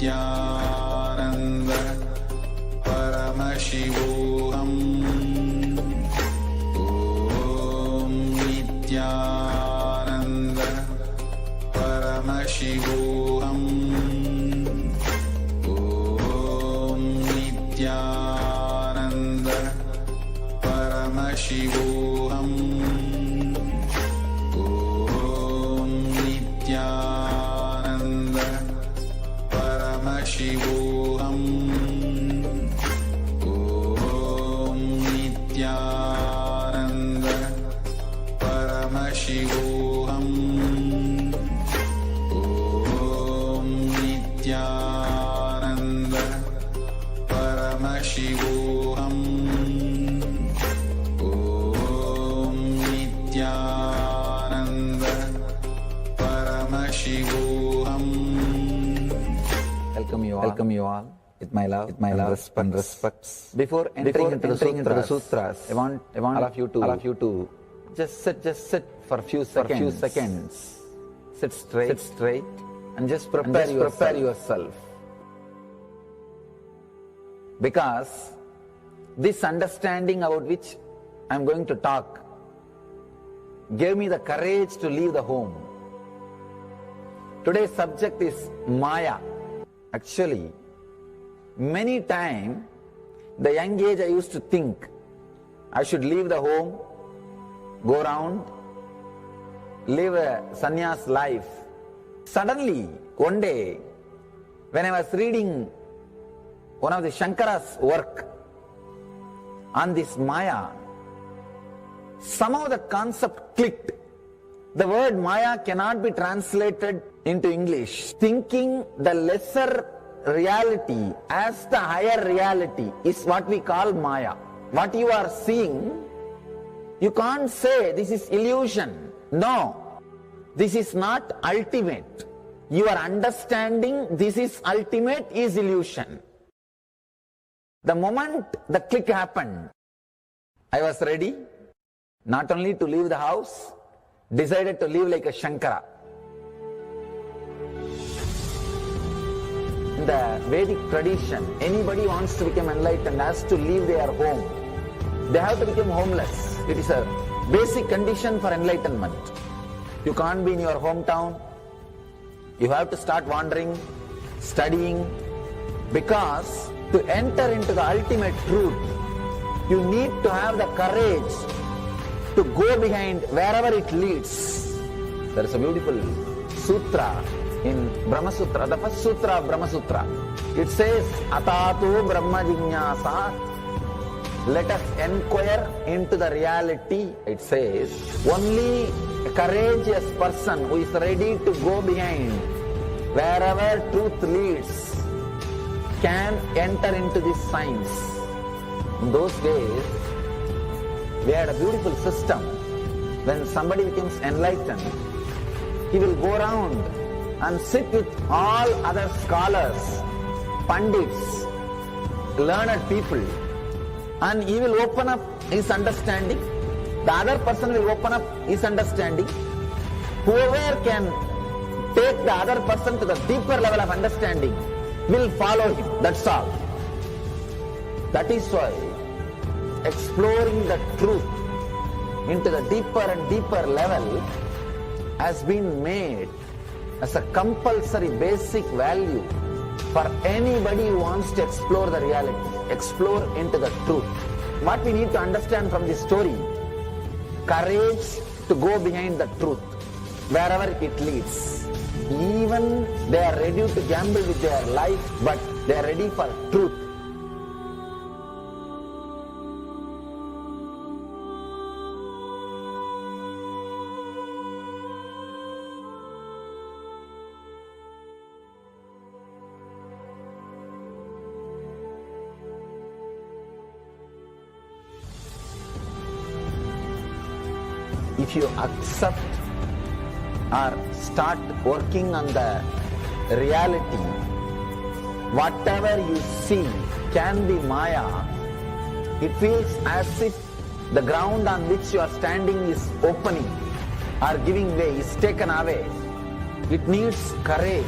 Nithyananda Paramashivoham Om Nithyananda Paramashivoham Om Nithyananda Paramashivoham Om Nithyananda Paramashivoham Om Nithyananda Paramashivoham Om Nithyananda Paramashivoham Om Nithyananda Paramashivoham. Welcome you all. With my love, and respects. Before entering into the sutras, I want all of you to just sit for a few seconds. Sit straight, and just prepare yourself. Because this understanding about which I am going to talk gave me the courage to leave the home. Today's subject is Maya. Actually, many times, the young age I used to think I should leave the home, go around, live a sannyas life. Suddenly, one day, when I was reading one of the Shankara's work on this Maya, somehow the concept clicked. The word Maya cannot be translated into English. Thinking the lesser reality as the higher reality is what we call Maya. What you are seeing, you can't say this is illusion. No, this is not ultimate. Your understanding this is ultimate is illusion. The moment the click happened, I was ready not only to leave the house, decided to live like a Shankara. In the Vedic tradition, anybody wants to become enlightened has to leave their home. They have to become homeless. It is a basic condition for enlightenment. You can't be in your hometown. You have to start wandering, studying, because to enter into the ultimate truth, you need to have the courage to go behind wherever it leads. There is a beautiful sutra in Brahma Sutra, the first sutra of Brahma Sutra. It says, Atato Brahma Jignasa, let us inquire into the reality. It says, only a courageous person who is ready to go behind wherever truth leads can enter into this science. In those days, we had a beautiful system. When somebody becomes enlightened, he will go around and sit with all other scholars, pandits, learned people, and he will open up his understanding. The other person will open up his understanding. Whoever can take the other person to the deeper level of understanding will follow him. That's all. That is why exploring the truth into the deeper and deeper level has been made as a compulsory basic value for anybody who wants to explore the reality, explore into the truth. What we need to understand from this story, courage to go behind the truth, wherever it leads. Even they are ready to gamble with their life, but they are ready for truth. If you accept or start working on the reality, whatever you see can be Maya. It feels as if the ground on which you are standing is opening or giving way, is taken away. It needs courage.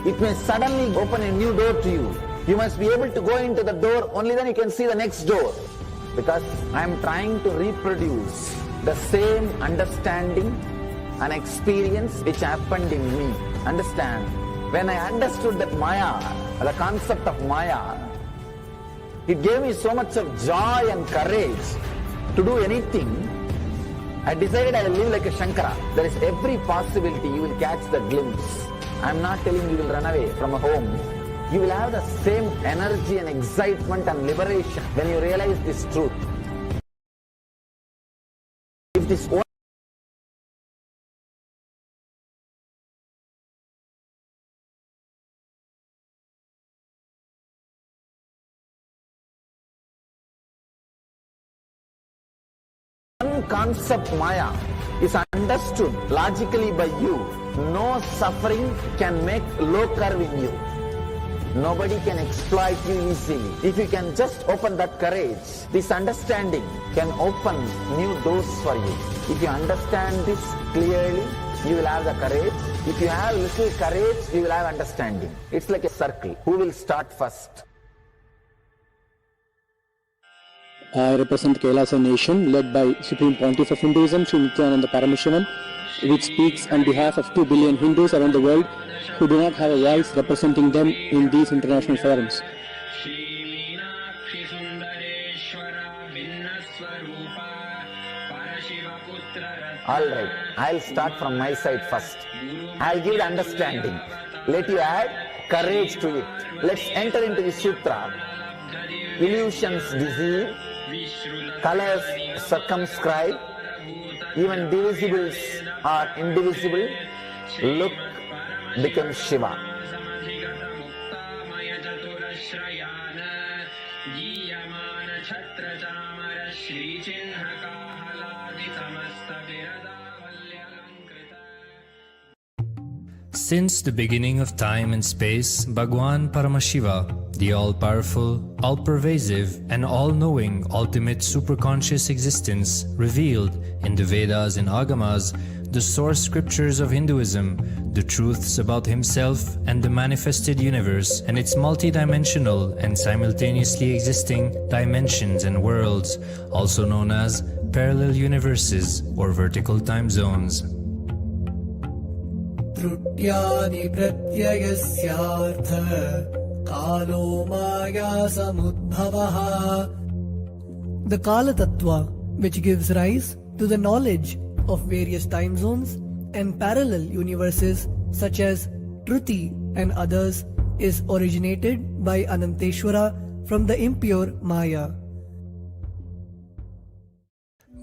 It may suddenly open a new door to you. You must be able to go into the door, only then you can see the next door. Because I am trying to reproduce the same understanding and experience which happened in me. Understand? When I understood that Maya, the concept of Maya, it gave me so much of joy and courage to do anything. I decided I will live like a Shankara. There is every possibility you will catch the glimpse. I am not telling you will run away from a home. You will have the same energy and excitement and liberation when you realize this truth. If this one concept Maya is understood logically by you, no suffering can make low curve in you. Nobody can exploit you easily. If you can just open that courage, this understanding can open new doors for you. If you understand this clearly, you will have the courage. If you have little courage, you will have understanding. It's like a circle. Who will start first? I represent KAILASA nation led by Supreme Pontiff of Hinduism, Sri Nithyananda Paramashivam, which speaks on behalf of 2 billion Hindus around the world who do not have a voice representing them in these international forums. Alright, I'll start from my side first. I'll give the understanding. Let you add courage to it. Let's enter into the sutra. Illusions deceive, colors circumscribe, even divisibles are indivisible. Look becomes Shiva. Since the beginning of time and space, Bhagwan Paramashiva, the all-powerful, all-pervasive and all-knowing ultimate superconscious existence, revealed in the Vedas and Agamas, the source scriptures of Hinduism, the truths about himself and the manifested universe and its multidimensional and simultaneously existing dimensions and worlds, also known as parallel universes or vertical time zones. Trutyadi pratyayasya kalo maya samudbhavaha. The Kala Tattva, which gives rise to the knowledge of various time zones and parallel universes such as Truti and others, is originated by Ananteshwara from the impure Maya.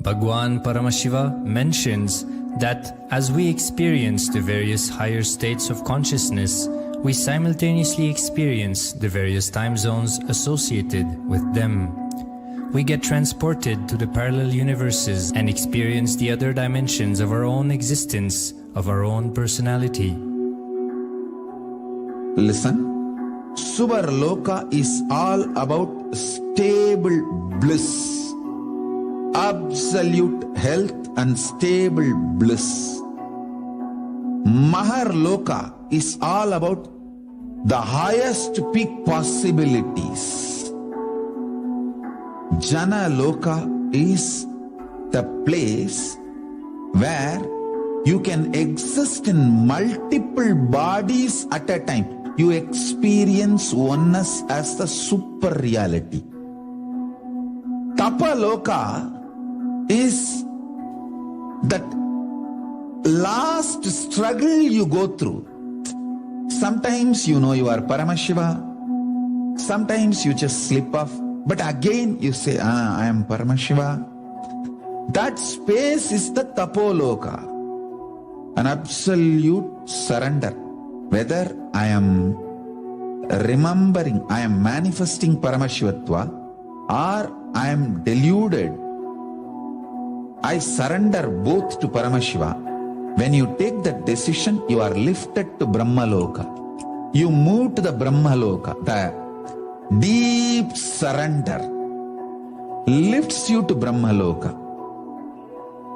Bhagwan Paramashiva mentions that as we experience the various higher states of consciousness, we simultaneously experience the various time zones associated with them. We get transported to the parallel universes and experience the other dimensions of our own existence, of our own personality. Listen, Subarloka is all about stable bliss, absolute health and stable bliss. Maharloka is all about the highest peak possibilities. Jana Loka is the place where you can exist in multiple bodies at a time. You experience oneness as the super reality. Tapaloka is that last struggle you go through. Sometimes you know you are Paramashiva, sometimes you just slip off, but again you say, I am Paramashiva. That space is the Tapoloka, an absolute surrender. Whether I am remembering, I am manifesting Paramashivatva, or I am deluded, I surrender both to Paramashiva. When you take that decision, you are lifted to Brahmaloka. You move to the Brahmaloka. The deep surrender lifts you to Brahmaloka.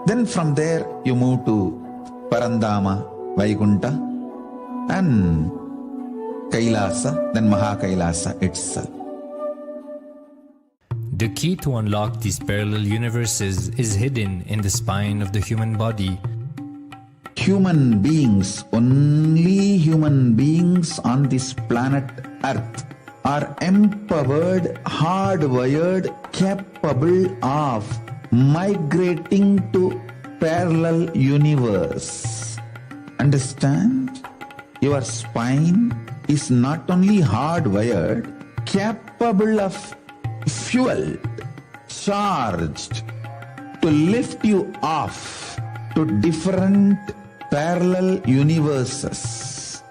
Then from there you move to Parandama, Vaikunta, and Kailasa, then Mahakailasa itself. The key to unlock these parallel universes is hidden in the spine of the human body. Human beings, only human beings on this planet Earth are empowered, hardwired, capable of migrating to parallel universe. Understand? Your spine is not only hardwired, capable of fuel, charged to lift you off to different parallel universes.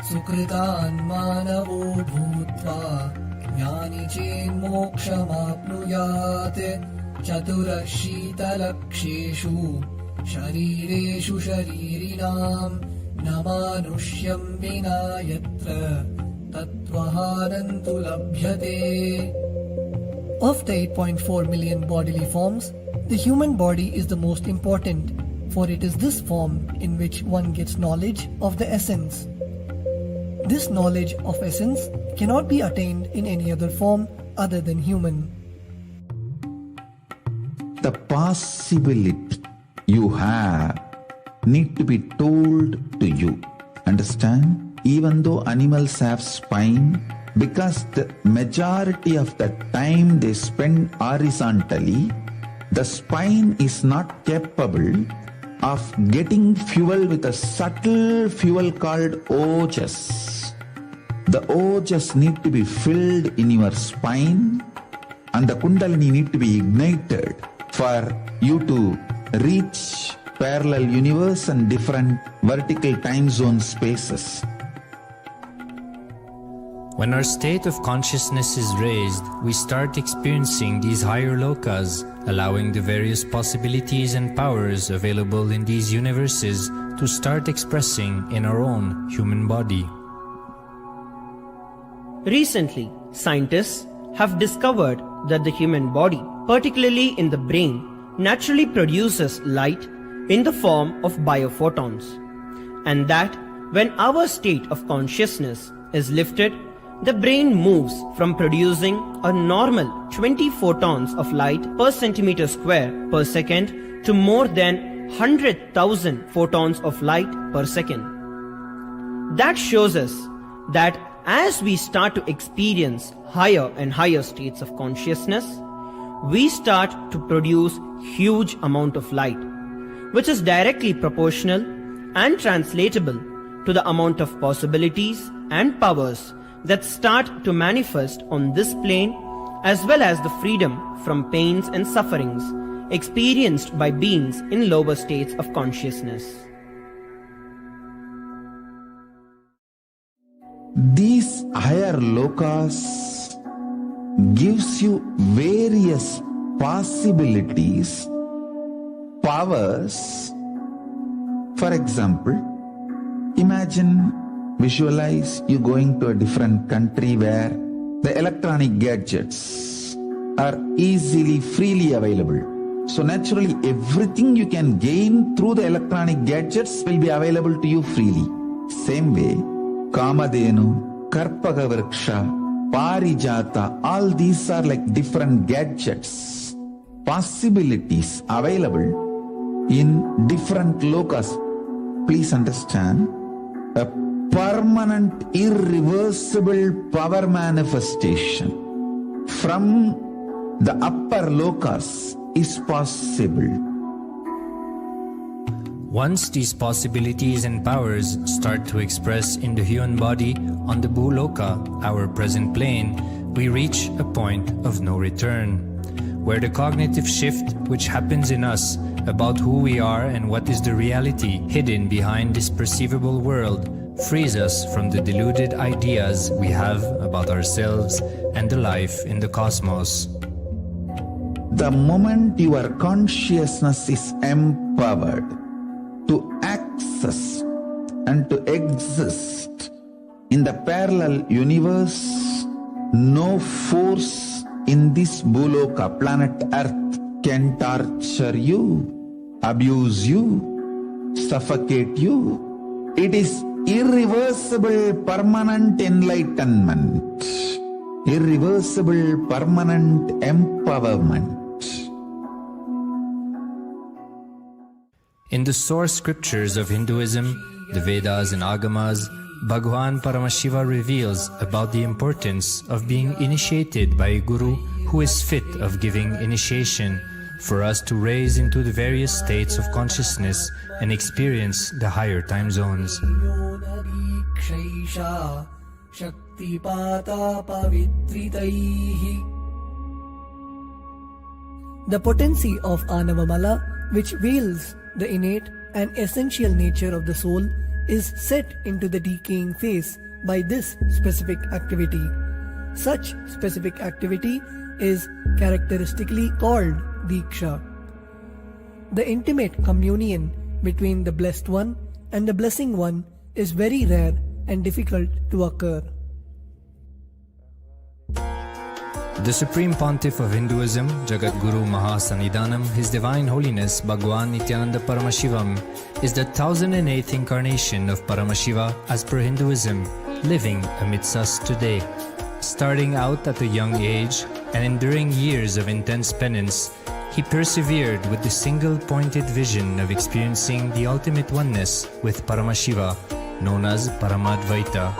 Sukritan manavo bhutva jnani chen mokshamapnuyat chaturashita-laksheshu sharireshu sharirinam namanushyam vina yatra tattvahanantu labhyate. Of the 8.4 million bodily forms, the human body is the most important, for it is this form in which one gets knowledge of the essence. This knowledge of essence cannot be attained in any other form other than human. The possibility you have need to be told to you. Understand? Even though animals have spine, because the majority of the time they spend horizontally, the spine is not capable of getting fuel with a subtle fuel called ojas. The ojas need to be filled in your spine and the kundalini need to be ignited for you to reach parallel universe and different vertical time zone spaces. When our state of consciousness is raised, we start experiencing these higher lokas, allowing the various possibilities and powers available in these universes to start expressing in our own human body. Recently, scientists have discovered that the human body, particularly in the brain, naturally produces light in the form of biophotons, and that when our state of consciousness is lifted, the brain moves from producing a normal 20 photons of light per centimeter square per second to more than 100,000 photons of light per second. That shows us that as we start to experience higher and higher states of consciousness, we start to produce huge amount of light, which is directly proportional and translatable to the amount of possibilities and powers that start to manifest on this plane, as well as the freedom from pains and sufferings experienced by beings in lower states of consciousness. These higher lokas gives you various possibilities, powers. For example, imagine, visualize you going to a different country where the electronic gadgets are easily, freely available. So naturally, everything you can gain through the electronic gadgets will be available to you freely. Same way, Kamadhenu, Karpaga Vriksha, Parijata, all these are like different gadgets, possibilities available in different lokas. Please understand, a permanent, irreversible power manifestation from the upper lokas is possible. Once these possibilities and powers start to express in the human body on the Bhuloka, our present plane, we reach a point of no return, where the cognitive shift which happens in us about who we are and what is the reality hidden behind this perceivable world frees us from the deluded ideas we have about ourselves and the life in the cosmos. The moment your consciousness is empowered to access and to exist in the parallel universe, no force in this Bhuloka, planet Earth, can torture you, abuse you, suffocate you. It is irreversible permanent enlightenment, irreversible permanent empowerment. In the source scriptures of Hinduism, the Vedas and Agamas, Bhagwan Paramashiva reveals about the importance of being initiated by a guru who is fit of giving initiation for us to raise into the various states of consciousness and experience the higher time zones. The potency of Anavamala, which veils the innate and essential nature of the soul, is set into the decaying phase by this specific activity. Such specific activity is characteristically called Diksha. The intimate communion between the Blessed One and the Blessing One is very rare and difficult to occur. The Supreme Pontiff of Hinduism, Jagat Guru Mahasannidhanam, His Divine Holiness Bhagwan Nithyananda Paramashivam, is the 1008th incarnation of Paramashiva as per Hinduism, living amidst us today. Starting out at a young age and enduring years of intense penance, he persevered with the single-pointed vision of experiencing the ultimate oneness with Paramashiva, known as Paramadvaita.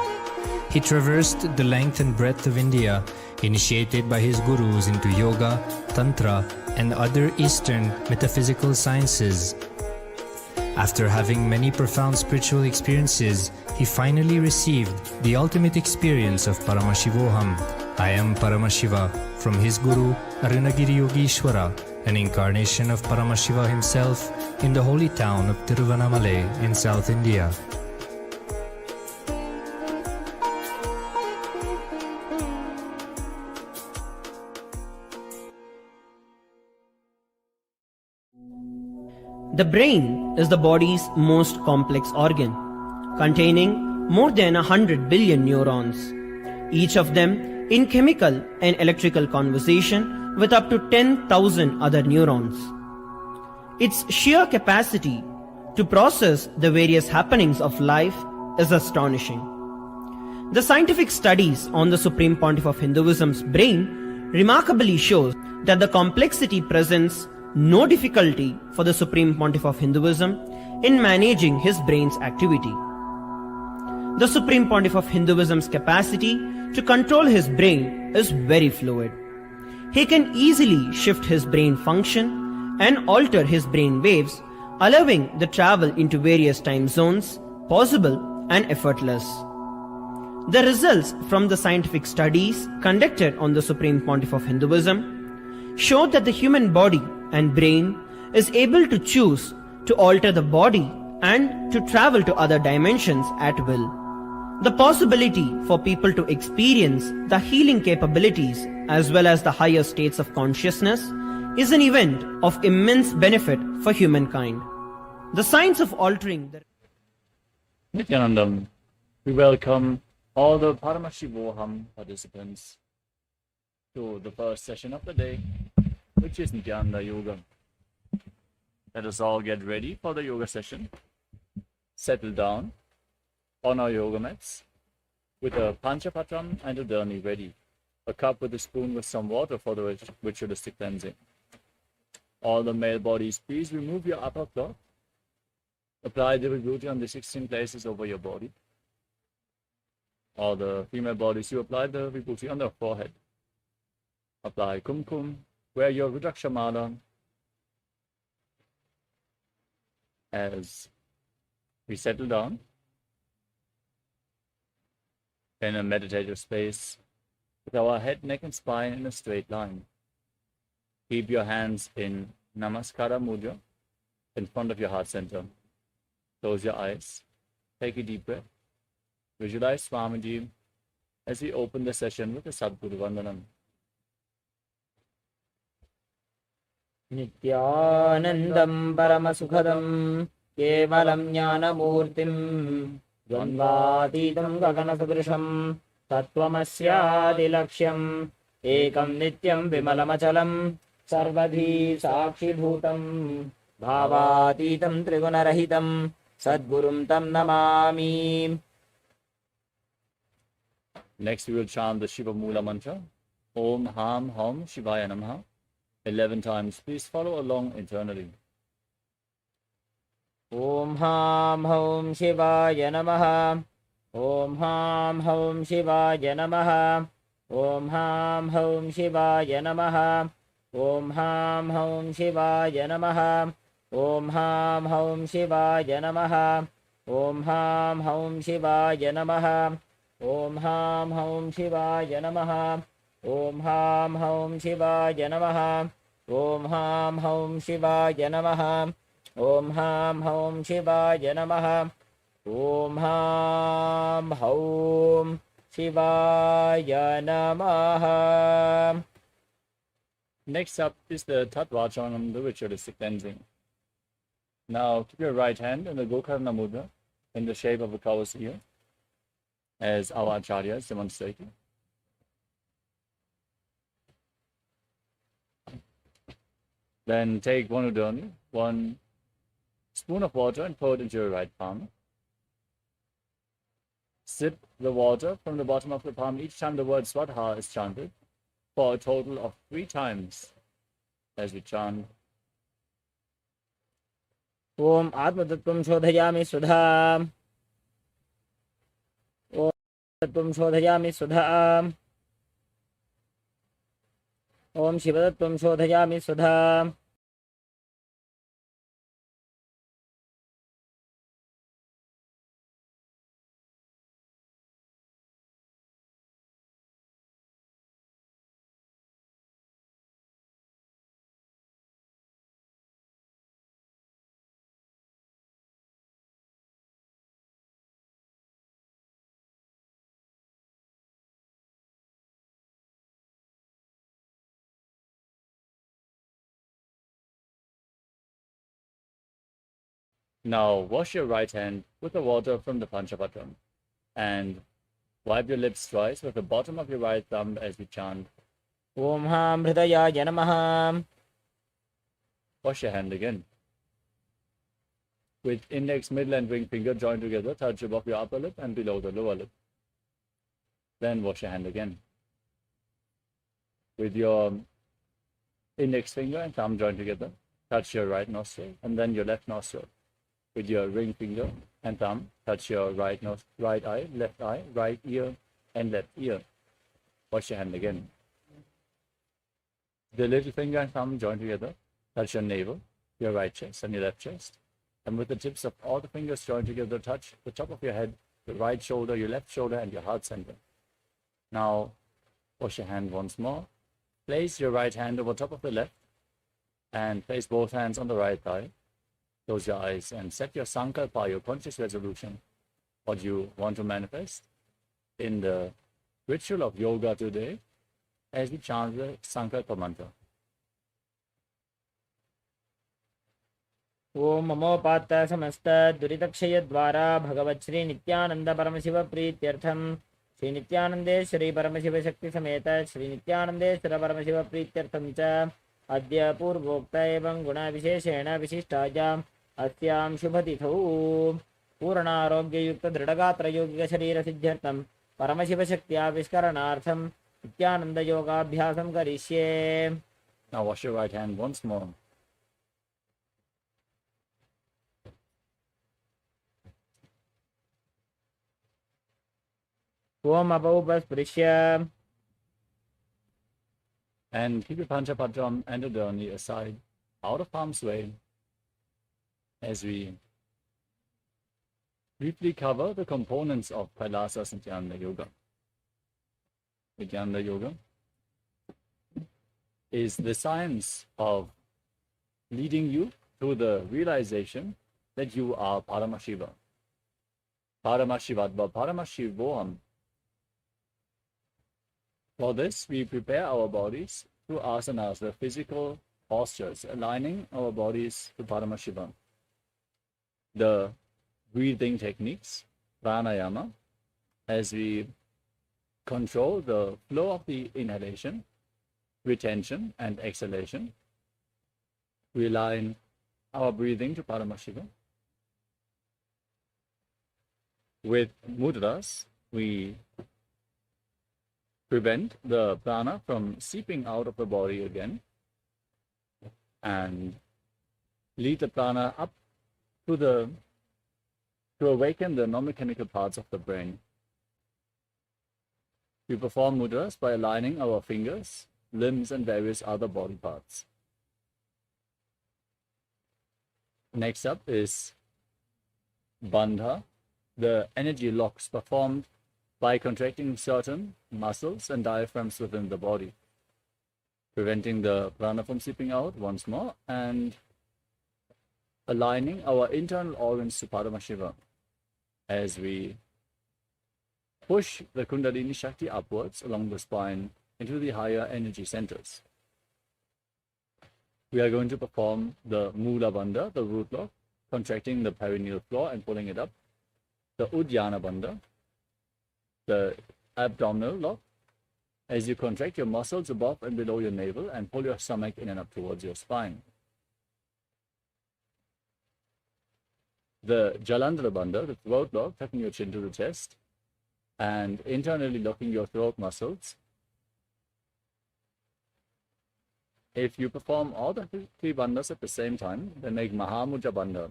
He traversed the length and breadth of India, initiated by his gurus into yoga, tantra, and other Eastern metaphysical sciences. After having many profound spiritual experiences, he finally received the ultimate experience of Paramashivoham, I am Paramashiva, from his guru Arunagiri Yogishwara, an incarnation of Paramashiva himself in the holy town of Tiruvannamalai in South India. The brain is the body's most complex organ, containing more than 100 billion neurons, each of them in chemical and electrical conversation with up to 10,000 other neurons. Its sheer capacity to process the various happenings of life is astonishing. The scientific studies on the Supreme Pontiff of Hinduism's brain remarkably shows that the complexity presents no difficulty for the Supreme Pontiff of Hinduism in managing his brain's activity. The Supreme Pontiff of Hinduism's capacity to control his brain is very fluid. He can easily shift his brain function and alter his brain waves, allowing the travel into various time zones possible and effortless. The results from the scientific studies conducted on the Supreme Pontiff of Hinduism showed that the human body and brain is able to choose to alter the body and to travel to other dimensions at will. The possibility for people to experience the healing capabilities as well as the higher states of consciousness is an event of immense benefit for humankind. The science of altering the Nithyanandam, we welcome all the Paramashivoham participants to the first session of the day, which is Nithyananda Yoga. Let us all get ready for the yoga session. Settle down on our yoga mats with a panchapatram and a dharni ready. A cup with a spoon with some water for the ritualistic cleansing. All the male bodies, please remove your upper cloth. Apply the vibhuti on the 16 places over your body. All the female bodies, you apply the vibhuti on the forehead. Apply kumkum. Wear your Rudraksha mala. As we settle down in a meditative space with our head, neck and spine in a straight line. Keep your hands in Namaskara Mudra in front of your heart center. Close your eyes. Take a deep breath. Visualize Swamiji as we open the session with the Sadguru Vandanam. Nithyanandam Paramasukhadam Kevalam Jnanamurtim Dvandvatitam Gaganasadrisham Tattvamasyaadilaksham Ekam Nityam Vimalamachalam Sarvadhi Sakshibhutam Bhavatitam Trigunarahitam Sadgurum tam namami. Next we will chant the Shiva Mula mantra. Om Ham Hum Shivaya Namaha 11 times. Please follow along internally. Om Ham Hum Shivaya Namaha. Om Ham Hum Shivaya Namaha. Om Ham Hum Shivaya Namaha. Om Ham Hum Shivaya Namaha. Om Ham Hum Shivaya Namaha. Om Ham Hum Shivaya Namaha. Om Ham Hum Shivaya Namaha. Om Ham Hum Shivaya Namaha. Om Ham Hum Shivaya Namaha. Om Ham Hum Shivaya Namaha. Om Ham Hum Shivaya Namaha. Next up is the Tattvachanam, the ritualistic cleansing. Now keep your right hand in the Gokarna Mudra in the shape of a cow's ear, as our Acharya is demonstrating. Then take one udani, 1 spoon of water, and pour it into your right palm. Sip the water from the bottom of the palm each time the word Swadha is chanted, for a total of 3 times as we chant. Om Atmatattvam Shodhayami Sudha. Om Tattvam Shodhayami Sudha. Om Shivatattvam Shodhayami Sudha. Now wash your right hand with the water from the Panchapatram and wipe your lips twice with the bottom of your right thumb as we chant. Om Ham Hridayaya Namaha. Wash your hand again. With index, middle and ring finger joined together, touch above your upper lip and below the lower lip. Then wash your hand again. With your index finger and thumb joined together, touch your right nostril and then your left nostril. With your ring finger and thumb, touch your right eye, right ear, and left ear. Wash your hand again. The little finger and thumb joined together, touch your navel, your right chest, and your left chest. And with the tips of all the fingers joined together, touch the top of your head, your right shoulder, your left shoulder, and your heart center. Now, wash your hand once more. Place your right hand over top of the left, and place both hands on the right thigh. Close your eyes and set your sankalpa, your conscious resolution, what you want to manifest in the ritual of yoga today as we chant the sankalpa mantra. Om Mamopatta Samasta Duritakshaya Dvara Bhagavat Shri Nithyananda Paramashiva Prityartham Shri Nithyanande Shri Paramashiva Shakti Sameta Shri Nithyanande Shri Paramashiva Prityartham Cha Adya Purvokta Evam Guna Visheshena Vishishtaya Asyam Shubhatithau Purnarogya Yukta Dridagatra Yogiga Sharira Siddhyartham Paramashiva Shaktya Viskaranaartham Nithyananda Yoga Abhyasam Karishye. Now wash your right hand once more. Om Abhaupasprisya. And keep your Panchapatram and Udani aside, out of harm's way, as we briefly cover the components of KAILASA Nithyananda Yoga. Nithyananda Yoga is the science of leading you to the realization that you are Paramashiva. Paramashivatva, Paramashivoham. For this, we prepare our bodies through asanas, the physical postures, aligning our bodies to Paramashiva. The breathing techniques, pranayama, as we control the flow of the inhalation, retention, and exhalation. We align our breathing to Paramashiva. With mudras, we prevent the prana from seeping out of the body again and lead the prana up to awaken the non-mechanical parts of the brain. We perform mudras by aligning our fingers, limbs, and various other body parts. Next up is bandha, the energy locks performed by contracting certain muscles and diaphragms within the body, preventing the prana from seeping out once more and aligning our internal organs to Paramashiva as we push the Kundalini Shakti upwards along the spine into the higher energy centers. We are going to perform the Mula Bandha, the root lock, contracting the perineal floor and pulling it up, the Uddiyana Bandha, the abdominal lock, as you contract your muscles above and below your navel and pull your stomach in and up towards your spine. The Jalandhara Bandha, the throat lock, tucking your chin to the chest and internally locking your throat muscles. If you perform all the three bandhas at the same time, then make Mahamudra Bandha.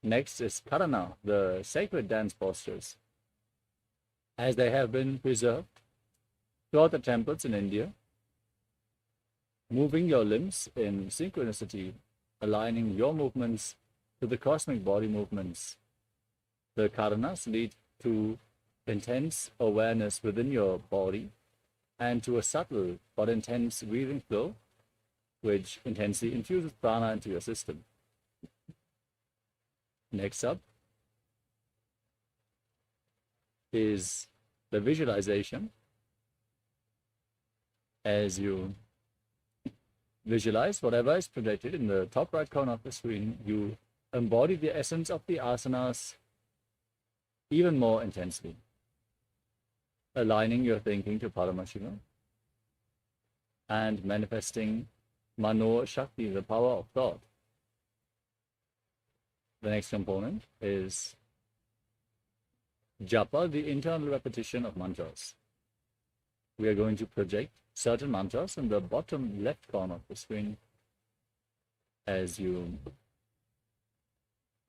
Next is Karana, the sacred dance postures, as they have been preserved throughout the temples in India, moving your limbs in synchronicity, aligning your movements to the cosmic body movements. The Karanas lead to intense awareness within your body and to a subtle but intense breathing flow, which intensely infuses prana into your system. Next up is the visualization. As you visualize whatever is projected in the top right corner of the screen, you embody the essence of the asanas even more intensely, aligning your thinking to Paramashiva and manifesting Mano Shakti, the power of thought. The next component is Japa, the internal repetition of mantras. We are going to project certain mantras in the bottom left corner of the screen as you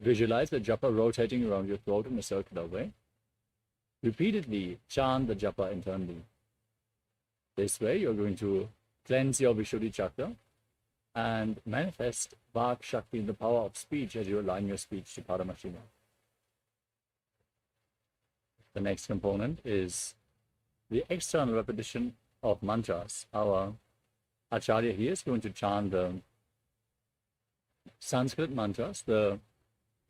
visualize the japa rotating around your throat in a circular way. Repeatedly chant the japa internally. This way you're going to cleanse your Vishuddhi chakra and manifest Vak Shakti, the power of speech, as you align your speech to Paramashiva. The next component is the external repetition of mantras. Our Acharya here is going to chant the Sanskrit mantras, the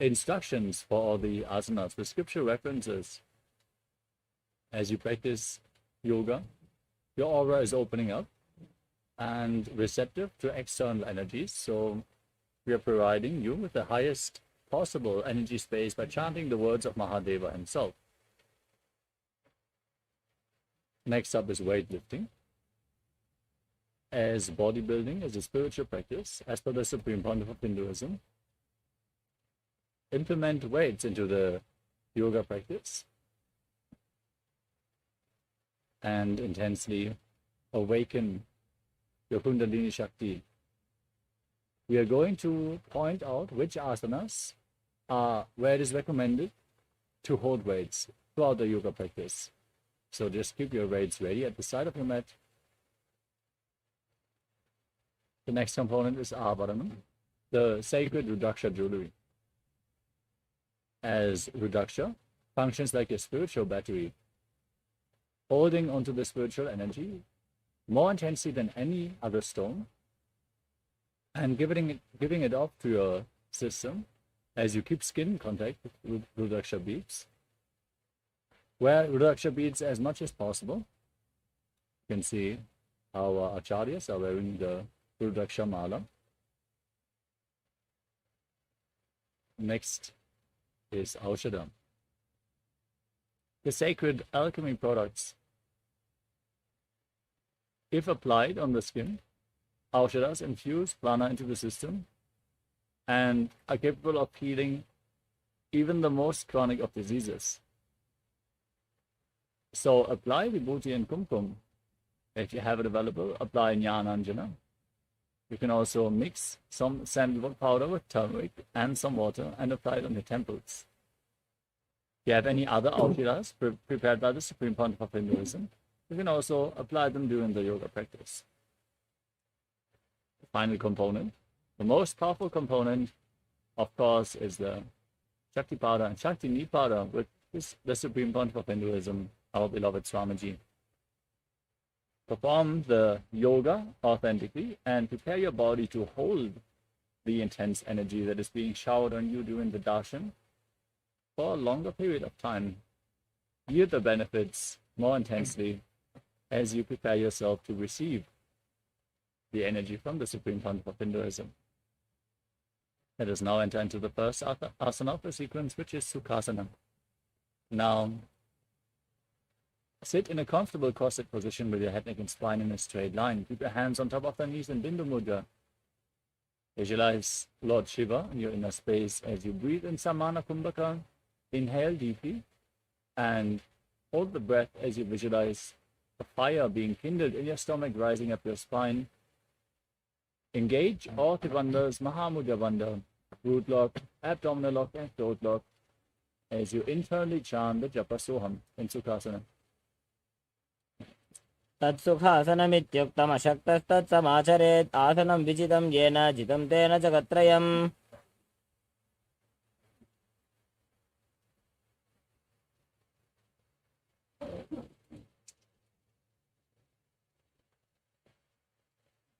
instructions for all the asanas, the scripture references. As you practice yoga, your aura is opening up and receptive to external energies. So we are providing you with the highest possible energy space by chanting the words of Mahadeva himself. Next up is weightlifting. As bodybuilding is a spiritual practice, as per the Supreme Pontiff of Hinduism, implement weights into the yoga practice and intensely awaken your Kundalini Shakti. We are going to point out which asanas are where it is recommended to hold weights throughout the yoga practice. So just keep your weights ready at the side of your mat. The next component is Abharanam, the sacred Rudraksha jewelry. As Rudraksha functions like a spiritual battery, holding onto the spiritual energy more intensely than any other stone and giving it off to your system as you keep skin contact with Rudraksha beads. Wear Rudraksha beads as much as possible. You can see our acharyas are wearing the Rudraksha mala. Next is Aushadam, the sacred alchemy products. If applied on the skin, Aushadas infuse prana into the system and are capable of healing even the most chronic of diseases. So apply Vibhuti and Kumkum. If you have it available, apply Jnananjana. You can also mix some sandalwood powder with turmeric and some water and apply it on your temples. If you have any other auhiras prepared by the Supreme Pontiff of Hinduism, you can also apply them during the yoga practice. The final component, the most powerful component, of course, is the Shaktipada and Shakti Nipada, which is the Supreme Pontiff of Hinduism, our beloved Swamiji. Perform the yoga authentically and prepare your body to hold the intense energy that is being showered on you during the darshan for a longer period of time. Yield the benefits more intensely as you prepare yourself to receive the energy from the Supreme Pontiff of Hinduism. Let us now enter into the first asana of the sequence, which is Sukhasana. Now, sit in a comfortable cross-set position with your head, neck, and spine in a straight line. Keep your hands on top of the knees in Bindu Mudra. Visualize Lord Shiva in your inner space as you breathe in Samana Kumbhaka. Inhale deeply and hold the breath as you visualize the fire being kindled in your stomach, rising up your spine. Engage all Tribandhas, Mahamudra Bandha, root lock, abdominal lock, and throat lock as you internally chant the Japa Soham in Sukhasana. तत्सुखासनमित्युक्तमशक्तस्तत्समाचरेत् आसनं विजितं येन जितं तेन जगत्त्रयम्.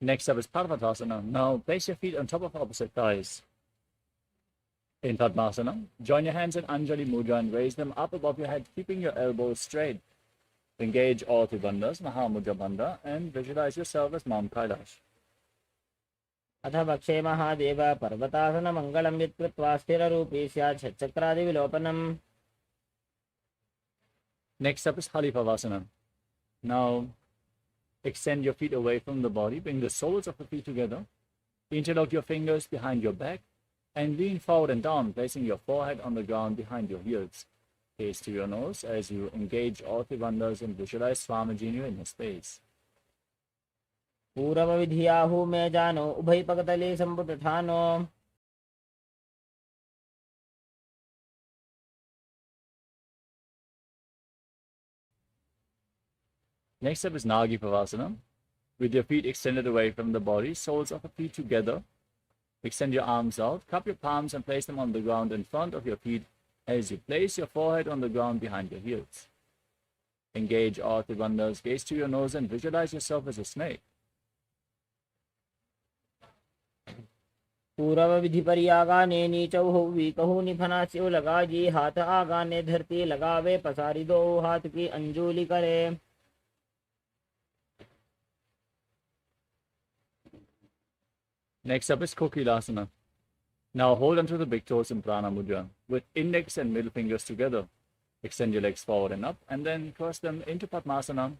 Next up is Parvatasana. Now place your feet on top of opposite thighs. In Padmasana, join your hands in Anjali Mudra and raise them up above your head, keeping your elbows straight. Engage all three bandhas, Mahamudra Bandha, and visualize yourself as Mount Kailash. अथ भक्षे महादेव पर्वतासनमङ्गलं यत्कृत्वा स्थिररूपी स्यात् षट्चक्रादिविलोपनम्. Next up is Halipavasana. Now extend your feet away from the body, bring the soles of the feet together, interlock your fingers behind your back, and lean forward and down, placing your forehead on the ground behind your heels. Gaze to your nose as you engage all three bandhas and visualize Swamiji in your inner space. पूर्वविधियाहु मे जानो उभयपकतले सम्पुटठानो. Next up is Nagi Pavasana. With your feet extended away from the body, soles of the feet together. Extend your arms out, cup your palms and place them on the ground in front of your feet as you place your forehead on the ground behind your heels. Engage all three bandhas, gaze to your nose and visualize yourself as a snake. पूर्वविधिपर्यागाने नीचौ वीकहु निफनास्यौ लगाजी हाथ आगाने धरती लगावे पसारी दो हाथ की अंजुली करे. Next up is Kokilasana. Now hold onto the big toes in Prana Mudra with index and middle fingers together. Extend your legs forward and up and then cross them into Padmasana.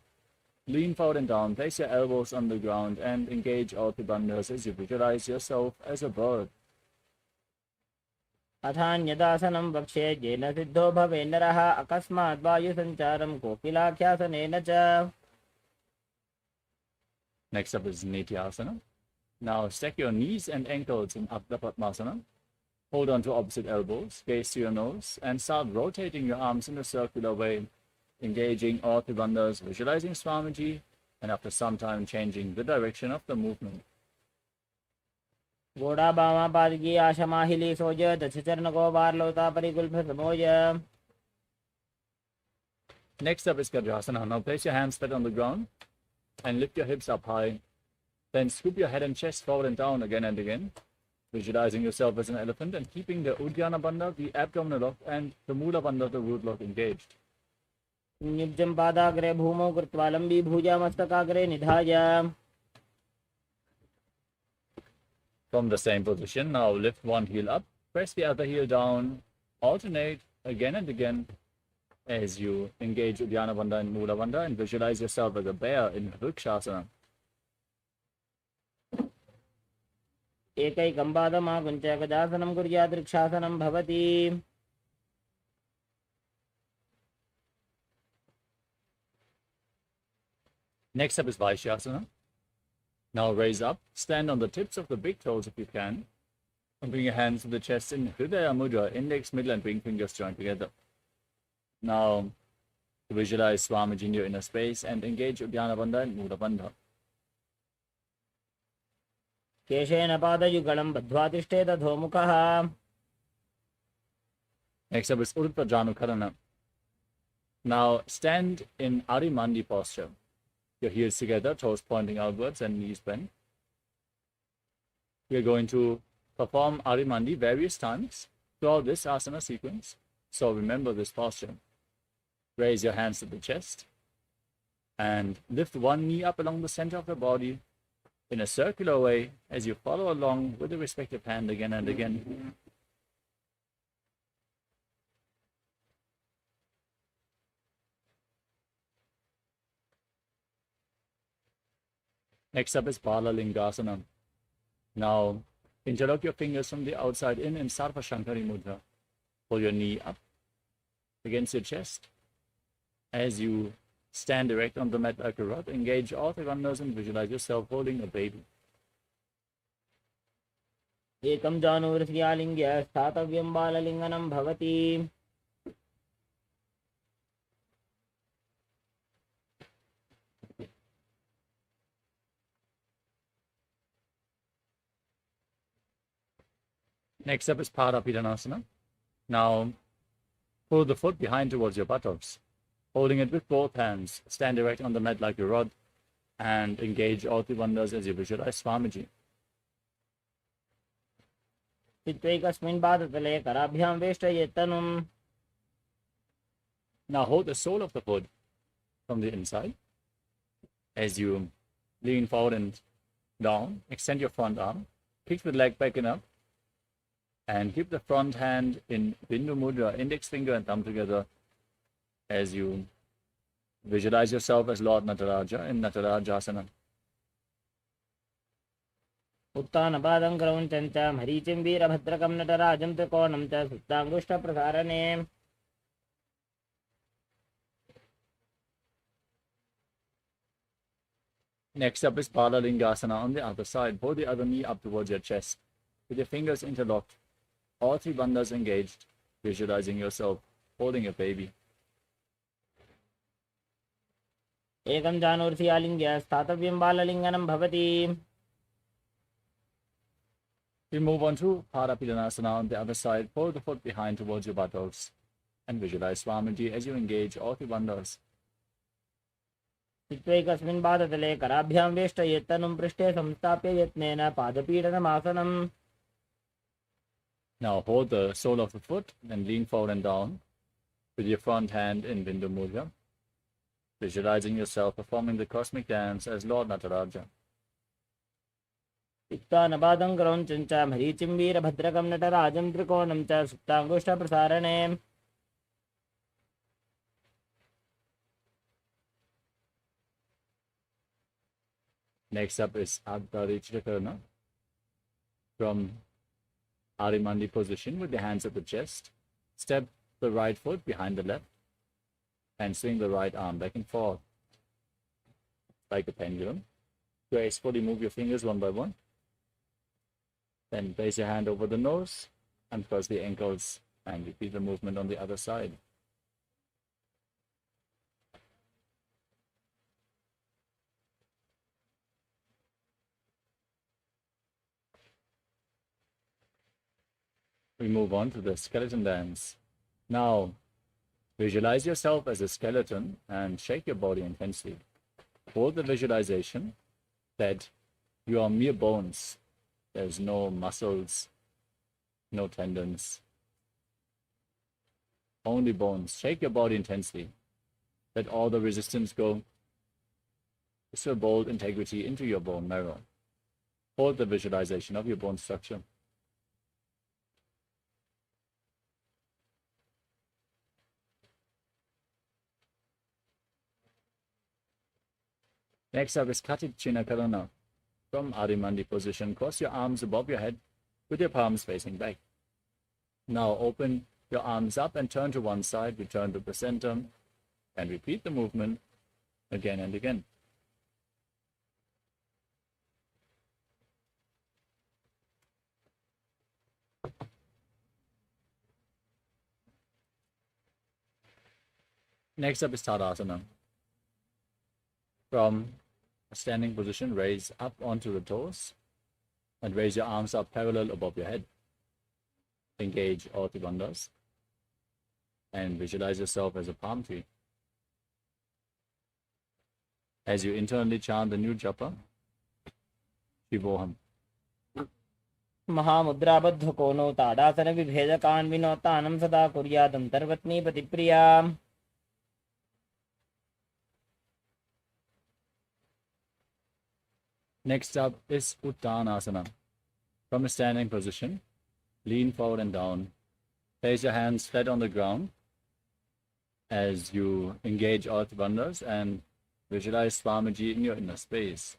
Lean forward and down, place your elbows on the ground and engage all three bandhas as you visualize yourself as a bird. अथान्यदासनं वक्ष्ये येन सिद्धो भवे नरः अकस्मात् वायुसञ्चारं कोकिलाख्यासनेन च. Next up is Nityasana. Now stack your knees and ankles in Apta Padmasana. Hold on to opposite elbows, gaze to your nose, and start rotating your arms in a circular way, engaging all three bandhas, visualizing Swamiji, and after some time changing the direction of the movement. घोड़ा बामा पादगी आशमाहिली सोज दक्ष चरण को बार लोता परिकुल्भ समोज. Next up is Gajrasana. Now place your hands flat on the ground and lift your hips up high. Then scoop your head and chest forward and down again and again, visualizing yourself as an elephant and keeping the Uddiyana Bandha, the abdominal lock, and the Mula Bandha, the root lock, engaged. निब्जं पादाग्रे भूमौ कृत्वा लम्बी भुजा मस्तकाग्रे निधाय. From the same position, now lift one heel up, press the other heel down, alternate again and again as you engage Uddiyana Bandha and Mula Bandha and visualize yourself as a bear in Vrikshasana. एकैकं पादमाकुञ्च गजासनं कुर्यात् वृक्षासनं भवति. Next up is Vaishyasana. Now raise up, stand on the tips of the big toes if you can, and bring your hands to the chest in Hridaya Mudra, index, middle, and ring fingers joined together. Now visualize Swamiji in your inner space and engage Uddiyana Bandha and Mula Bandha. केशेन पादयुगलं बद्ध्वा तिष्ठेत अधोमुखः. Next up is Udupajanu Karana. Now stand in Arimandi posture. Your heels together, toes pointing outwards and knees bent. We are going to perform Arimandi various times throughout this asana sequence. So remember this posture. Raise your hands to the chest and lift one knee up along the center of the body in a circular way as you follow along with the respective hand again and again. Next up is Bala Lingasana. Now interlock your fingers from the outside in Sarva Shankari Mudra. Pull your knee up against your chest. As you stand erect on the mat like a rod, engage all the bandhas and visualize yourself holding a baby. एकं जानुवृत्यालिङ्ग्य स्थातव्यं बाललिङ्गनं भवति. Next up is Parapidanasana. Now pull the foot behind towards your buttocks. Holding it with both hands, stand erect on the mat like a rod and engage all the bandhas as you visualize Swamiji. चित्वैकस्मिन् पादतले कराभ्यां वेष्टयेत्तनुम्. Now hold the sole of the foot from the inside. As you lean forward and down, extend your front arm, kick the leg back and up, and keep the front hand in Bindu Mudra, index finger and thumb together as you visualize yourself as Lord Nataraja in Natarajasana. उत्तानपादं क्रौञ्चं च मरीचिं वीरभद्रकं नटराजं त्रिकोणं च सुप्ताङ्गुष्ठप्रसारणे. Next up is Bala Lingasana on the other side. Hold the other knee up towards your chest with your fingers interlocked, all three bandhas engaged, visualizing yourself holding a baby. एकं जानुवृत्यालिङ्ग्य स्थातव्यं बाललिङ्गनं भवति. We move on to Parapidanasana on the other side. Pull the foot behind towards your buttocks and visualize Swamiji as you engage all the bandhas. चित्वैकस्मिन् पादतले कराभ्यां वेष्टयेत्तनुं पृष्ठे संस्थाप्य यत्नेन पादपीडनमासनम्. Now hold the sole of the foot and lean forward and down with your front hand in Bindu Mudra, visualizing yourself performing the cosmic dance as Lord Nataraja. उत्तानपादं क्रौञ्चं च मरीचिं वीरभद्रकं नटराजं त्रिकोणं च सुप्ताङ्गुष्ठप्रसारणे. Next up is Adharichakarana. From Arimandi position with the hands at the chest, step the right foot behind the left and swing the right arm back and forth like a pendulum. Gracefully move your fingers one by one. Then place your hand over the nose and cross the ankles and repeat the movement on the other side. We move on to the skeleton dance. Now, visualize yourself as a skeleton and shake your body intensely. Hold the visualization that you are mere bones. There's no muscles, no tendons, only bones. Shake your body intensely. Let all the resistance go. Restore bold integrity into your bone marrow. Hold the visualization of your bone structure. Next up is Katicchina Karana. From Adimandi position, cross your arms above your head with your palms facing back. Now open your arms up and turn to one side, return to the center, and repeat the movement again and again. Next up is Tadasana. From a standing position, raise up onto the toes and raise your arms up parallel above your head. Engage all the bandhas and visualize yourself as a palm tree. As you internally chant the new japa, Shivoham. महामुद्राबद्ध कोनो ताडासन विभेदकान् विनोतानं सदा कुर्यादन्तर्वत्नी पतिप्रिया. Next up is Uttanasana. From a standing position, lean forward and down. Place your hands flat on the ground as you engage all the bandhas and visualize Swamiji in your inner space.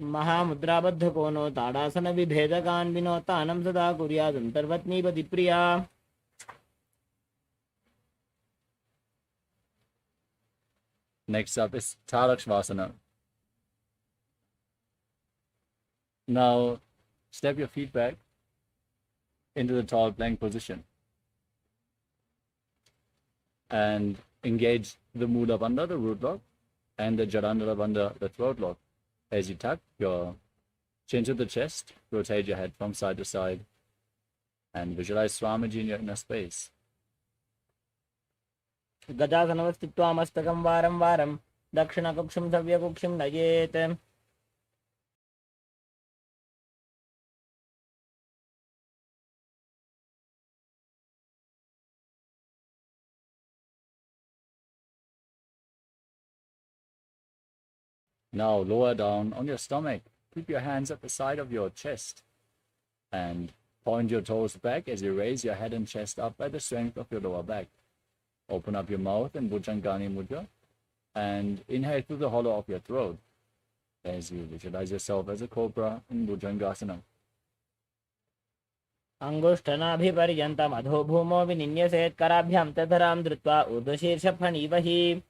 महामुद्राबद्ध कोनो ताडासन विभेदकान् विनोतानं सदा कुर्यादन्तर्वत्नी पतिप्रिया. Next up is Tarakshvasana. Now step your feet back into the tall plank position and engage the Mula Bandha, the root lock, and the Jadandhara Bandha, the throat lock. As you tuck your chin to the chest, rotate your head from side to side, and visualize Swamiji in your inner space. गजासनवस्थित्वा मस्तकं वारं वारं दक्षिणकक्षं सव्यकक्षं नयेत्. Now lower down on your stomach. Keep your hands at the side of your chest and point your toes back as you raise your head and chest up by the strength of your lower back. Open up your mouth in Bhujangani Mudra and inhale through the hollow of your throat as you visualize yourself as a cobra in Bhujangasana. अङ्गुष्ठनाभिपर्यन्तम् अधो भूमौ विनिन्यसेत् कराभ्यां तधरां धृत्वा ऊर्ध्वशीर्षफणीवहि.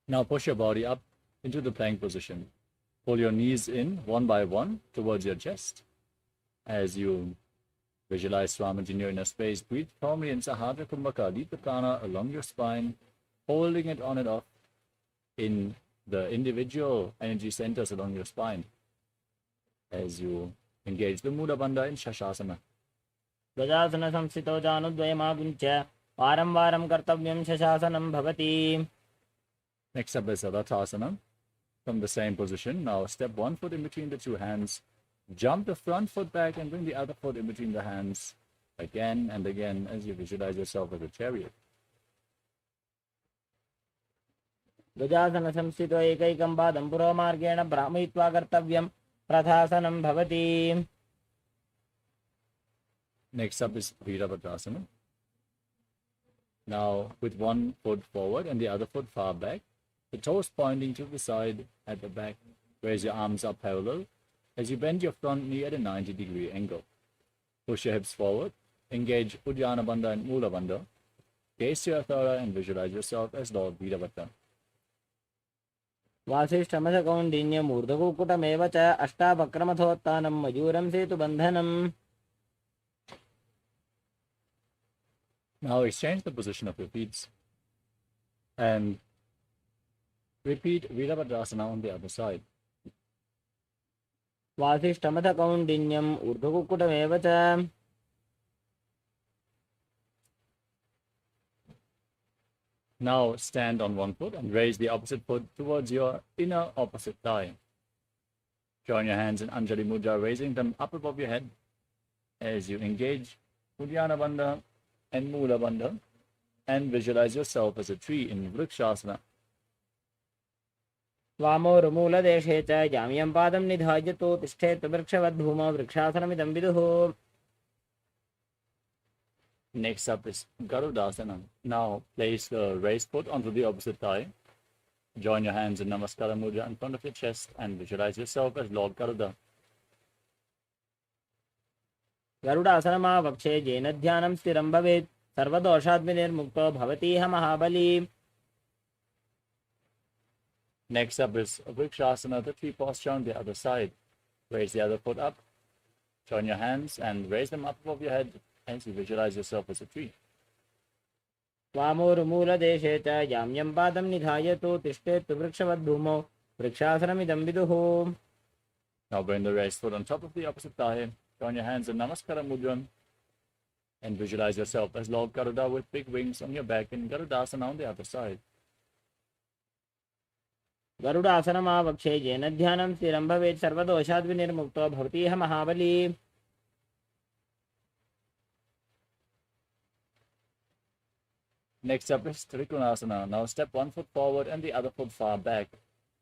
Now push your body up into the plank position. Pull your knees in one by one towards your chest. As you visualize Swamiji in your inner space, breathe firmly in Sahadra Kumbhaka. Lead the prana along your spine, holding it on and off in the individual energy centers along your spine. As you engage the Mula Bandha in Shashasana. गजासन संस्थितो जानुद्वयमागुञ्च वारं वारं कर्तव्यं शशासनं भवति. Next up is Rathasana. From the same position, now step one foot in between the two hands. Jump the front foot back and bring the other foot in between the hands again and again as you visualize yourself as a chariot. गजासन संस्थितो एकैकं पादं पुरोमार्गेण भ्रामयित्वा कर्तव्यं रथासनं भवति. Next up is Virabhadrasana. Now with one foot forward and the other foot far back, the toes pointing to the side at the back, raise your arms up parallel as you bend your front knee at a 90-degree angle. Push your hips forward, engage Uddiyana Bandha and Mula Bandha, gaze to your thara and visualize yourself as Lord Virabhadra. वासिष्ठमसकौण्डिन्यमूर्धकुक्कुटमेव च अष्टावक्रमथोत्थानं मयूरं सेतुबन्धनम्. Now exchange the position of your feet and repeat Virabhadrasana on the other side. वासिष्ठमसकौण्डिन्यम् ऊर्ध्वकुक्कुटमेव च. Now stand on one foot and raise the opposite foot towards your inner opposite thigh. Join your hands in Anjali Mudra, raising them up above your head as you engage Uddiyana Bandha and Mula Bandha and visualize yourself as a tree in Vrikshasana. वामोरुमूलदेशे च जाम्यं पादं निधाय तु तिष्ठेत् वृक्षवद्भूमौ वृक्षासनमिदं विदुः. Next up is Garudasana. Now place the raised foot onto the opposite thigh. Join your hands in Namaskara Mudra in front of your chest and visualize yourself as Lord Garuda. गरुडासनमावक्षे येन ध्यानं स्थिरं भवेत् सर्वदोषाद्विनिर्मुक्तो भवतीह महाबली. Next up is Vrikshasana, the tree posture on the other side. Raise the other foot up. Join your hands and raise them up above your head as you visualize yourself as a tree. वामोरुमूलदेशे च याम्यं पादं निधाय तु तिष्ठेत्तु वृक्षवद्भूमौ वृक्षासनमिदं विदुः. Now bring the raised foot on top of the opposite thigh. Join your hands in Namaskara Mudra and visualize yourself as Lord Garuda with big wings on your back in Garudasana on the other side. गरुडासनमावक्षे येन ध्यानं स्थिरं भवेत् सर्वदोषाद्विनिर्मुक्तो भवतीह महाबली. Next up is Trikonasana. Now step one foot forward and the other foot far back.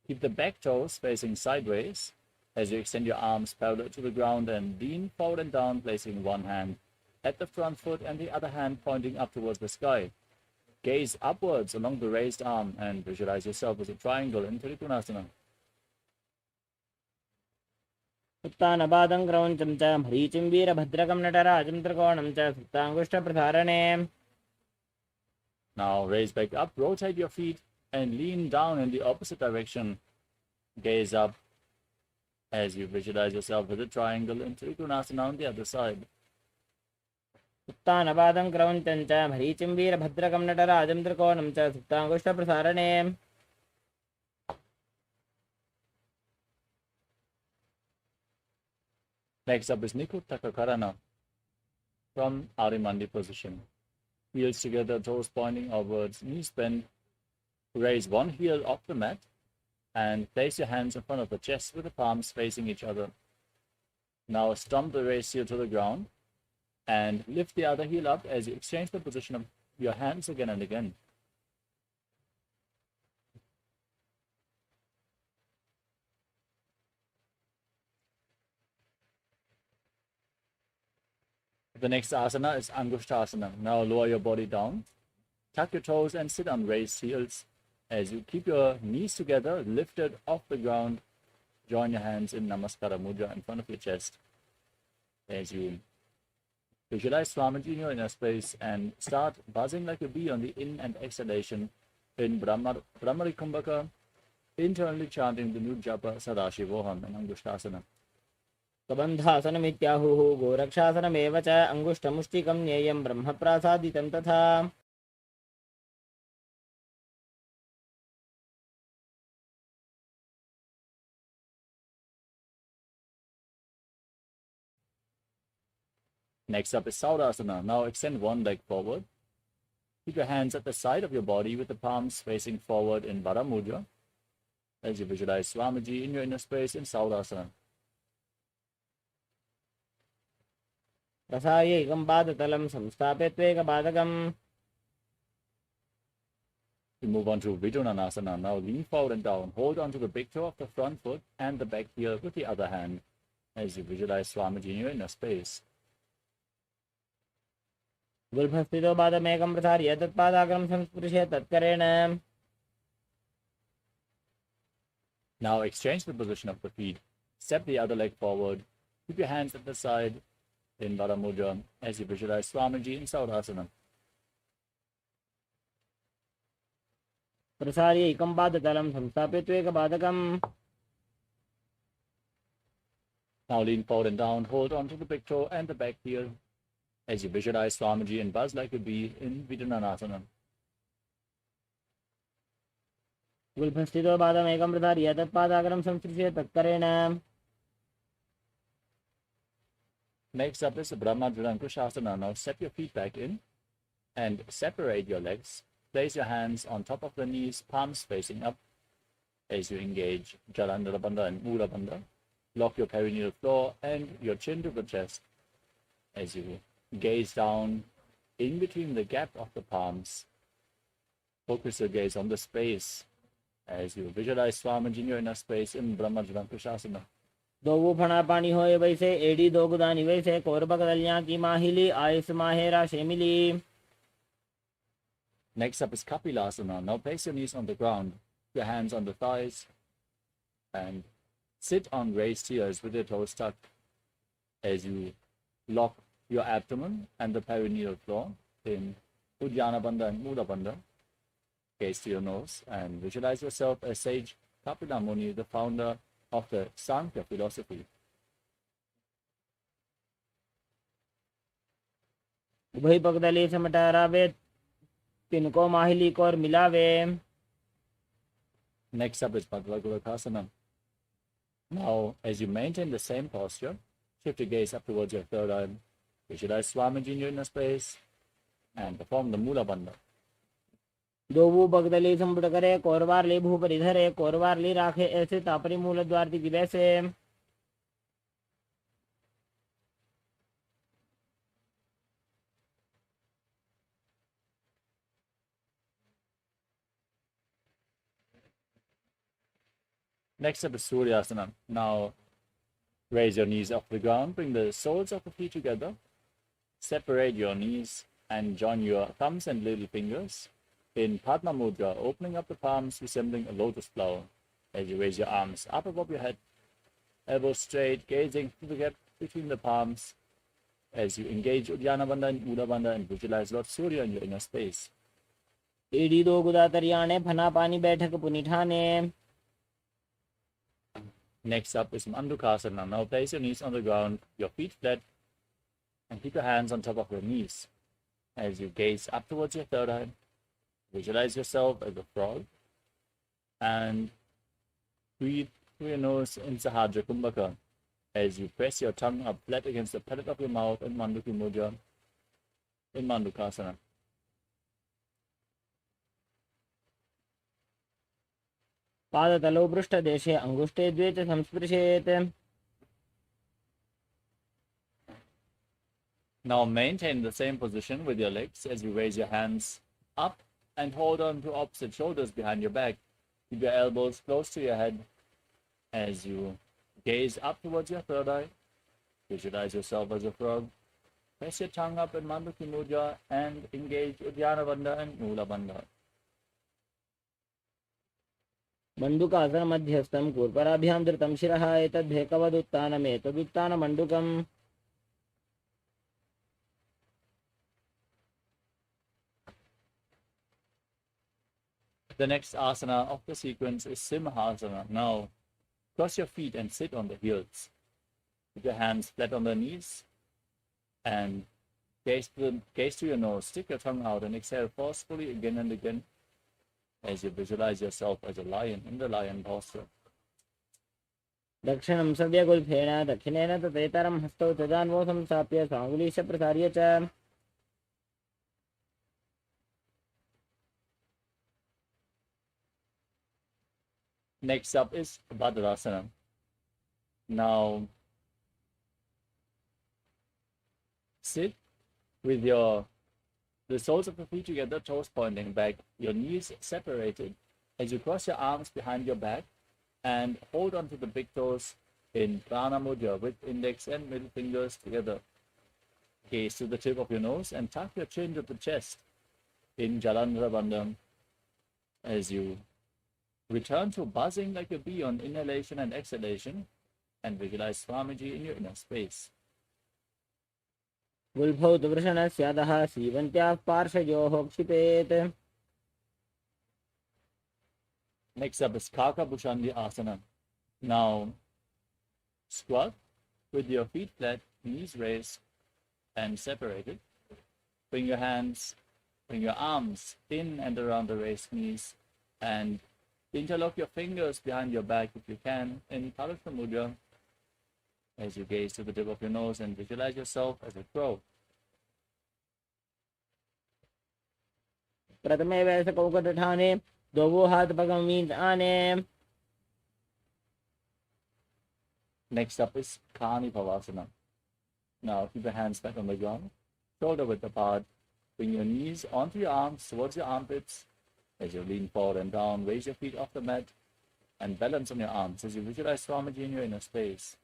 Keep the back toes facing sideways as you extend your arms parallel to the ground and lean forward and down, placing one hand at the front foot and the other hand pointing up towards the sky. Gaze upwards along the raised arm and visualize yourself as a triangle in Trikonasana. उत्तानपादं क्रौञ्चं च मरीचिं वीरभद्रकं नटराजं त्रिकोणं च सुप्ताङ्गुष्ठप्रसारणे. Now raise back up, rotate your feet and lean down in the opposite direction. Gaze up as you visualize yourself as a triangle in Trikonasana on the other side. उत्तानपादं क्रौञ्चं च मरीचिं वीरभद्रकं नटराजं त्रिकोणं च सुप्ताङ्गुष्ठप्रसारणे. Next up is Nikuttaka Karana from Arimandi position. Heels together, toes pointing outwards, knees bent. Raise one heel off the mat and place your hands in front of the chest with the palms facing each other. Now stomp the raised heel to the ground and lift the other heel up as you exchange the position of your hands again and again. The next asana is Angushtasana. Now lower your body down, tuck your toes and sit on raised heels as you keep your knees together, lifted off the ground. Join your hands in Namaskara Mudra in front of your chest as you visualize Swamiji in your inner space and start buzzing like a bee on the in and exhalation in Brahmari Kumbhaka, internally chanting the new japa Sadashivoham in Angushtasana. कबन्धासनमित्याहुः गोरक्षासनमेव च अङ्गुष्ठमुष्टिकं ज्ञेयं ब्रह्मप्रासादितं तथा. Next up is Saudasana. Now extend one leg forward. Keep your hands at the side of your body with the palms facing forward in Vara Mudra as you visualize Swamiji in your inner space in Saudasana. प्रसार्य एकं पादतलं संस्थाप्य त्वेकपादकम्. We move on to Vidunanasana. Now lean forward and down. Hold on to the big toe of the front foot and the back heel with the other hand as you visualize Swamiji in your inner space. गुल्फस्थितो पादमेकं प्रसार्य तत्पादाग्रं संस्पृश्य तत्करेण. Now exchange the position of the feet. Step the other leg forward. Keep your hands at the side in Vara Mudra as you visualize Swamiji in Saudasana. प्रसार्य एकं पादतलं संस्थाप्य त्वेकपादकम्. Now lean forward and down. Hold on to the big toe and the back heel as you visualize Swamiji and buzz like a bee in Vidunanasana. गुल्फस्थितो पादमेकं प्रसार्य तत्पादाग्रं संस्पृश्य तत्करेण. Next up is the Brahmadvarankushasana. Now step your feet back in and separate your legs. Place your hands on top of the knees, palms facing up as you engage Jalandhara Bandha and Mula Bandha. Lock your perineal floor and your chin to the chest as you gaze down in between the gap of the palms. Focus your gaze on the space as you visualize Swamiji in your inner space in Brahmadvarankushasana. दो फणा पानी होए वैसे AD दो गुदानी वैसे कोरबक दलियां की माहिली ice माहेरा शेमिली. Next up is KAILASA. Now place your knees on the ground, your hands on the thighs, and sit on raised ears with your toes tucked as you lock your abdomen and the perineal floor in Uddiyana Bandha and Mula Bandha. Gaze to your nose and visualize yourself as sage Kapila Muni, the founder of the Sankhya philosophy. उभय पगदली समटारावे तिनको माहिली core मिलावे. Next up is Bhagavad. Now, as you maintain the same posture, shift your gaze up towards your third eye, visualize Swamiji in your inner space, and perform the Mula Bandha. दो बगदली संपुट करे कोरवार ले भू परिधरे कोरवार ले राखे ऐसे तापरी मूल द्वार की वैसे. Next up is Suryasana. Now, raise your knees off the ground, bring the soles of the feet together, separate your knees, and join your thumbs and little fingers in Padma Mudra, opening up the palms resembling a lotus flower. As you raise your arms up above your head, elbows straight, gazing through the gap between the palms, as you engage Uddiyana Bandha and Mula Bandha and visualize Lord Surya in your inner space. एडी दो गुदा तरियाने फना पानी बैठक पुनिठाने. Next up is Mandukasana. Now place your knees on the ground, your feet flat, and keep your hands on top of your knees. As you gaze up towards your third eye, visualize yourself as a frog, and breathe through your nose in Sahajra Kumbhaka as you press your tongue up flat against the palate of your mouth in Manduki Mudra in Mandukasana. पादतलो पृष्ठदेशे अंगुष्टे द्वे च संस्पृशेत्. Now maintain the same position with your legs as you raise your hands up and hold on to opposite shoulders behind your back. Keep your elbows close to your head as you gaze up towards your third eye. Visualize yourself as a frog. Press your tongue up in Manduki Mudra and engage Uddiyana Bandha and Mula Bandha. मंडुकासन मध्यस्थं कूर्पराभ्यां धृतं शिरः एतद्भेकवदुत्तानमेतदुत्तानमण्डुकम्. The next asana of the sequence is Simhasana. Now, cross your feet and sit on the heels. Keep your hands flat on the knees and gaze to your nose. Stick your tongue out and exhale forcefully again and again as you visualize yourself as a lion in the lion posture. दक्षिणं सव्यगुल्फेन दक्षिणेन तथेतरं हस्तौ तदान्वो संस्थाप्य साङ्गुलीश प्रसार्य च. Next up is Bhadrasana. Now, sit with the soles of the feet together, toes pointing back, your knees separated as you cross your arms behind your back and hold onto the big toes in Prana Mudra with index and middle fingers together. Gaze to the tip of your nose and tuck your chin to the chest in Jalandhara Bandham as you return to buzzing like a bee on inhalation and exhalation and visualize Swamiji in your inner space. गुल्फौ वृषणस्यादः सीवन्त्याः पार्श्वयोः क्षिपेत्. Next up is Kaka Bhushandi Asana. Now, squat with your feet flat, knees raised and separated. Bring your arms in and around the raised knees and interlock your fingers behind your back if you can in Kalasha Mudra as you gaze to the tip of your nose and visualize yourself as a crow. प्रथमे वैस कौकटठाने दोवो हाथ पगमीत आने. Next up is Kani Pavasana. Now keep your hands back on the ground, shoulder width apart. Bring your knees onto your arms towards your armpits. As you lean forward and down, raise your feet off the mat and balance on your arms as you visualize Swamiji in your inner space.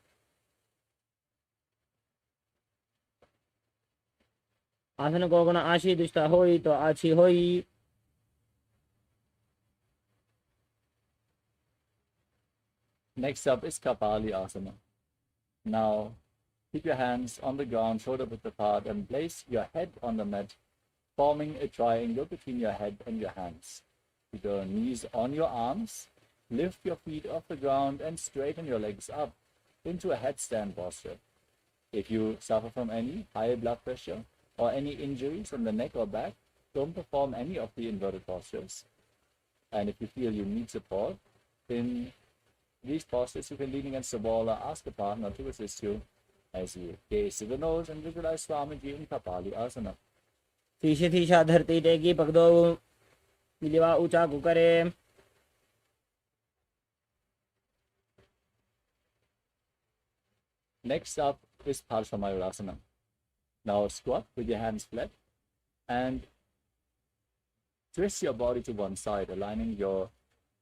आसन को गुण आशी दुष्टा होई तो आछी होई. Next up is Kapali Asana. Now, keep your hands on the ground, shoulder width apart, and place your head on the mat, forming a triangle between your head and your hands. Keep your knees on your arms, lift your feet off the ground, and straighten your legs up into a headstand posture. If you suffer from any high blood pressure or any injuries on the neck or back, don't perform any of the inverted postures. And if you feel you need support, in these postures you can lean against the wall or ask a partner to assist you as you gaze to the nose and visualize Swamiji in Kapali Asana. शीशे थीशा धरती टेकी पगदो मिलिवा ऊंचा कुकरे. Next up is Paramashivoham. Now squat with your hands flat and twist your body to one side, aligning your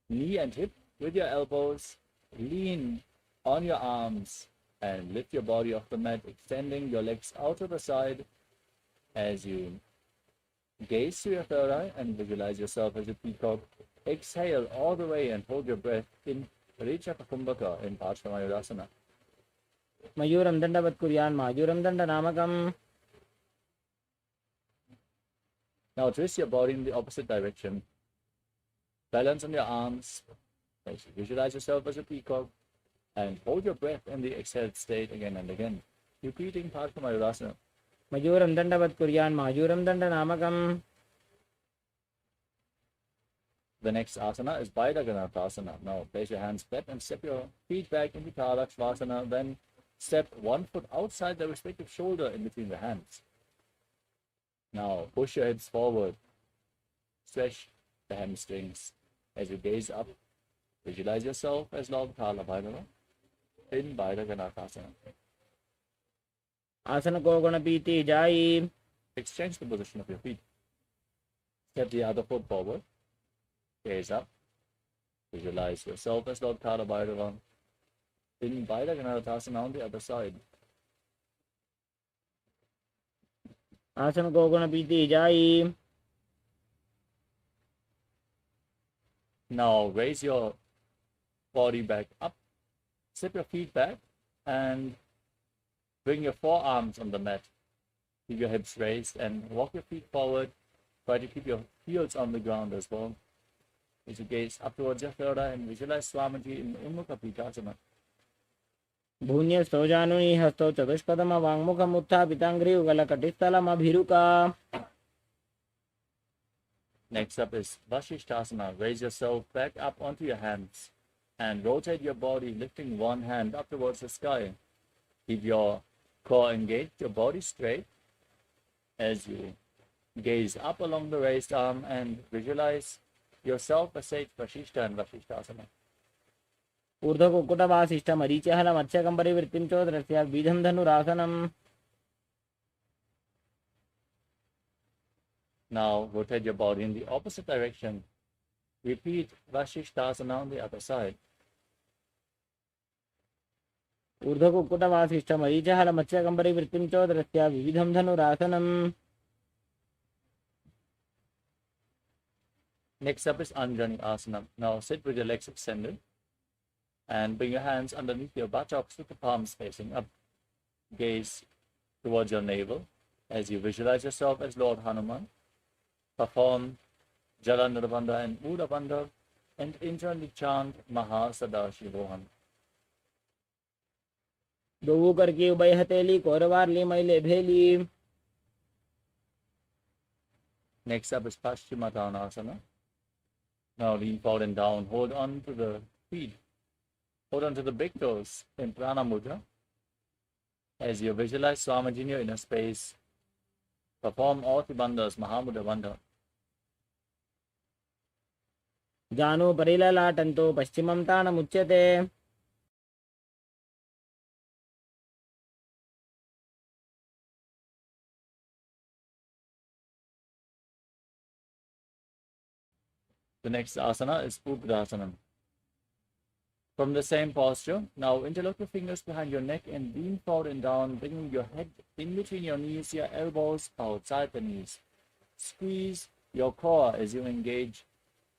knee and hip with your elbows. Lean on your arms and lift your body off the mat, extending your legs out to the side as you gaze to your third eye and visualize yourself as a peacock. Exhale all the way and hold your breath in Richapakumbhaka in Paramashivoham. मयूरं दंडवत् कुर्यान् मायूरं दंडनामकम्. Now twist your body in the opposite direction. Balance on your arms. Visualize yourself as a peacock and hold your breath in the exhaled state again and again. Repeating Paramashivoham. मयूरं दंडवत् कुर्यान् मायूरं दंडनामकम्. The next asana is Baidaganathasana. Now place your hands flat and step your feet back into Kalakshvasana. Then step 1 foot outside the respective shoulder in between the hands. Now push your hips forward. Stretch the hamstrings as you gaze up. Visualize yourself as Lord Kala Bhairava in Baidaganathasana. आसन को गुण पीती जाई. Exchange the position of your feet. Step the other foot forward. Gaze up. Visualize yourself as Lord Kala Bhairava in Baidaganathasana on the other side. आसन को गुण पीती जाई. Now raise your body back up. Step your feet back and bring your forearms on the mat. Keep your hips raised and walk your feet forward. Try to keep your heels on the ground as well. As you gaze up towards your third eye and visualize Swamiji in Ummukha Pīఠāsana. भून्य स्तोजानुनि हस्तो चतुष्पदम वाङ्मुखम् उत्थापिताङ्घ्रि युगलकटिस्थलमभिरुका. Next up is Vasishthasana. Raise yourself back up onto your hands and rotate your body, lifting one hand up towards the sky. Keep your core engaged, your body straight as you gaze up along the raised arm and visualize yourself as Sage Vasishtha and Vasishthasana. ऊर्ध्वकुक्कुटवासिष्ठ मरीचहल मत्स्यकं परिवृत्तिं चोदरस्य बीजं धनुरासनम्. Now rotate your body in the opposite direction. Repeat Vasishthasana on the other side. ऊर्ध्वकुक्कुटवासिष्ठ मरीचहल मत्स्यकं परिवृत्तिं चोदरस्य विविधं धनुरासनम्. Next up is Anjani Asana. Now sit with your legs extended and bring your hands underneath your buttocks with the palms facing up. Gaze towards your navel as you visualize yourself as Lord Hanuman. Perform Jalanirabandha and Udabandha and internally chant Mahasadaशिवोहम. दो करके उभय हथेली कोरवारली मैले भेली. Next up is Paschimottanasana. Now lean forward and down. Hold on to the feet. Hold on to the big toes in Prana Mudra. As you visualize Swamiji in your inner space, perform all the bandhas, Mahamudra Bandha. जानो परिललाटन्तो पश्चिमं तानमुच्यते. The next asana is Upadasana. From the same posture, now interlock your fingers behind your neck and lean forward and down, bringing your head in between your knees, your elbows outside the knees. Squeeze your core as you engage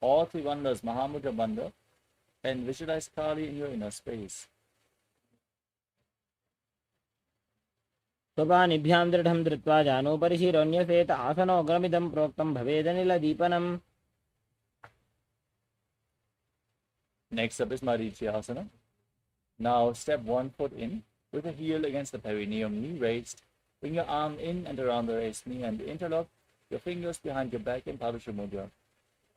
all three bandhas, Mahamudra Bandha, and visualize Kali in your inner space. स्वपानिभ्यां दृढं धृत्वा जानोपरि शिरोऽन्यसेत आसनोग्रमिदं प्रोक्तं भवेदनिलदीपनम्. Next up is Marichyasana. Now step 1 foot in with the heel against the perineum, knee raised. Bring your arm in and around the raised knee and interlock your fingers behind your back in Padusha Mudra.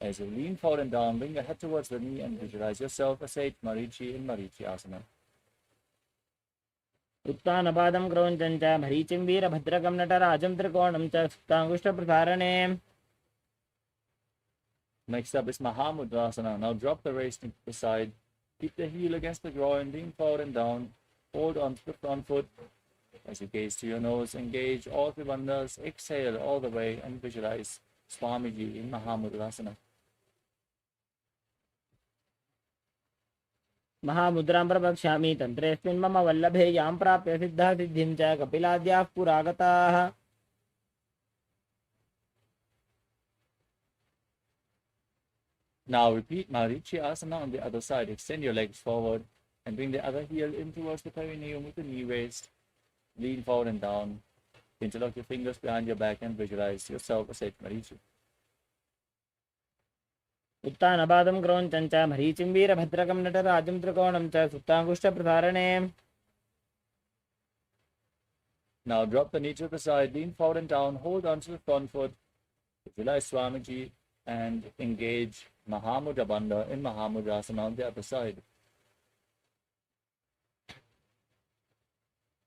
As you lean forward and down, bring your head towards the knee and visualize yourself as Sage Marichi in Marichyasana. उत्तानपादं क्रौञ्चं च भरीचिं वीरभद्रकं नटराजं त्रिकोणं च सुप्ताङ्गुष्ठप्रसारणे. Next up is Mahamudrasana. Now drop the raised knee to the side. Keep the heel against the groin, lean forward and down. Hold on to the front foot. As you gaze to your nose, engage all three bandhas. Exhale all the way and visualize Swamiji in Mahamudrasana. महामुद्रां प्रवक्ष्यामि तन्त्रेऽस्मिन् मम वल्लभे यां प्राप्य सिद्धा सिद्धिं च कपिलाद्याः पुरागताः. Now repeat Marichyasana on the other side. Extend your legs forward and bring the other heel in towards the perineum with the knee raised. Lean forward and down. Interlock your fingers behind your back and visualize yourself as Sage Marichi. उत्तानपादं क्रौञ्चं च भरीचिं वीरभद्रकं नटराजं त्रिकोणं च सुप्ताङ्गुष्ठप्रसारणे. Now drop the knee to the side, lean forward and down, hold on to the front foot. Visualize Swamiji and engage Mahamudra Bandha in Mahamudrasana on the other side.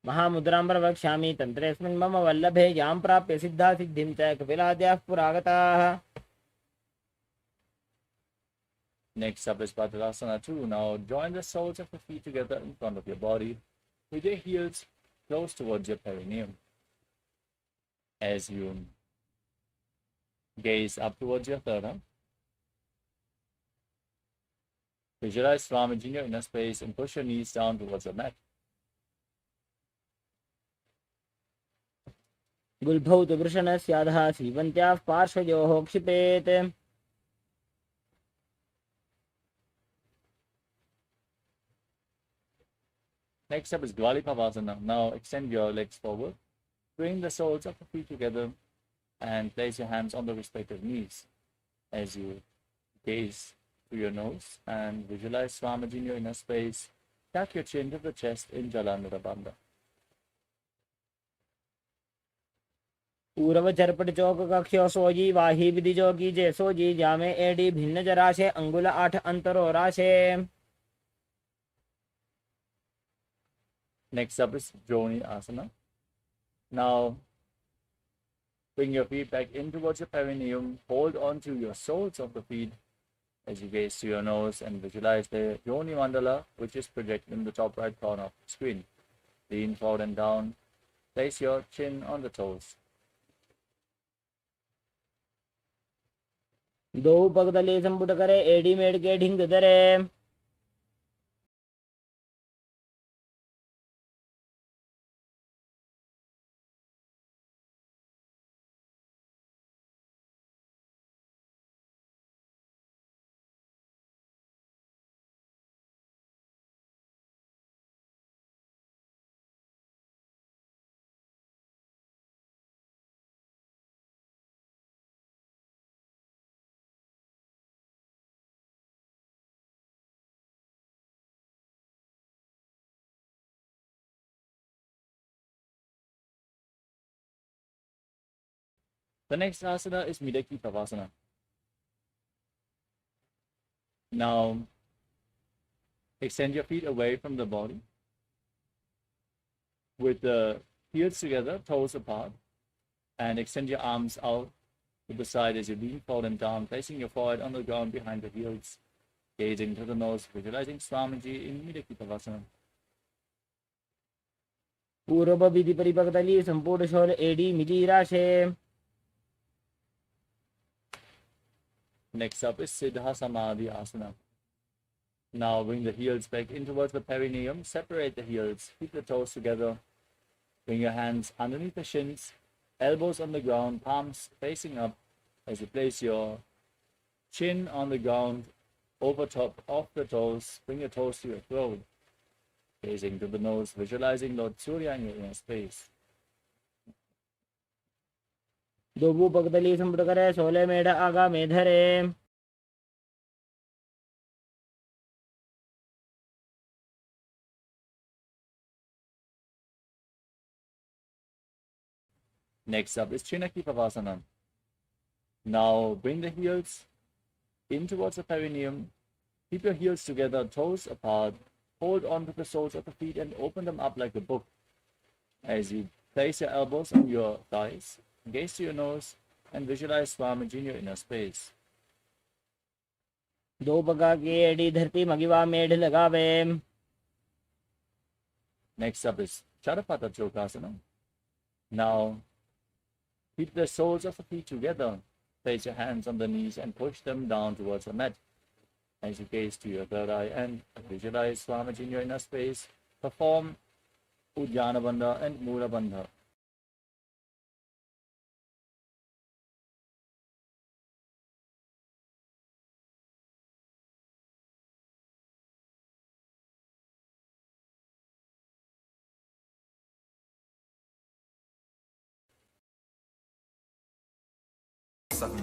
महामुद्रां प्रवक्ष्यामि तन्त्रेऽस्मिन् मम वल्लभे यां प्राप्य सिद्धा सिद्धिं च कपिलाद्याः पुरागताः. Next up is Padmasana 2. Now join the soles of the feet together in front of your body with your heels close towards your perineum. As you gaze up towards your third arm, visualize Swamiji in your inner space and push your knees down towards the mat. गुल्भौ तु वृषणस्याधः सीवन्त्याः पार्श्वयोः क्षिपेत्. Next up is Dvalipavasana. Now extend your legs forward, bring the soles of the feet together and place your hands on the respective knees. As you gaze to your nose and visualize Swamiji in your inner space, tap your chin to the chest in Jalandhara Bandha. पूर्व चरपट चौक कक्ष्यो सोजी वाही विधि जोगी जे सोजी जामे AD भिन्न जराशे अंगुल 8 अंतरो राशे. Next up is Joni Asana. Now bring your feet back in towards your perineum. Hold on to your soles of the feet as you gaze to your nose and visualize the Yoni Mandala, which is projected in the top right corner of the screen. Lean forward and down. Place your chin on the toes. दो पगदले संपुट करे AD made के ढिंग दरे. The next asana is Midaki Pavasana. Now, extend your feet away from the body with the heels together, toes apart, and extend your arms out to the side as you lean forward and down, placing your forehead on the ground behind the heels, gazing to the nose, visualizing Swamiji in Midaki Pavasana. पूर्व विधि परिपक्तली संपूर्ण शोल एडी मिली राशे. Next up is Siddha Samadhi Asana. Now bring the heels back in towards the perineum. Separate the heels. Keep the toes together. Bring your hands underneath the shins. Elbows on the ground. Palms facing up as you place your chin on the ground over top of the toes. Bring your toes to your throat. Gazing to the nose. Visualizing Lord Surya in your inner space. दोबू पगदली संपुट करे सोले मेढ आगा मेधरे Next up is Chinaki Pavasana. Now bring the heels in towards the perineum. Keep your heels together, toes apart. Hold on to the soles of the feet and open them up like a book. As you place your elbows on your thighs, gaze to your nose, and visualize Swamiji in your inner space. दो पगा की AD धरती मगिवा मेढ लगावे Next up is Charapata Chokasana. Now keep the soles of the feet together. Place your hands on the knees and push them down towards the mat. As you gaze to your third eye and visualize Swamiji in your inner space, perform Udjana Bandha and Mula Bandha.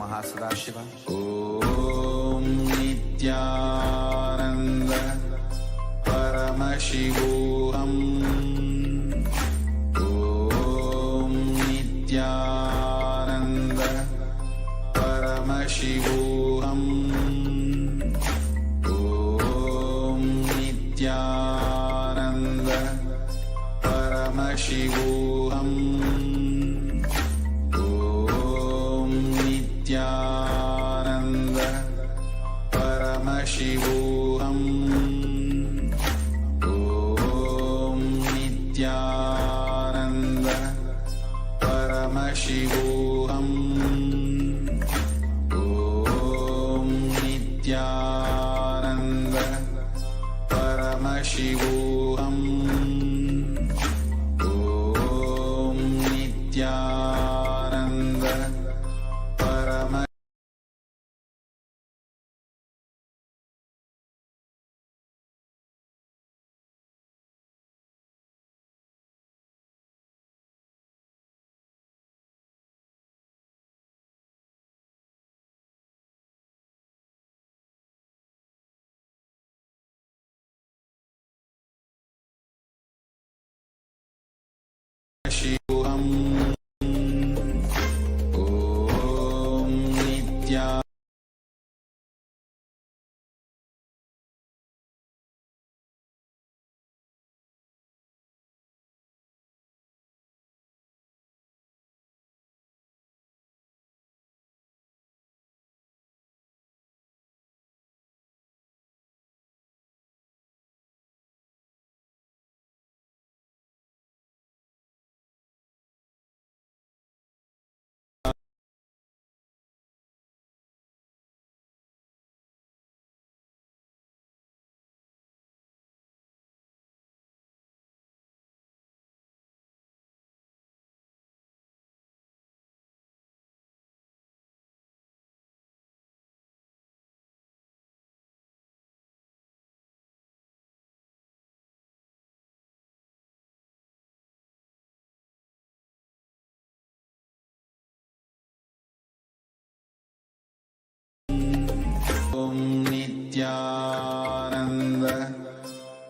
Mahasadaशिव Om Nithyananda Paramashivoham Om Nithyananda Paramashivoham Om Nithyananda Paramashivoham Nithyananda Paramashivoham Om Nithyananda Paramashivoham Om Nithyananda Paramashivoham Om Nithyananda Paramashivoham Om Nithyananda Om Nithyananda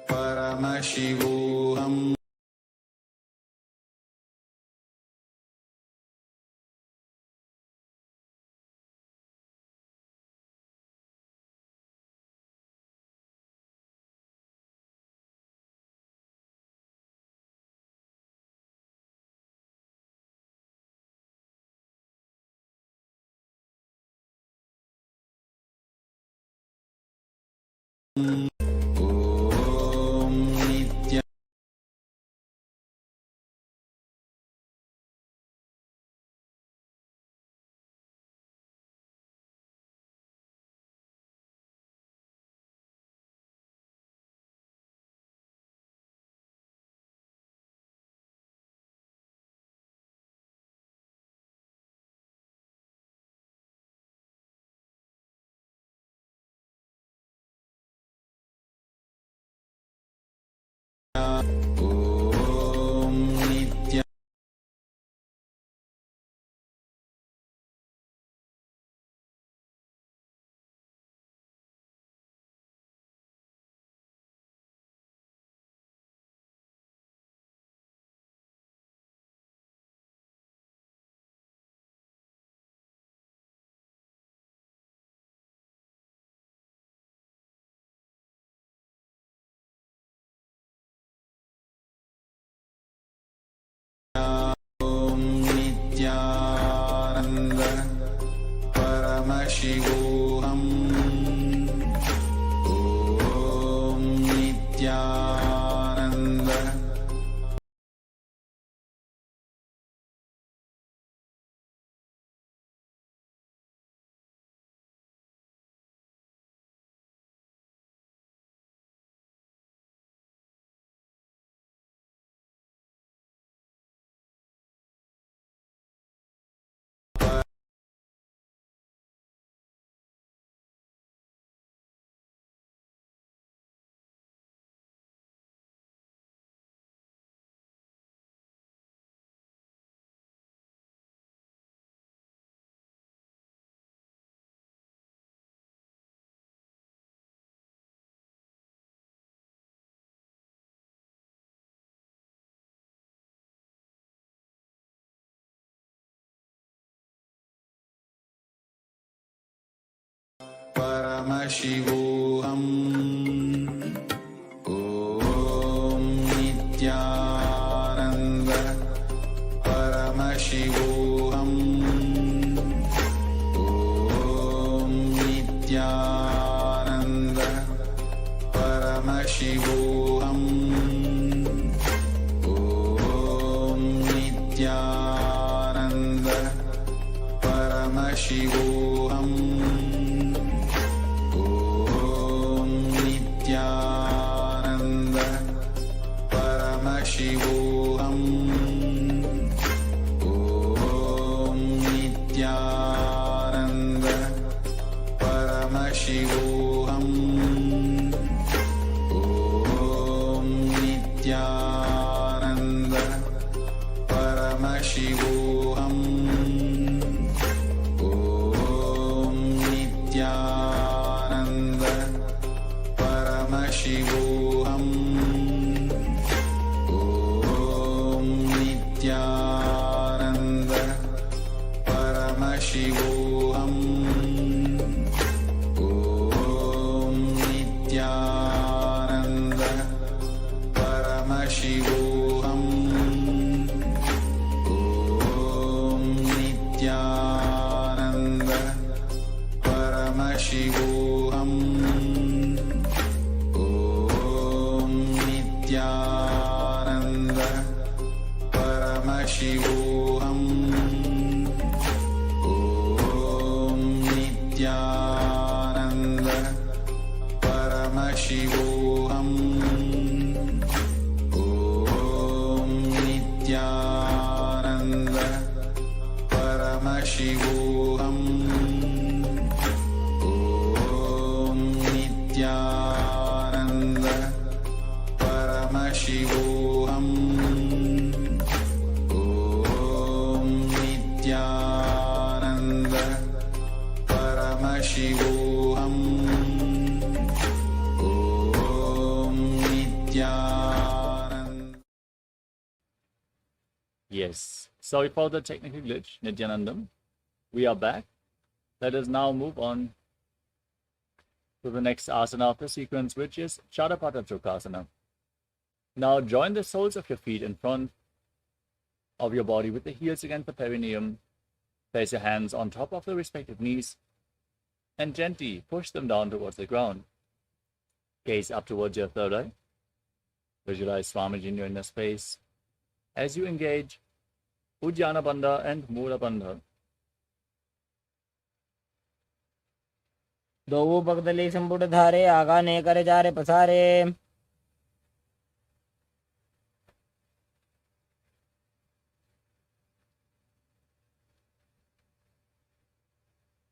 Paramashivoham Paramashivoham Om Nithyananda Paramashivoham Om Nithyananda Paramashivoham Om Nithyananda Paramashivoham Om Nithyananda Paramashivoham Paramashivoham Om Nithyananda Paramashivoham Om Nithyananda Paramashivoham Om Nithyananda Paramashivoham Nithyananda Paramashivoham Om Nithyananda Paramashivoham Om Nithyananda Paramashivoham Om Nithyananda Paramashivoham Om Nithyananda Paramashivoham Om Nithyananda Paramashivoham Om Nithyananda Paramashivoham Nithyananda Paramashivoham Om Nithyananda. Yes. Sorry for the technical glitch, Nithyanandam. We are back. Let us now move on to the next asana of the sequence, which is Chadapata Chokasana. Now join the soles of your feet in front of your body with the heels against the perineum. Place your hands on top of the respective knees and gently push them down towards the ground. Gaze up towards your third eye. Visualize Swamiji in your inner space as you engage Ujjana Bandha and Mula Bandha. दो पगदली संपुट धारे आगा ने करे जारे पसारे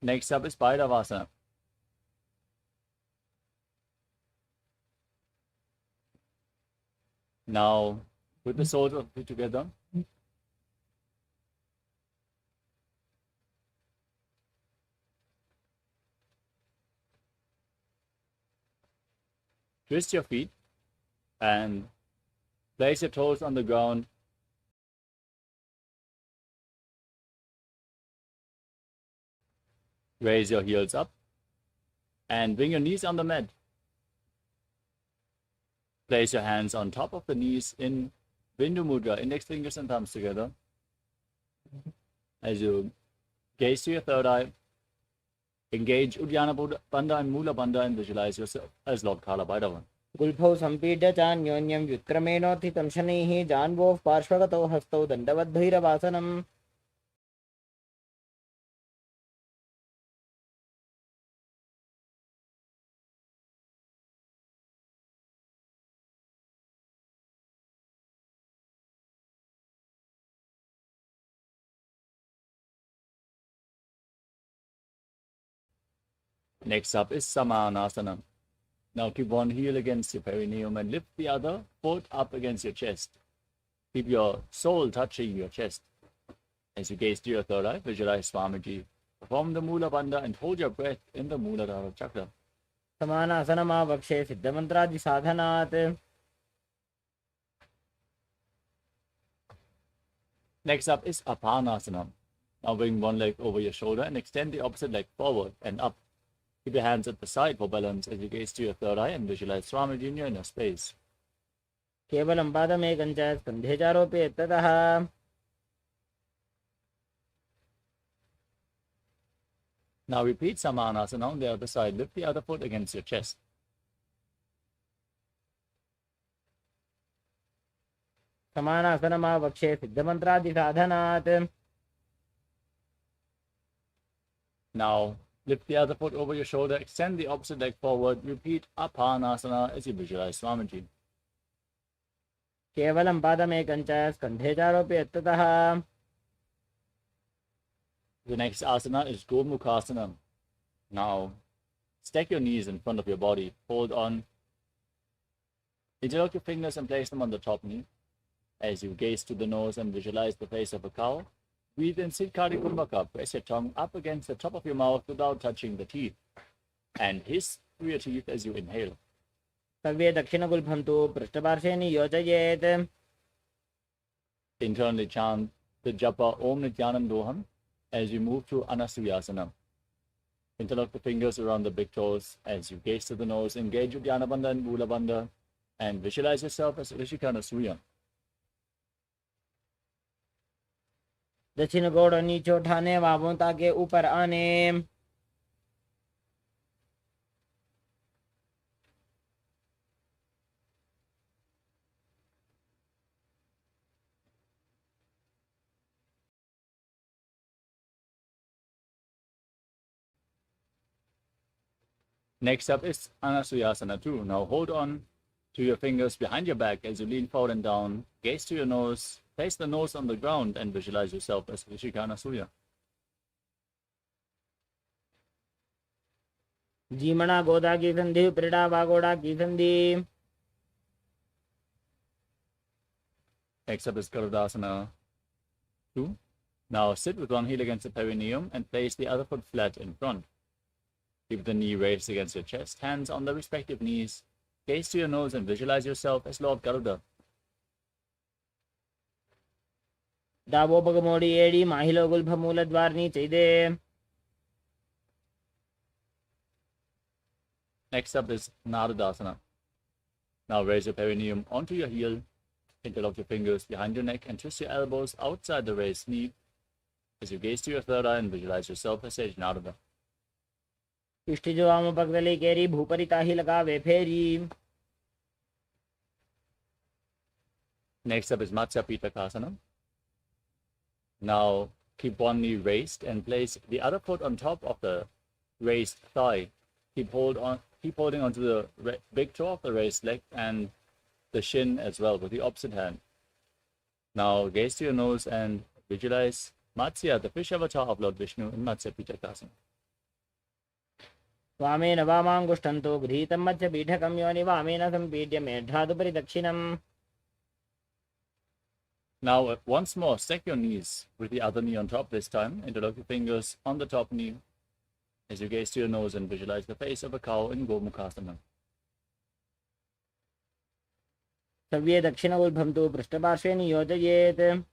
Next up is Bairavasana. Now, put the soles of feet together. Twist your feet and place your toes on the ground. Raise your heels up and bring your knees on the mat. Place your hands on top of the knees in Bindu Mudra, index fingers and thumbs together. As you gaze to your third eye, Engage Uddiyana Bandha and Mula Bandha and visualize yourself as Lord Kala Bhairavan. गुल्फौ सम्पीड्य चान्योन्यं व्युत्क्रमेणोत्थितं शनैः जान्वोः पार्श्वगतौ हस्तौ दण्डवद्भैरवासनम्. Next up is Samanasana. Now keep one heel against your perineum and lift the other foot up against your chest. Keep your soul touching your chest. As you gaze to your third eye, visualize Swamiji. Perform the Mula Bandha and hold your breath in the Muladhara chakra. समानासनमावक्षे सिद्धमन्त्रादिसाधनात्. Next up is Apanasana. Now bring one leg over your shoulder and extend the opposite leg forward and up. Keep your hands at the side for balance as you gaze to your third eye and visualize Swamiji in your inner space. केवलं पादमेकं च स्कन्धे चारोपयेत् ततः. Now repeat Samanasana on the other side. Lift the other foot against your chest. समानासनमावक्षे सिद्धमन्त्रादिसाधनात्. Now lift the other foot over your shoulder. Extend the opposite leg forward. Repeat Apanasana as you visualize Swamiji. केवलं पादमेकं च स्कन्धे चारोपयेत् ततः. The next asana is Gomukhasana. Now, stack your knees in front of your body. Hold on. Interlock your fingers and place them on the top knee. As you gaze to the nose and visualize the face of a cow, breathe in Siddhkari Kumbhaka. Press your tongue up against the top of your mouth without touching the teeth. And hiss through your teeth as you inhale. तव्ये दक्षिणगुल्फं तु पृष्ठपार्श्वे नियोजयेत्. Internally chant the japa Om Nithyanandoham as you move to Anasuyasana. Interlock the fingers around the big toes as you gaze to the nose, engage Uddiyana Bandha and Mula Bandha, and visualize yourself as Rishikana. दक्षिण गोड़ नीचे उठाने, बाहों ताके ऊपर आने. Next up is Anasuyasana 2. Now hold on to your fingers behind your back as you lean forward and down. Gaze to your nose, place the nose on the ground and visualize yourself as Rishikana. जीमणा गोदा की संधि, प्रीड़ा वागोड़ा की संधि. Next up is Garudasana 2. Now sit with one heel against the perineum and place the other foot flat in front. Keep the knee raised against your chest, hands on the respective knees. Gaze to your nose and visualize yourself as Lord Garuda. डाबो पगमोड़ी एड़ी माहिलो Gulf मूलद्वारनी चैदे. Next up is Narudasana. Now raise your perineum onto your heel. Interlock your fingers behind your neck and twist your elbows outside the raised knee as you gaze to your third eye and visualize yourself as Sage Naruda. इष्टि जो आम पगदली केरी भूपरी ताही लगावे फेरी. Next up is Matsya Pitakasana. Now keep one knee raised and place the other foot on top of the raised thigh. Keep holding onto the big toe of the raised leg and the shin as well with the opposite hand. Now gaze to your nose and visualize Matsya, the fish avatar of Lord Vishnu, in Matsya Pitakasana. वामेन वामाङ्गुष्ठन्तो गृहीतं मध्य पीठकं योनि वामेन सम्पीड्य मेढ्रादुपरि दक्षिणम्. Now once more, stack your knees with the other knee on top this time. Interlock your fingers on the top knee as you gaze to your nose and visualize the face of a cow in Gomukhasana. तव्ये दक्षिणगुल्फं तु पृष्ठपार्श्वे नियोजयेत्.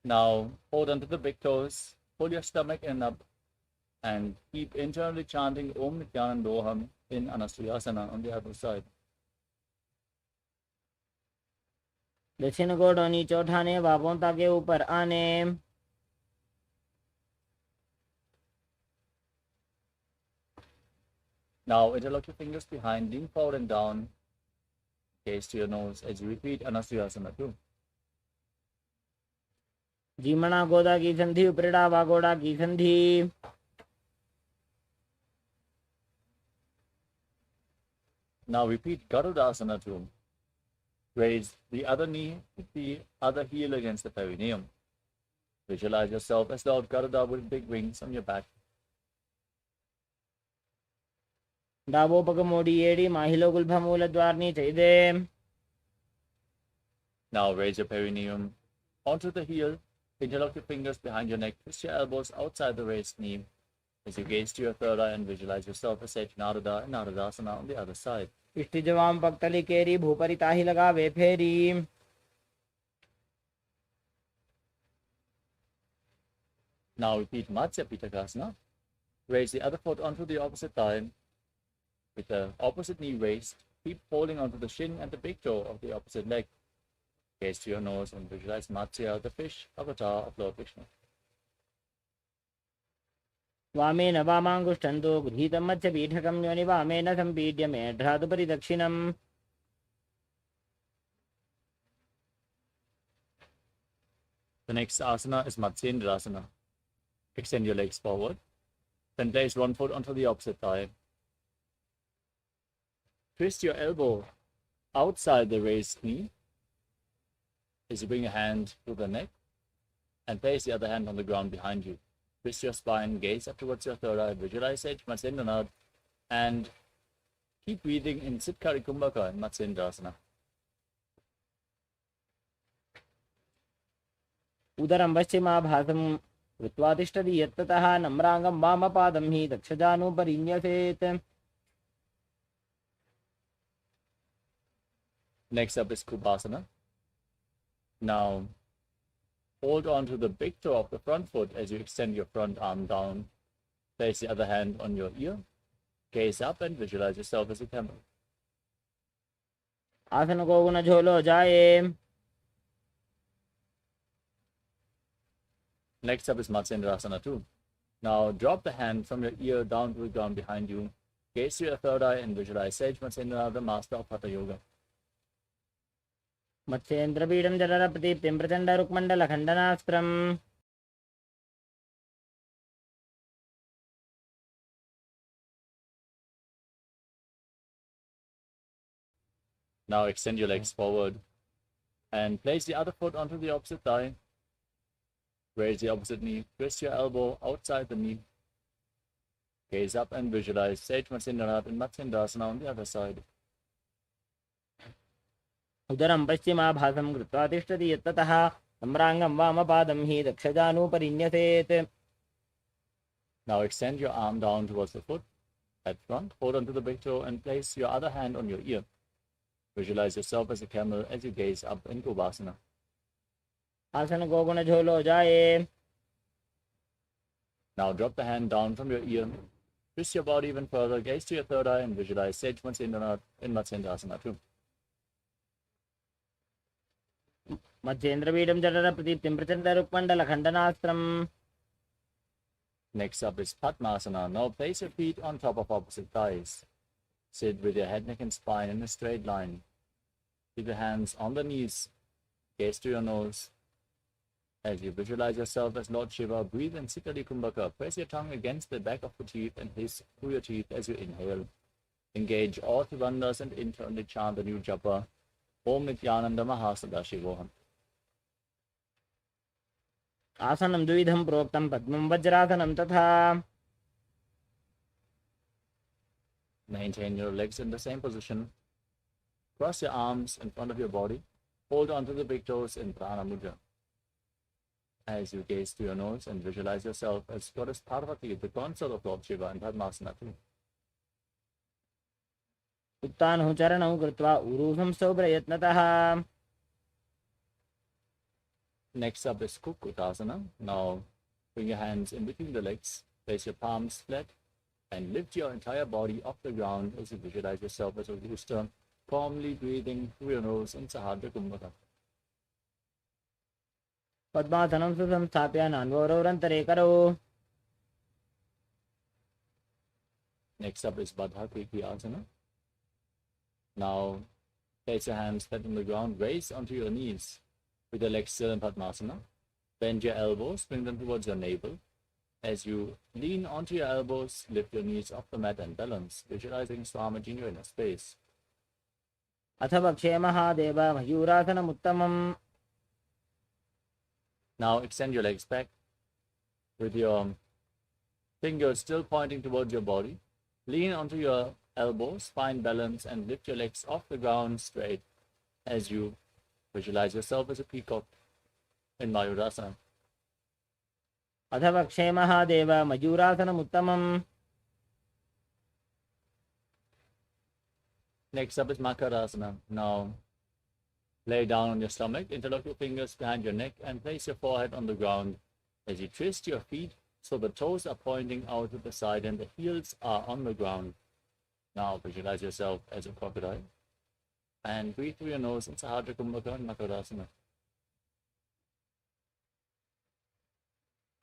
Now hold onto the big toes, pull your stomach in up, and keep internally chanting Om Nithyanandoham in Anasuyasana on the other side. दक्षिण गोड़ नीचे उठाने, बाहों ताके ऊपर आने. Now interlock your fingers behind, lean forward and down, gaze to your nose as you repeat Anasuyasana 2. जीमणा गोदा की संधि उपरिड़ा वागोड़ा की संधि Now repeat Garudasana 2. Raise the other knee with the other heel against the perineum. Visualize yourself as Lord Garuda with big wings on your back. डाबो पग मोड़ी एड़ी माहिलो गुल्भा मूल द्वारनी चैदे. Now raise your perineum onto the heel. Interlock your fingers behind your neck. Twist your elbows outside the raised knee as you gaze to your third eye and visualize yourself as Sage Narada and Naradasana on the other side. इष्टि जवाम पक्तली केरी भूपरि ताहि लगा वे फेरी. Now repeat Matsya Pitakasana. Raise the other foot onto the opposite thigh with the opposite knee raised. Keep holding onto the shin and the big toe of the opposite leg. Gaze to your nose and visualize Matsya, the fish avatar of Lord Vishnu. वामेन वामाङ्गुष्ठन्तो गृहीतं मत्स्यपीठकं योनि वामेन सम्पीड्य मेढ्रादुपरि दक्षिणम्. The next asana is Matsyendrasana. Extend your legs forward. Then place one foot onto the opposite thigh. Twist your elbow outside the raised knee as you bring your hand to the neck and place the other hand on the ground behind you. Twist your spine, gaze up towards your third eye, visualize Sage Matsyendranath, and keep breathing in Siddhkari Kumbhaka in Matsyendrasana. उदरं पश्चिमाभासं कृत्वा तिष्ठति यत्ततः नम्राङ्गं वामपादं हि दक्षजानुपरिन्यसेत्. Next up is Kupasana. Now, hold on to the big toe of the front foot as you extend your front arm down. Place the other hand on your ear. Gaze up and visualize yourself as a camel. आसन को गुण झोलो जाए. Next up is Matsyendrasana 2. Now, drop the hand from your ear down to the ground behind you. Gaze to your third eye and visualize Sage Matsyendranath, the master of Hatha Yoga. मत्स्येन्द्रपीडं जठरप्रदीप्तिं प्रचण्डरुक्मण्डलखण्डनास्त्रम्. Now extend your legs forward and place the other foot onto the opposite thigh. Raise the opposite knee, twist your elbow outside the knee. Gaze up and visualize Sage Matsyendranath and Matsyendrasana on the other side. उदरं पश्चिमाभासं कृत्वा तिष्ठति यत्ततः नम्राङ्गं वामपादं हि दक्षजानुपरिन्यसेत्. Now extend your arm down towards the foot at front, hold onto the big toe and place your other hand on your ear. Visualize yourself as a camel as you gaze up in Kupasana. आसन को गुण झोलो जाए. Now drop the hand down from your ear, twist your body even further, gaze to your third eye and visualize Sage Matsyendranath in Matsyendrasana 2. मत्स्येन्द्रपीडं जठरप्रदीप्तिं प्रचण्डरुक्मण्डलखण्डनास्त्रम्. Next up is Padmasana. Now place your feet on top of opposite thighs. Sit with your head, neck and spine in a straight line. Keep your hands on the knees. Gaze to your nose. As you visualize yourself as Lord Shiva, breathe in Siddhkari Kumbhaka. Press your tongue against the back of the teeth and hiss through your teeth as you inhale. Engage all trivandhas and internally chant the new japa. Om Nithyananda Paramashivoham. आसनं द्विविधं प्रोक्तं पद्मं वज्रासनं तथा. Maintain your legs in the same position. Cross your arms in front of your body. Hold on to the big toes in Prana Mudra. As you gaze to your nose and visualize yourself as Goddess Parvati, the consort of Lord Shiva in Padmasana 2. उत्तानौ चरणौ कृत्वा उरुसंस्थौ प्रयत्नतः. Next up is Kukutasana. Now bring your hands in between the legs, place your palms flat, and lift your entire body off the ground as you visualize yourself as a rooster, calmly breathing through your nose in Sahadra Kumbhaka. पद्मासनं सुसंस्थाप्य नान्वोरन्तरे करौ. Next up is Baddha Asana. Now, place your hands flat on the ground, raise onto your knees with your legs still in Padmasana. Bend your elbows, bring them towards your navel. As you lean onto your elbows, lift your knees off the mat and balance, visualizing Swamiji in your inner space. अथ वक्षे Mahadev मयूरासनमुत्तमम्. Now extend your legs back with your fingers still pointing towards your body. Lean onto your elbows, find balance, and lift your legs off the ground straight as you visualize yourself as a peacock in Mayurasana. अथ वक्षे Mahadev मयूरासनमुत्तमम्. Next up is Makarasana. Now lay down on your stomach, interlock your fingers behind your neck, and place your forehead on the ground as you twist your feet so the toes are pointing out to the side and the heels are on the ground. Now visualize yourself as a crocodile and breathe through your nose in Sahadra Kumbhaka and Makarasana.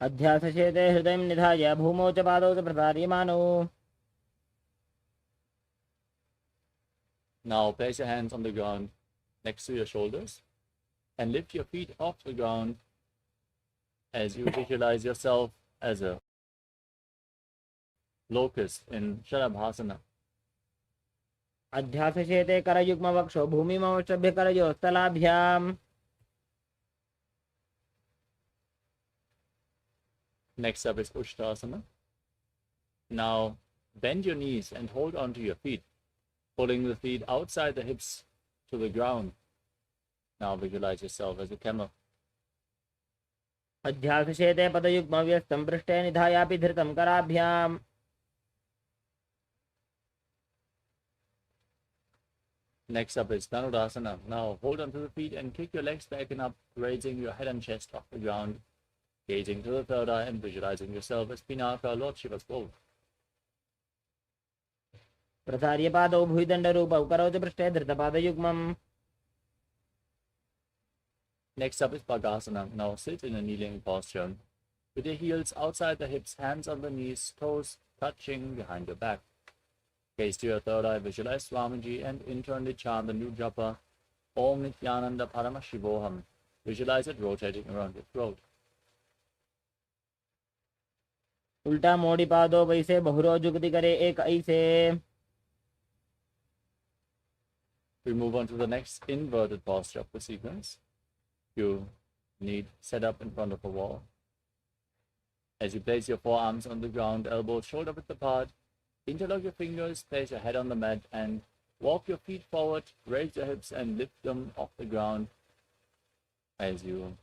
अध्यासशेते हृदयं निधाय भूमौ च पादौ च प्रसार्यमानौ. Now place your hands on the ground next to your shoulders and lift your feet off the ground as you visualize yourself as a locust in Shalabhasana. अध्यासशेते करयुग्मवक्षो भूमिमवष्टभ्य करयोस्तलाभ्याम्. Next up is Ushtrasana. Now bend your knees and hold onto your feet, pulling the feet outside the hips to the ground. Now visualize yourself as a camel. अध्यासशेते पदयुग्मव्यस्तं पृष्ठे निधायापि धृतं कराभ्याम्. Next up is Dhanurasana. Now hold onto the feet and kick your legs back and up, raising your head and chest off the ground, gazing to the third eye and visualizing yourself as Pinaka, Lord Shiva's bow. प्रसार्य पादौ भुजदण्डरूपौ करौ च पृष्ठे धृतपादयुग्मम्. Next up is Bhagasana. Now sit in a kneeling posture with your heels outside the hips, hands on the knees, toes touching behind your back. Gaze to your third eye, visualize Swamiji and internally chant the new japa Om Nithyananda Paramashivoham. Visualize it rotating around your throat. उल्टा मोड़ी पादो वैसे बहुरो जुगति करे एक ऐसे. We move on to the next inverted posture of the sequence. You need set up in front of a wall. As you place your forearms on the ground, elbows shoulder width apart, interlock your fingers, place your head on the mat, and walk your feet forward, raise your hips and lift them off the ground. As you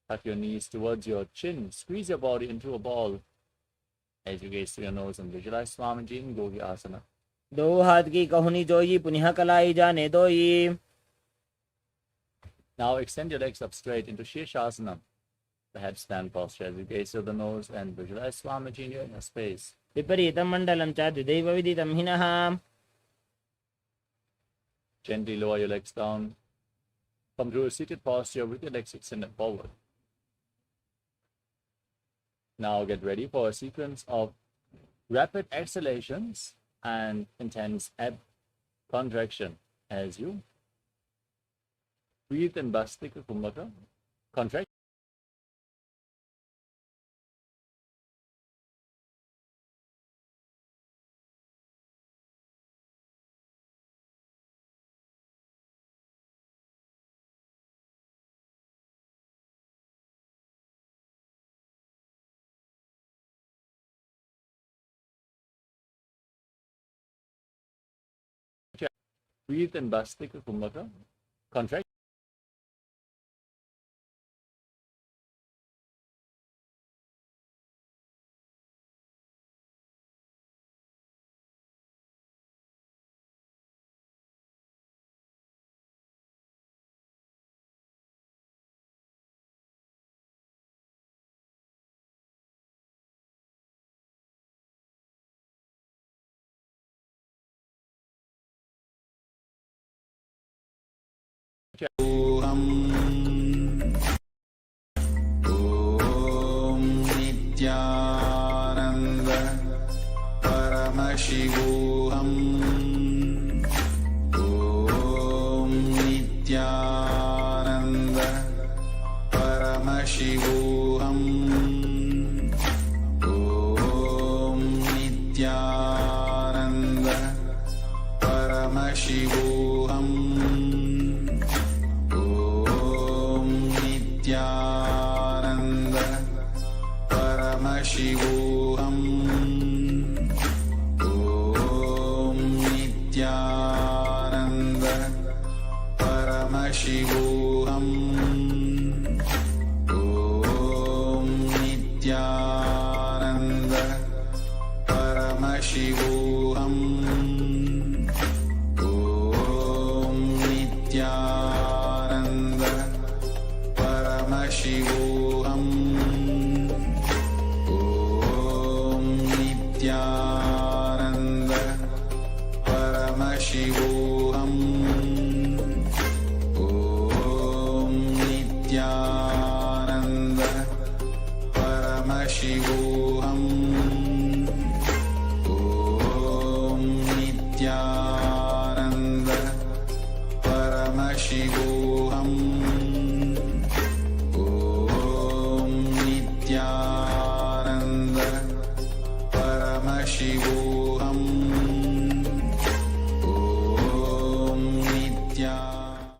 tuck your knees towards your chin, squeeze your body into a ball. As you gaze through your nose and visualize Swamiji in Gogi Asana. दो हाथ की कहुनी जोई पुनः कलाई जाने दोई. Now extend your legs up straight into Shirshasana, the headstand posture, as you gaze through the nose and visualize Swamiji in your inner space. विपरीतं मण्डलं च द्विदैव विदितं हिनः. Gently lower your legs down. Come to a seated posture with your legs extended forward. Now get ready for a sequence of rapid exhalations and intense ab contraction as you breathe in Bastika Kumbhaka. Contract. Breathe in Bastika Kumbhaka. Contract. Om Nithyananda Paramashivam Paramashivoham Om Nithyananda Paramashivoham Om Nithyananda Paramashivoham Om Nithyananda Paramashivoham Om Nithyananda Paramashivoham Om Nithyananda Paramashivoham Om Nithyananda Paramashivoham Om Nithyananda Paramashivoham Om Nithyananda Paramashivoham Om Nithyananda Paramashivoham Om Nithyananda.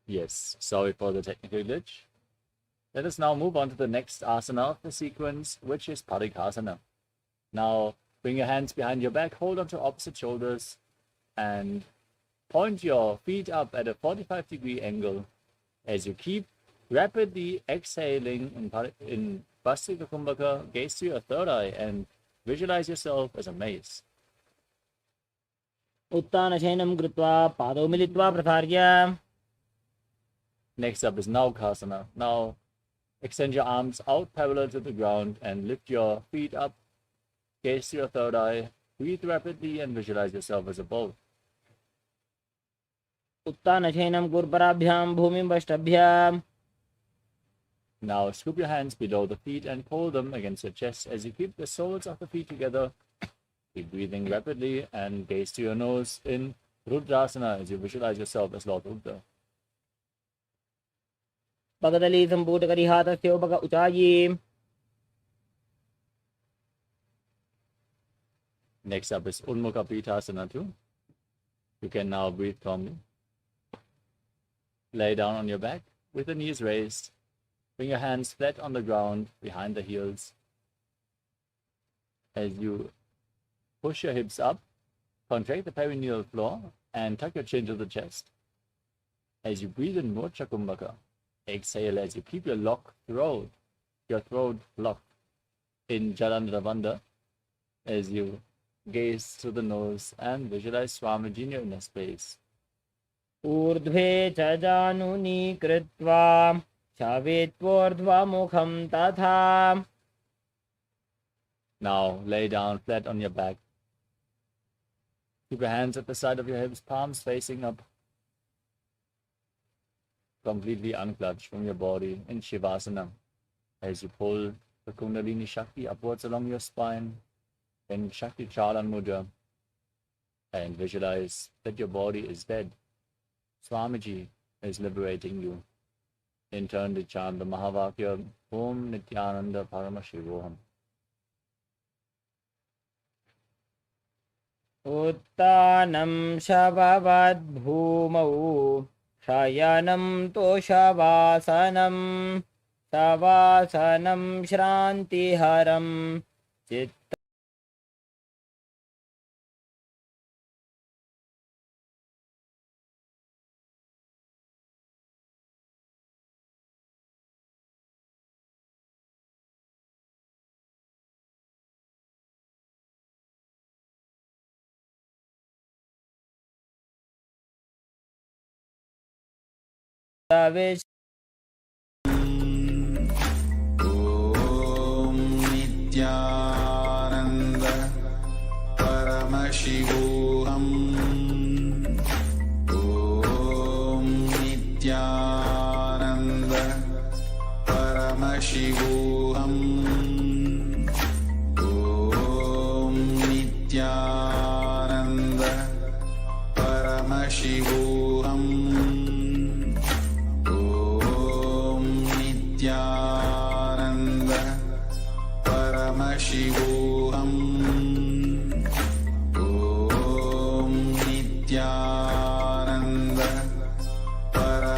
Yes, sorry for the technical glitch. Let us now move on to the next asana of the sequence, which is Parikasana. Now, bring your hands behind your back, hold onto opposite shoulders, and point your feet up at a 45-degree angle as you keep rapidly exhaling in Vastika Kumbhaka, gaze to your third eye, and visualize yourself as a mace. उत्तानशयनं कृत्वा पादौ मिलित्वा प्रसार्य Next up is Naukasana. Now, extend your arms out parallel to the ground and lift your feet up, gaze to your third eye, breathe rapidly, and visualize yourself as a bow. उत्तानशयनं गुरुपराभ्यां भूमिं वष्टभ्याम् Now, scoop your hands below the feet and pull them against your chest as you keep the soles of the feet together. Keep breathing rapidly and gaze to your nose in Rudrasana as you visualize yourself as Lord Rudra. पगदली सम्पूटकरिहातस्य उपग उचायी Next up is Unmukha Pitasana too. You can now breathe calmly. Lay down on your back with the knees raised. Bring your hands flat on the ground behind the heels. As you push your hips up, contract the perineal floor and tuck your chin to the chest. As you breathe in Murcha Kumbhaka, exhale as you keep your throat locked in Jalandhara as you gaze through the nose and visualize Swamiji in your inner space. ऊर्ध्वे च जानुनी कृत्वा शावेत्वोर्ध्वमुखं तथा. Now lay down flat on your back. Keep your hands at the side of your hips, palms facing up. Completely unclutched from your body in Shivasana as you pull the Kundalini Shakti upwards along your spine in Shakti Chalan Mudra and visualize that your body is dead. Swamiji is liberating you. In turn, to chant the Mahavakya Om Nithyananda Paramashivoham. उत्तानं शववद्भूमौ शयनं तोषवासनं सवासनं श्रान्तिहरं चित्त विश्व Om Nithyananda Paramashivoham Om Nithyananda Paramashivoham Om Nithyananda Paramashivoham Om Nithyananda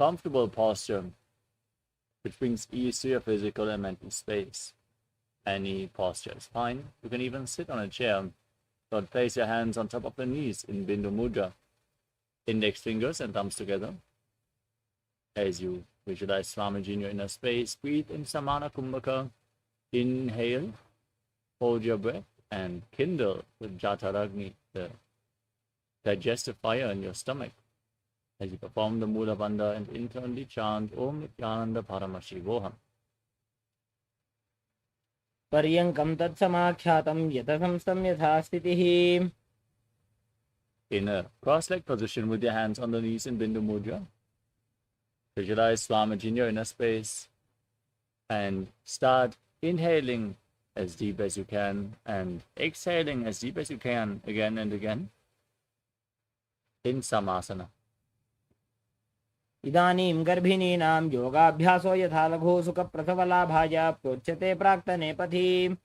comfortable posture which brings ease to your physical and mental space. Any posture is fine. You can even sit on a chair. But place your hands on top of the knees in Bindu Mudra. Index fingers and thumbs together. As you visualize Swamiji in your inner space, breathe in Samana Kumbhaka. Inhale, hold your breath, and kindle with Jataragni, the digestive fire in your stomach. As you perform the Mula Bandha and internally chant Om Nithyananda Paramashivoham. पर्यङ्कं तत्समाख्यातं यतसंस्थं यथा स्थितिः. In a cross-legged position with your hands on the knees in Bindu Mudra, visualize Swamiji in your inner space and start inhaling as deep as you can and exhaling as deep as you can again and again in Samasana. इदानीं गर्भिणीनां योगाभ्यासो यथा लघु सुखप्रसवलाभाय प्रोच्यते प्राक्तने पथि.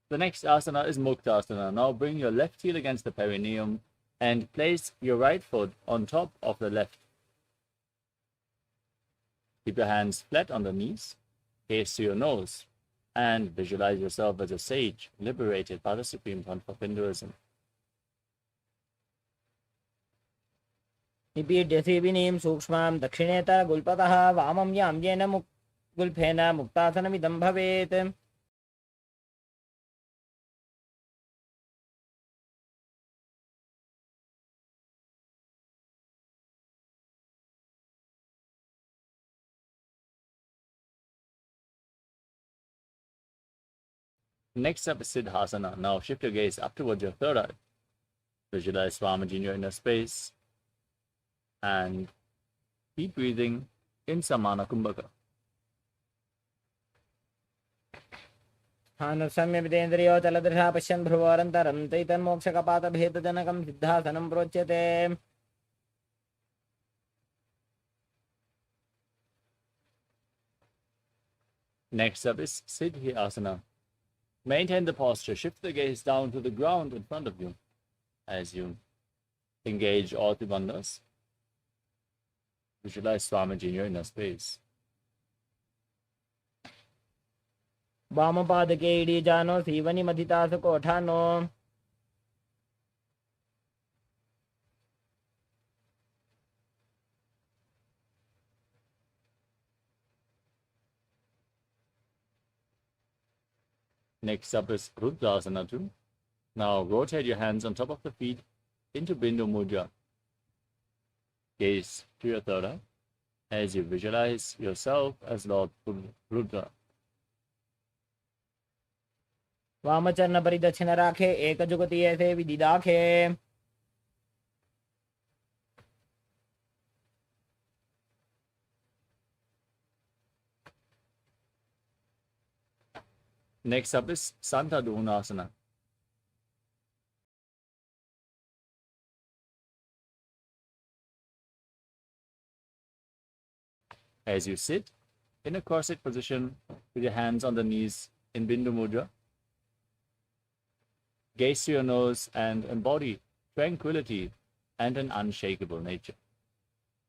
The next asana is Muktasana. Now bring your left heel against the perineum and place your right foot on top of the left. Keep your hands flat on the knees, gaze to your nose, and visualize yourself as a sage liberated by the Supreme Month of Hinduism. निपीड्य सेविनीं सूक्ष्मां दक्षिणेतर गुल्पतः वामं यां येन गुल्फेन मुक्तासनमिदं भवेत्. Next up is Siddhasana. Now shift your gaze up towards your third eye. Visualize Swamiji in your inner space and keep breathing in Samana Kumbhaka. सम्यमितेन्द्रियो चलदृशा पश्यन् भ्रुवोरन्तरं तैतन्मोक्षकपातभेदजनकं सिद्धासनं प्रोच्यते. Next up is Siddhyasana. Maintain the posture. Shift the gaze down to the ground in front of you as you engage all the bandhas. Visualize Swamiji in your inner space. वामपादके इडीजानो सीवनिमधितासकोठानो. Next up is Rudrasana 2. Now rotate your hands on top of the feet into Bindu Mudra. Gaze to your third eye as you visualize yourself as Lord Rudra. वामचरण परिदक्षिण राखे एक जुगति ऐसे विधि दाखे. Next up is Santadunasana. As you sit in a cross-legged position with your hands on the knees in Bindu Mudra, gaze to your nose and embody tranquility and an unshakable nature.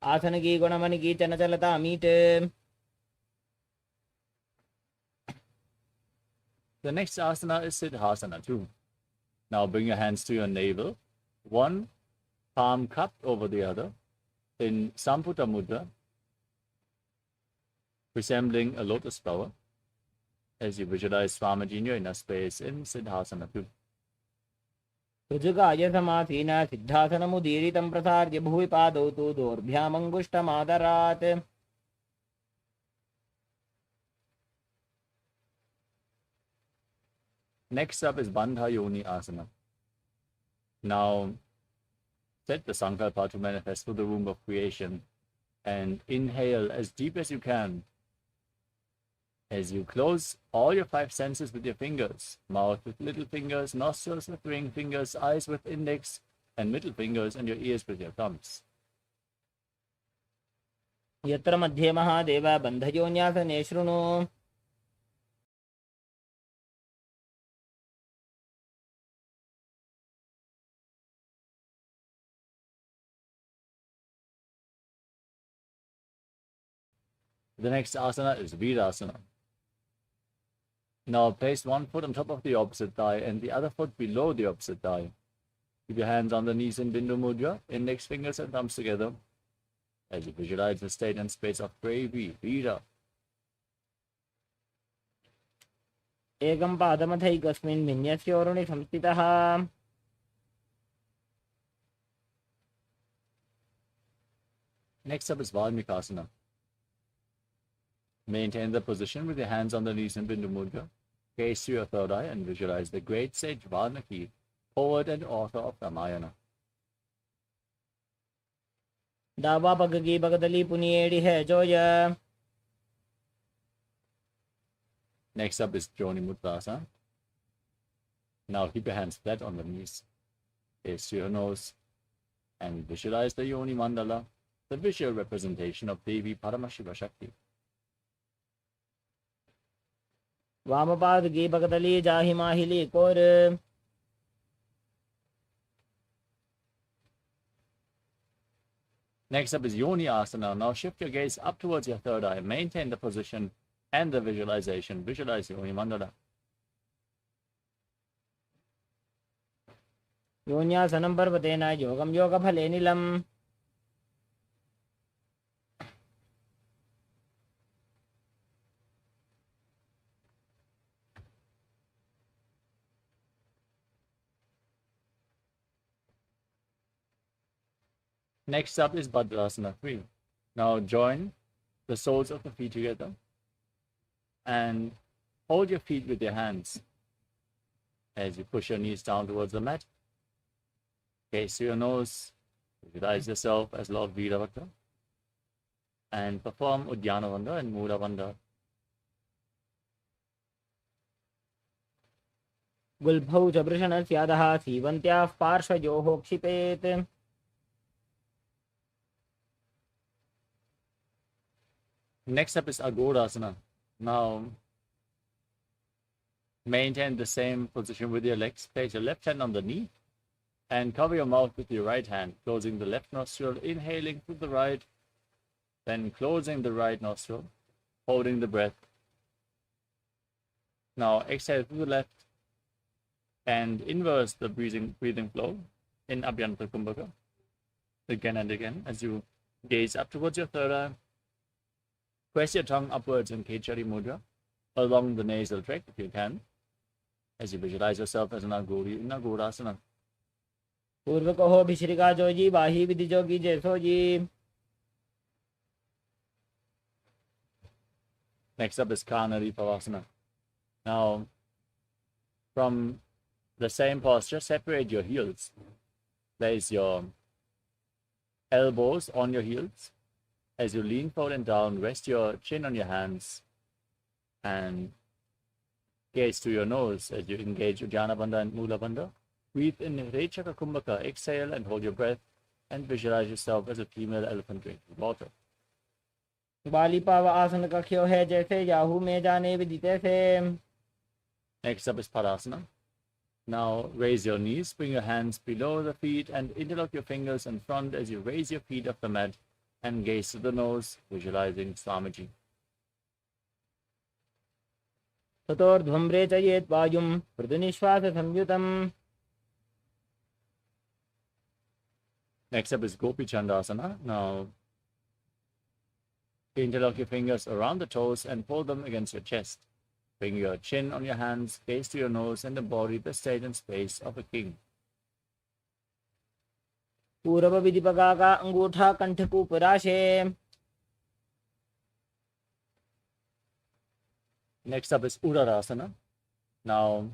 आसन की गुणमन की चंचलता meet. The next asana is Siddhasana 2. Now bring your hands to your navel, one palm cupped over the other in Samputa Mudra, resembling a lotus flower, as you visualize Swamiji in your inner space in Siddhasana 2. ऋजुकाय समासीन सिद्धासनमुदीरितं प्रसार्य भुवि पादौ तु दोर्भ्यामङ्गुष्ठमादरात्. Next up is Bandha Yoni Asana. Now set the Sankalpa to manifest through the womb of creation and inhale as deep as you can As you close all your 5 senses with your fingers, mouth with little fingers, nostrils with ring fingers, eyes with index and middle fingers, and your ears with your thumbs. यत्र मध्ये महादेव बन्धयोन्यासने शृणु The next asana is Virasana. Now place one foot on top of the opposite thigh and the other foot below the opposite thigh. Keep your hands on the knees in Bindu Mudra, index fingers and thumbs together, as you visualize the state and space of bravery, Vira. एकं पादमथैकस्मिन् भिन्यस्योरुणि संस्थितः Next up is Valmikasana. Maintain the position with your hands on the knees in Bindu Mudra. Gaze to your third eye and visualize the great sage Valmiki, poet and author of Ramayana. दावा पगगी बगदली पुनिएड़ी है जोय Next up is Joni Mudra. Now keep your hands flat on the knees. Gaze to your nose and visualize the Yoni Mandala, the visual representation of Devi Paramashiva Shakti. वामपादगी बगदली जाहि माहिली core Next up is Yoni Asana. Now shift your gaze up towards your third eye. Maintain the position and the visualization. Visualize Yoni Mandala. योन्यासनं पर्वतेन योगं योगफले नीलम् Next up is Bhadrasana 3. Now join the soles of the feet together and hold your feet with your hands as you push your knees down towards the mat. Gaze to your nose, visualize yourself as Lord Veeravata, and perform Udyana Bandha and Mula Bandha. गुल्भौ च वृषणस्यादः सीवन्त्याः पार्श्वयोः क्षिपेत् Next up is Agodasana. Now maintain the same position with your legs. Place your left hand on the knee and cover your mouth with your right hand, closing the left nostril, inhaling through the right, then closing the right nostril, holding the breath. Now exhale through the left and inverse the breathing flow in Abhyantara Kumbhaka again and again as you gaze up towards your third eye. Press your tongue upwards in Kechari Mudra along the nasal tract if you can, as you visualize yourself as an Agori in Agodasana. पूर्वकहो भिश्रिका Joji बाही विधि जोगी जैसो जी Next up is Kanari Pavasana. Now, from the same posture, separate your heels. Place your elbows on your heels. As you lean forward and down, rest your chin on your hands and gaze to your nose as you engage Uddiyana Bandha and Mula Bandha. Breathe in Rechaka Kumbhaka, exhale and hold your breath and visualize yourself as a female elephant drinking water. बाली पाव आसन कख्यो है जैसे Yahoo में जाने विदिते से Next up is Padasana. Now raise your knees, bring your hands below the feet and interlock your fingers in front as you raise your feet off the mat and gaze to the nose, visualizing Swamiji. ततोर्ध्वं रेचयेत् वायुं मृदुनिश्वास संयुतम् Next up is Gopi Chandasana. Now interlock your fingers around the toes and pull them against your chest. Bring your chin on your hands, gaze to your nose and embody the state and space of a king. पूर्व विधिपका का अंगूठा कंठ को पराशे Next up is Uddarasana. Now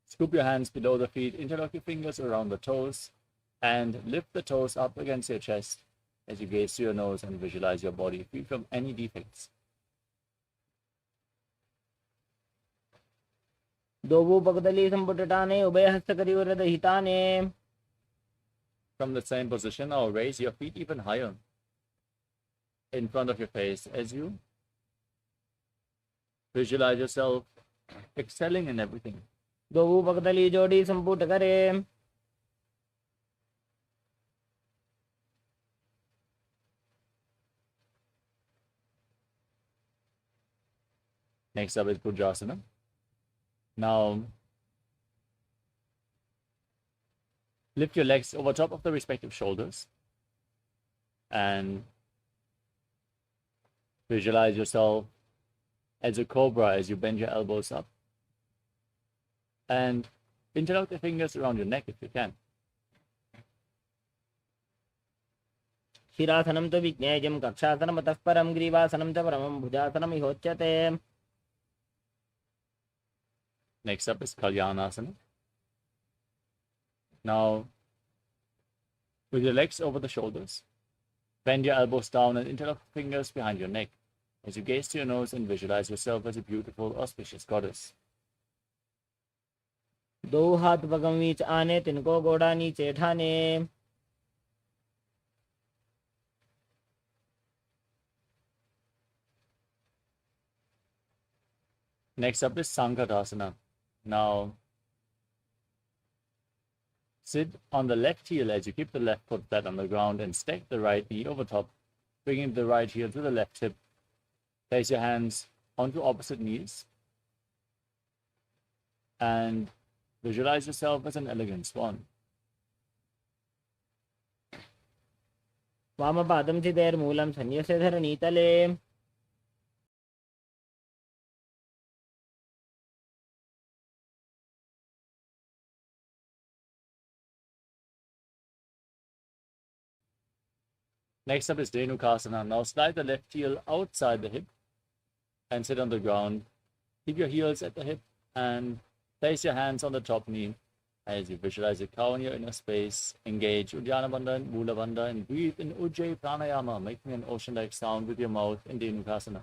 scoop your hands below the feet, interlock your fingers around the toes and lift the toes up against your chest as you gaze to your nose and visualize your body free from any defects. द्वौपगदली संपुटटाने उभयहस्तकरिवरदहिताने. From the same position, now raise your feet even higher in front of your face as you visualize yourself excelling in everything. द्वौपगदली जोड़ी संपुट करे. Next up is Bhudrasana. Now, lift your legs over top of the respective shoulders and visualize yourself as a cobra as you bend your elbows up. And interlock the fingers around your neck if you can. शिरासनं तु विज्ञेयं कक्षासनमतः परं ग्रीवासनं च परमं भुजासनम् इहोच्यते. Next up is Kalyanasana. Now, with your legs over the shoulders, bend your elbows down and interlock fingers behind your neck as you gaze to your nose and visualize yourself as a beautiful, auspicious goddess. दो हाथ पगम बीच आने तिनको गोड़ा नीचे ठाने. Next up is Sankatasana. Now, sit on the left heel as you keep the left foot flat on the ground and stack the right knee over top, bringing the right heel to the left hip. Place your hands onto opposite knees and visualize yourself as an elegant swan. वामपादं चिदेर्मूलं सन्यस्य धरणीतले. Next up is Dhenukasana. Now slide the left heel outside the hip and sit on the ground. Keep your heels at the hip and place your hands on the top knee as you visualize a cow in your inner space. Engage Uddiyana Bandha and Mula Bandha and breathe in Ujjayi Pranayama, making an ocean-like sound with your mouth in Dhenukasana.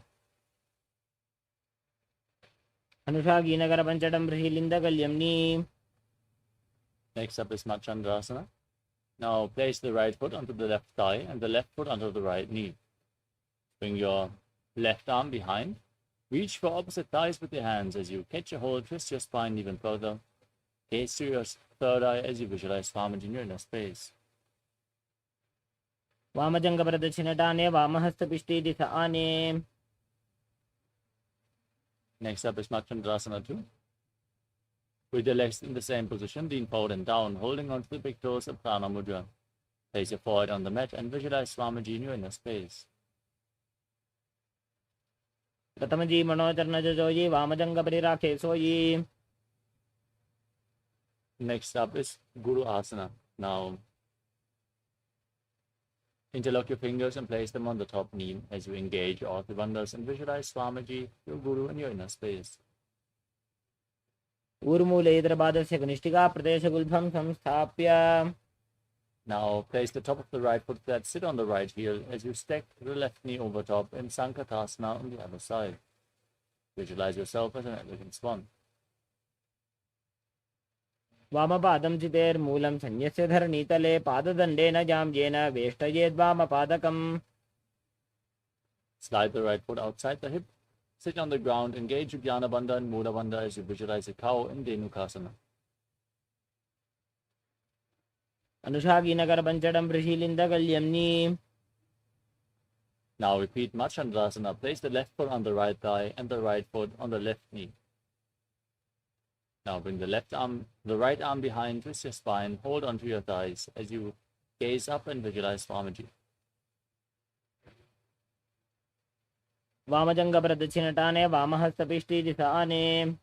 अनुषागीनगर पंचडं बृहिलिन्दगल्यम्नि. Next up is Machandrasana. Now place the right foot onto the left thigh and the left foot onto the right knee. Bring your left arm behind. Reach for opposite thighs with your hands as you catch a hold, twist your spine even further. Gaze to your third eye as you visualize Swamiji in your inner space. वामजंग प्रदक्षिणटाने वामहस्तपिष्टी दिशा आने. Next up is Machandrasana 2. With your legs in the same position, lean forward and down, holding onto the big toes of Prana Mudra. Place your forehead on the mat and visualize Swamiji in your inner space. प्रथमजी मनोचरण Joji वामजंग परिराखे सोई. Next up is Guru Asana. Now, interlock your fingers and place them on the top knee as you engage all the bandhas and visualize Swamiji, your Guru, in your inner space. ऊर्मूले इदरपादस्य कनिष्ठिका प्रदेशगुल्भं संस्थाप्य. Now place the top of the right foot flat, sit on the right heel as you stack the left knee over top in Sankatasana on the other side. Visualize yourself as an elegant swan. वामपादं चितेर्मूलं सन्यस्य धरणीतले पाददण्डेन जाम्येन वेष्टयेद्वामपादकम्. Slide the right foot outside the hip. Sit on the ground, engage Uddiyana Bandha and Mula Bandha as you visualize a cow in Dhenukasana. अनुषागीनगर पंचडं बृहिलिन्दगल्यम्नि. Now repeat Machandrasana. Place the left foot on the right thigh and the right foot on the left knee. Now bring the right arm behind, twist your spine, hold onto your thighs as you gaze up and visualize Swamiji. वामजंग प्रदक्षिणटाने वामहस्तपिष्टी दिशा आने.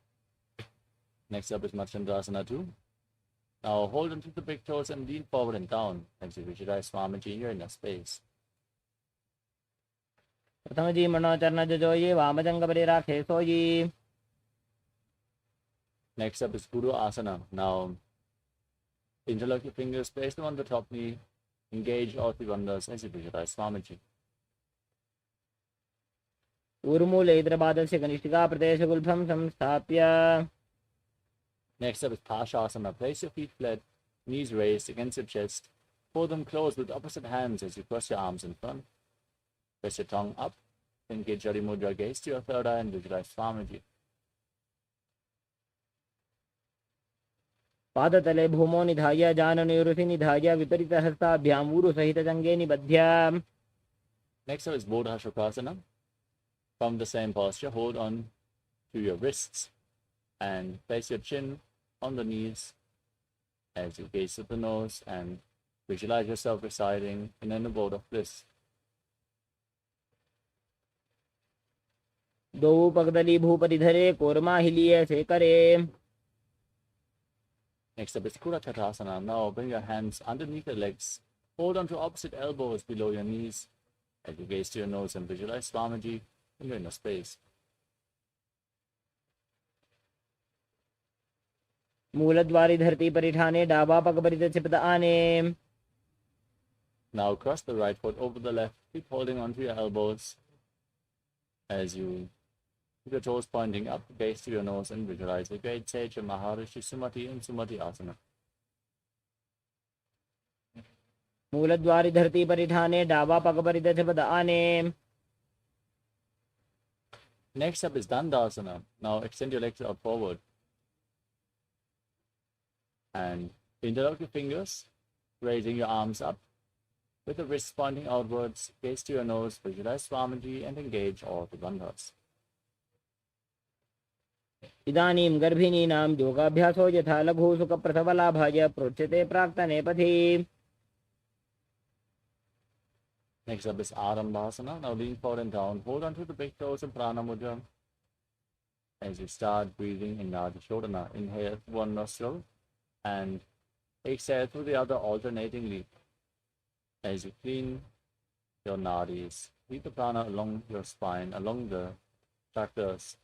Next up is Machandrasana 2. Now hold onto the big toes and lean forward and down as you visualize Swamiji in your inner space. प्रथमजी मनोचरण Joji वामजंग परिराखे सोई. Next up is Guru Asana. Now interlock your fingers, place them on the top knee, engage all three bandhas as you visualize Swamiji. ऊर्मूले इदरपादस्य कनिष्ठिका प्रदेशगुल्भं संस्थाप्य. Next up is Parshasana. Place your feet flat, knees raised against your chest. Pull them close with opposite hands as you cross your arms in front. Press your tongue up. Engage Jari Mudra, gaze to your third eye and visualize Swamiji. पादतले भूमो निधाय जाननयोरुषि निधाय विपरीतहस्ताभ्याम् ऊरुसहितजङ्गे निबध्य. Next up is Bodha Shukrasana. From the same posture, hold on to your wrists and place your chin on the knees as you gaze at the nose and visualize yourself residing in an abode of bliss. दो पगदली भूपतिधरे कोरमाहिलीय शेकरे. Next up is Kurakatasana. Now bring your hands underneath your legs. Hold on to opposite elbows below your knees as you gaze to your nose and visualize Swamiji in your inner space. मूलद्वारि धरती परिठाने डाबा पग परित चिपद आने. Now cross the right foot over the left. Keep holding onto your elbows as you keep your toes pointing up, gaze to your nose and visualize the great sage Maharishi Sumati in Sumati Asana. मूलद्वारि धरती परिठाने डाबा पग परित चिपद आने. Next up is Dandasana. Now extend your legs out forward and interlock your fingers, raising your arms up with the wrists pointing outwards. Gaze to your nose, visualize Swamiji and engage all the bandhas. इदानीं गर्भिणीनां योगाभ्यासो यथा लघु सुख प्रसवलाभाय प्रोच्यते प्राक्तने पथि. Next up is Arambhasana. Now lean forward and down. Hold on to the big toes in Prana Mudra as you start breathing in Nadi Shodhana. Inhale through one nostril and exhale through the other alternatingly as you clean your nadis. Keep the prana along your spine, along the chakras.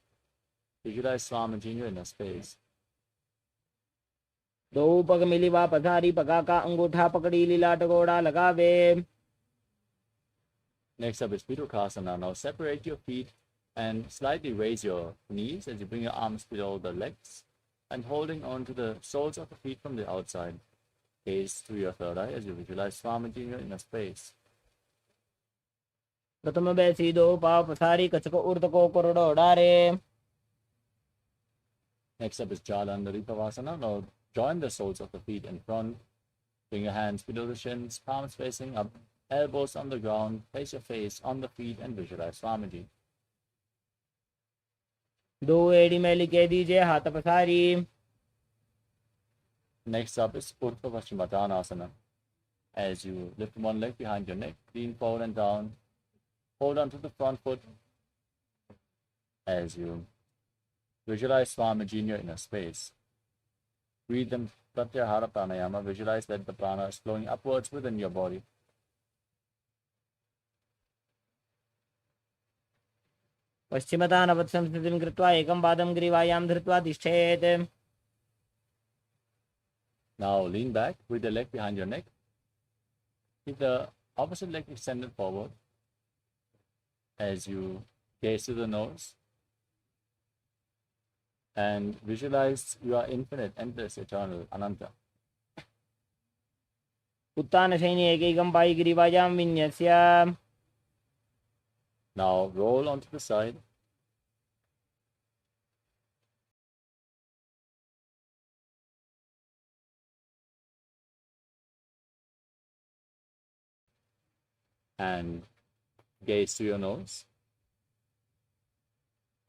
Visualize Swamiji in your inner space. दो पग मिली वा पधारी पगा का अंगूठा पकड़ी लीला टगोड़ा लगावे. Next up is Virukasana. Now separate your feet and slightly raise your knees as you bring your arms below the legs and holding on to the soles of the feet from the outside. Gaze through your third eye as you visualize Swamiji in your inner space. प्रथम बैसी दो पाव पथारी कचको उर्द को कोरडो डारे. Next up is Jalandhari Pavasana. Now join the soles of the feet in front. Bring your hands below the shins, palms facing up, elbows on the ground. Place your face on the feet and visualize Swamiji. दो एड़ी मैली के दीजिए हाथ पसारी. Next up is Urdhva Paschimottanasana. As you lift one leg behind your neck, lean forward and down. Hold on to the front foot as you visualize Swamiji in your inner space. Breathe in Pratyahara Pranayama. Visualize that the prana is flowing upwards within your body. पश्चिमतानवत् संस्थितिं कृत्वा एकं पादं ग्रीवायां धृत्वा तिष्ठेत्. Now lean back with the leg behind your neck. Keep the opposite leg extended forward as you gaze to the nose and visualize you are infinite, endless, eternal, Ananta. उत्तानशयने एकैकं Pai ग्रीवायां विन्यस्य. Now roll onto the side. And gaze to your nose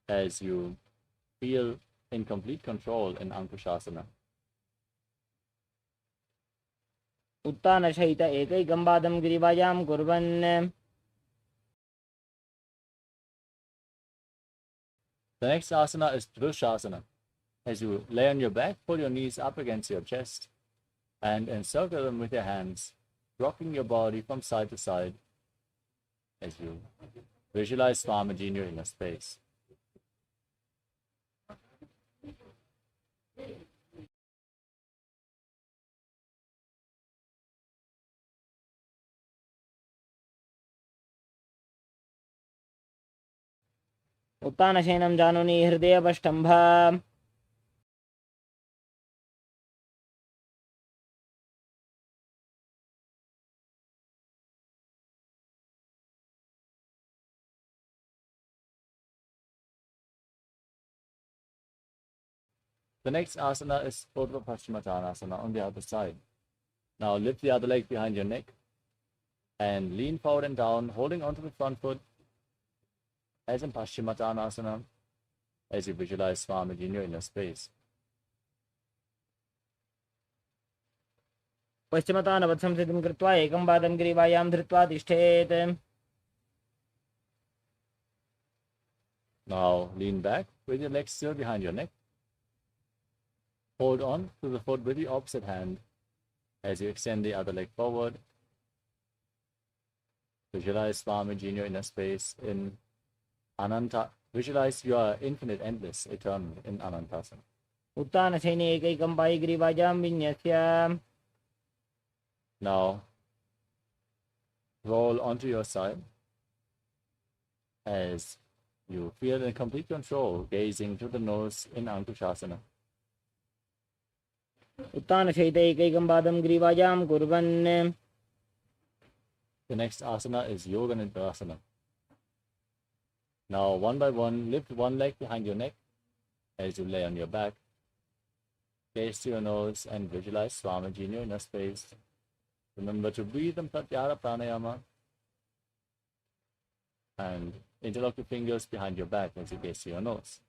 as you feel in complete control in Ankushasana. उत्तानशयित एकैकं पादं ग्रीवायां कुर्वन्. The next asana is Drushasana. As you lay on your back, pull your knees up against your chest and encircle them with your hands, rocking your body from side to side as you visualize Swamiji in your inner space. उत्तानशयनं जानुनि हृदयवष्टम्भ. The next asana is Urdhva Paschimottanasana on the other side. Now lift the other leg behind your neck and lean forward and down, holding onto the front foot as in Paschimottanasana, as you visualize Swamiji in your inner space. पश्चिमतानवत्संसिद्धिं कृत्वा एकं पादं ग्रीवायां धृत्वा तिष्ठेत्. Now lean back with your legs still behind your neck. Hold on to the foot with the opposite hand as you extend the other leg forward. Visualize Swamiji in your inner space in Ananta. Visualize you are infinite, endless, eternal in Anantasana. उत्तानशयने एकैकं Pai ग्रीवायां विन्यस्य. Now roll onto your side as you feel in complete control, gazing to the nose in Ankushasana. उत्तानशयिते एकैकं पादं ग्रीवायां कुर्वन्. The next asana is Yoga Nidrasana. Now, one by one, lift one leg behind your neck as you lay on your back. Gaze to your nose and visualize Swamiji in your inner space. Remember to breathe in Pratyahara Pranayama and interlock your fingers behind your back as you gaze to your nose.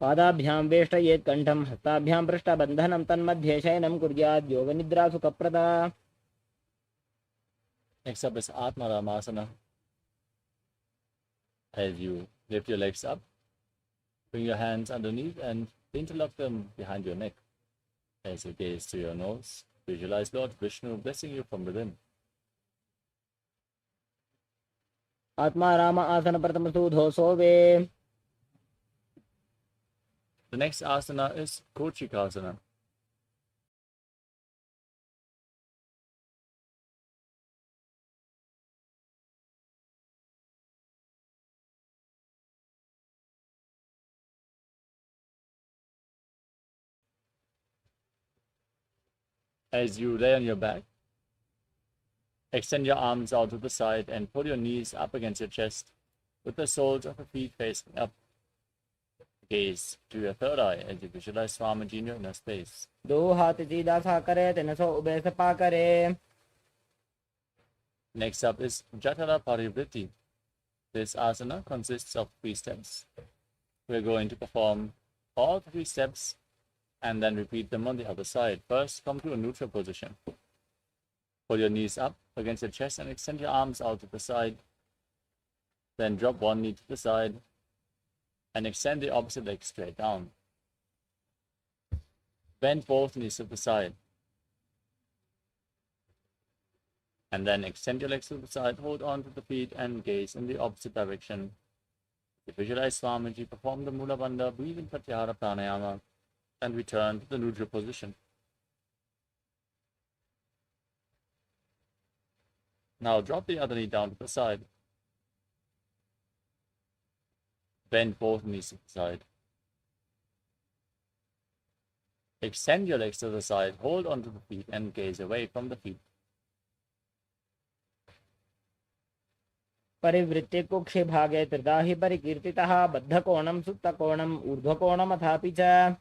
पादाभ्यां वेष्टयेत् कण्ठं हस्ताभ्यां पृष्ठबन्धनं तन्मध्ये शयनं कुर्यात् योगनिद्रा सुखप्रदा. Next up is Atmaramasana. As you lift your legs up, bring your hands underneath and interlock them behind your neck. As you gaze to your nose, visualize Lord Vishnu blessing you from within. आत्मा राम आसन प्रथमसुधो सोवे. The next asana is Kochikasana. As you lay on your back, extend your arms out to the side and pull your knees up against your chest with the soles of the feet facing up. Gaze to your third eye as you visualize Swamiji in your inner space. दो हाथ सीधा सा करे तिनसो उभय सपा करे. Next up is Jatara Parivritti. This asana consists of 3 steps. We're going to perform all 3 steps and then repeat them on the other side. First, come to a neutral position. Pull your knees up against your chest and extend your arms out to the side. Then drop one knee to the side and extend the opposite leg straight down. Bend both knees to the side. And then extend your legs to the side, hold on to the feet and gaze in the opposite direction. You visualize Swamiji, perform the Mula Bandha, breathe in Pratyahara Pranayama, and return to the neutral position. Now drop the other knee down to the side. Bend both knees to the side. Extend your legs to the side, hold onto the feet and gaze away from the feet. परिवृत्ते कुक्षे भागे त्रिधा हि परिकीर्तितः बद्धकोणं सुप्तकोणं ऊर्ध्वकोणमथापि च.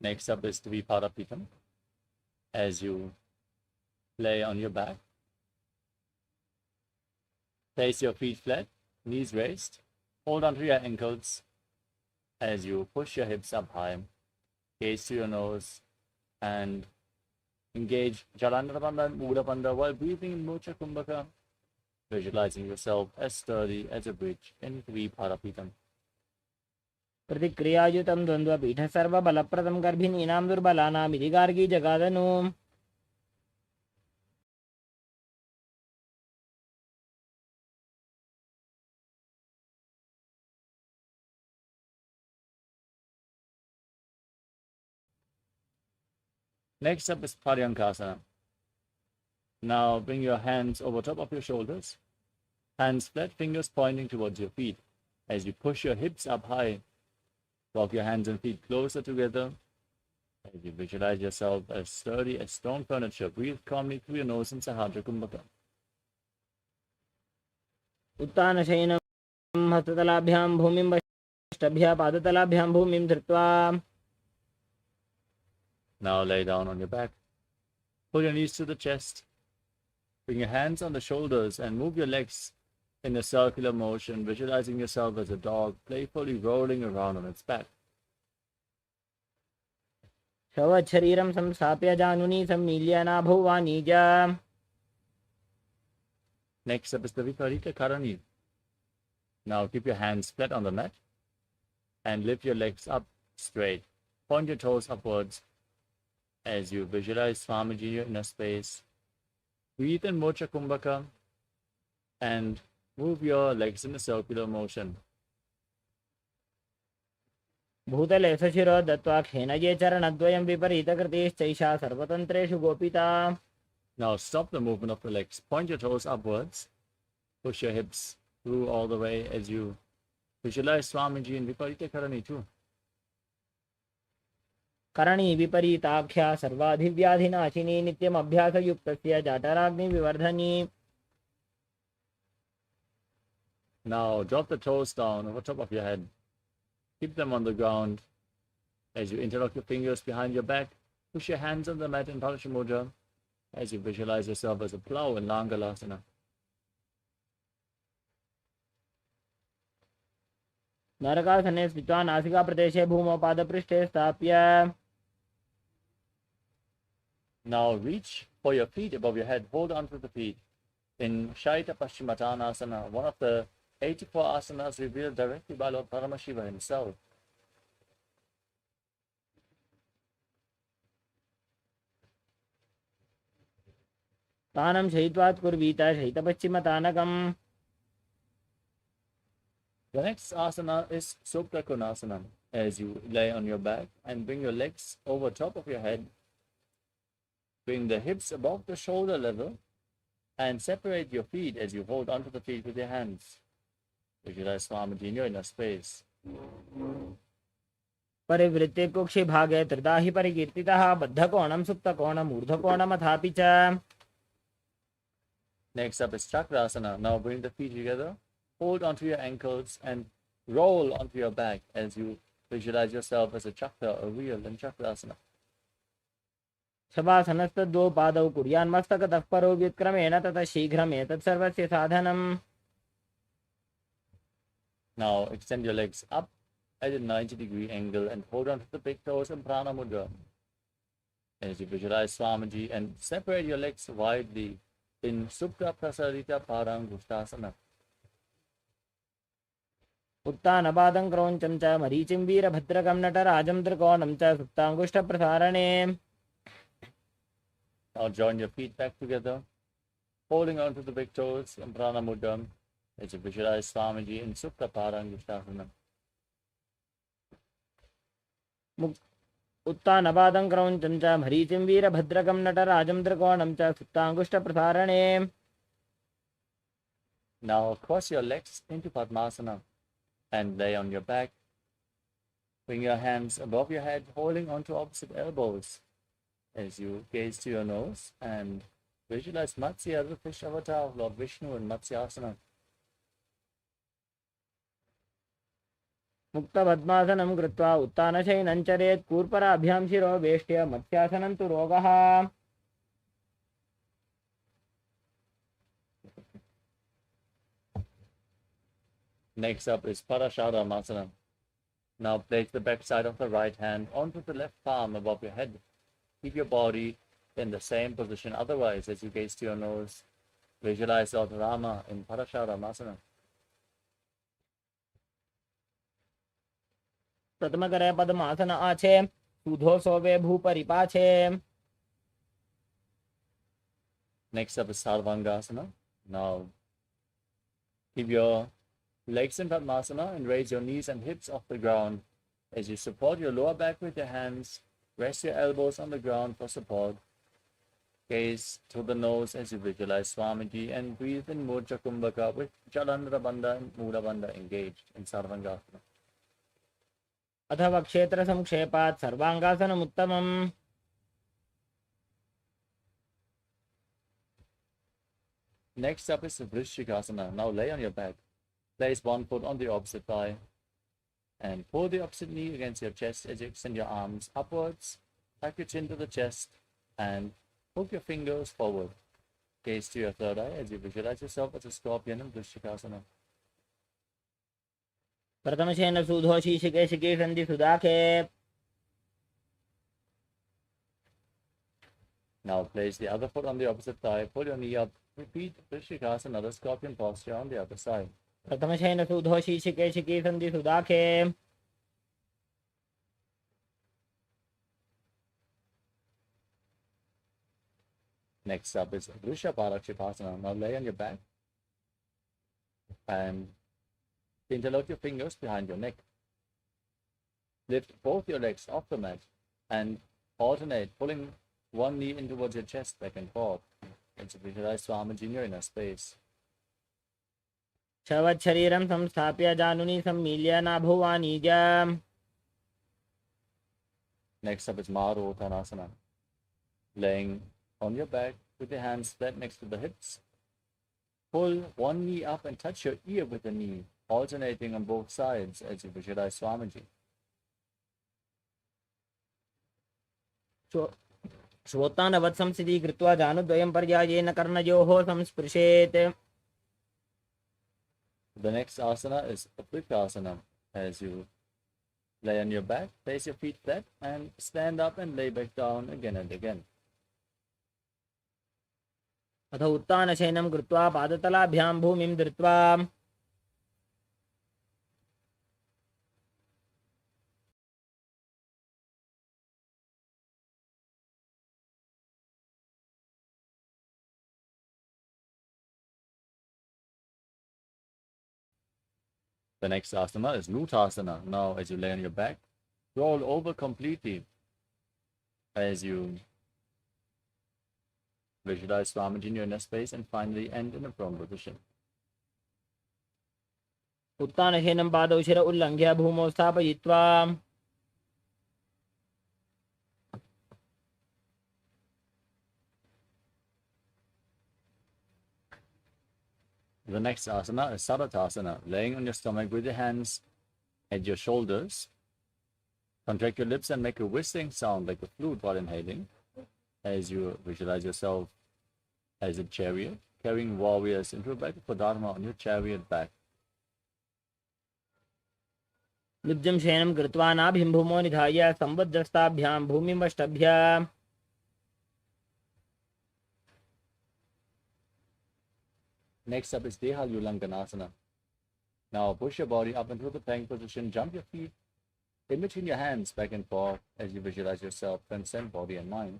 Next up is Dvipadapitam. As you lay on your back, place your feet flat, knees raised, hold onto your ankles as you push your hips up high, gaze to your nose, and engage Jalandhara Bandha and Mula Bandha while breathing in Mocha Kumbhaka, visualizing yourself as sturdy as a bridge in Dvipadapitam. प्रतिक्रियायुतं द्वन्द्वपीठ सर्वबलप्रदं गर्भिणीनां दुर्बलानां इति Gargi जगादनु. Next up is Paryankasana. Now bring your hands over top of your shoulders, hands flat, fingers pointing towards your feet. As you push your hips up high, walk your hands and feet closer together. As you visualize yourself as sturdy as stone furniture, breathe calmly through your nose in Sahadra Kumbhaka. उत्तानशयनं हस्ततलाभ्यां भूमिं अष्टभ्यः पादतलाभ्यां भूमिं धृत्वा Now lay down on your back. Pull your knees to the chest. Bring your hands on the shoulders and move your legs in a circular motion, visualizing yourself as a dog playfully rolling around on its back. शरीरं संस्थाप्य जानुनी सम्मील्य नाभौ वाणिज्य. Next up is the Viparita Karani. Now keep your hands flat on the mat and lift your legs up straight. Point your toes upwards as you visualize Swamiji in your inner space. Breathe in Mocha Kumbhaka and move your legs in a circular motion. भूतले सशिरो दत्त्वा खेनये चरणद्वयं विपरीतकृतिश्चैषा सर्वतन्त्रेषु गोपिता. Now stop the movement of the legs. Point your toes upwards. Push your hips through all the way as you visualize Swamiji in Viparita Karani too. करणी विपरीताख्या सर्वाधिव्याधिनाशिनी नित्यम् अभ्यासयुक्तस्य जाठराग्निविवर्धनी. Now drop the toes down over top of your head. Keep them on the ground as you interlock your fingers behind your back. Push your hands on the mat in Paramashivoham as you visualize yourself as a plow in Langalasana. नरकासने स्थित्वा नासिकाप्रदेशे भूमौ पादपृष्ठे स्थाप्य. Now reach for your feet above your head. Hold on to the feet. In Shaita Paschimottanasana, one of the 84 asanas revealed directly by Lord Paramashiva himself. तानं शयित्वात् कुर्वीत शयितपश्चिमतानकम्. The next asana is Supta Konasana. As you lay on your back and bring your legs over top of your head, bring the hips above the shoulder level and separate your feet as you hold onto the feet with your hands. Visualize Swamiji in your inner space. परिवृत्ते कुक्षि भागे त्रिदाहि परिकीर्तितः बद्धकोणं सुप्तकोणम् ऊर्ध्वकोणमथापि च. Next up is Chakrasana. Now bring the feet together, hold onto your ankles and roll onto your back as you visualize yourself as a chakra, a wheel in Chakrasana. शवासनस्तद्वौ पादौ कुर्यान्मस्तकतः परो व्युत्क्रमेण ततः शीघ्रमेतत् सर्वस्य साधनम्. Now extend your legs up at a 90-degree angle and hold on to the big toes in Prana Mudra. As you visualize Swamiji and separate your legs widely in Supta Prasarita Parangustasana. उत्तानपादं क्रौञ्चं च मरीचिं वीरभद्रकं नटराजं त्रिकोणं च सुप्ताङ्गुष्ठप्रसारणे. Now join your feet back together, holding on to the big toes in Prana Mudra as you visualize Swamiji in Supta Parangustasana. उत्तानपादं क्रौञ्चं च मरीचिं वीरभद्रकं नटराजं त्रिकोणं च सुप्ताङ्गुष्ठप्रसारणे. Now cross your legs into Padmasana and lay on your back. Bring your hands above your head, holding onto opposite elbows as you gaze to your nose and visualize Matsya, the fish avatar of Lord Vishnu in Matsyasana. मुक्तपद्मासनं कृत्वा उत्तानशयनं चरेत् कूर्पराभ्यां शिरो वेष्ट्य मत्स्यासनं तु रोगः. Next up is Parasharamasana. Now place the back side of the right hand onto the left palm above your head. Keep your body in the same position. Otherwise, as you gaze to your nose, visualize Lord Rama in Parasharamasana. प्रथमकरे पद्मासन आछे सुधो सोवे भूपरिपाछे. Next up is Sarvangasana. Now keep your legs in Padmasana and raise your knees and hips off the ground. As you support your lower back with your hands, rest your elbows on the ground for support. Gaze to the nose as you visualize Swamiji and breathe in Murja Kumbhaka with Jalandhara Bandha and Mula Bandha engaged in Sarvangasana. अथवा क्षेत्र संक्षेपात् सर्वांगासनमुत्तमम्. Next up is Vrishikasana. Now lay on your back. Place one foot on the opposite thigh. And pull the opposite knee against your chest as you extend your arms upwards, tuck your chin to the chest, and hook your fingers forward. Gaze to your third eye as you visualize yourself as a scorpion in Vrishikasana. प्रथमशेन सुधो शीशिके शिके सन्धि सुदाखे. Now place the other foot on the opposite thigh, pull your knee up, repeat Vrishikasana, the scorpion posture on the other side. प्रथमशेन सुधो शीशिके शिके सन्धि सुदाखे. Next up is Paramashivoham. Now lay on your back and interlock your fingers behind your neck. Lift both your legs off the mat and alternate, pulling one knee in towards your chest, back and forth. And to visualize Swamiji in your inner space. शवत् शरीरं संस्थाप्य जानुनी सम्मील्य नाभुवानीज. Next up is Maruttanasana. Laying on your back with your hands flat next to the hips. Pull one knee up and touch your ear with the knee, alternating on both sides as you visualize Swamiji. श्वोत्तानवत् संस्थिति कृत्वा जानुद्वयं पर्यायेन कर्णयोः संस्पृशेत्. The next asana is Apikasana. As you lay on your back, place your feet flat and stand up and lay back down again and again. अथ उत्तानशयनं कृत्वा पादतलाभ्यां भूमिं धृत्वा. The next asana is Nutasana. Now, as you lay on your back, roll over completely as you visualize Swamiji in your inner space and finally end in a prone position. उत्तानशयनं पादौ शिर उल्लङ्घ्य भूमौ स्थापयित्वा. The next asana is Saratasana, laying on your stomach with your hands at your shoulders. Contract your lips and make a whistling sound like a flute while inhaling, as you visualize yourself as a chariot, carrying warriors into a battle for Dharma on your chariot back. निब्जं शयनं कृत्वा नाभिं भूमौ निधाय संवज्रस्ताभ्यां भूमिमष्टभ्य. Next up is Deha Ulanganasana. Now push your body up into the plank position, jump your feet in between your hands back and forth as you visualize yourself, transcend body and mind.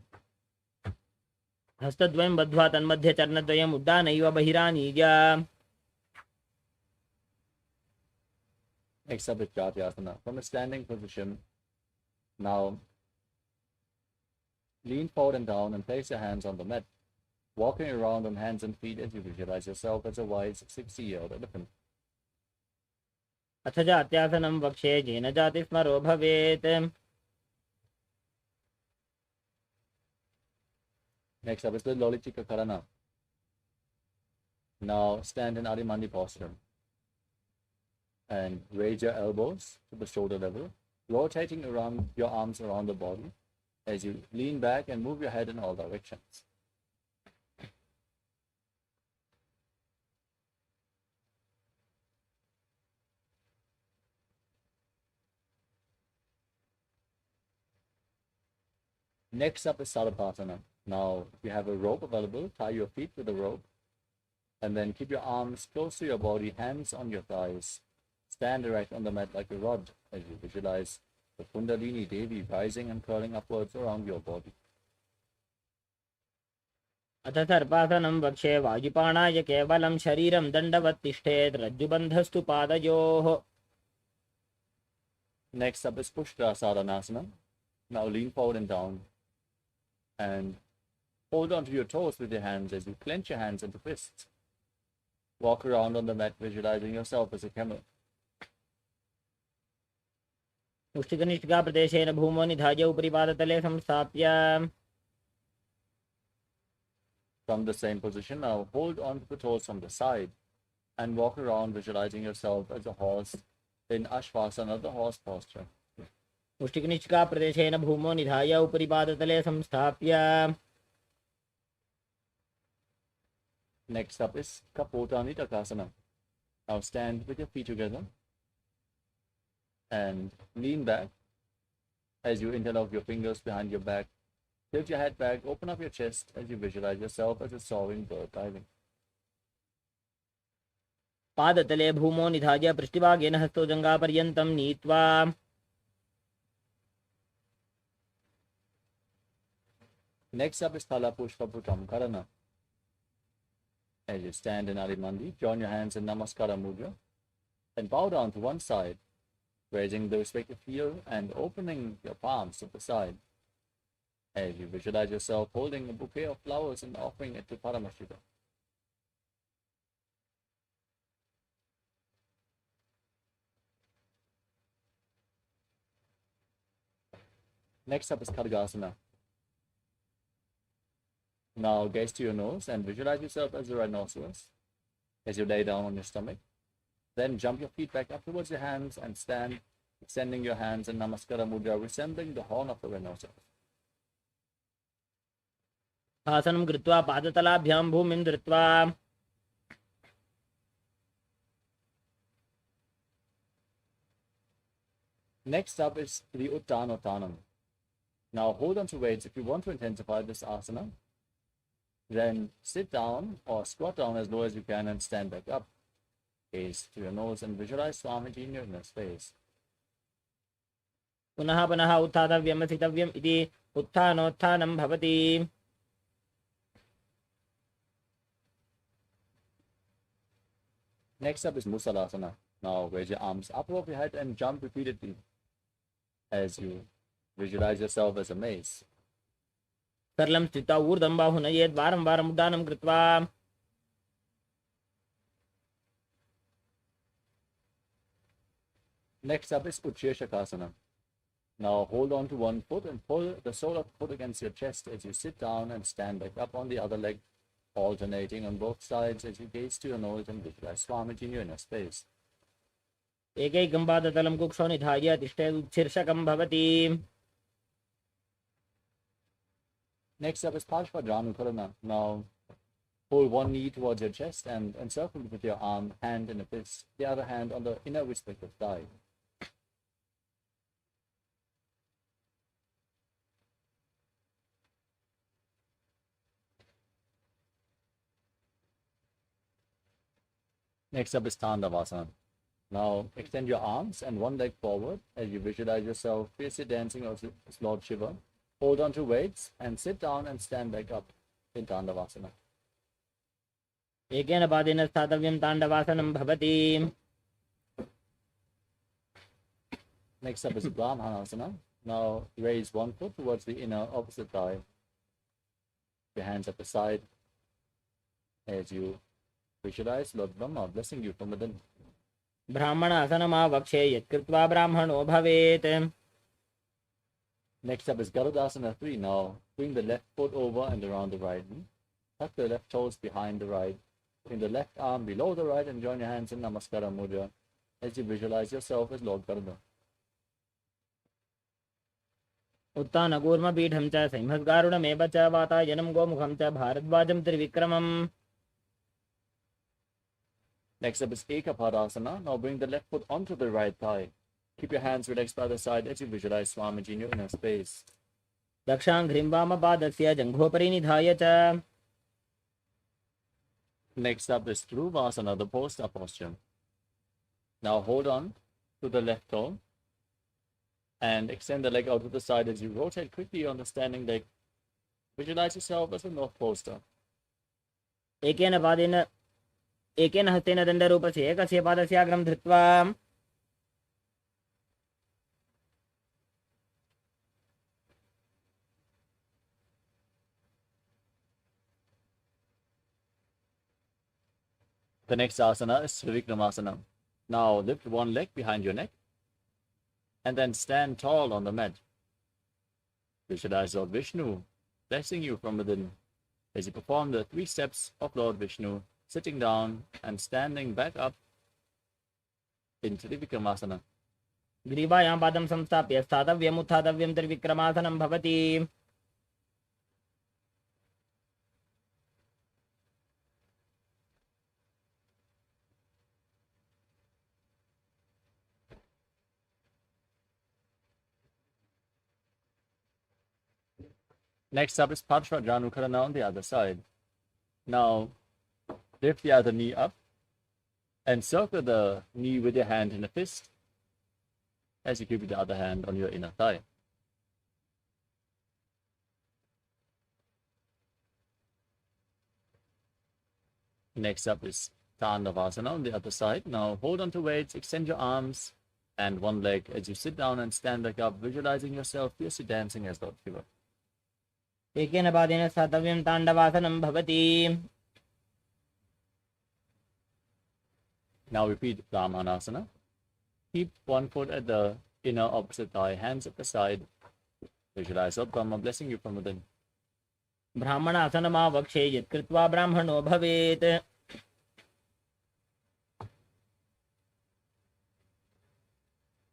हस्तद्वयं बद्ध्वा तन्मध्ये चरणद्वयम् उड्डानैव बहिरानीय. Next up is Jatyasana. From a standing position, now lean forward and down and place your hands on the mat, walking around on hands and feet as you visualize yourself as a wise 60-year-old elephant. अथ जात्यासनं वक्ष्ये येन जातिस्मरो भवेत्. Next up is the Lolitika Karana. Now stand in Adimandi posture and raise your elbows to the shoulder level, rotating around your arms around the body as you lean back and move your head in all directions. Next up is Sarvasana. Now, if you have a rope available, tie your feet with the rope and then keep your arms close to your body, hands on your thighs. Stand erect on the mat like a rod as you visualize the Kundalini Devi rising and curling upwards around your body. अथ सर्पासनं वक्ष्ये वायुपाणाय केवलं शरीरं दण्डवत् तिष्ठेत् रज्जुबन्धस्तु पादयोः. Next up is Pushta Sadhanasana. Now lean forward and down and hold onto your toes with your hands as you clench your hands into fists. Walk around on the mat visualizing yourself as a camel. मुष्टिकनिष्ठिका प्रदेशेन भूमौ निधाय उपरि पादतले संस्थाप्य. From the same position, now hold on to the toes from the side and walk around visualizing yourself as a horse in Ashvasana, the horse posture. मुष्टिकनिष्का प्रदेशेन भूमो निधाय उपरि पादतले संस्थाप्य. Next up is Kapotani Takasana. Now stand with your feet together and lean back as you interlock your fingers behind your back. Tilt your head back, open up your chest as you visualize yourself as a soaring bird diving. पादतले भूमो निधाय पृष्ठभागेन हस्तो जङ्घापर्यन्तं नीत्वा. Next up is Thala Pushpa Bhutam Karana. As you stand in Adimandi, join your hands in Namaskara Mudra and bow down to one side, raising the respective heel and opening your palms to the side. As you visualize yourself holding a bouquet of flowers and offering it to Paramashiva. Next up is Khadgasana. Now gaze to your nose and visualize yourself as a rhinoceros as you lay down on your stomach. Then jump your feet back up towards your hands and stand, extending your hands in Namaskara Mudra, resembling the horn of a rhinoceros. आसनं कृत्वा पादतलाभ्यां भूमिं धृत्वा. Next up is the Uttanottanam. Now hold on to weights if you want to intensify this asana. Then sit down or squat down as low as you can and stand back up. Gaze to your nose and visualize Swamiji in your inner space. पुनः पुनः उत्थातव्यम् स्थितव्यम् इति उत्थानोत्थानं भवति. Next up is Musalasana. Now raise your arms up above your head and jump repeatedly as you visualize yourself as a mace. सरलं स्थित्वा ऊर्ध्वं बाहु नयेत् वारं वारम् उड्डानं कृत्वा. Next up is Utsheshakasana. Now hold on to one foot and pull the sole of the foot against your chest as you sit down and stand back up on the other leg, alternating on both sides as you gaze to your nose and visualize Swamiji in your inner space. एकैकं पादतलं कुक्षौ निधाय तिष्ठेत् उत्शीर्षकं भवति. Next up is Parshvadranukarana. Now hold one knee towards your chest and encircle it with your arm, hand in a fist, the other hand on the inner respective thigh. Next up is Tandavasana. Now extend your arms and one leg forward as you visualize yourself fiercely dancing as Lord Shiva. Hold on to weights and sit down and stand back up in Tandavasana. एकेन पादेन स्थातव्यं ताण्डवासनं भवति. Next up is Brahmanasana. Now raise one foot towards the inner opposite thigh. Your hands at the side as you visualize Lord Brahma blessing you from within. ब्राह्मणासनमावक्षे यत्कृत्वा ब्राह्मणो भवेत्. Next up is Garudasana 3. Now bring the left foot over and around the right knee. Tuck the left toes behind the right. Bring the left arm below the right and join your hands in Namaskara Mudra as you visualize yourself as Lord Garuda. उत्तानकूर्मपीठं च सिंहद्गारुडमेव च वातायनं गोमुखं च भारद्वाजं त्रिविक्रमम्. Next up is Ekapadasana. Now bring the left foot onto the right thigh. Keep your hands relaxed by the side as you visualize Swamiji in your inner space. दक्षाङ्घ्रिं वामपादस्य जङ्घोपरि निधाय च. Next up is Dhruvasana, the poster posture. Now hold on to the left toe and extend the leg out to the side as you rotate quickly on the standing leg. Visualize yourself as a north poster. एकेन हस्तेन दण्डरूपस्य एकस्य पादस्य अग्रं धृत्वा. The next asana is Trivikramasana. Now lift one leg behind your neck and then stand tall on the mat. Visualize Lord Vishnu blessing you from within as you perform the 3 steps of Lord Vishnu, sitting down and standing back up into the Vikramasana. ग्रीवायां पादं संस्थाप्य स्थातव्यम् उत्थातव्यं त्रिविक्रमासनं भवति. Next up is Parshvajanukharana on the other side. Now, lift the other knee up and circle the knee with your hand in a fist as you keep the other hand on your inner thigh. Next up is Tandavasana on the other side. Now, hold on to weights, extend your arms and one leg as you sit down and stand back up, visualizing yourself fiercely dancing as Lord Shiva. एकेन पादेन स्थातव्यं ताण्डवासनं भवति. Now repeat Brahmanasana. Keep one foot at the inner opposite thigh, hands at the side. Visualize Lord Brahma blessing you from within. ब्राह्मणासनमावक्षे यत्कृत्वा ब्राह्मणो भवेत्.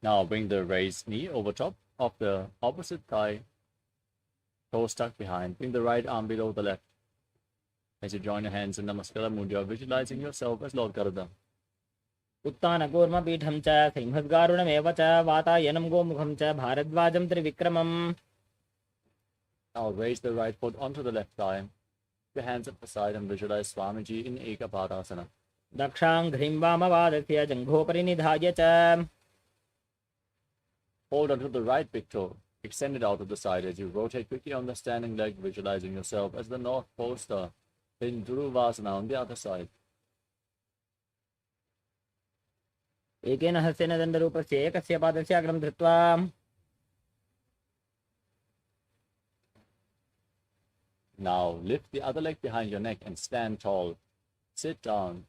Now bring the raised knee over top of the opposite thigh, toes tucked behind. Bring the right arm below the left. As you join your hands in Namaskara Mudra, visualizing yourself as Lord Garuda. उत्तानकूर्मपीठं च श्रीमद्गारुणमेव च वातायनं गोमुखं च भारद्वाजं त्रिविक्रमम्. Now raise the right foot onto the left thigh. Keep your hands at the side and visualize Swamiji in Ekapadasana. दक्षाङ्घ्रिं वामपादस्य जङ्घोपरि निधाय च. Hold onto the right big toe. Extend it out to the side as you rotate quickly on the standing leg, visualizing yourself as the North Poster in Dhuruvasana on the other side. एकेन हस्तेन दण्डरूपस्य एकस्य पादस्य अग्रं धृत्वा. Now lift the other leg behind your neck and stand tall. Sit down.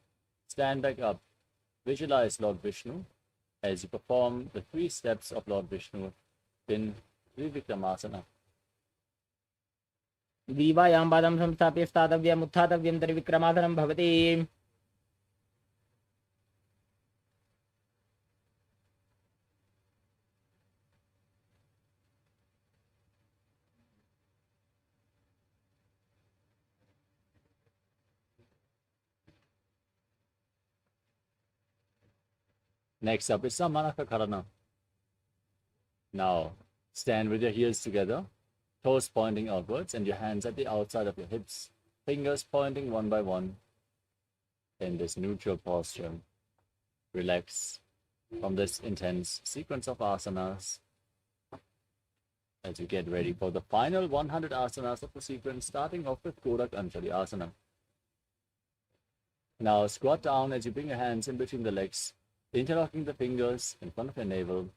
Stand back up. Visualize Lord Vishnu as you perform the 3 steps of Lord Vishnu in Trivikramasana. ग्रीवायां पादं संस्थाप्य स्थातव्यम् उत्थातव्यं त्रिविक्रमासनं भवति. Next up is Samanaka Karana. Now, stand with your heels together, toes pointing outwards and your hands at the outside of your hips, fingers pointing one by one in this neutral posture. Relax from this intense sequence of asanas as you get ready for the final 100 asanas of the sequence, starting off with Kodak Anjali Asana. Now, squat down as you bring your hands in between the legs, interlocking the fingers in front of your navel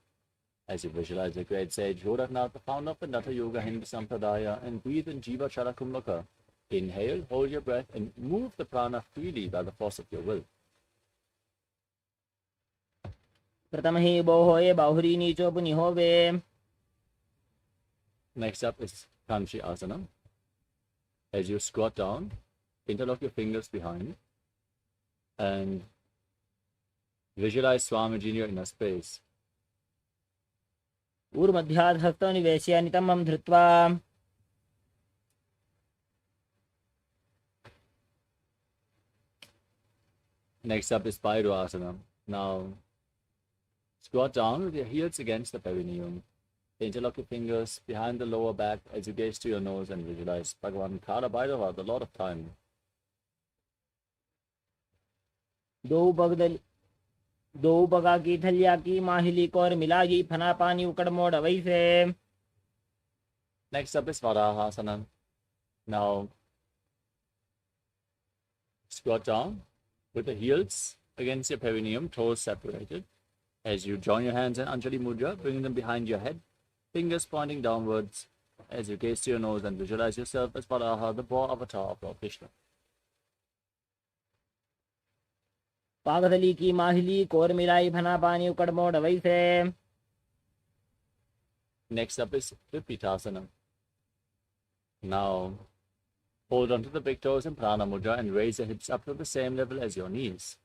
as you visualize the great sage Goraknath, the founder of the Natha Yoga Hindu Sampradaya, and breathe in Jiva Chala Kumlaka. Inhale, hold your breath, and move the prana freely by the force of your will. प्रथमहि बोहोये बाहुरी नीचो पुनिहोवे. Next up is Kanchi Asana. As you squat down, interlock your fingers behind and visualize Swamiji in your inner space. ऊर्मध्यात् हस्तो निवेश्य नितम्बं धृत्वा. Next up is Bairu Asana. Now, squat down with your heels against the perineum. Interlock your fingers behind the lower back as you gaze to your nose and visualize Bhagavan Kala Bhairava, the Lord of Time. दो बगा की थलिया की माहिली को और मिलाई फना पानी उकड़ मोड़ वैसे. Next up is Varahasana. Now, squat down with the heels against your perineum, toes separated. As you join your hands in Anjali Mudra, bringing them behind your head, fingers pointing downwards as you gaze to your nose and visualize yourself as Varaha, the boar avatar of Lord Vishnu. पागधली की माहिली core मिलाई फना पानी उकड़ मोड़ वैसे. Next up is Vipitasana. Now, hold on to the big toes in Prana Mudra and raise your hips up to the same level as your knees.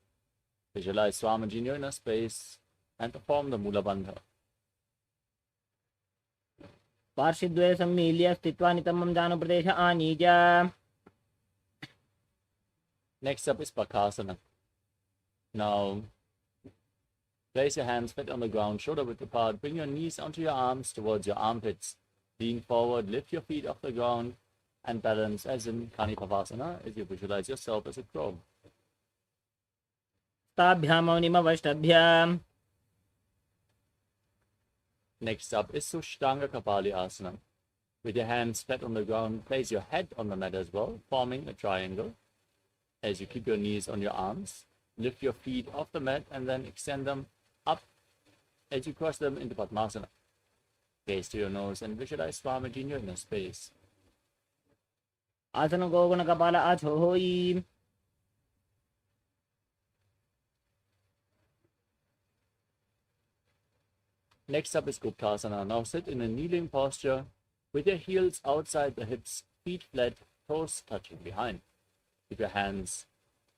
Visualize Swamiji in your inner space and perform the Mula Bandha. पार्श्वद्वये सम्मील्य स्थित्वा नितम्बं जानुप्रदेश आनीय. Next up is Bakasana. Now, place your hands flat on the ground, shoulder width apart. Bring your knees onto your arms towards your armpits. Lean forward, lift your feet off the ground, and balance as in Kanipavasana as you visualize yourself as a crow. ताभ्यां मौनिमवष्टभ्याम्. Next up is Sushtanga Kapali Asana. With your hands flat on the ground, place your head on the mat as well, forming a triangle. As you keep your knees on your arms, lift your feet off the mat and then extend them up as you cross them into Padmasana. Gaze to your nose and visualize Swamiji in your inner space. आसन गोगुण कपाल आछो होई. Next up is Guptasana. Now sit in a kneeling posture with your heels outside the hips, feet flat, toes touching behind. Keep your hands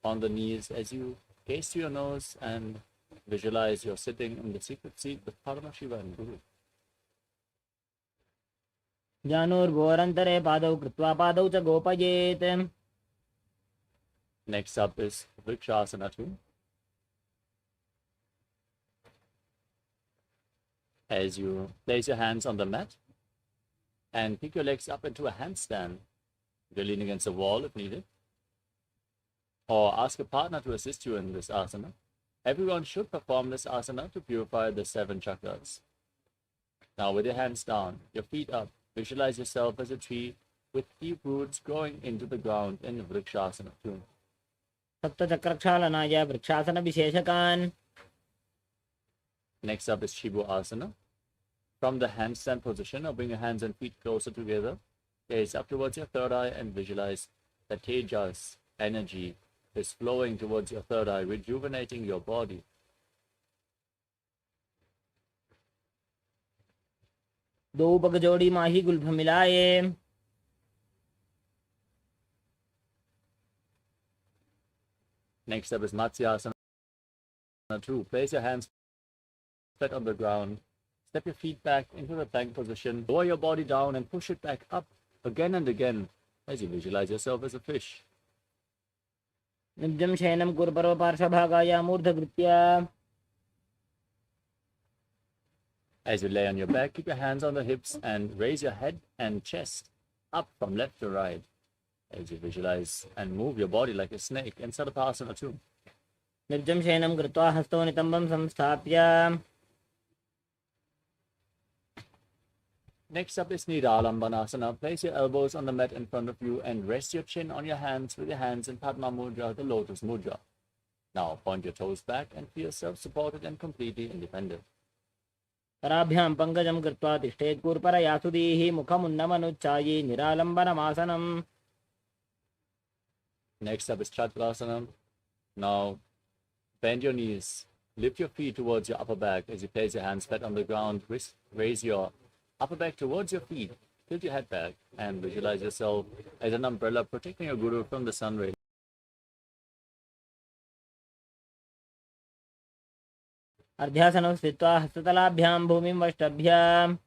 on the knees as you gaze to your nose and visualize you're sitting in the secret seat with Paramashiva and Guru. जानुर्भोरन्तरे पादौ कृत्वा पादौ च गोपयेत्. Next up is Vrikshasana 2. As you place your hands on the mat and pick your legs up into a handstand, you lean against a wall if needed, or ask a partner to assist you in this asana. Everyone should perform this asana to purify the 7 chakras. Now with your hands down, your feet up, visualize yourself as a tree with deep roots growing into the ground in Vrikshasana 2. सप्तचक्रक्षालनाय vrikshasana विशेषकान्. Next up is Shibu Asana. From the handstand position, now bring your hands and feet closer together. Gaze up towards your third eye and visualize that Tejas energy is flowing towards your third eye, rejuvenating your body. दो पग जोड़ी माही Gulf मिलाए. Next up is Matsyasana 2. Place your hands flat on the ground. Step your feet back into the plank position. Lower your body down and push it back up again and again as you visualize yourself as a fish. निब्जं शयनं कुरु पर्वपार्श्वभागाय मूर्धकृत्य. As you lay on your back, keep your hands on the hips and raise your head and chest up from left to right as you visualize and move your body like a snake in Sarvasana 2. निब्जं शयनं कृत्वा हस्तौ नितम्बं संस्थाप्य. Next up is Niralambanasana. Place your elbows on the mat in front of you and rest your chin on your hands with your hands in Padma Mudra, the Lotus Mudra. Now point your toes back and feel self-supported and completely independent. कराभ्यां पङ्कजं कृत्वा तिष्ठेत् कूर्परया सुधीः मुखमुन्नमनुच्चायि निरालम्बनमासनम्. Next up is Chakrasana. Now bend your knees, lift your feet towards your upper back as you place your hands flat on the ground. Raise your upper back towards your feet, tilt your head back and visualize yourself as an umbrella protecting your Guru from the sun rays. अर्ध्यासनौ स्थित्वा हस्ततलाभ्यां भूमिं वष्टभ्य.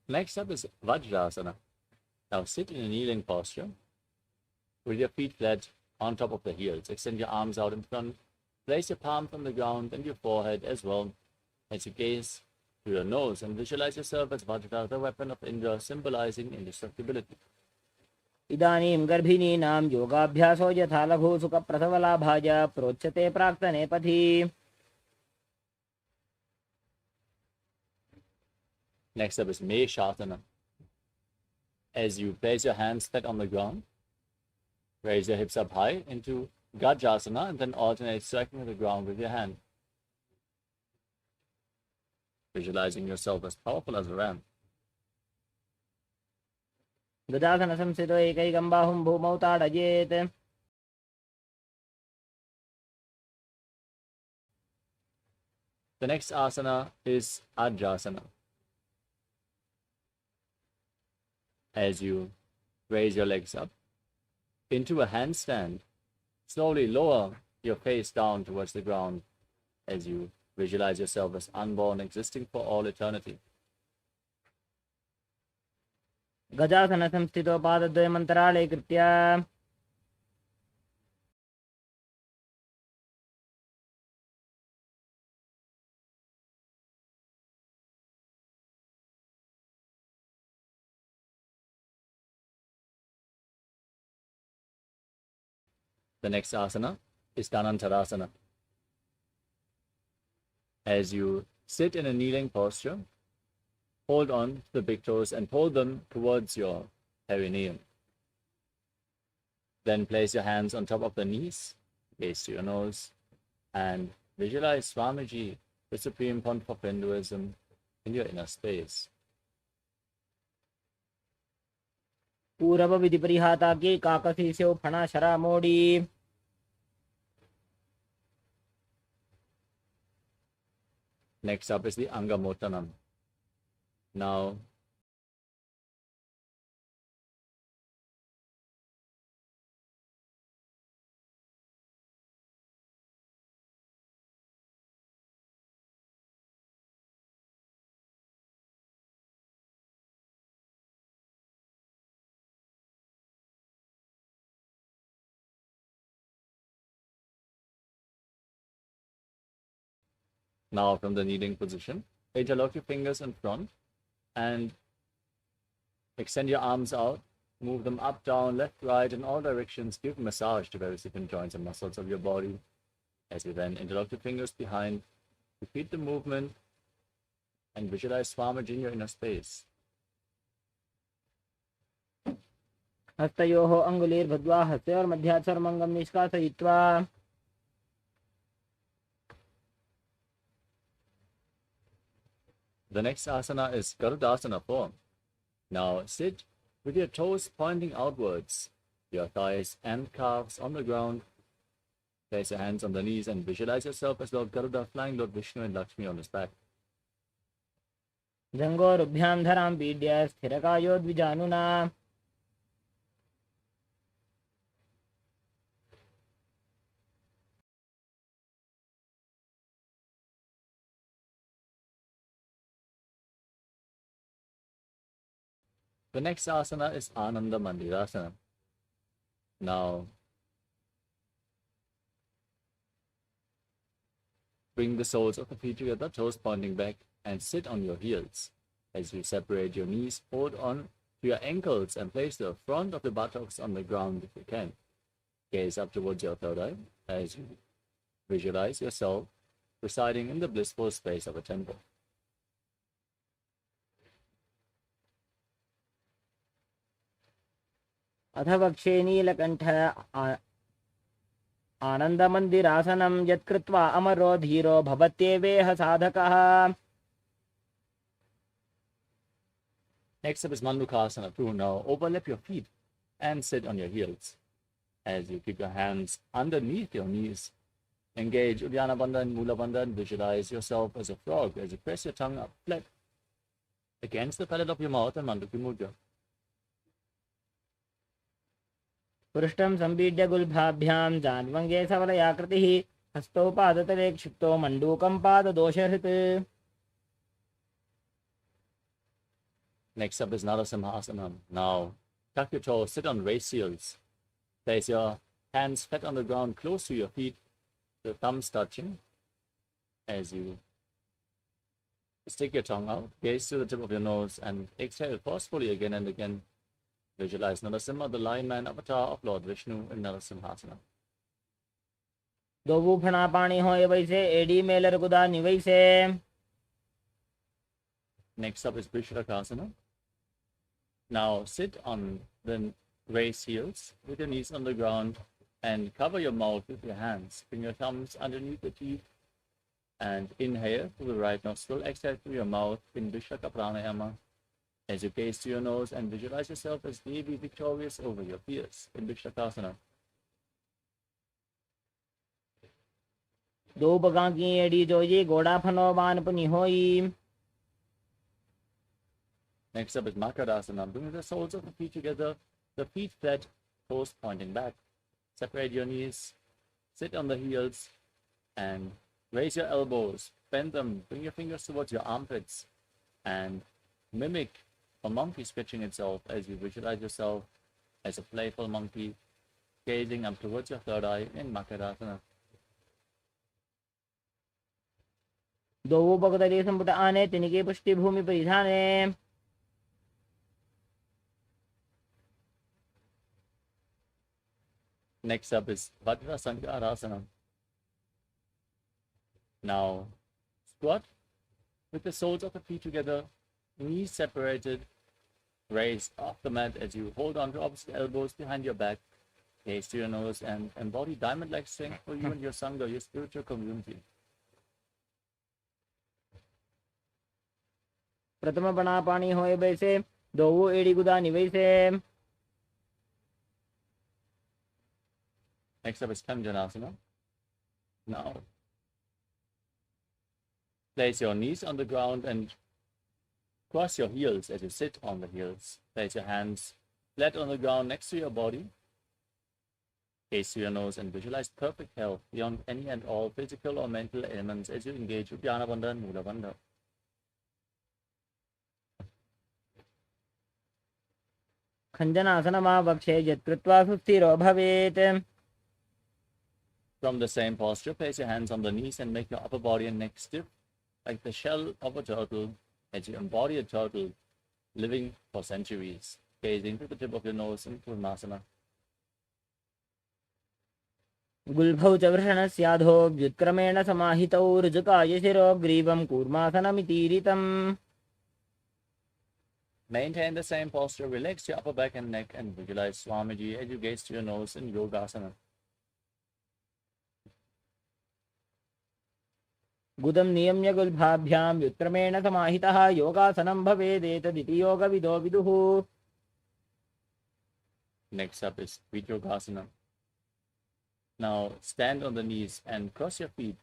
Next up is Vajrasana. Now sit in a kneeling posture with your feet flat on top of the heels. Extend your arms out in front. Place your palms on the ground and your forehead as well as you gaze to your nose and visualize yourself as Vajra, the weapon of Indra, symbolizing indestructibility. इदानीं गर्भिणीनां योगाभ्यासो यथा लघु सुखप्रसवलाभाय प्रोच्यते प्राक्तने पथि. Next up is Meshasana. As you place your hands flat on the ground, raise your hips up high into Gajasana and then alternate striking the ground with your hand. Visualizing yourself as powerful as a ram. गजासन संस्थितो एकैकं बाहुं भूमौ ताडयेत्. The next asana is Ajasana. As you raise your legs up into a handstand, slowly lower your face down towards the ground as you Visualize yourself as unborn, existing for all eternity. गजासन संस्थितो पादद्वयमन्तराळे कृत्य The next asana is Dhanantarasana. As you sit in a kneeling posture, hold on to the big toes and pull them towards your perineum. Then place your hands on top of the knees, gaze to your nose, and visualize Swamiji, the Supreme Pontiff of Hinduism, in your inner space. पूरव विधि परिहाता के काकसी से फणा शरा मोड़ी Next up is the Angamotanam. Now, from the kneeling position, interlock your fingers in front and extend your arms out, move them up, down, left, right, in all directions. Give massage to various different joints and muscles of your body. As you then interlock your fingers behind, repeat the movement and visualize Swamiji in your inner space. हस्तयोः अङ्गुलीर्भद्वा हस्तयोर्मध्यात् सर्वमङ्गं निष्कासयित्वा The next asana is Garudasana form. Now sit with your toes pointing outwards, your thighs and calves on the ground. Place your hands on the knees and visualize yourself as Lord Garuda flying Lord Vishnu and Lakshmi on his back. जङ्गोरुभ्यां धरां पीड्य स्थिरकायो द्विजानुना The next asana is Ananda Mandirasana. Now, bring the soles of the feet together, toes pointing back, and sit on your heels. As you separate your knees, hold on to your ankles and place the front of the buttocks on the ground if you can. Gaze up towards your third eye as you visualize yourself residing in the blissful space of a temple. अथ वक्षे Neelkanth आनन्दमन्दिरासनं यत्कृत्वा अमरो धीरो भवत्येवेह साधकः Next up is Mandukasana 2. Now overlap your feet and sit on your heels. As you keep your hands underneath your knees, engage Uddiyana Bandha and Mula Bandha and visualize yourself as a frog as you press your tongue up flat against the palate of your mouth and Manduki Mudra. पृष्ठं सम्पीड्य गुल्भाभ्यां जान्वङ्गे सबलयाकृतिः हस्तौ पादतले क्षिप्तो मण्डूकं पाददोषहृत् Next up is Narasimhasana. Now tuck your toes, sit on raised heels. Place your hands flat on the ground close to your feet, the thumbs touching. As you stick your tongue out, gaze to the tip of your nose and exhale forcefully again and again. Visualize Narasimha, the lion man avatar of Lord Vishnu in Narasimhasana. दो फणा पानी होए वैसे AD Mailer गुदा निवैसे Next up is Vishrakasana. Now sit on the raised heels with your knees on the ground and cover your mouth with your hands. Bring your thumbs underneath the teeth and inhale through the right nostril, exhale through your mouth in Vishraka Pranayama. As you gaze to your nose and visualize yourself as Devi victorious over your fears in Vishrakasana. दो बगा की AD जोई घोड़ा फनो बान पुनि होई Next up is Makarasana. Bring the soles of the feet together, the feet flat, toes pointing back. Separate your knees, sit on the heels, and raise your elbows bend them, bring your fingers towards your armpits, and mimic a monkey stretching itself as you visualize yourself as a playful monkey, gazing up towards your third eye in Makarasana. द्वौ पकदले संपुट आने तिनिके पुष्टि भूमि परिधाने Next up is Vajrasankarasana. Now, squat with the soles of the feet together, knees separated, raise off the mat as you hold on to opposite elbows behind your back, gaze to your nose, and embody diamond-like strength for you and your Sangha, your spiritual community. प्रथम बना पानी होए बैसे दो एड़ी गुदा निवैसे. Next up is Kanjanasana. Now, place your knees on the ground and cross your heels as you sit on the heels. Place your hands flat on the ground next to your body. Gaze to your nose and visualize perfect health beyond any and all physical or mental ailments as you engage with Dhyana Bandha and Mula Bandha. खंजनासनमा वक्षे यत्कृत्वा सुस्थिरो भवेत्. From the same posture, place your hands on the knees and make your upper body and neck stiff like the shell of a turtle as you embody a turtle living for centuries, gazing to the tip of your nose in Purnasana. गुल्भौ च वृषणस्याधो व्युत्क्रमेण समाहितौ ऋजुकाय शिरो ग्रीवं कूर्मासनमितीरितम्. Maintain the same posture, relax your upper back and neck, and visualize Swamiji as you gaze to your nose in Yogasana. गुदं नियम्य गुल्भाभ्यां व्युत्क्रमेण समाहितः योगासनं भवेदेतदिति योगविदो विदुः. Next up is Vidyogasana. Now stand on the knees and cross your feet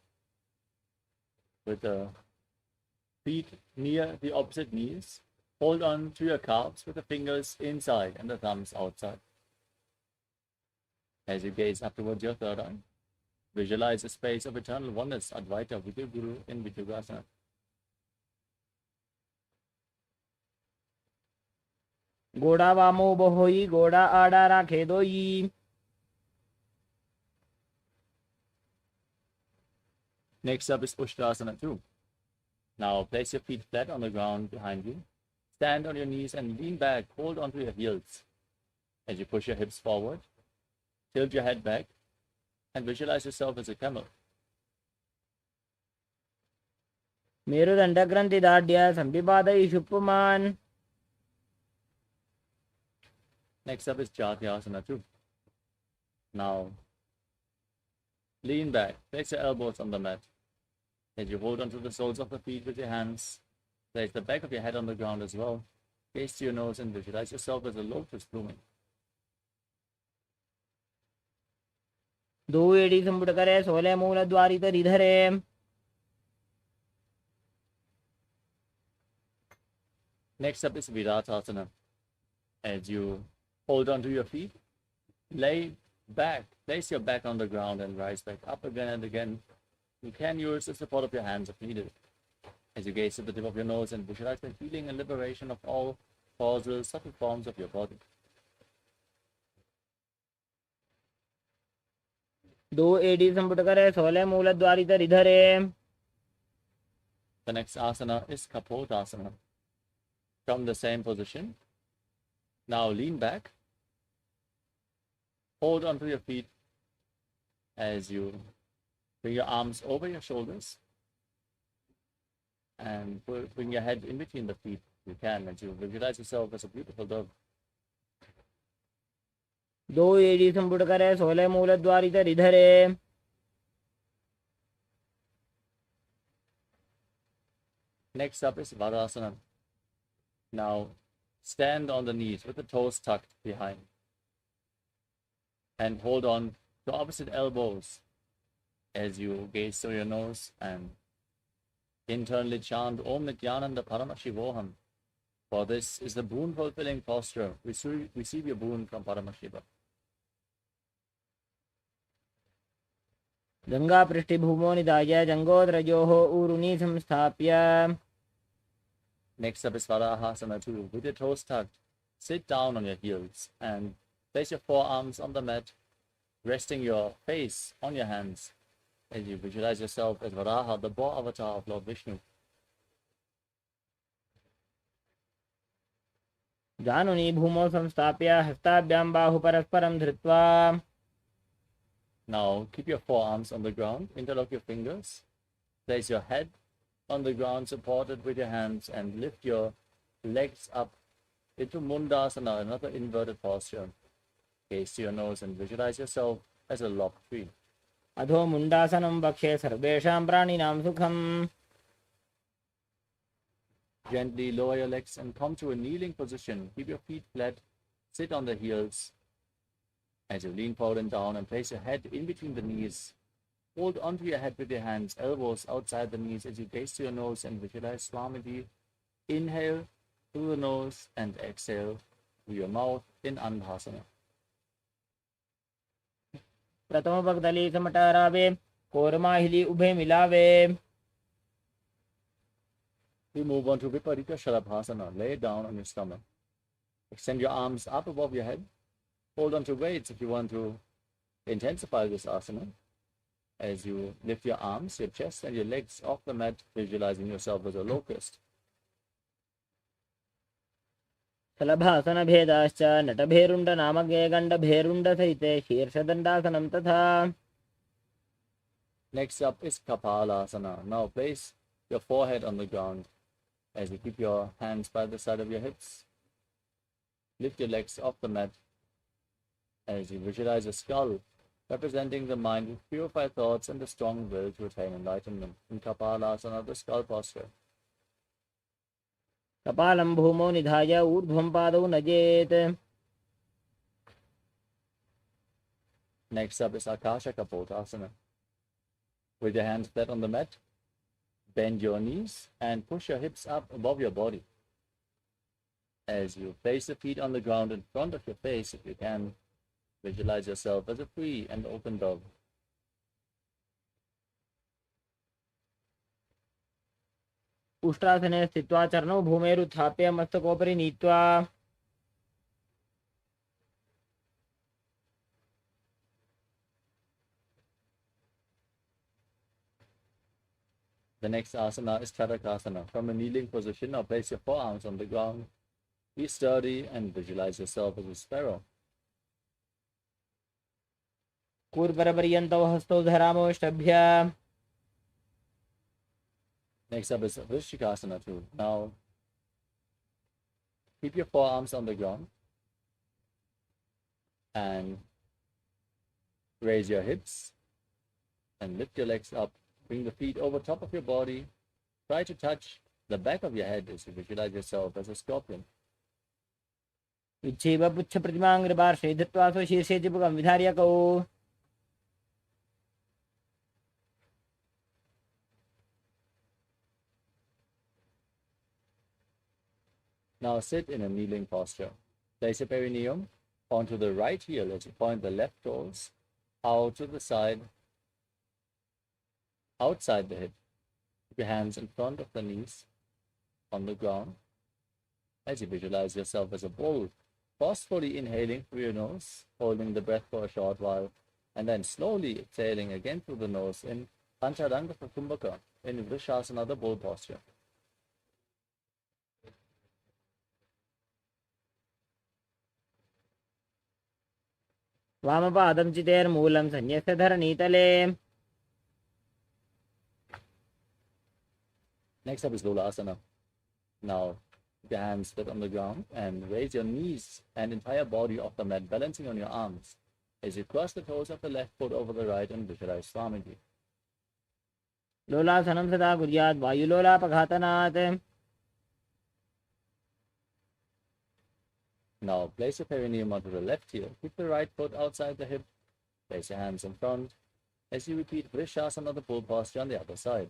with the feet near the opposite knees. Hold on to your calves with the fingers inside and the thumbs outside. As you gaze up towards your third eye, visualize a space of eternal oneness, Advaita, with your Guru in Vidyogasana. गोड़ा वामो बहोई गोड़ा आड़ा राखे दोई. Next up is Ushtrasana 2. Now place your feet flat on the ground behind you. Stand on your knees and lean back. Hold onto your heels. As you push your hips forward, tilt your head back, and visualize yourself as a camel. मेरुदंड ग्रंथि दाढ्य संविपादयिषु पुमान्. Next up is Jatyasana 2. Now, lean back. Place your elbows on the mat. As you hold onto the soles of the feet with your hands, place the back of your head on the ground as well. Gaze to your nose and visualize yourself as a lotus blooming. दो एड़ी संपुट करे सोले मूल द्वारी तरी धरे. Next up is Viratasana. As you hold onto your feet, lay back, place your back on the ground and rise back up again and again. You can use the support of your hands if needed. As you gaze to the tip of your nose and visualize the healing and liberation of all causal, subtle forms of your body. दो एड़ी संपुट करे सोले मूल द्वारी तरी धरे. The next asana is Kapotasana. From the same position, now lean back, hold onto your feet as you bring your arms over your shoulders and bring your head in between the feet. You can, as you visualize yourself as a beautiful dove. दो एड़ी संपुट करे सोले मूल द्वारी तरी धरे. Next up is Vadasana. Now stand on the knees with the toes tucked behind and hold on to opposite elbows as you gaze through your nose and internally chant Om Nithyananda Paramashivoham. For this is the boon fulfilling posture. Receive your boon from Paramashiva. गङ्गापृष्ठभूमो निधाय जङ्गोदरयोः ऊरुनी संस्थाप्य. Next up is Varahasana 2. With your toes tucked, sit down on your heels and place your forearms on the mat, resting your face on your hands as you visualize yourself as Varaha, the boar avatar of Lord Vishnu. जानुनी भूमौ संस्थाप्य हस्ताभ्यां बाहु परस्परं धृत्वा. Now keep your forearms on the ground, interlock your fingers, place your head on the ground supported with your hands and lift your legs up into Mundasana, another inverted posture. Gaze to your nose and visualize yourself as a lopped tree. अधो मुण्डासनं वक्षे सर्वेषां प्राणिनां सुखम्. Gently lower your legs and come to a kneeling position. Keep your feet flat, sit on the heels as you lean forward and down and place your head in between the knees. Hold onto your head with your hands, elbows outside the knees as you gaze to your nose and visualize Swamiji. Inhale through the nose and exhale through your mouth in Andhasana. प्रथम पगदली समटरावे कोरमाहिली उभे मिलावे. We move on to Viparita Shalabhasana. Lay down on your stomach. Extend your arms up above your head. Hold on to weights if you want to intensify this asana. As you lift your arms, your chest and your legs off the mat, visualizing yourself as a locust. शलभासन भेदाश्च नटभेरुण्ड नामके गण्डभेरुण्ड सहिते शीर्षदण्डासनं तथा. Next up is Kapalasana. Now place your forehead on the ground as you keep your hands by the side of your hips. Lift your legs off the mat as you visualize a skull representing the mind with purified thoughts and the strong will to attain enlightenment. In Kapalasana, the skull posture. कपालं भूमौ निधाय ऊर्ध्वं पादौ नजेत्. Next up is Akasha Kapotasana. With your hands flat on the mat, bend your knees and push your hips up above your body. As you place the feet on the ground in front of your face, if you can, visualize yourself as a free and open dove. उष्ट्रासने स्थित्वा चरणौ भूमेरुत्थाप्य मस्तकोपरि नीत्वा. The next asana is Charakasana. From a kneeling position, now place your forearms on the ground. Be sturdy and visualize yourself as a sparrow. कूर्परपर्यन्तौ हस्तौ धरामोष्टभ्य. Next up is Vrishikasana too. Now, keep your forearms on the ground and raise your hips and lift your legs up. Bring the feet over top of your body. Try to touch the back of your head as you visualize yourself as a scorpion. विच्छेव पुच्छ प्रतिमाङ्ग्रिपार्श्वे धृत्वा स्वशीर्षे चिपुकं विधार्यकौ. Now sit in a kneeling posture. Place your perineum onto the right heel as you point the left toes out to the side, outside the hip. Keep your hands in front of the knees on the ground as you visualize yourself as a bull, forcefully inhaling through your nose, holding the breath for a short while, and then slowly exhaling again through the nose in Pancharanga Kumbhaka, in Vrishasana, the bull posture. वामपादं चितेर्मूलं संन्यस्य धरणीतले. Next up is Lulasana. Now, keep your hands flat on the ground and raise your knees and entire body off the mat, balancing on your arms as you cross the toes of the left foot over the right and visualize Swamiji. लोलासनं सदा कुर्यात् वायुलोलापघातनात्. Now, place your perineum onto the left heel. Keep the right foot outside the hip. Place your hands in front as you repeat Vrishasana, the bull posture on the other side.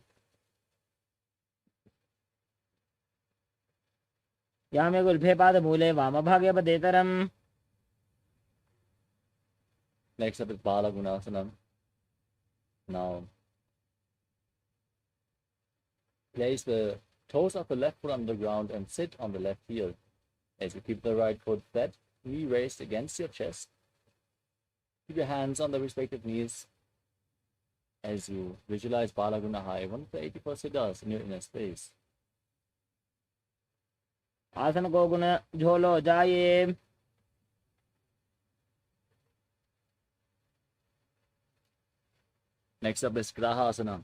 Yame गुल्फे पादमूले वामभागे पदेतरम्. Next up is Bala Gunasana. Now, place the toes of the left foot on the ground and sit on the left heel. As you keep the right foot flat, knee raised against your chest. Keep your hands on the respective knees as you visualize Balagunahai, one of the 84 siddhas in your inner space. आसन को गुण झोलो जाइए. Next up is Grahasana.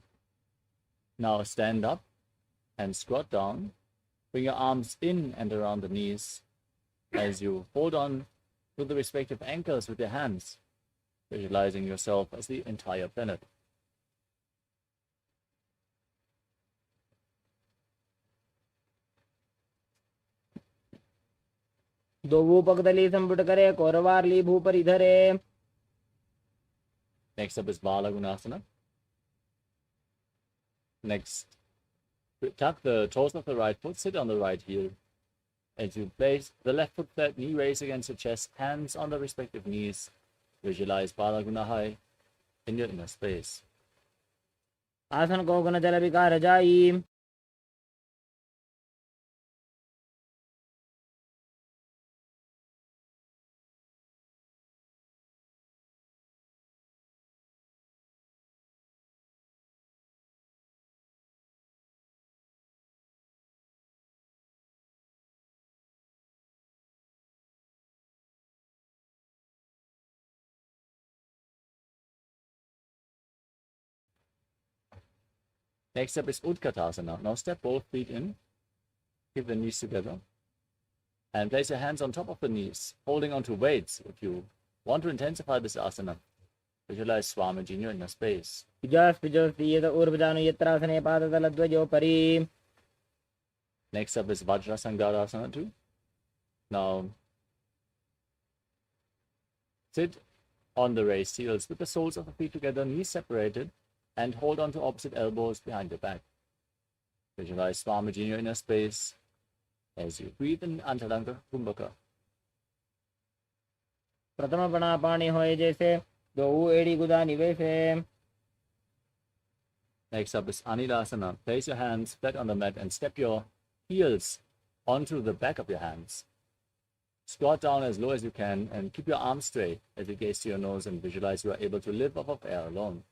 Now stand up and squat down. Bring your arms in and around the knees as you hold on to the respective ankles with your hands, visualizing yourself as the entire planet. दो भूपगदली संपुट करे कौरवारली भूपरि धरे. Next up is Balagunasana. Next, tuck the toes of the right foot, sit on the right heel. As you place the left foot flat, knee raised against your chest, hands on the respective knees. Visualize Balagunahai in your inner space. आसन को गुण जल विकार जाई. Next up is Utkatasana. Now step both feet in, keep the knees together, and place your hands on top of the knees, holding onto weights if you want to intensify this asana. Visualize Swamiji in your inner space. Pijas pijos diyata urvajanu yatrasane padataladvajo pari. Next up is Vajrasangarasana 2. Now sit on the raised heels with the soles of the feet together, knees separated, and hold on to opposite elbows behind your back. Visualize Swamiji in your inner space as you breathe in Antaranga Kumbhaka. प्रथम बना पानी होए जैसे दो एड़ी गुदा निवेशे. Next up is Anilasana. Place your hands flat on the mat and step your heels onto the back of your hands. Squat down as low as you can and keep your arms straight as you gaze to your nose and visualize you are able to live off of air alone.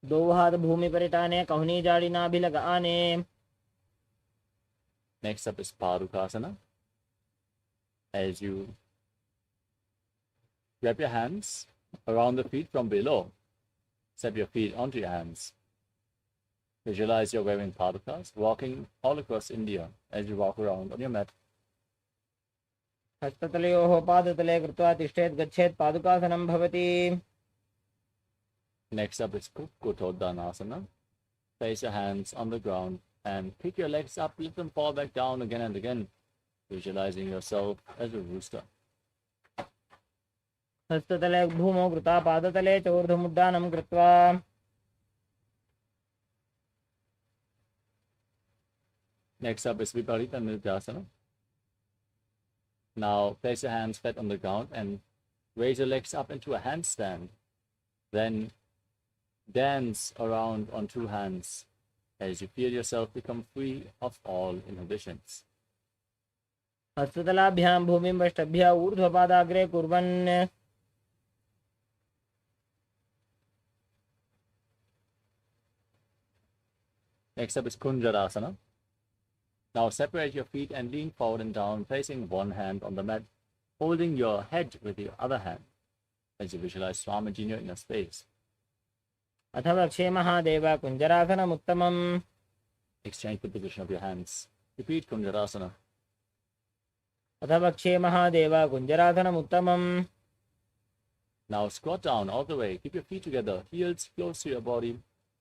दो हाथ भूमि पर टाने कहनी जाड़ी ना भी लगाने. Next up is Parukasana. As you grab your hands around the feet from below, step your feet onto your hands. Visualize you're wearing padukas, walking all across India as you walk around on your mat. हस्ततलयोः पादतले कृत्वा तिष्ठेत् गच्छेत् पादुकासनं भवति. Next up is Kukkotoddanasana. Place your hands on the ground and pick your legs up, let them fall back down again and again, visualizing yourself as a rooster. हस्ततले भूमौ कृता पादतले च ऊर्ध्वमुड्डानं कृत्वा. Next up is Viparita Nidhyasana. Now place your hands flat on the ground and raise your legs up into a handstand. Then dance around on two hands as you feel yourself become free of all inhibitions. हस्ततलाभ्यां भूमिं वष्टभ्य ऊर्ध्वपादाग्रे कुर्वन्. Next up is Kunjarasana. Now separate your feet and lean forward and down, placing one hand on the mat, holding your head with the other hand as you visualize Swamiji in your inner space. अथवा क्षे महादेव कुञ्जरासनम् उत्तमम्. Exchange the position of your hands. Repeat Kunjarasana. अथवा क्षे महादेव कुञ्जरासनम् उत्तमम्. Now squat down all the way. Keep your feet together, heels close to your body.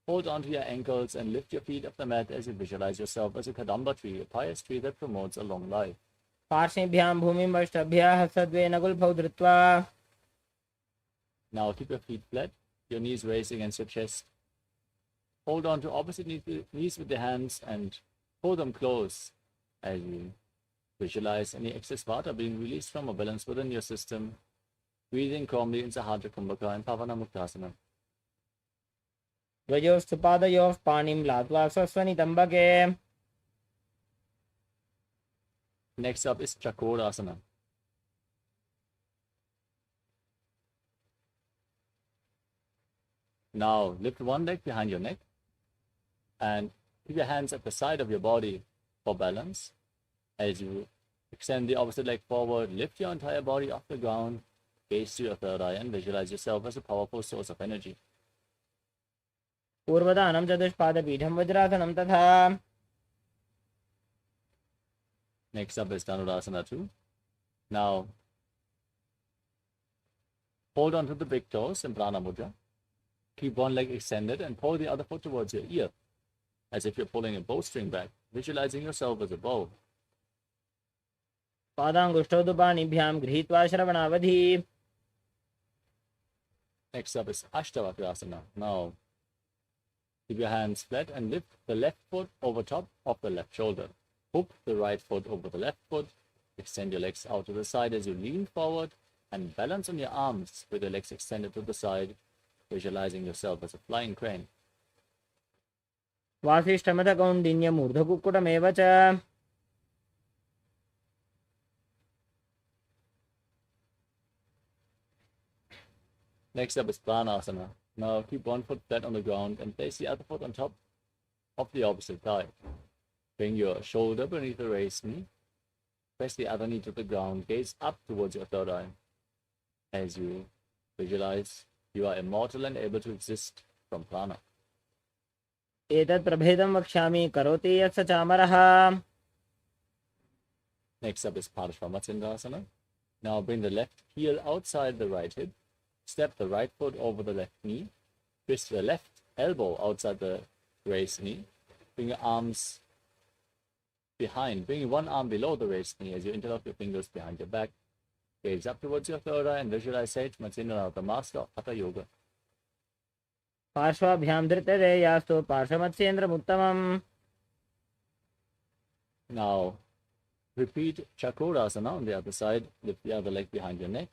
Hold onto your ankles and lift your feet off the mat as you visualize yourself as a Kadamba tree, a pious tree that promotes a long life. पार्श्वेभ्यां भूमिं वष्टभ्य हस्तद्वयेन गुल्फौ धृत्वा. Now keep your feet flat, your knees raised against your chest. Hold on to opposite knees with the hands and hold them close as you visualize any excess vata being released from a balance within your system Breathing calmly in Sahadra Kumbhaka and Pavana Muktasana. द्वयोस्तु पादयोः पाणिं लात्वा स्वस्वनितम्बके. Next up is Chakorasana. Now lift one leg behind your neck and keep your hands at the side of your body for balance. As you extend the opposite leg forward, lift your entire body off the ground, gaze to your third eye and visualize yourself as a powerful source of energy. पूर्वदानं चतुष्पादपीठं वज्रासनं तथा. Next up is Dhanurasana 2. Now hold on to the big toes in Prana Mudra. Keep one leg extended and pull the other foot towards your ear, as if you're pulling a bowstring back, visualizing yourself as a bow. पादाङ्गुष्ठौ तु पाणिभ्यां गृहीत्वा श्रवणावधि. Next up is Ashtavakrasana. Now keep your hands flat and lift the left foot over top of the left shoulder. Hook the right foot over the left foot. Extend your legs out to the side as you lean forward and balance on your arms with your legs extended to the side, visualizing yourself as a flying crane. वासिष्ठमथकौण्डिन्यमूर्धकुक्कुटमेव च. Next up is Pranasana. Now keep one foot flat on the ground and place the other foot on top of the opposite thigh. Bring your shoulder beneath the raised knee. Press the other knee to the ground. Gaze up towards your third eye. As you visualize, you are immortal and able to exist from prana. एतत् प्रभेदं वक्ष्यामि करोति यत् स चामरः. Next up is Parashvamatsindasana. Now bring the left heel outside the right hip. Step the right foot over the left knee. Twist the left elbow outside the raised knee. Bring your arms behind. Bring one arm below the raised knee as you interlock your fingers behind your back. Gaze up towards your third eye and visualize Sage Matsindana, the master of Hatha Yoga. पार्श्वाभ्यां धृतते यास्तु पार्श्वमत्स्येन्द्रमुत्तमम्. Now repeat Chakrasana on the other side. Lift the other leg behind your neck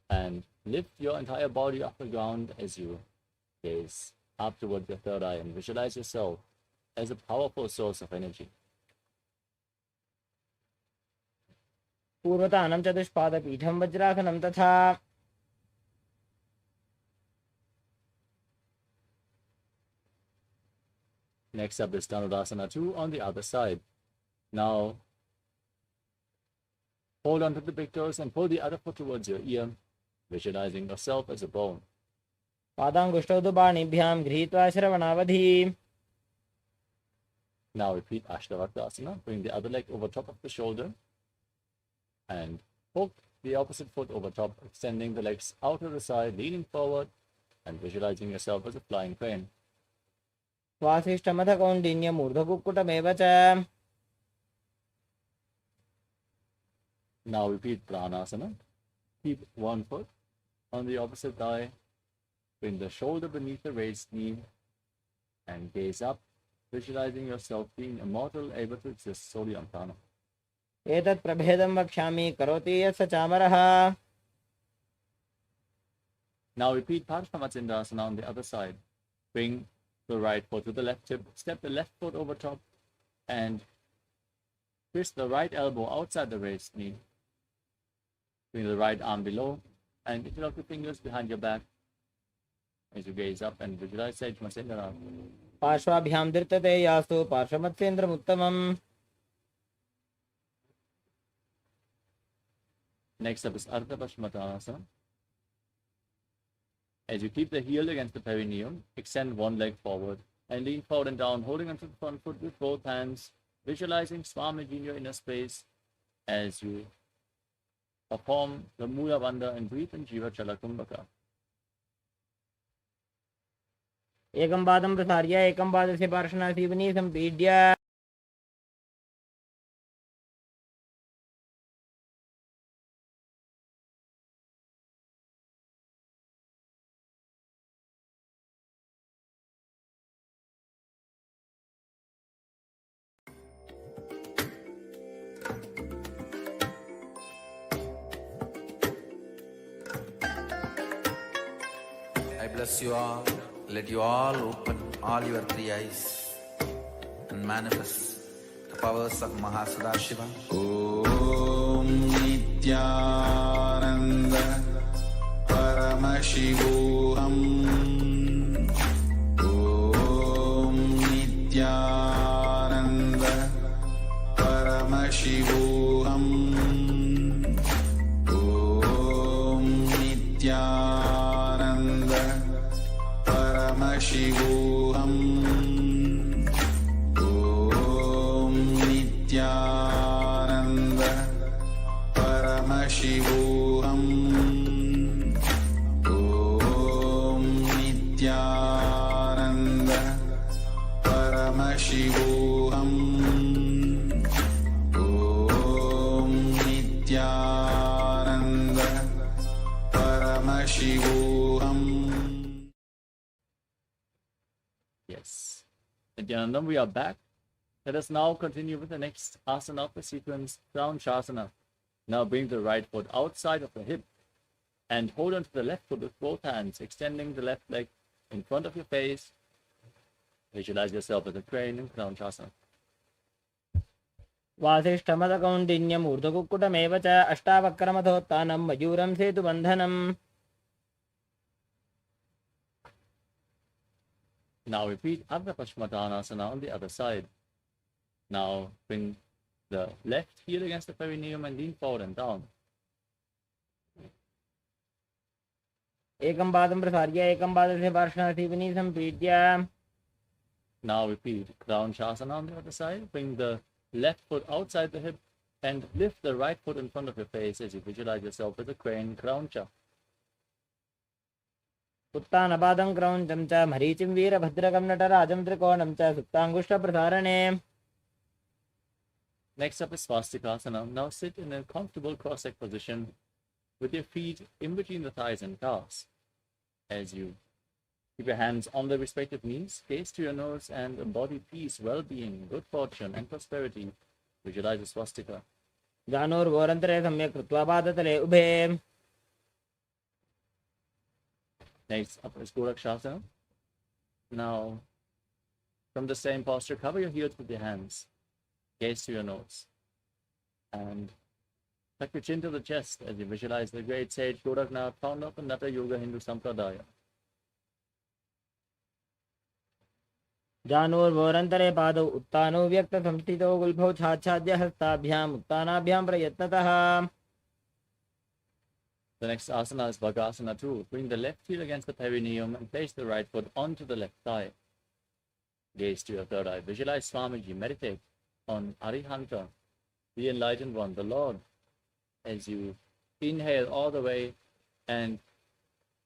and lift your entire body off the ground as you gaze up towards your third eye and visualize yourself as a powerful source of energy. पूर्वतानं चतुष्पादपीठं वज्रासनं तथा. Next up is Dhanurasana 2 on the other side. Now hold on to the big toes and pull the other foot towards your ear, visualizing yourself as a bow. पादाङ्गुष्ठौ तु पाणिभ्यां गृहीत्वा श्रवणावधि. Now repeat Ashtavakrasana. Bring the other leg over top of the shoulder and hook the opposite foot over top, extending the legs out to the side, leaning forward and visualizing yourself as a flying crane. वासिष्ठमथकौण्डिन्यमूर्धकुक्कुटमेव च. Now repeat Pranasana. Keep one foot on the opposite thigh. Bring the shoulder beneath the raised knee and gaze up, visualizing yourself being immortal, able to exist solely on prana. एतत् प्रभेदं वक्ष्यामि करोति यत् स चामरः. Now repeat Parashvamatsindasana on the other side. Bring the right foot to the left hip, step the left foot over top, and twist the right elbow outside the raised knee. Bring the right arm below, and interlock the fingers behind your back as you gaze up and visualize Sage Matsindana. पार्श्वाभ्यां धृतते यास्तु पार्श्वमत्स्येन्द्रमुत्तमम्. Next up is Ardha Paschimottanasana. As you keep the heel against the perineum, extend one leg forward and lean forward and down, holding onto the front foot with both hands, visualizing Swamiji in your inner space as you perform the Mula Bandha and breathe in Jiva Chala Kumbhaka. एकं पादं प्रसार्य एकं पादस्य पार्श्वनासीवनी सम्पीड्य. bless you all. Let you all open all your three eyes and manifest the powers of Mahasadashiva. Om Nithyananda Paramashivoham. Om Nithyananda Paramashivoham. Om Nithyananda Paramashivoham. Om Nithyananda Paramashivoham. Om Nithyananda Paramashivoham. Om Nithyananda Paramashivoham. Yes. Nithyanandam, we are back. Let us now continue with the next asana of the sequence, Crown Shasana. Now bring the right foot outside of the hip and hold onto the left foot with both hands, extending the left leg in front of your face. Visualize yourself as a crane in Crown Shasana. वासिष्ठमदकौण्डिन्यम् ऊर्ध्वकुक्कुटमेव च अष्टावक्रमथोत्थानं मयूरं सेतुबन्धनम्. Now repeat Ardha Paschimottanasana on the other side. Now bring the left heel against the perineum and lean forward and down. एकं पादं प्रसार्य एकं पादस्य पार्श्वनाथिपनी सम्पीड्य. Now repeat Crown Shasana on the other side. Bring the left foot outside the hip and lift the right foot in front of your face as you visualize yourself as a crane, Crowncha. उत्तानपादं क्रौञ्चं च मरीचिं वीरभद्रकं नटराजं त्रिकोणं च सुप्ताङ्गुष्ठप्रसारणे. Next up is Swastikasana. Now sit in a comfortable cross-leg position with your feet in between the thighs and calves. As you keep your hands on the respective knees, gaze to your nose and embody peace, well-being, good fortune and prosperity. Visualize the swastika. जानोर्घोरन्तरे सम्यक् कृत्वा पादतले उभे. Next up is Gorakshasana. Now, from the same posture, cover your heels with your hands. Gaze to your nose. And tuck your chin to the chest as you visualize the great sage Goraknath, founder of the Natha Yoga Hindu Sampradaya. जानोर्घोरन्तरे पादौ उत्तानौ व्यक्तसंस्थितौ गुल्भौ छाच्छाद्य हस्ताभ्याम् उत्तानाभ्यां प्रयत्नतः. The next asana is Vagasana 2. Bring the left heel against the perineum and place the right foot onto the left thigh. Gaze to your third eye. Visualize Swamiji. Meditate on Arihanta, the enlightened one, the Lord. As you inhale all the way and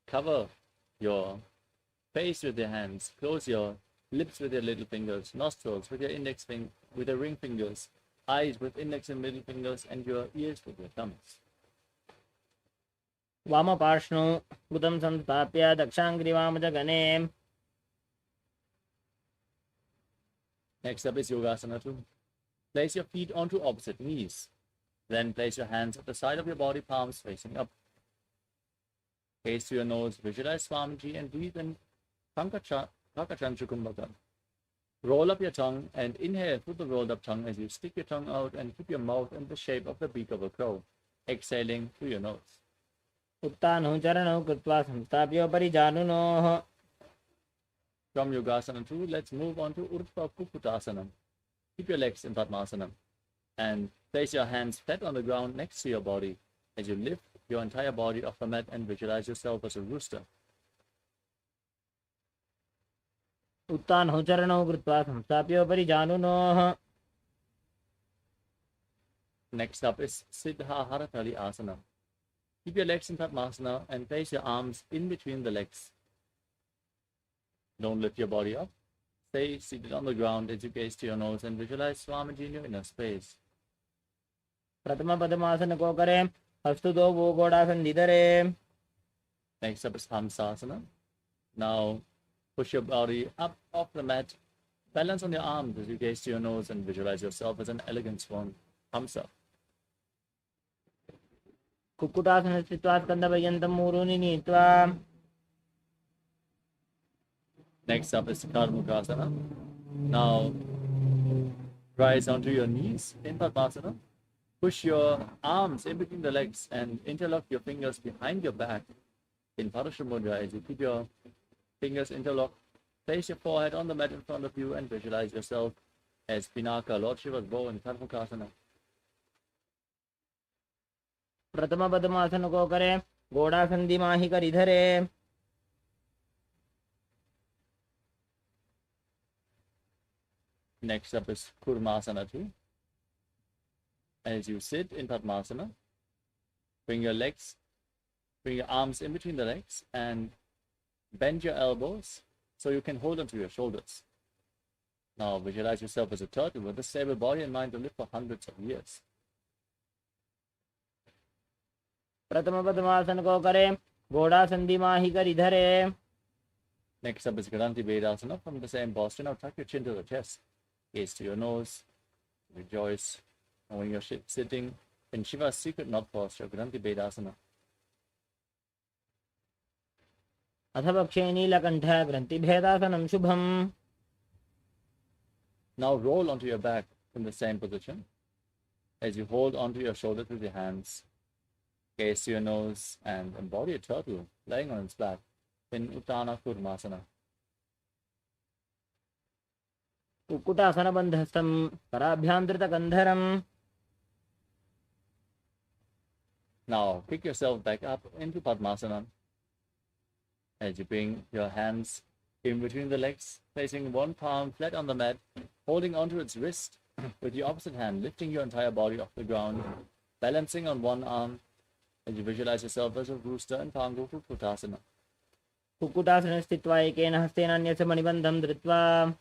cover your face with your hands. Close your lips with your little fingers, nostrils with your index finger, with your ring fingers, eyes with index and middle fingers, and your ears with your thumbs. वामपार्श्वौ बुधं संस्थाप्य दक्षाङ्ग्रिवामजगणे. Next up is Yogasana 2. Place your feet onto opposite knees. Then place your hands at the side of your body, palms facing up. Gaze to your nose, visualize Swamiji and breathe in Kakachanchukumbhaka. Roll up your tongue and inhale through the rolled up tongue as you stick your tongue out and keep your mouth in the shape of the beak of a crow, exhaling through your nose. उत्तानौ चरणौ कृत्वा संस्थाप्योपरि जानुनोः. From Yogasana 2, let's move on to Urdhva Kukutasana. Keep your legs in Padmasana and place your hands flat on the ground next to your body as you lift your entire body off the mat and visualize yourself as a rooster. उत्तानौ चरणौ कृत्वा संस्थाप्योपरि जानुनोः. Next up is Siddha Haratali Asana. Keep your legs in Padmasana and place your arms in between the legs. Don't lift your body up. Stay seated on the ground as you gaze to your nose and visualize Swamiji in your inner space. प्रथम पद्मासन को करें हस्तु दो वो Ghodasan निधरे. Next up is Hamsasana. Now push your body up off the mat. Balance on your arms as you gaze to your nose and visualize yourself as an elegant swan. Hamsa. Kukkutasana स्थित्वा स्कन्धपर्यन्तं मूरूनि नीत्वा. Next up is Karmukasana. Now, rise onto your knees in Padmasana. Push your arms in between the legs and interlock your fingers behind your back in Parasha Mudra. As you keep your fingers interlocked, place your forehead on the mat in front of you and visualize yourself as Pinaka, Lord Shiva's bow in Karmukasana. प्रथम पद्मासन को करें, घोड़ा संधि माही कर इधर है. Next up is Kurmasana 2. As you sit in Padmasana, bring your arms in between the legs and bend your elbows so you can hold onto your shoulders. Now visualize yourself as a turtle with a stable body and mind to live for hundreds of years. प्रथम पद्मासन को करें, घोड़ा संधि माही कर इधर है. Next up is Garanti Vedasana. From the same posture, now tuck your chin to the chest, gaze to your nose, rejoice. And when you're sitting in Shiva's secret knot posture, Garanti Vedasana. अथ पक्षे नीलकंठ ग्रंथि भेदासनम Shubham. Now roll onto your back in the same position. As you hold onto your shoulders with your hands, gaze to your nose and embody a turtle laying on its back in Uttana Kurmasana. Kukkutasana बंधस्थम कराभ्यांतृत कंधरम. Now pick yourself back up into Padmasana. As you bring your hands in between the legs, placing one palm flat on the mat, holding onto its wrist with your opposite hand, lifting your entire body off the ground, balancing on one arm, as you visualize yourself as a rooster in Pangu Kukkutasana. Kukkutasana स्थित्वा एकेन हस्तेन अन्यस्य मणिबन्धं धृत्वा.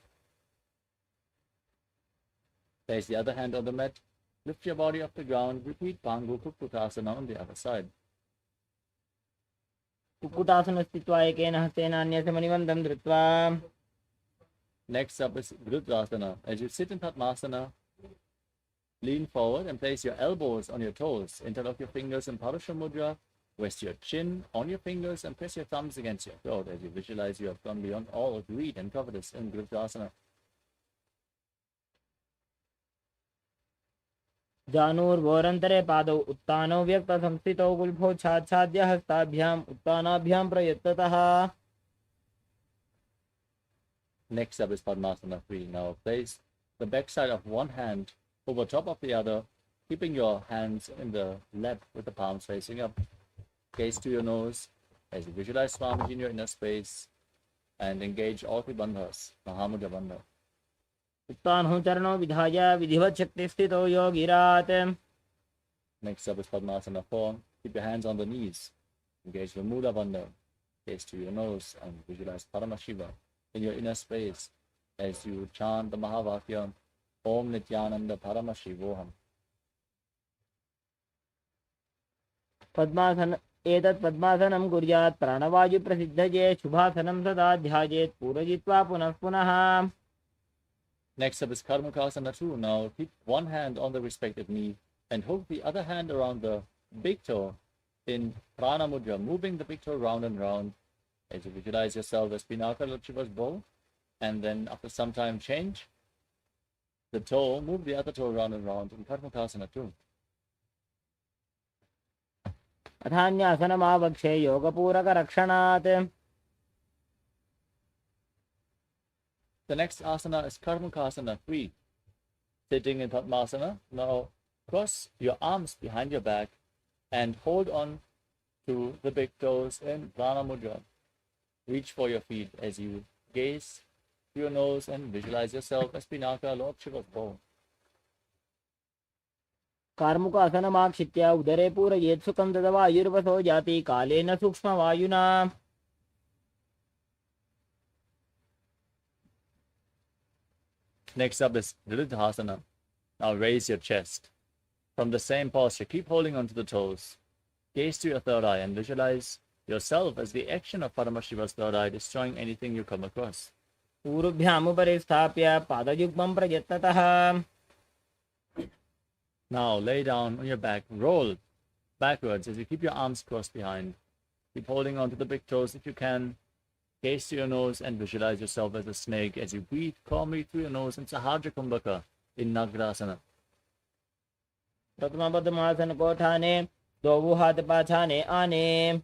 Place the other hand on the mat, lift your body off the ground, repeat Pangu Kukkutasana on the other side. Kukkutasana स्थित्वा एकेन हस्तेन अन्यस्य मणिबन्धं धृत्वा. Next up is Vridrasana. As you sit in Padmasana, lean forward and place your elbows on your toes. Interlock your fingers in Parasha Mudra. Rest your chin on your fingers and press your thumbs against your throat as you visualize you have gone beyond all of greed and covetous in Vridrasana. जानुर्वोरन्तरे पादौ उत्तानौ व्यक्त संस्थितौ गुल्फौ छाच्छाद्य हस्ताभ्याम् उत्तानाभ्यां प्रयत्ततः. Next up is Padmasana 3. Now place the backside of one hand over top of the other, keeping your hands in the lap with the palms facing up. Gaze to your nose as you visualize Swamiji in your inner space and engage all three bandhas, Mahamudra Bandha. उत्तानौ चरणौ विधाय विधिवत् शक्तिस्थितौ योगिरात्. Next up is Padmasana 4. Keep your hands on the knees. Engage the Mula Bandha. Gaze to your nose and visualize Paramashiva in your inner space as you chant the Mahavakya, Om Nithyananda Paramashivoham. पद्मासन एतत् पद्मासनं कुर्यात् प्राणवायु प्रसिद्धये शुभासनं सदा ध्यायेत् पूरयित्वा पुनः पुनः. Next up is Karmukasana 2. Now keep one hand on the respective knee and hook the other hand around the big toe in Prana Mudra, moving the big toe round and round as you visualize yourself as Pinaka, Lord Shiva's bow, and then after some time change the toe, move the other toe round and round in Karmukasana 2. अथान्यासनमावक्षे योगपूरकरक्षणात्. The next asana is Karmukasana 3. Sitting in Padmasana. Now cross your arms behind your back and hold on to the big toes in Prana Mudra. Reach for your feet as you gaze to your nose and visualize yourself as Pinaka, Lord Shiva's bow. कार्मुकासनमाक्षित्य उदरे पूरयेत् सुखं तदवायुर्वसो जाति कालेन सूक्ष्मवायुना. Next up is Dridhasana. Now raise your chest. From the same posture, keep holding onto the toes. Gaze to your third eye and visualize yourself as the action of Paramashiva's third eye, destroying anything you come across. पूर्वभ्यामुपरि स्थाप्य पादयुग्मं प्रयत्नतः. Now lay down on your back, roll backwards as you keep your arms crossed behind. Keep holding onto the big toes if you can. Gaze to your nose and visualize yourself as a snake as you breathe calmly through your nose in Sahasrara Kumbhaka in Nagrasana. प्रथम पद्मासन को ठाने दो हाथ पाछाने आने.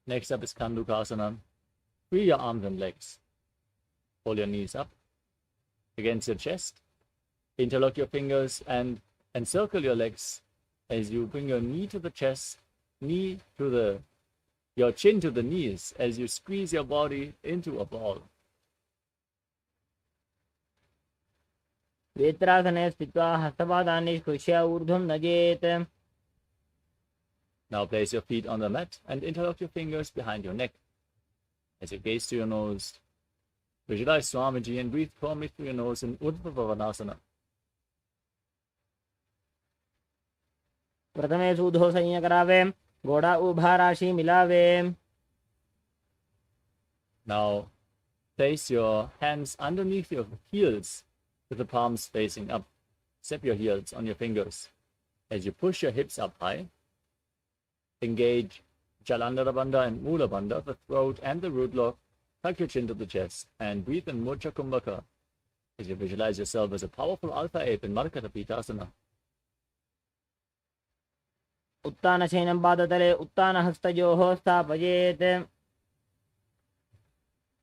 Next up is Kandukasana. Free your arms and legs. Pull your knees up against your chest. Interlock your fingers and encircle your legs as you bring your knee to the chest, your chin to the knees as you squeeze your body into a ball. वेत्रासने स्थित्वा हस्तपादानि स्पृश्य ऊर्ध्वं नजेत्. Now place your feet on the mat and interlock your fingers behind your neck. As you gaze to your nose, visualize Swamiji and breathe calmly through your nose in Urdhva Bhavanasana. प्रथमे सूधो संयम करावे, घोड़ा उभा राशि मिलावे. Now place your hands underneath your heels with the palms facing up. Step your heels on your fingers. As you push your hips up high, engage Jalandhara Bandha and Mula Bandha, the throat and the root lock. Tuck your chin to the chest and breathe in Murcha Kumbhaka as you visualize yourself as a powerful alpha ape in Markata Pitasana. उत्तान शयनं पादतले उत्तान हस्तयोः स्थापयेत्.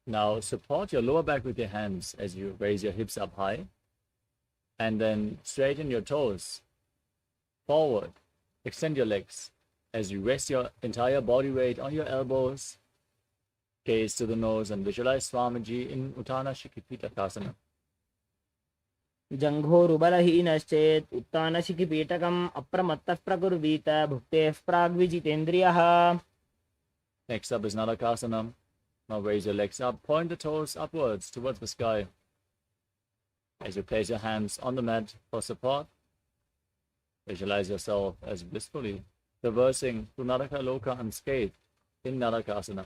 Now support your lower back with your hands as you raise your hips up high and then straighten your toes forward. Extend your legs as you rest your entire body weight on your elbows. Gaze to the nose and visualize Swamiji in Uttana Shikhipitaka. जङ्घोरुबलहीनश्चेत् उत्तानशिखिपीठकम् अप्रमत्तः प्रकुर्वीत भुक्तेः प्राग्विजितेन्द्रियः. Next up is Narakasana. Now raise your legs up, point the toes upwards towards the sky. As you place your hands on the mat for support, visualize yourself as blissfully traversing through Naraka Loka unscathed in Narakasana.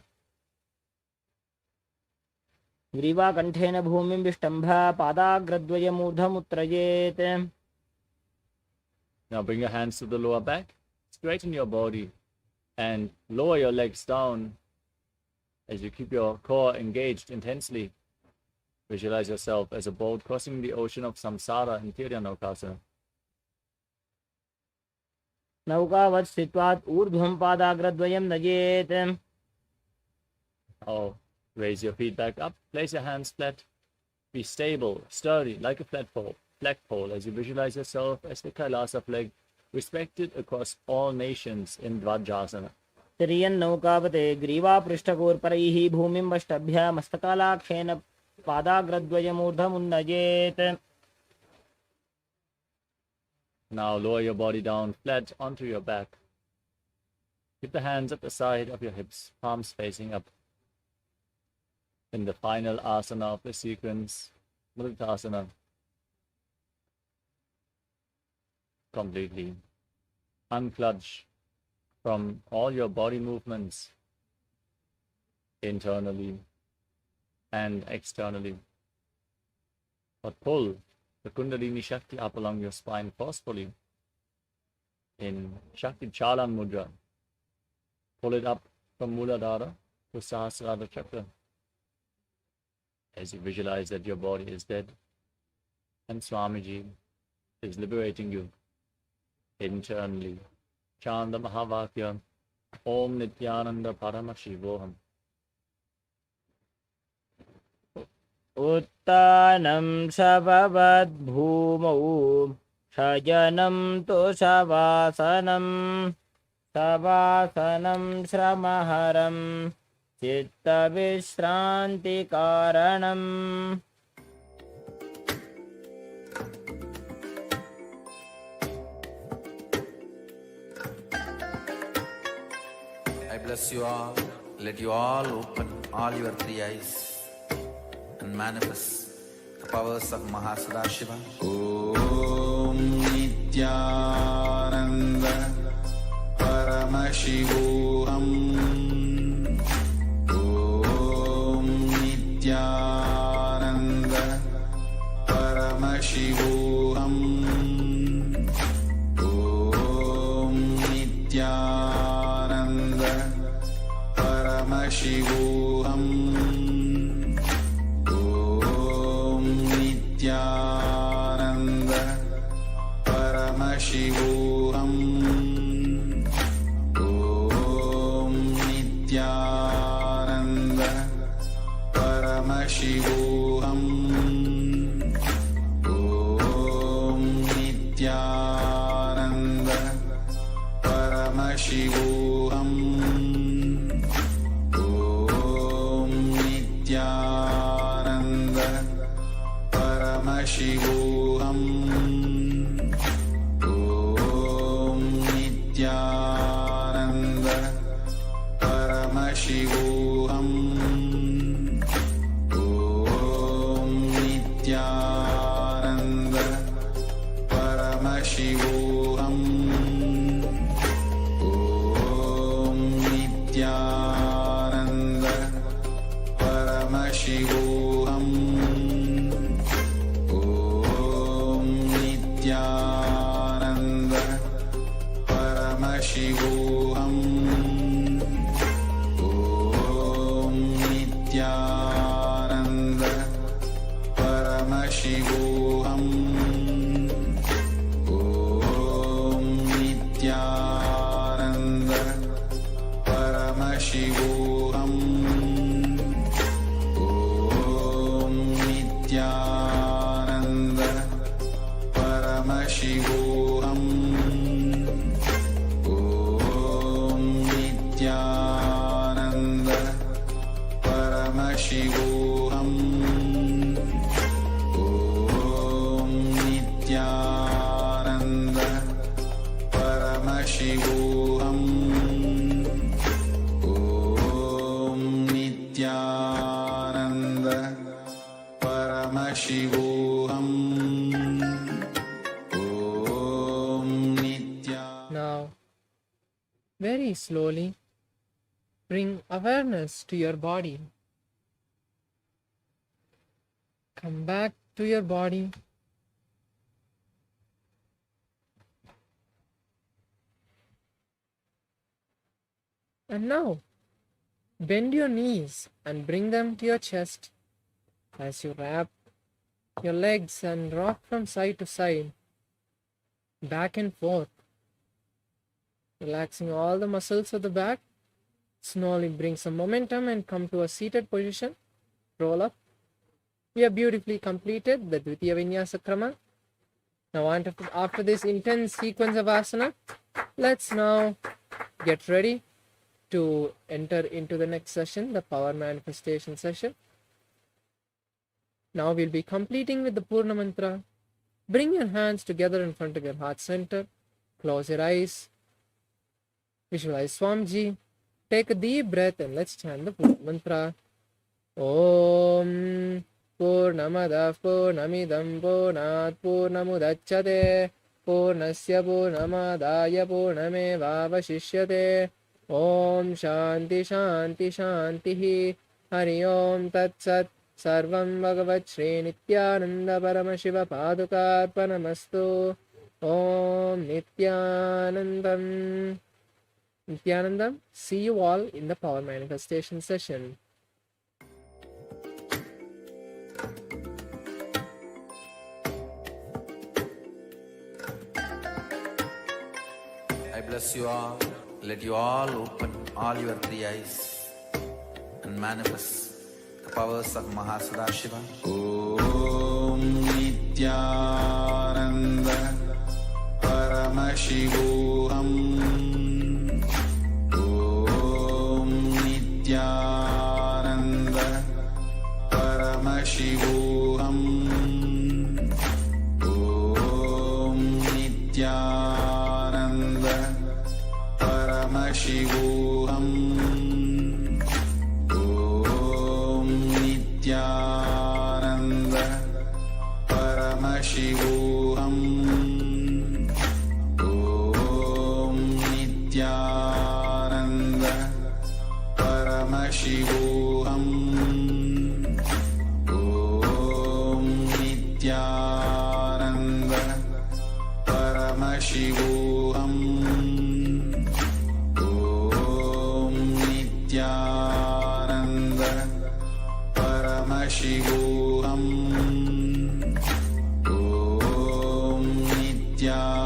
ग्रीवाकण्ठेन भूमिं विष्टम्भ पादाग्रद्वयमूर्धमुत्त्रयेत्. Now bring your hands to the lower back, straighten your body, and lower your legs down as you keep your core engaged intensely. Visualize yourself as a boat crossing the ocean of samsara in Tiryanokasana. नौकावत् स्थित्वात् ऊर्ध्वं पादाग्रद्वयं नयेत्. Now raise your feet back up, place your hands flat, be stable, sturdy, like a flagpole as you visualize yourself as the KAILASA flag, respected across all nations in Dvajasana. तिर्यन्नौकावते ग्रीवापृष्ठकोर्परैः भूमिं वष्टभ्य मस्तकालाक्षेन पादाग्रद्वयमूर्धमुन्नयेत्. Now lower your body down flat onto your back. Keep the hands at the side of your hips, palms facing up. In the final asana of the sequence, Mritasana. Completely uncludge from all your body movements, internally and externally. But pull the Kundalini Shakti up along your spine forcefully in Shakti Chalan Mudra. Pull it up from Muladhara to Sahasrara Chakra as you visualize that your body is dead and Swamiji is liberating you internally. Chant the Mahavakya, Om Nithyananda Paramashivoham. उत्तानं शववद् भूमौ शयनं तु शवासनं शवासनं श्रमहरं चित्तविश्रान्तिकारणम्. I bless you all. Let you all open all your three eyes and manifest the powers of Mahasada Om Nithyananda Paramashivoham. Om Nithyananda Paramashivoham. Om Nithyananda Paramashivoham. Paramashivoham Om Nithyananda Paramashivoham Om Nithyananda Paramashivoham Om Nithyananda Paramashivoham Om Nithyananda Paramashivoham Om Nithyananda Paramashivoham Om Nithyananda Paramashivoham Om Nithyananda Paramashivoham Om Nithyananda Paramashivoham Om Nithyananda Paramashivoham Om Nithyananda Paramashivoham Om Nithyananda Paramashivoham Om Nithyananda Paramashivoham Om Nithyananda Paramashivoham Om Nithyananda. Now, very slowly, bring awareness to your body. Come back to your body. And now, bend your knees and bring them to your chest as you wrap your legs and rock from side to side, back and forth, relaxing all the muscles of the back. Slowly bring some momentum and come to a seated position. Roll up. We have beautifully completed the Dvitiya Vinyasa Krama. Now after this intense sequence of asana, let's now get ready to enter into the next session, the power manifestation session. Now we'll be completing with the Purna Mantra. Bring your hands together in front of your heart center. Close your eyes. Visualize Swamiji. Take a deep breath and let's chant the Purna Mantra. Om Purnamadav Purnamidam Purnat Purnamudachyate Purnasya Purnamadaya Purnamevavashishyate. Om Shanti Shanti Shanti Hari Om Tat Sat. Sarvam Bhagavat Shri Nithyananda Paramashiva Padukarpanamastu. Om Nithyanandam. Nithyanandam. See you all in the power manifestation session. I bless you all. Let you all open all your three eyes and manifest the powers of Mahasadashiva. Om Nithyananda Paramashivoham Om Nithyananda Paramashivoham Om Nithyananda Paramashivoham Om Nithyananda Paramashivoham Om Nithyananda Paramashivoham Om Nithyananda Paramashivoham Om Nithyananda Paramashivoham Om Nithyananda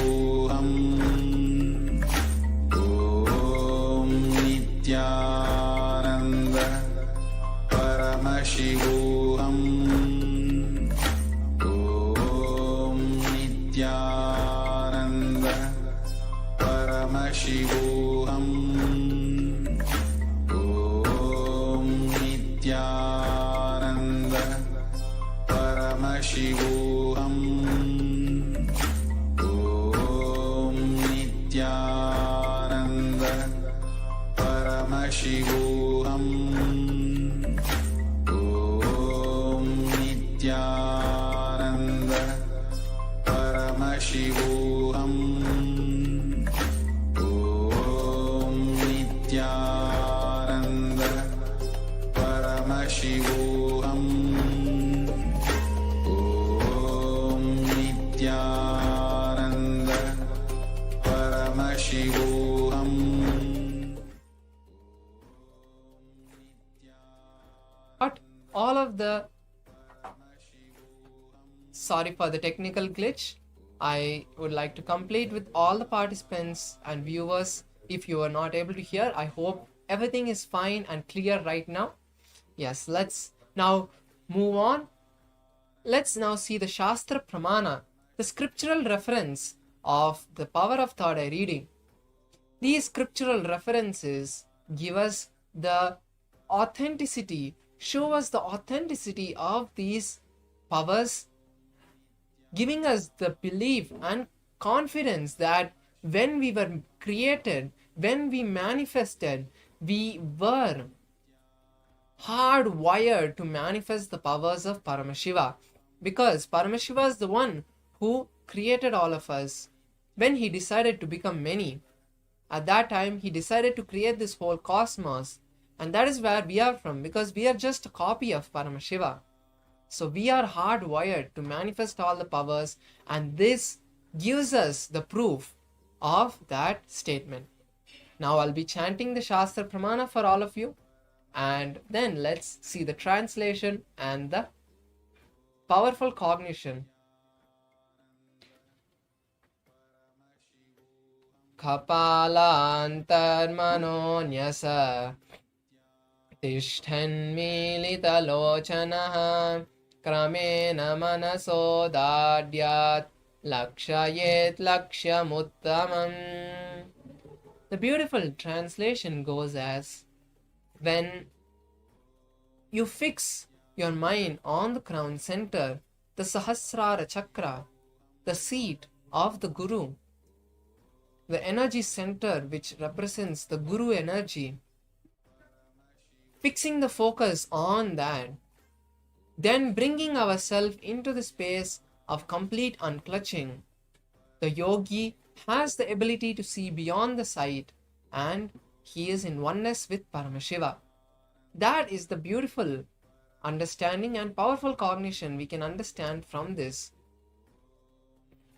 Om Nithyananda Paramashivoham. Om Nithyananda Paramashivoham. Om Nithyananda Paramashivoham. Om Nithyananda Paramashivoham. Om Nithyananda Paramashivoham. Om Nithyananda Paramashivoham. Om Nithyananda Paramashivoham. But all of the, sorry for the technical glitch, I would like to complete with all the participants and viewers. If you are not able to hear, I hope everything is fine and clear right now. Yes, let's now move on. Let's now see the Shastra Pramana, the scriptural reference of the power of third eye reading. These scriptural references give us the authenticity, show us the authenticity of these powers, giving us the belief and confidence that when we were created, when we manifested, we were hardwired to manifest the powers of Paramashiva, because Paramashiva is the one who created all of us. When he decided to become many, at that time he decided to create this whole cosmos, and that is where we are from, because we are just a copy of Paramashiva. So we are hardwired to manifest all the powers, and this gives us the proof of that statement. Now I'll be chanting the Shastra Pramana for all of you, and then let's see the translation and the powerful cognition. Kapalantarmanonyasa tishthanmilitalochanaha kramena manasodadyat lakshayet lakshyamuttamam. The beautiful translation goes as, when you fix your mind on the crown center, the Sahasrara Chakra, the seat of the Guru, the energy center which represents the Guru energy, fixing the focus on that, then bringing ourselves into the space of complete unclutching, the yogi has the ability to see beyond the sight, and he is in oneness with Paramashiva. That is the beautiful understanding and powerful cognition we can understand from this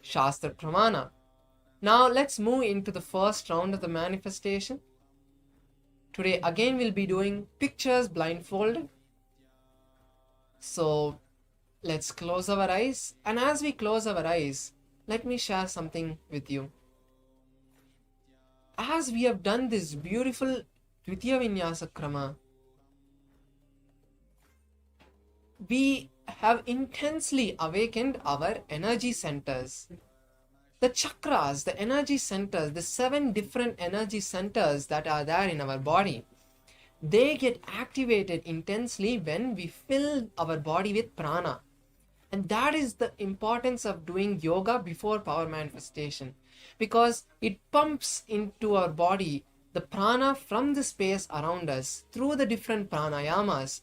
Shastra Pramana. Now let's move into the first round of the manifestation. Today again we'll be doing pictures blindfolded. So let's close our eyes, and as we close our eyes, let me share something with you. As we have done this beautiful Dvitiya Vinyasa Krama, we have intensely awakened our energy centers. The chakras, the energy centers, the 7 different energy centers that are there in our body, they get activated intensely when we fill our body with prana. And that is the importance of doing yoga before power manifestation, because it pumps into our body the prana from the space around us through the different pranayamas.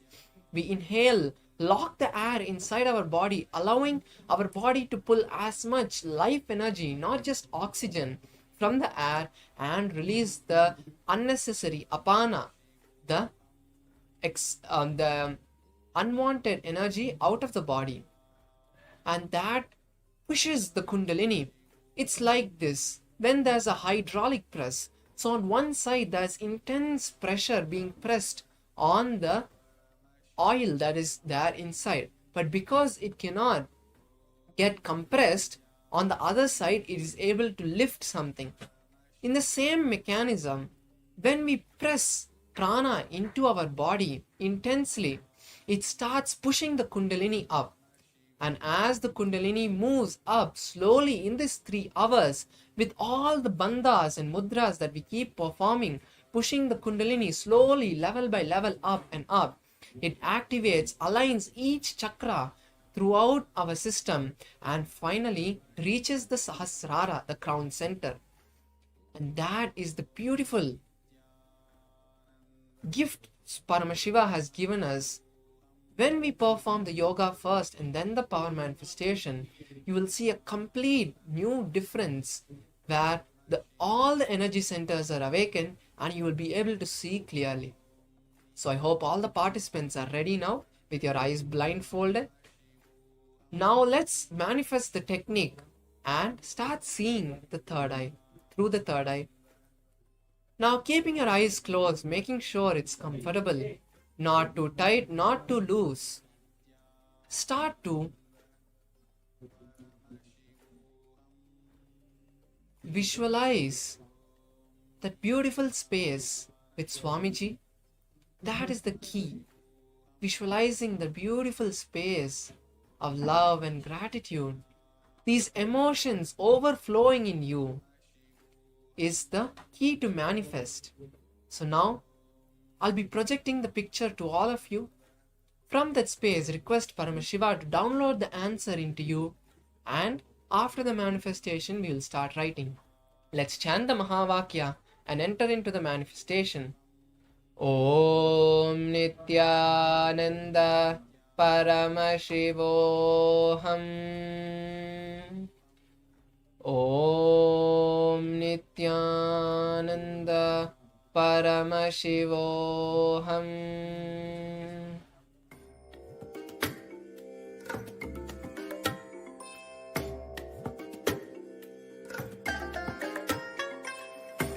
We inhale, lock the air inside our body, allowing our body to pull as much life energy, not just oxygen, from the air, and release the unnecessary apana, the unwanted energy out of the body. And that pushes the kundalini. It's like this: when there's a hydraulic press, so on one side there's intense pressure being pressed on the oil that is there inside, but because it cannot get compressed, On the other side, it is able to lift something. In the same mechanism, when we press prana into our body intensely, it starts pushing the kundalini up. And as the kundalini moves up slowly in these 3 hours, with all the bandhas and mudras that we keep performing, pushing the kundalini slowly, level by level, up and up, it activates, aligns each chakra throughout our system, and finally reaches the Sahasrara, the crown center. And that is the beautiful gift Paramashiva has given us. When we perform the yoga first and then the power manifestation, you will see a complete new difference where all the energy centers are awakened and you will be able to see clearly. So I hope all the participants are ready now with your eyes blindfolded. Now let's manifest the technique and start seeing the third eye, through the third eye. Now keeping your eyes closed, making sure it's comfortable, not too tight, not too loose. Start to visualize that beautiful space with Swamiji. That is the key. Visualizing the beautiful space of love and gratitude. These emotions overflowing in you is the key to manifest. So now I'll be projecting the picture to all of you. From that space, request Paramashiva to download the answer into you, and after the manifestation, we will start writing. Let's chant the Mahavakya and enter into the manifestation. Om Nithyananda Paramashivoham. Om Nithyananda Paramashivoham.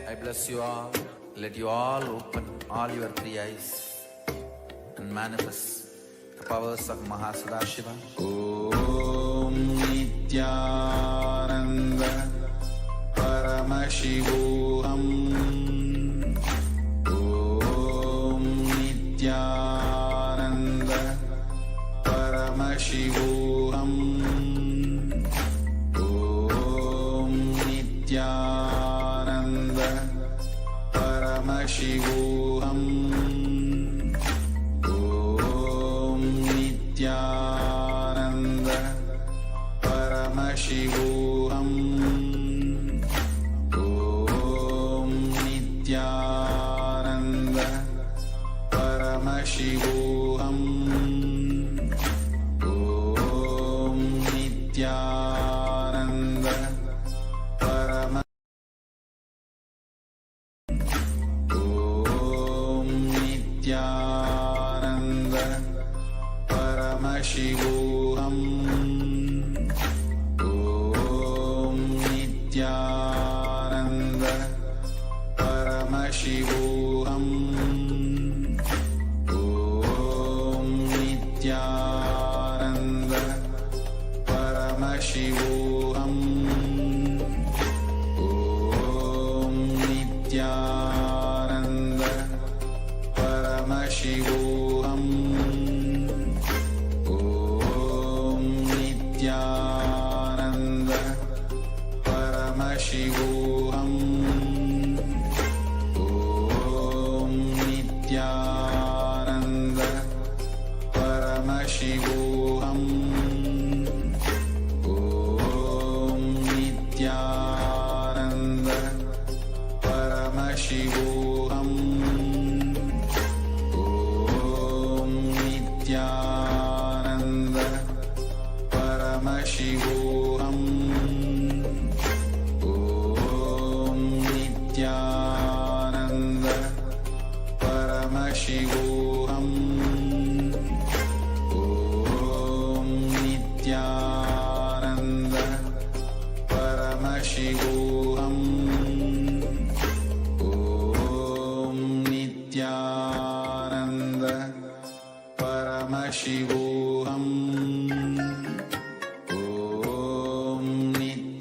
I bless you all. Let you all open all your 3 eyes and manifest the powers of Mahasadashiva. Om Nithyananda Paramashivoham. Om Nithyananda Paramashivoham. Om Nithyananda Paramashivoham. Om Nithyananda Paramashivoham. Om Nithyananda Paramashivoham. Om Nithyananda Paramashivoham. Om Nithyananda Paramashivoham. Om Nithyananda Paramashivoham. Om Nithyananda Paramashivoham. Om Nithyananda Paramashivoham. Om Nithyananda Paramashivoham. Om Nithyananda Paramashivoham. Om Nithyananda Paramashivoham. Om Nithyananda Paramashivoham. Om Nithyananda Paramashivoham. Om Nithyananda Paramashivoham. Om Nithyananda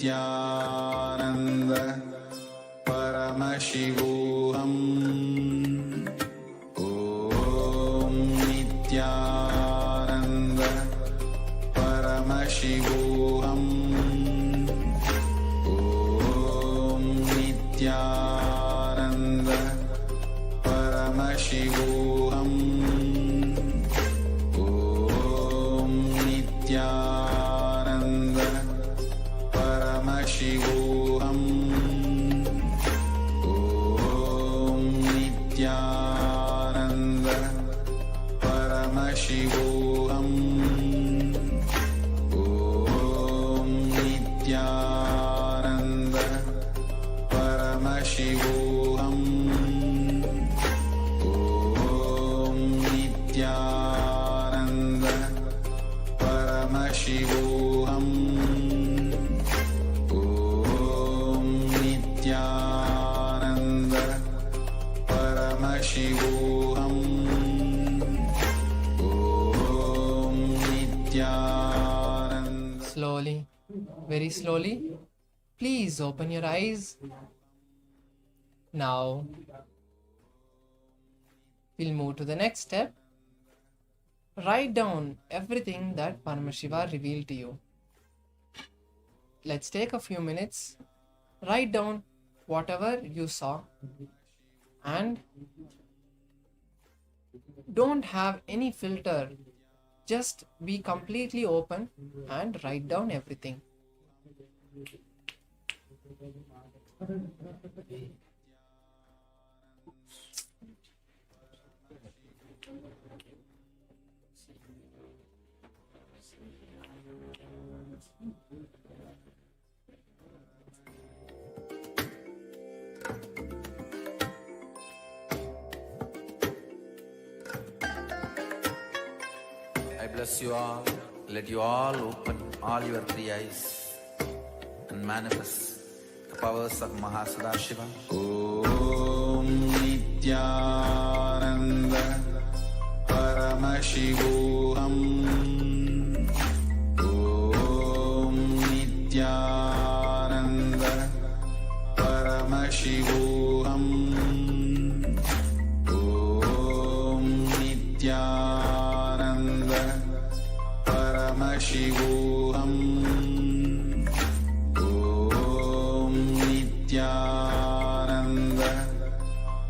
Paramashivoham Om Nithyananda Paramashivoham Om Nithyananda Paramashivoham Om Nithyananda Paramashivoham Om Nithyananda Paramashivoham Om Nithyananda Paramashivoham Om Nithyananda Paramashivoham Om Nithyananda Paramashivoham Om Nithyananda. Slowly, very slowly, please open your eyes. Now, we'll move to the next step. Write down everything that Paramashiva revealed to you. Let's take a few minutes. Write down whatever you saw and don't have any filter. Just be completely open and write down everything. I bless you all. Let you all open all your three eyes and manifest the powers of Mahasadashiva. Om Nithyananda Paramashivoham Om Nithyananda Paramashivoham Om Nithyananda Paramashivoham Om Nithyananda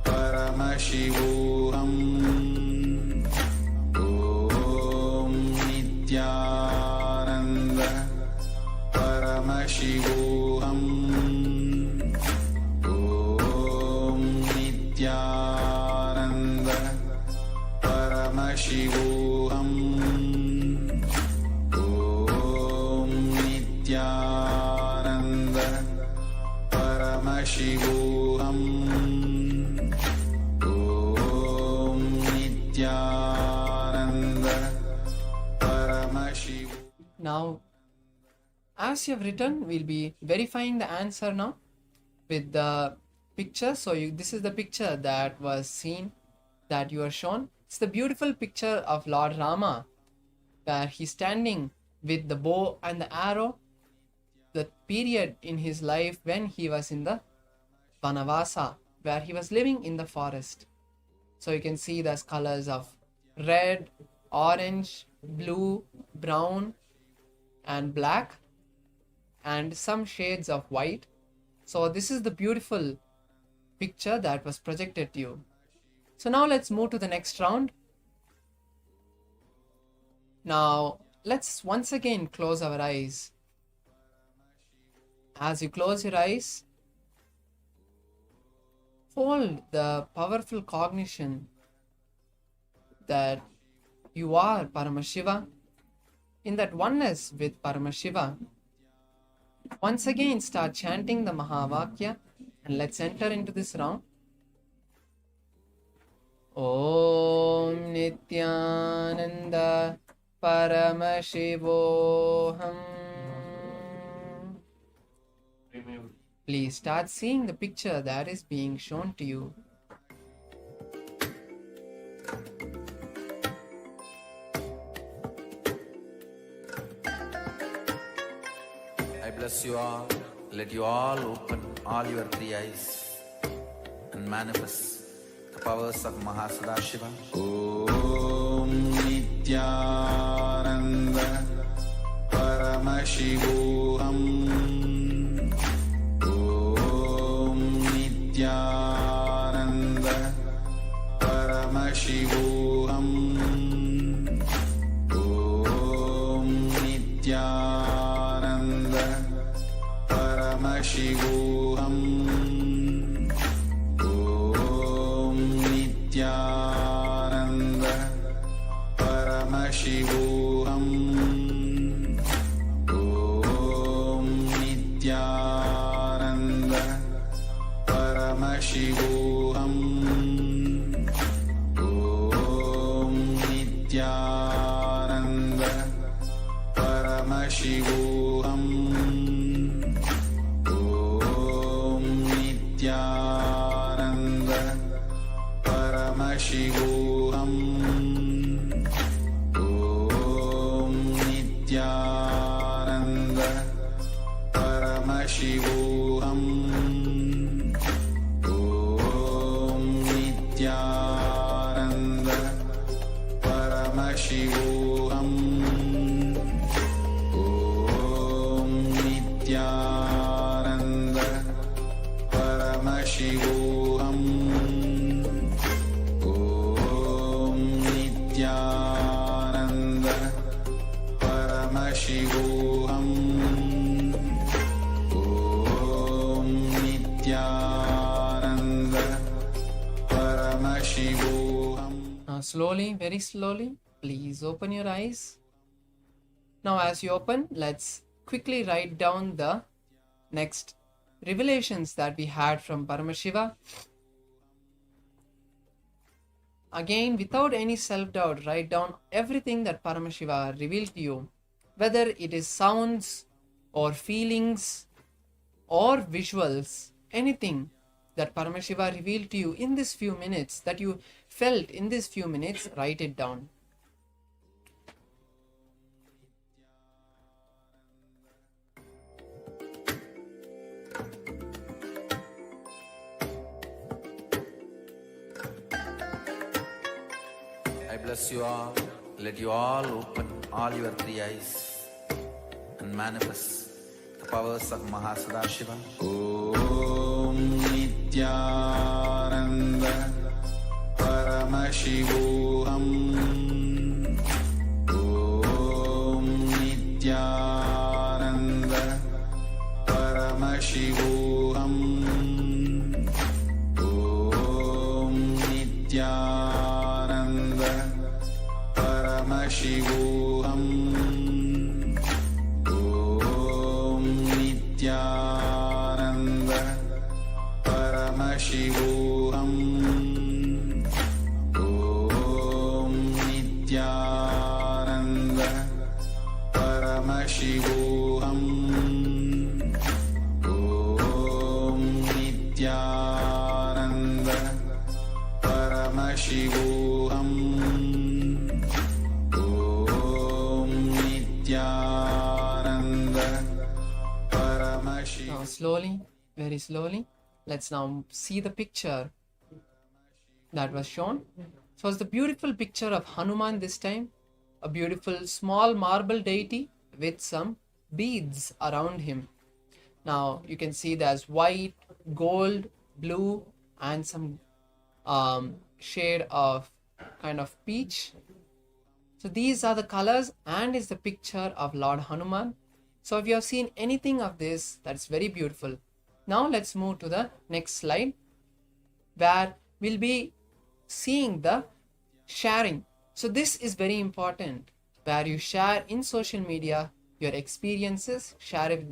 Paramashivoham Om Nithyananda Paramashivoham Om Nithyananda Paramashivoham Om Nithyananda Paramashivoham Om Nithyananda Paramashivoham. Now, as you have written, we'll be verifying the answer now with the picture. So this is the picture that was seen, that you are shown. It's the beautiful picture of Lord Rama, where he's standing with the bow and the arrow, the period in his life when he was in the Vanavasa, where he was living in the forest. So you can see there's colors of red, orange, blue, brown, and black, and some shades of white. So this is the beautiful picture that was projected to you. So now let's move to the next round. Now let's once again close our eyes. As you close your eyes, hold the powerful cognition that you are Paramashiva, in that oneness with Paramashiva. Once again start chanting the Mahavakya and let's enter into this round. Om Nithyananda Paramashivoham. Please start seeing the picture that is being shown to you. I bless you all. Let you all open all your three eyes and manifest the powers of Mahasadashiva. Om Nithyananda Paramashivoham. Om Nithyananda Paramashivoham. Om Nithyananda Paramashivoham. Om Nithyananda Paramashivoham. Om Nithyananda Paramashivoham. Om Nithyananda Paramashivoham. Om Nithyananda Paramashivoham. Om Nithyananda Paramashivoham. Om Nithyananda Paramashivoham. Om Nithyananda Paramashivoham. Om Nithyananda Paramashivoham. Om Nithyananda Paramashivoham. Now slowly, very slowly, please open your eyes. Now as you open, let's quickly write down the next revelations that we had from Paramashiva. Again, without any self-doubt, write down everything that Paramashiva revealed to you, whether it is sounds or feelings or visuals, anything that Paramashiva revealed to you in this few minutes, that you felt in this few minutes, write it down. I bless you all. Let you all open all your three eyes and manifest the powers of Mahasadashiva. Om Nithyananda Paramashivoham. Om Nithyananda Paramashivoham. Om Nithyananda Paramashivoham. Om Nithyananda Paramashivoham. Om Nithyananda Paramashivoham. Om Nithyananda Paramashivoham. Om Nithyananda Paramashivoham. Now slowly, very slowly, let's now see the picture that was shown. So it's the beautiful picture of Hanuman this time, a beautiful small marble deity with some beads around him. Now you can see there's white, gold, blue and some shade of kind of peach. So these are the colors and is the picture of Lord Hanuman. So if you have seen anything of this, that's very beautiful. Now let's move to the next slide, where we'll be seeing the sharing. So this is very important, where you share in social media your experiences, share it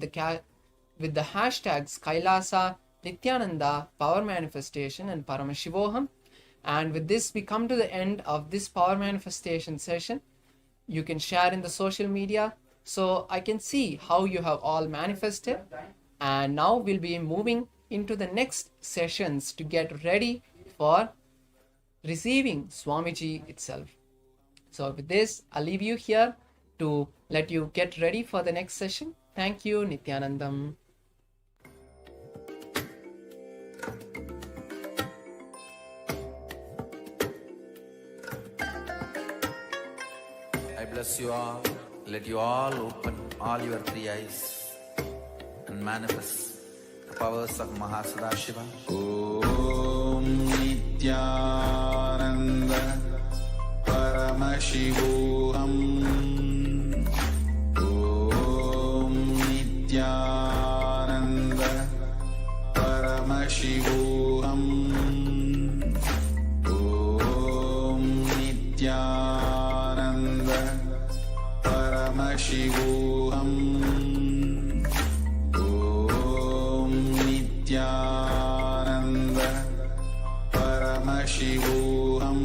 with the hashtags KAILASA, Nithyananda, Power Manifestation and Paramashivoham. And with this we come to the end of this Power Manifestation session. You can share in the social media, so I can see how you have all manifested. And now we'll be moving into the next sessions to get ready for receiving Swamiji itself. So with this, I'll leave you here to let you get ready for the next session. Thank you, Nithyanandam. bless you all. Let you all open all your three eyes and manifest the powers of Mahasadashiva. Om Nithyananda Paramashivoham. Om Nithyananda Paramashivoham. Om Nithyananda Paramashivoham. Om Nithyananda Paramashivoham.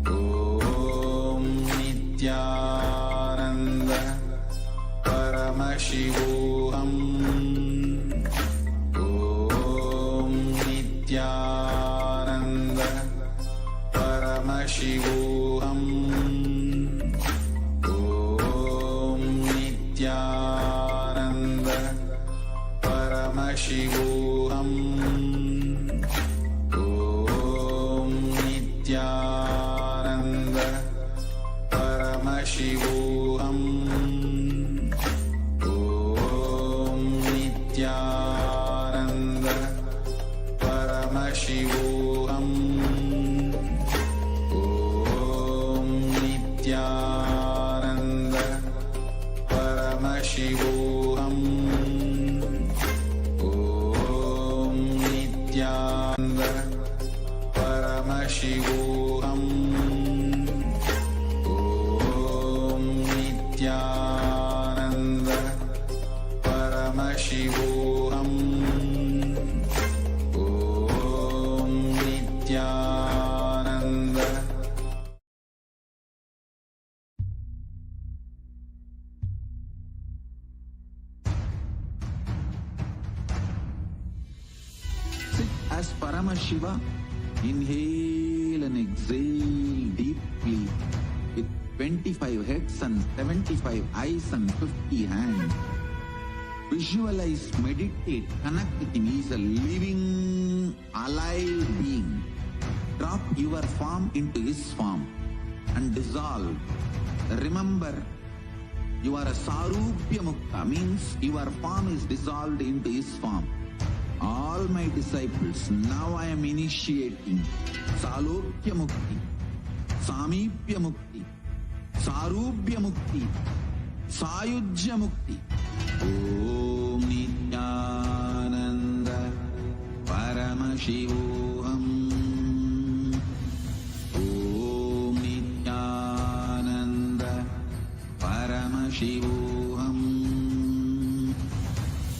Om Nithyananda Paramashivoham. Om Nithyananda Paramashivoham. Om Nithyananda Paramashivoham. Om Nithyananda Paramashivoham. Om Nithyananda Paramashivoham. Om Nithyananda Paramashivoham. Om Nithyananda Paramashivoham. Om Nithyananda Paramashivoham. Om Nithyananda. Sit as Paramashiva. Inhale and exhale deeply with 25 heads and 75 eyes and 50 hands. Visualize, meditate, connect with him. He is a living, alive being. Drop your form into his form and dissolve. Remember, you are a Sarupya Mukta, means your form is dissolved into his form. All my disciples, now I am initiating Salokya Mukti, Samipya Mukti, Sarupya Mukti, Sayujya Mukti. Om Nithyananda Paramashivoham. Om Nithyananda Paramashivoham.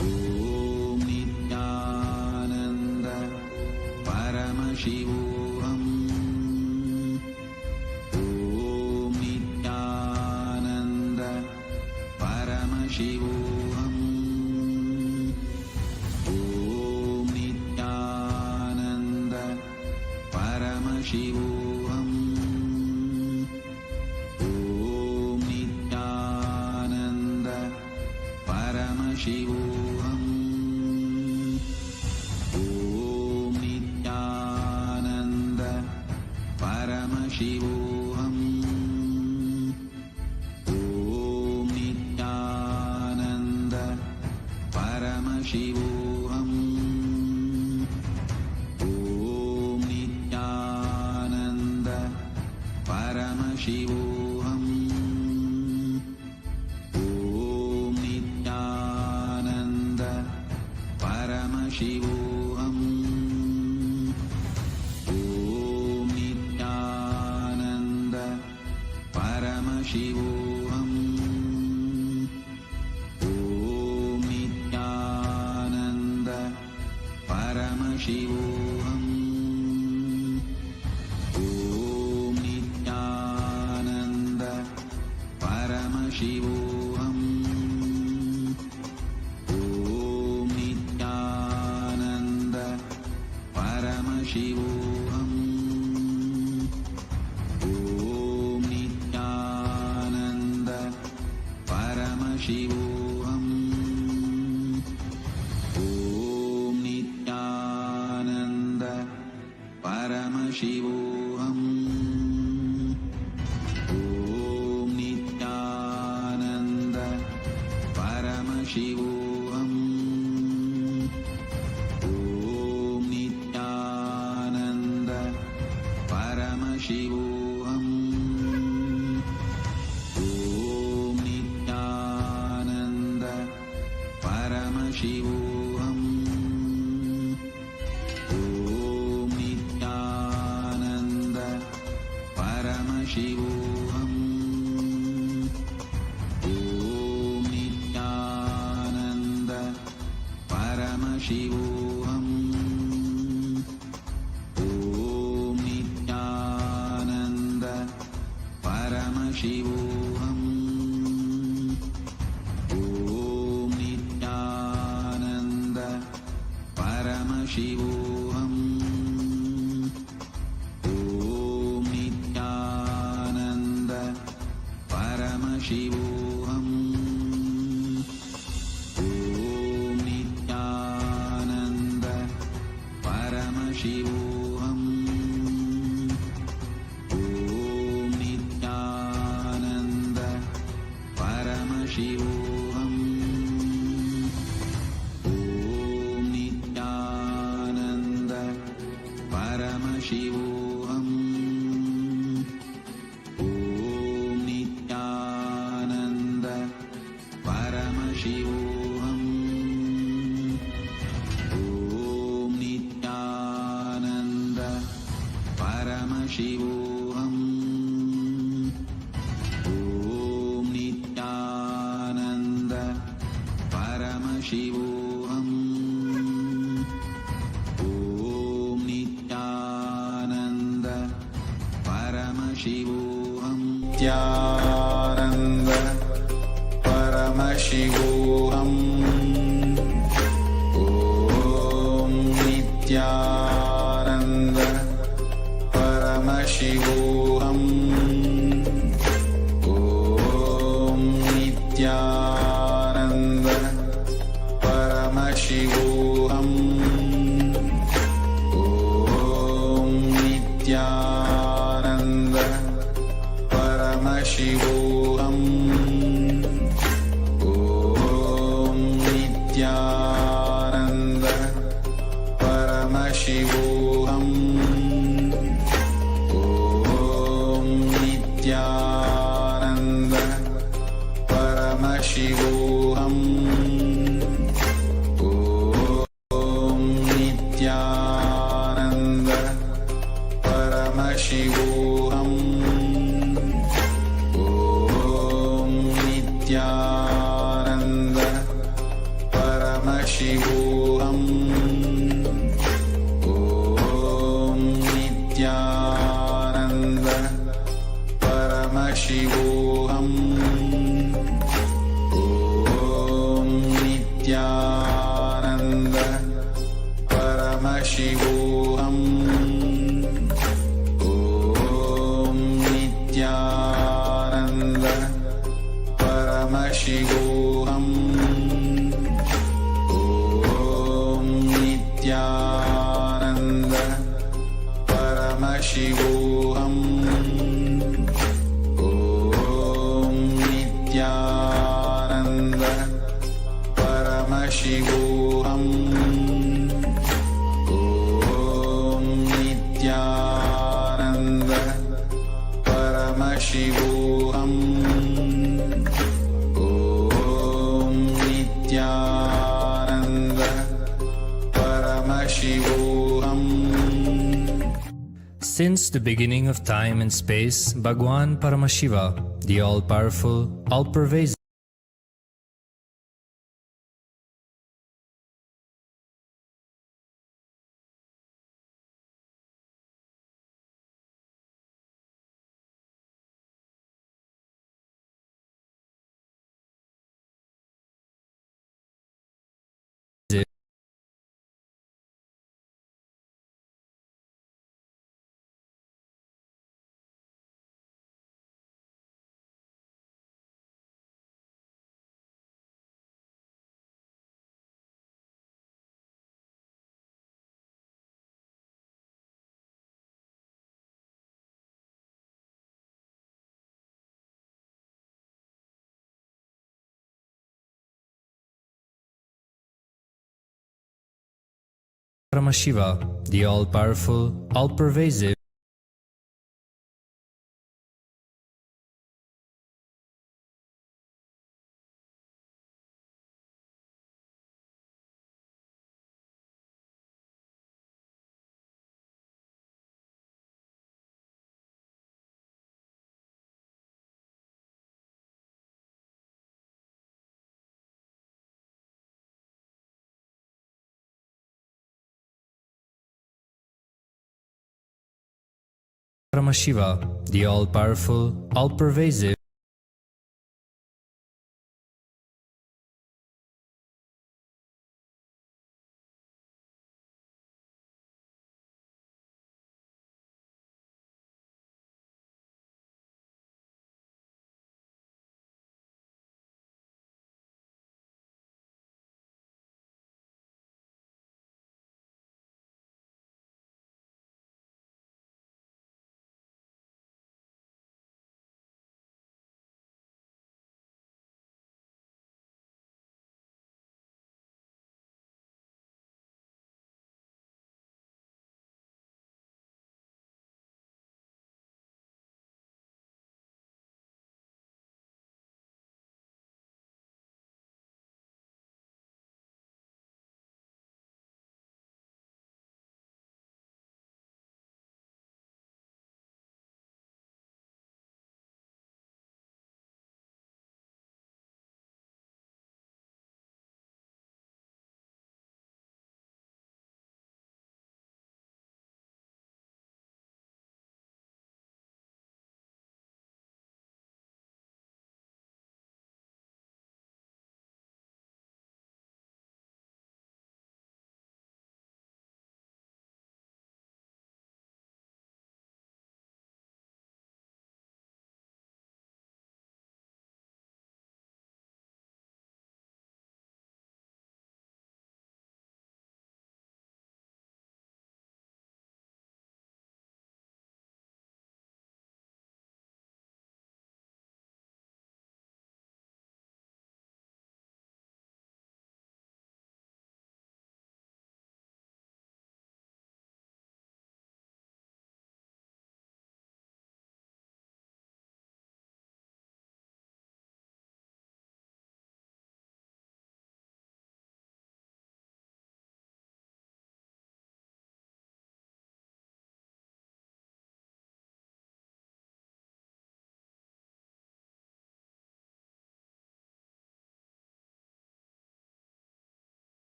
Om Nithyananda Paramashivoham. Om Nithyananda Paramashivoham. Om Nithyananda Paramashivoham. Om Nithyananda Paramashivoham. Om Nithyananda Paramashivoham. Om Nithyananda Paramashivoham. Om Nithyananda Paramashivoham. Om Nithyananda Paramashivoham. Om Nithyananda Paramashivoham. Om Nithyananda Paramashivoham. Om Nithyananda Paramashivoham. Om Nithyananda Paramashivoham. Om Nithyananda Paramashivoham. Om Nithyananda Paramashivoham. Paramashivoham. Om Nithyananda Paramashivoham. Om Nithyananda Paramashivoham. Om Nithyananda Paramashivoham. Om Nithyananda Paramashivoham. Om Nithyananda Paramashivoham. Om Nithyananda Paramashivoham. Om Nithyananda Paramashivoham. Om Nithyananda Paramashivoham. Om Nithyananda Paramashivoham. Om Nithyananda Paramashivoham. Om Nithyananda Paramashivoham. Nithyananda Paramashivoham. Om Nithyananda Paramashivoham. Om Nithyananda Paramashivoham. Om Nithyananda Paramashivoham. Om Nithyananda Paramashivoham. Om Nithyananda Paramashivoham. Om Nithyananda Paramashivoham. Om Nithyananda Paramashivoham. Om Nithyananda Paramashivoham. Om Nithyananda Paramashivoham. Om Nithyananda Paramashivoham. Om Nithyananda Paramashivoham. Om Nithyananda Paramashivoham. Om Nithyananda Paramashivoham. Om Nithyananda Paramashivoham. Since the beginning of time and space, Bhagwan Paramashiva, the all-powerful, all-pervasive, Paramashiva, the all-powerful, all-pervasive, Paramashiva, the all-powerful, all-pervasive,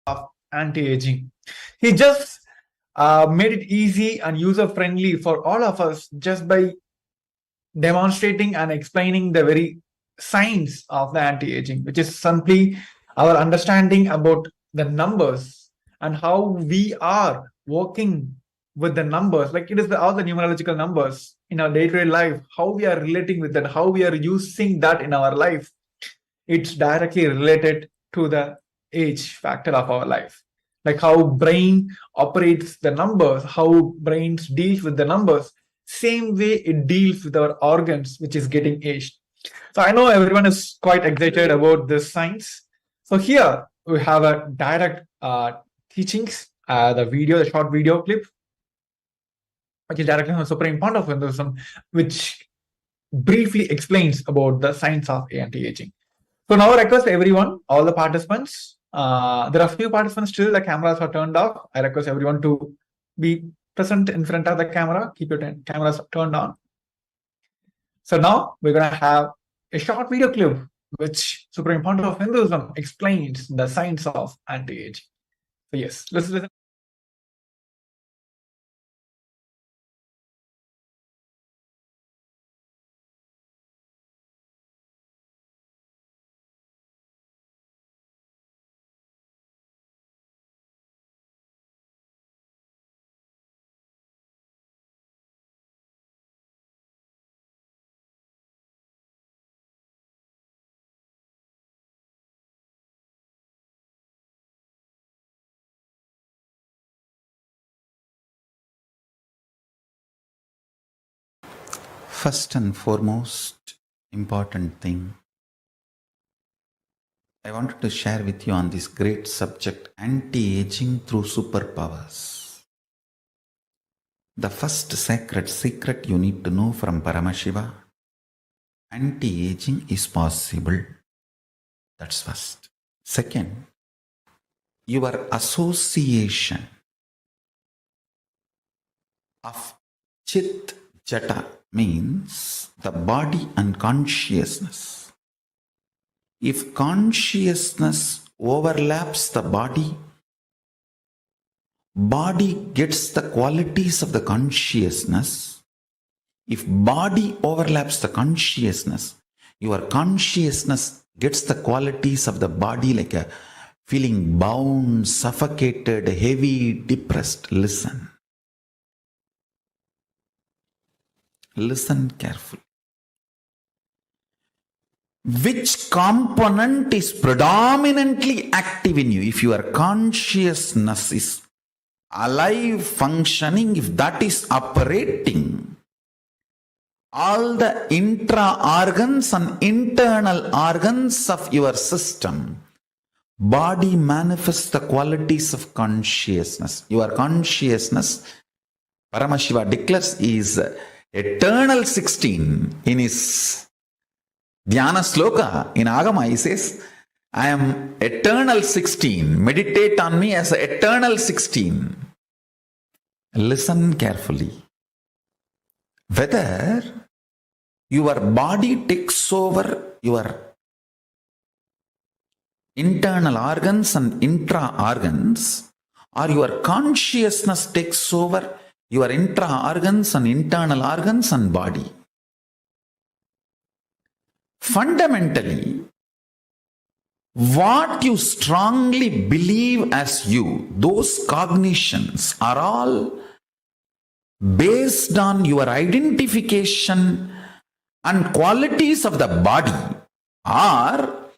of anti-aging. He just made it easy and user-friendly for all of us just by demonstrating and explaining the very science of the anti-aging, which is simply our understanding about the numbers and how we are working with the numbers. Like it is all the numerological numbers in our day-to-day life, how we are relating with that, how we are using that in our life. It's directly related to the age factor of our life, like how brain operates the numbers, how brains deals with the numbers. Same way it deals with our organs, which is getting aged. So I know everyone is quite excited about this science. So here we have a direct teachings, the short video clip, which is directly from Supreme Point of Hinduism, which briefly explains about the science of anti-aging. So now I request everyone, all the participants, there are few participants still, the cameras are turned off. I request everyone to be present in front of the camera, keep your cameras turned on. So now we're going to have a short video clip which Supreme Point of Hinduism explains the science of anti-aging. So yes, let's listen. First and foremost important thing I wanted to share with you on this great subject, anti-aging through superpowers. The first sacred secret you need to know from Paramashiva, anti-aging is possible. That's first. Second, your association of Chit Jata means the body and consciousness. If consciousness overlaps the body, body gets the qualities of the consciousness. If body overlaps the consciousness, your consciousness gets the qualities of the body, like a feeling bound, suffocated, heavy, depressed. Listen. Listen carefully. Which component is predominantly active in you? If your consciousness is alive, functioning, if that is operating, all the intra-organs and internal organs of your system, body manifests the qualities of consciousness. Your consciousness, Paramashiva declares, is eternal 16 in his Dhyana Sloka. In Agama he says, I am eternal 16. Meditate on me as eternal 16. Listen carefully. Whether your body takes over your internal organs and intra-organs, or your consciousness takes over your intra-organs and internal organs and body. Fundamentally, what you strongly believe as you, those cognitions are all based on your identification and qualities of the body, or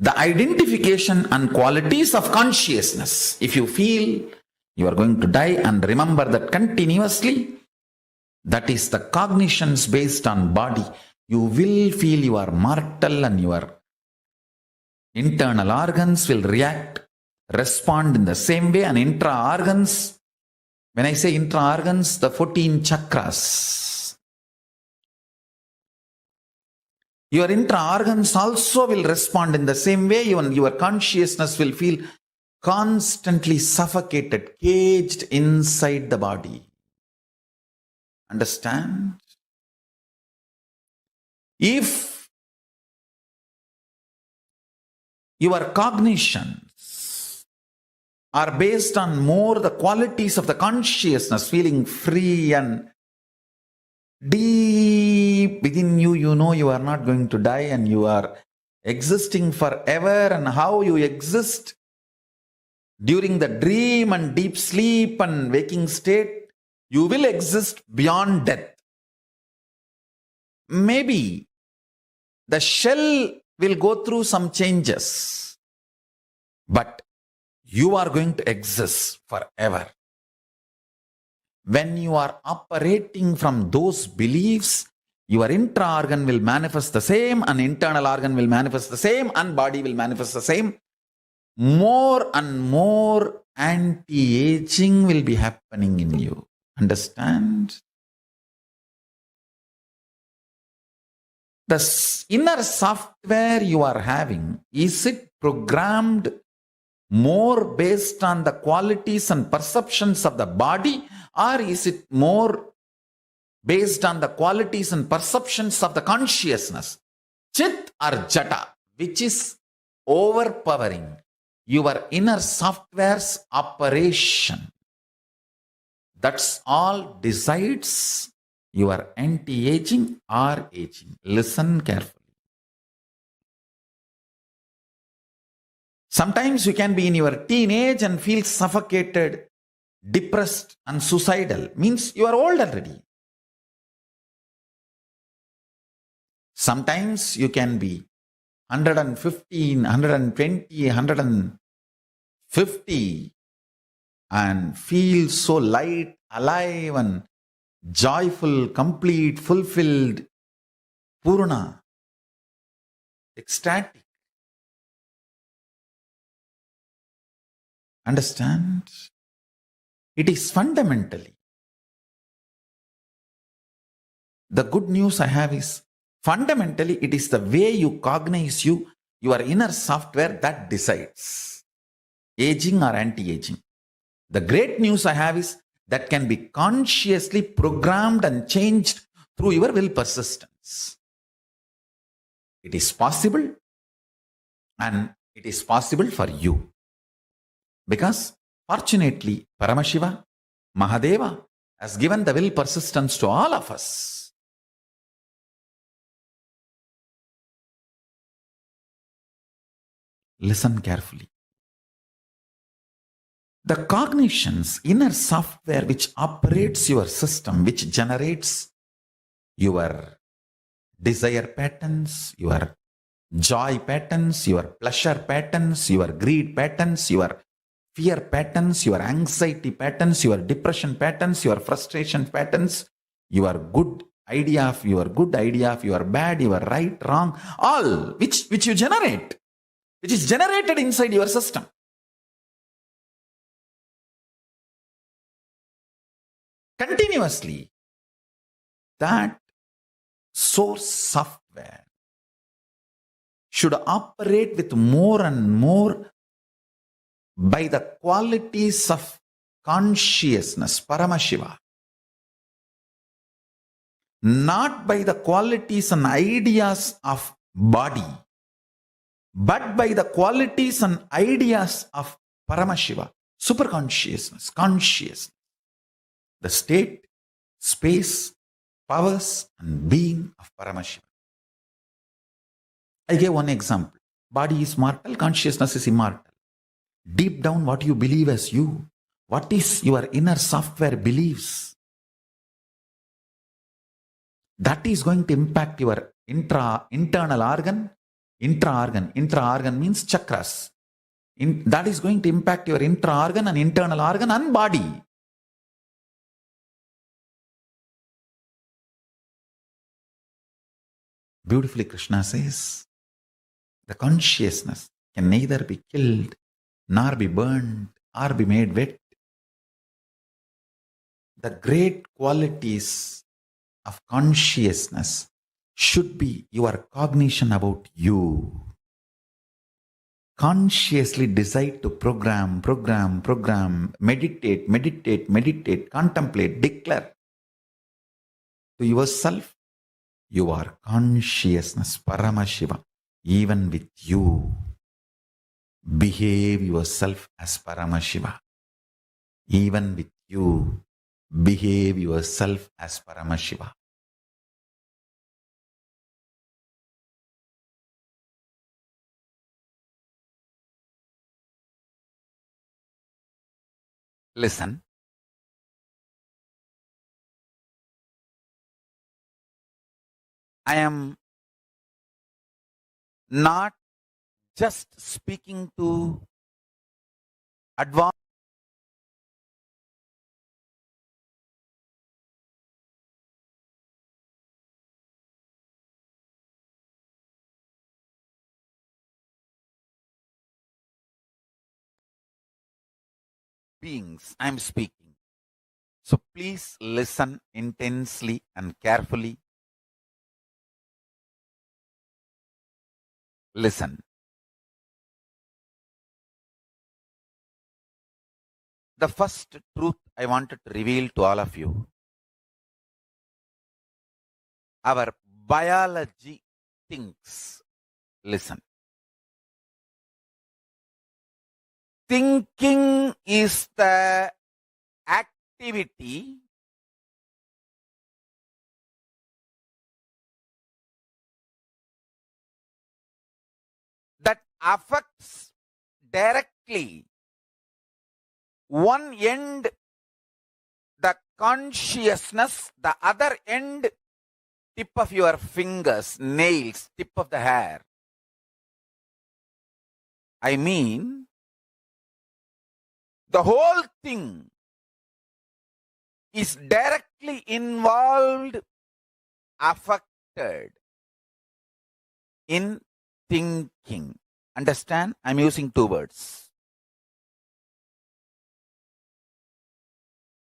the identification and qualities of consciousness. If you feel you are going to die and remember that continuously, that is the cognitions based on body. You will feel you are mortal and your internal organs will respond in the same way, and intra-organs, when I say intra-organs, the 14 chakras, your intra-organs also will respond in the same way. Even your consciousness will feel constantly suffocated, caged inside the body. Understand? If your cognitions are based on more the qualities of the consciousness, feeling free and deep within you, you know you are not going to die and you are existing forever, and how you exist during the dream and deep sleep and waking state, you will exist beyond death. Maybe the shell will go through some changes, but you are going to exist forever. When you are operating from those beliefs, your intra-organ will manifest the same, and internal organ will manifest the same, and body will manifest the same. More and more anti-aging will be happening in you. Understand? The inner software you are having, is it programmed more based on the qualities and perceptions of the body, or is it more based on the qualities and perceptions of the consciousness, Chit or Jata, which is overpowering your inner software's operation? That's all decides your anti-aging or aging. Listen carefully. Sometimes you can be in your teenage and feel suffocated, depressed and suicidal. Means you are old already. Sometimes you can be 115, 120, 150 and feel so light, alive and joyful, complete, fulfilled, Purna, ecstatic. Understand? It is fundamentally. The good news I have is, fundamentally, it is the way you cognize your inner software that decides aging or anti-aging. The great news I have is that can be consciously programmed and changed through your will persistence. It is possible, and it is possible for you. Because fortunately, Paramashiva, Mahadeva, has given the will persistence to all of us. Listen carefully. The cognition's inner software which operates your system, which generates your desire patterns, your joy patterns, your pleasure patterns, your greed patterns, your fear patterns, your anxiety patterns, your depression patterns, your frustration patterns, your good idea of your bad, your right, wrong, all which you generate, which is generated inside your system. Continuously, that source software should operate with more and more by the qualities of consciousness, Paramashiva, not by the qualities and ideas of body, but by the qualities and ideas of Paramashiva, superconsciousness, consciousness, the state, space, powers and being of Paramashiva. I gave one example. Body is mortal, consciousness is immortal. Deep down, what you believe as you, what is your inner software believes, that is going to impact your internal organ. Intra-organ means chakras. That is going to impact your intra-organ and internal organ and body. Beautifully, Krishna says, the consciousness can neither be killed, nor be burned, or be made wet. The great qualities of consciousness should be your cognition about you. Consciously decide to program, meditate, contemplate, declare to yourself, you are consciousness, Paramashiva, even with you. Behave yourself as Paramashiva. Even with you, behave yourself as Paramashiva. Listen. I am not just speaking to advanced beings. I am speaking. So please listen intensely and carefully. Listen. The first truth I wanted to reveal to all of you. Our biology thinks. Listen. Thinking is the activity that affects directly one end the consciousness, the other end tip of your fingers, nails, tip of the hair. I mean, the whole thing is directly involved, affected in thinking. Understand? I'm using two words.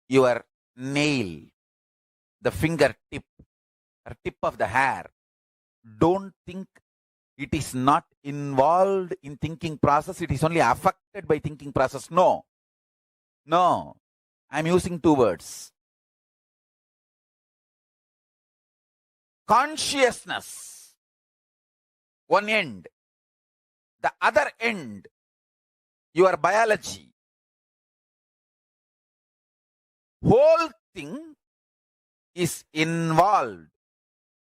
Your nail, the fingertip, or tip of the hair. Don't think it is not involved in thinking process. It is only affected by thinking process. No. No. I'm using two words. Consciousness, one end. The other end, your biology. Whole thing is involved,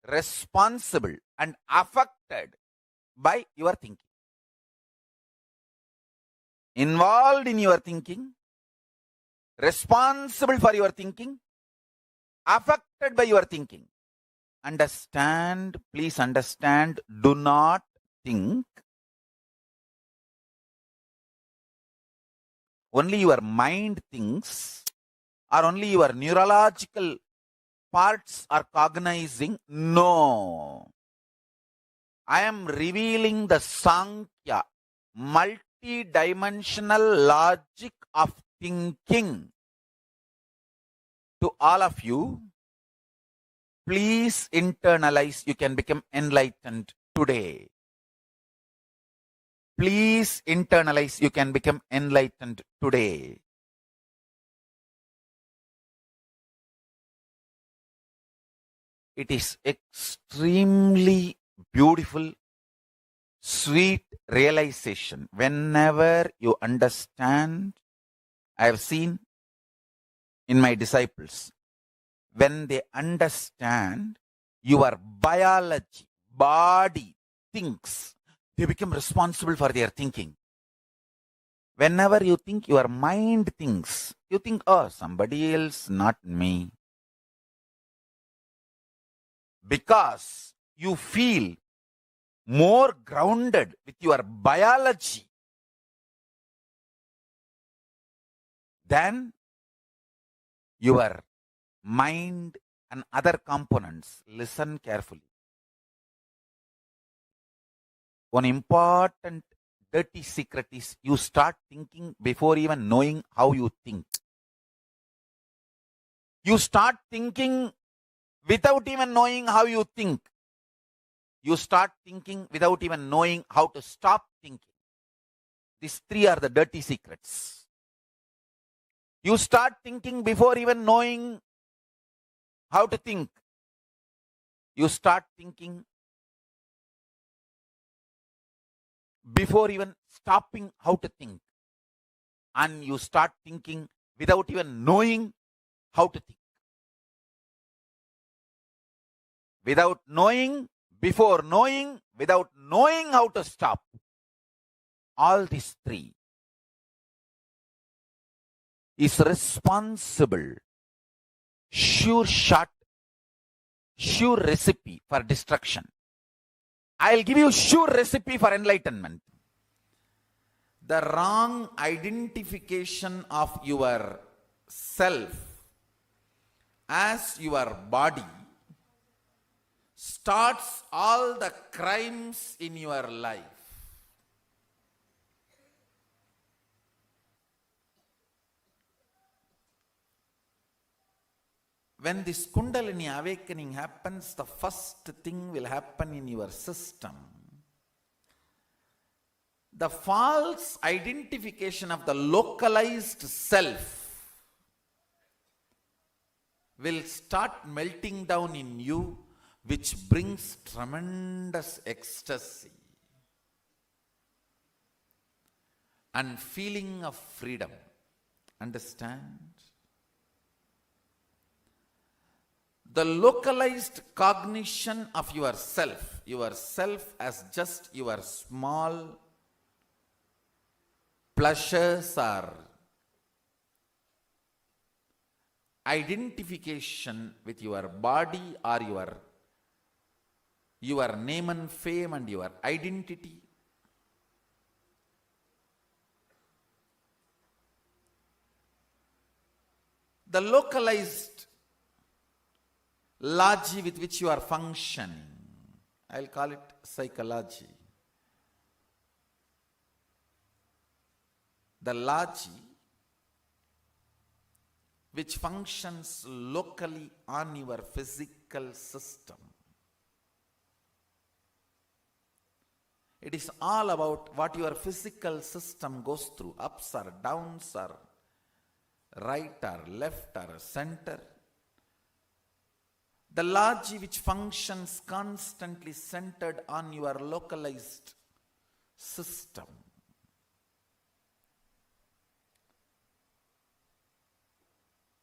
responsible, and affected by your thinking. Involved in your thinking, responsible for your thinking, affected by your thinking. Understand, please understand, do not think only your mind thinks or only your neurological parts are cognizing. No. I am revealing the Sankhya, multi-dimensional logic of thinking to all of you. Please internalize. You can become enlightened today. Please internalize. You can become enlightened today. It is extremely beautiful, sweet realization. Whenever you understand, I have seen in my disciples, when they understand your biology, body thinks, they become responsible for their thinking. Whenever you think, your mind thinks, you think, oh, somebody else, not me. Because you feel more grounded with your biology than your mind and other components. Listen carefully. One important dirty secret is you start thinking before even knowing how you think. You start thinking without even knowing how you think. You start thinking without even knowing how to stop thinking. These three are the dirty secrets. You start thinking before even knowing how to think. You start thinking before even stopping how to think. And you start thinking without even knowing how to think. Without knowing, before knowing, without knowing how to stop. All these three is responsible, sure shot, sure recipe for destruction. I'll give you sure recipe for enlightenment. The wrong identification of your self as your body starts all the crimes in your life. When this Kundalini awakening happens, the first thing will happen in your system. The false identification of the localized self will start melting down in you, which brings tremendous ecstasy and feeling of freedom. Understand? The localized cognition of yourself as just your small pleasures or identification with your body or your name and fame and your identity. The localized logy with which you are functioning, I'll call it psychology. The logy which functions locally on your physical system. It is all about what your physical system goes through, ups or downs or right or left or center. The logy which functions constantly centered on your localized system.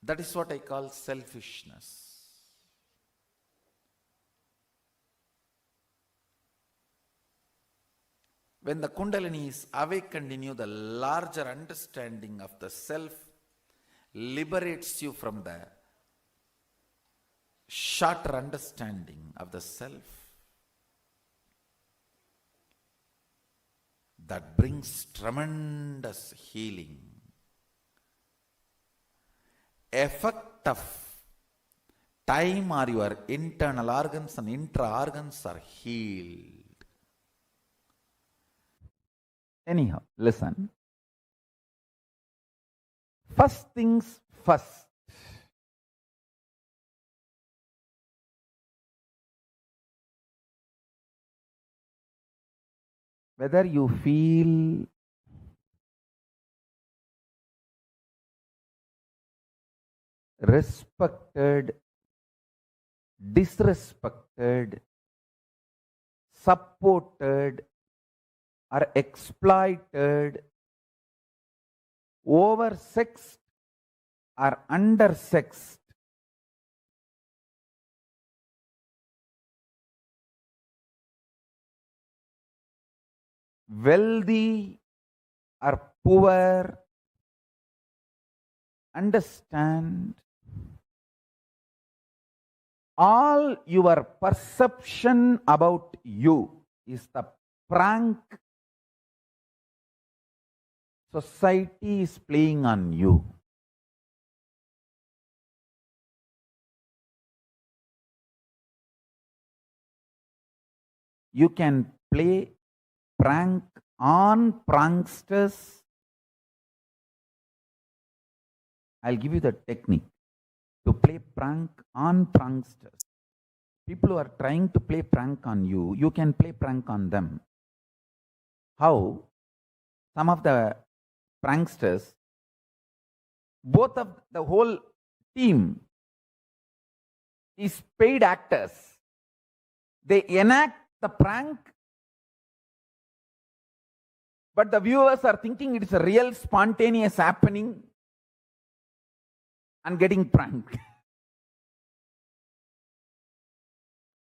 That is what I call selfishness. When the Kundalini is awakened in you, the larger understanding of the self liberates you from the shorter understanding of the self. That brings tremendous healing. Effect of time or your internal organs and intra-organs are healed. Anyhow, listen. First things first. Whether you feel respected, disrespected, supported, or exploited, oversexed or undersexed, wealthy or poor, understand, all your perception about you is the prank society is playing on you. You can play prank on pranksters. I'll give you the technique to play prank on pranksters. People who are trying to play prank on you, you can play prank on them. How? Some of the pranksters, both of the whole team is paid actors. They enact the prank But the viewers are thinking it's a real spontaneous happening and getting pranked.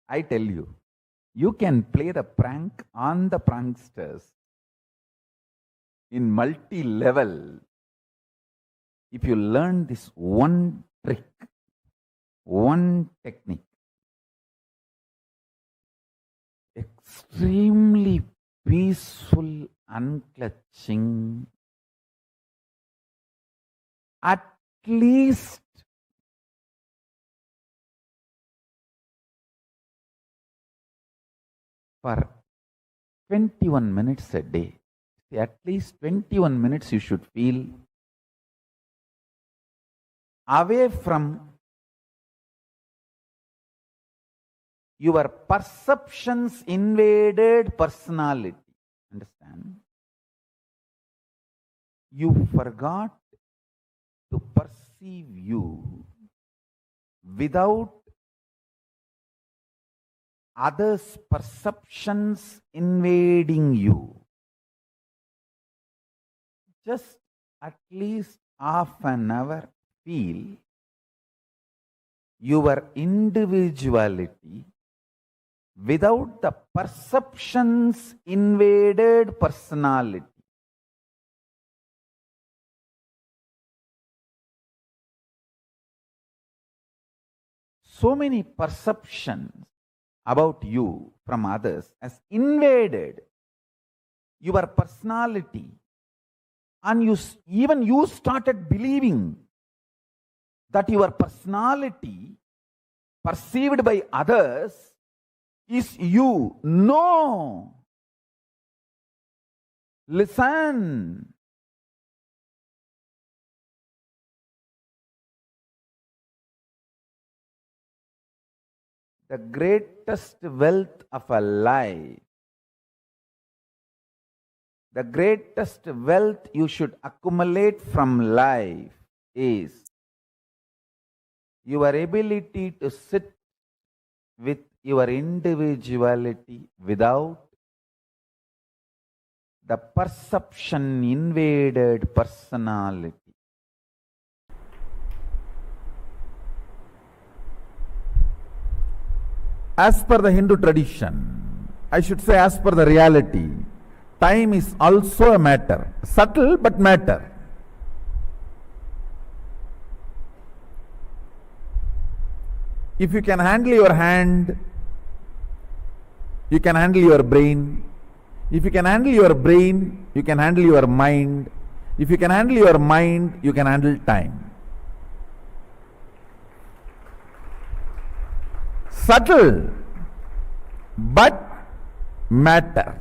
I tell you, you can play the prank on the pranksters in multi-level if you learn this one trick, one technique. Extremely peaceful unclutching, at least for 21 minutes a day. At least 21 minutes you should feel away from your perceptions invaded personality. Understand? You forgot to perceive you without others' perceptions invading you. Just at least half an hour feel your individuality without the perceptions invaded personality. So many perceptions about you from others has invaded your personality, and you started believing that your personality perceived by others is you. No. Listen. The greatest wealth of a life, the greatest wealth you should accumulate from life is your ability to sit with your individuality without the perception invaded personality. As per the Hindu tradition, I should say as per the reality, time is also a matter, subtle but matter. If you can handle your hand, you can handle your brain. If you can handle your brain, you can handle your mind. If you can handle your mind, you can handle time. Subtle but matter.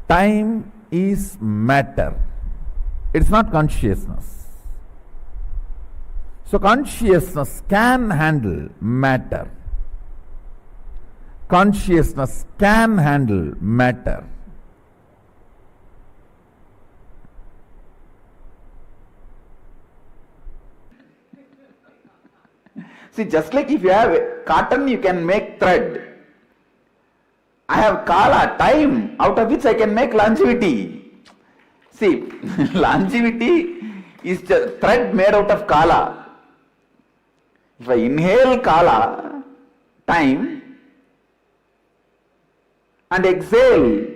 Time is matter. It's not consciousness. So consciousness can handle matter. Consciousness can handle matter. See, just like if you have cotton, you can make thread. I have kala, time, out of which I can make longevity. See, longevity is just thread made out of kala. If I inhale kala, time, and exhale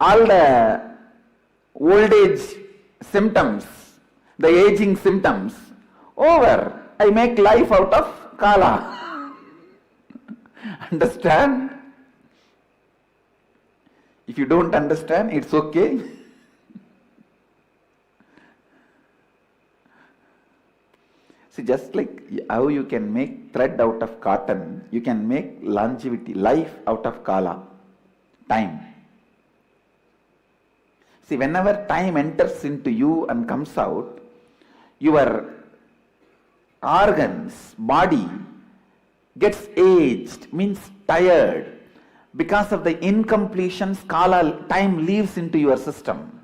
all the old age symptoms, the aging symptoms, over. I make life out of kala. Understand? If you don't understand, it's okay. See, just like how you can make thread out of cotton, you can make longevity, life out of kala, time. See, whenever time enters into you and comes out, your organs, body gets aged, means tired. Because of the incompletions, kala, time leaves into your system.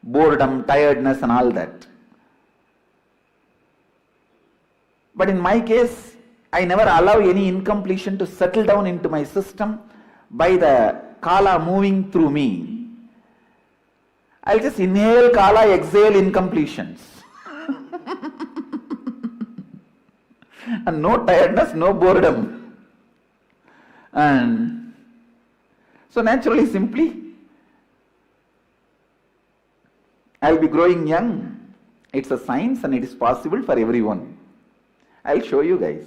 Boredom, tiredness and all that. But in my case, I never allow any incompletion to settle down into my system by the Kala moving through me, I'll just inhale Kala, exhale incompletions. And no tiredness, no boredom. And so naturally, simply, I'll be growing young. It's a science and it is possible for everyone. I'll show you guys.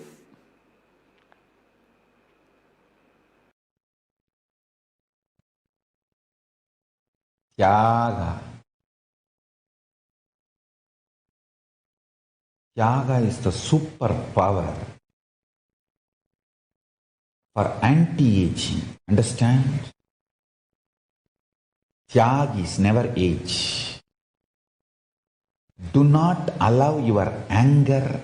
Tyaga. Tyaga is the superpower for anti-aging. Understand? Tyaga is never age. Do not allow your anger,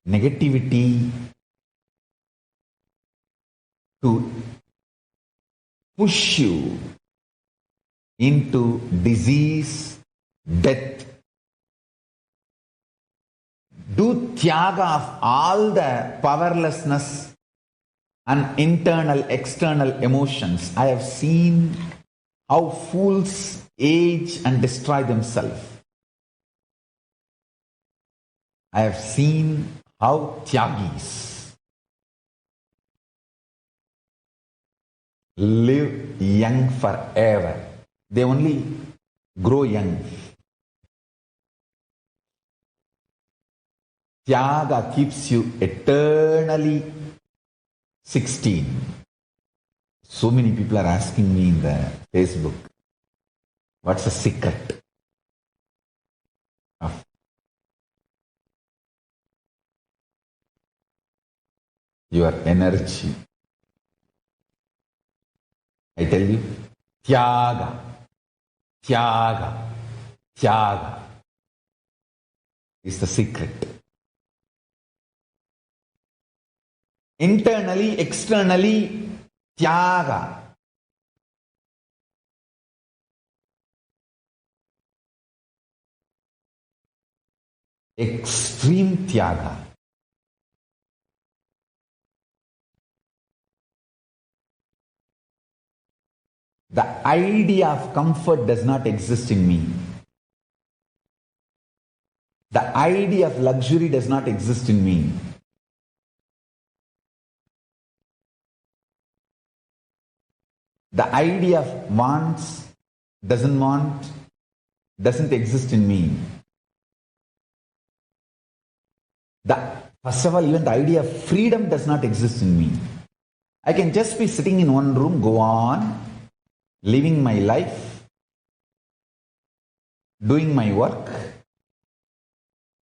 negativity to push you into disease, death. Do tyaga of all the powerlessness and internal, external emotions. I have seen how fools age and destroy themselves. I have seen how tyagis live young forever. They only grow young. Tyaga keeps you eternally 16. So many people are asking me in the Facebook, what's the secret of your energy? I tell you, tyaga, tyaga, tyaga is the secret. Internally, externally, tyaga. Extreme tyaga. The idea of comfort does not exist in me. The idea of luxury does not exist in me. The idea of wants, doesn't exist in me. First of all, even the idea of freedom does not exist in me. I can just be sitting in one room, go on, living my life, doing my work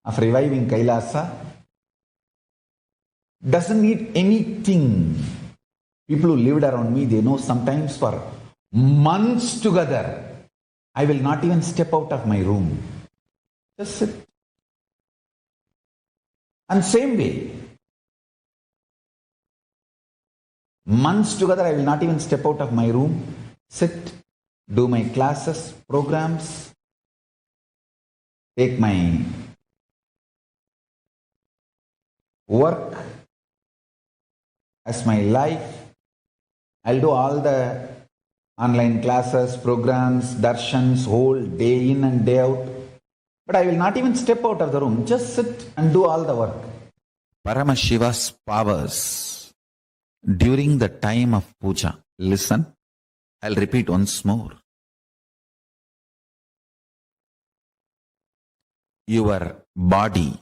of reviving KAILASA. Doesn't need anything. People who lived around me, they know sometimes for months together, I will not even step out of my room. Just sit. And same way, months together, I will not even step out of my room, sit, do my classes, programs, take my work as my life. I'll do all the online classes, programs, darshans, whole day in and day out. But I will not even step out of the room. Just sit and do all the work. Paramashiva's powers during the time of puja. Listen, I'll repeat once more. Your body,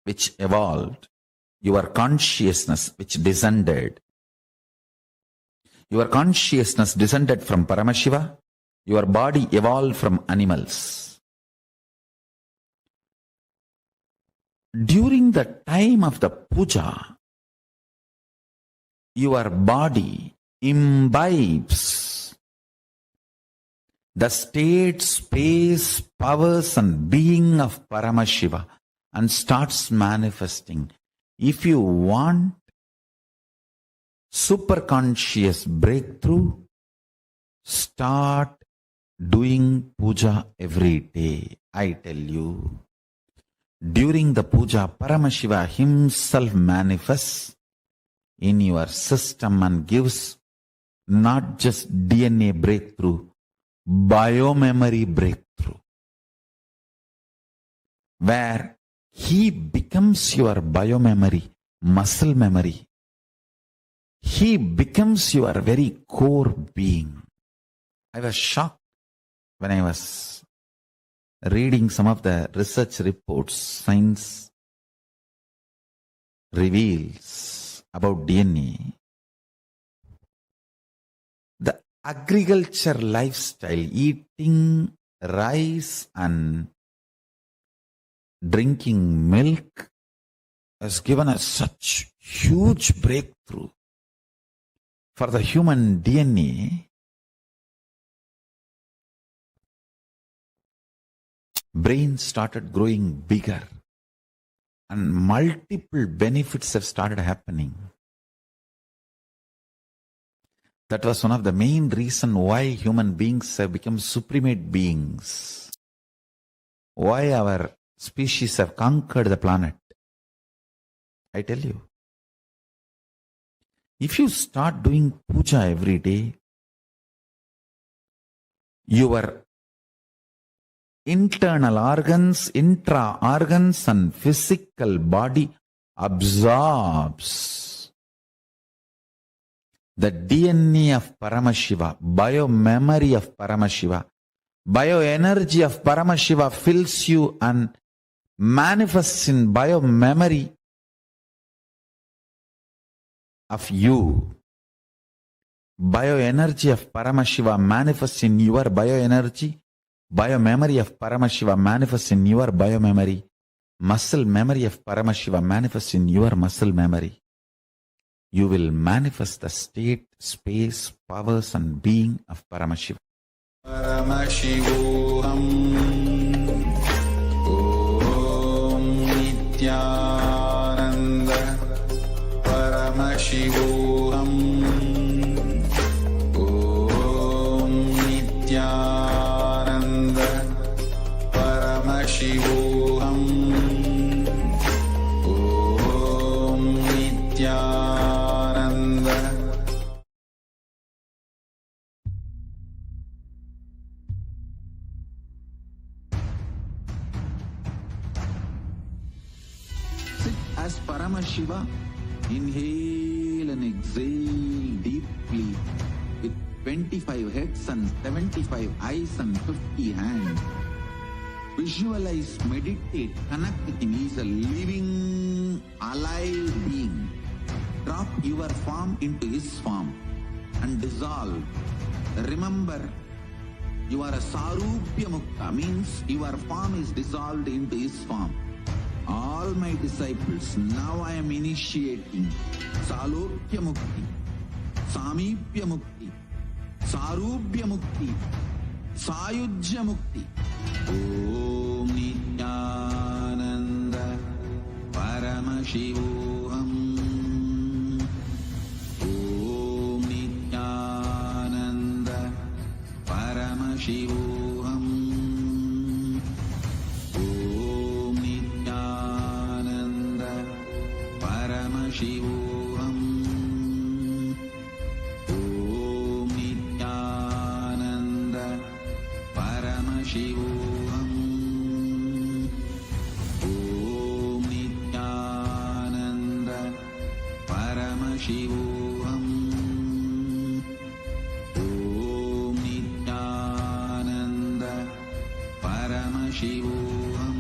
which evolved, your consciousness, which descended. Your consciousness descended from Paramashiva. Your body evolved from animals. During the time of the puja, your body imbibes the state, space, powers and being of Paramashiva and starts manifesting. If you want superconscious breakthrough, start doing puja every day. I tell you, during the puja, Paramashiva himself manifests in your system and gives not just DNA breakthrough, biomemory breakthrough, where he becomes your biomemory, muscle memory. He becomes your very core being. I was shocked when I was reading some of the research reports science reveals about DNA. The agriculture lifestyle, eating rice and drinking milk, has given us such huge breakthrough. For the human DNA, brain started growing bigger and multiple benefits have started happening. That was one of the main reasons why human beings have become supremate beings. Why our species have conquered the planet. I tell you. If you start doing puja every day, your internal organs, intra-organs and physical body absorbs the DNA of Paramashiva, bio-memory of Paramashiva, bio-energy of Paramashiva fills you and manifests in bio-memory of you. Bioenergy of Paramashiva manifests in your bioenergy. Biomemory of Paramashiva manifests in your biomemory. Muscle memory of Paramashiva manifests in your muscle memory. You will manifest the state, space, powers and being of Paramashiva. Paramashivoham Om Nithyananda Paramashivoham Om Nithyananda Paramashivoham Om Nithyananda. Sit as Paramashiva. Inhale and exhale deeply with 25 heads and 75 eyes and 50 hands. Visualize, meditate, connect with him. He is a living, alive being. Drop your form into his form and dissolve. Remember, you are a Sarupya Mukta, means your form is dissolved into his form. All my disciples, now I am initiating Salokya Mukti, Samipya Mukti, Sarupya Mukti, Sayujya Mukti. Om Nithyananda Paramashivoham. Om Nithyananda Paramashivoham. Om Nithyananda Paramashivoham. Om Nithyananda Paramashivoham. Om Nithyananda Paramashivoham. Om Nithyananda Paramashivoham. Om Nithyananda Paramashivoham.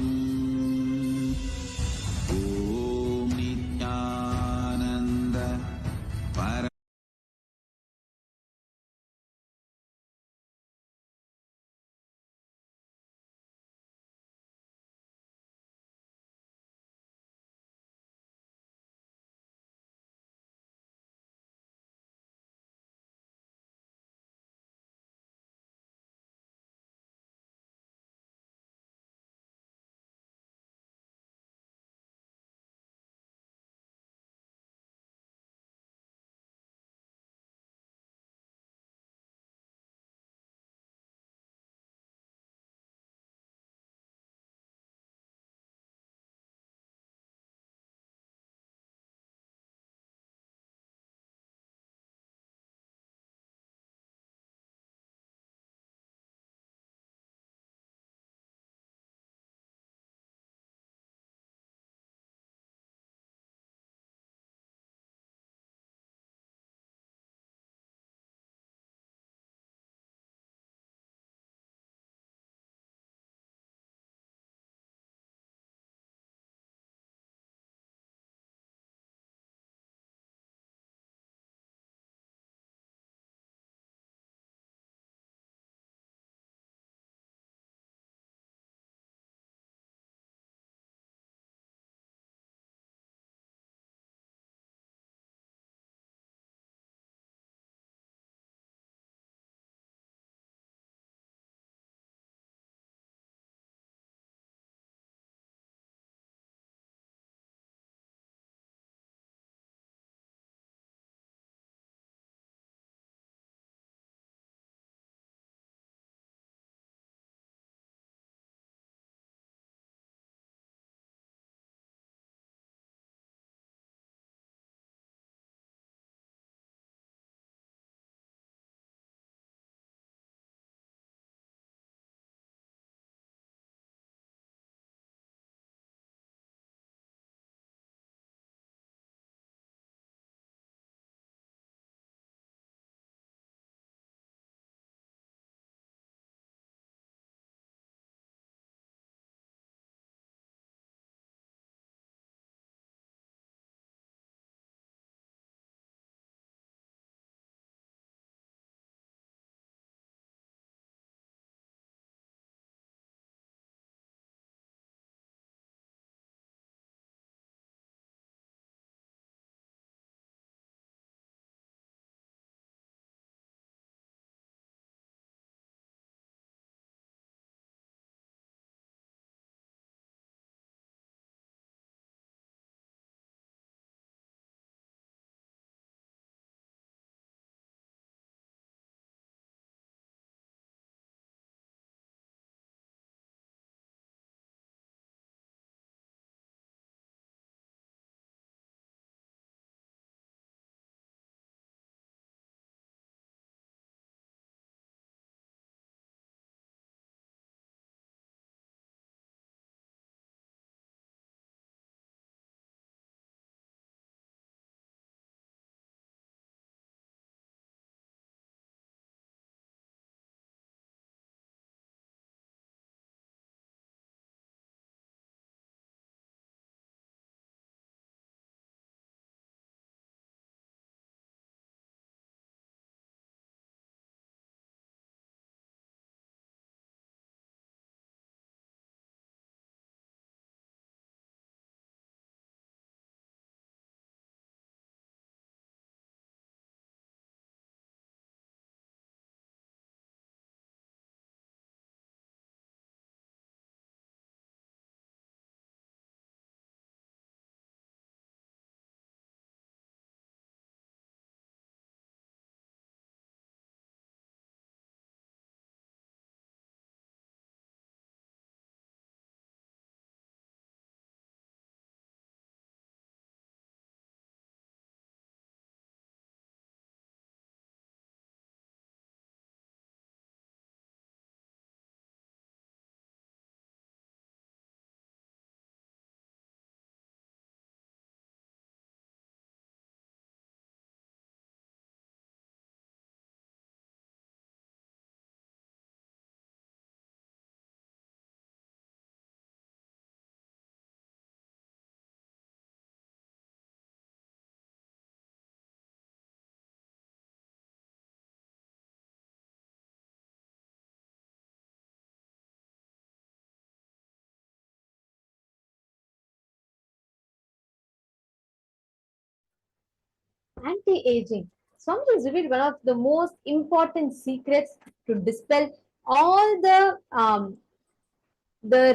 Anti-aging. Swamiji has revealed one of the most important secrets to dispel all the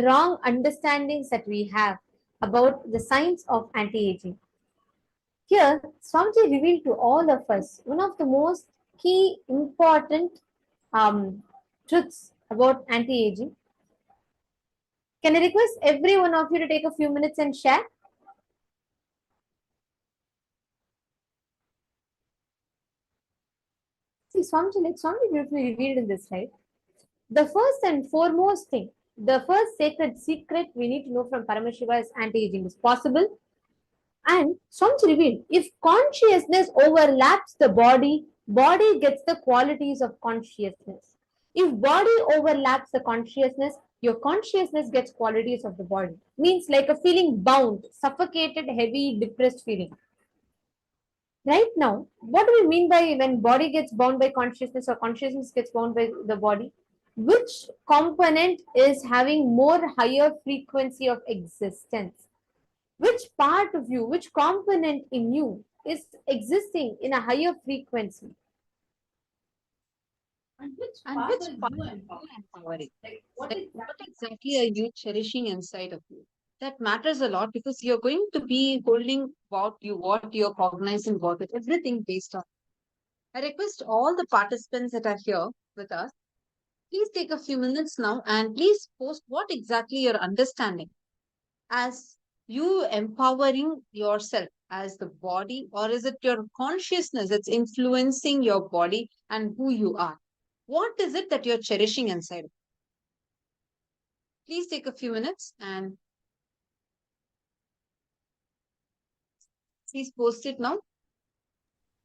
wrong understandings that we have about the science of anti-aging. Here, Swamiji revealed to all of us one of the most key important truths about anti-aging. Can I request every one of you to take a few minutes and share? See, Swamiji beautifully revealed in this, right? The first and foremost thing, the first sacred secret we need to know from Paramashiva is anti-aging is possible. And Swamiji revealed, if consciousness overlaps the body, body gets the qualities of consciousness. If body overlaps the consciousness, your consciousness gets qualities of the body. Means like a feeling bound, suffocated, heavy, depressed feeling. Right now, what do we mean by when body gets bound by consciousness or consciousness gets bound by the body? Which component is having more higher frequency of existence? Which part of you, which component in you is existing in a higher frequency? And which part are you empowering? Like, what exactly are you cherishing inside of you? That matters a lot because you're going to be holding what you're cognizing about it, everything based on. I request all the participants that are here with us, please take a few minutes now and please post what exactly you're understanding as you empowering yourself as the body, or is it your consciousness that's influencing your body and who you are? What is it that you're cherishing inside? Please take a few minutes and please post it now.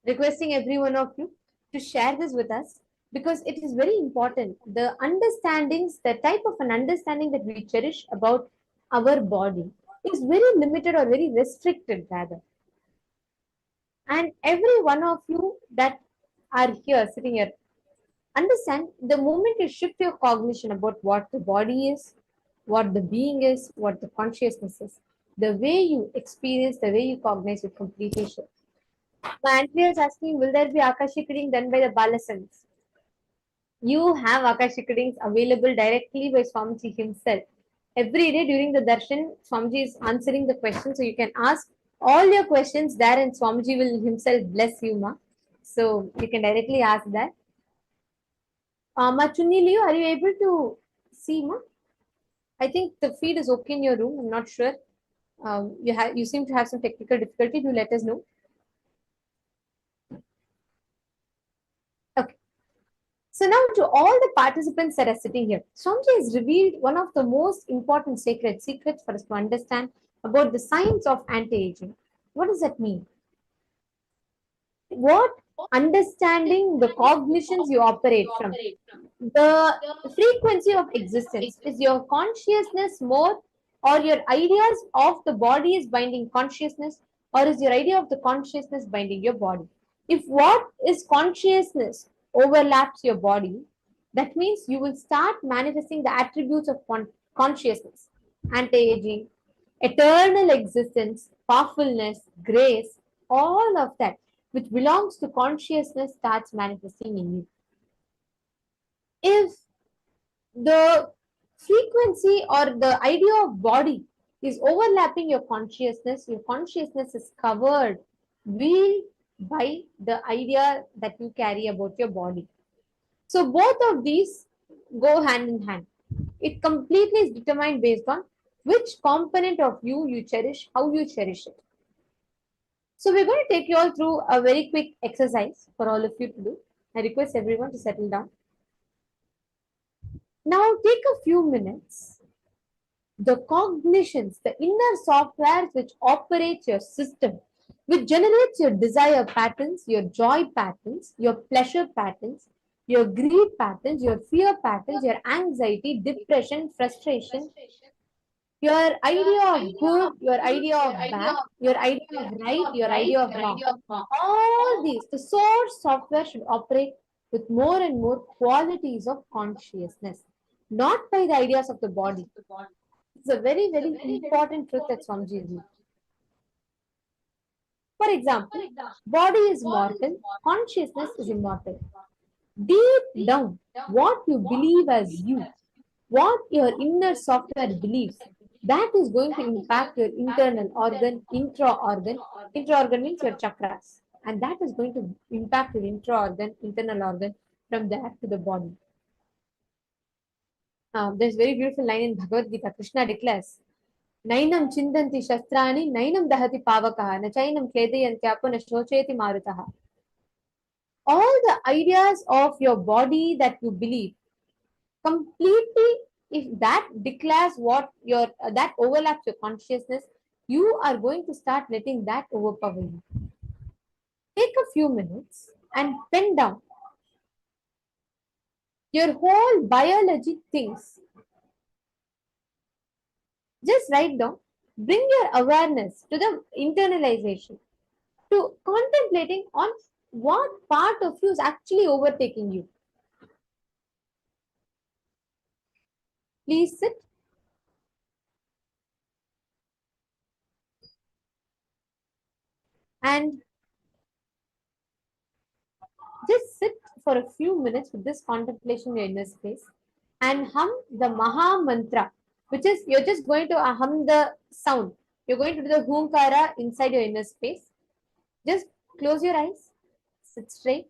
Requesting every one of you to share this with us because it is very important. The understandings, the type of an understanding that we cherish about our body is very limited or very restricted rather. And every one of you that are here, sitting here, understand the moment you shift your cognition about what the body is, what the being is, what the consciousness is, the way you experience, the way you cognize will completely shift. My auntie was asking, will there be Akashic reading done by the Balasans? You have Akashic readings available directly by Swamiji himself. Every day during the darshan, Swamiji is answering the questions, so you can ask all your questions there, and Swamiji will himself bless you, ma. So you can directly ask that. Ma Chunni, are you able to see, ma? I think the feed is okay in your room. I'm not sure. You seem to have some technical difficulty. Do let us know. Okay. So now to all the participants that are sitting here, Swamiji has revealed one of the most important sacred secrets for us to understand about the science of anti-aging. What does that mean? What understanding the cognitions you operate from? The frequency of existence. Is your consciousness more, or your ideas of the body is binding consciousness, or is your idea of the consciousness binding your body? If what is consciousness overlaps your body, that means you will start manifesting the attributes of consciousness: anti-aging, eternal existence, powerfulness, grace, all of that which belongs to consciousness starts manifesting in you. If the frequency or the idea of body is overlapping your consciousness is covered, wheeled by the idea that you carry about your body. So both of these go hand in hand. It completely is determined based on which component of you cherish, how you cherish it. So we're going to take you all through a very quick exercise for all of you to do. I request everyone to settle down. Now take a few minutes. The cognitions, the inner software which operates your system, which generates your desire patterns, your joy patterns, your pleasure patterns, your greed patterns, your fear patterns, your anxiety, depression, frustration, your idea of good, your idea of bad, your idea of right, your idea of wrong. All these, the source software should operate with more and more qualities of consciousness, not by the ideas of the body. It's a very, very important truth that Swamiji revealed. For example, body is mortal, consciousness is immortal. Deep down, what you believe as you, what your inner software believes, that is going to impact your internal organ, intra-organ. Intra-organ means your chakras. And that is going to impact your intra-organ, internal organ from there to the body. There's a very beautiful line in Bhagavad Gita. Krishna declares, Nainam chindanti shastrani, nainam dahati pavakaha, na chainam kledayantyapo, na shocheti marutaha. All the ideas of your body that you believe, completely, if that declares what your that overlaps your consciousness, you are going to start letting that overpower you. Take a few minutes and pen down your whole biology things. Just write down, bring your awareness to the internalization, to contemplating on what part of you is actually overtaking you. Please sit. And just sit for a few minutes with this contemplation in your inner space and hum the Maha Mantra, which is you're just going to hum the sound. You're going to do the Hunkara inside your inner space. Just close your eyes, sit straight.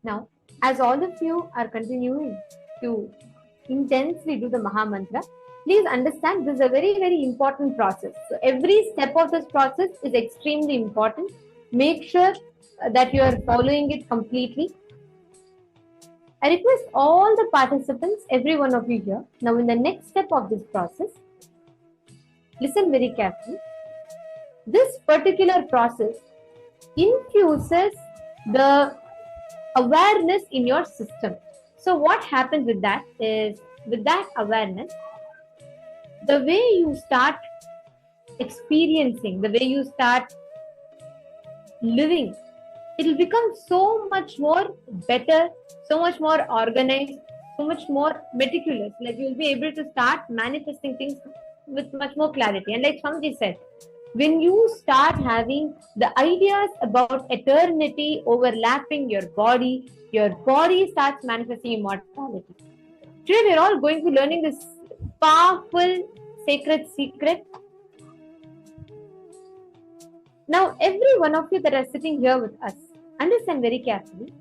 Now, as all of you are continuing to intensely do the Maha Mantra, please understand this is a very, very important process. So, every step of this process is extremely important. Make sure that you are following it completely. I request all the participants, every one of you here, now in the next step of this process, listen very carefully. This particular process infuses the awareness in your system. So what happens with that is, with that awareness, the way you start experiencing, the way you start living, it will become so much more better, so much more organized, so much more meticulous. Like you'll be able to start manifesting things with much more clarity. And like Swamiji said, when you start having the ideas about eternity overlapping your body starts manifesting immortality. Today we're all going to be learning this powerful sacred secret. Now every one of you that are sitting here with us, understand very carefully,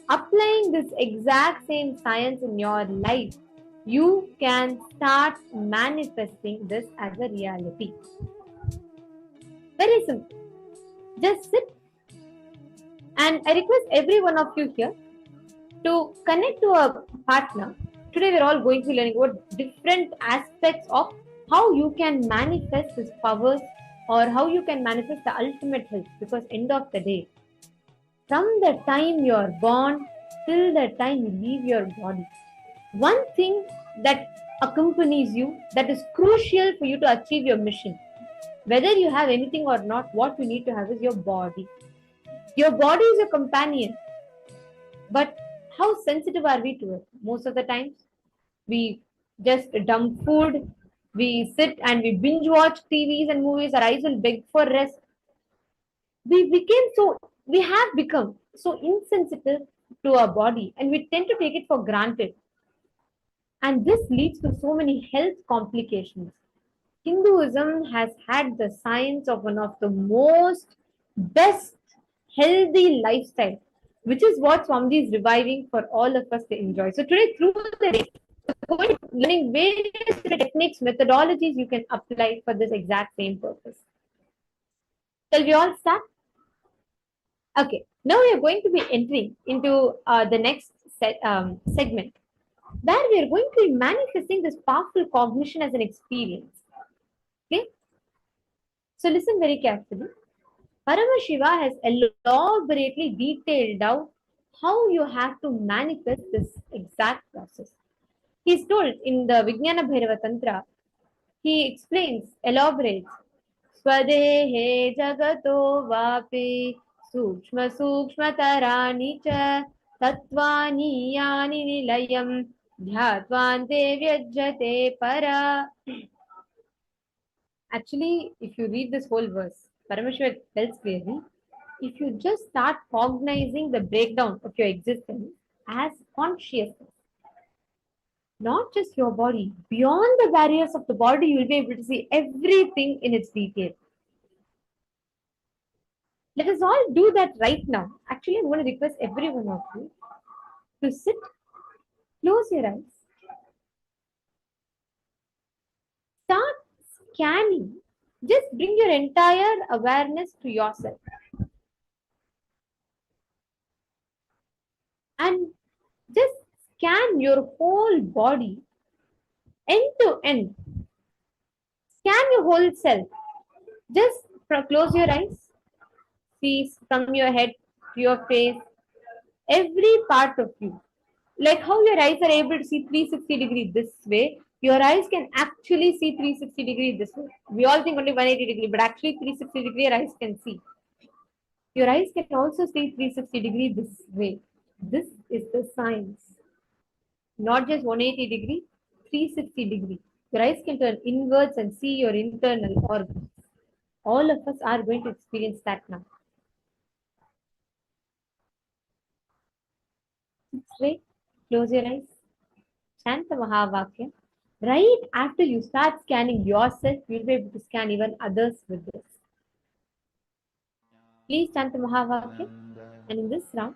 applying this exact same science in your life, you can start manifesting this as a reality. Very simple. Just sit, and I request every one of you here to connect to a partner. Today we're all going to be learning about different aspects of how you can manifest these powers or how you can manifest the ultimate health, because end of the day, from the time you're born till the time you leave your body, one thing that accompanies you, that is crucial for you to achieve your mission, whether you have anything or not, what you need to have is your body. Your body is your companion, but how sensitive are we to it? Most of the times we just dump food, we sit and we binge watch TVs and movies, our eyes will beg for rest. We have become so insensitive to our body, and we tend to take it for granted. And this leads to so many health complications. Hinduism has had the science of one of the most best healthy lifestyle, which is what Swamiji is reviving for all of us to enjoy. So today, through the day, we're going to be learning various techniques, methodologies you can apply for this exact same purpose. Shall we all start? Okay, now we are going to be entering into the next segment, where we are going to be manifesting this powerful cognition as an experience. Okay, so listen very carefully. Paramashiva has elaborately detailed out how you have to manifest this exact process. He's told in the Vijnana Bhairava Tantra, he explains, elaborates, Swadehe jagato vapi sukshma sukshma tarani cha tattvani yani nilayam dhyatvante vyajyate para. Actually, if you read this whole verse, Paramashiva tells clearly, if you just start cognizing the breakdown of your existence as consciousness, not just your body, beyond the barriers of the body, you will be able to see everything in its detail. Let us all do that right now. Actually, I'm going to request every one of you to sit, close your eyes, start scanning. Just bring your entire awareness to yourself. And just scan your whole body end to end. Scan your whole self. Just close your eyes. See from your head to your face, every part of you. Like how your eyes are able to see 360 degrees this way, your eyes can actually see 360 degrees this way. We all think only 180 degrees, but actually 360 degrees your eyes can see. Your eyes can also see 360 degrees this way. This is the science. Not just 180 degrees, 360 degrees. Your eyes can turn inwards and see your internal organs. All of us are going to experience that now. Straight, close your eyes. Chant the Mahavakya. Right after you start scanning yourself, you'll be able to scan even others with this. Please chant the Mahavakya. And in this round,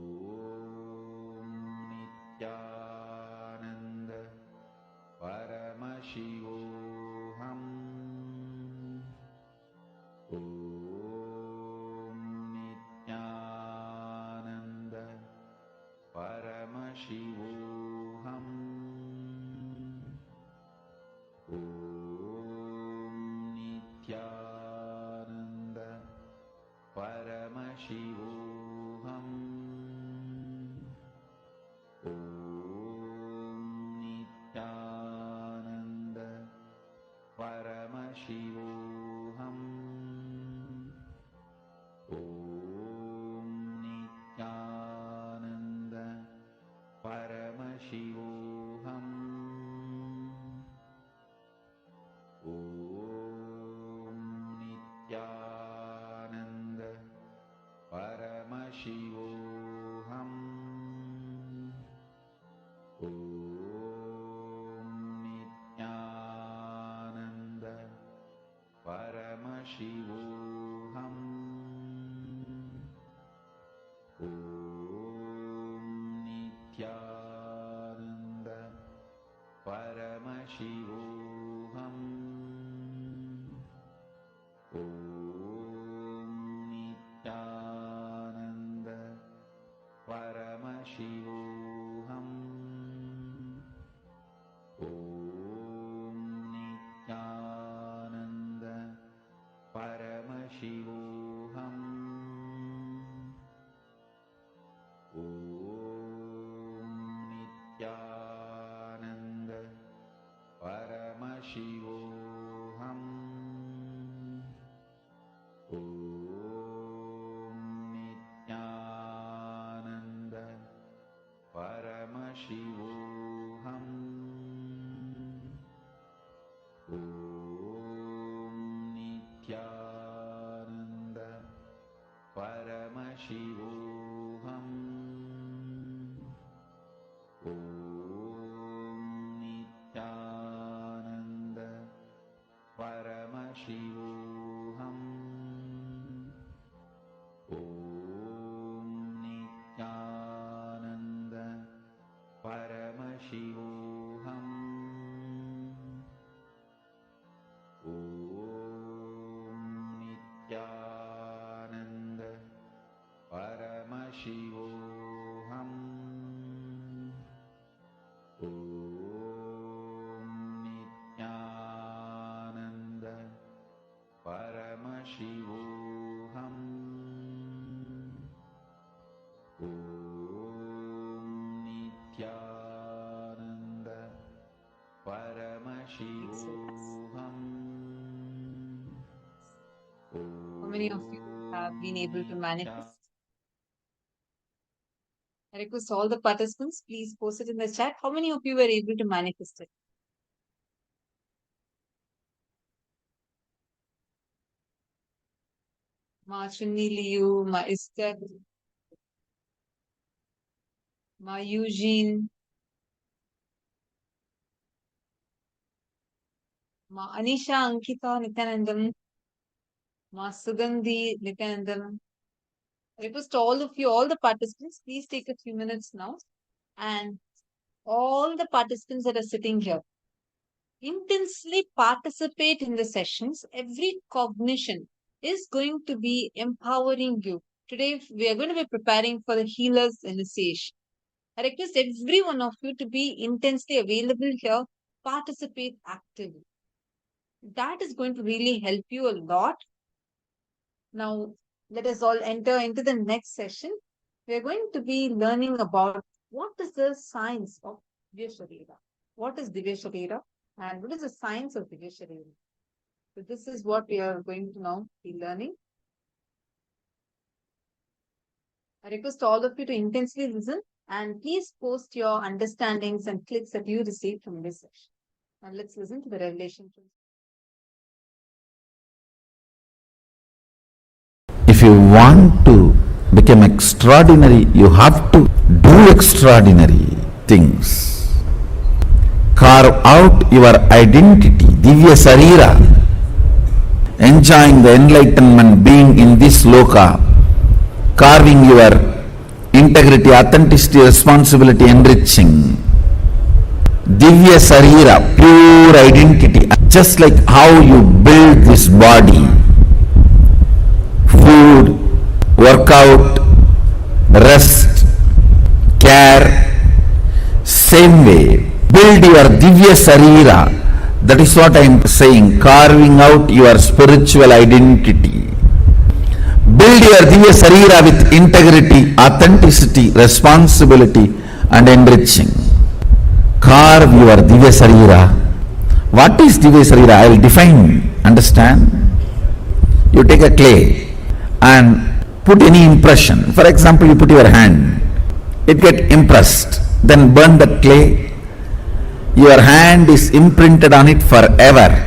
Paramashivoham. Om Nithyananda Paramashivoham. Om Nithyananda Paramashivoham. How many of you have been able to manifest? I request all the participants, please post it in the chat. How many of you were able to manifest it? Ma Chunni Liu, Ma Esther, Ma Eugene, Ma Anisha Ankita Nityanandam, Ma Sugandhi Nityanandam. I request all of you, all the participants, please take a few minutes now. And all the participants that are sitting here, intensely participate in the sessions. Every cognition is going to be empowering you. Today, we are going to be preparing for the healer's initiation. I request every one of you to be intensely available here, participate actively. That is going to really help you a lot. Now, let us all enter into the next session. We are going to be learning about what is the science of Divya Sharira. What is Divya Sharira and what is the science of Divya Sharira? So this is what we are going to now be learning. I request all of you to intensely listen and please post your understandings and clicks that you received from this session. And let's listen to the revelation. If you want to become extraordinary, you have to do extraordinary things. Carve out your identity, Divya Sarira, enjoying the enlightenment, being in this loka, carving your integrity, authenticity, responsibility, enriching. Divya Sarira, pure identity, just like how you build this body. Food, workout, rest, care, same way. Build your Divya Sarira. That is what I am saying, carving out your spiritual identity. Build your Divya Sarira with integrity, authenticity, responsibility and enriching. Carve your Divya Sarira. What is Divya Sarira? I will define, understand? You take a clay and put any impression. For example, you put your hand, it get impressed, then burn the clay. Your hand is imprinted on it forever.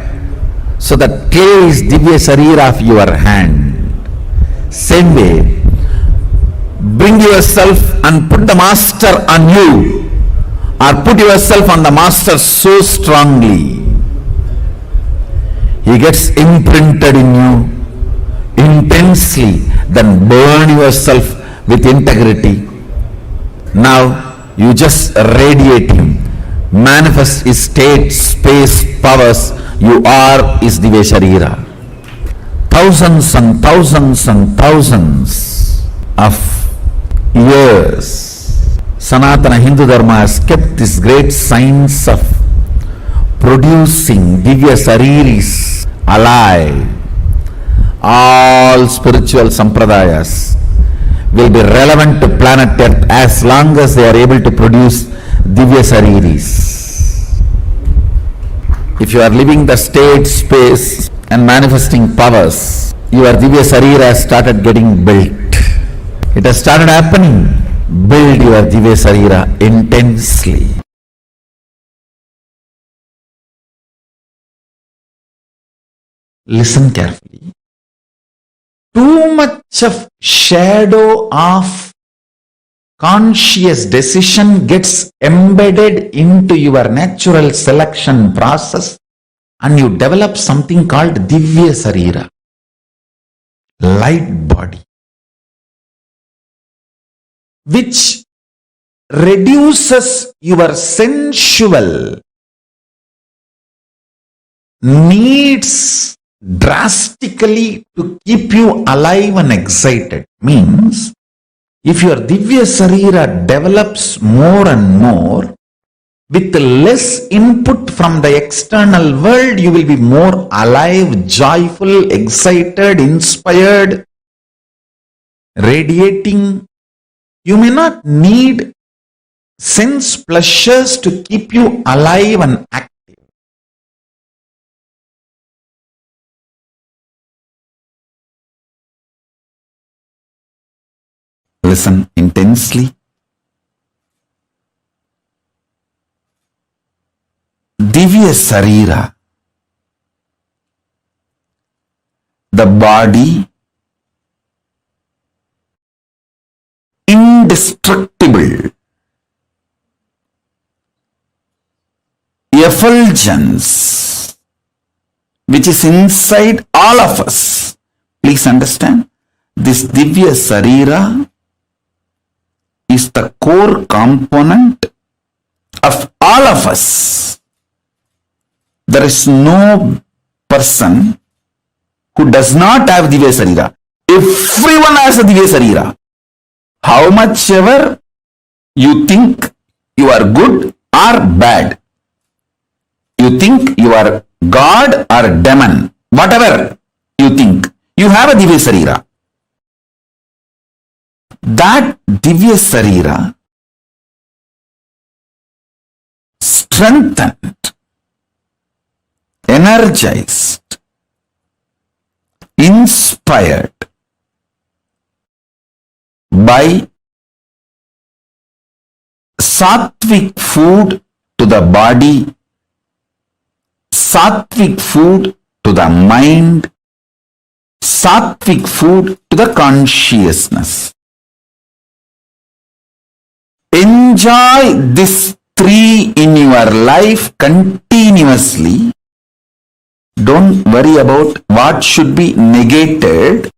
So that clay is Divya Sarira of your hand. Same way, bring yourself and put the master on you, or put yourself on the master so strongly. He gets imprinted in you intensely, then burn yourself with integrity. Now you just radiate him, manifest his state, space, powers. You are is Divya Sharira. Thousands and thousands and thousands of years, Sanatana Hindu Dharma has kept this great science of producing Divya Shariris alive. All spiritual sampradayas will be relevant to planet Earth as long as they are able to produce Divya Shariris. If you are living the state, space and manifesting powers, your Divya Sharira has started getting built. It has started happening. Build your Divya Sharira intensely. Listen carefully. Too much of shadow of conscious decision gets embedded into your natural selection process and you develop something called Divya Sarira, light body, which reduces your sensual needs drastically to keep you alive and excited. Means If your Divya Sarira develops more and more, with less input from the external world, you will be more alive, joyful, excited, inspired, radiating. You may not need sense pleasures to keep you alive and active. Listen intensely. Divya Sarira, the body, indestructible, effulgence, which is inside all of us. Please understand, this Divya Sarira is the core component of all of us. There is no person who does not have Divya Sarira. Everyone has a Divya Sarira. How much ever you think you are good or bad, you think you are God or demon, whatever you think, you have a Divya Sarira. That Divya Sarira strengthened, energized, inspired by sattvic food to the body, sattvic food to the mind, sattvic food to the consciousness. Enjoy this three in your life continuously. Don't worry about what should be negated.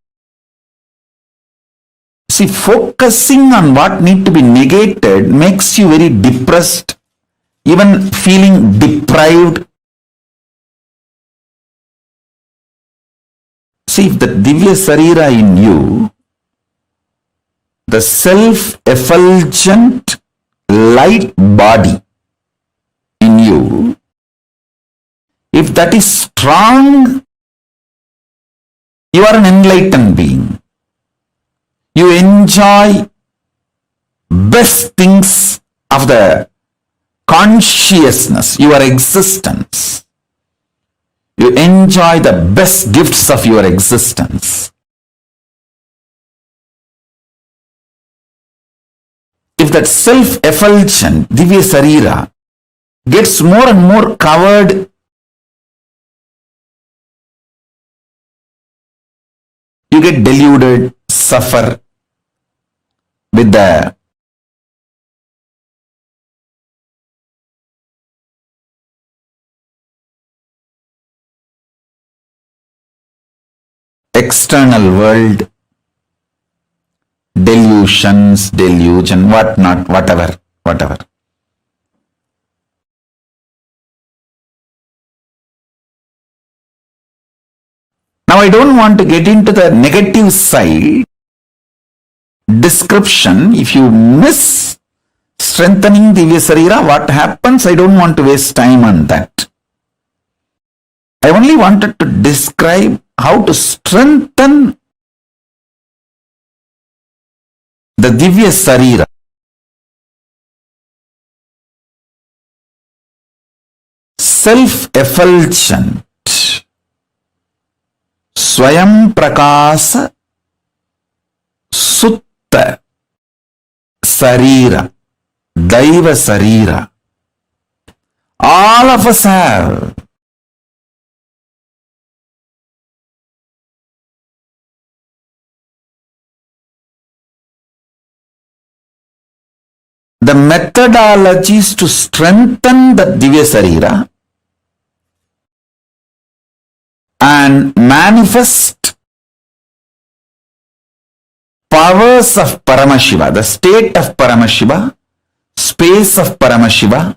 See, focusing on what need to be negated makes you very depressed, even feeling deprived. See, if the Divya Sarira in you, the self-effulgent light body in you, if that is strong, you are an enlightened being. You enjoy best things of the consciousness, your existence. You enjoy the best gifts of your existence. If that self-effulgent Divya Sarira gets more and more covered, you get deluded, suffer with the external world, delusions, delusion, whatnot, whatever. Now I don't want to get into the negative side description. If you miss strengthening Divya Sarira, what happens? I don't want to waste time on that. I only wanted to describe how to strengthen the Divya Sarira. Self-effulgent, Swayam Prakasa Sutta Sarira, Daiva Sarira. All of us have. The methodologies to strengthen the Divya Sarira and manifest powers of Paramashiva, the state of Paramashiva, space of Paramashiva,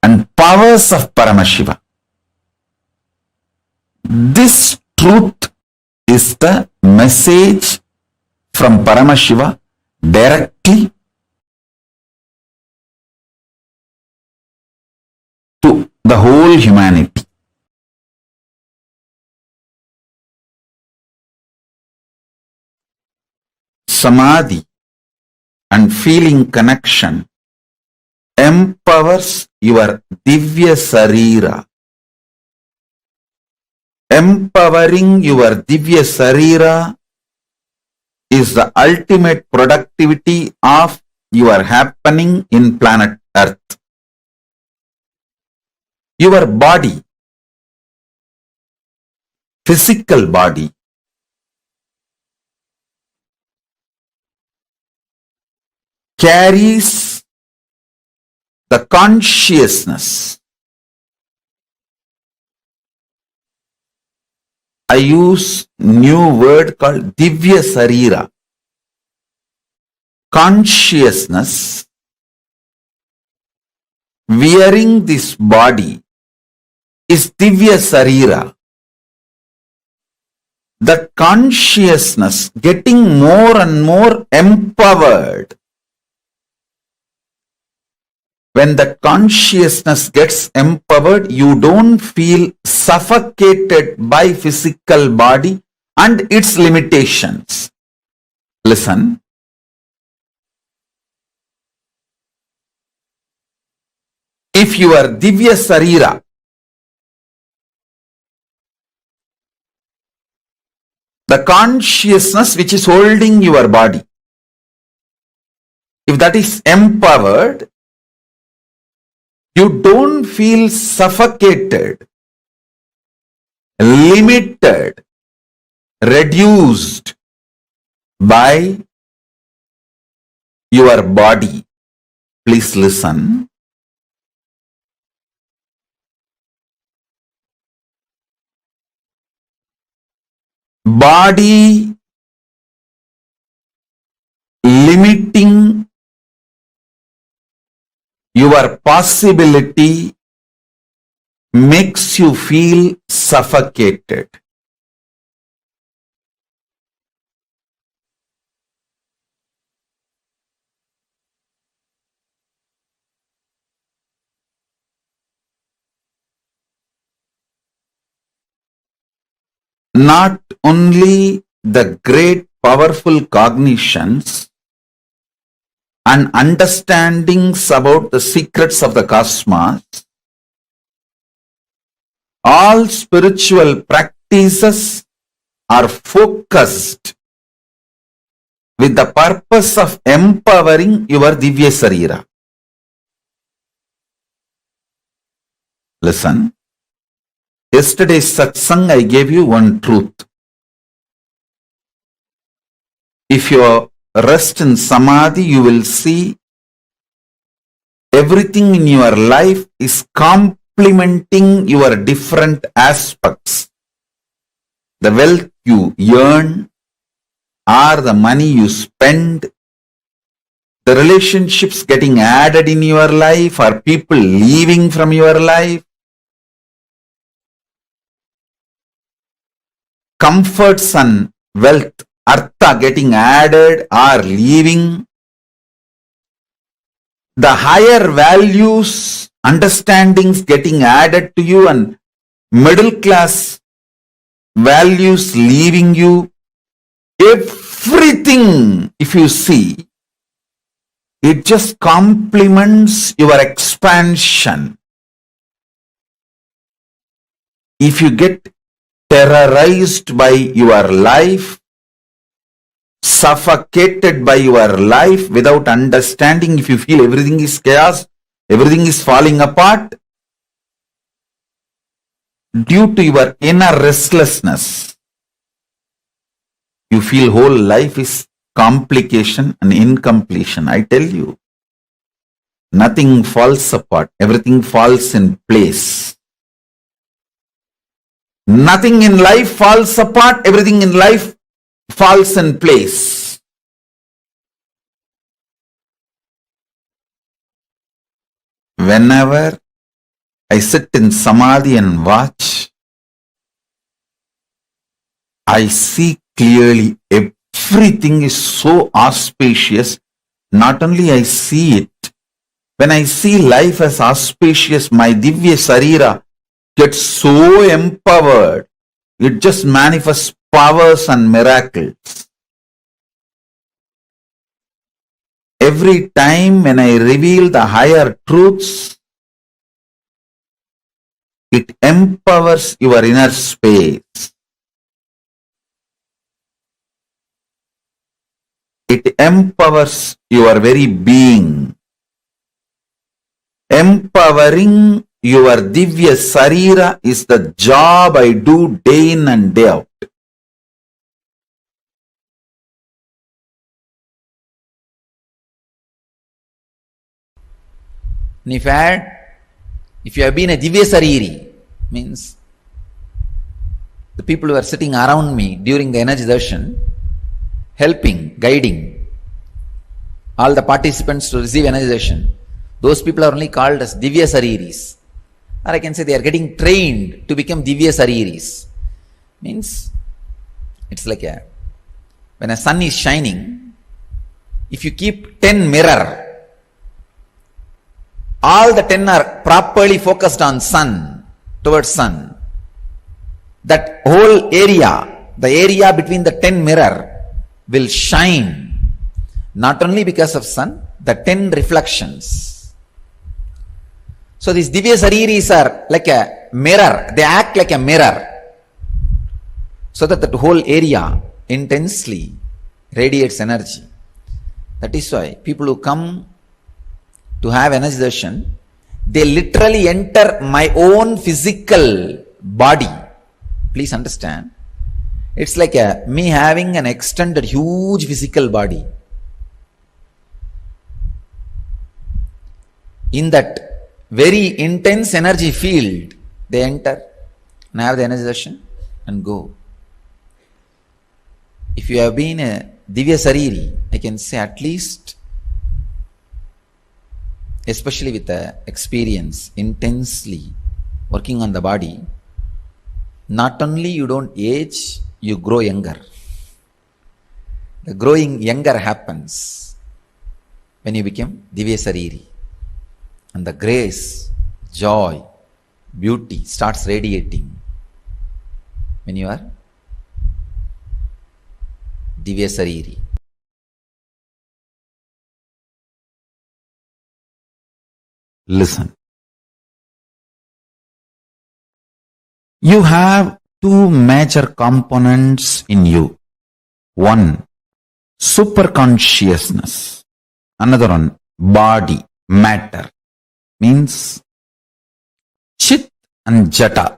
and powers of Paramashiva. This truth is the message from Paramashiva directly to the whole humanity. Samadhi and feeling connection empowers your Divya Sarira. Empowering your Divya Sarira is the ultimate productivity of your happening in planet Earth. Your body, physical body, carries the consciousness. I use new word called Divya Sarira. Consciousness wearing this body is Divya Sarira. That consciousness getting more and more empowered. When the consciousness gets empowered, you don't feel suffocated by physical body and its limitations. Listen. If your Divya Sarira the consciousness which is holding your body, if that is empowered, you don't feel suffocated, limited, reduced by your body. Please listen. Body limiting your possibility makes you feel suffocated. Not only the great powerful cognitions and understandings about the secrets of the cosmos, all spiritual practices are focused with the purpose of empowering your Divya Sarira. Listen. Yesterday's satsang, I gave you one truth. If you rest in Samadhi, you will see everything in your life is complementing your different aspects. The wealth you earn, or the money you spend, the relationships getting added in your life, or people leaving from your life, comforts and wealth, artha getting added or leaving, the higher values, understandings getting added to you, and middle class values leaving you, everything, if you see, it just complements your expansion. If you get terrorized by your life, suffocated by your life without understanding, if you feel everything is chaos, everything is falling apart, due to your inner restlessness, you feel whole life is complication and incompletion. I tell you, nothing falls apart, everything falls in place. Nothing in life falls apart, everything in life falls in place. Whenever I sit in Samadhi and watch, I see clearly everything is so auspicious. Not only I see it, when I see life as auspicious, my Divya Sarira gets so empowered. It just manifests powers and miracles. Every time when I reveal the higher truths, it empowers your inner space. It empowers your very being. Empowering your Divya Sarira is the job I do day in and day out. If you have been a Divya Sariri, means the people who are sitting around me during the energy darshan, helping, guiding all the participants to receive energy darshan, those people are only called as Divya Sariris. Or I can say they are getting trained to become Divya Sariris. Means, it's like when a sun is shining, if you keep 10 mirror, all the 10 are properly focused on sun, towards sun. That whole area, the area between the 10 mirror will shine. Not only because of sun, the 10 reflections. So these Divya Sariris are like a mirror. They act like a mirror. So that the whole area intensely radiates energy. That is why people who come to have energy darshan, they literally enter my own physical body. Please understand. It's like me having an extended huge physical body. In that very intense energy field, they enter and have the energy darshan and go. If you have been a Divya Sariri, I can say at least, especially with the experience, intensely working on the body, not only you don't age, you grow younger. The growing younger happens when you become Divya Sariri. And the grace, joy, beauty starts radiating when you are Divya Sariri. Listen. You have two major components in you. One, superconsciousness. Another one, body, matter. Means Chit and Jata.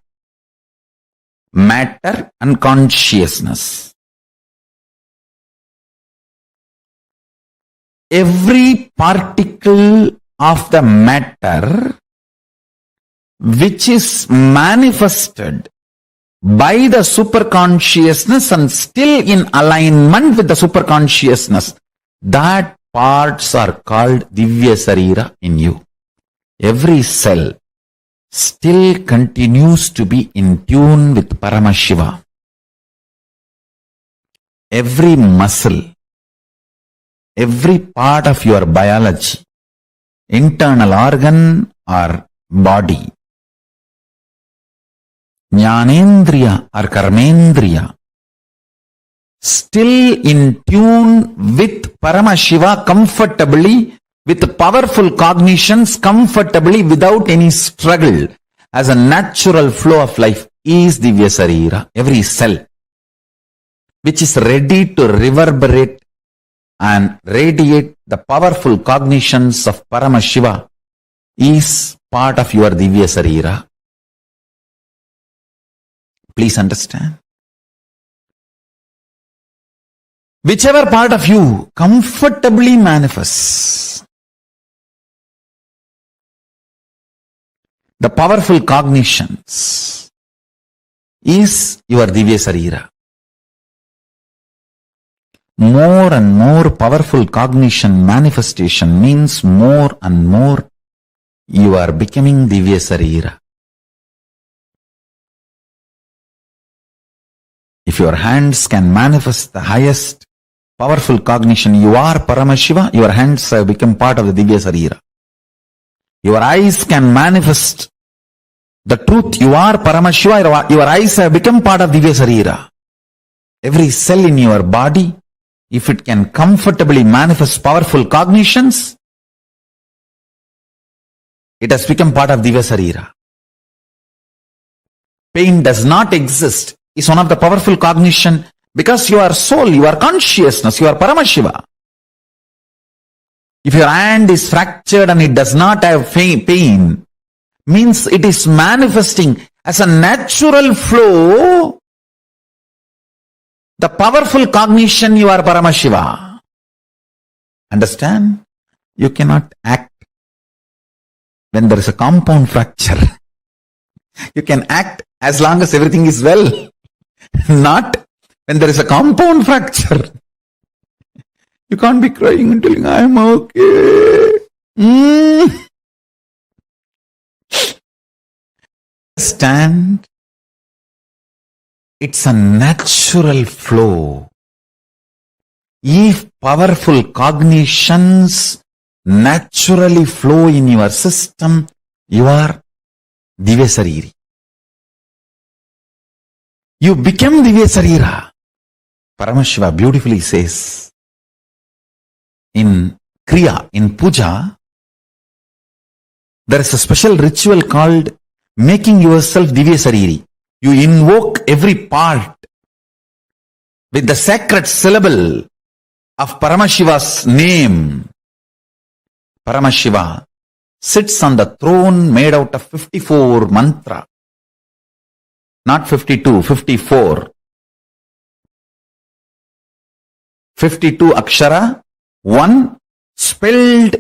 Matter and consciousness. Every particle of the matter which is manifested by the superconsciousness and still in alignment with the superconsciousness, that parts are called Divya Sarira in you. Every cell still continues to be in tune with Paramashiva. Every muscle, every part of your biology, internal organ or body, Jnanendriya or Karmendriya, still in tune with Paramashiva comfortably, with powerful cognitions comfortably without any struggle, as a natural flow of life is Divya Sarira. Every cell which is ready to reverberate and radiate the powerful cognitions of Paramashiva is part of your Divya Sarira. Please understand. Whichever part of you comfortably manifests the powerful cognitions is your Divya Sarira. More and more powerful cognition manifestation means more and more you are becoming Divya Sarira. If your hands can manifest the highest powerful cognition. You are Paramashiva, your hands have become part of the Divya Sarira. Your eyes can manifest the truth. You are Paramashiva, your eyes have become part of Divya Sarira. Every cell in your body, if it can comfortably manifest powerful cognitions, it has become part of Divya Sarira. Pain does not exist is one of the powerful cognition because you are soul, you are consciousness, you are Paramashiva. If your hand is fractured and it does not have pain, means it is manifesting as a natural flow, the powerful cognition you are Paramashiva. Understand? You cannot act when there is a compound fracture. You can act as long as everything is well. Not when there is a compound fracture. You can't be crying and telling, I am okay. Understand? It's a natural flow. If powerful cognitions naturally flow in your system, you are Divya Sariri. You become Divya Sarira. Paramashiva beautifully says in Kriya, in Puja, there is a special ritual called making yourself Divya Sariri. You invoke every part with the sacred syllable of Paramashiva's name. Paramashiva sits on the throne made out of 54 mantra. Not 52, 54. 52 akshara, one spelled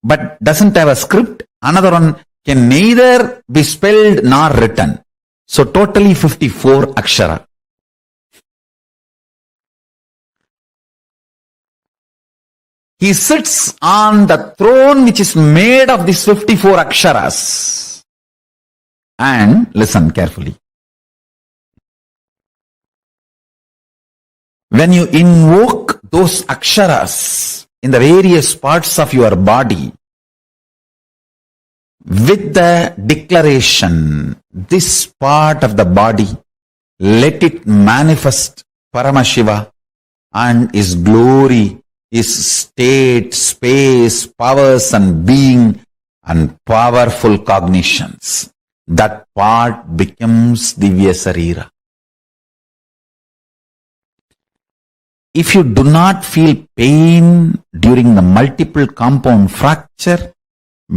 but doesn't have a script. Another one can neither be spelled nor written. So totally 54 akshara. He sits on the throne which is made of these 54 aksharas. And listen carefully. When you invoke those aksharas in the various parts of your body, with the declaration, this part of the body, let it manifest Paramashiva and His glory, His state, space, powers and being and powerful cognitions. That part becomes Divya Sarira. If you do not feel pain during the multiple compound fracture,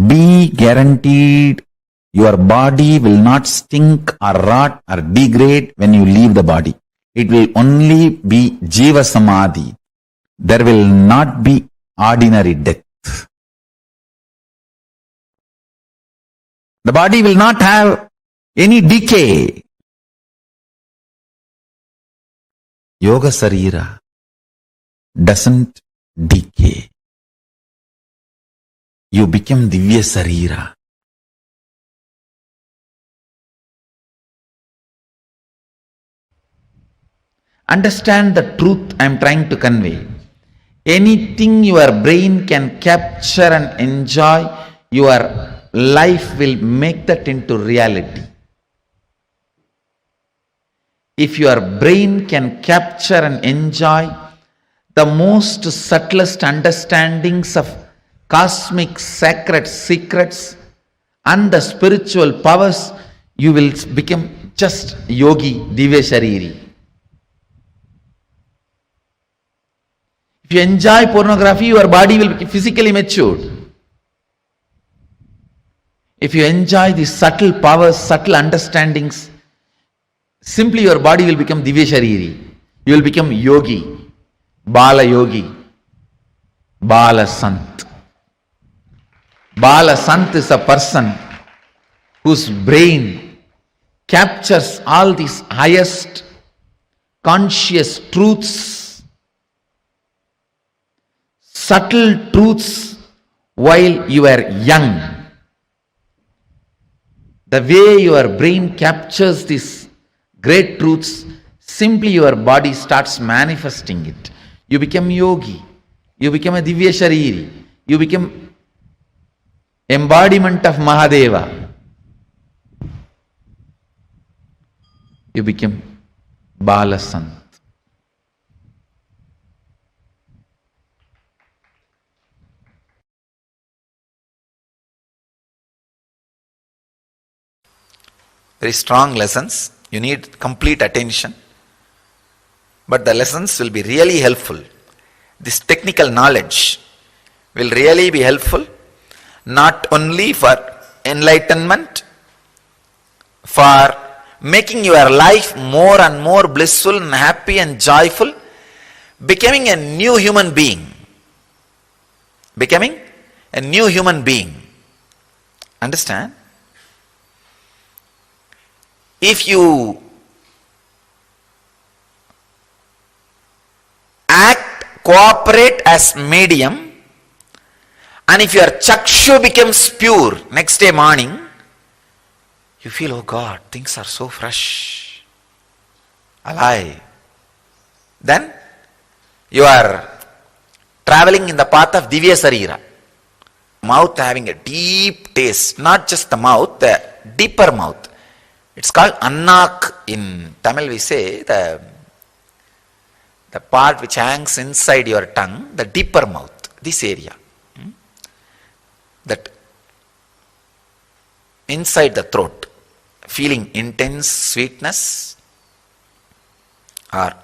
be guaranteed your body will not stink or rot or degrade when you leave the body. It will only be Jiva Samadhi. There will not be ordinary death. The body will not have any decay. Yoga Sarira doesn't decay. You become Divya Sarira. Understand the truth I am trying to convey. Anything your brain can capture and enjoy, your life will make that into reality. If your brain can capture and enjoy the most subtlest understandings of cosmic sacred secrets and the spiritual powers, you will become just yogi, Divya Shariri. If you enjoy pornography, your body will be physically matured. If you enjoy the subtle powers, subtle understandings, simply your body will become Divya Shariri. You will become yogi, Bala Yogi, Bala Sant. Bala Sant is a person whose brain captures all these highest conscious truths, subtle truths while you are young. The way your brain captures these great truths, simply your body starts manifesting it. You become yogi. You become a Divya Shariri. You become embodiment of Mahadeva. You become Balasant. Very strong lessons. You need complete attention. But the lessons will be really helpful. This technical knowledge will really be helpful, not only for enlightenment, for making your life more and more blissful and happy and joyful, becoming a new human being. Becoming a new human being. Understand? If you act, cooperate as medium, and if your chakshu becomes pure next day morning, you feel, oh God, things are so fresh, alive. Then you are traveling in the path of Divya Sarira. Mouth having a deep taste, not just the mouth, the deeper mouth. It's called annak. In Tamil we say the part which hangs inside your tongue, the deeper mouth, this area. That inside the throat, feeling intense sweetness or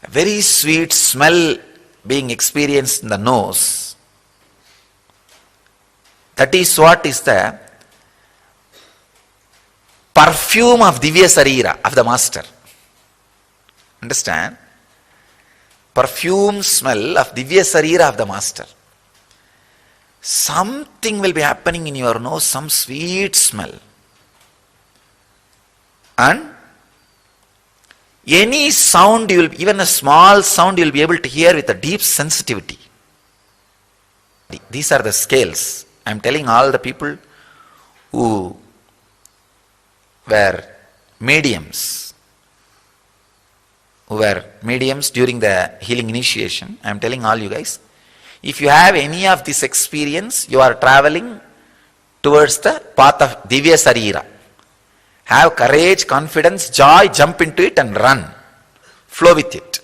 a very sweet smell being experienced in the nose. That is what is the perfume of Divya Sarira, of the Master. Understand? Perfume smell of Divya Sarira of the Master. Something will be happening in your nose, some sweet smell. And any sound, you will, even a small sound, you will be able to hear with a deep sensitivity. These are the scales. I am telling all the people who were mediums, during the healing initiation. I am telling all you guys, if you have any of this experience, you are traveling towards the path of Divya Sarira. Have courage, confidence, joy, jump into it and run. Flow with it.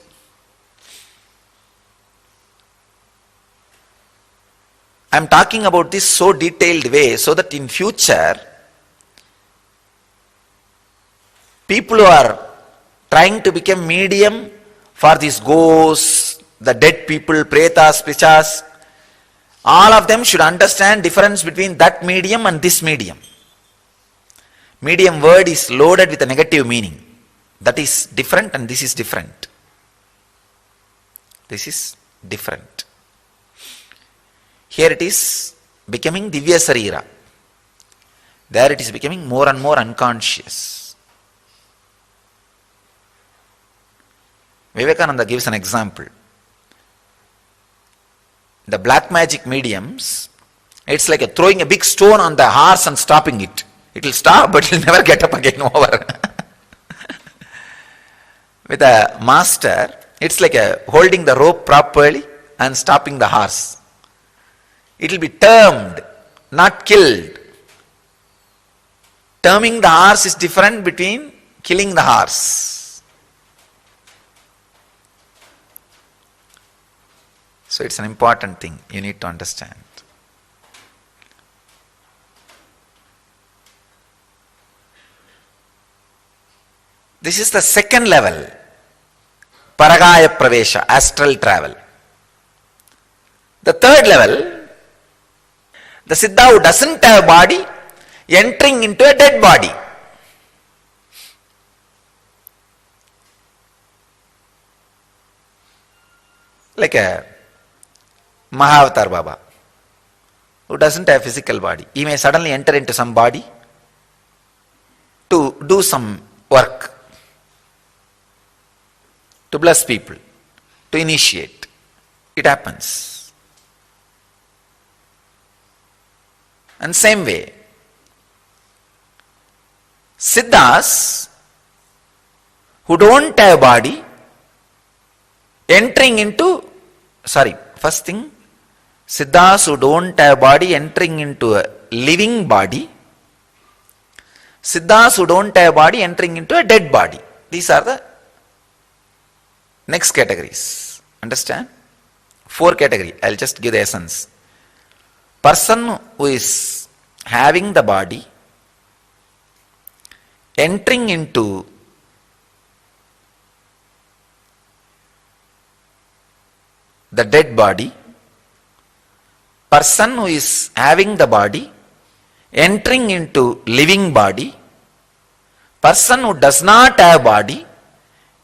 I am talking about this so detailed way so that in future, people who are trying to become medium for these ghosts, the dead people, pretas, pichas, all of them should understand difference between that medium and this medium. Medium word is loaded with a negative meaning. That is different and this is different. This is different. Here it is becoming Divya Sarira. There it is becoming more and more unconscious. Vivekananda gives an example. The black magic mediums, it's like throwing a big stone on the horse and stopping it. It will stop, but it will never get up again over. With a master, it's like holding the rope properly and stopping the horse. It will be termed, not killed. Terming the horse is different between killing the horse. So it's an important thing you need to understand. This is the second level, Paragaya Pravesha, astral travel. The third level, the Siddha who doesn't have body, entering into a dead body. Like a Mahavatar Baba, who doesn't have physical body. He may suddenly enter into some body to do some work, to bless people, to initiate. It happens. And same way, Siddhas who don't have body, entering into, sorry, first thing, Siddhas who don't have body entering into a living body, Siddhas who don't have body entering into a dead body. These are the next categories. Understand? 4 category. I'll just give the essence. Person who is having the body, entering into the dead body, person who is having the body, entering into living body, person who does not have body,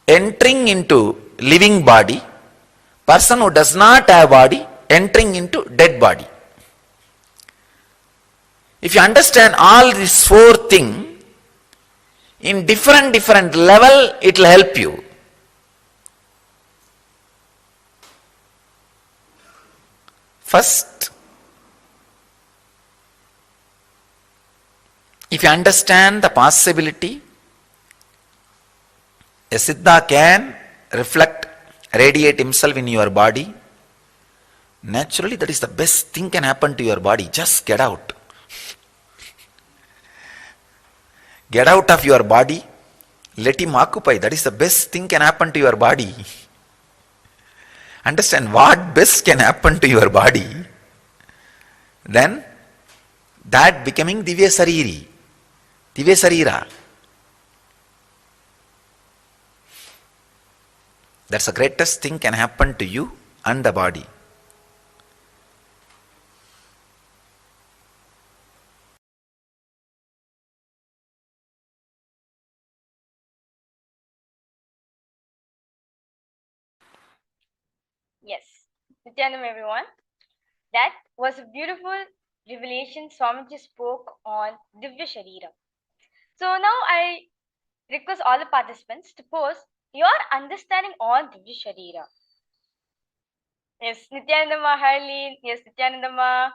entering into living body, person who does not have body, entering into dead body. If you understand all these 4 things, in different level, it will help you. First, if you understand the possibility, a Siddha can reflect, radiate himself in your body, naturally that is the best thing can happen to your body. Just get out. Get out of your body, let him occupy. That is the best thing can happen to your body. Understand what best can happen to your body. Then that becoming Divya Sarira. That's the greatest thing can happen to you and the body. Yes, Nityanam everyone. That was a beautiful revelation Swamiji spoke on Divya Sharira. So now I request all the participants to post your understanding on Divya Sharira. Yes, Nityanandama Harleen, yes, Nityanandama,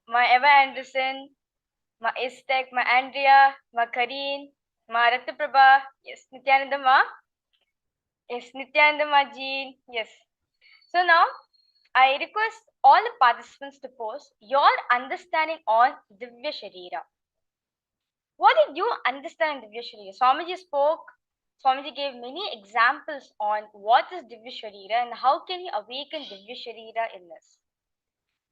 Ma Eva Anderson, Ma Istek, Ma Andrea, Ma Kareen, Ma Ratnaprabha, yes, Nityanandama, yes, Nityanandama Jean, yes. So now I request all the participants to post your understanding on Divya Sharira. What did you understand Divya Sharira? Swamiji spoke, Swamiji gave many examples on what is Divya Sharira and how can he awaken Divya Sharira in us.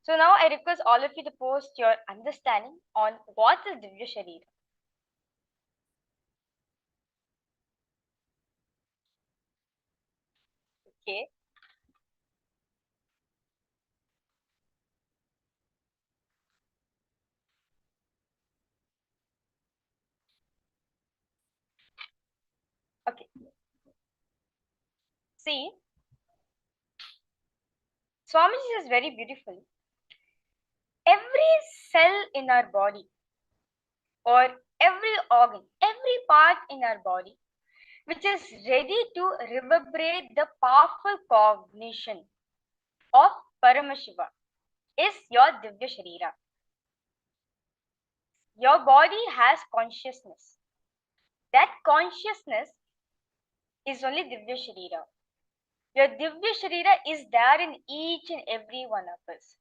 So now I request all of you to post your understanding on what is Divya Sharira. Okay. Okay. See, Swamiji says very beautifully. Every cell in our body or every organ, every part in our body which is ready to reverberate the powerful cognition of Paramashiva is your Divya Sharira. Your body has consciousness. That consciousness is only Divya Sharira. Your Divya Sharira is there in each and every one of us.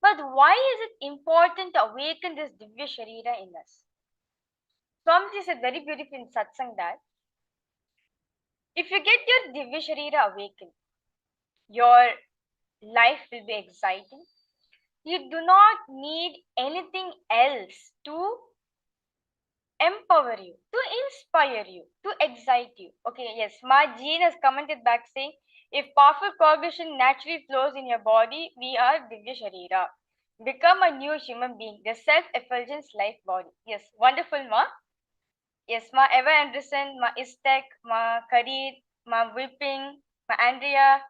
But why is it important to awaken this Divya Sharira in us? Swamiji said very beautifully in Satsang that if you get your Divya Sharira awakened, your life will be exciting. You do not need anything else to empower you, to inspire you, to excite you. Okay, yes, my Jean has commented back saying, if powerful cognition naturally flows in your body, we are Divya Sharira. Become a new human being, the self-effulgence life body. Yes, wonderful, ma. Yes, ma Eva Anderson, ma Istek, ma Kareer, ma Whipping, ma Andrea.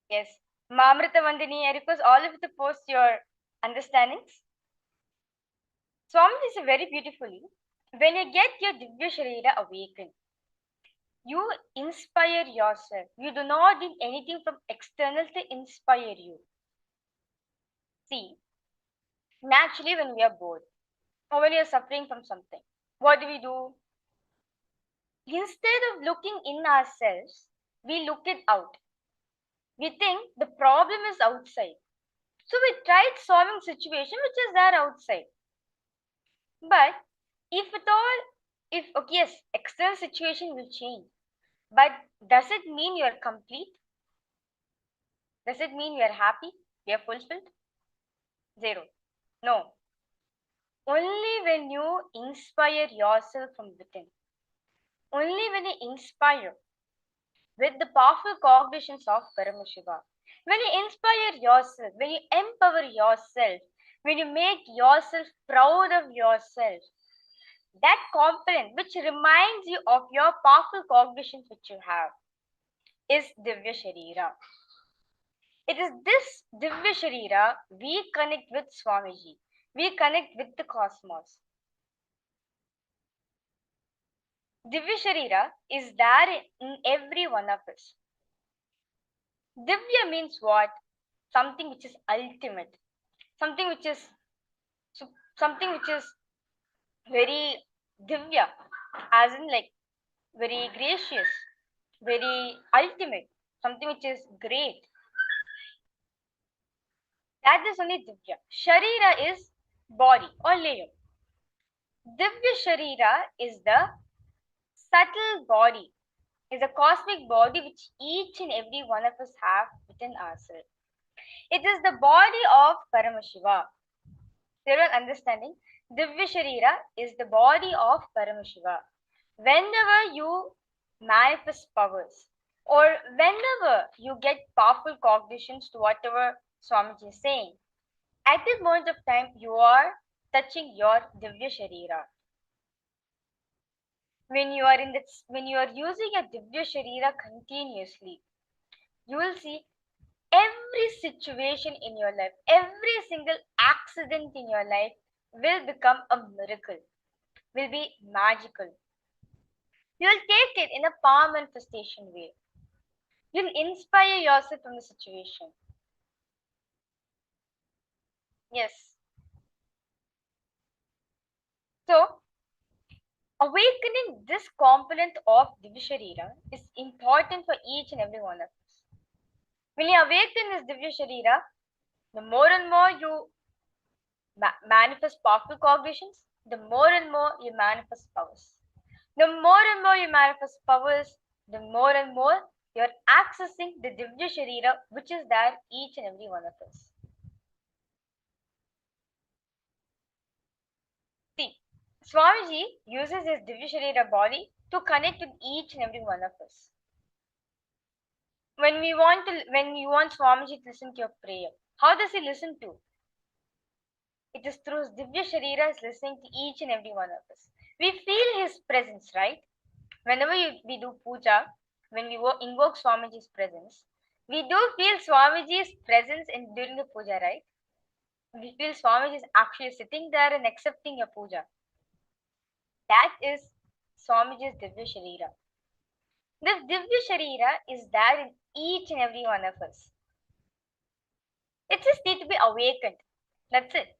Yes, ma Amrita Vandini, I request all of you to post your understandings. Swamiji said very beautifully, when you get your Divya Sharira awakened, you inspire yourself. You do not need anything from external to inspire you. See, naturally when we are bored or when we are suffering from something, what do? Instead of looking in ourselves, we look it out. We think the problem is outside. So we tried solving situation which is there outside. But if at all, okay, yes, external situation will change. But does it mean you are complete? Does it mean you are happy? You are fulfilled? Zero. No. Only when you inspire yourself from within. Only when you inspire with the powerful cognitions of Paramashiva. When you inspire yourself, when you empower yourself, when you make yourself proud of yourself, that component which reminds you of your powerful cognitions which you have is Divya Sharira. It is this Divya Sharira we connect with Swamiji. We connect with the cosmos. Divya Sharira is there in every one of us. Divya means what? Something which is ultimate. Something which is very Divya, as in like very gracious, very ultimate, something which is great. That is only Divya. Sharira is body or layer. Divya Sharira is the subtle body, is a cosmic body which each and every one of us have within ourselves. It is the body of Paramashiva. There are understanding. Divya Sharira is the body of Paramashiva. Whenever you manifest powers, or whenever you get powerful cognitions to whatever Swamiji is saying, at this moment of time, you are touching your Divya Sharira. When you are using your Divya Sharira continuously, you will see every situation in your life, every single accident in your life will become a miracle, will be magical. You will take it in a power manifestation way. You'll inspire yourself from the situation. Yes. So, awakening this component of Divya Sharira is important for each and every one of us. When you awaken this Divya Sharira, the more and more you manifest powerful cognitions, the more and more you manifest powers. The more and more you manifest powers, the more and more you're accessing the Divya Sharira which is there each and every one of us. See, Swamiji uses his Divya Sharira body to connect with each and every one of us. When you want Swamiji to listen to your prayer, how does he listen to? It is through his Divya Sharira is listening to each and every one of us. We feel his presence, right? Whenever we do puja, when we invoke Swamiji's presence, we do feel Swamiji's presence during the puja, right? We feel Swamiji is actually sitting there and accepting your puja. That is Swamiji's Divya Sharira. The Divya Sharira is there in each and every one of us. It just needs to be awakened. That's it.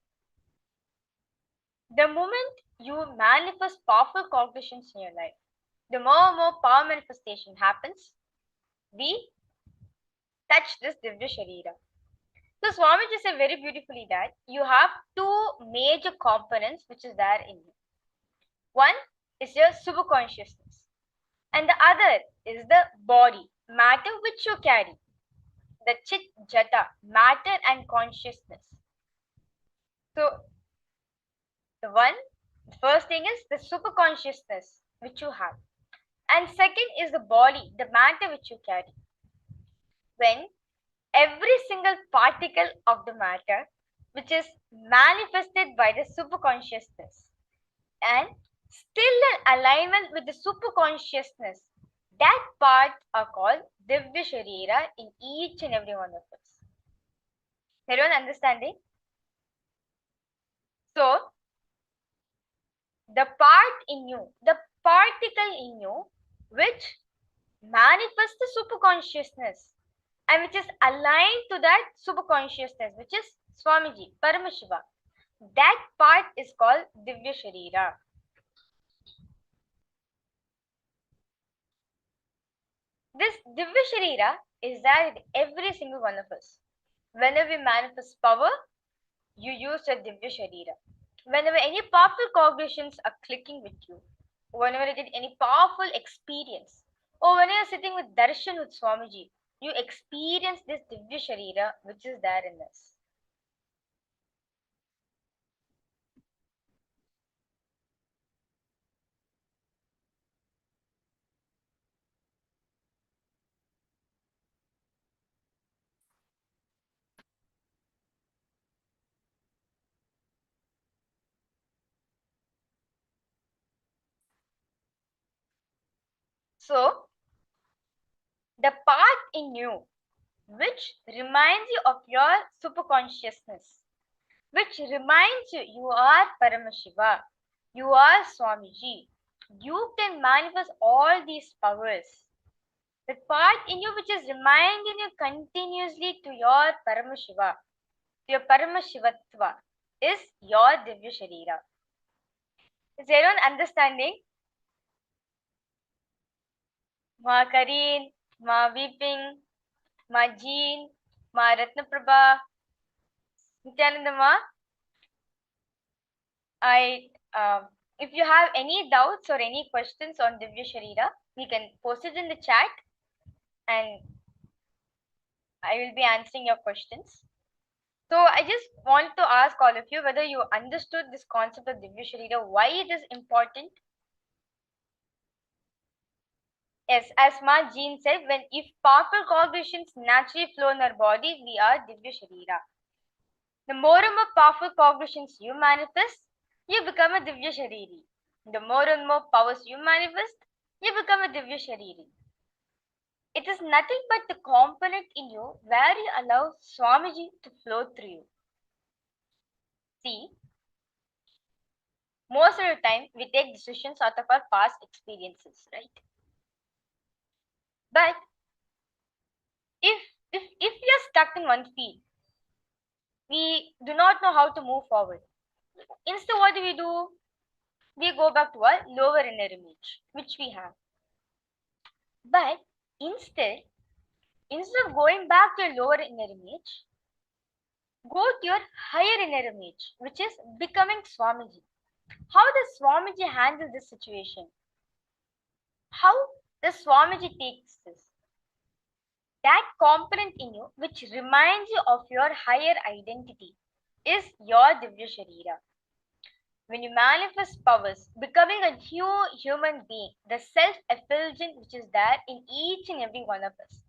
The moment you manifest powerful cognitions in your life, the more and more power manifestation happens, we touch this Divya Sharira. So Swamiji said very beautifully that you have two major components which is there in you. One is your superconsciousness, and the other is the body, matter which you carry. The Chit Jata, matter and consciousness. So the first thing is the superconsciousness which you have. And second is the body, the matter which you carry. When every single particle of the matter which is manifested by the superconsciousness and still in alignment with the superconsciousness, that part are called Divya Sharira in each and every one of us. Everyone understanding? So, the part in you, the particle in you which manifests the superconsciousness and which is aligned to that superconsciousness, which is Swamiji, Paramashiva, that part is called Divya Sharira. This Divya Sharira is there in every single one of us. Whenever we manifest power, you use your Divya Sharira. Whenever any powerful cognitions are clicking with you, whenever you get any powerful experience, or when you're sitting with Darshan with Swamiji, you experience this Divya Sharira which is there in us. So, the part in you which reminds you of your superconsciousness, which reminds you you are Paramashiva, you are Swamiji, you can manifest all these powers. The part in you which is reminding you continuously to your Paramashiva, to your Paramashivatva, is your Divya Sharira. Is everyone understanding? Ma Kareen, Ma Weeping, Ma Jean, Ma Ratnaprabha, Nityanandama, if you have any doubts or any questions on Divya Sharira, we can post it in the chat and I will be answering your questions. So I just want to ask all of you whether you understood this concept of Divya Sharira, why it is important. Yes, as Ma Jean said, when if powerful cognitions naturally flow in our body, we are Divya Sharira. The more and more powerful cognitions you manifest, you become a Divya Shariri. The more and more powers you manifest, you become a Divya Shariri. It is nothing but the component in you where you allow Swamiji to flow through you. See, most of the time we take decisions out of our past experiences, right? But if we are stuck in one field, we do not know how to move forward. Instead, what do? We go back to our lower inner image, which we have. But instead of going back to your lower inner image, go to your higher inner image, which is becoming Swamiji. How does Swamiji handle this situation? How does Swamiji takes this? That component in you which reminds you of your higher identity is your Divya Sharira. When you manifest powers, becoming a new human being, the self-effulgence which is there in each and every one of us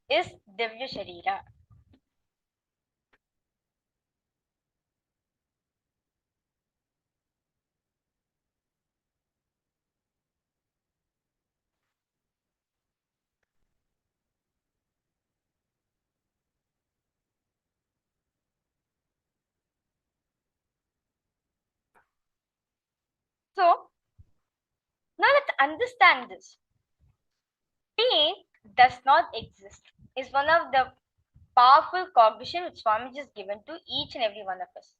is Divya Sharira. So, now let's understand this. Pain does not exist is one of the powerful cognition which Swamiji has given to each and every one of us.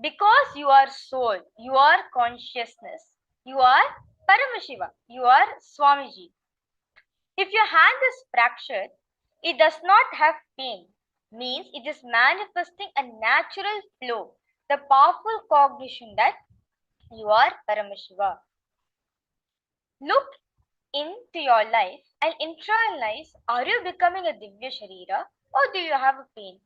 Because you are soul, you are consciousness, you are Paramashiva, you are Swamiji. If your hand is fractured, it does not have pain, means it is manifesting a natural flow, the powerful cognition that you are Paramashiva. Look into your life and internalize, are you becoming a Divya Sharira or do you have a pain?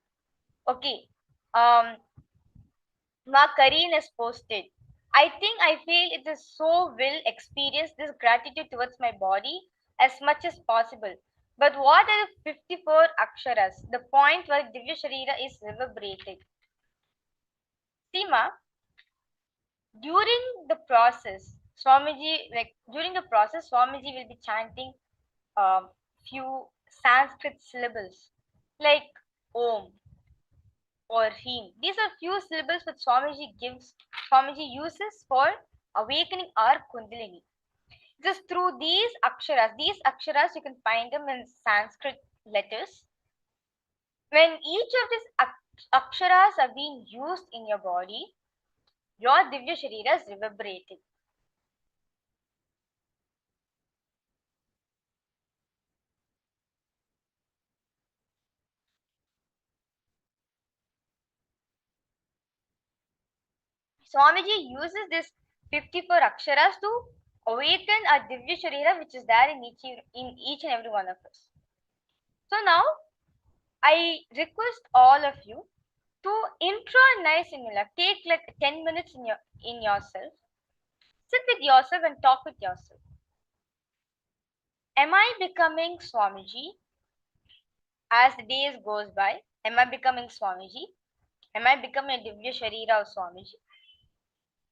Okay, Ma Kareen has posted. I feel it is so will experience this gratitude towards my body as much as possible. But what are the 54 aksharas, the point where Divya Sharira is reverberated? Seema, during the process, Swamiji will be chanting few Sanskrit syllables like Om or Him. These are few syllables which Swamiji uses for awakening our Kundalini. Just through these aksharas you can find them in Sanskrit letters. When each of these aksharas are being used in your body, your Divya Sharira is reverberating. Swamiji uses this 54 aksharas to awaken our Divya Sharira which is there in each and every one of us. So now I request all of you to intronize in your life. Take like 10 minutes in yourself. Sit with yourself and talk with yourself. Am I becoming Swamiji as the days goes by? Am I becoming Swamiji? Am I becoming a Divya Sharira of Swamiji?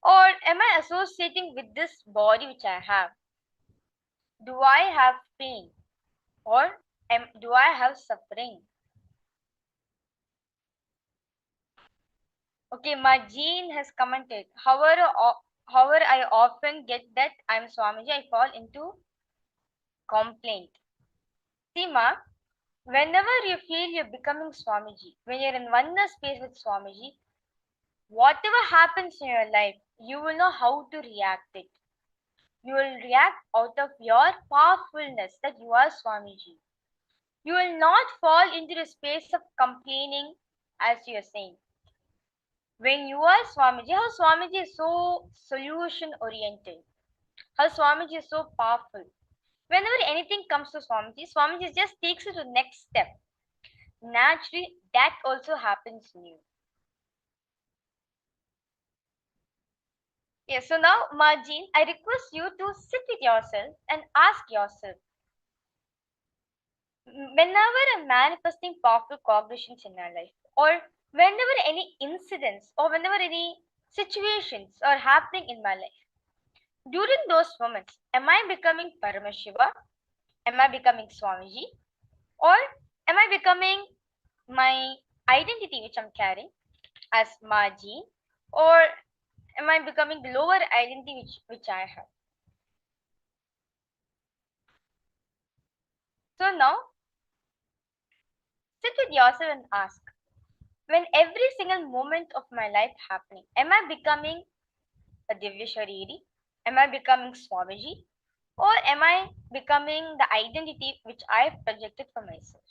Or am I associating with this body which I have? Do I have pain? Or do I have suffering? Okay, Majeen has commented. However, I often get that I'm Swamiji, I fall into complaint. See, Ma, whenever you feel you're becoming Swamiji, when you're in oneness space with Swamiji, whatever happens in your life, you will know how to react it. You will react out of your powerfulness that you are Swamiji. You will not fall into the space of complaining as you are saying. When you are Swamiji, how Swamiji is so solution oriented, how Swamiji is so powerful. Whenever anything comes to Swamiji, Swamiji just takes it to the next step. Naturally, that also happens in you. Yes, so now, Marjeen, I request you to sit with yourself and ask yourself, whenever I'm manifesting powerful cognitions in my life, or whenever any incidents or whenever any situations are happening in my life, during those moments, am I becoming Paramashiva? Am I becoming Swamiji? Or am I becoming my identity which I'm carrying as Maji? Or am I becoming the lower identity which I have? So now, sit with yourself and ask, when every single moment of my life happening, am I becoming a Divya Shariri? Am I becoming Swamiji? Or am I becoming the identity which I've projected for myself?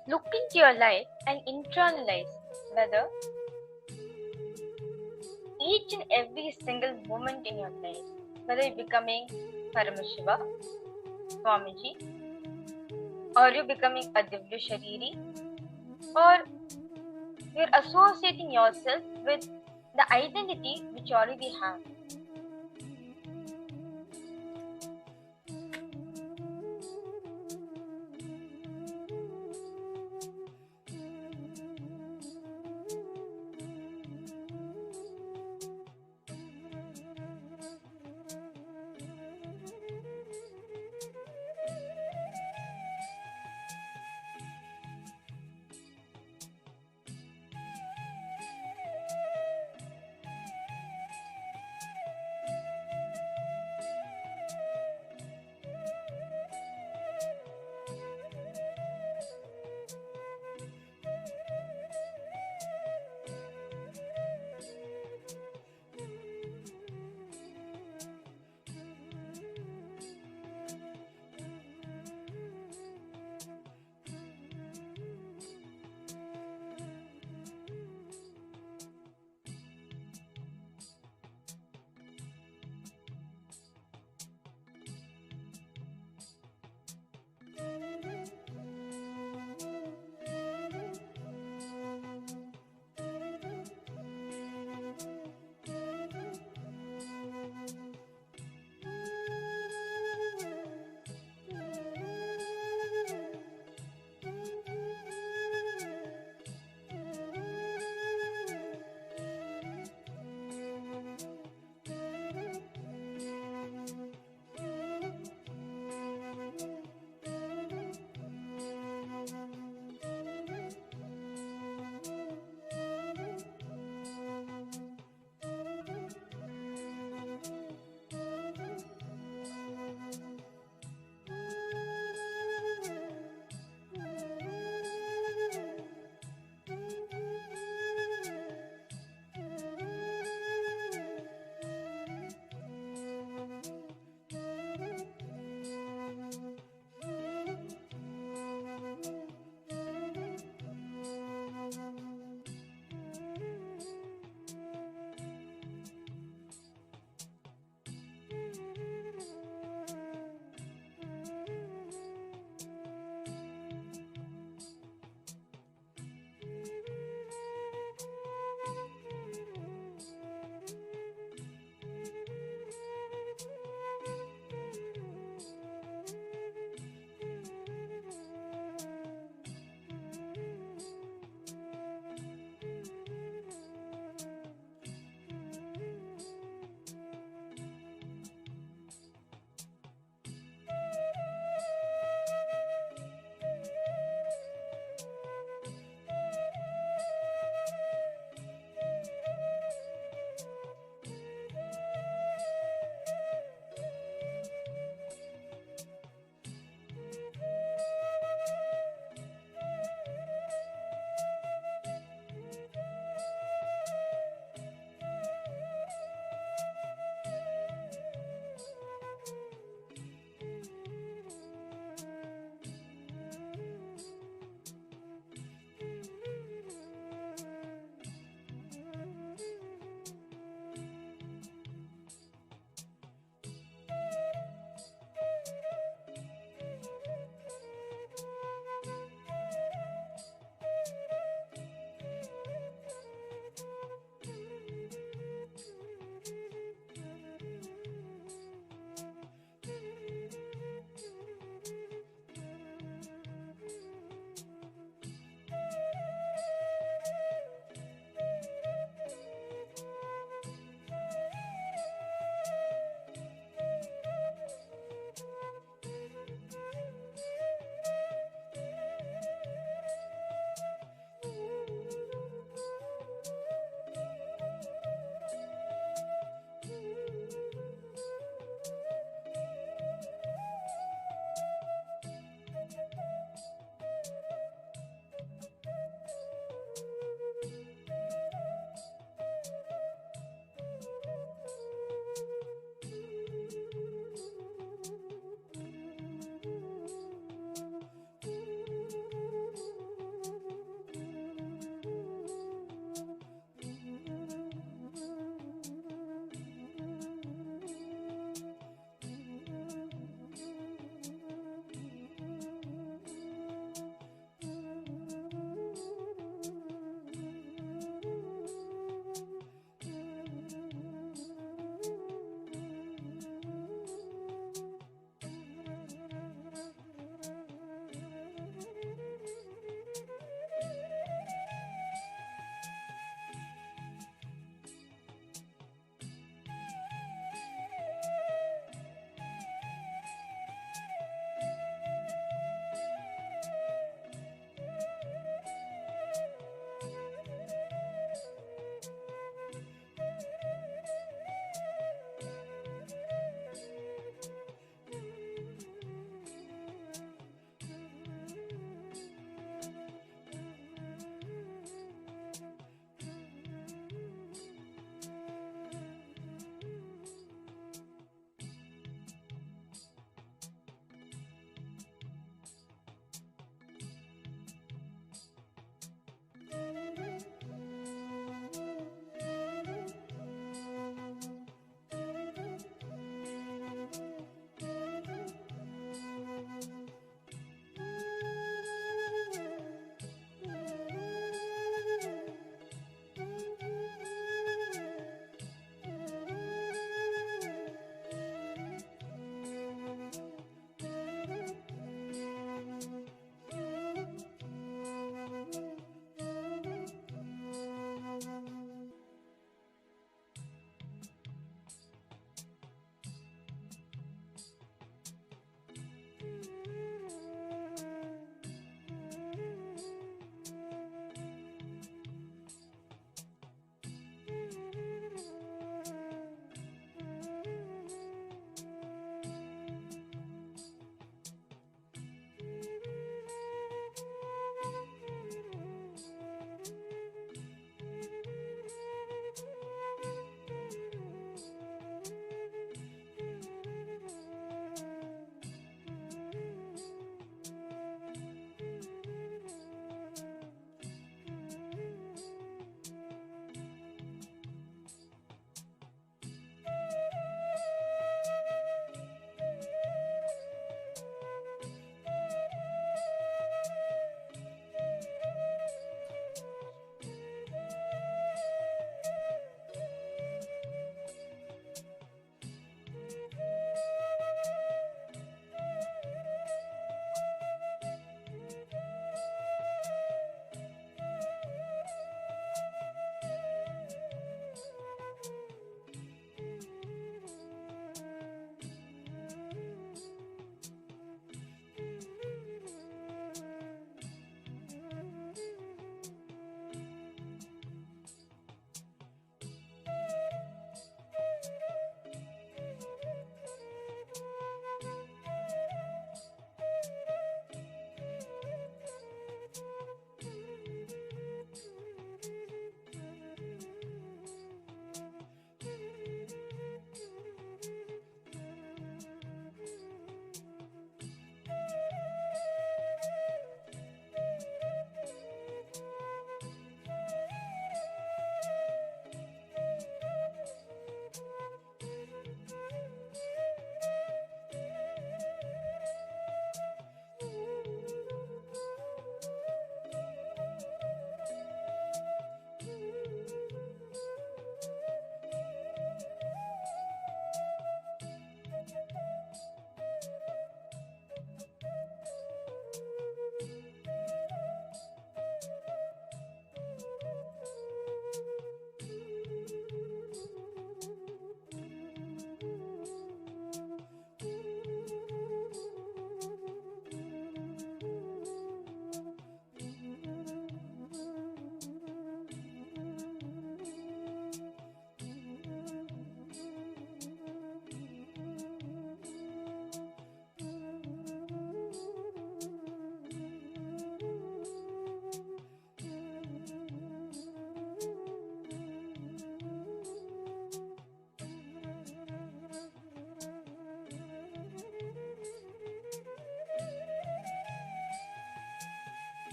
look into your life and internalize whether each and every single moment in your life, whether you're becoming Paramashiva, Swamiji, or you're becoming a Divya Shariri, or you're associating yourself with the identity which you already have.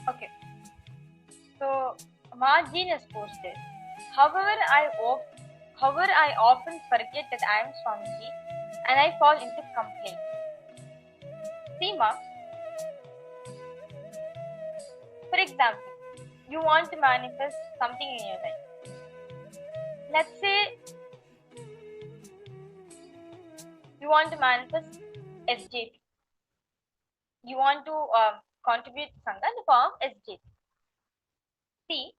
Okay. So Margin has posted. However, I often forget that I am Swamiji and I fall into complaint. Seema, for example, you want to manifest something in your life. Let's say you want to manifest SJP. You want to contribute to Sangha in the form of SJP. See,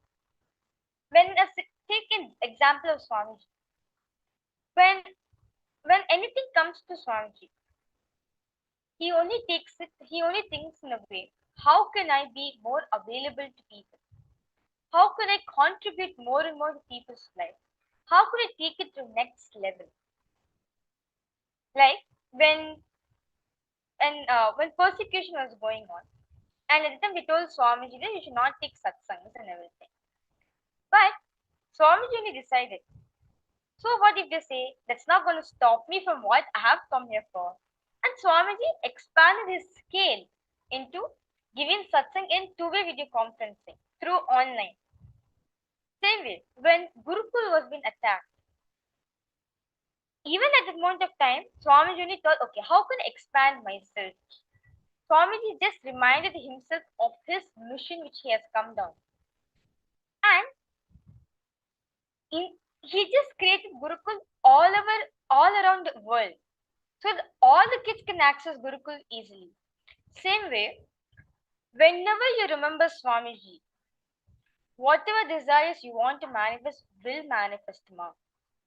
take an example of Swamiji. When anything comes to Swamiji, he only thinks in a way, how can I be more available to people? How can I contribute more and more to people's life? How could I take it to next level? Like when persecution was going on, and at the time we told Swamiji that you should not take satsangs and everything. But Swamiji only decided, so what if they say that's not going to stop me from what I have come here for? And Swamiji expanded his scale into giving satsang in two-way video conferencing through online. Same way, when Gurukul was being attacked, even at that moment of time, Swamiji only thought, okay, how can I expand myself? Swamiji just reminded himself of his mission which he has come down. And he just created Gurukul all around the world. So that all the kids can access Gurukul easily. Same way, whenever you remember Swamiji, whatever desires you want to manifest will manifest, ma.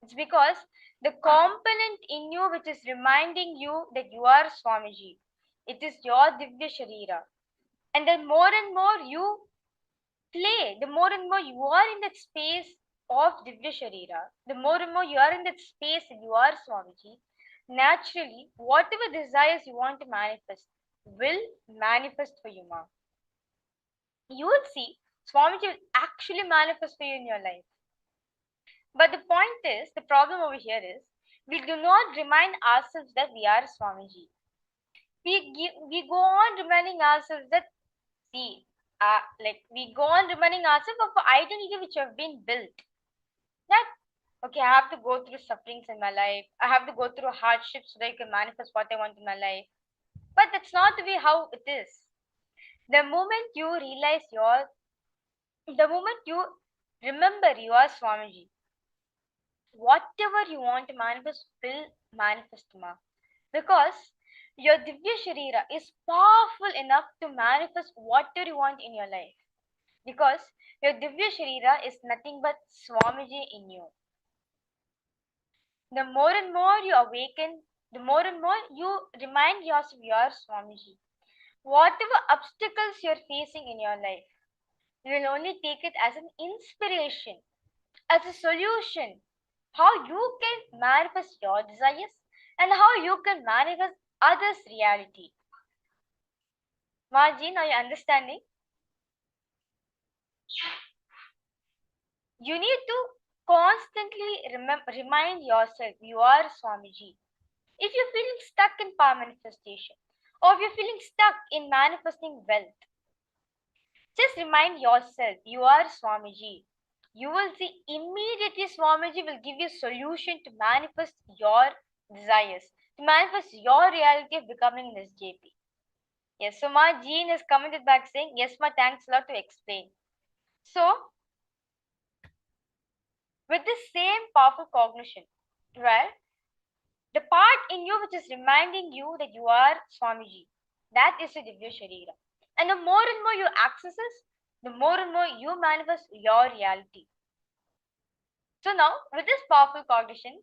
It's because the component in you which is reminding you that you are Swamiji, it is your Divya Sharira. And then more and more you play, the more and more you are in that space of Divya Sharira, the more and more you are in that space and you are Swamiji, naturally, whatever desires you want to manifest will manifest for you, ma. You will see Swamiji will actually manifest for you in your life. But the point is, the problem over here is, we do not remind ourselves that we are Swamiji. We go on reminding ourselves that, see, we go on reminding ourselves of an identity which have been built. That, okay, I have to go through sufferings in my life. I have to go through hardships so that I can manifest what I want in my life. But that's not the way how it is. The moment you remember you are Swamiji, whatever you want to manifest will manifest, ma. Because your Divya Sharira is powerful enough to manifest whatever you want in your life. Because your Divya Sharira is nothing but Swamiji in you. The more and more you awaken, the more and more you remind yourself you are Swamiji. Whatever obstacles you're facing in your life, you will only take it as an inspiration, as a solution, how you can manifest your desires and how you can manifest others' reality. Marjin, are you understanding? You need to constantly remind yourself you are Swamiji. If you're feeling stuck in power manifestation, or if you're feeling stuck in manifesting wealth, just remind yourself you are Swamiji. You will see immediately Swamiji will give you a solution to manifest your desires, to manifest your reality of becoming an SJP. Yes, so my Jean has commented back saying, yes, ma, thanks a lot to explain. So, with this same powerful cognition, where the part in you which is reminding you that you are Swamiji, that is the Divya Sharira. And the more and more you access this, the more and more you manifest your reality. So now, with this powerful cognition,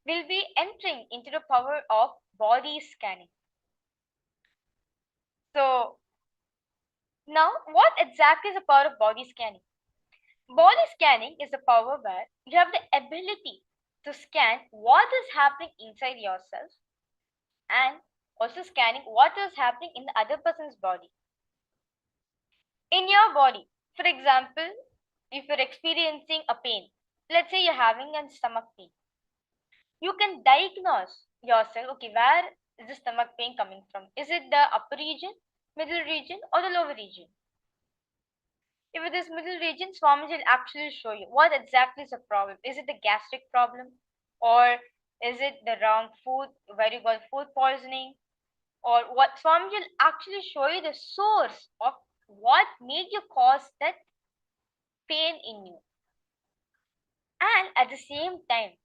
we'll be entering into the power of body scanning. So, now what exactly is the power of body scanning? Body scanning is the power where you have the ability to scan what is happening inside yourself and also scanning what is happening in the other person's body. In your body, for example, if you're experiencing a pain, let's say you're having a stomach pain, you can diagnose yourself, okay, where is the stomach pain coming from? Is it the upper region, middle region, or the lower region? If it is middle region, Swamiji will actually show you what exactly is the problem. Is it the gastric problem? Or is it the wrong food, where you got food poisoning? Or what? Swamiji will actually show you the source of what made you cause that pain in you. And at the same time,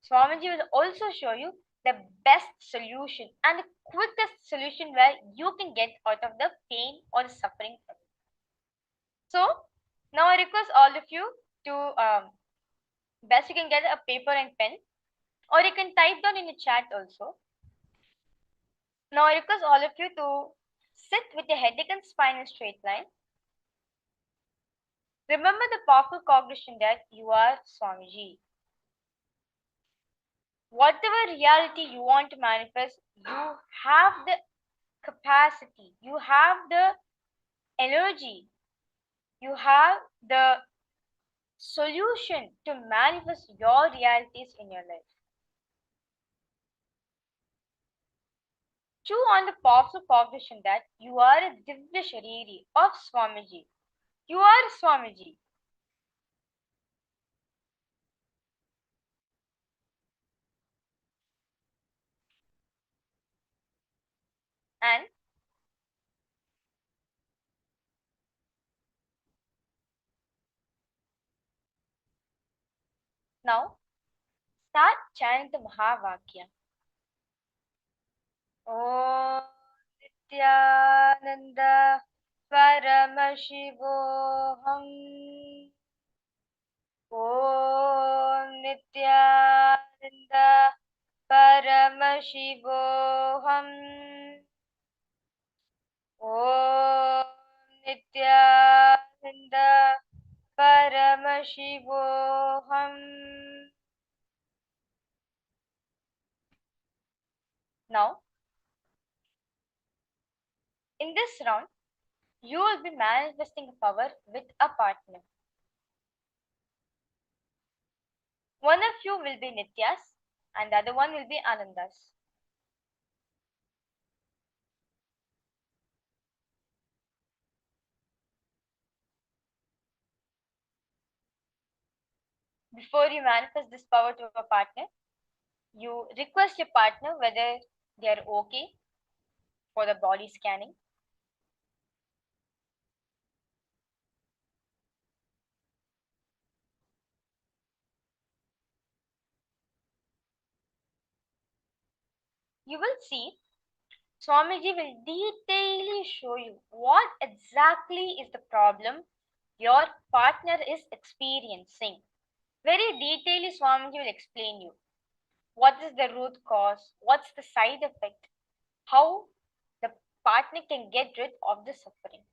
Swamiji will also show you the best solution and the quickest solution where you can get out of the pain or the suffering from it. So now I request all of you to best you can get a paper and pen, or you can type down in the chat also. Now I request all of you to sit with your headache and spine in straight line. Remember the powerful cognition that you are Swamiji. Whatever reality you want to manifest, you have the capacity, you have the energy, you have the solution to manifest your realities in your life. Chew on the powerful cognition that you are a Divya Shariri of Swamiji. You are Swamiji. And now start chanting the Mahavakya. Om Nithyananda Paramashivoham. Om Nithyananda Paramashivoham. Om Nithyananda Paramashivoham. Now, in this round, you will be manifesting power with a partner. One of you will be Nitya's and the other one will be Ananda's. Before you manifest this power to a partner, you request your partner whether they are okay for the body scanning. You will see Swamiji will detailedly show you what exactly is the problem your partner is experiencing. Very detailedly, Swamiji will explain you what is the root cause, what's the side effect, how the partner can get rid of the suffering.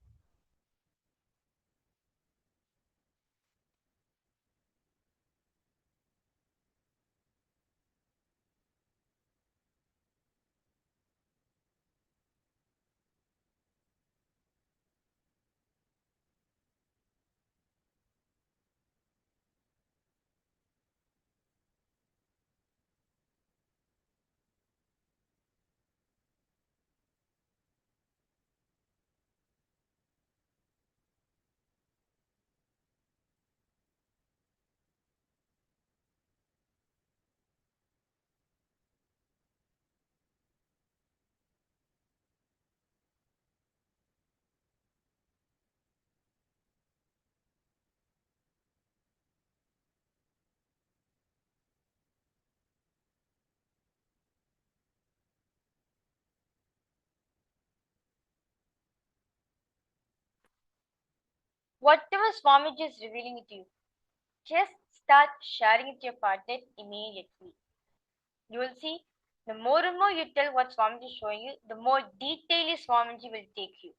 Whatever Swamiji is revealing it to you, just start sharing it to your partner immediately. You will see the more and more you tell what Swamiji is showing you, the more detailedly Swamiji will take you.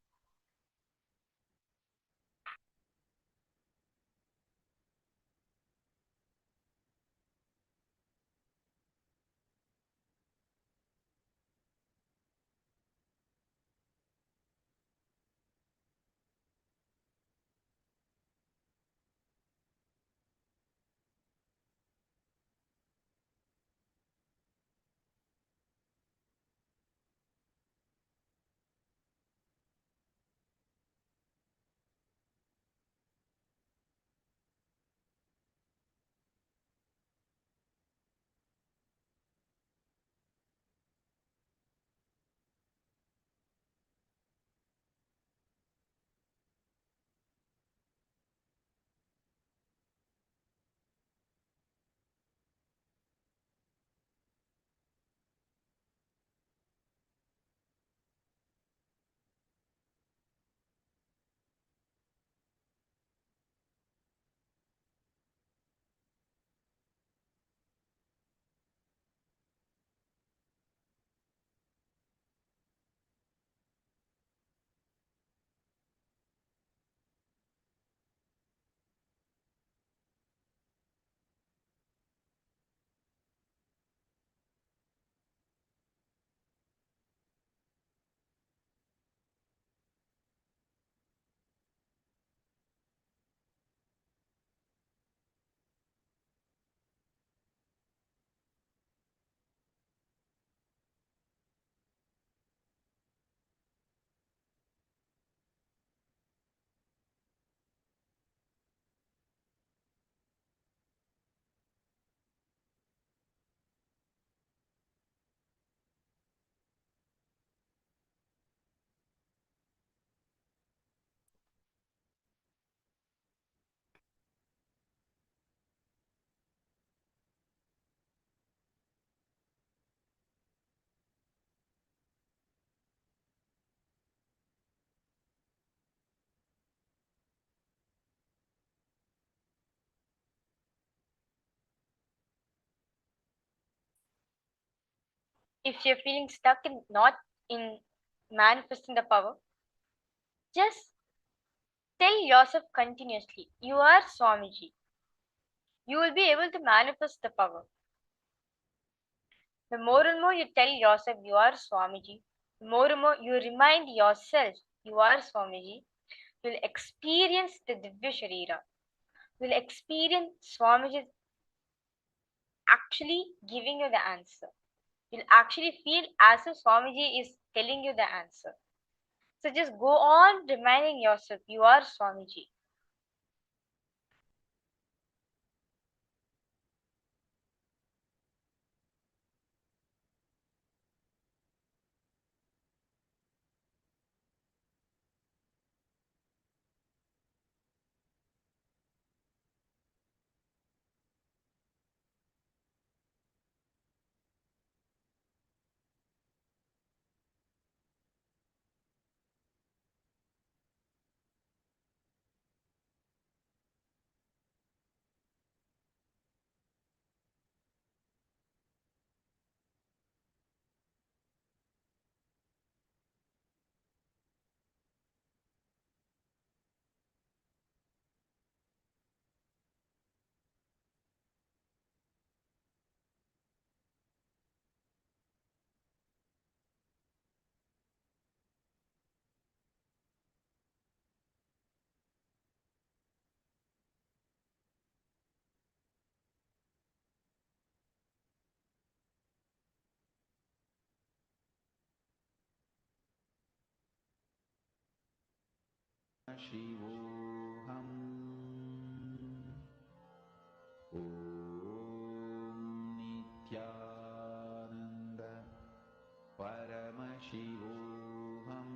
if you're feeling stuck in not in manifesting the power, just tell yourself continuously, you are Swamiji. You will be able to manifest the power. The more and more you tell yourself you are Swamiji, the more and more you remind yourself you are Swamiji, you'll experience the Divya Sharira. You'll experience Swamiji actually giving you the answer. You'll actually feel as if Swamiji is telling you the answer. So just go on reminding yourself you are Swamiji. Paramashivoham. Om Nithyananda Paramashivoham.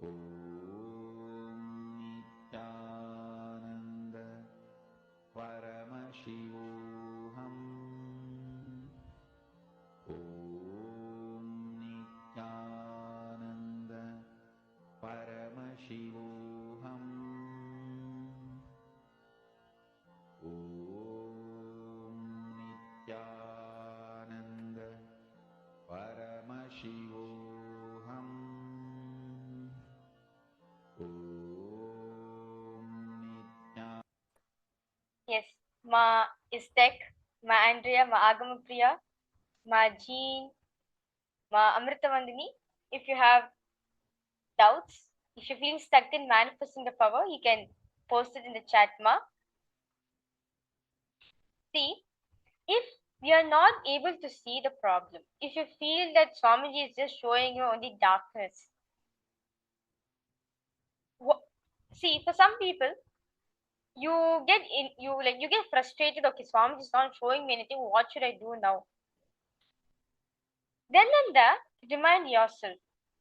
Om Nithyananda Paramashivoham. Om Nithyananda Paramashivoham. Om Nithyananda Paramashivoham. Om Nithyananda. Yes, Ma Istek, Ma Andrea, Ma Agamapriya, Ma Jean, Ma Amritavandini. If you have doubts, if you're feeling stuck in manifesting the power, you can post it in the chat, Ma. See, if you're not able to see the problem, if you feel that Swamiji is just showing you only darkness, see, for some people, you get frustrated. Okay, Swamiji is not showing me anything. What should I do now? Then and there, remind yourself,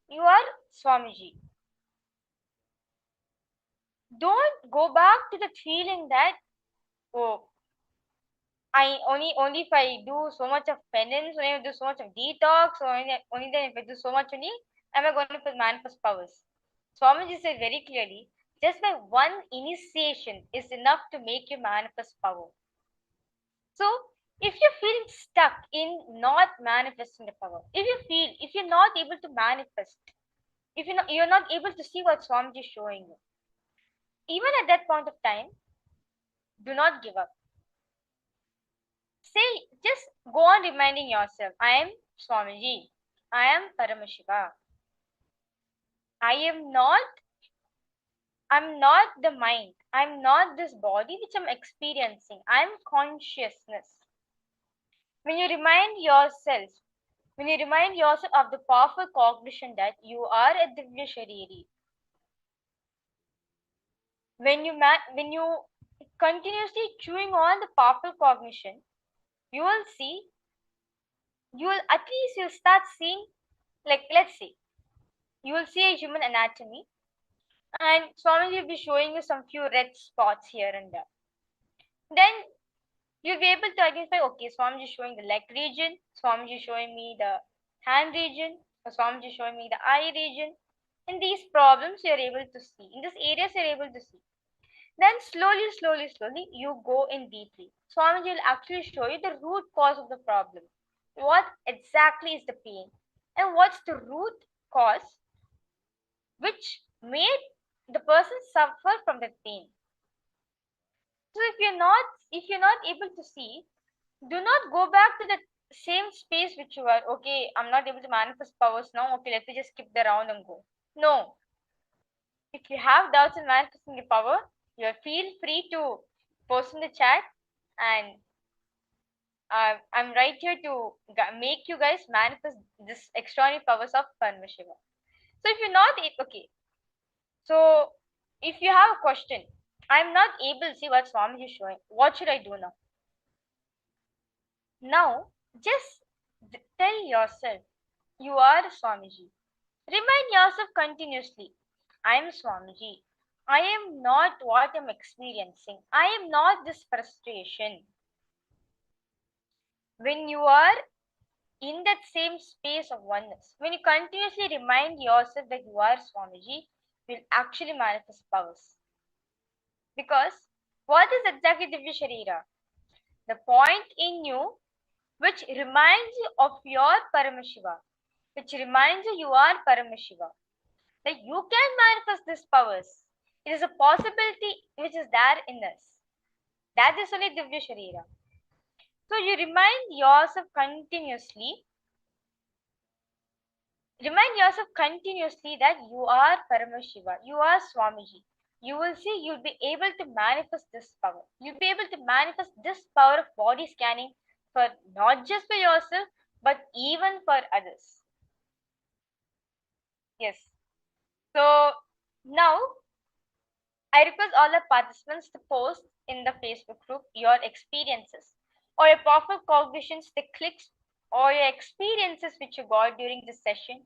you are Swamiji. Don't go back to the feeling that, oh, I only if I do so much of penance, only if I do so much of detox, or only then if I do so much only, am I going to manifest powers? Swamiji said very clearly, just by one initiation is enough to make you manifest power. So if you're feeling stuck in not manifesting the power, if you're not able to manifest, if you're not able to see what Swamiji is showing you, even at that point of time, do not give up. Just go on reminding yourself, I am Swamiji, I am Paramashiva. I'm not the mind, I'm not this body which I'm experiencing, I'm consciousness. When you remind yourself of the powerful cognition that you are a Divya Shariri, when you continuously chewing on the powerful cognition, you will you'll start seeing, like, let's say you will see a human anatomy and Swamiji will be showing you some few red spots here and there. Then you'll be able to identify, okay, Swamiji is showing the leg region, Swamiji is showing me the hand region, or Swamiji is showing me the eye region. In these problems you're able to see, in these areas you're able to see. Then slowly you go in deeply. Swamiji will actually show you the root cause of the problem. what exactly is the pain and what's the root cause which made the person suffer from that pain. So if you're not able to see, do not go back to the same space which you are. Okay, I'm not able to manifest powers now. Okay, let me just skip the round and go. No. If you have doubts in manifesting the power, you feel free to post in the chat, and I'm right here to make you guys manifest this extraordinary powers of Paramashiva. So if you're not okay, so if you have a question, I'm not able to see what Swamiji is showing. What should I do now? Now, just tell yourself, you are Swamiji. Remind yourself continuously, I am Swamiji. I am not what I'm experiencing. I am not this frustration. When you are in that same space of oneness, when you continuously remind yourself that you are Swamiji, you will actually manifest powers. Because what is exactly Divya Sharira? The point in you which reminds you of your Paramashiva, which reminds you are Paramashiva, that you can manifest these powers. It is a possibility which is there in us. That is only Divya Sharira. So you remind yourself continuously that you are Paramashiva, you are Swamiji. You will see, you'll be able to manifest this power. You'll be able to manifest this power of body scanning for not just for yourself, but even for others. Yes. So now I request all the participants to post in the Facebook group your experiences or your powerful cognitions, the clicks, or your experiences which you got during this session,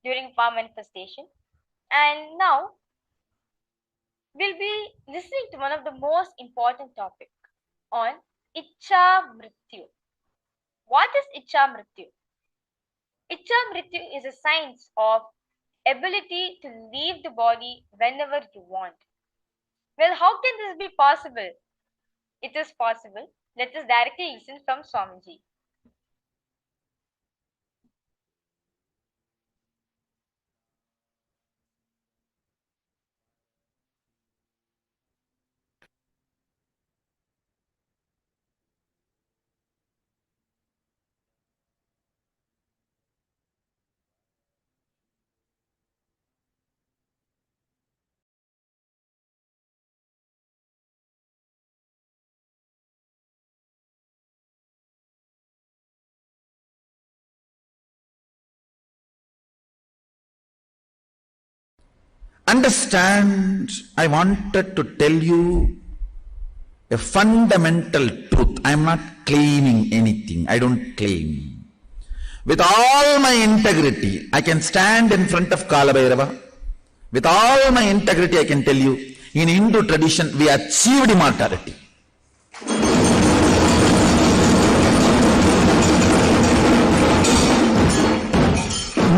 during power manifestation. And now we'll be listening to one of the most important topic on Ichha Mrityu. What is Ichha Mrityu? Ichha Mrityu is a science of ability to leave the body whenever you want. Well, how can this be possible? It is possible. Let us directly listen from Swamiji. Understand, I wanted to tell you a fundamental truth. I am not claiming anything. I don't claim. With all my integrity, I can stand in front of Kalabhairava. With all my integrity, I can tell you, in Hindu tradition, we achieved immortality.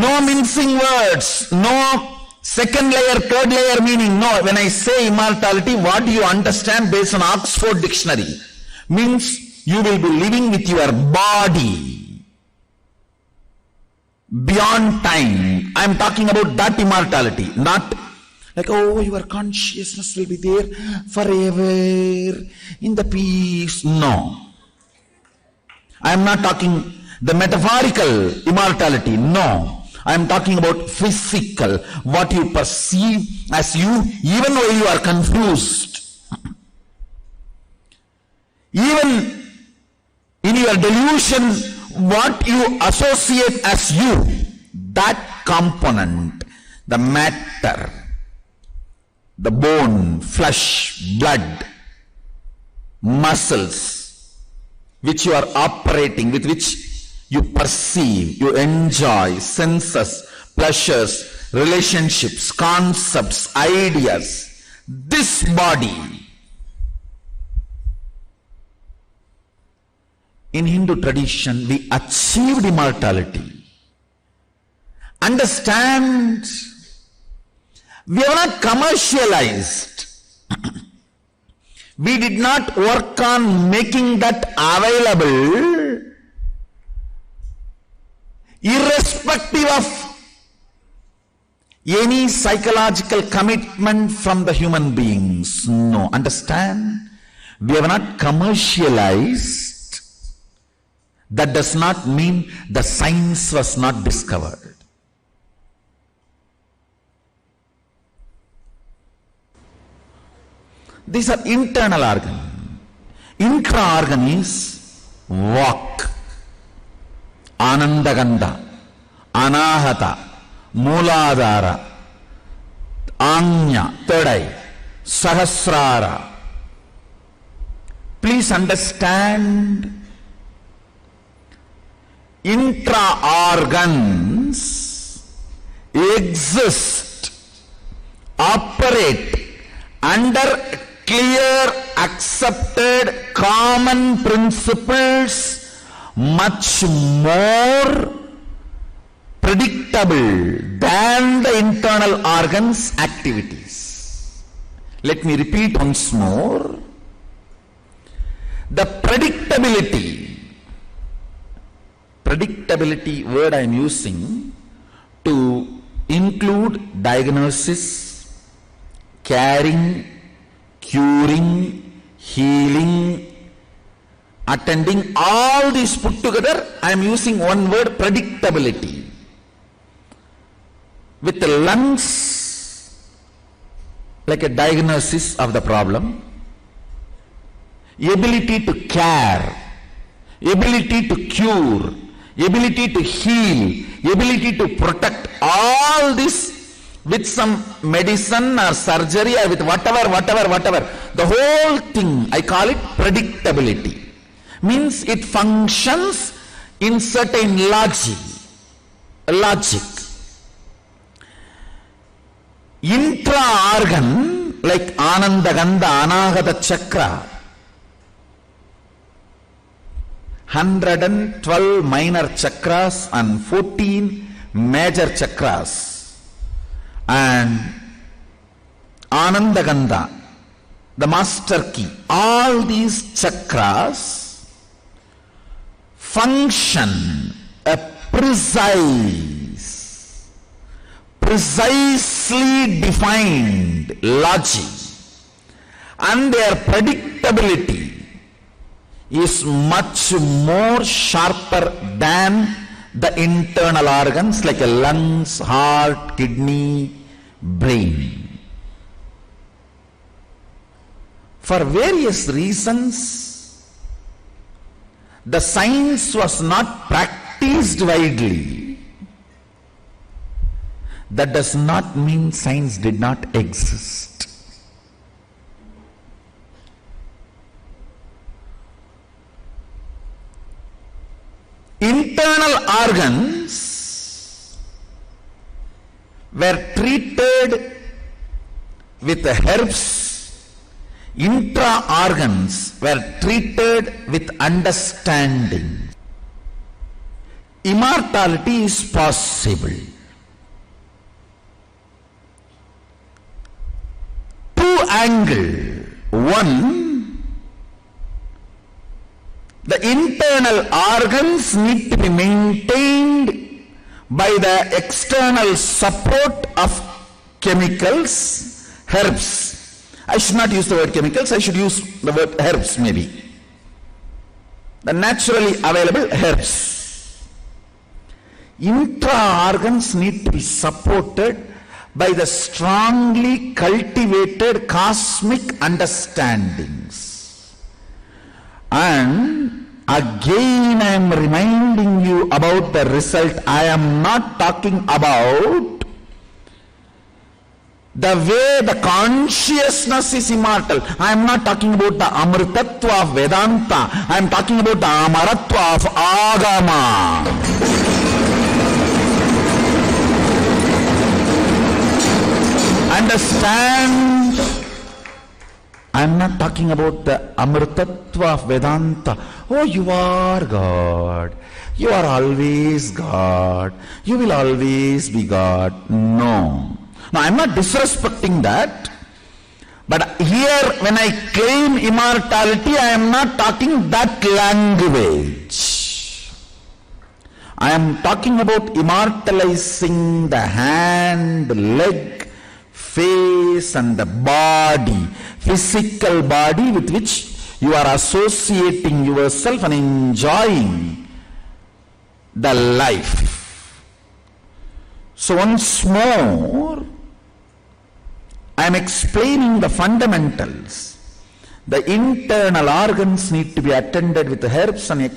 No mincing words, no second layer, third layer meaning. No, when I say immortality, what do you understand based on Oxford Dictionary? Means you will be living with your body beyond time. I am talking about that immortality, not like, oh, your consciousness will be there forever in the peace. No. I am not talking the metaphorical immortality. No. I am talking about physical, what you perceive as you, even when you are confused. Even in your delusion, what you associate as you, that component, the matter, the bone, flesh, blood, muscles, which you are operating, with which you perceive, you enjoy, senses, pleasures, relationships, concepts, ideas. This body, in Hindu tradition, we achieved immortality. Understand, we have not commercialized. We did not work on making that available irrespective of any psychological commitment from the human beings. No, understand? We have not commercialized. That does not mean the science was not discovered. These are internal organs. Intra-organ is walk, Anandaganda, Anahata, Mooladhara, Anya, third eye, Sahasrara. Please understand, intra-organs exist, operate under clear, accepted, common principles, much more predictable than the internal organs' activities. Let me repeat once more. The predictability word I am using to include diagnosis, caring, curing, healing, attending, all these put together, I am using one word, predictability. With the lungs, like a diagnosis of the problem, ability to care, ability to cure, ability to heal, ability to protect, all this with some medicine or surgery or with whatever. The whole thing, I call it predictability. Means it functions in certain logic. Intra-organ, like Anandaganda, Anahata Chakra, 112 minor chakras and 14 major chakras. And Anandaganda, the master key, all these chakras function a precisely defined logic, and their predictability is much more sharper than the internal organs like lungs, heart, kidney, brain. For various reasons, the science was not practiced widely. That does not mean science did not exist. Internal organs were treated with herbs, intra-organs were treated with understanding. Immortality is possible. Two angles. One, the internal organs need to be maintained by the external support of chemicals, herbs. I should not use the word chemicals, I should use the word herbs maybe. The naturally available herbs. Intra-organs need to be supported by the strongly cultivated cosmic understandings. And again I am reminding you about the result. I am not talking about the way the consciousness is immortal. I am not talking about the amritatva of Vedanta. I am talking about the amaratva of Agama. Understand? I am not talking about the amritatva of Vedanta. Oh, you are God. You are always God. You will always be God. No. Now, I am not disrespecting that. But here, when I claim immortality, I am not talking that language. I am talking about immortalizing the hand, leg, face and the body, physical body with which you are associating yourself and enjoying the life. So once more, I am explaining the fundamentals. The internal organs need to be attended with herbs and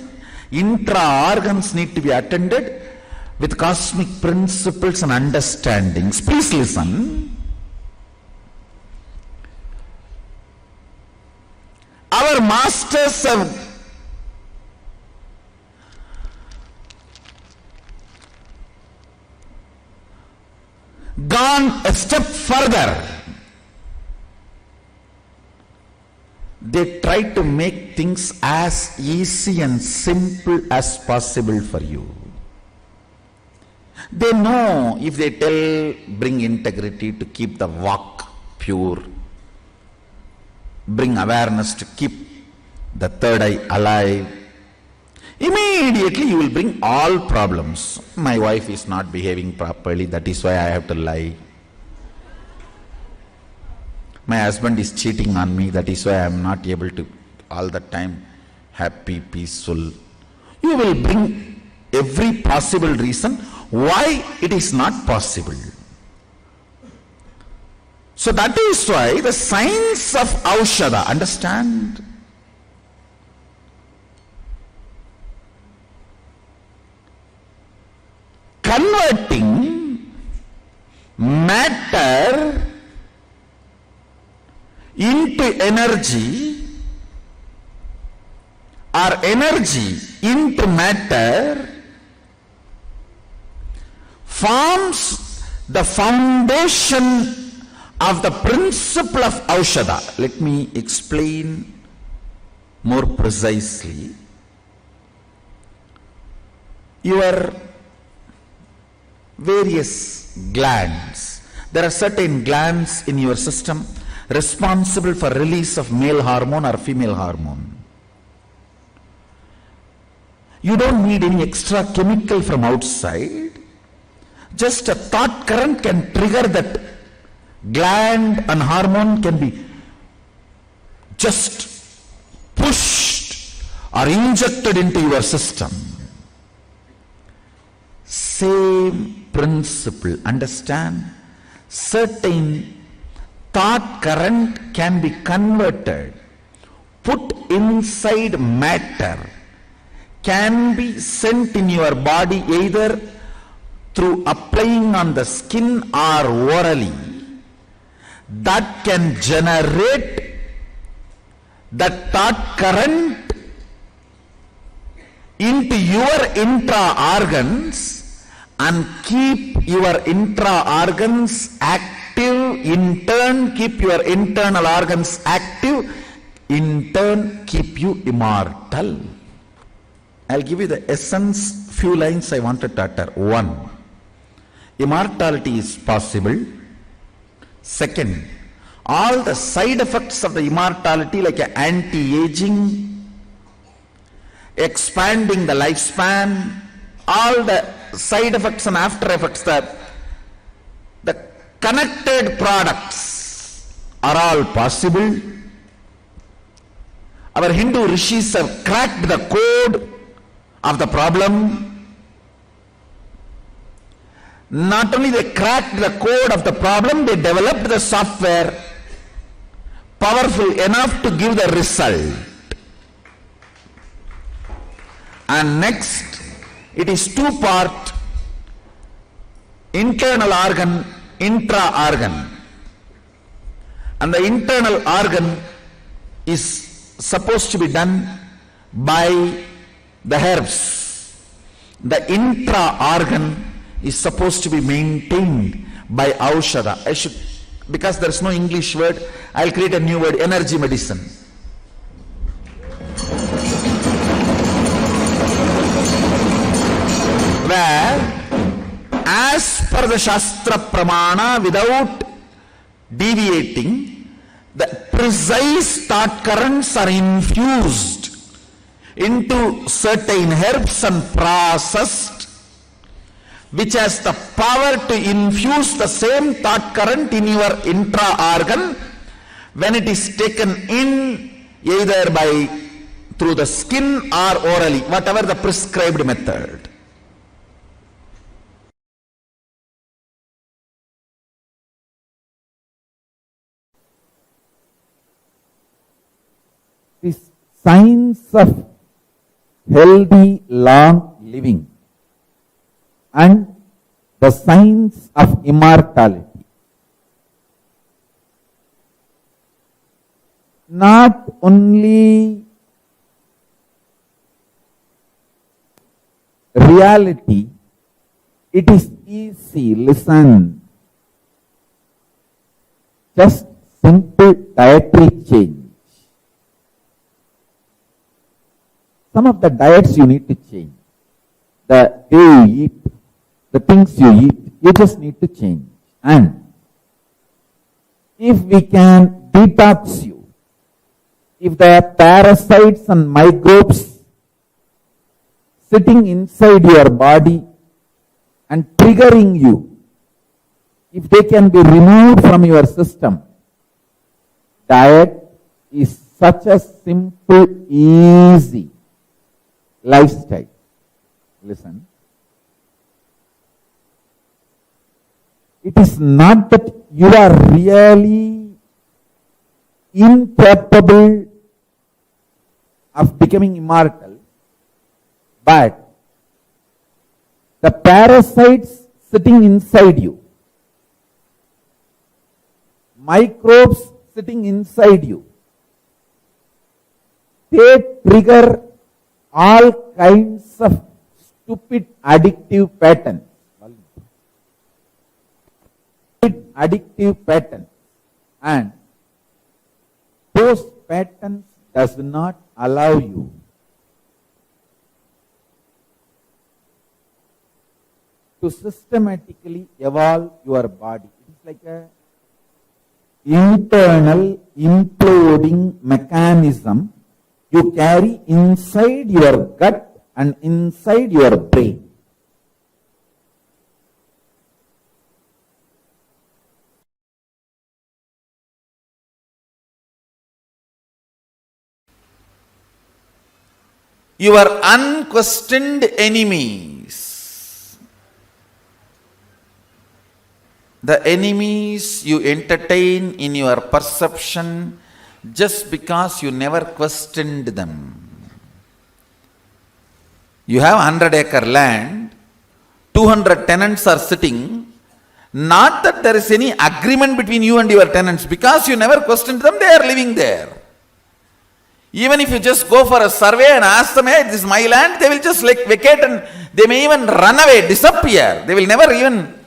intra-organs need to be attended with cosmic principles and understandings. Please listen. Our masters have gone a step further. They try to make things as easy and simple as possible for you. They know if they tell bring integrity to keep the walk pure, bring awareness to keep the third eye alive, immediately you will bring all problems. My wife is not behaving properly, that is why I have to lie. My husband is cheating on me, that is why I am not able to all the time happy, peaceful. You will bring every possible reason why it is not possible. So that is why the science of Aushadha, understand? Converting matter into energy or energy into matter forms the foundation of the principle of Aushadha. Let me explain more precisely. Your various glands. There are certain glands in your system responsible for release of male hormone or female hormone. You don't need any extra chemical from outside. Just a thought current can trigger that gland and hormone can be just pushed or injected into your system. Same principle, understand? Certain thought current can be converted, put inside matter, can be sent in your body either through applying on the skin or orally. That can generate the thought current into your intra-organs and keep your intra-organs active, in turn keep your internal organs active, in turn keep you immortal. I'll give you the essence, few lines I wanted to utter. 1. Immortality is possible. Second, all the side effects of the immortality like anti-aging, expanding the lifespan, all the side effects and after effects, the connected products are all possible. Our Hindu rishis have cracked the code of the problem. Not only they cracked the code of the problem, they developed the software powerful enough to give the result. And next, it is 2-part, internal organ, intra-organ. And the internal organ is supposed to be done by the herbs. The intra-organ is supposed to be maintained by Aushadha. I should, because there is no English word, I'll create a new word, energy medicine. Where, as per the Shastra Pramana, without deviating, the precise thought currents are infused into certain herbs and processed which has the power to infuse the same thought current in your intra-organ when it is taken in either by through the skin or orally, whatever the prescribed method. The signs of healthy long living and the signs of immortality. Not only reality, it is easy, listen. Just simple dietary change. Some of the diets you need to change. The way you eat, the things you eat, you just need to change. And if we can detox you, if there are parasites and microbes sitting inside your body and triggering you, if they can be removed from your system, diet is such a simple, easy lifestyle. Listen. It is not that you are really incapable of becoming immortal, but the parasites sitting inside you, microbes sitting inside you, they trigger all kinds of stupid addictive patterns. And those patterns does not allow you to systematically evolve your body. It is like a internal imploding mechanism you carry inside your gut and inside your brain. Your unquestioned enemies, the enemies you entertain in your perception just because you never questioned them. You have 100-acre land, 200 tenants are sitting, not that there is any agreement between you and your tenants, because you never questioned them, they are living there. Even if you just go for a survey and ask them, hey, this is my land, they will just vacate and they may even run away, disappear. They will never even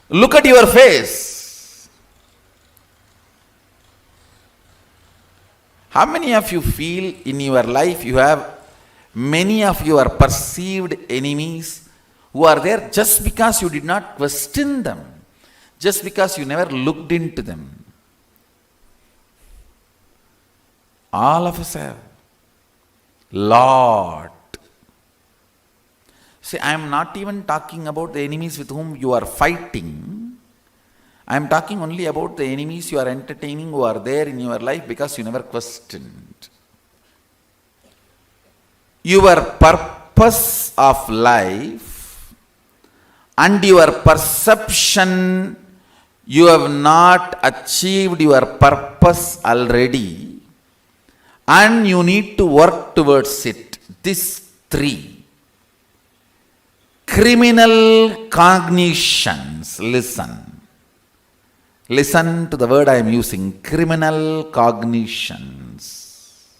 look at your face. How many of you feel in your life you have many of your perceived enemies who are there just because you did not question them, just because you never looked into them? All of us have. Lot. See, I am not even talking about the enemies with whom you are fighting. I am talking only about the enemies you are entertaining who are there in your life because you never questioned. Your purpose of life and your perception, you have not achieved your purpose already. And you need to work towards it. These three. Criminal cognitions. Listen. Listen to the word I am using. Criminal cognitions.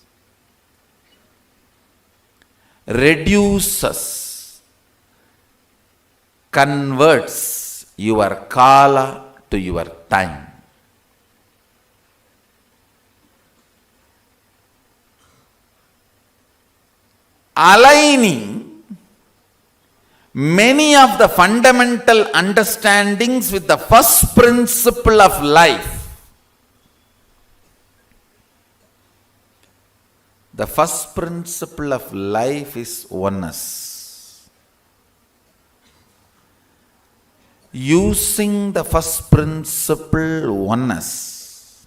Reduces, converts your kala to your time. Aligning many of the fundamental understandings with the first principle of life. The first principle of life is oneness. using the first principle oneness.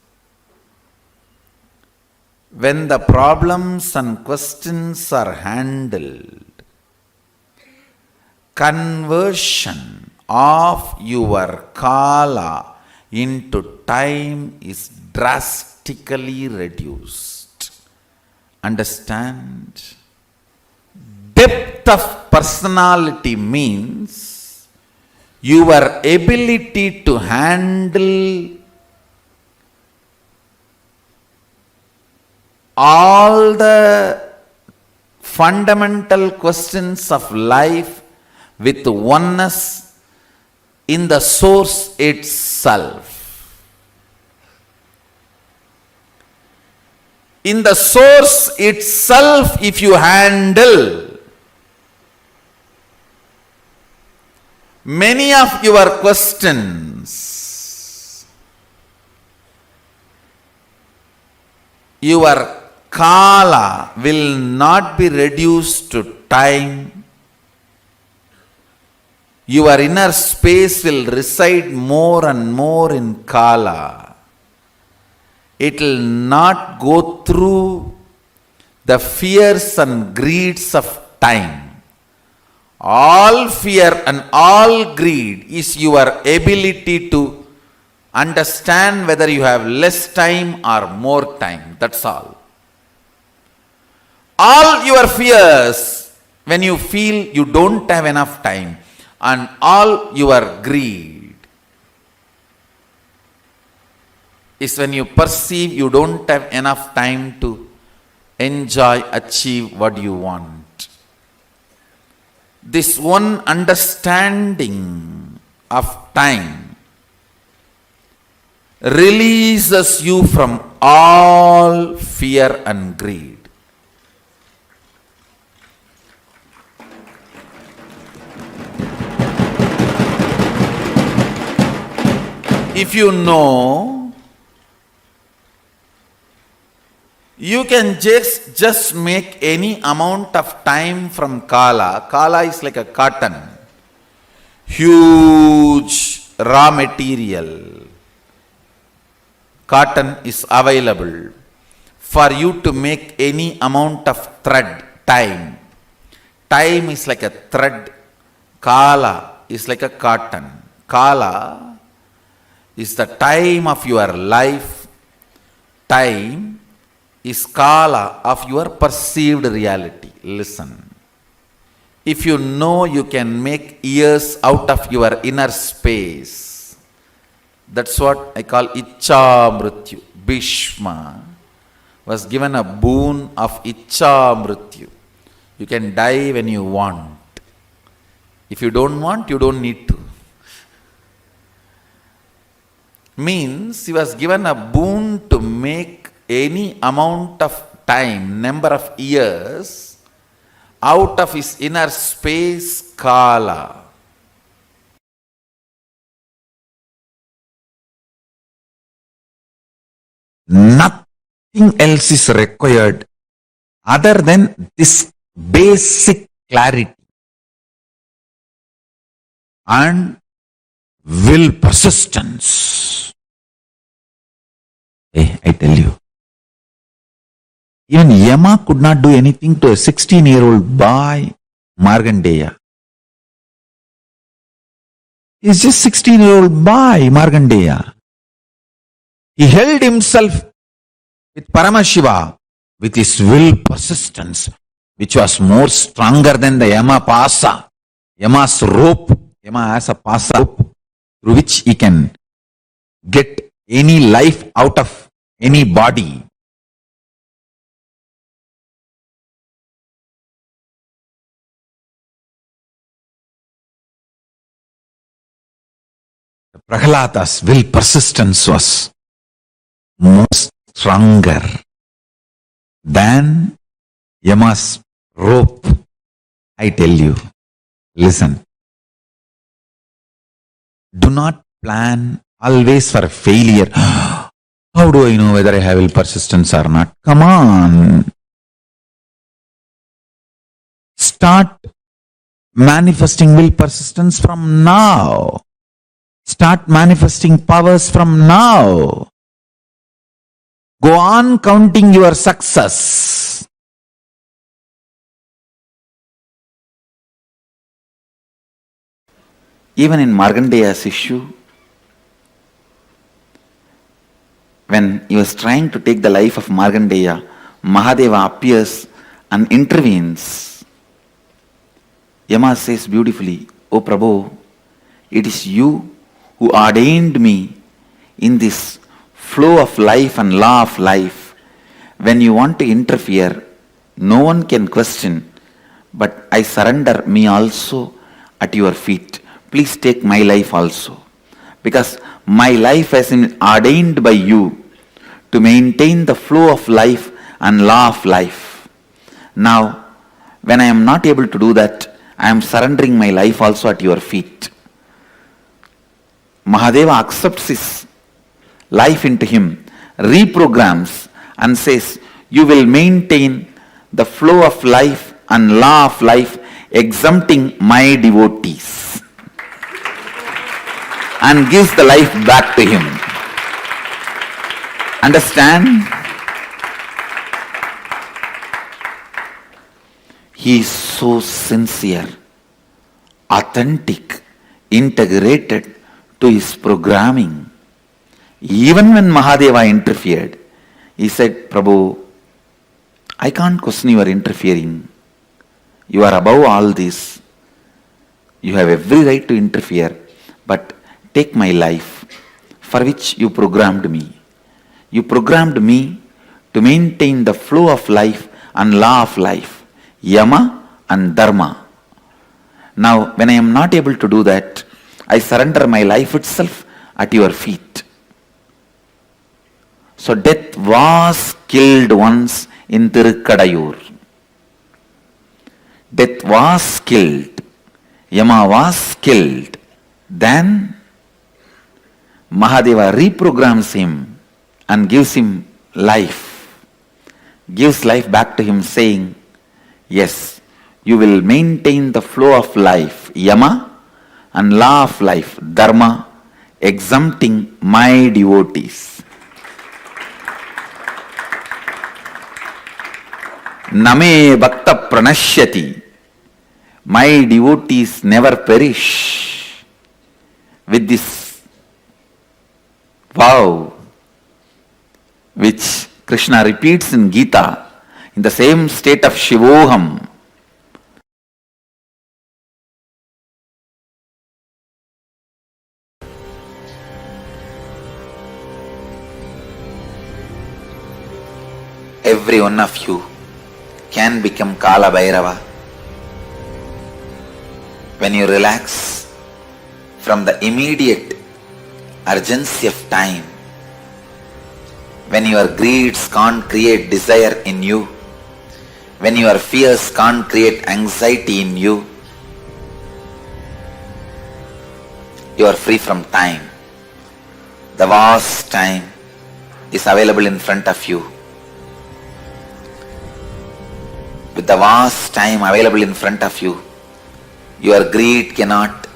When the problems and questions are handled, conversion of your kala into time is drastically reduced. Understand? Depth of personality means your ability to handle all the fundamental questions of life with oneness in the source itself. In the source itself, if you handle many of your questions, your kala will not be reduced to time. Your inner space will reside more and more in kala. It will not go through the fears and greeds of time. All fear and all greed is your ability to understand whether you have less time or more time. That's all. All your fears when you feel you don't have enough time, and all your greed is when you perceive you don't have enough time to enjoy, achieve what you want. This one understanding of time releases you from all fear and greed. If you know, you can just make any amount of time from kala. Kala is like a cotton, huge raw material. Cotton is available for you to make any amount of thread, time. Time is like a thread. Kala is like a cotton. Kala is the time of your life. Time is kala of your perceived reality. Listen. If you know you can make years out of your inner space, that's what I call Ichcha Mrityu. Bhishma was given a boon of Ichcha Mrityu. You can die when you want. If you don't want, you don't need to. Means he was given a boon to make any amount of time, number of years, out of his inner space, kala. Nothing else is required other than this basic clarity and will persistence. Hey, I tell you, even Yama could not do anything to a 16-year-old boy, Markandeya. He's just 16-year-old boy, Markandeya. He held himself with Paramashiva, with his will persistence, which was more stronger than the Yama Pasa. Yama's rope. Yama has a Pasa rope through which he can get any life out of any body. Prahlada's will persistence was more stronger than Yama's rope. I tell you, listen. Do not plan always for failure. How do I know whether I have will persistence or not? Come on. Start manifesting will persistence from now. Start manifesting powers from now. Go on counting your success. Even in Markandeya's issue, when he was trying to take the life of Markandeya, Mahadeva appears and intervenes. Yama says beautifully, "O Prabhu, it is you who ordained me in this flow of life and law of life. When you want to interfere, no one can question, but I surrender me also at your feet. Please take my life also, because my life has been ordained by you to maintain the flow of life and law of life. Now, when I am not able to do that, I am surrendering my life also at your feet." Mahadeva accepts his life into him, reprograms and says, "You will maintain the flow of life and law of life, exempting my devotees," and gives the life back to him. Understand? He is so sincere, authentic, integrated to his programming. Even when Mahadeva interfered, he said, "Prabhu, I can't question your interfering. You are above all this. You have every right to interfere, but take my life, for which you programmed me. You programmed me to maintain the flow of life and law of life, yama and dharma. Now, when I am not able to do that, I surrender my life itself at your feet." So death was killed once in Tirukkadayur. Death was killed. Yama was killed. Then Mahadeva reprograms him and gives him life. Gives life back to him, saying, "Yes, you will maintain the flow of life, yama, and law of life, dharma, exempting my devotees. Name bhakta pranashyati." My devotees never perish. With this vow, which Krishna repeats in Gita, in the same state of Shivoham. Every one of you can become Kala Bhairava when you relax from the immediate urgency of time, when your greeds can't create desire in you, when your fears can't create anxiety in you, you are free from time. The vast time is available in front of you. With the vast time available in front of you, your greed cannot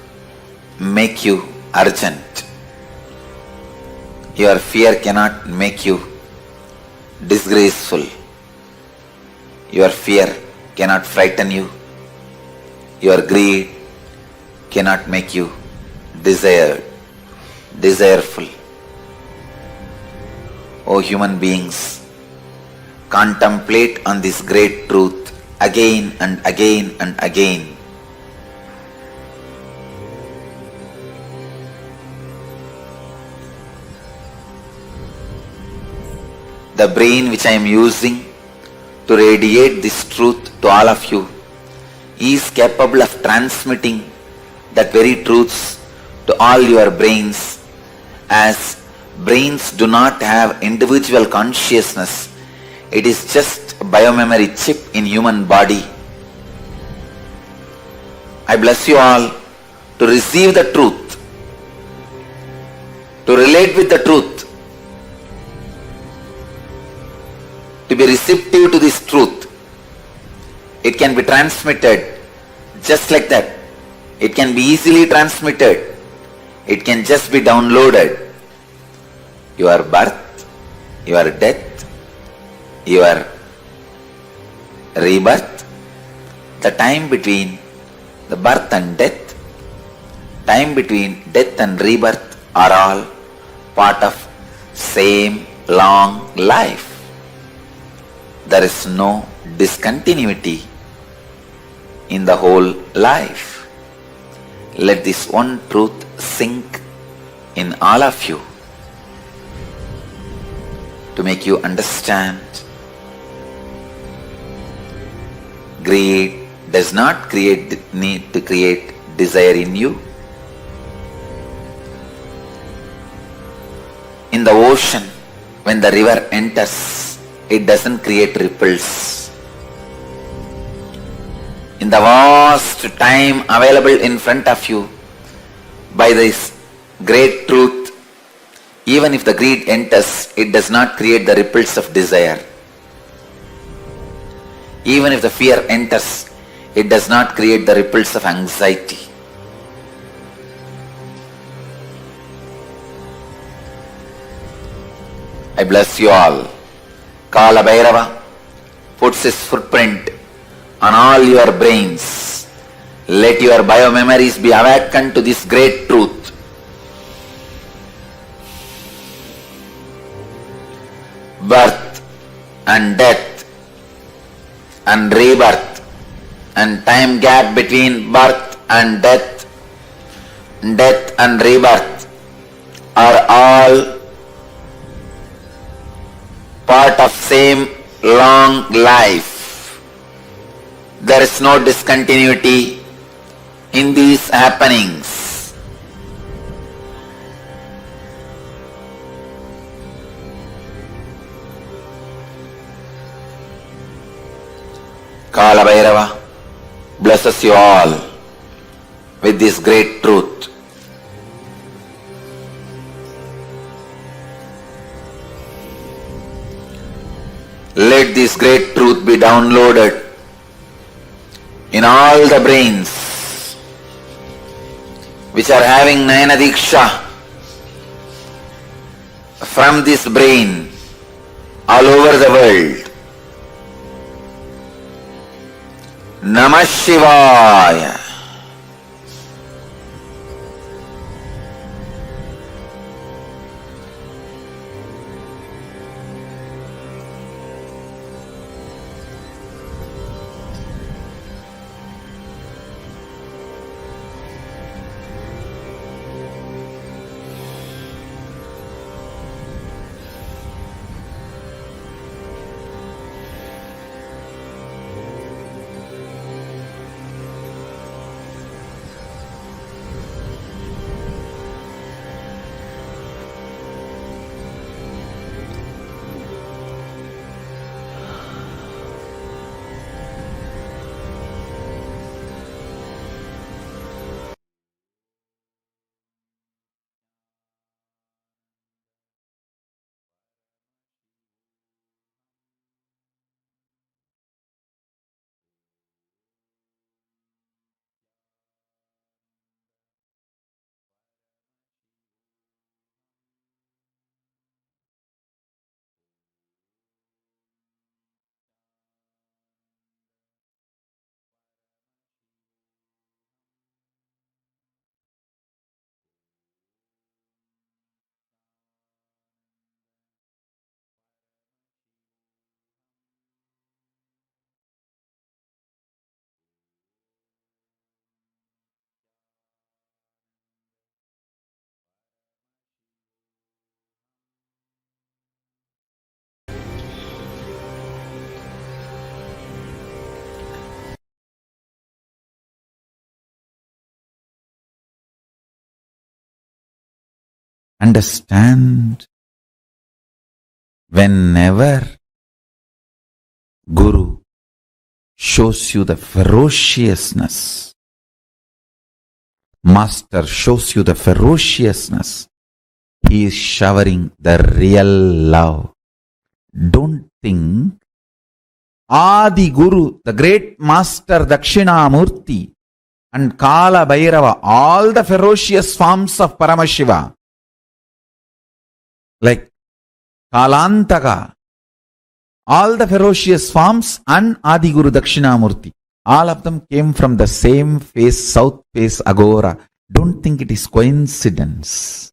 make you urgent. Your fear cannot make you disgraceful. Your fear cannot frighten you. Your greed cannot make you desireful. O human beings, contemplate on this great truth again and again and again. The brain which I am using to radiate this truth to all of you is capable of transmitting that very truths to all your brains, as brains do not have individual consciousness. It is just a biomemory chip in human body. I bless you all to receive the truth, to relate with the truth, to be receptive to this truth. It can be transmitted just like that. It can be easily transmitted. It can just be downloaded. Your birth, your death, your rebirth, the time between the birth and death, time between death and rebirth are all part of same long life. There is no discontinuity in the whole life. Let this one truth sink in all of you to make you understand. Greed does not need to create desire in you. In the ocean, when the river enters, it doesn't create ripples. In the vast time available in front of you, by this great truth, even if the greed enters, it does not create the ripples of desire. Even if the fear enters, it does not create the ripples of anxiety. I bless you all. Kala Bhairava puts his footprint on all your brains. Let your biomemories be awakened to this great truth. Birth and death and rebirth and time gap between birth and death and rebirth are all part of same long life. There is no discontinuity in these happenings. Kala Bhairava blesses you all with this great truth. Let this great truth be downloaded in all the brains which are having Nayana Diksha from this brain all over the world. Namah Shivaya. Understand, whenever Guru shows you the ferociousness, Master shows you the ferociousness, he is showering the real love. Don't think Adi Guru, the great Master Dakshinamurti, and Kala Bhairava, all the ferocious forms of Paramashiva, like Kalantaka, all the ferocious forms, and Adiguru Dakshinamurti, all of them came from the same face, south face Agora. Don't think it is coincidence.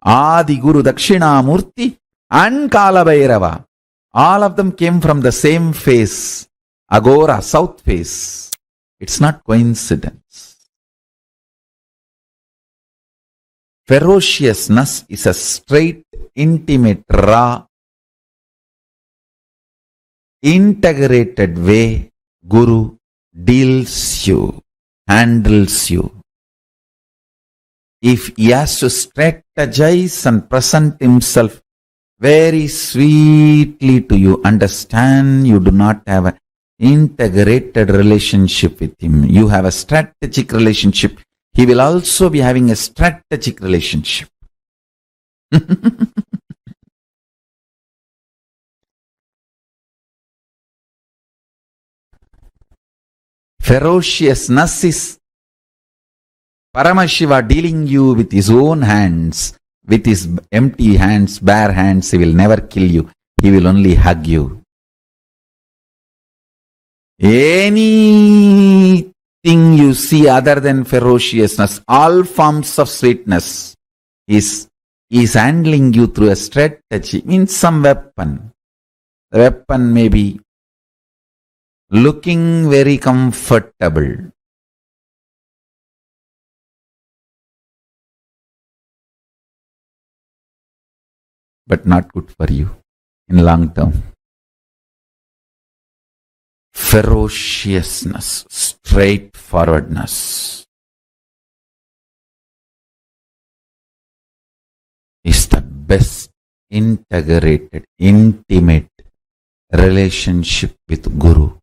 Adiguru Dakshinamurti and Kala Bhairava, all of them came from the same face, Agora, south face. It's not coincidence. Ferociousness is a straight, intimate, raw, integrated way Guru deals you, handles you. If he has to strategize and present himself very sweetly to you, understand you do not have an integrated relationship with him. You have a strategic relationship. He will also be having a strategic relationship. Ferociousness is Paramashiva dealing you with his own hands, with his empty hands, bare hands. He will never kill you. He will only hug you. Anything you see other than ferociousness, all forms of sweetness, is handling you through a strategy, means some weapon. The weapon may be looking very comfortable, but not good for you in long term. Ferociousness, straightforwardness is the best integrated, intimate relationship with Guru.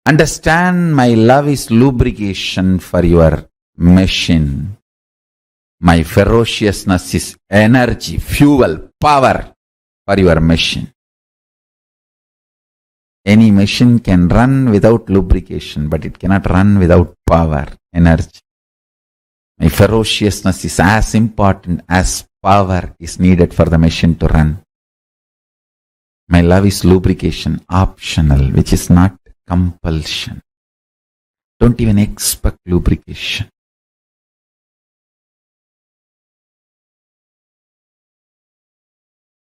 Understand, my love is lubrication for your machine. My ferociousness is energy, fuel, power for your machine. Any machine can run without lubrication, but it cannot run without power, energy. My ferociousness is as important as power is needed for the machine to run. My love is lubrication, optional, which is not compulsion. Don't even expect lubrication.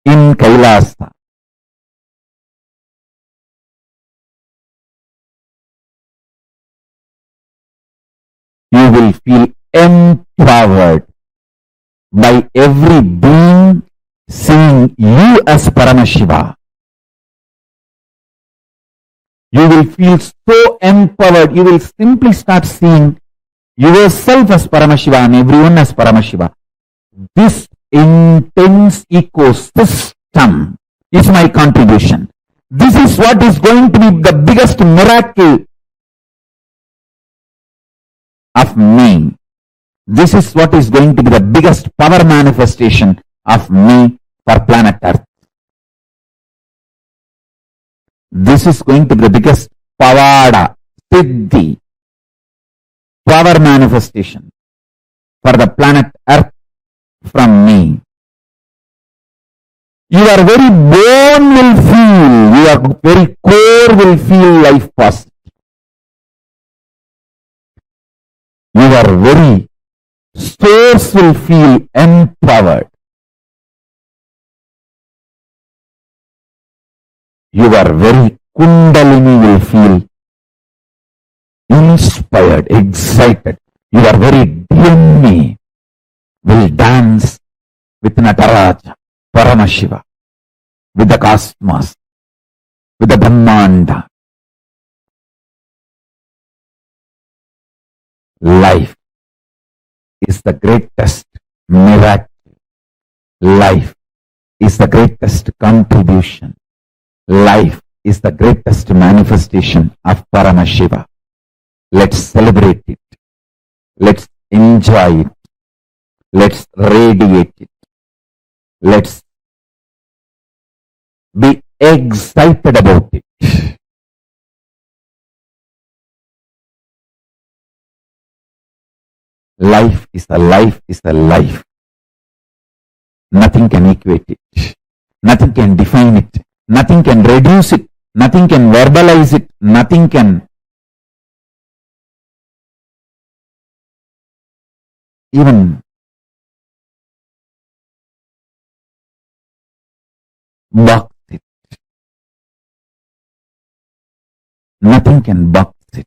In KAILASA, you will feel empowered by every being seeing you as Paramashiva. You will feel so empowered, you will simply start seeing yourself as Paramashiva and everyone as Paramashiva. This intense ecosystem is my contribution. This is what is going to be the biggest miracle of me. This is what is going to be the biggest power manifestation of me for planet Earth. This is going to be the biggest pavada, siddhi, power manifestation for the planet Earth from me. Your very bone will feel, your very core will feel life positive. Your very source will feel empowered. Your very kundalini will feel inspired, excited. Your very DNA will dance with Nataraja, Paramashiva, with the cosmos, with the Brahmanda. Life is the greatest miracle. Life is the greatest contribution. Life is the greatest manifestation of Paramashiva. Let's celebrate it. Let's enjoy it. Let's radiate it. Let's be excited about it. Life is a life is a life. Nothing can equate it. Nothing can define it. Nothing can reduce it. Nothing can verbalize it. Nothing can even box it. Nothing can box it.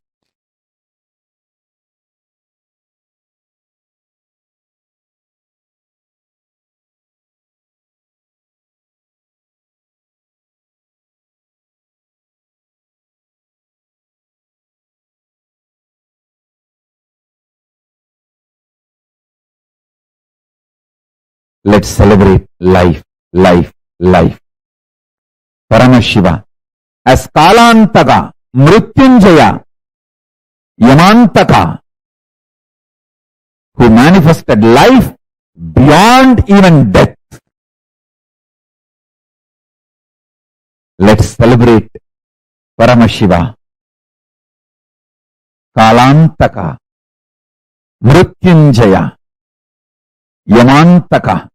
Let's celebrate life, life, life. Paramashiva as Kalantaka, Mrityunjaya, Yamantaka, who manifested life beyond even death. Let's celebrate Paramashiva, Kalantaka, Mrityunjaya, Yamantaka.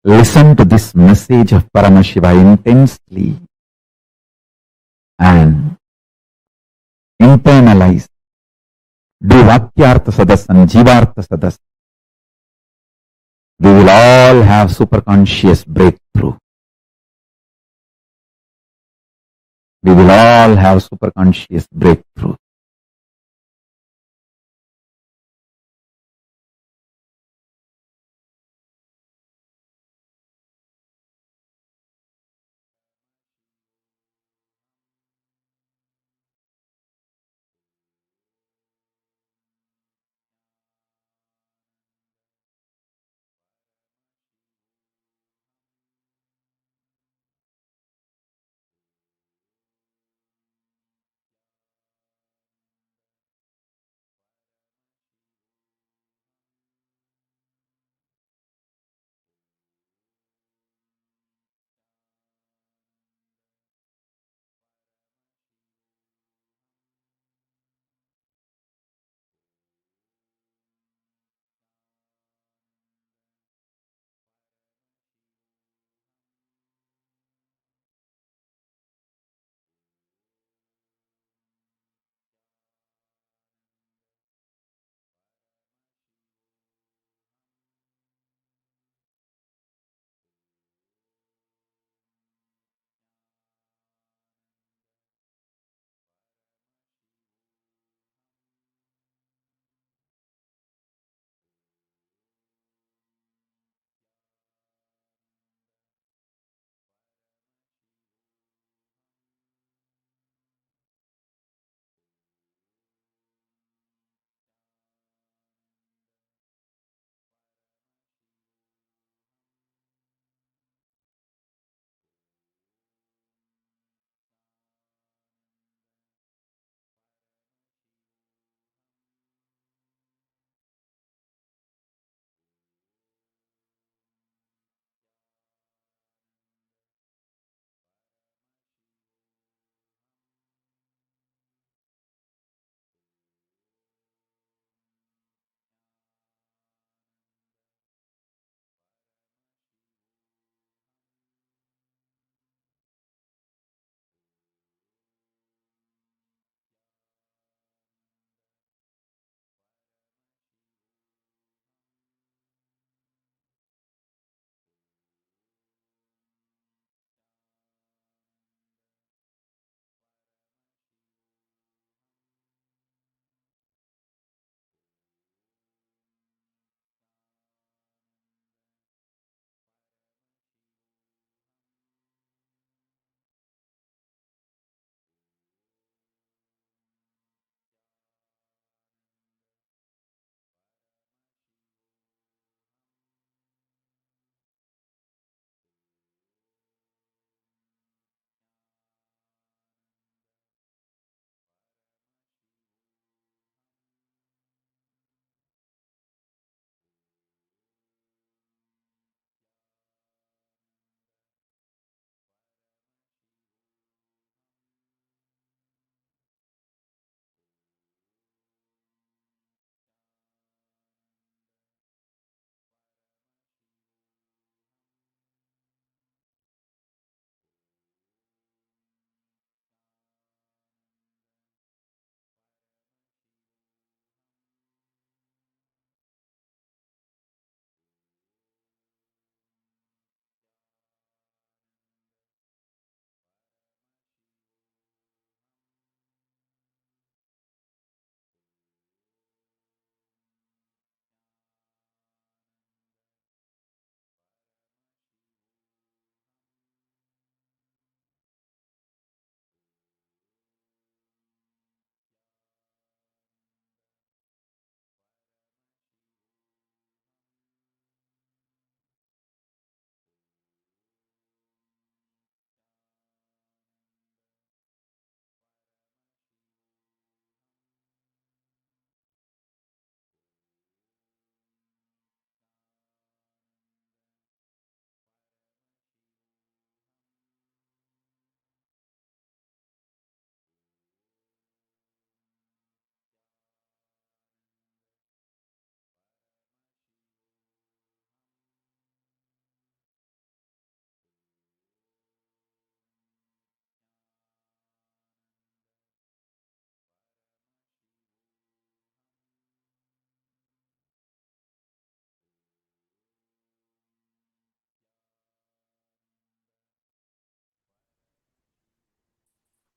Listen to this message of Paramashiva intensely and internalize. Do Vakyartha Sadas and Jivartha Sadas. We will all have superconscious breakthrough. We will all have superconscious breakthrough.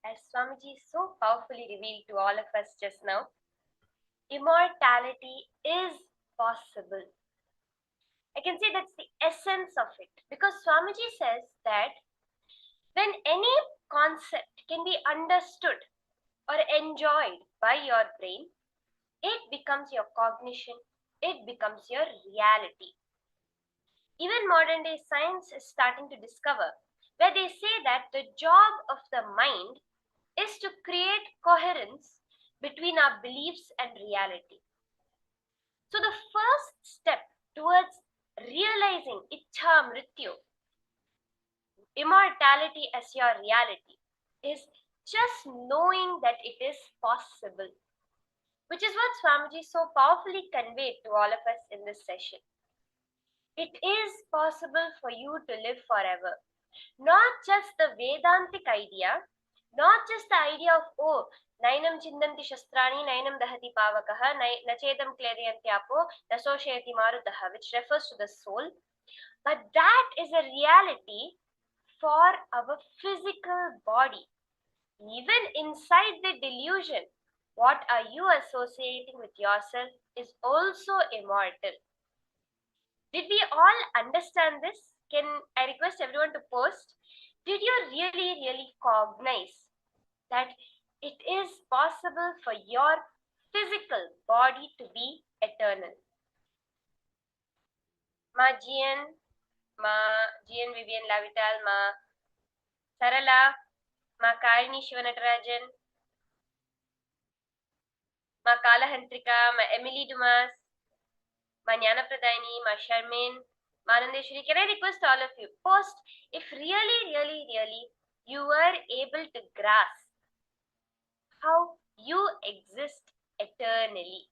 as Swamiji so powerfully revealed to all of us just now, immortality is possible. I can say that's the essence of it, because Swamiji says that when any concept can be understood or enjoyed by your brain, it becomes your cognition, it becomes your reality. Even modern day science is starting to discover, where they say that the job of the mind is to create coherence between our beliefs and reality. So the first step towards realizing Ichha Mrityu, immortality as your reality, is just knowing that it is possible, which is what Swamiji so powerfully conveyed to all of us in this session. It is possible for you to live forever. Not just the Vedantic idea, not just the idea of, oh, Nainam Chindanti Shastrani, Nainam Dahati Pavakaha, Nachedam Klediyantyapo, Nasoshayati Marudaha, which refers to the soul, but that is a reality for our physical body. Even inside the delusion, what are you associating with yourself is also immortal. Did we all understand this? Can I request everyone to post? Did you really cognize that it is possible for your physical body to be eternal? Ma Gian Vivian Lavital, Ma Sarala, Ma Karini Shivanatarajan, Ma Kalahantrika, Ma Emily Dumas, Ma Jnana Pradaini, Ma Sharmin, Ma Anandeshwari. Can I request all of you, post if really you were able to grasp how you exist eternally.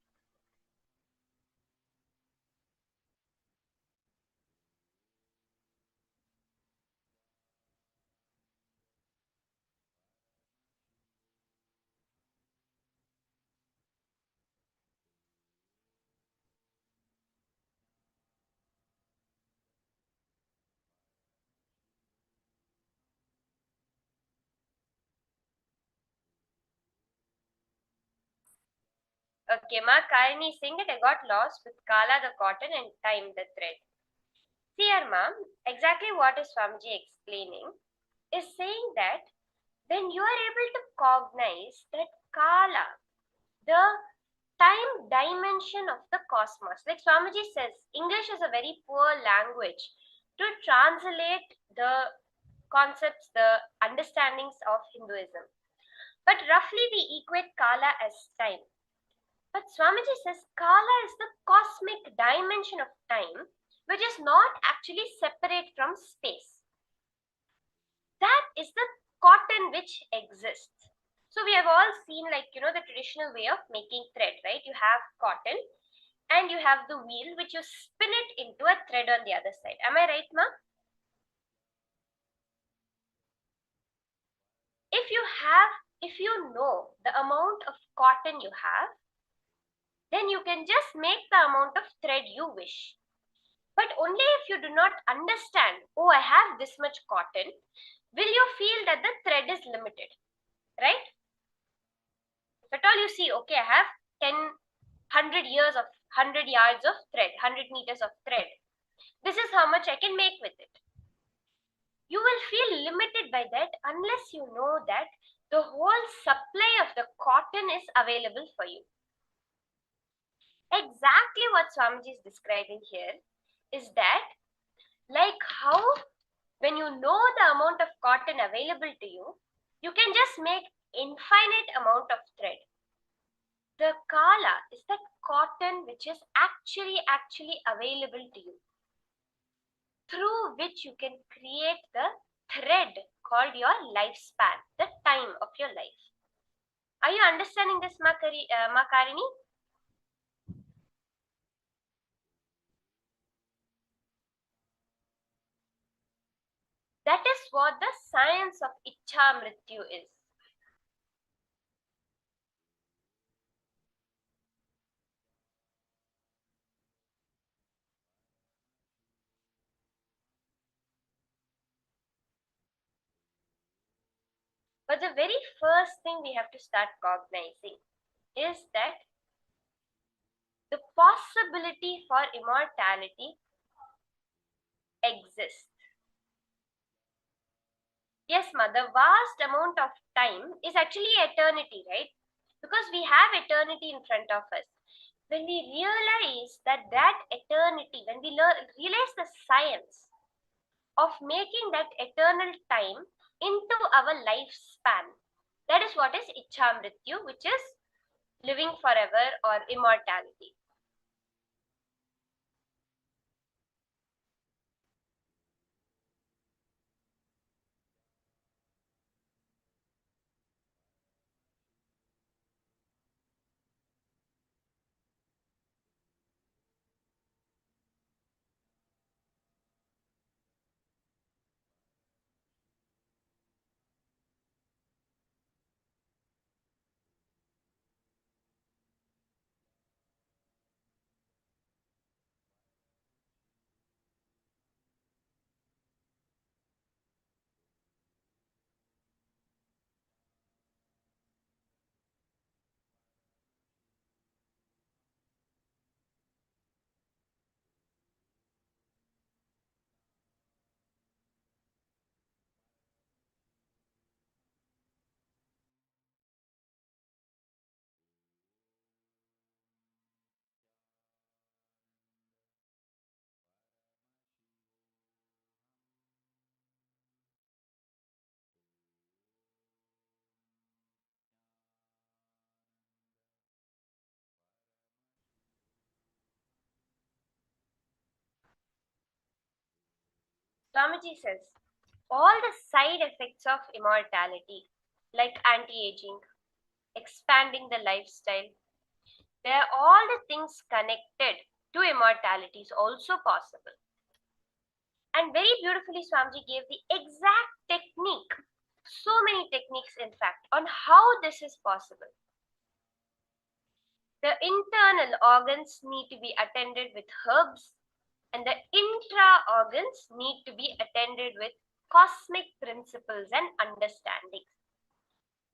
Okay, Ma Karini is saying that I got lost with Kala the cotton and time the thread. See here, ma'am, exactly what is Swamiji explaining is saying that when you are able to cognize that Kala, the time dimension of the cosmos, like Swamiji says, English is a very poor language to translate the concepts, the understandings of Hinduism. But roughly we equate Kala as time. But Swamiji says Kala is the cosmic dimension of time, which is not actually separate from space. That is the cotton which exists. So we have all seen, like, the traditional way of making thread, right? You have cotton and you have the wheel which you spin it into a thread on the other side. Am I right, ma? If you know the amount of cotton you have, then you can just make the amount of thread you wish. But only if you do not understand, oh, I have this much cotton, will you feel that the thread is limited, right? If at all you see, okay, I have 100 yards of thread, 100 meters of thread. This is how much I can make with it. You will feel limited by that unless you know that the whole supply of the cotton is available for you. Exactly what Swamiji is describing here is that, like how when you know the amount of cotton available to you, you can just make infinite amount of thread. The Kala is that cotton which is actually available to you, through which you can create the thread called your lifespan, the time of your life. Are you understanding this, Makarini? That is what the science of Ichha Mrityu is. But the very first thing we have to start cognizing is that the possibility for immortality exists. Yes, ma, the vast amount of time is actually eternity, right? Because we have eternity in front of us. When we realize that eternity, when we realize the science of making that eternal time into our lifespan, that is what is Ichamrityu, which is living forever or immortality. Swamiji says, all the side effects of immortality, like anti-aging, expanding the lifestyle, they are all the things connected to immortality is also possible. And very beautifully, Swamiji gave the exact technique, so many techniques in fact, on how this is possible. The internal organs need to be attended with herbs, and the intra organs need to be attended with cosmic principles and understandings.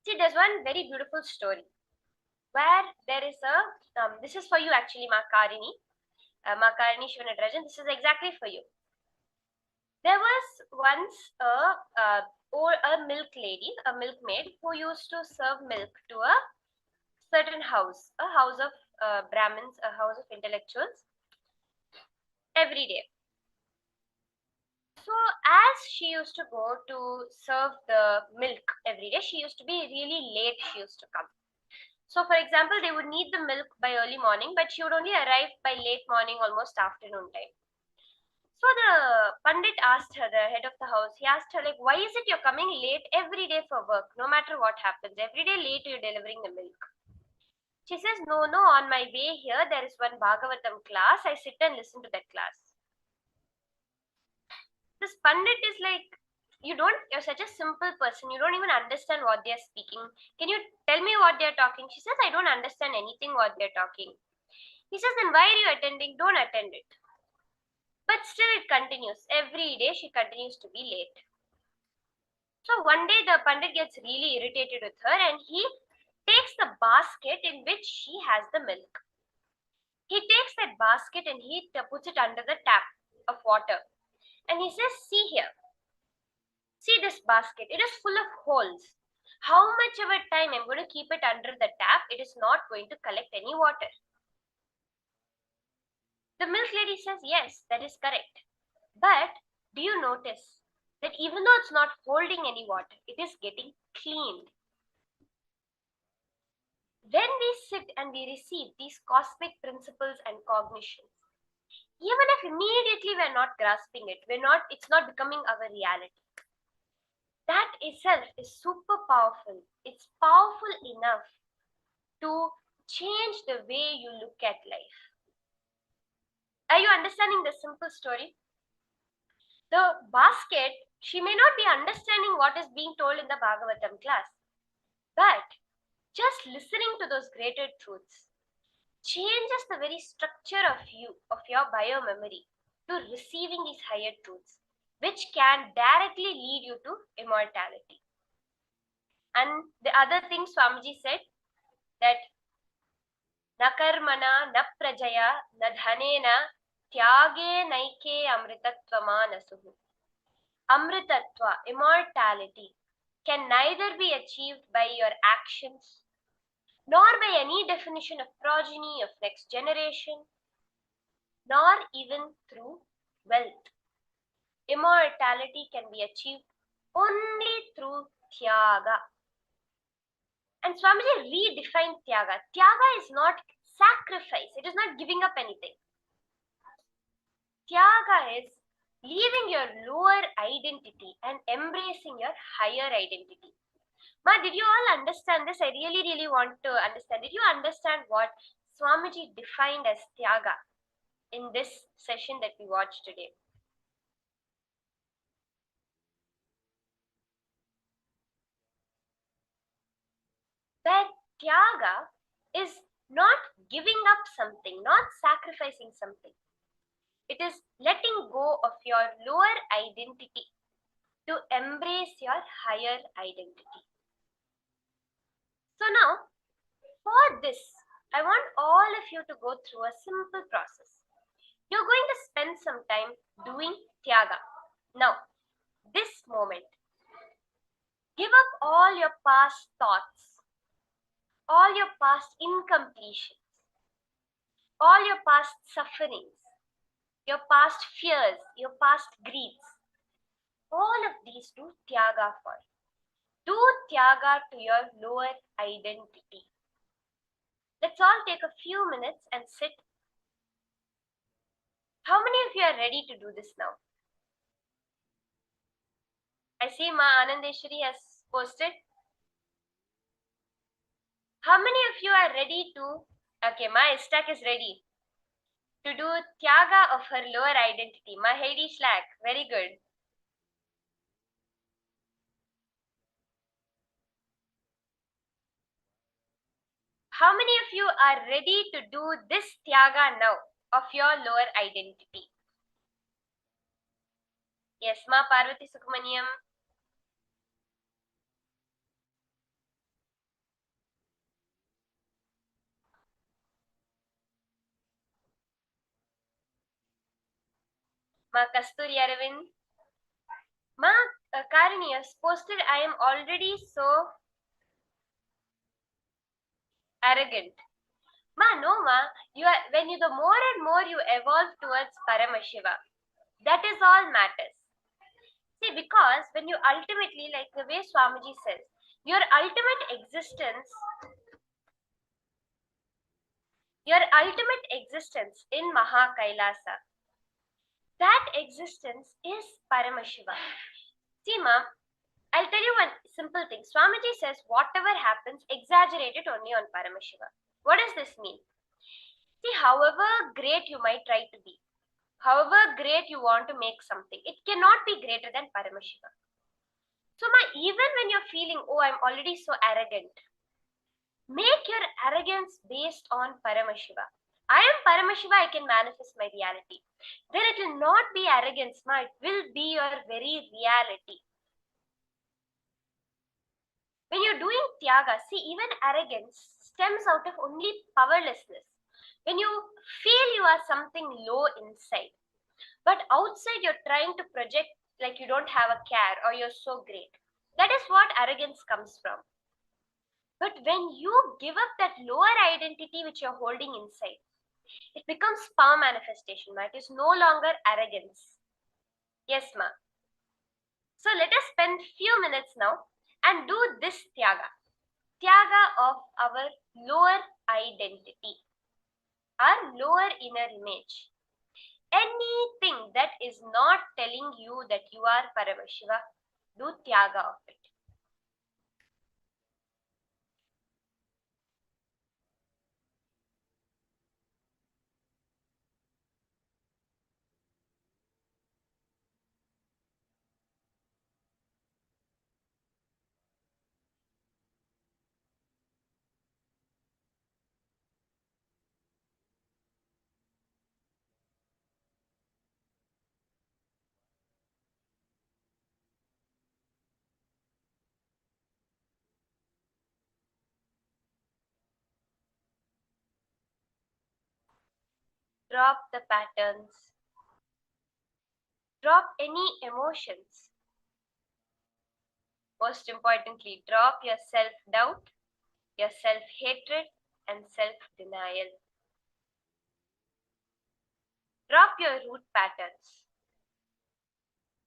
See, there's one very beautiful story where there is a, this is for you actually, Makarini, Makarini Shivanatarajan, this is exactly for you. There was once a milk lady, a milkmaid, who used to serve milk to a certain house, a house of Brahmins, a house of intellectuals, every day. So as she used to go to serve the milk every day, she used to be really late, she used to come. So for example, they would need the milk by early morning, but she would only arrive by late morning, almost afternoon time. So the Pandit asked her, the head of the house, he asked her, like, why is it you're coming late every day for work, no matter what happens? Every day late you're delivering the milk. She says, no, on my way here, there is one Bhagavatam class. I sit and listen to that class. This Pandit is like, you're such a simple person. You don't even understand what they're speaking. Can you tell me what they're talking? She says, I don't understand anything what they're talking. He says, then why are you attending? Don't attend it. But still it continues. Every day she continues to be late. So one day the Pandit gets really irritated with her and he takes the basket in which she has the milk. He takes that basket and he puts it under the tap of water. And he says, see here. See this basket. It is full of holes. How much of a time I'm going to keep it under the tap, it is not going to collect any water. The milk lady says, yes, that is correct. But do you notice that even though it's not holding any water, it is getting cleaned? When we sit and we receive these cosmic principles and cognitions, even if immediately we're not grasping it, it's not becoming our reality. That itself is super powerful. It's powerful enough to change the way you look at life. Are you understanding the simple story? The basket, she may not be understanding what is being told in the Bhagavatam class, but just listening to those greater truths changes the very structure of your biomemory to receiving these higher truths, which can directly lead you to immortality. And the other thing Swamiji said, that na karmana, na prajaya, na dhanena, tyage naike amritatva nasuhu. Amritatva, immortality, can neither be achieved by your actions, nor by any definition of progeny of next generation, nor even through wealth. Immortality can be achieved only through tyaga. And Swamiji redefined tyaga. Tyaga is not sacrifice, it is not giving up anything. Tyaga is leaving your lower identity and embracing your higher identity. Ma, did you all understand this? I really want to understand. Did you understand what Swamiji defined as tyaga in this session that we watched today? That tyaga is not giving up something, not sacrificing something. It is letting go of your lower identity to embrace your higher identity. So now, for this, I want all of you to go through a simple process. You're going to spend some time doing tyaga. Now, this moment, give up all your past thoughts, all your past incompletions, all your past sufferings, your past fears, your past griefs. All of these do tyaga for. Do tyaga to your lower identity. Let's all take a few minutes and sit. How many of you are ready to do this now? I see Ma Anandeshwari has posted. How many of you are ready to, okay, Ma Istak is ready to do tyaga of her lower identity. Ma Heidi Schlack, very good. How many of you are ready to do this tyaga now of your lower identity? Yes, Ma Parvati Sukhmaniyam. Ma Kasturi Aravind. Ma Karini has posted, I am already so arrogant. Ma, no, Ma. You are, when you, the more and more you evolve towards Paramashiva, that is all matters. See, because when you ultimately, like the way Swamiji says, your ultimate existence in Maha Kailasa, that existence is Paramashiva. See, Ma, I'll tell you one simple thing. Swamiji says, whatever happens, exaggerate it only on Paramashiva. What does this mean? See, however great you might try to be, however great you want to make something, it cannot be greater than Paramashiva. So, Ma, even when you're feeling, oh, I'm already so arrogant, make your arrogance based on Paramashiva. I am Paramashiva, I can manifest my reality. Then it will not be arrogance, Ma, it will be your very reality. When you're doing tyaga, see, even arrogance stems out of only powerlessness. When you feel you are something low inside, but outside you're trying to project like you don't have a care or you're so great. That is what arrogance comes from. But when you give up that lower identity which you're holding inside, it becomes power manifestation, Ma. It is no longer arrogance. Yes, Ma. So let us spend few minutes now and do this tyaga. Tyaga of our lower identity, our lower inner image. Anything that is not telling you that you are Paramashiva, do tyaga of it. drop the patterns, drop any emotions. Most importantly, drop your self-doubt, your self-hatred, and self-denial. Drop your root patterns.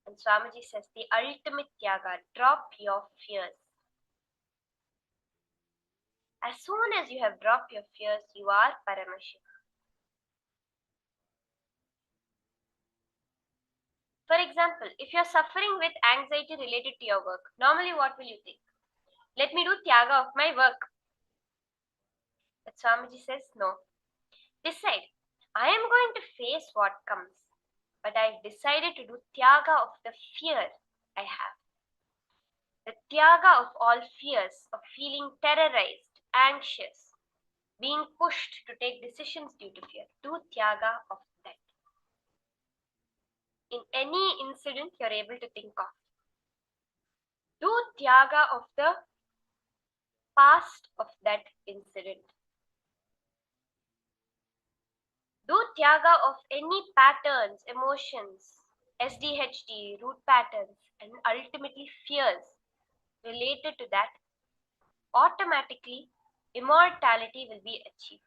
And Swamiji says the ultimate tyaga, drop your fears. As soon as you have dropped your fears, you are Paramashiva. For example, if you're suffering with anxiety related to your work, normally what will you think? Let me do tyaga of my work. But Swamiji says no. Decide, I am going to face what comes, but I've decided to do tyaga of the fear I have. The tyaga of all fears of feeling terrorized, anxious, being pushed to take decisions due to fear. Do tyaga of that. In any incident you're able to think of. Do tyaga of the past of that incident. Do tyaga of any patterns, emotions, SDHD, root patterns, and ultimately fears related to that. Automatically, immortality will be achieved.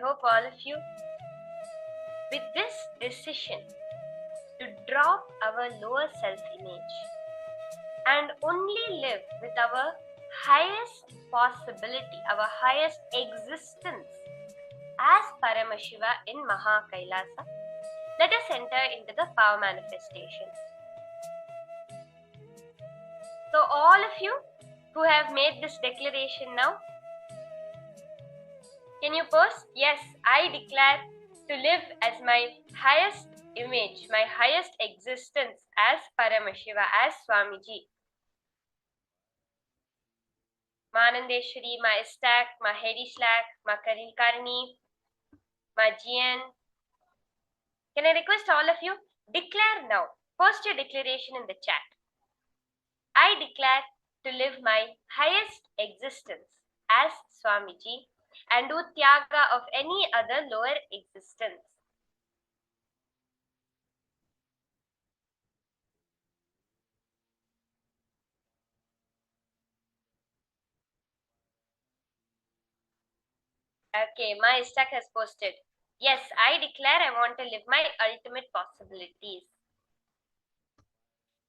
hope all of you, with this decision to drop our lower self-image and only live with our highest possibility, our highest existence as Paramashiva in Kailasa, let us enter into the power manifestation. So all of you who have made this declaration now, can you post, yes, I declare to live as my highest image, my highest existence as Paramashiva, as Swamiji. Ma Anandeshwari, Ma Istak, Ma Hedi Slack, Ma Karil Karni, Ma GN. Can I request all of you, declare now, post your declaration in the chat. I declare to live my highest existence as Swamiji and do tyaga of any other lower existence. Okay, my stack has posted. Yes, I declare I want to live my ultimate possibilities.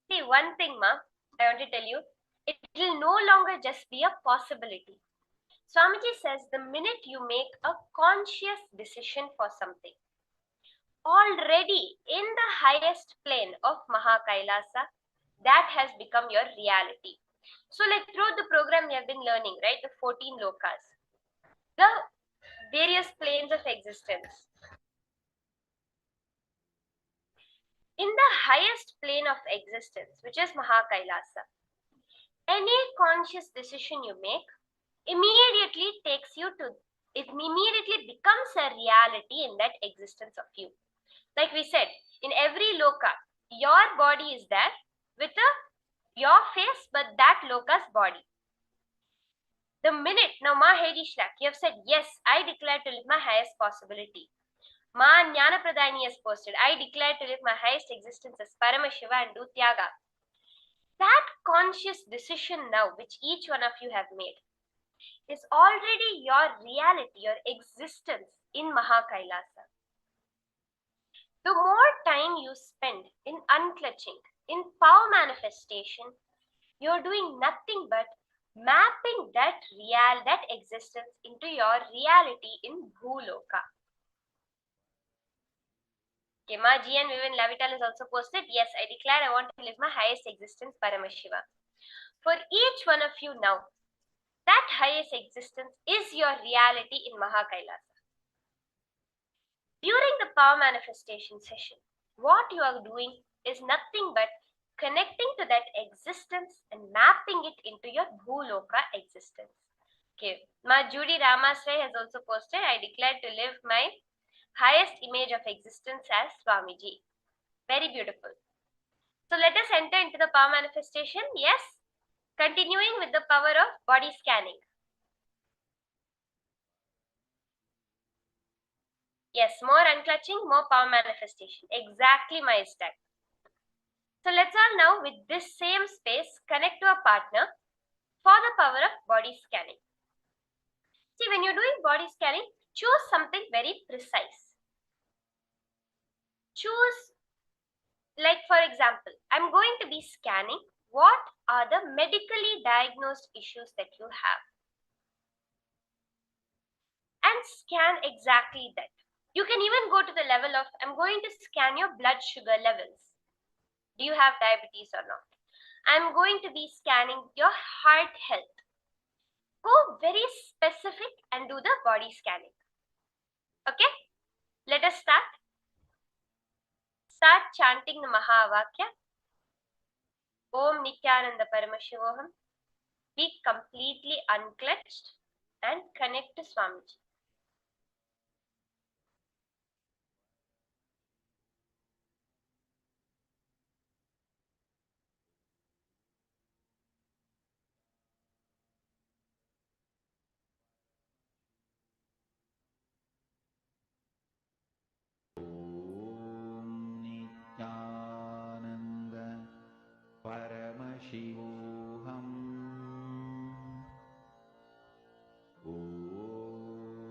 See, one thing, ma, I want to tell you, it will no longer just be a possibility. Swamiji says the minute you make a conscious decision for something, already in the highest plane of Kailasa, that has become your reality. So like throughout the program we have been learning, right, the 14 lokas, the various planes of existence. In the highest plane of existence, which is Kailasa, any conscious decision you make immediately takes you to, it immediately becomes a reality in that existence of you. Like we said, in every loka, your body is there with your face, but that loka's body. The minute, now Ma Hedi Shlak, you have said, yes, I declare to live my highest possibility. Ma Jnana Pradhani has posted, I declare to live my highest existence as Paramashiva and do Tyaga. That conscious decision now, which each one of you have made, is already your reality, your existence in Kailasa. The more time you spend in unclutching, in power manifestation, you're doing nothing but mapping that existence into your reality in Bhuloka. Kema G and Vivian Lavital has also posted, yes, I declare I want to live my highest existence, Paramashiva. For each one of you now, that highest existence is your reality in Kailasa. During the power manifestation session, what you are doing is nothing but connecting to that existence and mapping it into your Bhuloka existence. Okay, Ma Judy Ramasray has also posted, I declare to live my highest image of existence as Swamiji. Very beautiful. So let us enter into the power manifestation. Yes, continuing with the power of body scanning. Yes, more unclutching, more power manifestation. Exactly my step. So let's all now with this same space connect to a partner for the power of body scanning. See, when you're doing body scanning, choose something very precise. Choose, like for example, I'm going to be scanning what are the medically diagnosed issues that you have. And scan exactly that. You can even go to the level of, I'm going to scan your blood sugar levels. Do you have diabetes or not? I'm going to be scanning your heart health. Go very specific and do the body scanning. Okay, let us start. Start chanting the Mahavakya. Om Nithyananda Paramashivoham. Be completely unclutched and connect to Swamiji. Nithyananda Paramashivoham. Om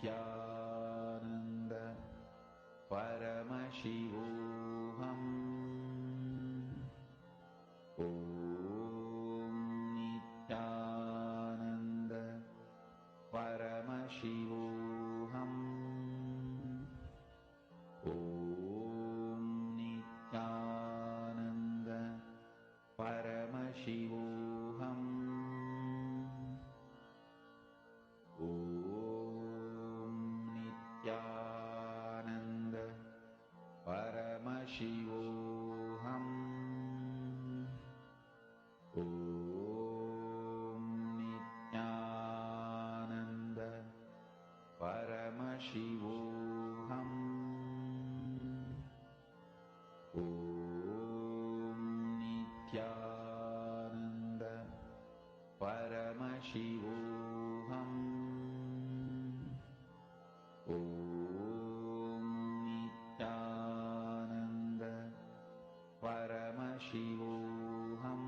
Nithyananda Paramashivoham. Om Nithyananda Paramashivoham. Om Nithyananda Paramashivoham. Om Nithyananda Paramashivoham. Om Nithyananda Paramashivoham. Om Nithyananda Paramashivoham. Om Nithyananda Paramashivoham.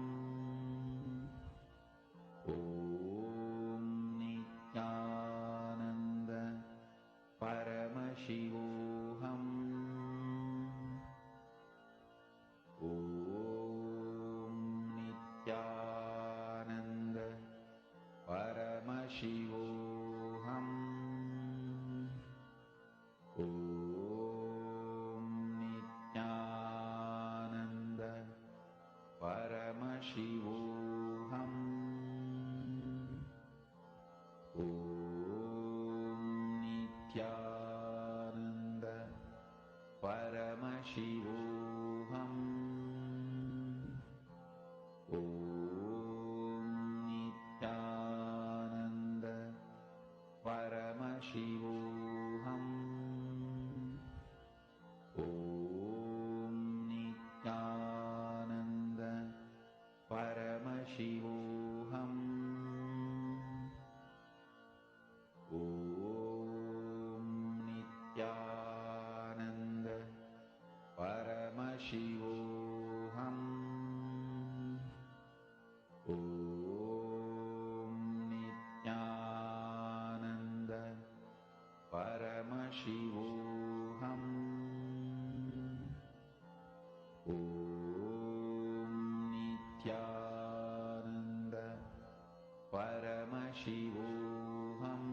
Om Nithyananda Paramashivoham. Om Nithyananda Paramashivoham. Om Nithyananda Paramashivoham. Om Nithyananda Paramashivoham. Om Nithyananda Paramashivoham. Om Nithyananda Paramashivoham. Om Nithyananda Paramashivoham. Om Nithyananda Paramashivoham. Om Nithyananda Paramashivoham.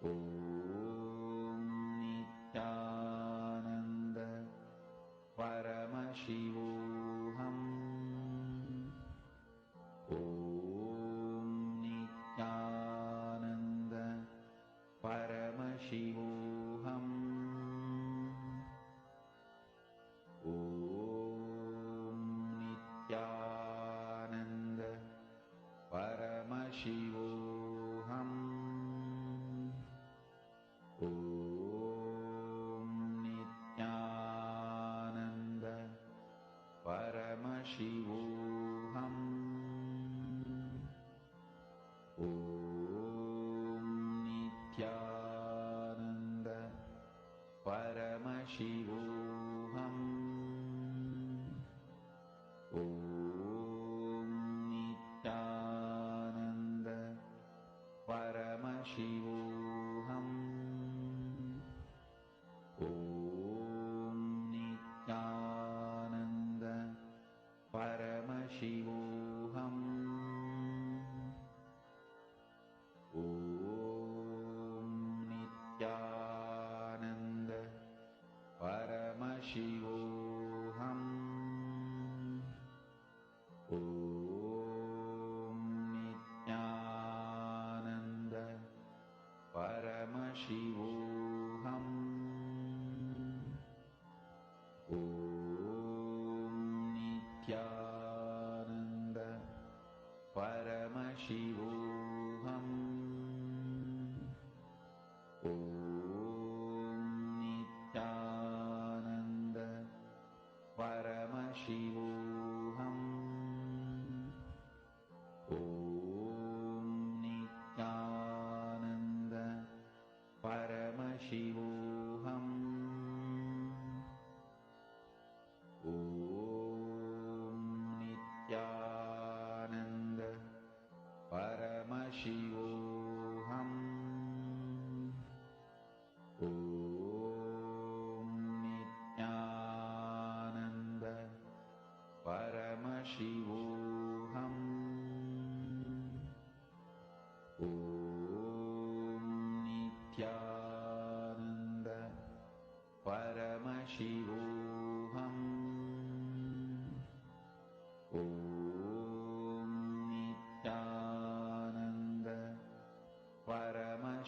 Om Nithyananda Paramashivoham. Om Nithyananda Paramashivoham.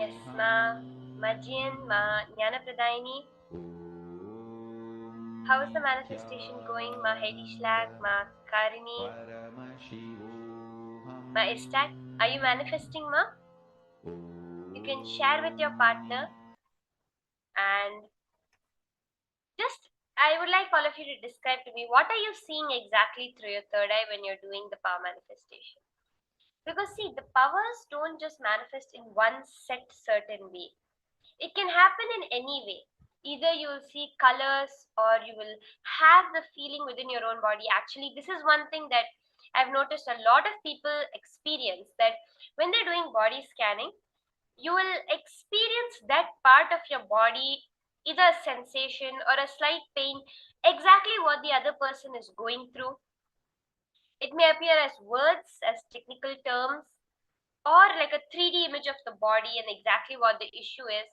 Yes, ma Jian, ma Jnanapradayini. How is the manifestation going, ma Heidi Schlag, ma Karini? Ma Istak, are you manifesting, ma? You can share with your partner, and just I would like all of you to describe to me what are you seeing exactly through your third eye when you're doing the power manifestation. Because see, the powers don't just manifest in one set certain way. It can happen in any way. Either you will see colors or you will have the feeling within your own body. Actually, this is one thing that I've noticed a lot of people experience, that when they're doing body scanning, you will experience that part of your body, either a sensation or a slight pain, exactly what the other person is going through. It may appear as words, as technical terms, or like a 3D image of the body and exactly what the issue is.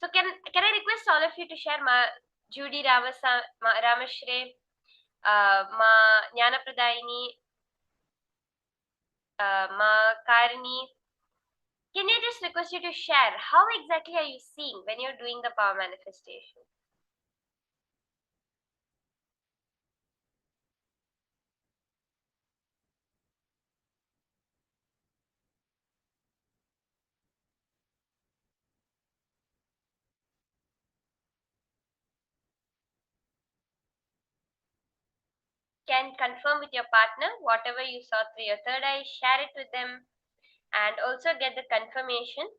So can I request all of you to share ma Judy Ramashre, ma Jnanapradayini, ma Karini. Can I just request you to share how exactly are you seeing when you're doing the power manifestation? Can confirm with your partner whatever you saw through your third eye, share it with them, and also get the confirmation.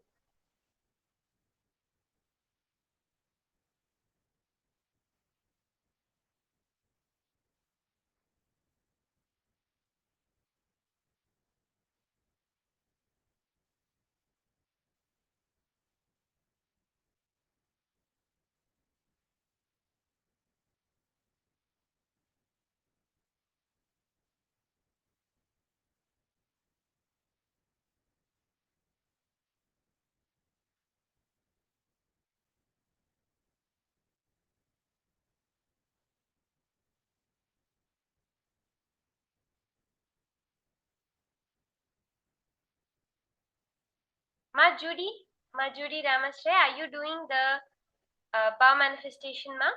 Ma Judy Ramasre, are you doing the power manifestation, ma?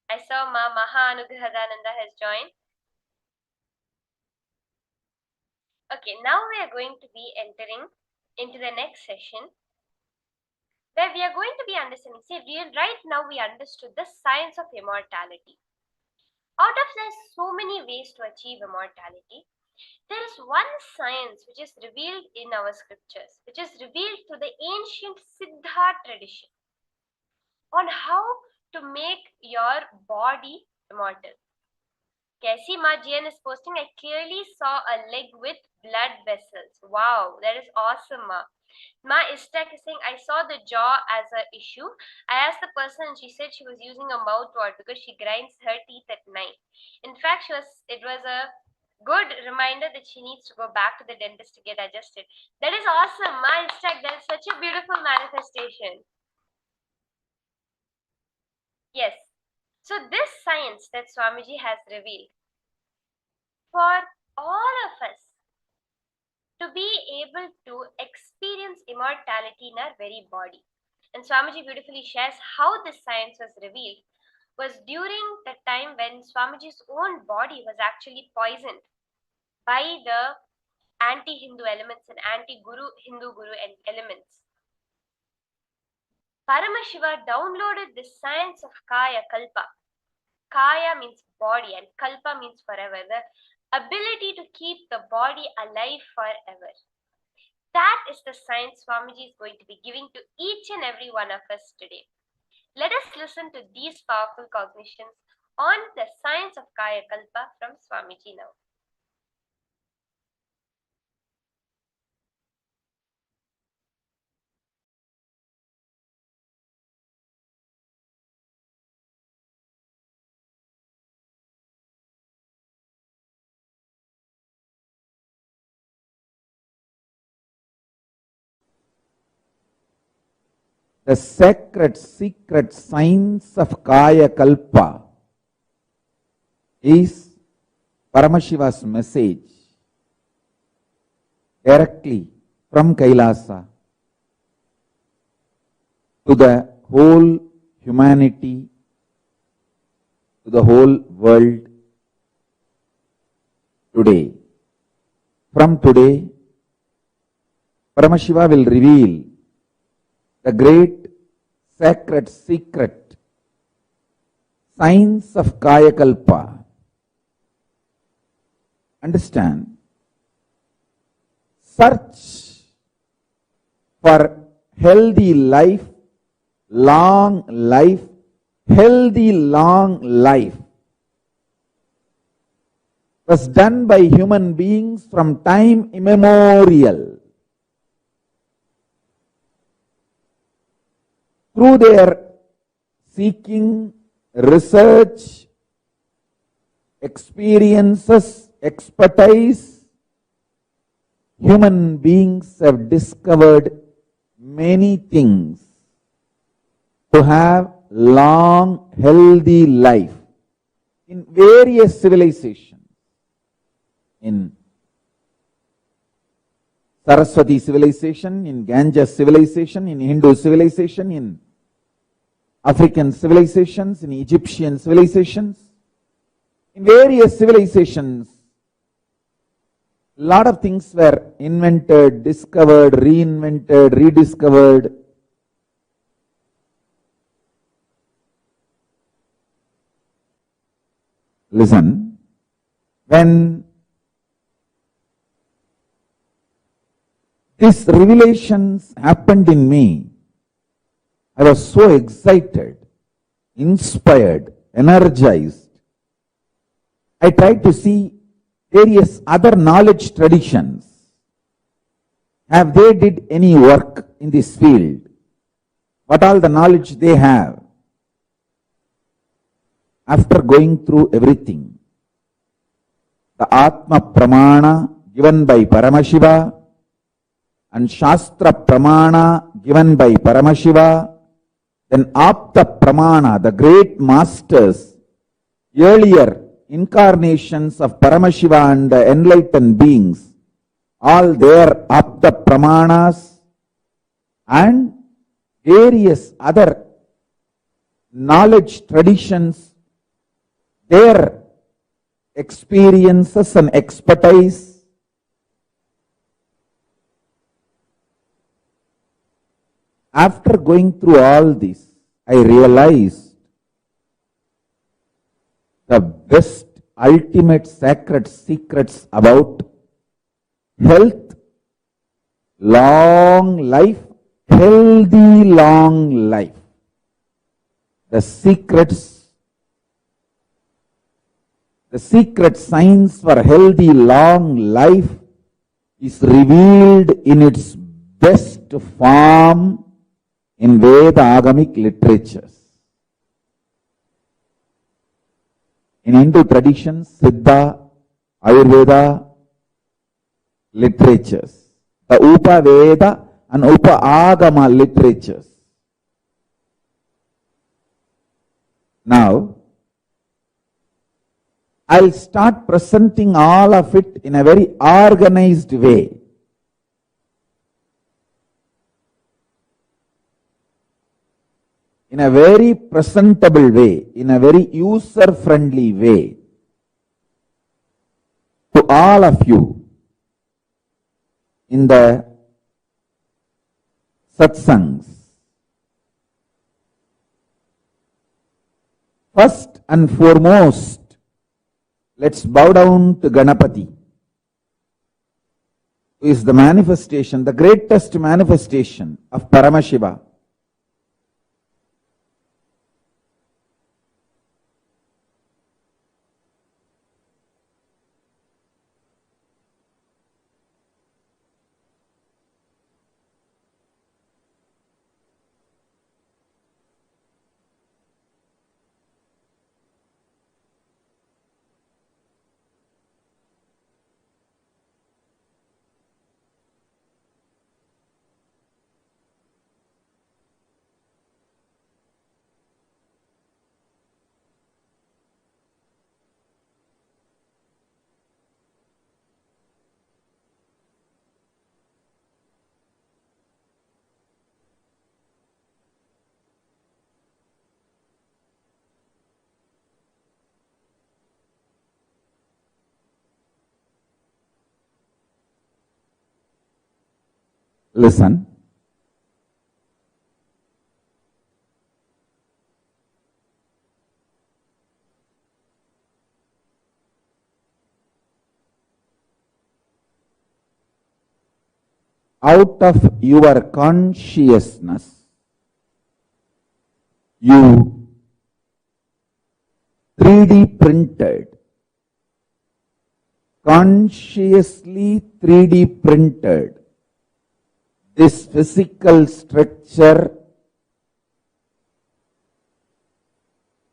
I saw Ma Maha Anugrahadananda has joined. Okay, now we are going to be entering into the next session, where we are going to be understanding. See, right now we understood the science of immortality. Out of there's so many ways to achieve immortality, there is one science which is revealed in our scriptures, which is revealed through the ancient Siddha tradition on how to make your body immortal. Okay, I see Ma Jian is posting. I clearly saw a leg with blood vessels. Wow, that is awesome, Ma. Ma Istak is saying, I saw the jaw as an issue. I asked the person and she said she was using a mouthwort because she grinds her teeth at night. In fact, it was a good reminder that she needs to go back to the dentist to get adjusted. That is awesome, Ma Istak. That is such a beautiful manifestation. Yes. So this science that Swamiji has revealed for all of us to be able to experience immortality in our very body. And Swamiji beautifully shares how this science was revealed was during the time when Swamiji's own body was actually poisoned by the anti-Hindu elements and Hindu Guru elements. Paramashiva downloaded the science of Kaya Kalpa. Kaya means body and Kalpa means forever. The ability to keep the body alive forever. That is the science Swamiji is going to be giving to each and every one of us today. Let us listen to these powerful cognitions on the science of Kaya Kalpa from Swamiji now. The sacred secret science of Kaya Kalpa is Paramashiva's message directly from Kailasa to the whole humanity, to the whole world today. From today, Paramashiva will reveal the great sacred secret, science of Kayakalpa. Understand? Search for healthy life, long life, healthy long life was done by human beings from time immemorial. Through their seeking, research, experiences, expertise, human beings have discovered many things to have long, healthy life in various civilizations. In Saraswati civilization, in Ganges civilization, in Hindu civilization, in African civilizations, in Egyptian civilizations, in various civilizations, a lot of things were invented, discovered, reinvented, rediscovered. Listen, when these revelations happened in me, I was so excited, inspired, energized. I tried to see various other knowledge traditions. Have they did any work in this field? What all the knowledge they have? After going through everything, the Atma Pramana given by Paramashiva and Shastra Pramana given by Paramashiva, then Apta Pramana, the great masters, earlier incarnations of Paramashiva and the enlightened beings, all their Apta Pramanas and various other knowledge traditions, their experiences and expertise. After going through all this, I realized the best, ultimate sacred secrets about health, long life, healthy long life. The secrets, the secret science for healthy long life is revealed in its best form in Veda Agamic literatures. In Hindu traditions, Siddha, Ayurveda literatures, the Upa Veda and Upa Agama literatures. Now, I'll start presenting all of it in a very organized way. In a very presentable way, in a very user-friendly way, to all of you in the satsangs. First and foremost, let's bow down to Ganapati, who is the manifestation, the greatest manifestation of Paramashiva. Listen. Out of your consciousness, you 3D printed, consciously 3D printed this physical structure,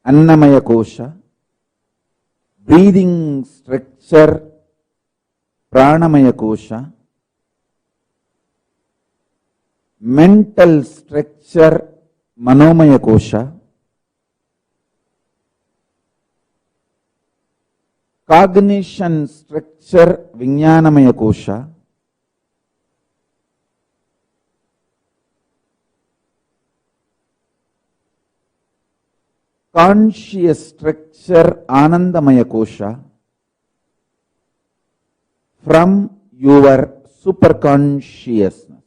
Annamaya Kosha, breathing structure, Pranamaya Kosha, mental structure, Manomaya Kosha, cognition structure, Vijnanamaya Kosha, conscious structure, Anandamaya Kosha, from your superconsciousness,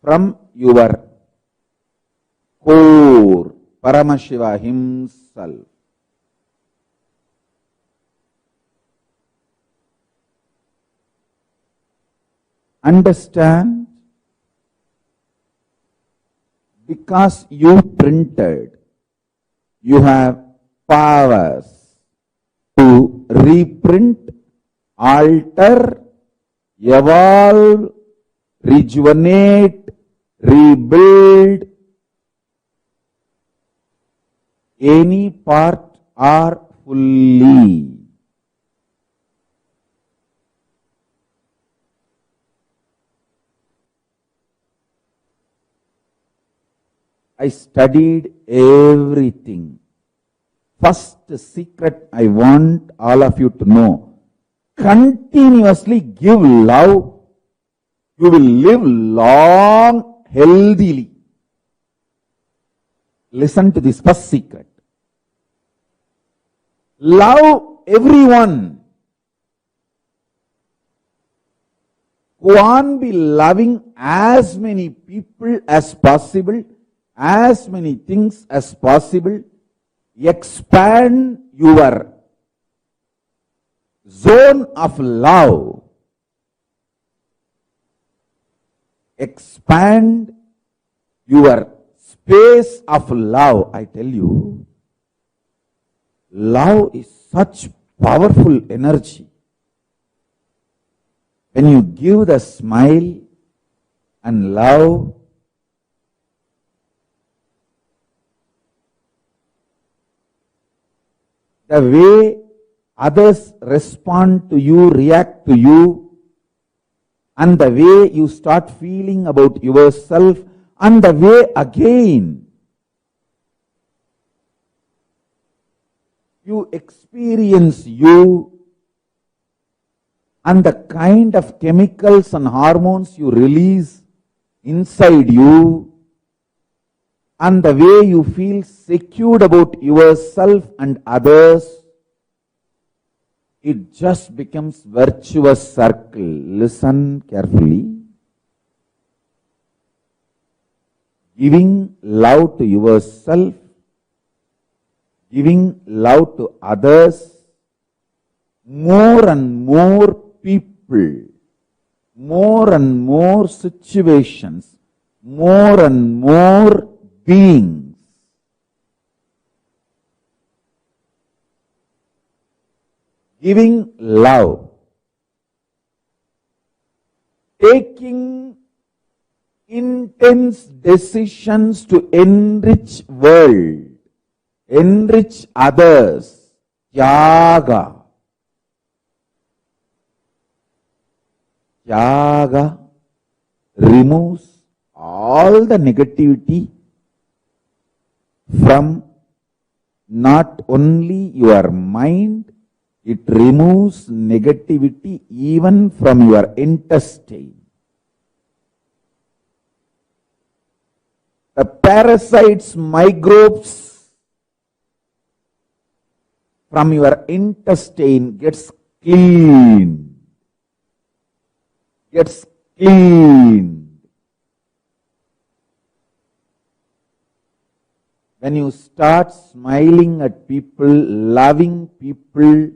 from your core, Paramashiva himself. Understand? Because you printed, you have powers to reprint, alter, evolve, rejuvenate, rebuild any part or fully. I studied everything. First secret I want all of you to know. Continuously give love. You will live long, healthily. Listen to this first secret. Love everyone. Go on be loving as many people as possible, as many things as possible. Expand your zone of love. Expand your space of love. I tell you, love is such powerful energy. When you give the smile and love, the way others respond to you, react to you, and the way you start feeling about yourself, and the way again you experience you, and the kind of chemicals and hormones you release inside you, and the way you feel secure about yourself and others, it just becomes virtuous circle. Listen carefully. Giving love to yourself, giving love to others, more and more people, more and more situations, more and more beings. Giving love, taking intense decisions to enrich world, enrich others, Tyaga. Tyaga removes all the negativity from not only your mind, it removes negativity even from your intestine. The parasites, microbes from your intestine gets clean. Gets clean. when you start smiling at people, loving people,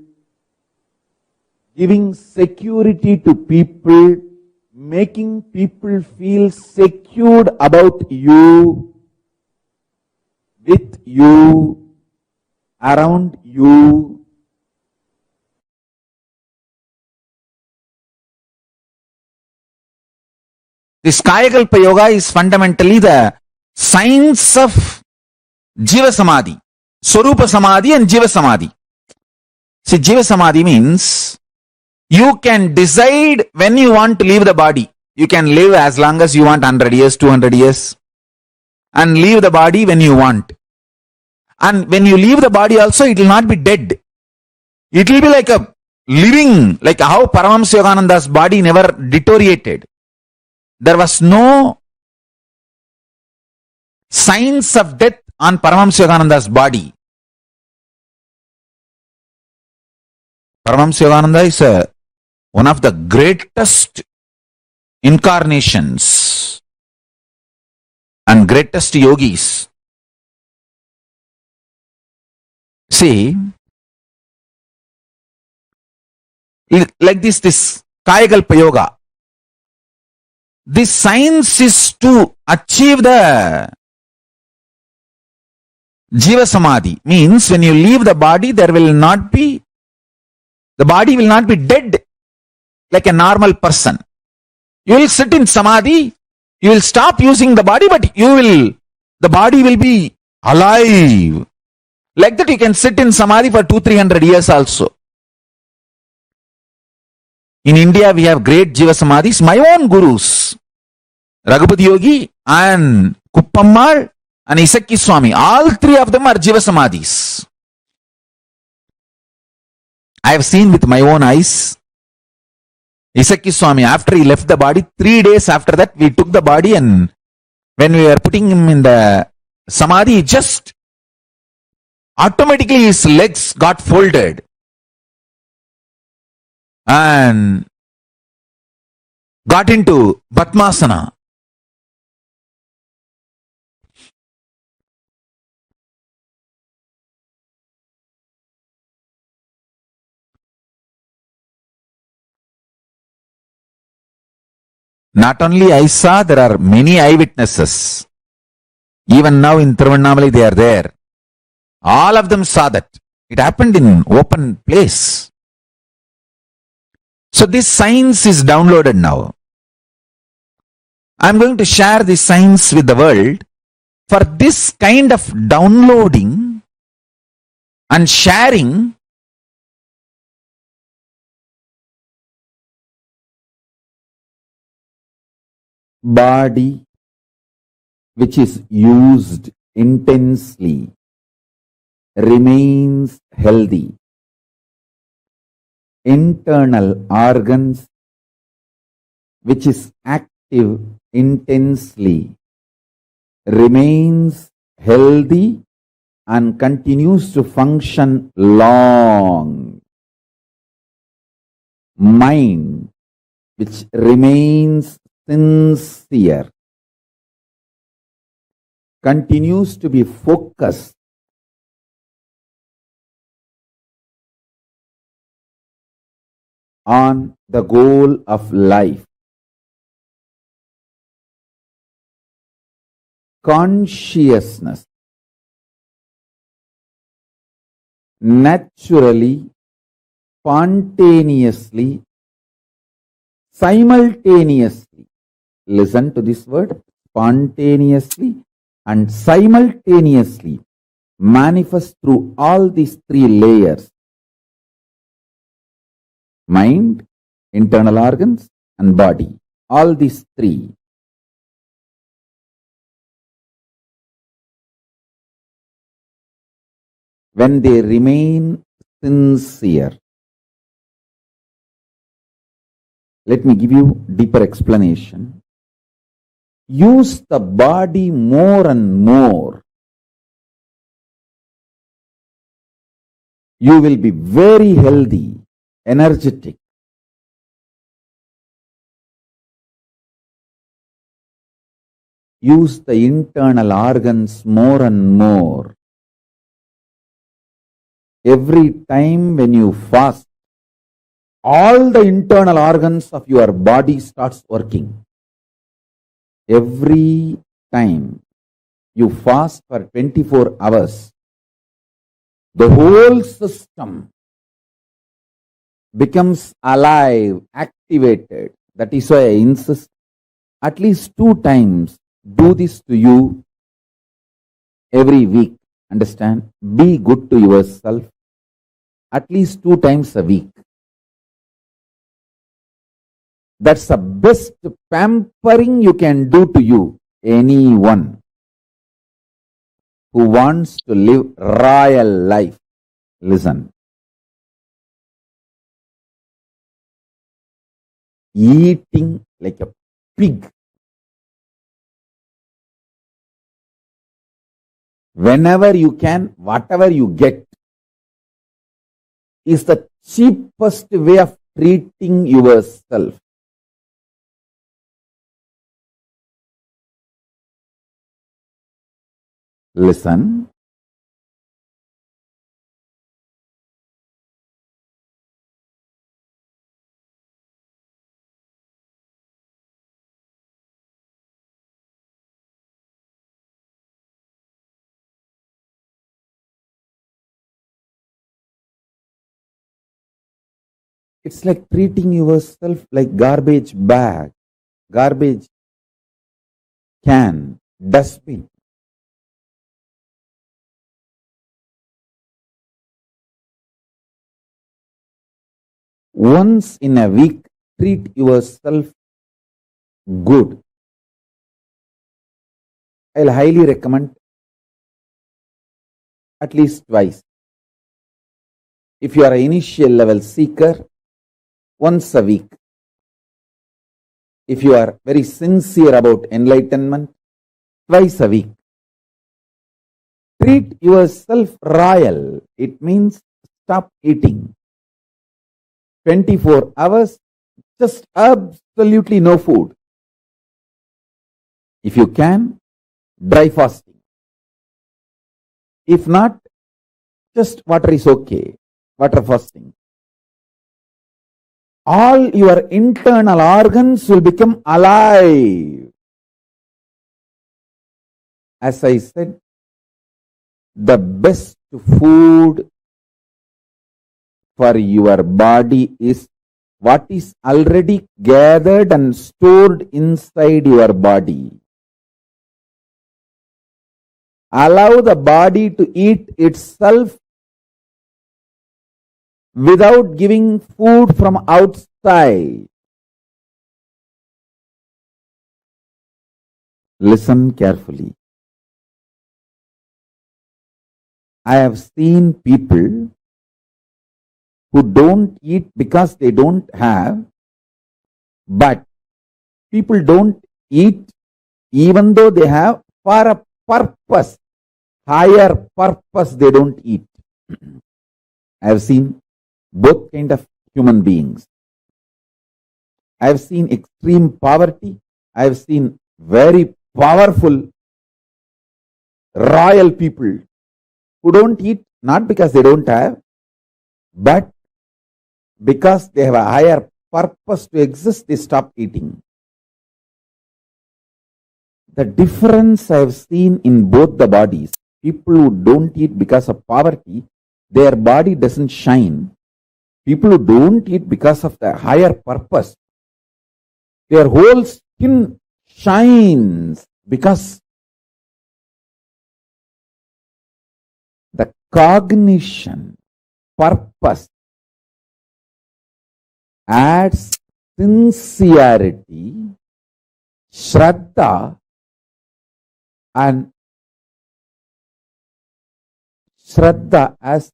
giving security to people, making people feel secured about you, with you, around you, this Kayakalpa Yoga is fundamentally the science of Jiva Samadhi, Swarupa Samadhi and Jiva Samadhi. See, Jiva Samadhi means you can decide when you want to leave the body. You can live as long as you want, 100 years, 200 years, and leave the body when you want. And when you leave the body also, it will not be dead. It will be like a living, like how Paramahamsa Yogananda's body never deteriorated. There was no signs of death on Paramahamsa Yogananda's body. Paramahamsa Yogananda is one of the greatest incarnations and greatest yogis. See, like this Kayakalpa Yoga. This science is to achieve the Jiva Samadhi. Means when you leave the body, the body will not be dead like a normal person. You will sit in Samadhi, you will stop using the body, but the body will be alive. Like that you can sit in Samadhi for 200-300 years also. In India, we have great Jiva Samadhis. My own gurus, Raghupati Yogi and Kuppammal and Isakki Swami, all three of them are Jiva Samadhis. I have seen with my own eyes. Isakki Swami, after he left the body, 3 days after that, we took the body, and when we were putting him in the Samadhi, just automatically his legs got folded and got into Padmasana. Not only I saw, there are many eyewitnesses. Even now in Tiruvannamalai they are there. All of them saw that. It happened in open place. So this science is downloaded now. I am going to share this science with the world. For this kind of downloading and sharing, body which is used intensely remains healthy. Internal organs which is active intensely remains healthy and continues to function long. Mind which remains sincere continues to be focused on the goal of life. Consciousness naturally, spontaneously, simultaneously, listen to this word, spontaneously and simultaneously manifest through all these three layers: mind, internal organs and body. All these three. When they remain sincere. Let me give you deeper explanation. Use the body more and more. You will be very healthy, energetic. use the internal organs more and more. Every time when you fast, all the internal organs of your body starts working. Every time you fast for 24 hours, the whole system becomes alive, activated. That is why I insist at least 2 times do this to you every week. Understand? Be good to yourself at least 2 times a week. That's the best pampering you can do to you. Anyone who wants to live royal life, listen. Eating like a pig. Whenever you can, whatever you get, is the cheapest way of treating yourself. Listen. It's like treating yourself like garbage bag, garbage can, dustbin. Once in a week, treat yourself good. I'll highly recommend at least twice. If you are an initial level seeker, once a week. If you are very sincere about enlightenment, twice a week. Treat yourself royal. It means stop eating. 24 hours, just absolutely no food. If you can, dry fasting. If not, just water is okay. Water fasting. All your internal organs will become alive. As I said, the best food for your body is what is already gathered and stored inside your body. Allow the body to eat itself without giving food from outside. Listen carefully. I have seen people who don't eat because they don't have, but people don't eat even though they have for a purpose, higher purpose they don't eat. I have seen both kind of human beings. I have seen extreme poverty. I have seen very powerful royal people who don't eat not because they don't have, but because they have a higher purpose to exist, they stop eating. The difference I have seen in both the bodies, people who don't eat because of poverty, their body doesn't shine. People who don't eat because of the higher purpose, their whole skin shines because the cognition, purpose adds sincerity, shraddha, and shraddha as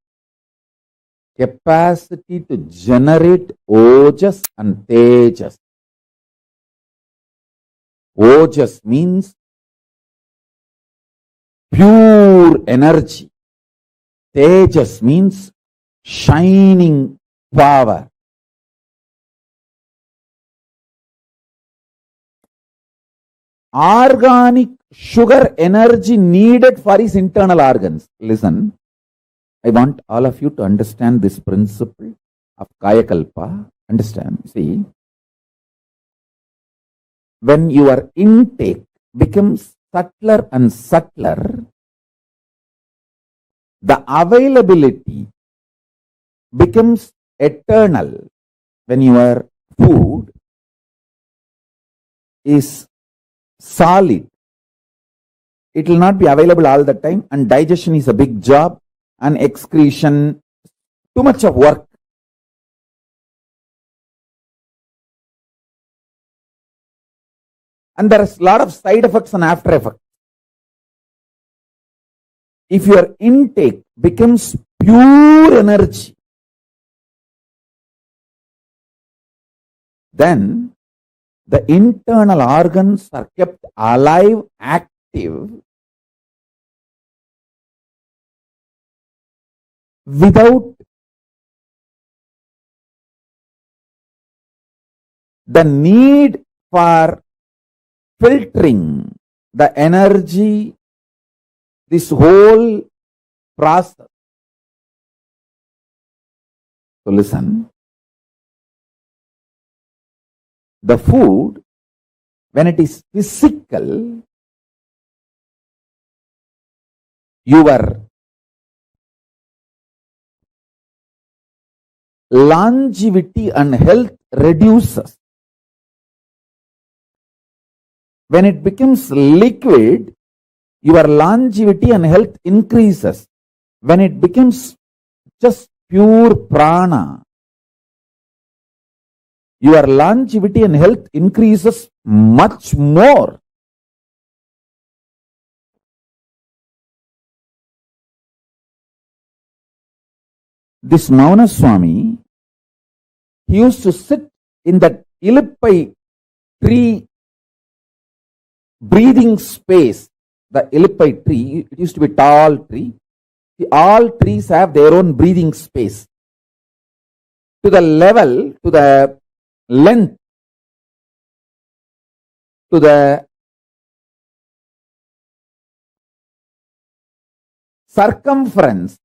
capacity to generate ojas and tejas. Ojas means pure energy. Tejas means shining power. organic sugar energy needed for his internal organs. Listen, I want all of you to understand this principle of Kayakalpa. Understand? See, when your intake becomes subtler and subtler, the availability becomes eternal. When your food is solid, it will not be available all the time, and digestion is a big job, and excretion, too much of work. And there is a lot of side effects and after effects. If your intake becomes pure energy, then the internal organs are kept alive, active, without the need for filtering the energy, this whole process. So listen, the food, when it is physical, your longevity and health reduces. When it becomes liquid, your longevity and health increases. When it becomes just pure prana, your longevity and health increases much more. This Mauna Swami, he used to sit in that Ilippai tree breathing space. The Ilippai tree, it used to be a tall tree. All trees have their own breathing space. To the level, to the length, to the circumference,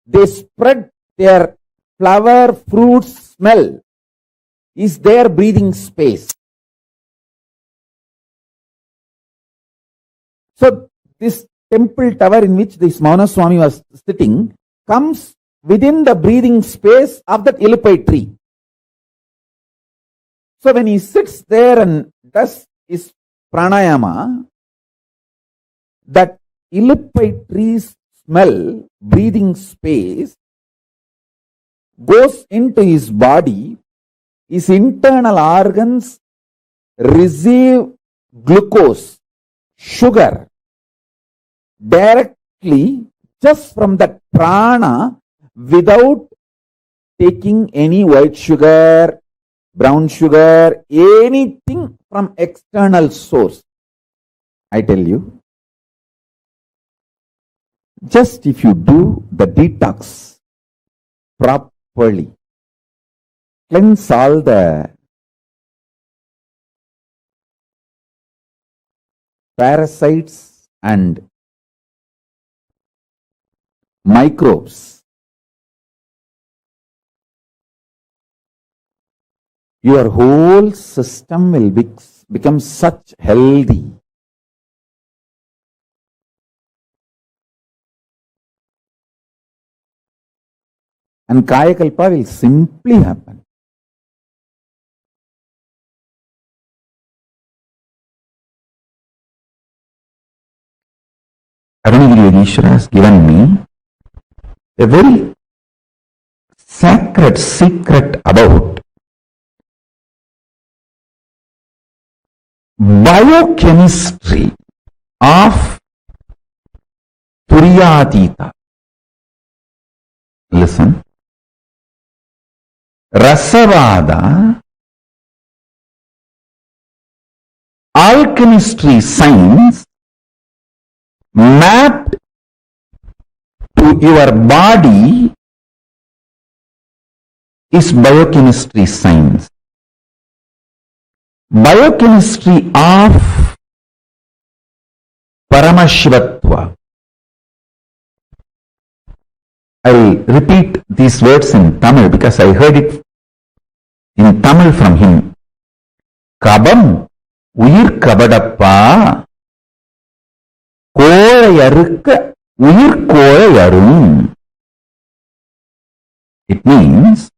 they spread their flower, fruit smell is their breathing space. So this temple tower in which this Mauna Swami was sitting comes within the breathing space of that Ilippai tree. So when he sits there and does his pranayama, that Ilippai tree's smell, breathing space, goes into his body, his internal organs receive glucose, sugar, directly just from that prana without taking any white sugar, brown sugar, anything from external source. I tell you, just if you do the detox properly, cleanse all the parasites and microbes, your whole system will become such healthy. And Kayakalpa will simply happen. Arunagiri Yogeshwara has given me a very sacred secret about biochemistry of Turyatita. Listen. Rasavada, alchemistry science mapped to your body is biochemistry science. Biochemistry of Paramashivatva. I'll repeat these words in Tamil because I heard it in Tamil from him. Kabam uyir kabadappa kolayarukka uyir kolayarum. It means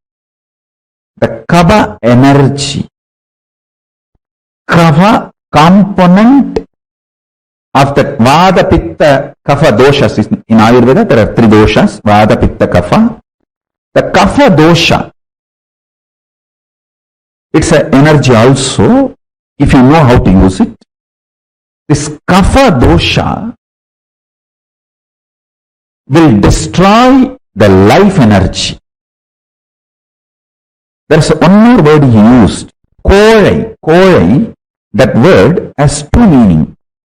the kava energy, kava component of the Vada, Pitta, Kapha doshas. In Ayurveda, there are three doshas, Vada, Pitta, Kapha. The Kapha dosha, it's an energy also, if you know how to use it. This Kapha dosha will destroy the life energy. There's one more word he used, kolai. Kolai, that word has two meanings.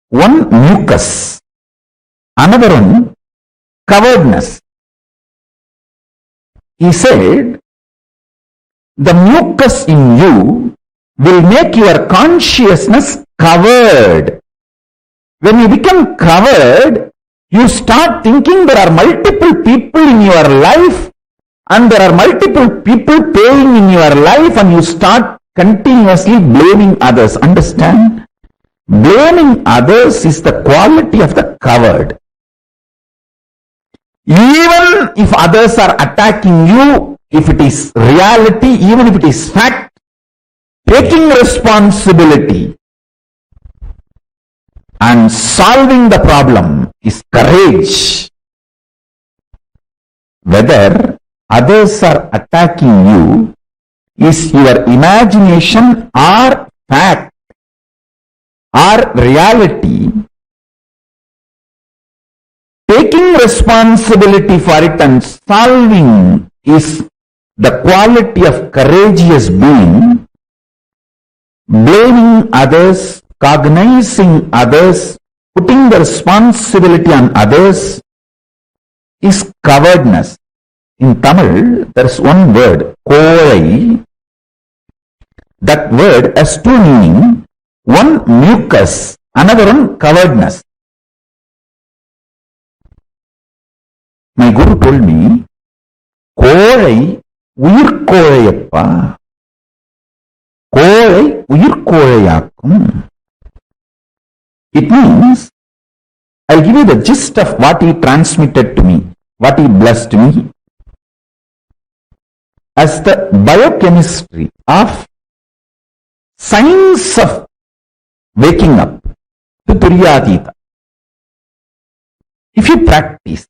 One, mucus. Another one, coveredness. He said, the mucus in you will make your consciousness covered. When you become covered, you start thinking there are multiple people in your life and there are multiple people paying in your life, and you start continuously blaming others. Understand? Blaming others is the quality of the covered. Even if others are attacking you, if it is reality, even if it is fact, taking responsibility and solving the problem is courage. Whether others are attacking you is your imagination or fact or reality, taking responsibility for it and solving is the quality of courageous being. Blaming others, cognizing others, putting the responsibility on others is cowardness. In Tamil, there is one word, kolai. That word has two meanings. One, mucus. Another one, cowardness. My guru told me, kolai uyir kolayappa. Kolai uyir kolayakum. It means, I'll give you the gist of what he transmitted to me, what he blessed me. As the biochemistry of science of waking up to Turyadita. If you practice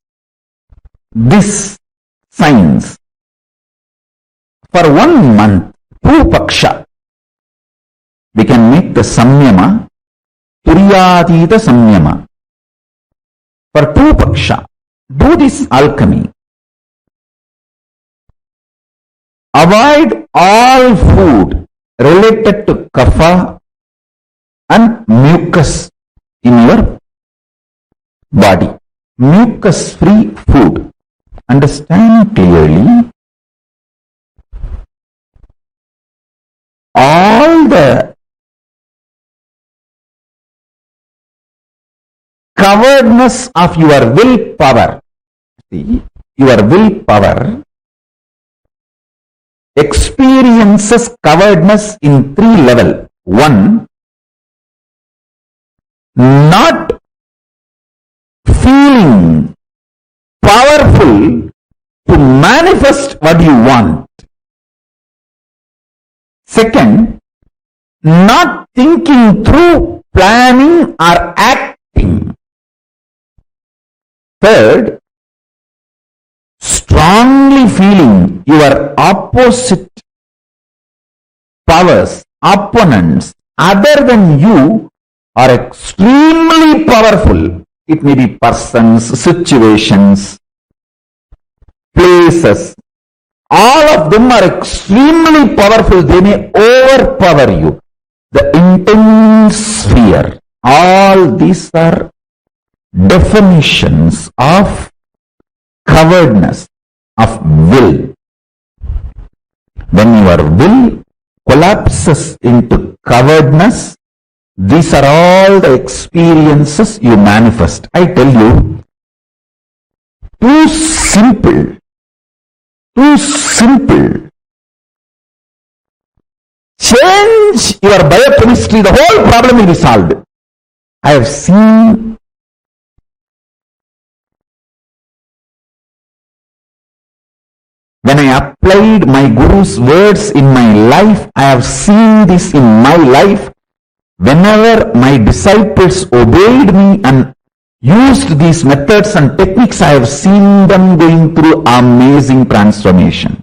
this science for 1 month, Paksha, we can make the Samyama, Turyadita Samyama. For Paksha, do this alchemy. Avoid all food related to kapha and mucus in your body. Mucus free food. Understand clearly. All the coveredness of your willpower, see, your willpower experiences coveredness in 3 levels. 1, not feeling powerful to manifest what you want. Second, not thinking through, planning or acting. Third, strongly feeling your opposite powers, opponents, other than you are extremely powerful. It may be persons, situations, places. All of them are extremely powerful. They may overpower you. The intense fear. All these are definitions of cowardness, of will. When your will collapses into cowardness, These are all the experiences you manifest. I tell you, too simple. Too simple. Change your biochemistry, the whole problem will be solved. I have seen when I applied my Guru's words in my life, I have seen this in my life. Whenever my disciples obeyed me and used these methods and techniques, I have seen them going through amazing transformation.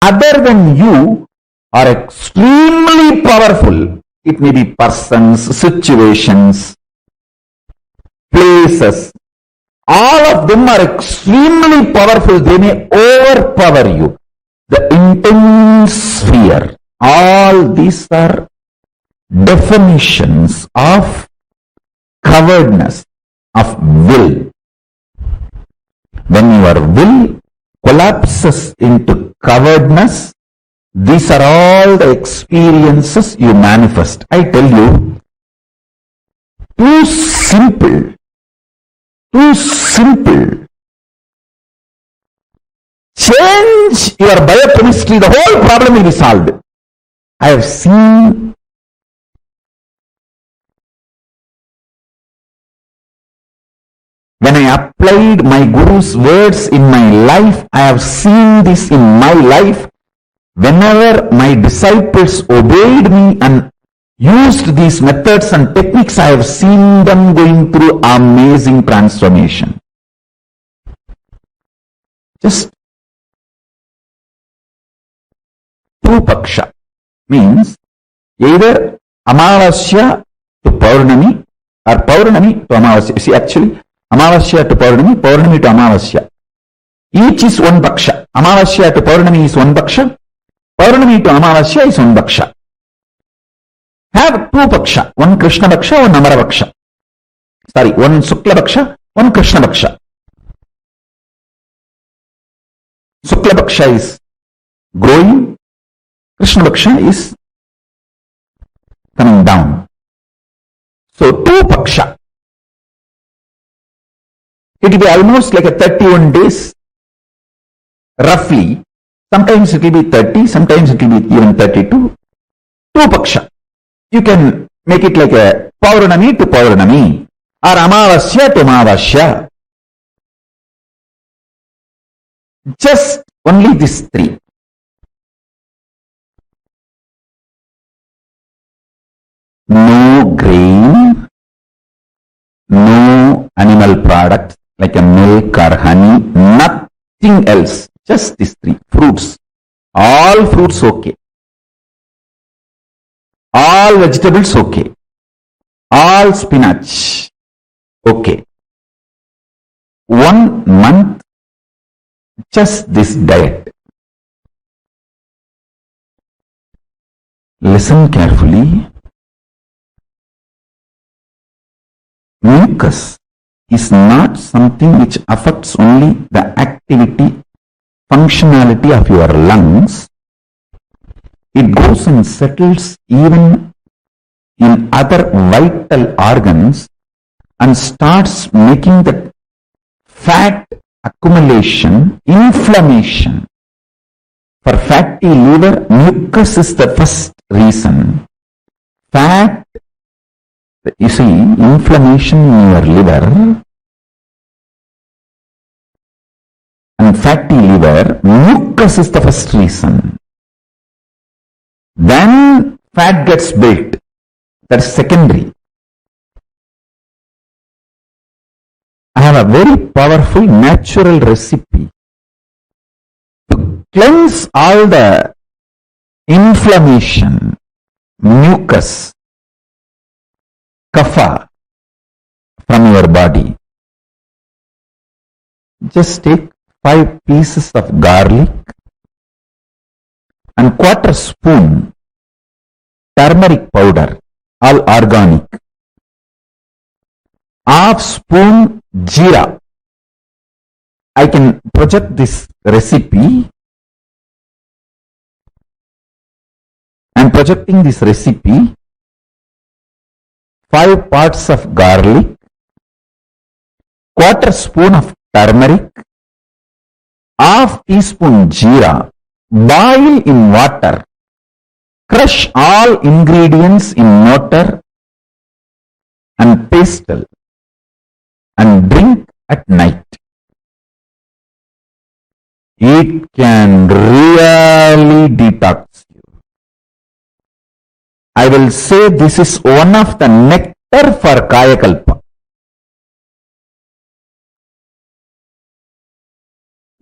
Other than you are extremely powerful. It may be persons, situations, places. All of them are extremely powerful. They may overpower you. The intense fear. All these are definitions of cowardness, of will. When your will collapses into cowardness, these are all the experiences you manifest. I tell you, too simple. Too simple. Change your biochemistry, the whole problem will be solved. I have seen when I applied my Guru's words in my life, I have seen this in my life. Whenever my disciples obeyed me and used these methods and techniques, I have seen them going through amazing transformation. Just two paksha means either Amavasya to Paurnami or Paurnami to Amavasya. See, actually, Amavasya to Paurnami, Paurnami to Amavasya. Each is one paksha. Amavasya to Paurnami is one paksha. Paurnami to Amavasya is one paksha. Have two paksha, one Krishna paksha, one Amara paksha. Sorry, one Sukla paksha, one Krishna paksha. Sukla paksha is growing, Krishna paksha is coming down. So two paksha. It will be almost like a 31 days, roughly. Sometimes it will be 30, sometimes it will be even 32. Two paksha. You can make it like a Paurnami to Paurnami or Amavasya to Amavasya. Just only these three. No grain, no animal products like a milk or honey, nothing else. Just these three. Fruits. All fruits okay. All vegetables okay. All spinach okay. 1 month, just this diet. Listen carefully. Mucus is not something which affects only the activity, functionality of your lungs. It goes and settles even in other vital organs and starts making the fat accumulation, inflammation. For fatty liver, mucus is the first reason. Fat, you see, inflammation in your liver and fatty liver, mucus is the first reason. Then fat gets built. That's secondary. I have a very powerful natural recipe to cleanse all the inflammation, mucus, kapha from your body. Just take 5 pieces of garlic and 1/4 spoon turmeric powder, all organic. 1/2 spoon jeera. I can project this recipe. I am projecting this recipe 5 parts of garlic, quarter spoon of turmeric, half teaspoon jeera, boil in water, crush all ingredients in mortar and pestle and drink at night. It can really detox you. I will say this is one of the nectar for Kayakalpa.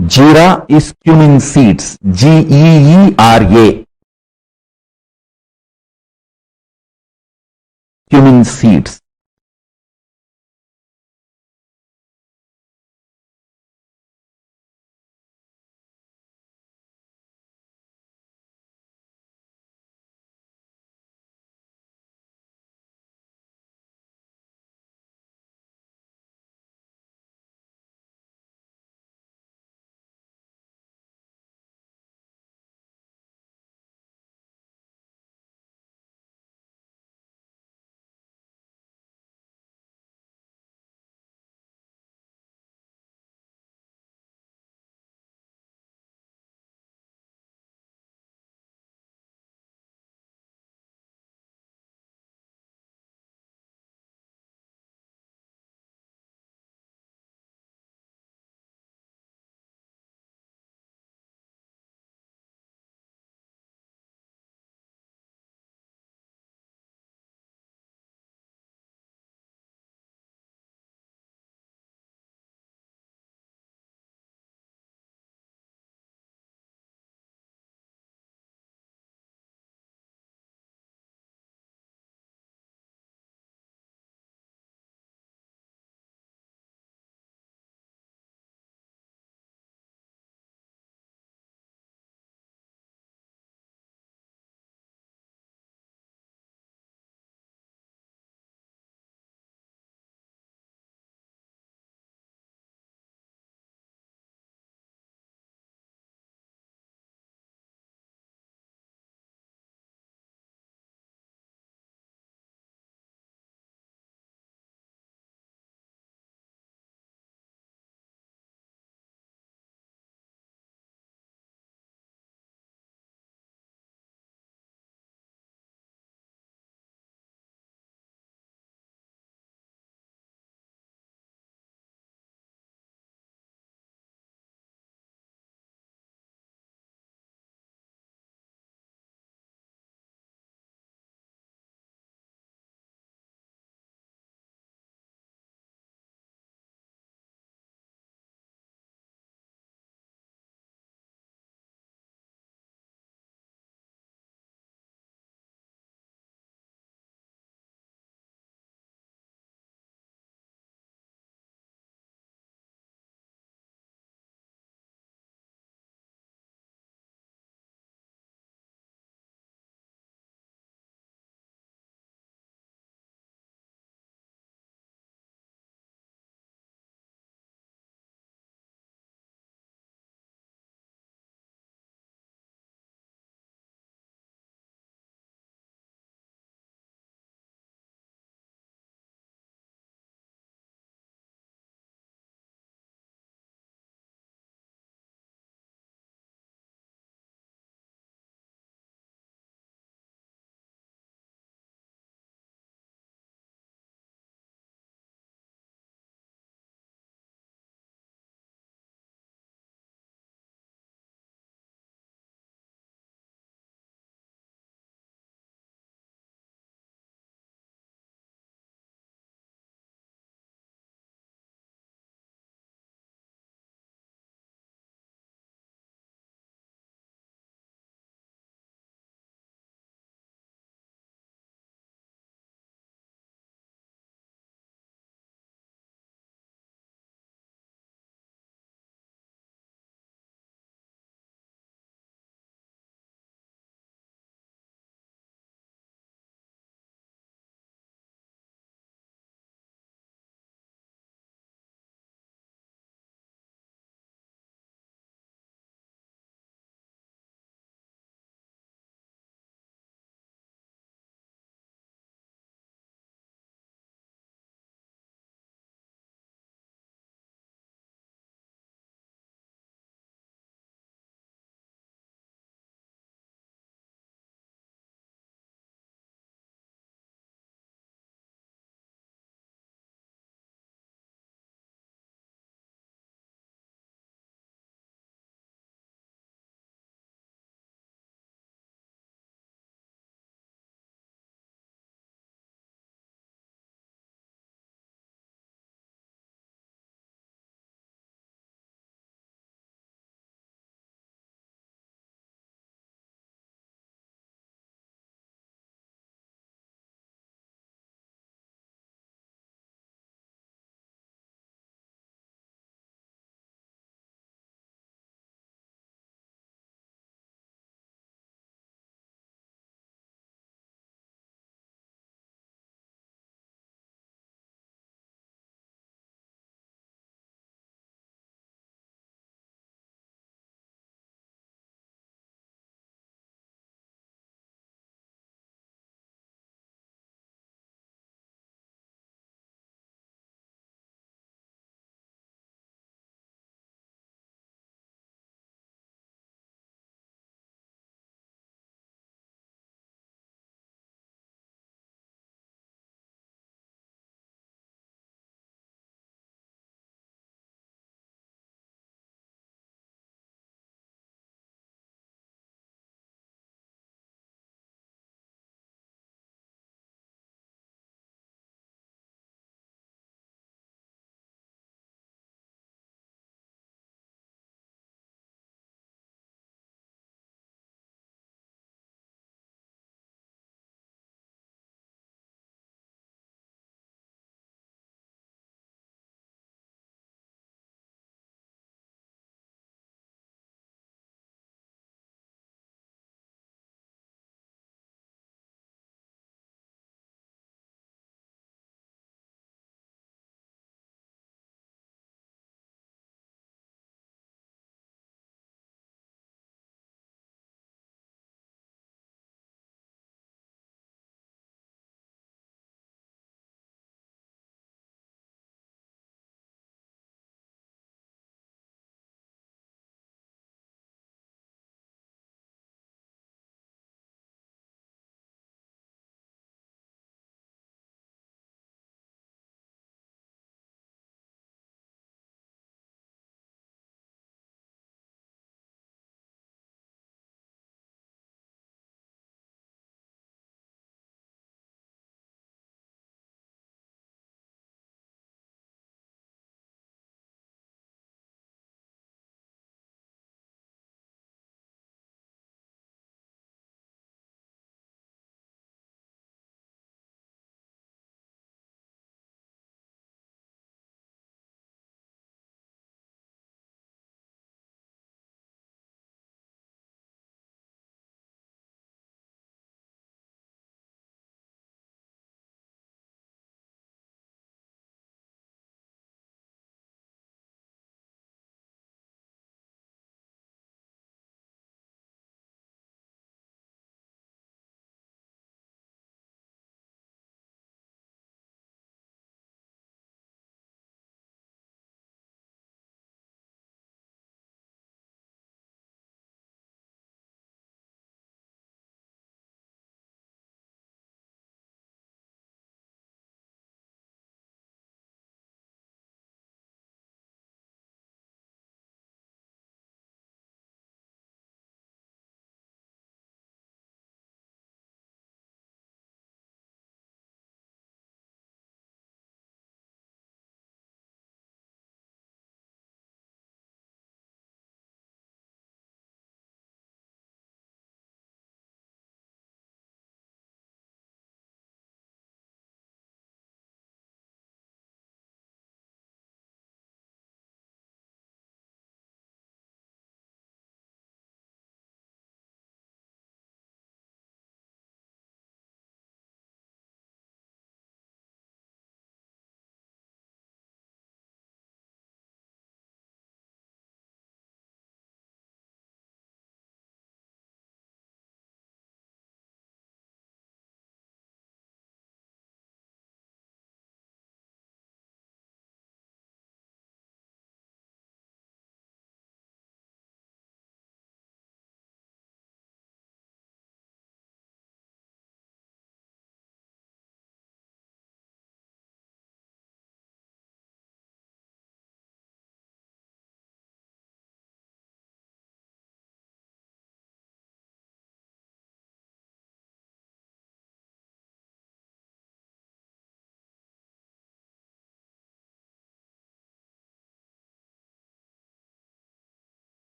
Jeera is cumin seeds, Geera. Cumin seeds.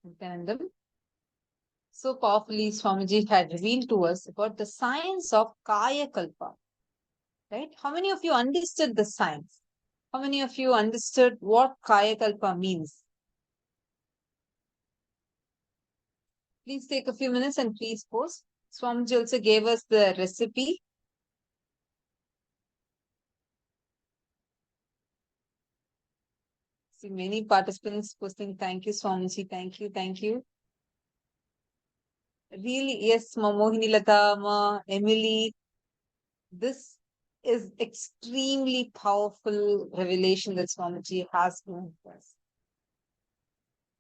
Nithyanandam. So powerfully, Swamiji had revealed to us about the science of Kaya Kalpa. Right? How many of you understood the science? How many of you understood what Kaya Kalpa means? Please take a few minutes and please post. Swamiji also gave us the recipe. See many participants posting, thank you, Swamiji, thank you, thank you. Really, yes, Mohini Lata, Ma, Emily, this is extremely powerful revelation that Swamiji has given us.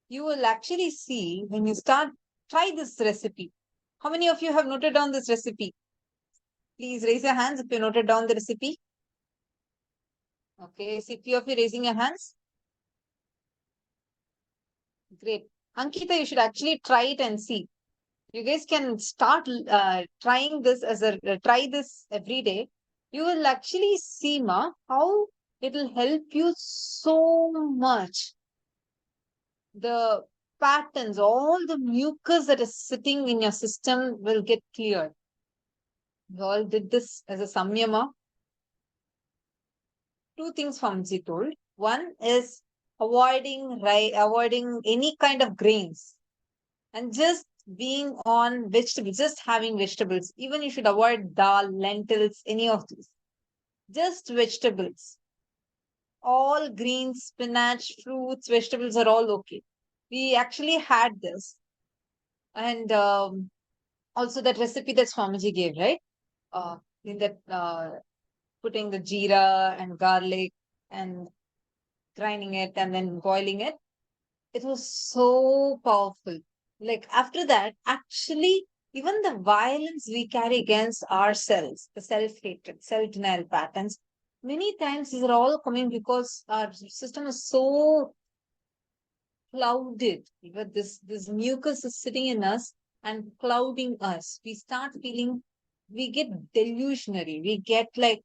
You will actually see when you try this recipe. How many of you have noted down this recipe? Please raise your hands if you noted down the recipe. Okay, see few of you raising your hands. Great. Ankita, you should actually try it and see. You guys can start trying this try this every day. You will actually see, Ma, how it will help you so much. The patterns, all the mucus that is sitting in your system will get cleared. We all did this as a samyama. Two things Swamiji told. One is avoiding any kind of grains and just being on vegetables, just having vegetables. Even you should avoid dal, lentils, any of these. Just vegetables. All greens, spinach, fruits, vegetables are all okay. We actually had this. And also that recipe that Swamiji gave, right? In that putting the jeera and garlic and grinding it and then boiling it. It was so powerful. Like after that, actually, even the violence we carry against ourselves, the self-hatred, self-denial patterns, many times these are all coming because our system is so clouded. Even this mucus is sitting in us and clouding us. We start feeling, we get delusionary. We get like,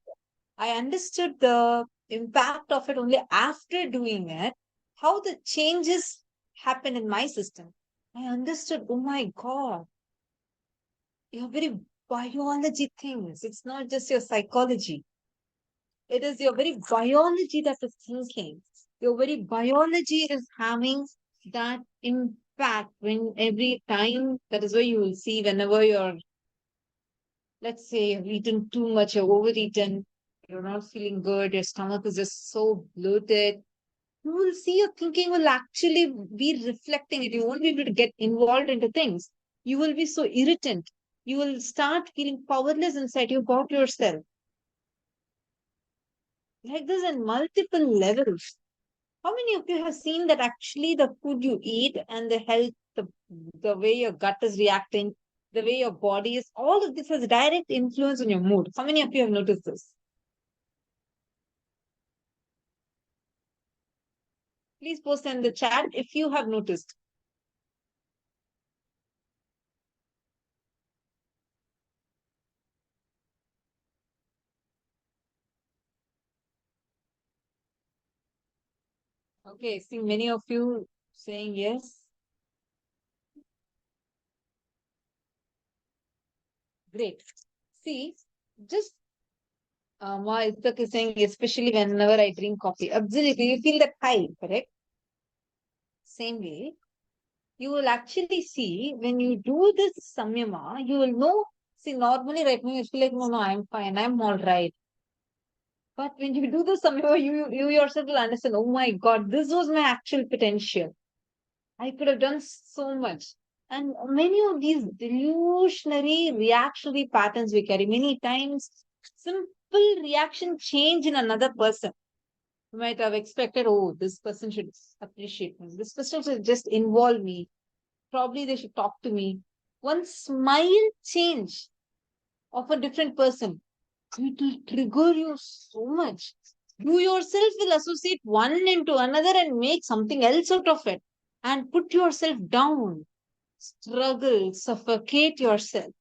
I understood the impact of it only after doing it, how the changes happen in my system. I understood, oh my God, your very biology things. It's not just your psychology. It is your very biology that is thinking. Your very biology is having that impact when every time. That is why you will see whenever you're, let's say, you've eaten too much, you're overeaten, you're not feeling good, your stomach is just so bloated, you will see your thinking will actually be reflecting it. You won't be able to get involved into things. You will be so irritant. You will start feeling powerless inside you about yourself. Like this in multiple levels. How many of you have seen that actually the food you eat and the health, the way your gut is reacting, the way your body is, all of this has direct influence on your mood? How many of you have noticed this? Please post in the chat if you have noticed. Okay, see many of you saying yes. Great. See, just Ma Istak is saying, especially whenever I drink coffee, absolutely, you feel that high, correct? Same way, you will actually see when you do this samyama, you will know. See, normally right now you feel like, no, no, I'm fine, I'm all right. But when you do the samyama, you yourself will understand, oh my God, this was my actual potential. I could have done so much. And many of these delusionary reactionary patterns we carry, many times, simple reaction change in another person. You might have expected, oh, this person should appreciate me. This person should just involve me. Probably they should talk to me. One smile change of a different person, it will trigger you so much. You yourself will associate one into another and make something else out of it and put yourself down, struggle, suffocate yourself.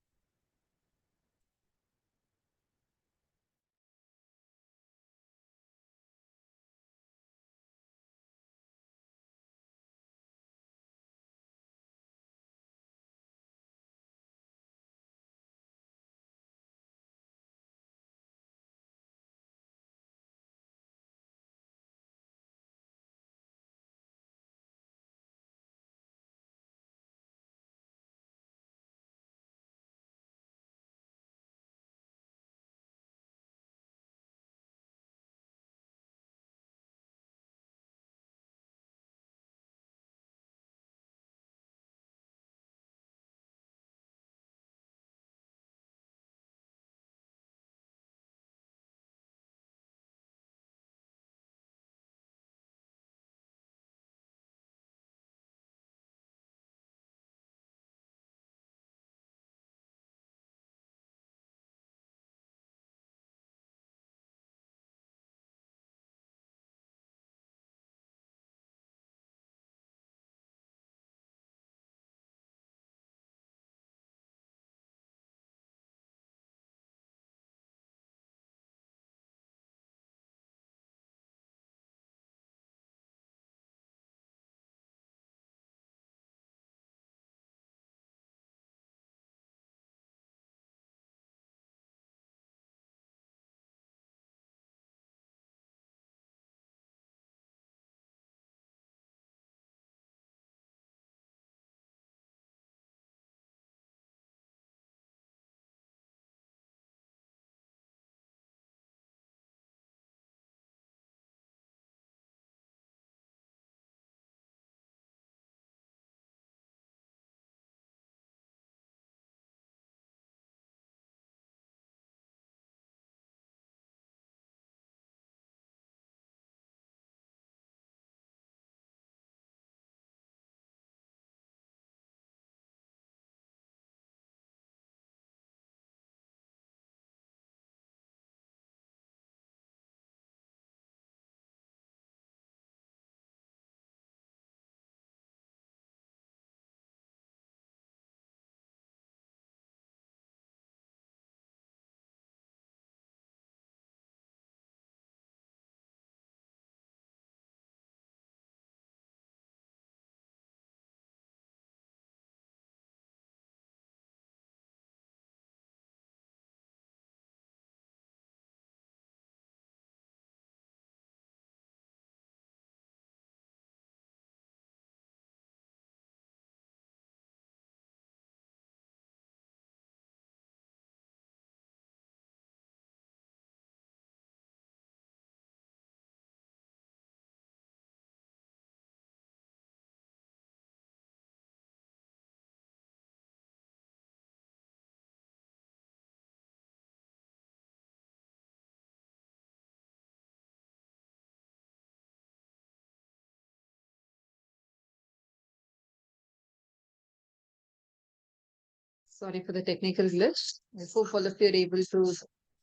Sorry for the technical glitch. I hope all of you are able to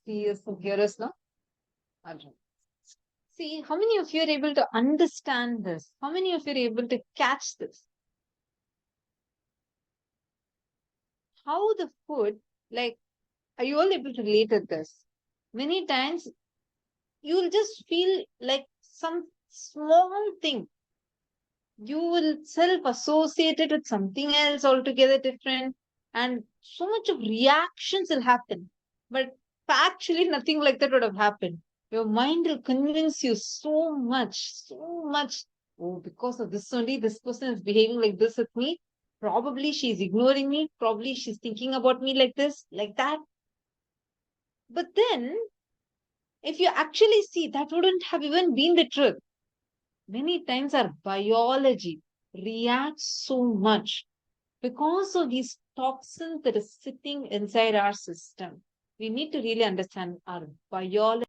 see us and hear us now. All right. See, how many of you are able to understand this? How many of you are able to catch this? How the food, like, are you all able to relate with this? Many times you'll just feel like some small thing. You will self associate it with something else altogether different, and so much of reactions will happen. But factually, nothing like that would have happened. Your mind will convince you so much, so much. Oh, because of this only, this person is behaving like this with me. Probably she's ignoring me. Probably she's thinking about me like this, like that. But then, if you actually see, that wouldn't have even been the truth. Many times our biology reacts so much because of these toxins that is sitting inside our system. We need to really understand our biology.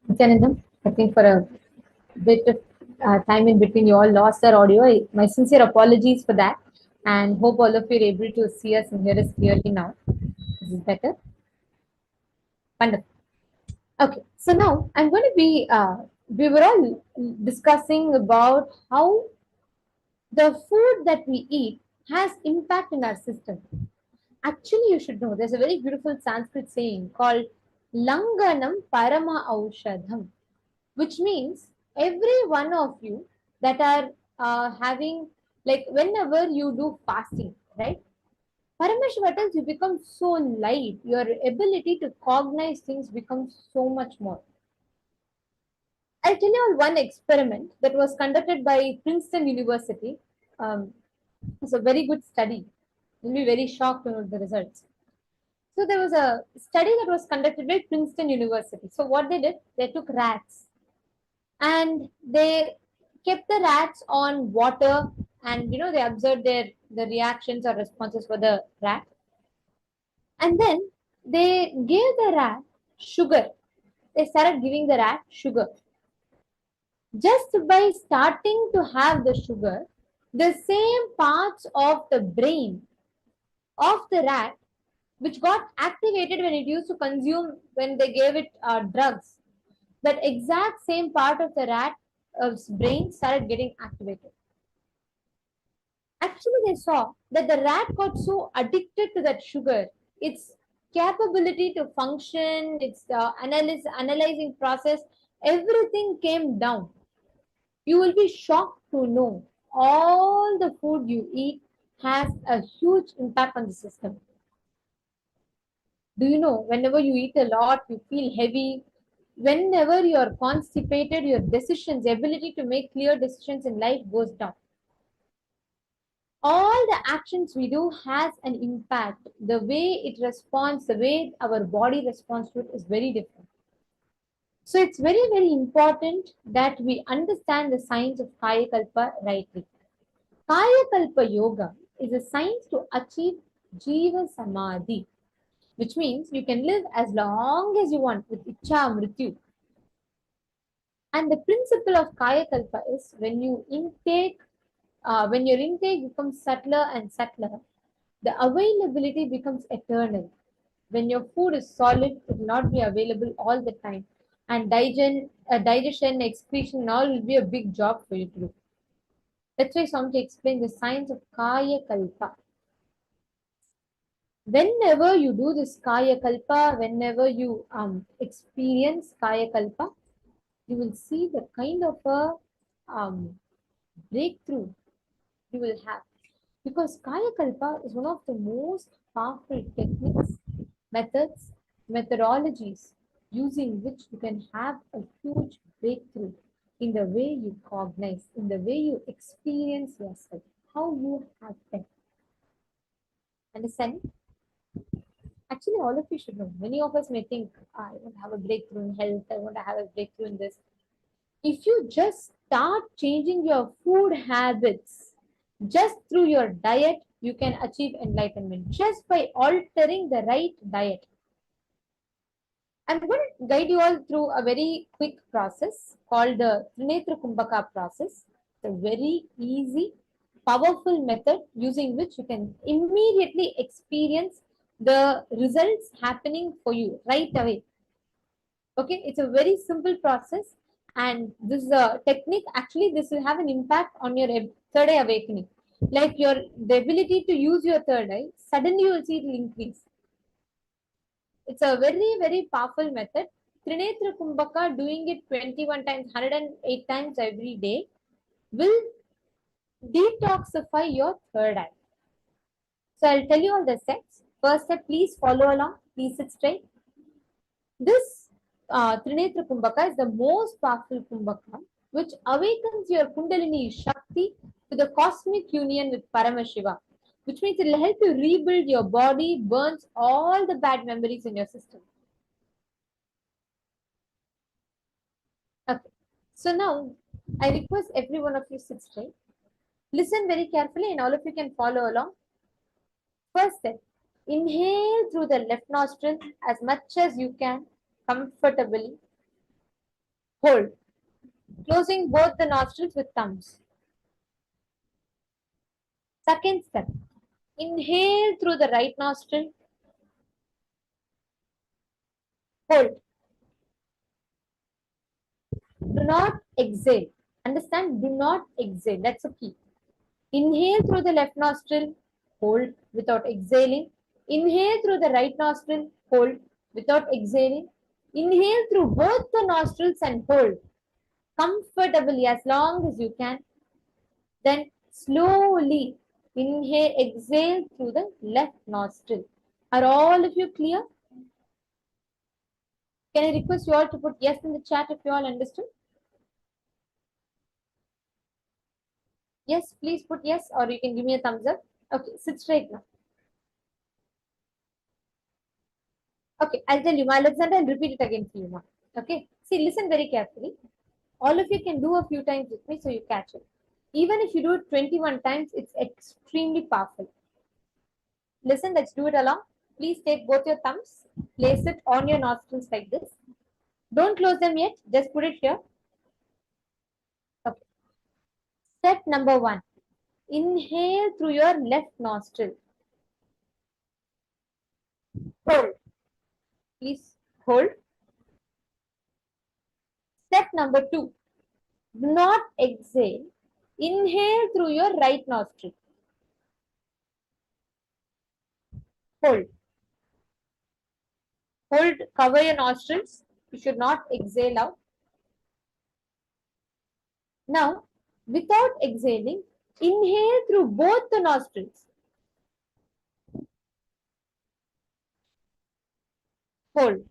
Nityanandam, I think for a bit of time in between, you all lost our audio. My sincere apologies for that, and hope all of you are able to see us and hear us clearly now. This is better. Wonderful. Okay, so now I'm going to be. We were all discussing about how the food that we eat has impact in our system. Actually, you should know there's a very beautiful Sanskrit saying called Langanam Parama Aushadham, which means every one of you that are having, like, whenever you do fasting, right? Paramashiva tells you become so light, your ability to cognize things becomes so much more. I'll tell you one experiment that was conducted by Princeton University. It's a very good study. You'll be very shocked to know the results. So there was a study that was conducted by Princeton University. So what they did, they took rats and they kept the rats on water, and they observed the reactions or responses for the rat, and then they gave the rat sugar. They started giving the rat sugar. Just by starting to have the sugar, the same parts of the brain of the rat which got activated when it used to consume, when they gave it drugs, that exact same part of the rat's brain started getting activated. Actually, they saw that the rat got so addicted to that sugar, its capability to function, its analyzing process, everything came down. You will be shocked to know all the food you eat has a huge impact on the system. Do you know, whenever you eat a lot, you feel heavy. Whenever you are constipated, your decisions, ability to make clear decisions in life goes down. All the actions we do has an impact. The way it responds, the way our body responds to it is very different. So it's very, very important that we understand the science of Kaya Kalpa rightly. Kaya Kalpa Yoga is a science to achieve Jiva Samadhi, which means you can live as long as you want with Icha Mrityu. And the principle of Kaya Kalpa is when your intake becomes subtler and subtler, the availability becomes eternal. When your food is solid, it will not be available all the time. And digestion, excretion, and all will be a big job for you to do. That's why I want to explain the science of Kaya Kalpa. Whenever you do this Kaya Kalpa, whenever you experience Kaya Kalpa, you will see the kind of a breakthrough you will have. Because Kaya Kalpa is one of the most powerful techniques, methods, methodologies using which you can have a huge breakthrough in the way you cognize, in the way you experience yourself, how you have been. Understand? Actually, all of you should know. Many of us may think, I want to have a breakthrough in health, I want to have a breakthrough in this. If you just start changing your food habits, just through your diet, you can achieve enlightenment just by altering the right diet. I'm going to guide you all through a very quick process called the Trinetra Kumbhaka process. It's a very easy, powerful method using which you can immediately experience the results happening for you right away. Okay, it's a very simple process, and this is a technique. Actually, this will have an impact on your third eye awakening. Like the ability to use your third eye, suddenly you will see it will increase. It's a very, very powerful method. Trinetra Kumbhaka, doing it 21 times, 108 times every day, will detoxify your third eye. So I'll tell you all the steps. First step, please follow along. Please sit straight. This Trinetra Kumbhaka is the most powerful Kumbhaka, which awakens your Kundalini Shakti to the cosmic union with Paramashiva, which means it will help you rebuild your body, burns all the bad memories in your system. Okay, so now I request every one of you sit straight. Listen very carefully, and all of you can follow along. First step, inhale through the left nostril as much as you can, comfortably. Hold. Closing both the nostrils with thumbs. Second step. Inhale through the right nostril. Hold. Do not exhale. Understand? Do not exhale. That's a key. Inhale through the left nostril. Hold without exhaling. Inhale through the right nostril. Hold without exhaling. Inhale through both the nostrils and hold comfortably as long as you can. Then slowly inhale, exhale through the left nostril. Are all of you clear? Can I request you all to put yes in the chat if you all understood? Yes, please put yes, or you can give me a thumbs up. Okay, sit straight now. Okay, I'll tell you, Alexander, I'll repeat it again for you now. Okay, see, listen very carefully. All of you can do a few times with me so you catch it. Even if you do it 21 times, it's extremely powerful. Listen, let's do it along. Please take both your thumbs, place it on your nostrils like this. Don't close them yet, just put it here. Okay. Step number 1. Inhale through your left nostril. Hold. Please hold. Step number 2. Do not exhale. Inhale through your right nostril. Hold. Hold, cover your nostrils. You should not exhale out. Now, without exhaling, inhale through both the nostrils. Hold.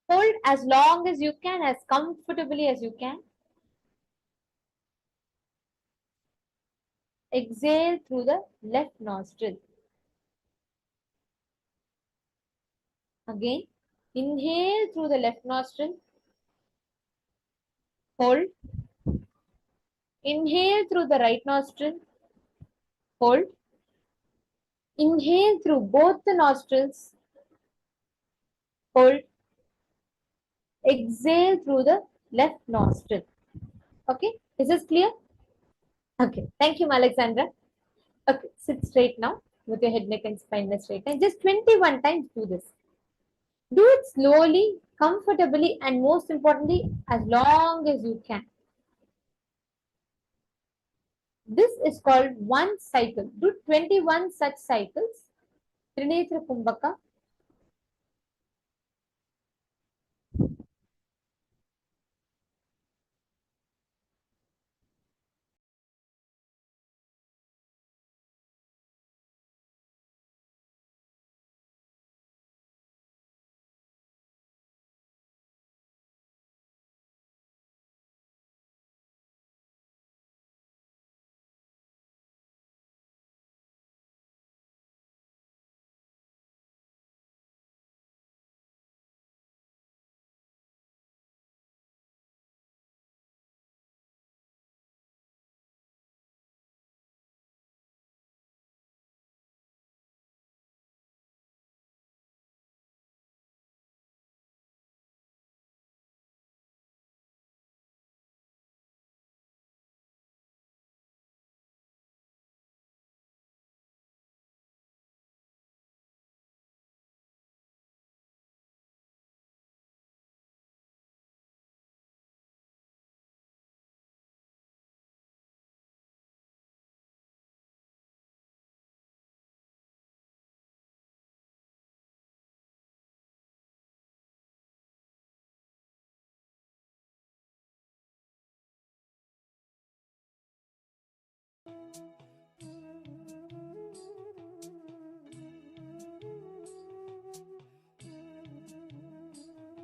Hold as long as you can, as comfortably as you can. Exhale through the left nostril. Again, inhale through the left nostril. Hold. Inhale through the right nostril. Hold. Inhale through both the nostrils. Hold. Exhale through the left nostril. Okay, is this clear? Okay, thank you, Alexandra. Okay, sit straight now with your head, neck, and spine straight. And just 21 times do this. Do it slowly, comfortably, and most importantly, as long as you can. This is called one cycle. Do 21 such cycles. Trinetra Kumbhaka.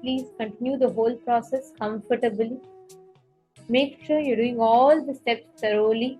Please continue the whole process comfortably. Make sure you're doing all the steps thoroughly.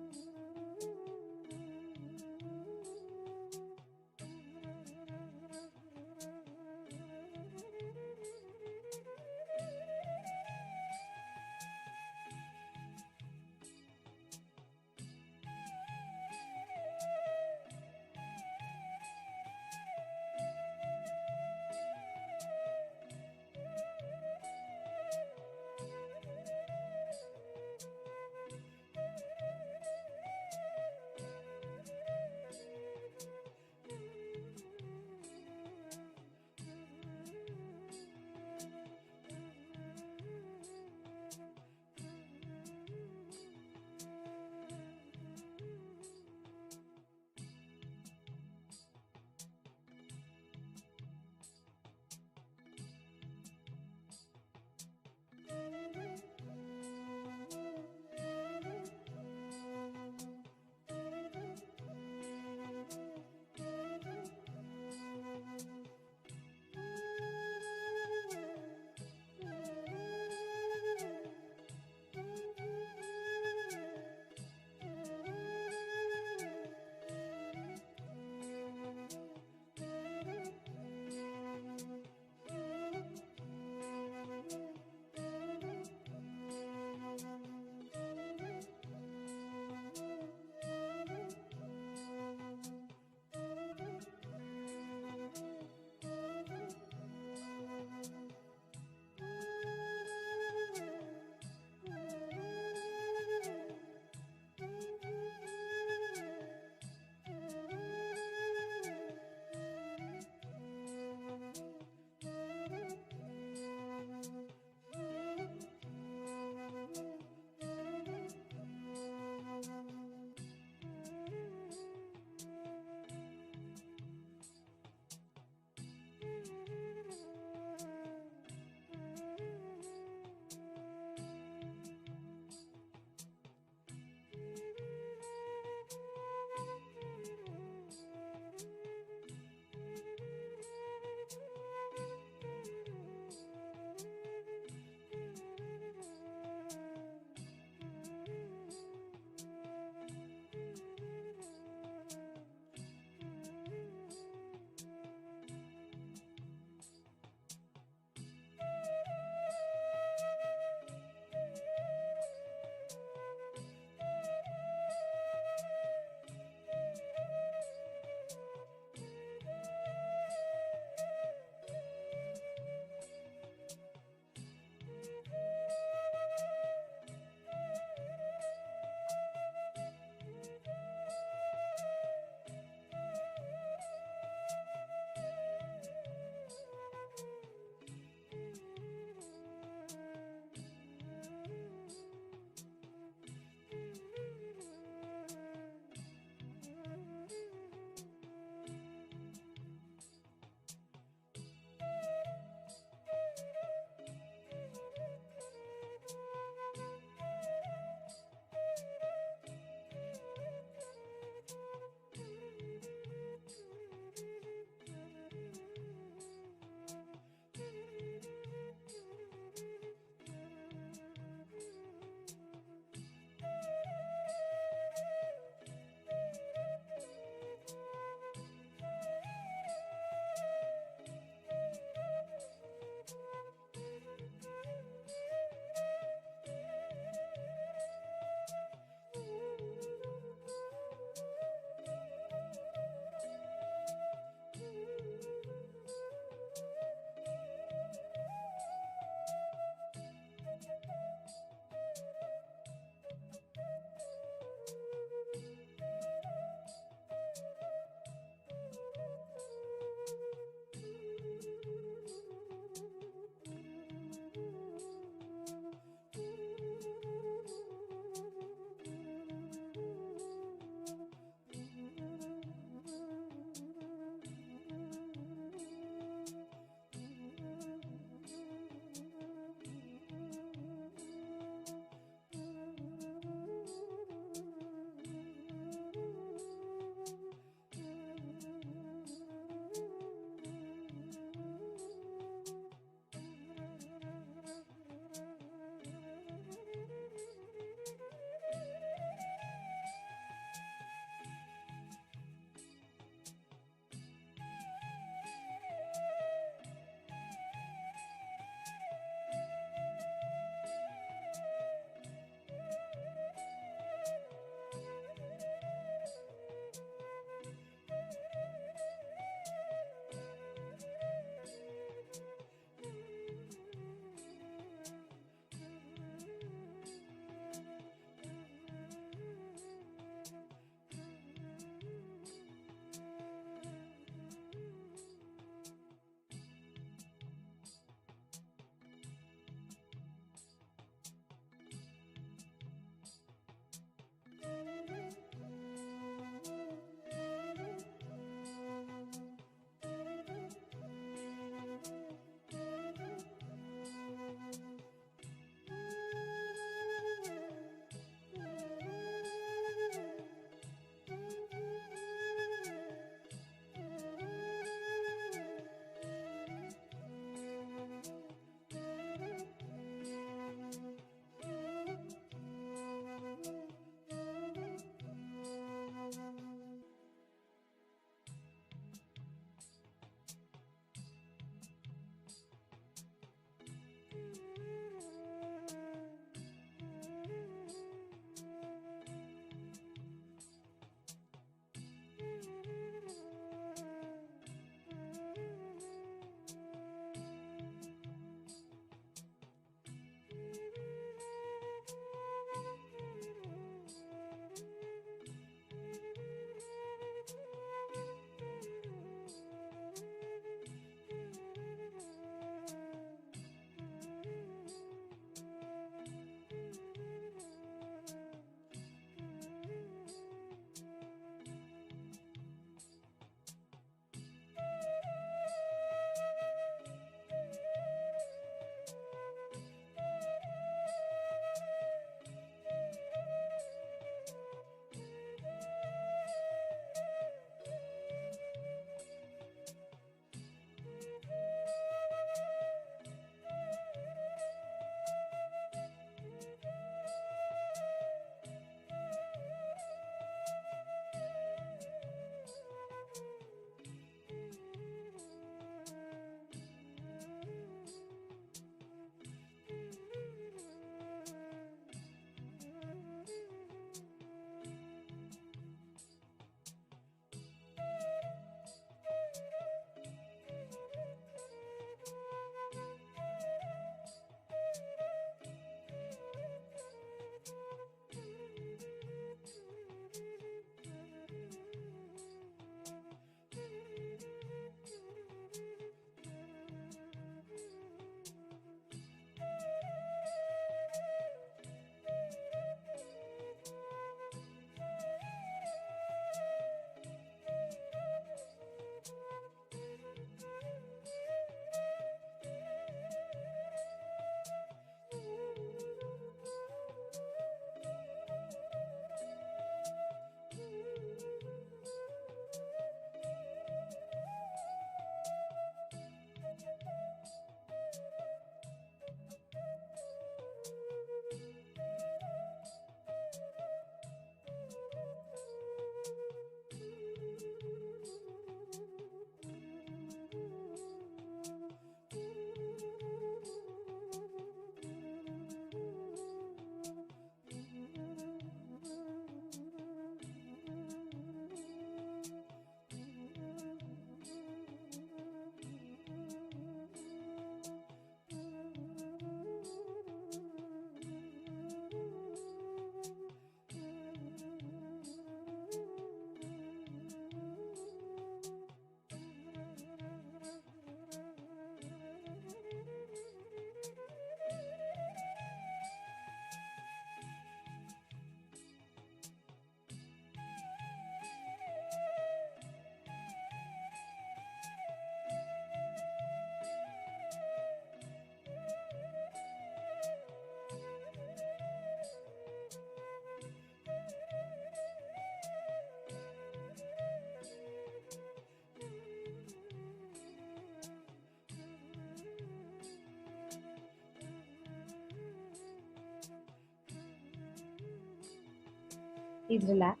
Please relax.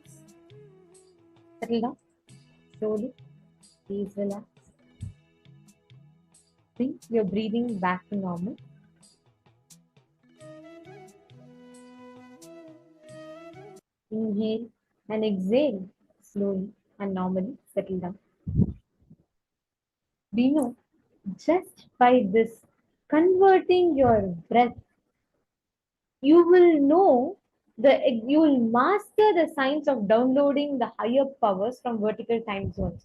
Settle down. Slowly. Please relax. Bring your breathing back to normal. Inhale and exhale slowly and normally. Settle down. We know just by this converting your breath, you will know you will master the science of downloading the higher powers from vertical time zones.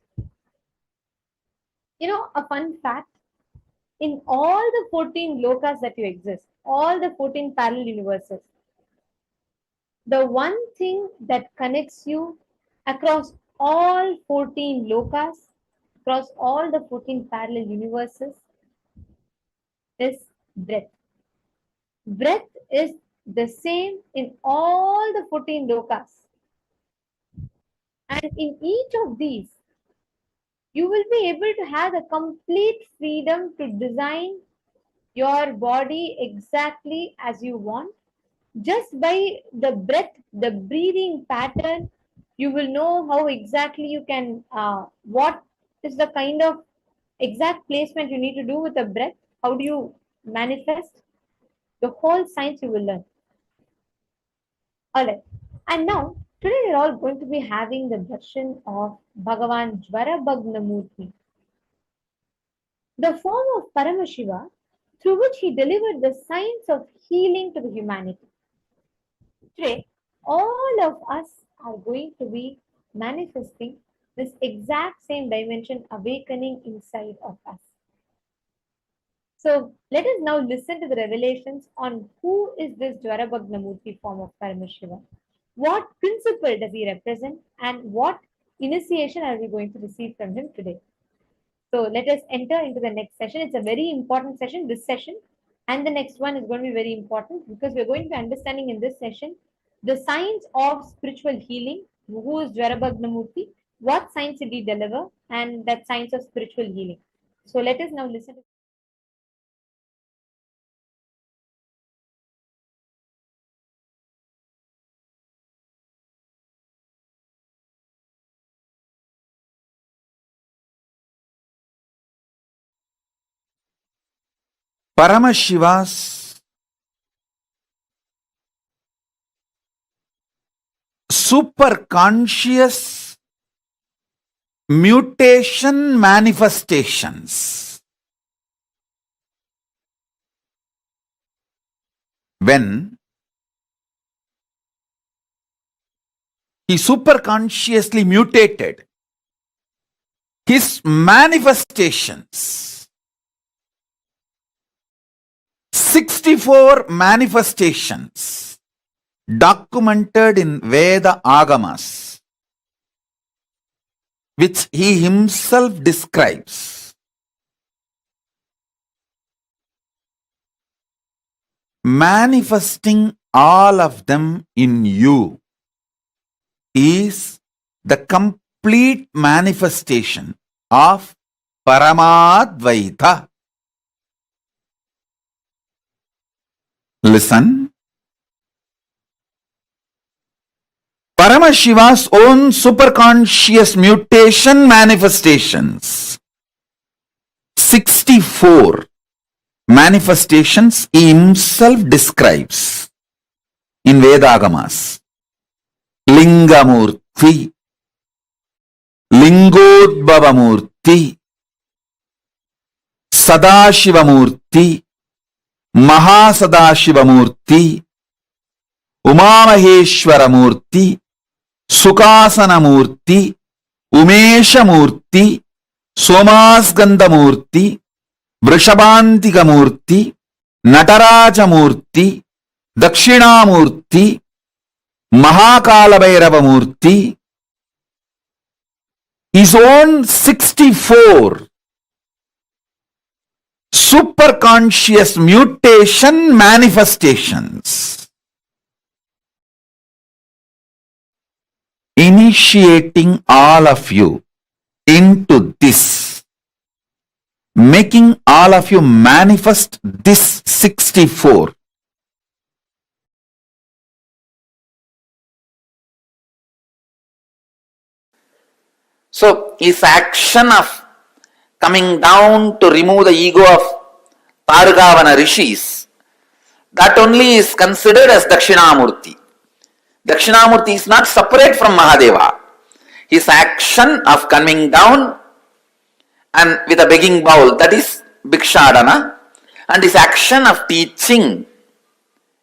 You know, a fun fact, in all the 14 lokas that you exist, all the 14 parallel universes, the one thing that connects you across all 14 lokas, across all the 14 parallel universes, is breath. Breath is the same in all the 14 lokas. And in each of these, you will be able to have the complete freedom to design your body exactly as you want. Just by the breath, the breathing pattern, you will know how exactly you can, what is the kind of exact placement you need to do with the breath. How do you manifest? The whole science you will learn. Alright. And now, today we're all going to be having the darshan of Bhagavan Jvarabhagnamurti, the form of Paramashiva through which he delivered the science of healing to the humanity. Today, all of us are going to be manifesting this exact same dimension awakening inside of us. So let us now listen to the revelations on who is this Jvarabhagnamurti form of Paramashiva. What principle does he represent and what initiation are we going to receive from him today? So let us enter into the next session. It's a very important session, this session, and the next one is going to be very important because we're going to be understanding in this session the science of spiritual healing. Who is Jvarabhagnamurti? What science did he deliver? And that science of spiritual healing. So let us now listen to Paramashiva's super conscious mutation manifestations. When he super consciously mutated, his manifestations, 64 manifestations documented in Veda Agamas, which he himself describes. Manifesting all of them in you is the complete manifestation of Paramadvaita. Listen. Paramashiva's own superconscious mutation manifestations, 64 manifestations he himself describes in Vedagamas. Lingamurti, Lingodbhavamurti, Sadashivamurti, Mahasadashivamurti, Umamaheshwaramurti, Sukasanamurti, Umeshamurti, Somasgandamurti, Vrishabhantikamurti, Natarajamurti, Dakshinamurti, Mahakalabhairavamurti, his own 64 superconscious mutation manifestations, initiating all of you into this, making all of you manifest this 64 So his action of coming down to remove the ego of Targavana rishis, that only is considered as Dakshinamurti. Dakshinamurti is not separate from Mahadeva. His action of coming down and with a begging bowl, that is Bhikshadana, and his action of teaching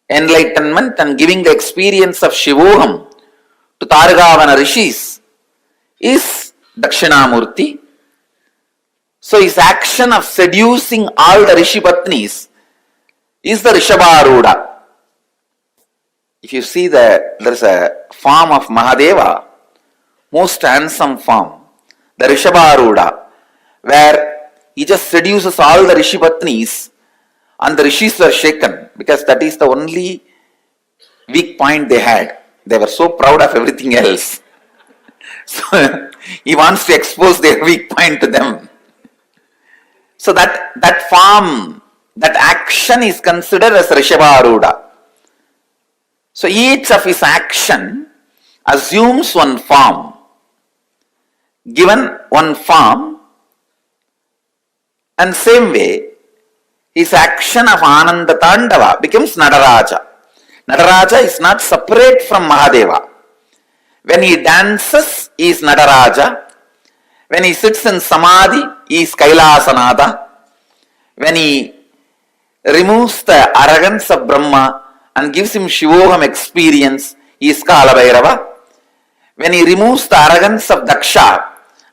enlightenment and giving the experience of Shivoham to Targavana rishis is Dakshinamurti. So his action of seducing all the Rishi Patnis is the Rishabharuda. If you see there is a form of Mahadeva, most handsome form, the Rishabharuda, where he just seduces all the Rishi Patnis and the Rishis were shaken because that is the only weak point they had. They were so proud of everything else. So he wants to expose their weak point to them. So that form, that action is considered as Rishabharuda. So each of his action assumes one form. Given one form, and same way, his action of Ananda Tandava becomes Nataraja. Nataraja is not separate from Mahadeva. When he dances, he is Nataraja. When he sits in Samadhi, he is KAILASA. When he removes the arrogance of Brahma and gives him Shivoham experience, he is Kalabhairava. When he removes the arrogance of Daksha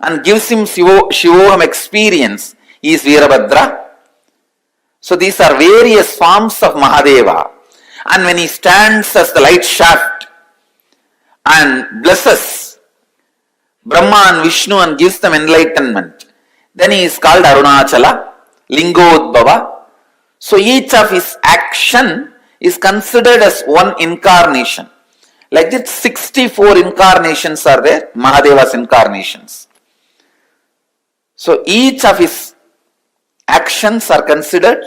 and gives him Shivoham experience, he is Virabhadra. So these are various forms of Mahadeva. And when he stands as the light shaft and blesses Brahma and Vishnu and gives them enlightenment, then he is called Arunachala, Lingodbhava. So each of his action is considered as one incarnation. Like that, 64 incarnations are there, Mahadeva's incarnations. So each of his actions are considered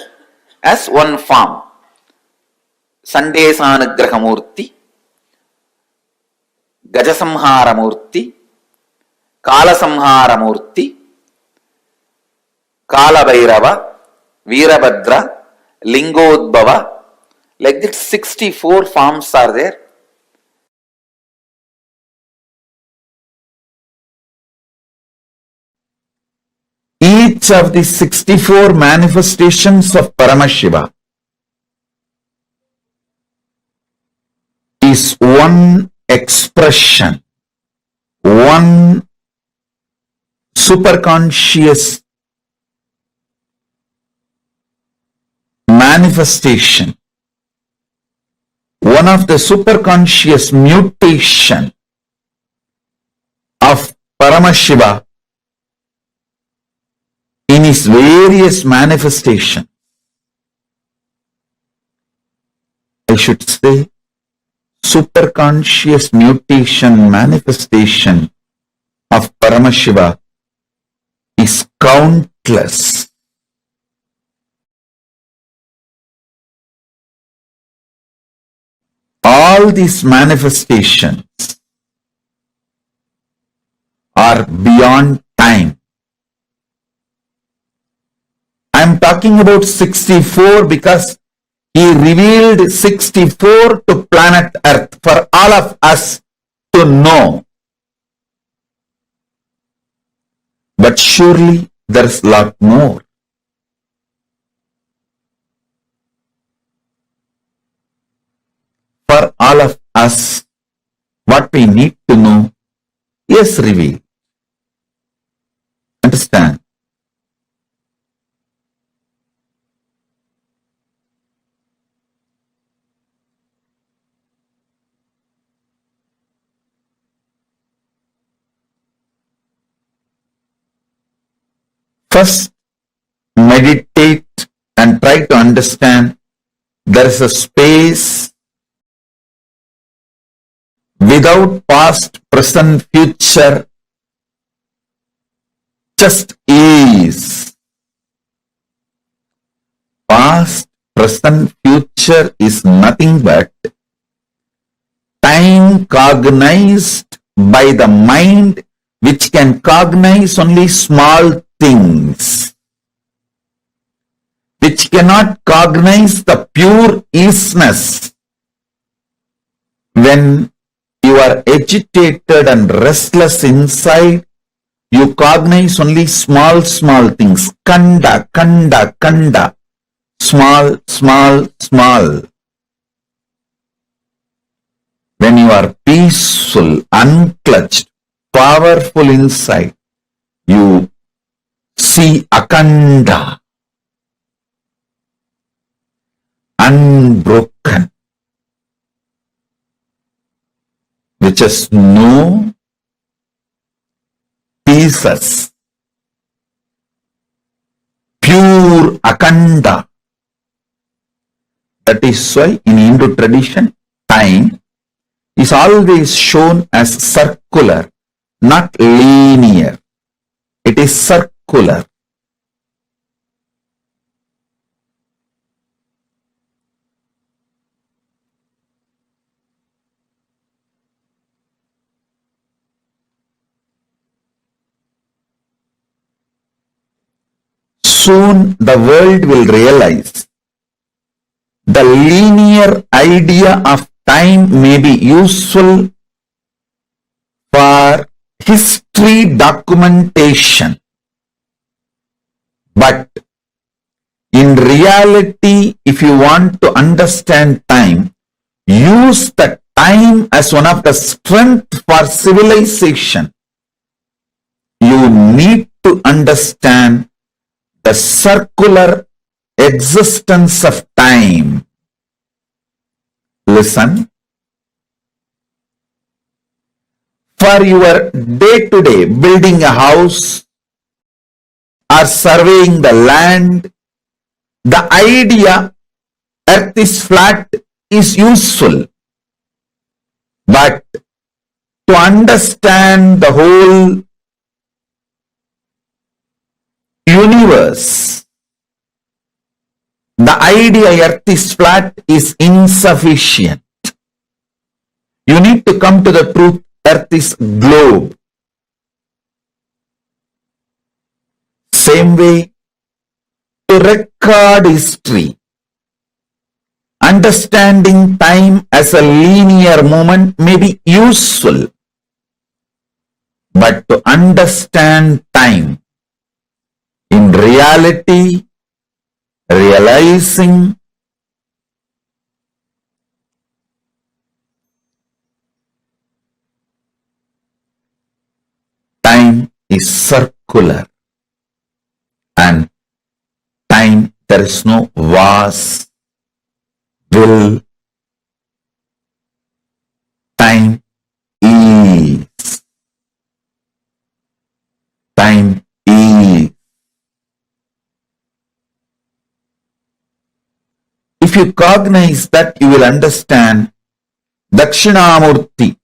as one form. Sandesanugrahamurti, Gajasamharamurti, Kalasamharamurti, Kalabhairava, Virabhadra, Lingodbhava. Like that, 64 forms are there. Each of the 64 manifestations of Paramashiva is one expression, one superconscious manifestation, one of the superconscious mutation of Paramashiva in his various manifestations. I should say superconscious mutation manifestation of Paramashiva is countless. All these manifestations are beyond time. I am talking about 64 because he revealed 64 to planet Earth for all of us to know. But surely there is a lot more. For all of us, what we need to know is revealed. Understand? First, meditate and try to understand there is a space without past, present, future, just is. Past, present, future is nothing but time cognized by the mind which can cognize only small things, which cannot cognize the pure easiness. When you are agitated and restless inside, you cognize only small things. Kanda, kanda, kanda. Small, small, small. When you are peaceful, unclutched, powerful inside, you see akanda, unbroken, which is no pieces, pure akanda. That is why in Hindu tradition, time is always shown as circular, not linear. It is circular. Soon the world will realize the linear idea of time may be useful for history documentation, but in reality, if you want to understand time, use the time as one of the strengths for civilization. You need to understand the circular existence of time. Listen. For your day-to-day building a house or surveying the land, the idea earth is flat is useful. But to understand the whole universe, the idea earth is flat is insufficient. You need to come to the truth earth is globe. Same way, to record history, understanding time as a linear movement may be useful. But to understand time in reality, realizing time is circular, and time, there is no was, will. Time is. Time is. If you cognize that, you will understand Dakshinamurti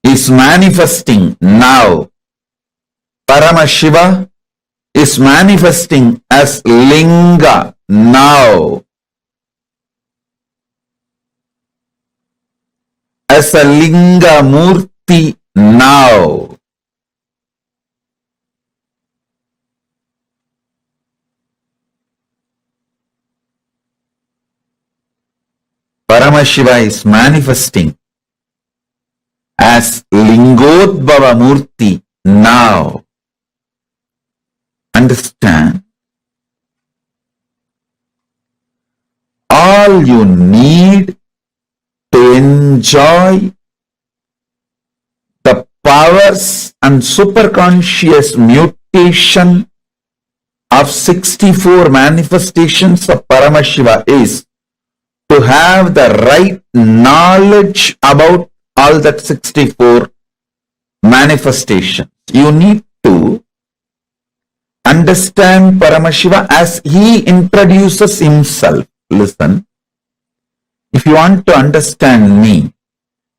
is manifesting now. Paramashiva is manifesting as Linga now. As a Linga Murti now. Paramashiva is manifesting as Lingodbhava Murti now. Understand? All you need to enjoy the powers and superconscious mutation of 64 manifestations of Paramashiva is to have the right knowledge about all that 64 manifestations. You need to understand Paramashiva as he introduces himself. Listen, if you want to understand me,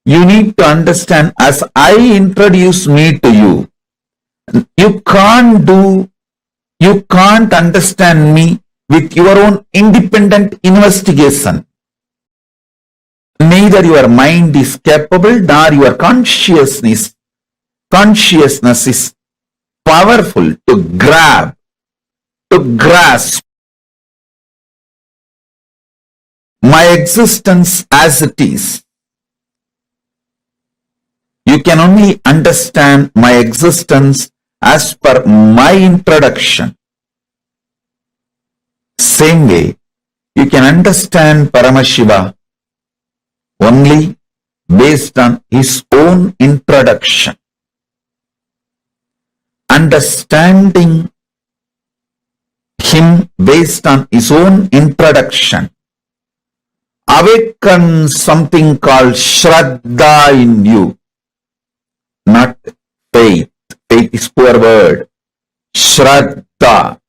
you need to understand as I introduce me to you. You can't understand me with your own independent investigation. Neither your mind is capable nor your consciousness consciousness is powerful to grab, to grasp my existence as it is. You can only understand my existence as per my introduction. Same way, you can understand Paramashiva only based on his own introduction. Understanding him based on his own introduction awakens something called Shraddha in you, not faith. Faith is poor word. Shraddha.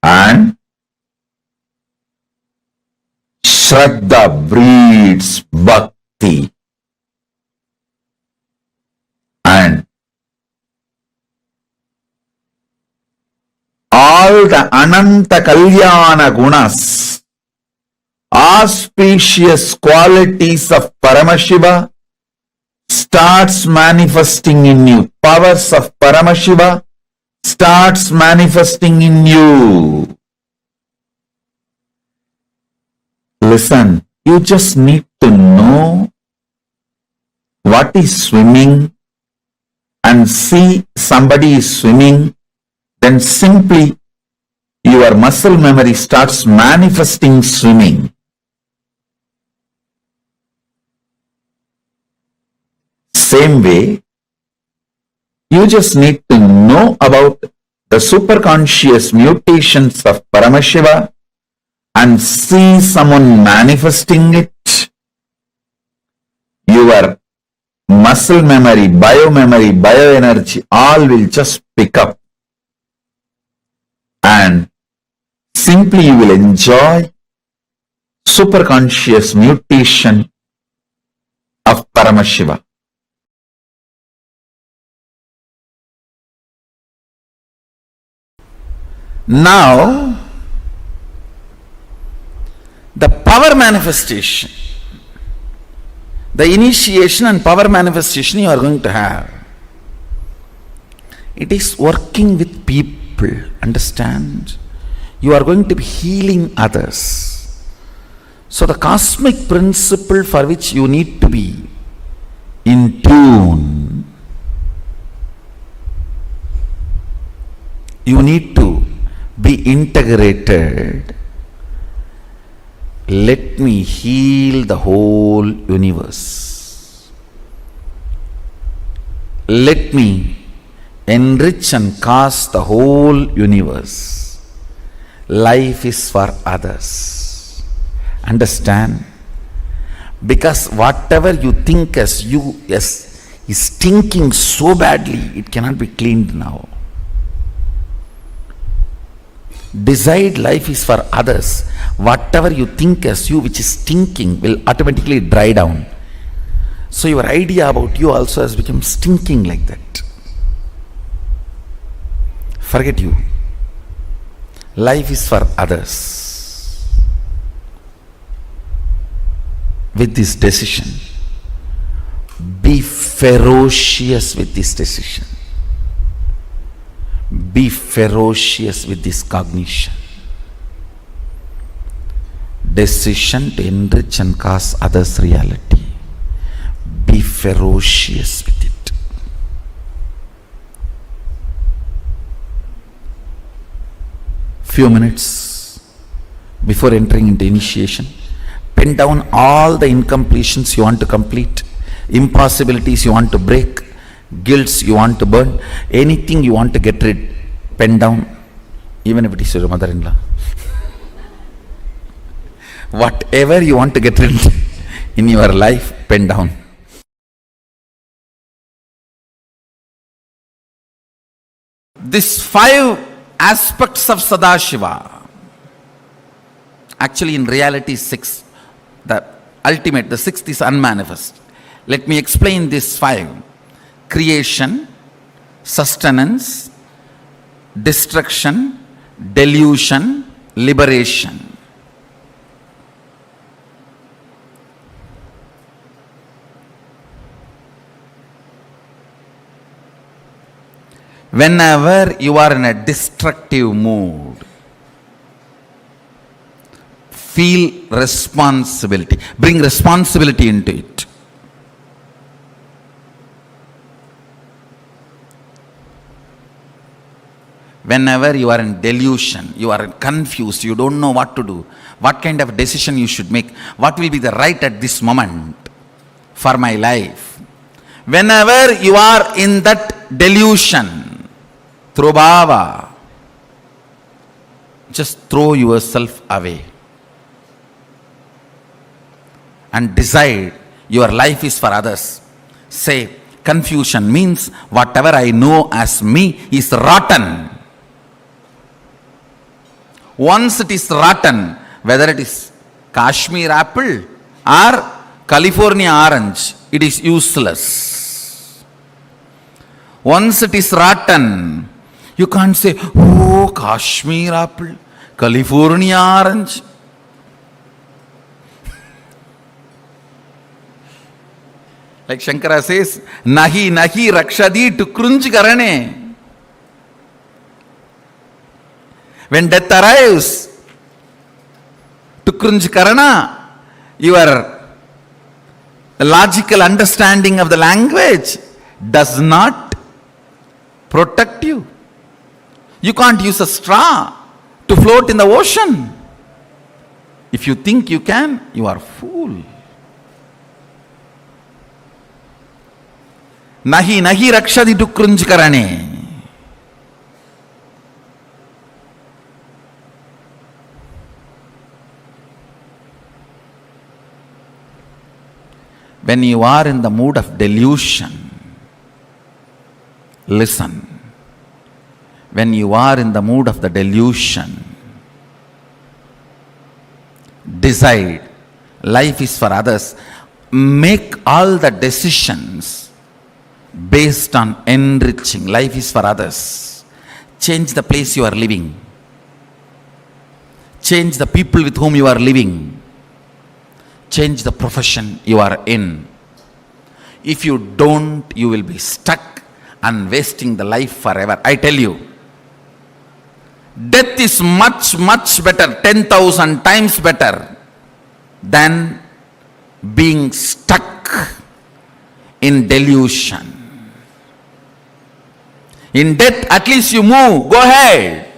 And Shraddha breeds bhakti. And all the Ananta Kalyana Gunas, auspicious qualities of Paramashiva starts manifesting in you. Powers of Paramashiva starts manifesting in you. Listen, you just need to know what is swimming and see somebody is swimming, then simply your muscle memory starts manifesting swimming. Same way, you just need to know about the superconscious mutations of Paramashiva and see someone manifesting it. Your muscle memory, bioenergy, all will just pick up. And simply you will enjoy superconscious mutation of Paramashiva. Now, the power manifestation, the initiation and power manifestation you are going to have, it is working with people, understand? You are going to be healing others. So the cosmic principle for which you need to be in tune, you need to be integrated. Let me heal the whole universe. Let me enrich and cast the whole universe. Life is for others. Understand? Because whatever you think as you is stinking so badly, it cannot be cleaned now. Decide life is for others. Whatever you think as you which is stinking will automatically dry down. So your idea about you also has become stinking like that. Forget you. Life is for others. With this decision, be ferocious with this decision. Be ferocious with this cognition. Decision to enrich and cast others' reality. Be ferocious with it. Few minutes before entering into initiation, pen down all the incompletions you want to complete, impossibilities you want to break, guilts you want to burn, anything you want to get rid, pen down, even if it is your mother-in-law. Whatever you want to get rid in your life, pen down. These 5 aspects of Sadashiva, actually in reality 6, the ultimate, the 6th is unmanifest. Let me explain these 5. Creation, sustenance, destruction, delusion, liberation. Whenever you are in a destructive mood, feel responsibility. Bring responsibility into it. Whenever you are in delusion, you are confused, you don't know what to do, what kind of decision you should make, what will be the right at this moment for my life. Whenever you are in that delusion, throw bhava, just throw yourself away and decide your life is for others. Say, confusion means whatever I know as me is rotten. Once it is rotten, whether it is Kashmir apple or California orange, it is useless. Once it is rotten, you can't say, oh, Kashmir apple, California orange. Like Shankara says, nahi nahi rakshadi to krunj karane. When death arrives, to krunj karana, your logical understanding of the language does not protect you. You can't use a straw to float in the ocean. If you think you can, you are a fool. Nahi nahi rakshadi to krunj karane. When you are in the mood of delusion, listen. When you are in the mood of the delusion, decide life is for others. Make all the decisions based on enriching. Life is for others. Change the place you are living. Change the people with whom you are living. Change the profession you are in. If you don't, you will be stuck and wasting the life forever. I tell you, death is much, much better, 10,000 times better than being stuck in delusion. In death, at least you move, go ahead.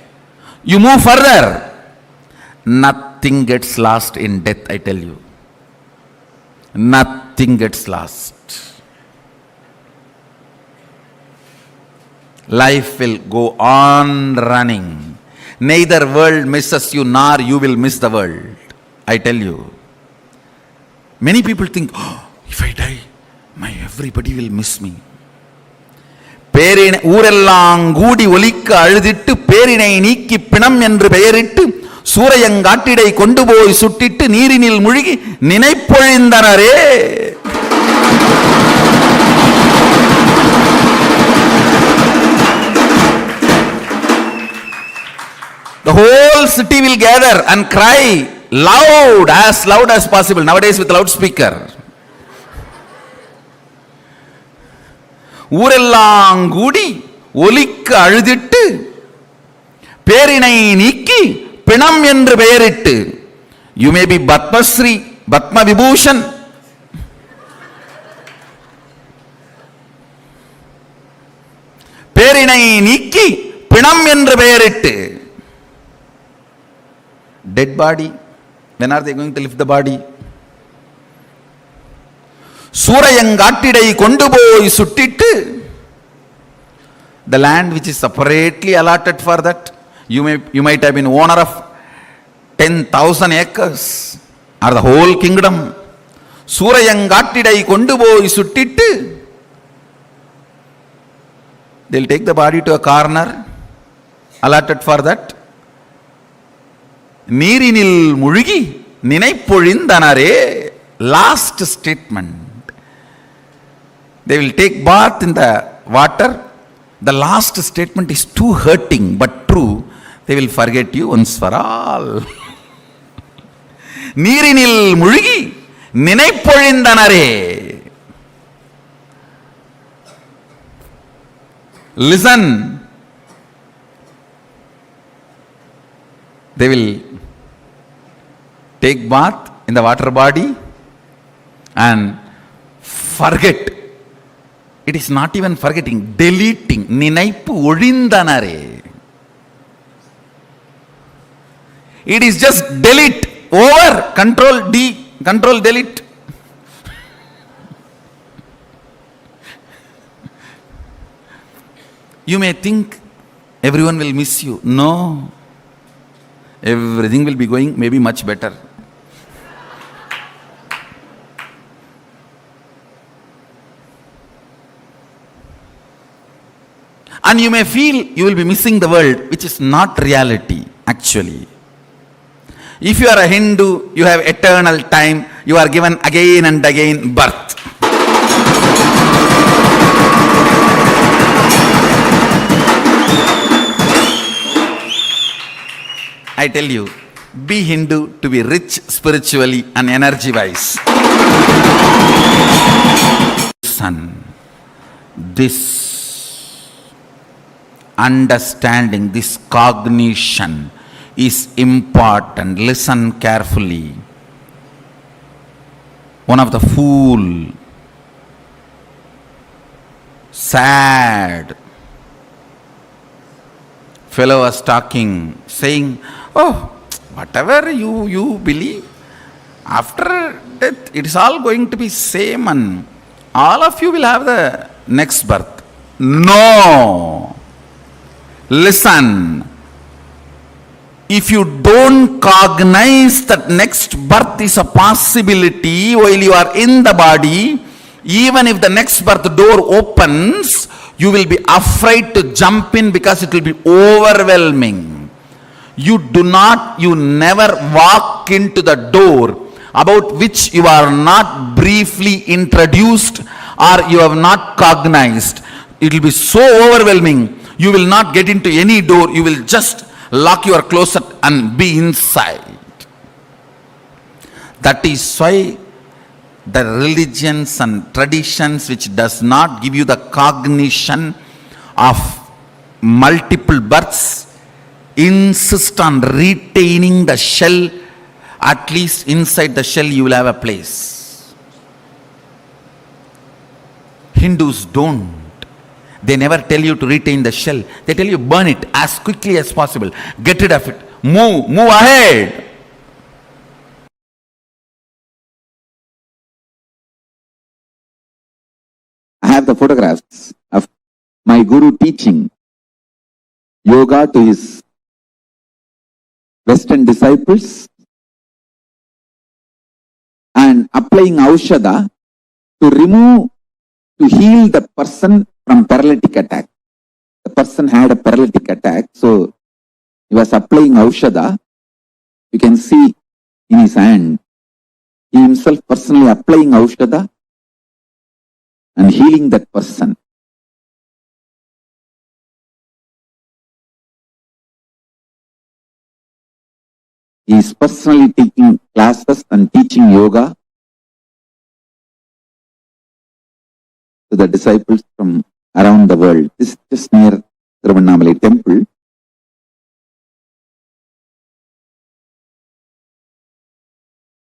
You move further. Nothing gets lost in death, I tell you. Nothing gets lost. Life will go on running. Neither world misses you nor you will miss the world. I tell you. Many people think, oh, if I die, everybody will miss me. ஊரெல்லாம் கூடி ஒலிக்க அழுதிட்டு பேரினை நீக்கி பிணம் என்று பெயரிட்டு சூரையங்காட்டிடை கொண்டு போய் சுட்டிட்டு நீரினில் முழுகி நினைப்பொழிந்தனரே. The whole city will gather and cry loud as possible. Nowadays with loudspeaker. ஊரெல்லாம் கூடி ஒலிக்க அழுதிட்டு பேரினை நீக்கி பிணம் என்று பெயரிட்டு. You may be Padmasri, Padma Vibhushan. பேரினை நீக்கி பிணம் என்று பெயரிட்டு. Dead body. When are they going to lift the body? சூரையங்காட்டிடை கொண்டு போய் சுட்டிட்டு. The land which is separately allotted for that, you might have been owner of 10,000 acres or the whole kingdom. சூரையங்காட்டிடை கொண்டு போய் சுட்டிட்டு. They'll take the body to a corner allotted for that. நீரினில் முழுகி நினைப்பொழிந்தனரே. Last statement. They will take bath in the water. The last statement is too hurting but true. They will forget you once for all. நீரினில் முழுகி நினைப்பொழிந்தனரே. Listen. They will take bath in the water body and forget. It is not even forgetting, deleting. Ninaipu odindanare. It is just delete, over, control D, control delete. You may think everyone will miss you. No. Everything will be going maybe much better. And you may feel you will be missing the world, which is not reality, actually. If you are a Hindu, you have eternal time, you are given again and again birth. I tell you, be Hindu to be rich spiritually and energy-wise. Son, this understanding, this cognition is important. Listen carefully. One of the fool, sad fellow was talking, saying, oh, whatever you believe, after death it is all going to be same and all of you will have the next birth. No. Listen. If you don't cognize that next birth is a possibility while you are in the body, even if the next birth door opens, you will be afraid to jump in because it will be overwhelming. You never walk into the door about which you are not briefly introduced or you have not cognized. It will be so overwhelming. You will not get into any door. You will just lock your closet and be inside. That is why the religions and traditions which does not give you the cognition of multiple births insist on retaining the shell. At least inside the shell you will have a place. Hindus don't. They never tell you to retain the shell. They tell you burn it as quickly as possible. Get rid of it. Move ahead. I have the photographs of my guru teaching yoga to his Western disciples and applying aushadha to heal the person from paralytic attack. The person had a paralytic attack, so he was applying aushadha. You can see in his hand, he himself personally applying aushadha and healing that person. He is personally taking classes and teaching yoga to the disciples from around the world. This is just near Tiruvannamalai temple.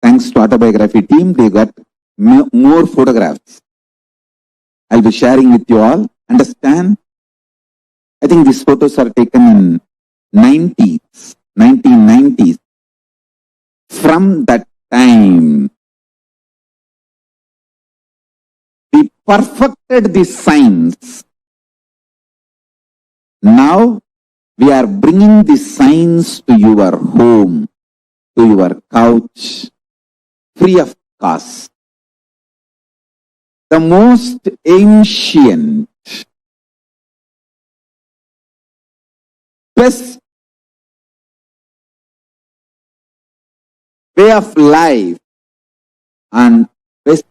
Thanks to autobiography team, they got more photographs. I'll be sharing with you all. Understand? I think these photos are taken in 1990s. From that time, we perfected this science. Now, we are bringing this science to your home, to your couch, free of cost. The most ancient, best way of life and best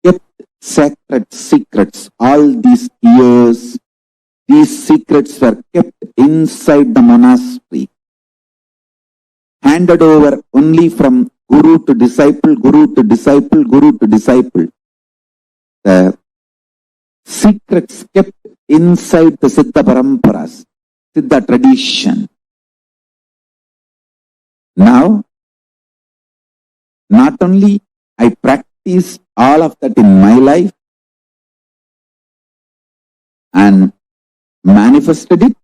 kept sacred secrets. All these years, these secrets were kept inside the monastery, handed over only from guru to disciple, guru to disciple, guru to disciple. The secrets kept inside the Siddha Paramparas, Siddha tradition. Now, not only I practice all of that in my life and manifested it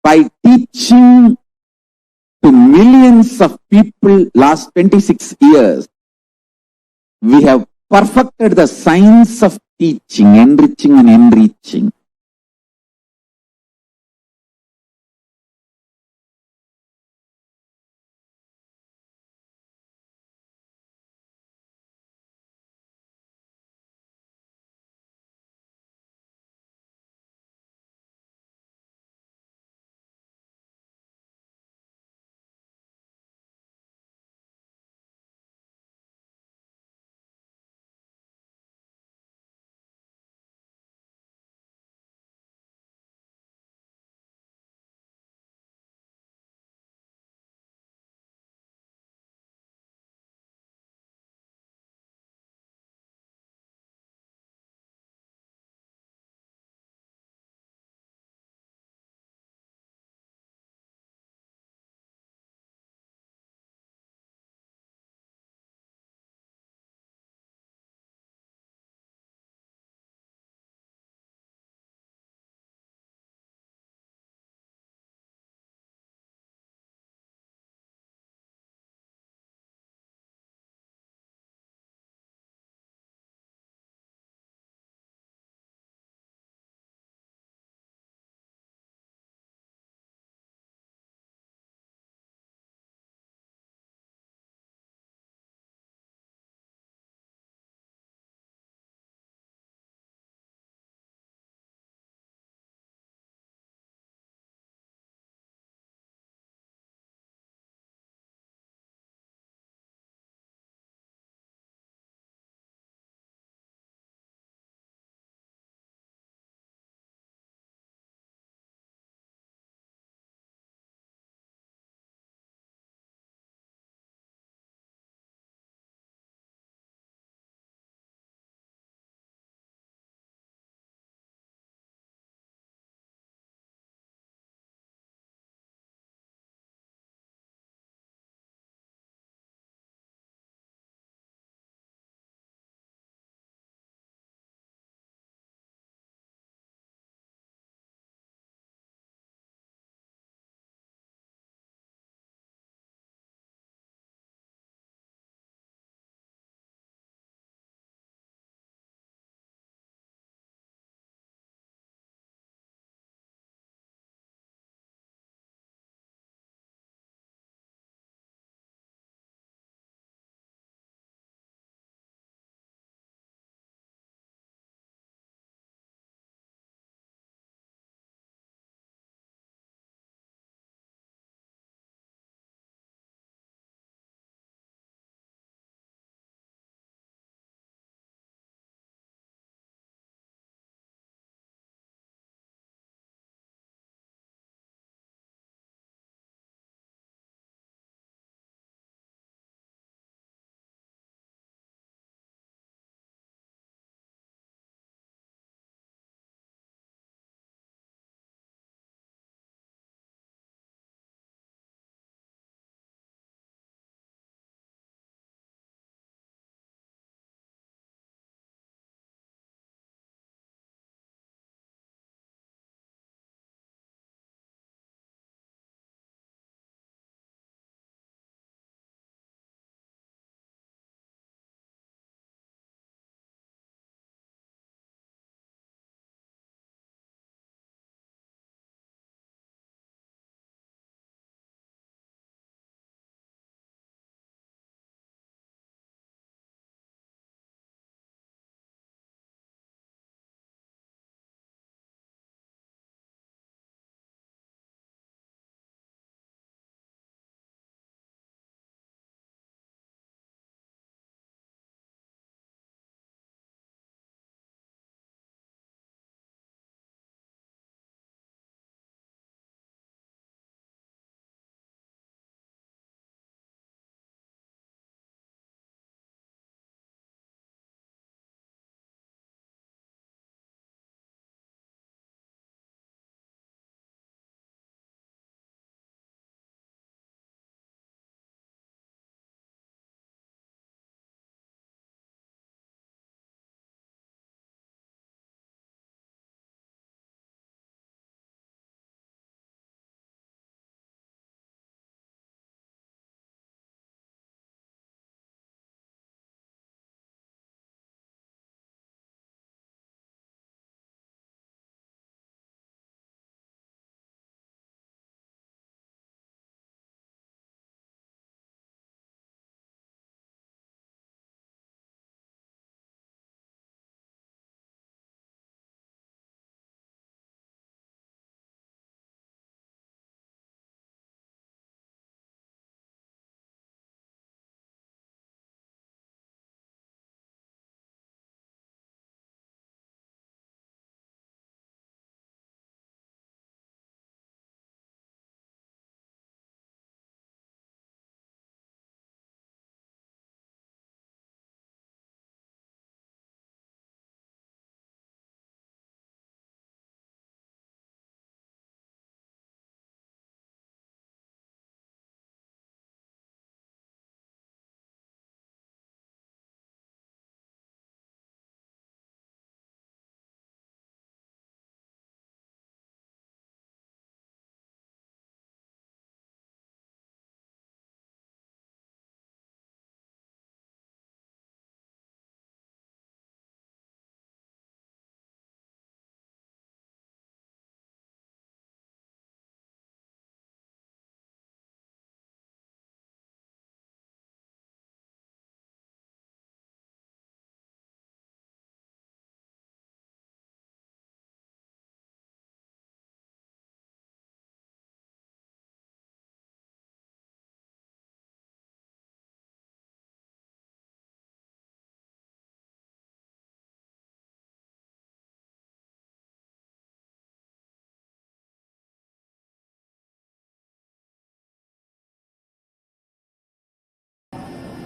by teaching to millions of people last 26 years. We have perfected the science of teaching, enriching and enriching.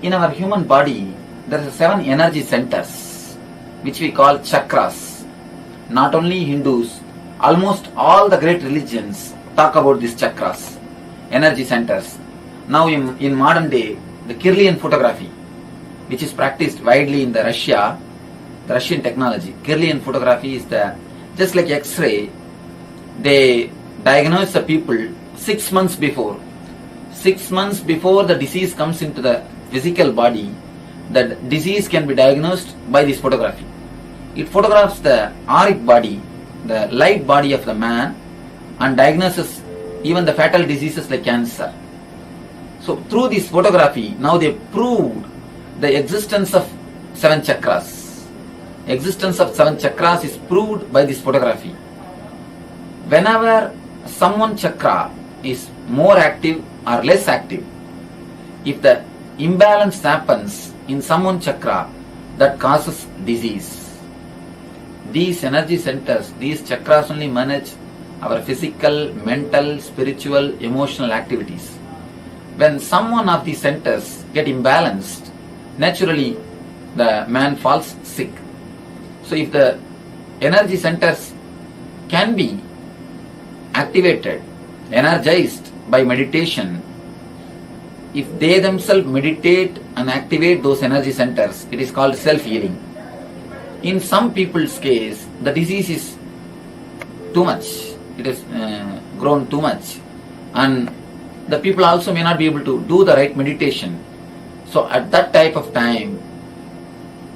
in our human body, there are 7 energy centers, which we call chakras. Not only Hindus, almost all the great religions talk about these chakras, energy centers. Now in modern day, the Kirlian photography, which is practiced widely in the Russian technology. Kirlian photography is just like X-ray. They diagnose the people 6 months before. 6 months before the disease comes into the physical body, the disease can be diagnosed by this photography. It photographs the auric body, the light body of the man, and diagnoses even the fatal diseases like cancer. So through this photography, now they proved the existence of 7 chakras. Existence of 7 chakras is proved by this photography. Whenever someone chakra is more active or less active, if the imbalance happens in someone chakra, that causes disease. These energy centers, these chakras only manage our physical, mental, spiritual, emotional activities. When some one of these centers get imbalanced, naturally the man falls sick. So if the energy centers can be activated, energized by meditation, if they themselves meditate and activate those energy centers, it is called self-healing. In some people's case, the disease is too much. It has grown too much. And the people also may not be able to do the right meditation. So at that type of time,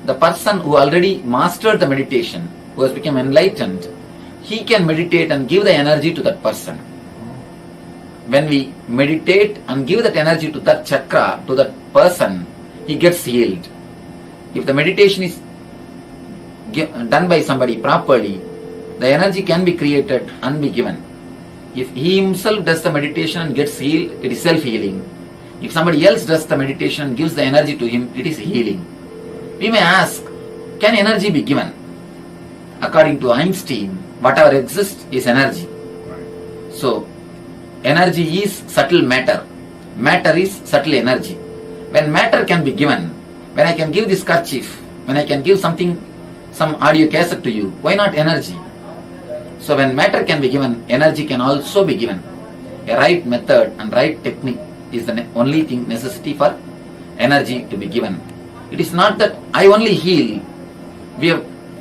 the person who already mastered the meditation, who has become enlightened, he can meditate and give the energy to that person. When we meditate and give that energy to that chakra, to that person, he gets healed. If the meditation is done by somebody properly, the energy can be created and be given. If he himself does the meditation and gets healed, it is self-healing. If somebody else does the meditation and gives the energy to him, it is healing. We may ask, can energy be given? According to Einstein, whatever exists is energy. So, energy is subtle matter. Matter is subtle energy. When matter can be given, when I can give this kerchief, when I can give something, some audio cassette to you, why not energy? So when matter can be given, energy can also be given. A right method and right technique is the only thing necessity for energy to be given. It is not that I only heal.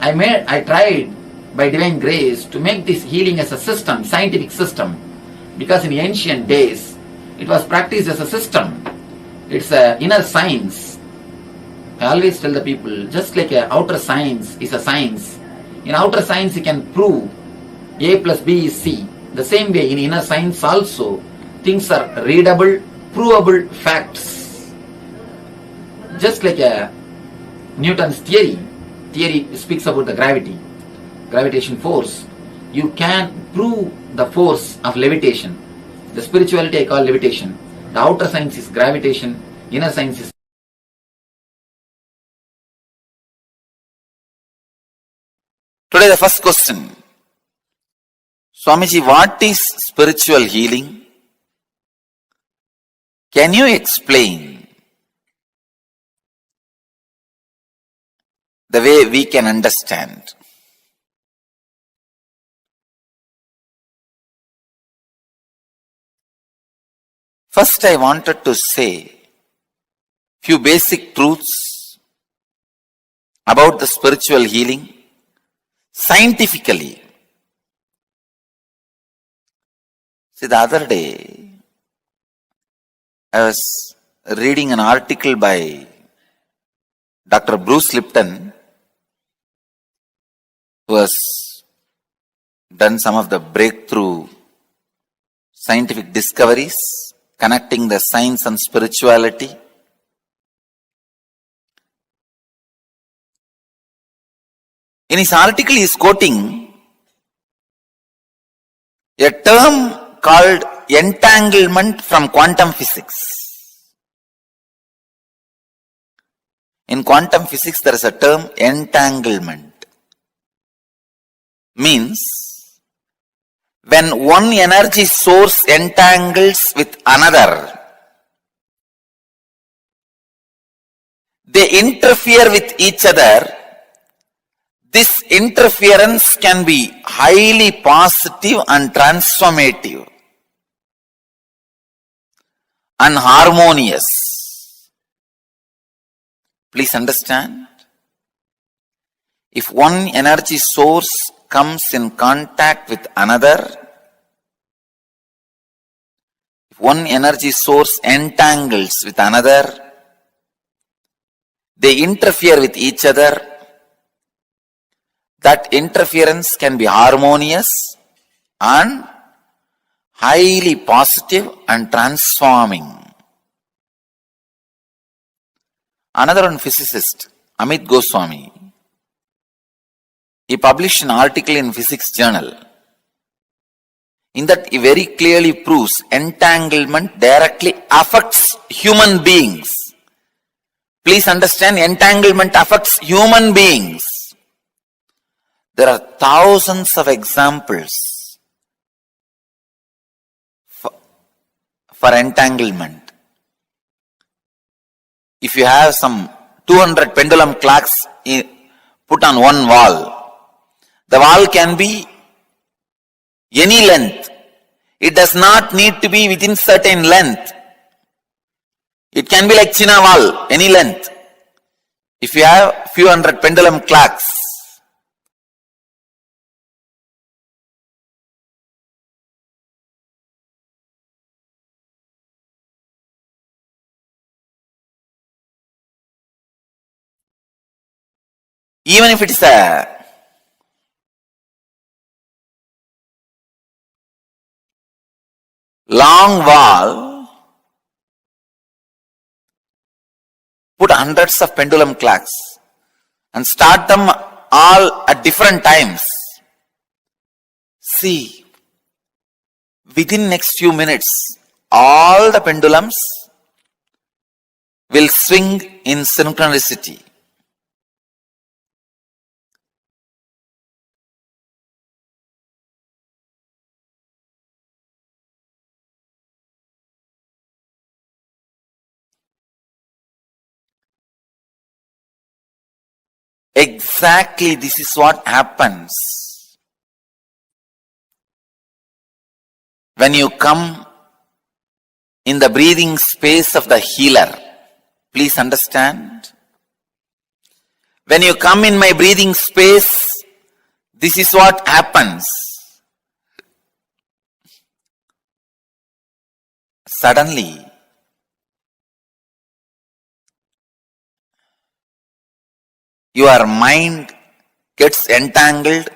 I tried by divine grace to make this healing as a system, scientific system, because in ancient days it was practiced as a system. It's an inner science. I always tell the people, just like an outer science is a science, in outer science you can prove A plus B is C. The same way in inner science also, things are readable, provable facts. Just like Newton's theory speaks about the gravitation force. You can prove the force of levitation. The spirituality I call levitation. The outer science is gravitation, inner science is. Today the first question. Swamiji, what is spiritual healing? Can you explain the way we can understand? First, I wanted to say few basic truths about the spiritual healing scientifically. See, the other day, I was reading an article by Dr. Bruce Lipton, who has done some of the breakthrough scientific discoveries connecting the science and spirituality. In his article, he is quoting a term called entanglement from quantum physics. In quantum physics, there is a term entanglement. Means, when one energy source entangles with another, they interfere with each other, this interference can be highly positive and transformative and harmonious. Please understand. If one energy source comes in contact with another, if one energy source entangles with another, they interfere with each other, that interference can be harmonious and highly positive and transforming. Another one physicist, Amit Goswami, he published an article in Physics Journal. In that, he very clearly proves entanglement directly affects human beings. Please understand, entanglement affects human beings. There are thousands of examples for entanglement. If you have some 200 pendulum clocks put on one wall, the wall can be any length. It does not need to be within certain length. It can be like China wall, any length. If you have few hundred pendulum clocks, even if it is a long wall, put hundreds of pendulum clocks and start them all at different times. See, within next few minutes, all the pendulums will swing in synchronicity. Exactly, this is what happens when you come in the breathing space of the healer. Please understand. When you come in my breathing space, this is what happens. Suddenly, your mind gets entangled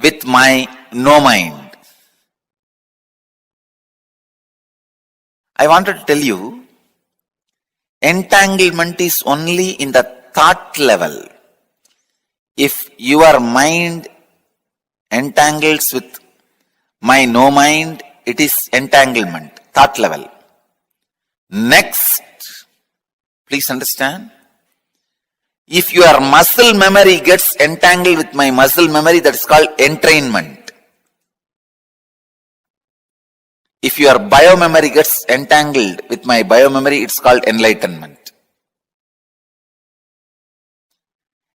with my no mind. I wanted to tell you, entanglement is only in the thought level. If your mind entangles with my no mind, it is entanglement, thought level. Next, please understand, if your muscle memory gets entangled with my muscle memory, that is called entrainment. If your biomemory gets entangled with my biomemory, it's called enlightenment.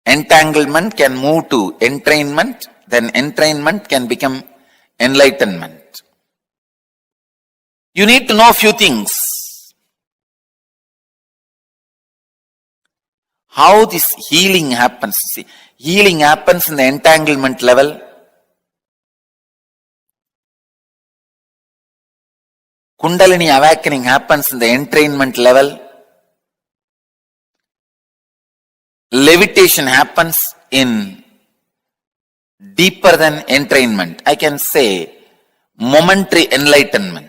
Entanglement can move to entrainment, then entrainment can become enlightenment. You need to know a few things. How this healing happens. See, healing happens in the entanglement level. Kundalini awakening happens in the entrainment level. Levitation happens in deeper than entrainment. I can say momentary enlightenment.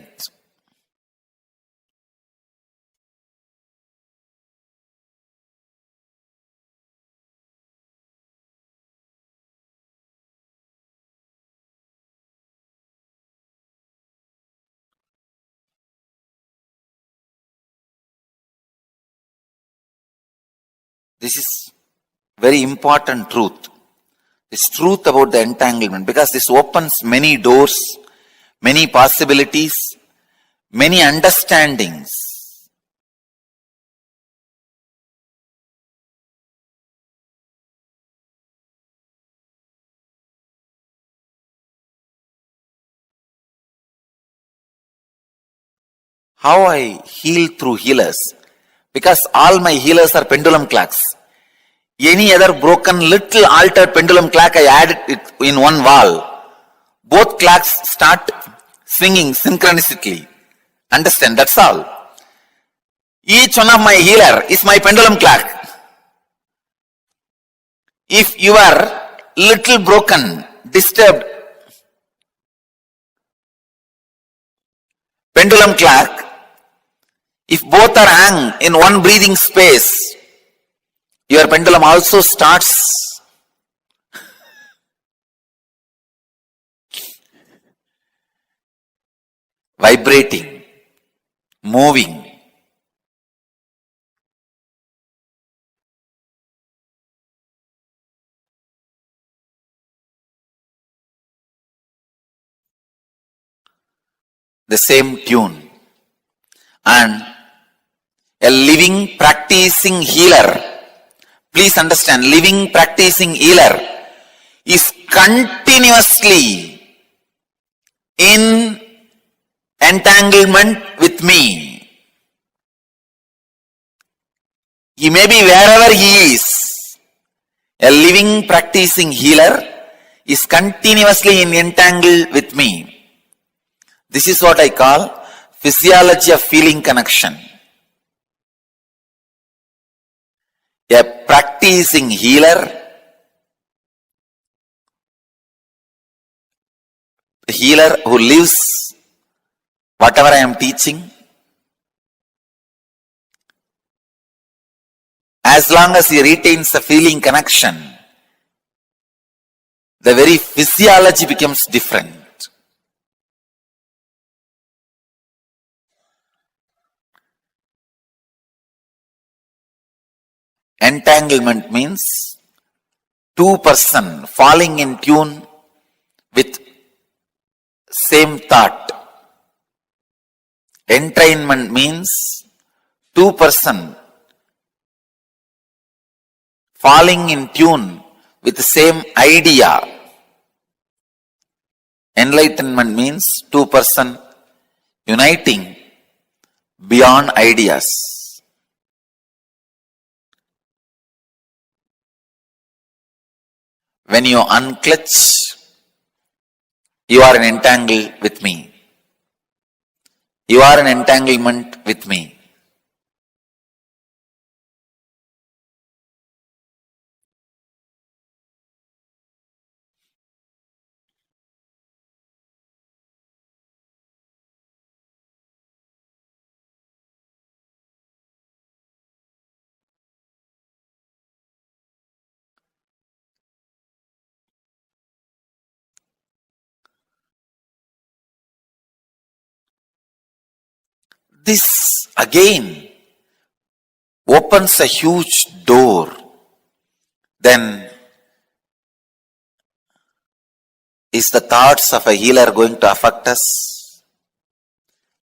This is very important truth. This truth about the entanglement, because this opens many doors, many possibilities, many understandings. How I heal through healers? Because all my healers are pendulum clocks. Any other broken little altered pendulum clock, I add it in one wall. Both clocks start swinging synchronistically. Understand? That's all. Each one of my healer is my pendulum clock. If you are little broken, disturbed pendulum clock, if both are hung in one breathing space, your pendulum also starts vibrating, moving. The same tune. And a living practicing healer, please understand, living practicing healer is continuously in entanglement with me. He may be wherever he is. A living practicing healer is continuously in entangle with me. This is what I call physiology of feeling connection. A practicing healer, a healer who lives whatever I am teaching, as long as he retains a feeling connection, the very physiology becomes different. Entanglement means two persons falling in tune with same thought. Entrainment means two persons falling in tune with the same idea. Enlightenment means two persons uniting beyond ideas. When you unclutch, you are in entangle with me. You are in entanglement with me. This again opens a huge door. Then is the thoughts of a healer going to affect us?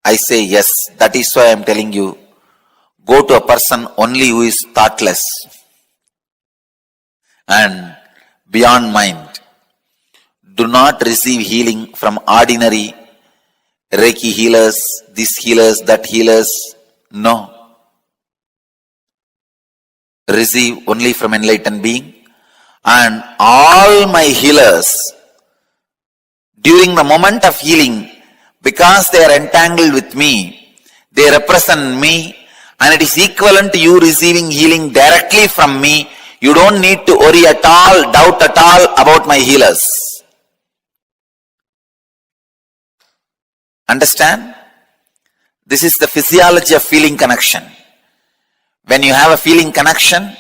I say yes. That is why I am telling you, go to a person only who is thoughtless and beyond mind. Do not receive healing from ordinary Reiki healers, this healers, that healers. No. Receive only from enlightened being. And all my healers, during the moment of healing, because they are entangled with me, they represent me, and it is equivalent to you receiving healing directly from me. You don't need to worry at all, doubt at all about my healers. Understand? This is the physiology of feeling connection. When you have a feeling connection,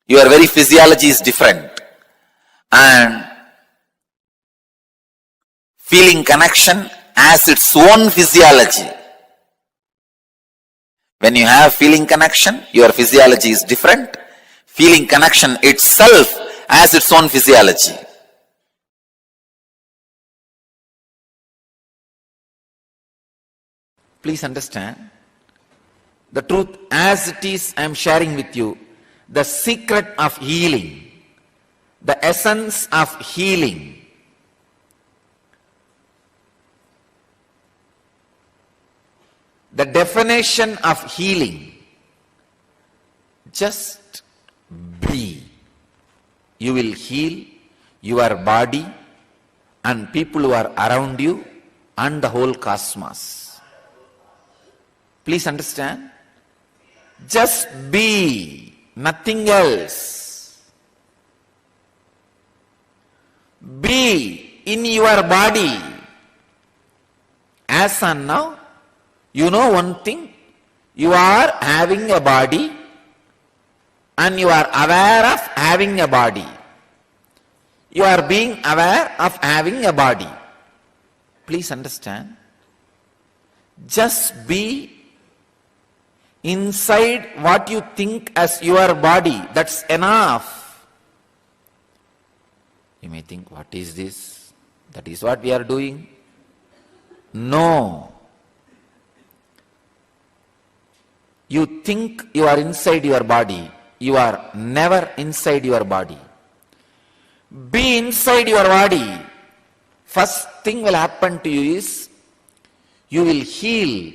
your very physiology is different. And feeling connection has its own physiology. When you have feeling connection, your physiology is different. Feeling connection itself has its own physiology. Please understand, the truth as it is I am sharing with you, the secret of healing, the essence of healing. The definition of healing, just be. You will heal your body and people who are around you and the whole cosmos. Please understand. Just be, nothing else. Be in your body. As and now, you know one thing, you are having a body and you are aware of having a body. You are being aware of having a body. Please understand. Just be inside what you think as your body. That's enough. You may think, what is this? That is what we are doing. No. You think you are inside your body. You are never inside your body. Be inside your body. First thing will happen to you is, you will heal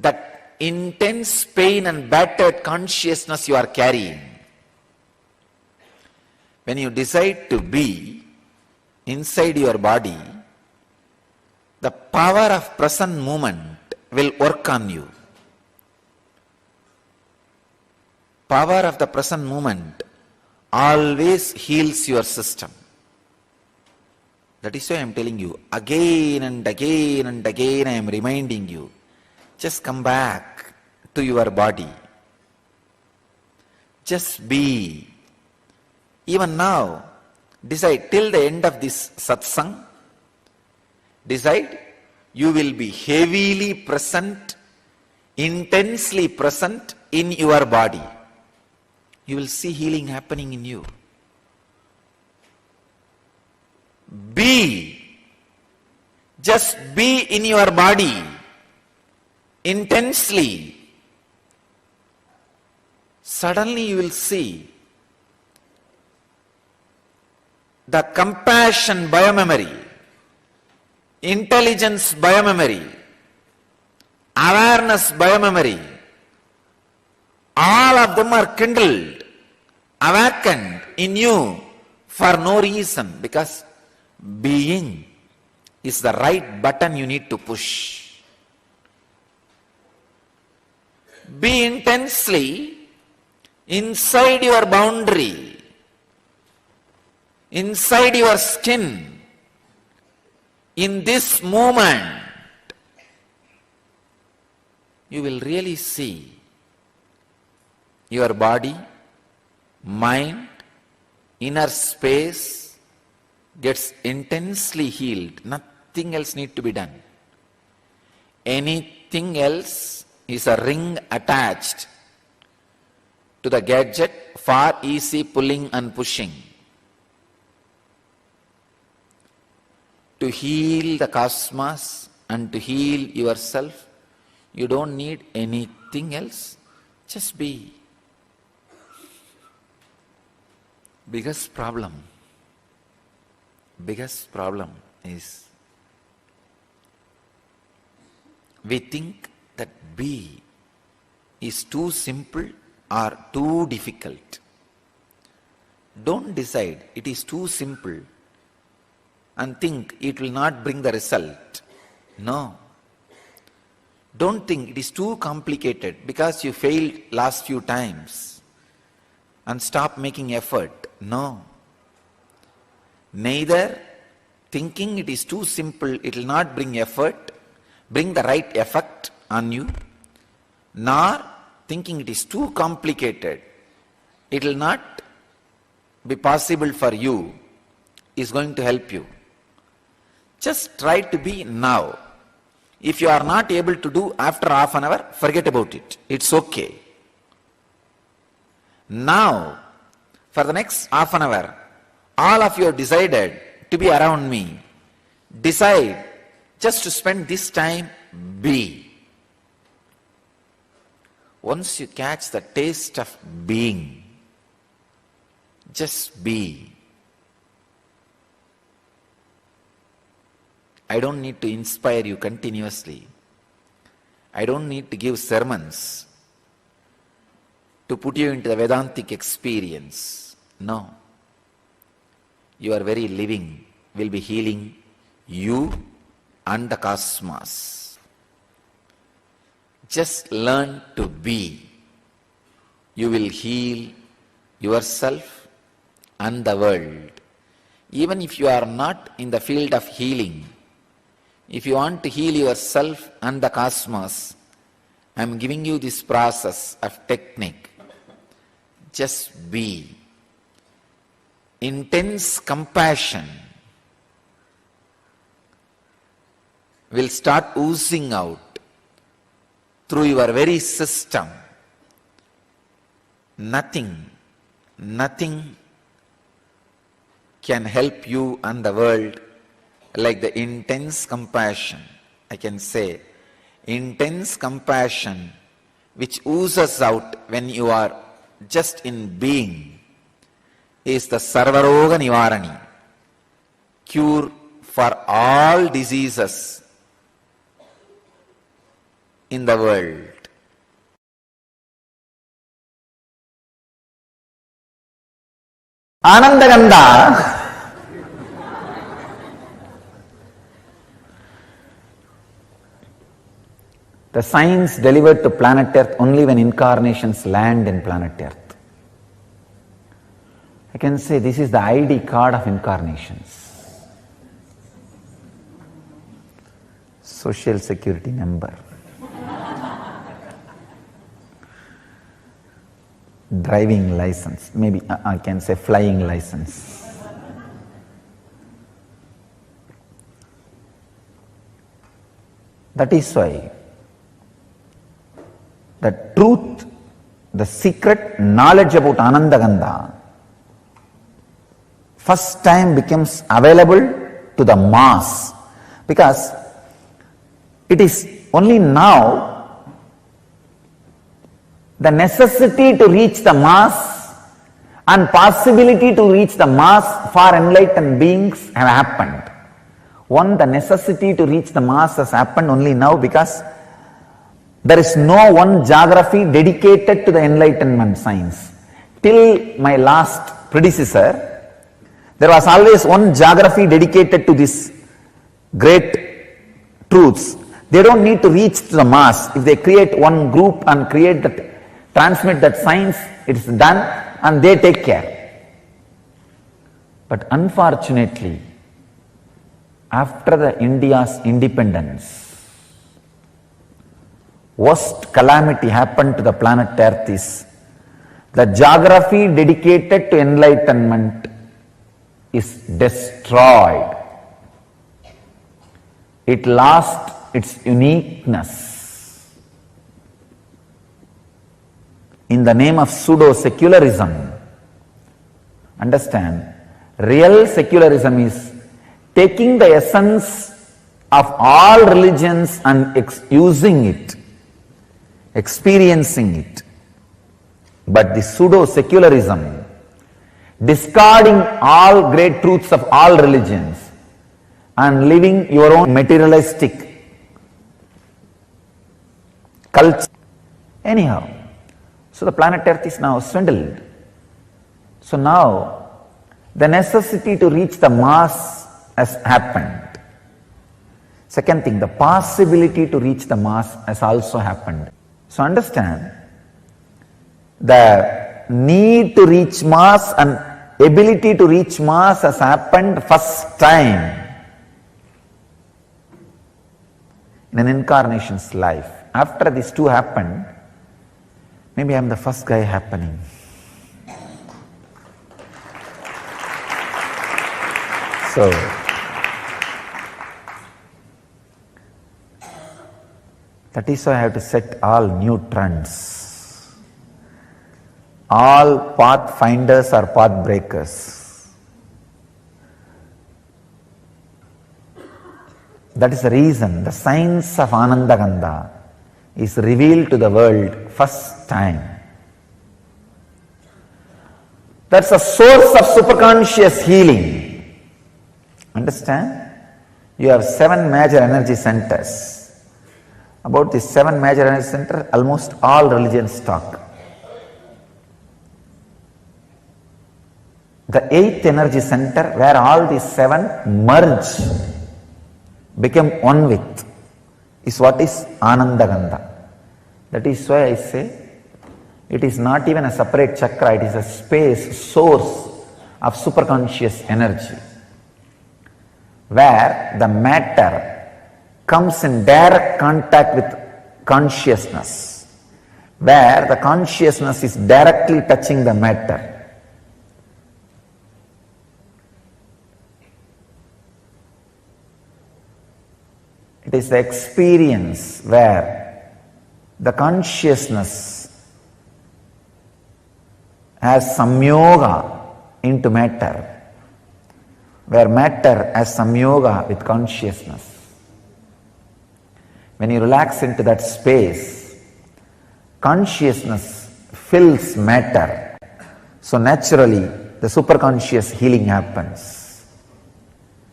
that intense pain and battered consciousness you are carrying. When you decide to be inside your body, the power of present moment will work on you. Power of the present moment always heals your system. That is why I am telling you, again and again and again I am reminding you, just come back to your body. Just be. Even now, decide till the end of this satsang, decide you will be heavily present, intensely present in your body. You will see healing happening in you. Be. Just be in your body intensely. Suddenly you will see the compassion biomemory, intelligence biomemory, awareness biomemory, all of them are kindled, awakened in you for no reason, because being is the right button you need to push. Be intensely inside your boundary, inside your skin, in this moment. You will really see your body, mind, inner space gets intensely healed. Nothing else needs to be done. Anything else is a ring attached to the gadget for easy pulling and pushing. To heal the cosmos and to heal yourself, you don't need anything else. Just be. Biggest problem is, we think that be is too simple or too difficult. Don't decide it is too simple and think it will not bring the result. No. Don't think it is too complicated because you failed last few times and stop making effort. No. Neither thinking it is too simple, it will not bring effort, bring the right effect on you, nor thinking it is too complicated, it will not be possible for you, is going to help you. Just try to be now. If you are not able to do after half an hour, forget about it. It's okay. Now, for the next half an hour, all of you have decided to be around me. Decide just to spend this time, be. Once you catch the taste of being, just be. I don't need to inspire you continuously. I don't need to give sermons to put you into the Vedantic experience. No. Your very living will be healing you and the cosmos. Just learn to be. You will heal yourself and the world. Even if you are not in the field of healing, if you want to heal yourself and the cosmos, I am giving you this process of technique. Just be. Intense compassion will start oozing out through your very system. Nothing can help you and the world like the intense compassion. I can say, intense compassion which oozes out when you are just in being is the Sarvaroga Nivarani, cure for all diseases in the world. Anandaganda the science delivered to planet Earth only when incarnations land in planet Earth. I can say this is the ID card of incarnations. Social security number. Driving license, maybe I can say flying license. That is why the truth, the secret knowledge about Anandagandha first time becomes available to the mass, because it is only now the necessity to reach the mass and possibility to reach the mass for enlightened beings have happened. One, the necessity to reach the mass has happened only now because there is no one geography dedicated to the enlightenment science. Till my last predecessor, there was always one geography dedicated to these great truths. They don't need to reach to the mass. If they create one group and create that, transmit that science, it is done and they take care. But unfortunately, after the India's independence, worst calamity happened to the planet Earth is the geography dedicated to enlightenment is destroyed. It lost its uniqueness. In the name of pseudo-secularism, understand, real secularism is taking the essence of all religions and using it, experiencing it. But the pseudo-secularism, discarding all great truths of all religions and living your own materialistic culture. Anyhow, so the planet Earth is now swindled. So now the necessity to reach the mass has happened. Second thing, the possibility to reach the mass has also happened. So understand, the need to reach mass and ability to reach mass has happened first time in an incarnation's life. After these two happened, maybe I am the first guy happening. So, that is why I have to set all new trends. All pathfinders are path breakers. That is the reason the science of Anandagandha is revealed to the world first time. That's a source of superconscious healing. Understand? You have 7 major energy centers. About the 7 major energy centers, almost all religions talk. The 8th energy center, where all these 7 merge, become one with, is what is Anandagandha. That is why I say it is not even a separate chakra, it is a space, source of superconscious energy, where the matter comes in direct contact with consciousness, where the consciousness is directly touching the matter. It is the experience where the consciousness has samyoga into matter, where matter has samyoga with consciousness. When you relax into that space, consciousness fills matter. So naturally, the superconscious healing happens.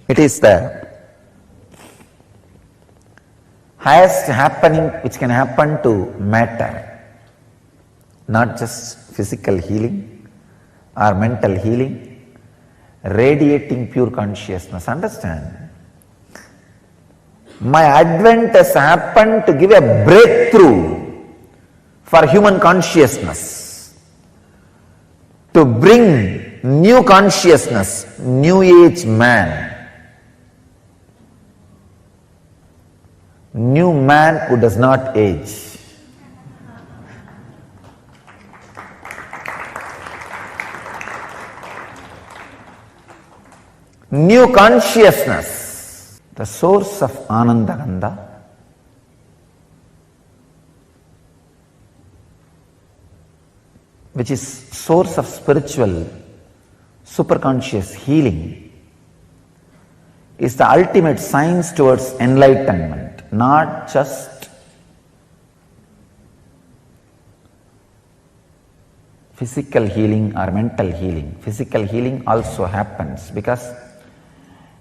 It is the highest happening which can happen to matter, not just physical healing or mental healing, radiating pure consciousness. Understand? My advent has happened to give a breakthrough for human consciousness, to bring new consciousness, new age man, new man who does not age. New consciousness. The source of Anandagandha which is source of spiritual superconscious healing, is the ultimate science towards enlightenment, not just physical healing or mental healing. Physical healing also happens because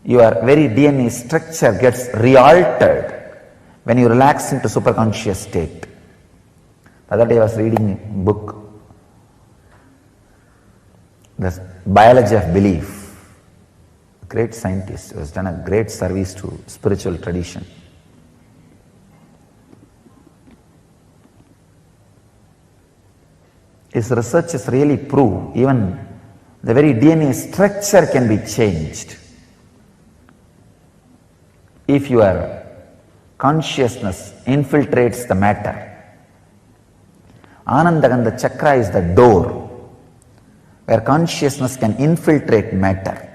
your very DNA structure gets re-altered when you relax into superconscious state. The other day I was reading a book, The Biology of Belief. A great scientist who has done a great service to spiritual tradition. His researches really prove even the very DNA structure can be changed if your consciousness infiltrates the matter. Anandagandha chakra is the door where consciousness can infiltrate matter,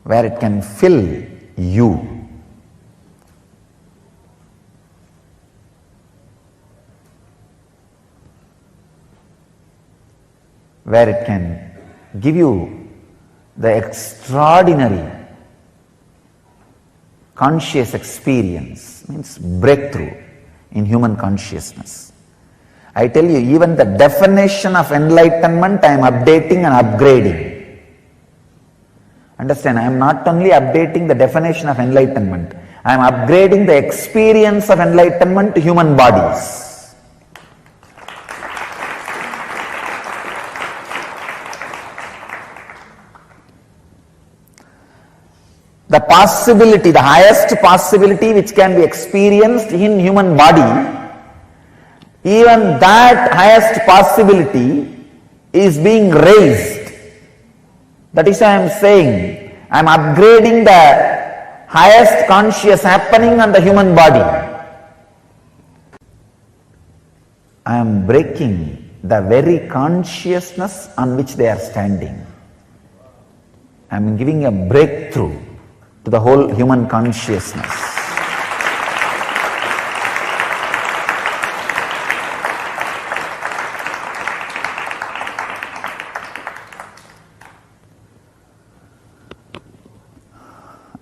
where it can fill you. Where it can give you the extraordinary conscious experience, means breakthrough in human consciousness. I tell you, even the definition of enlightenment I am updating and upgrading. Understand, I am not only updating the definition of enlightenment, I am upgrading the experience of enlightenment to human bodies. The possibility, the highest possibility which can be experienced in human body, even that highest possibility is being raised. That is why I am saying, I am upgrading the highest conscious happening on the human body. I am breaking the very consciousness on which they are standing. I am giving a breakthrough to the whole human consciousness.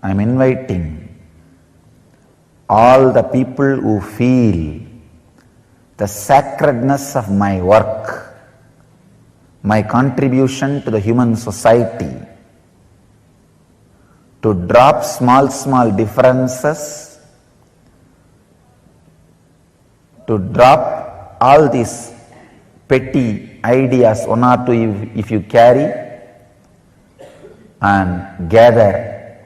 I am inviting all the people who feel the sacredness of my work, my contribution to the human society, to drop small differences to drop all these petty ideas, one or two if you carry, and gather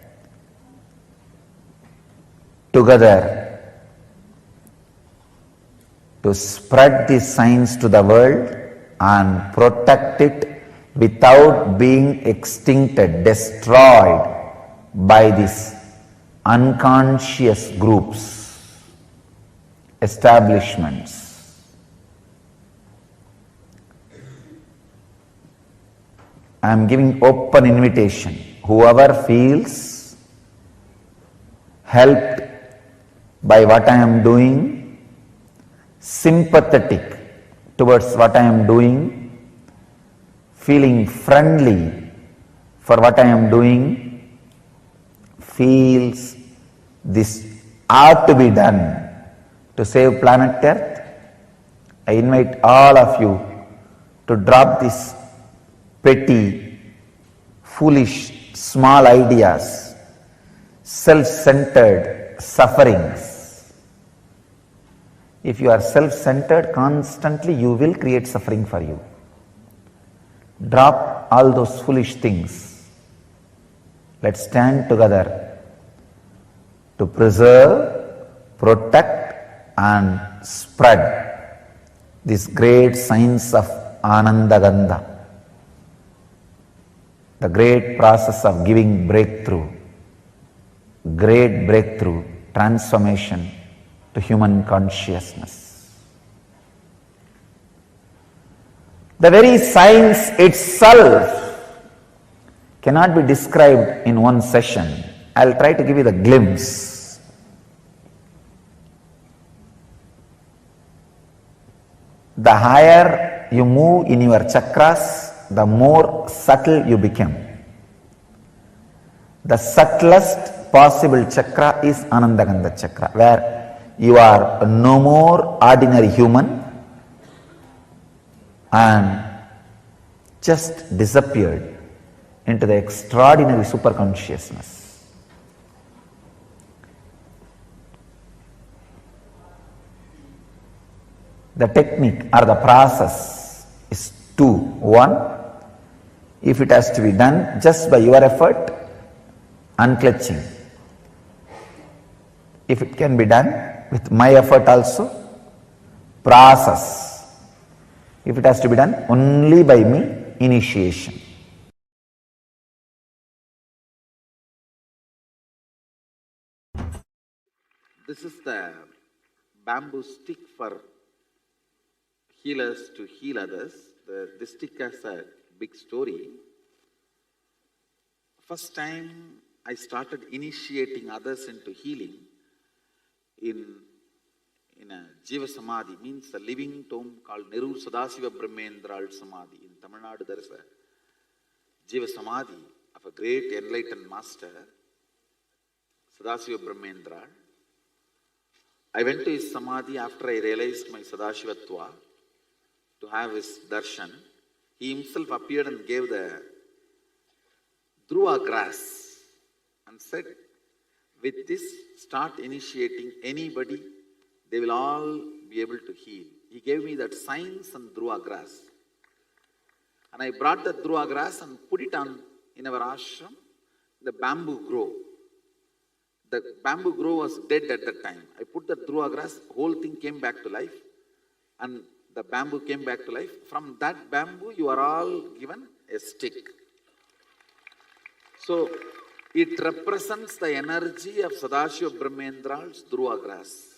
together to spread these signs to the world and protect it without being extincted, destroyed by these unconscious groups, establishments. I am giving open invitation. Whoever feels helped by what I am doing, sympathetic towards what I am doing, feeling friendly for what I am doing, feels this ought to be done to save planet Earth, I invite all of you to drop these petty, foolish, small ideas, self-centered sufferings. If you are self-centered constantly, you will create suffering for you. Drop all those foolish things. Let's stand together to preserve, protect and spread these great signs of Ananda Gandha, the great process of giving breakthrough, great breakthrough, transformation to human consciousness. The very science itself cannot be described in one session. I'll try to give you the glimpse. The higher you move in your chakras, the more subtle you become. The subtlest possible chakra is Anandagandha chakra, where you are no more ordinary human and just disappeared into the extraordinary superconsciousness. The technique or the process is 2. 1, if it has to be done just by your effort, unclutching. If it can be done with my effort also, process. If it has to be done only by me, initiation. This is the bamboo stick for healers to heal others. This stick has a big story. First time I started initiating others into healing in a Jiva Samadhi, means a living tomb called Neru Sadasiva Brahmendral Samadhi. In Tamil Nadu there is a Jiva Samadhi of a great enlightened master, Sadasiva Brahmendral. I went to his Samadhi after I realized my Sadashivatva to have his darshan. He himself appeared and gave the Dhruva grass and said, with this start initiating anybody, they will all be able to heal. He gave me that science and Dhruva grass. And I brought the Dhruva grass and put it on in our ashram, the bamboo grove. The bamboo grove was dead at that time. I put the Dhruva grass, whole thing came back to life. And the bamboo came back to life. From that bamboo, you are all given a stick. So, it represents the energy of Sadashiva Brahmendral's Dhruva grass.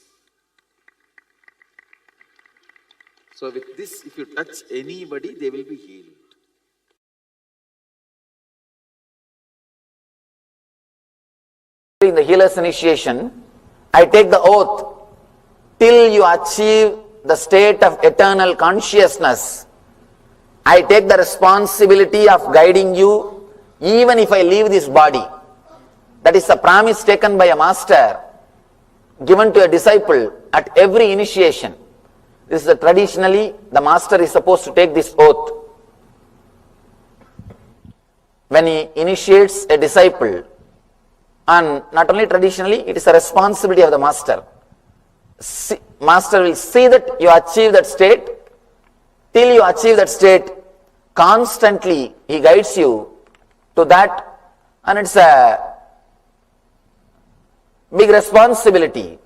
So with this, if you touch anybody, they will be healed. In the healer's initiation, I take the oath till you achieve the state of eternal consciousness. I take the responsibility of guiding you even if I leave this body. That is a promise taken by a master, given to a disciple at every initiation. This is traditionally the master is supposed to take this oath. When he initiates a disciple, and not only traditionally, it is a responsibility of the master. Master will see that you achieve that state. Till you achieve that state, constantly he guides you to that, and it's a big responsibility.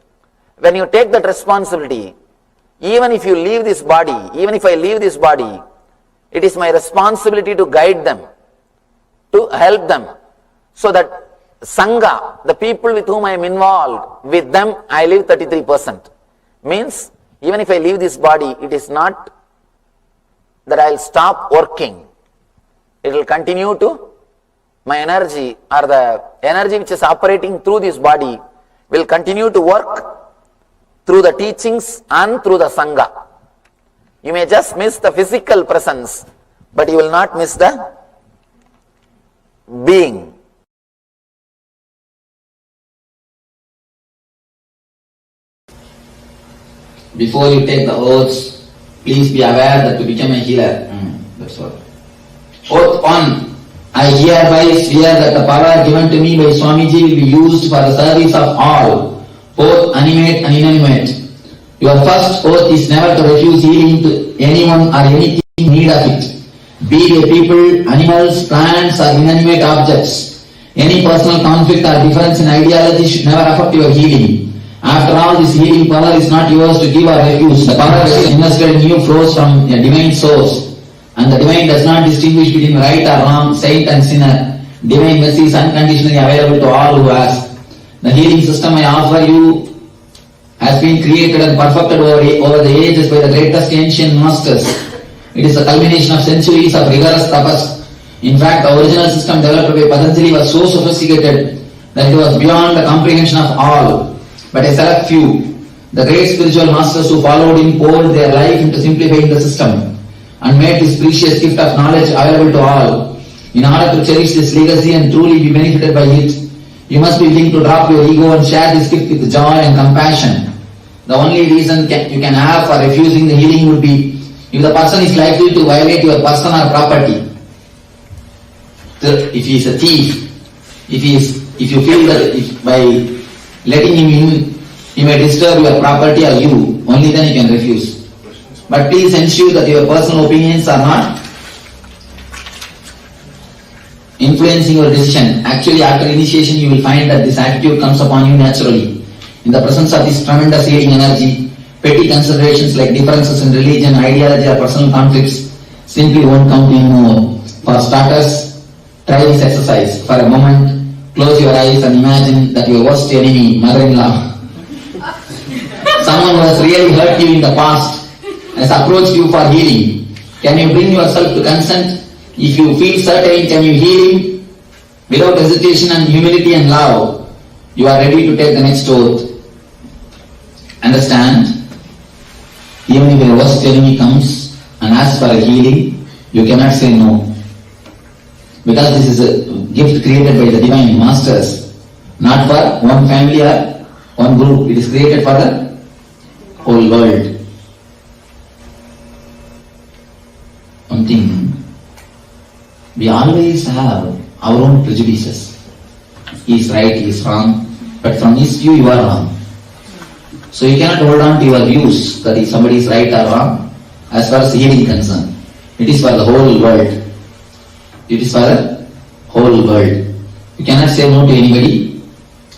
When you take that responsibility, even if you leave this body, even if I leave this body, it is my responsibility to guide them, to help them, so that Sangha, the people with whom I am involved, with them I live 33%. Means, even if I leave this body, it is not that I will stop working. It will continue to, my energy or the energy which is operating through this body will continue to work through the teachings and through the Sangha. You may just miss the physical presence, but you will not miss the being. Before you take the oaths, please be aware that to become a healer. That's all. Oath 1. I hereby swear that the power given to me by Swamiji will be used for the service of all, both animate and inanimate. Your first oath is never to refuse healing to anyone or anything in need of it, be they people, animals, plants or inanimate objects. Any personal conflict or difference in ideology should never affect your healing. After all, this healing power is not yours to give or refuse. The power that is invested in you flows from a divine source, and the divine does not distinguish between right or wrong, saint and sinner. Divine mercy is unconditionally available to all who ask. The healing system I offer you has been created and perfected over the ages by the greatest ancient masters. It is a culmination of centuries of rigorous tapas. In fact, the original system developed by Patanjali was so sophisticated that it was beyond the comprehension of all. But a select few, the great spiritual masters who followed him, poured their life into simplifying the system and made this precious gift of knowledge available to all. In order to cherish this legacy and truly be benefited by it, you must be willing to drop your ego and share this gift with joy and compassion. The only reason you can have for refusing the healing would be if the person is likely to violate your person or property. If he is a thief, if you feel that by letting him in, he may disturb your property or you, only then you can refuse. But please ensure that your personal opinions are not influencing your decision. Actually, after initiation, you will find that this attitude comes upon you naturally. In the presence of this tremendous healing energy, petty considerations like differences in religion, ideology, or personal conflicts simply won't count anymore. For starters, try this exercise. For a moment, close your eyes and imagine that your worst enemy, mother-in-law, someone who has really hurt you in the past, has approached you for healing. Can you bring yourself to consent? If you feel certain, can you heal him? Without hesitation and humility and love, you are ready to take the next oath. Understand? Even if your worst enemy comes and asks for a healing, you cannot say no. Because this is a gift created by the divine masters, not for one family or one group. It is created for the whole world. One thing, we always have our own prejudices. He is right, he is wrong, but from his view you are wrong. So you cannot hold on to your views that if somebody is right or wrong as far as healing is concerned. It is for the whole world. It is for the whole world. You cannot say no to anybody,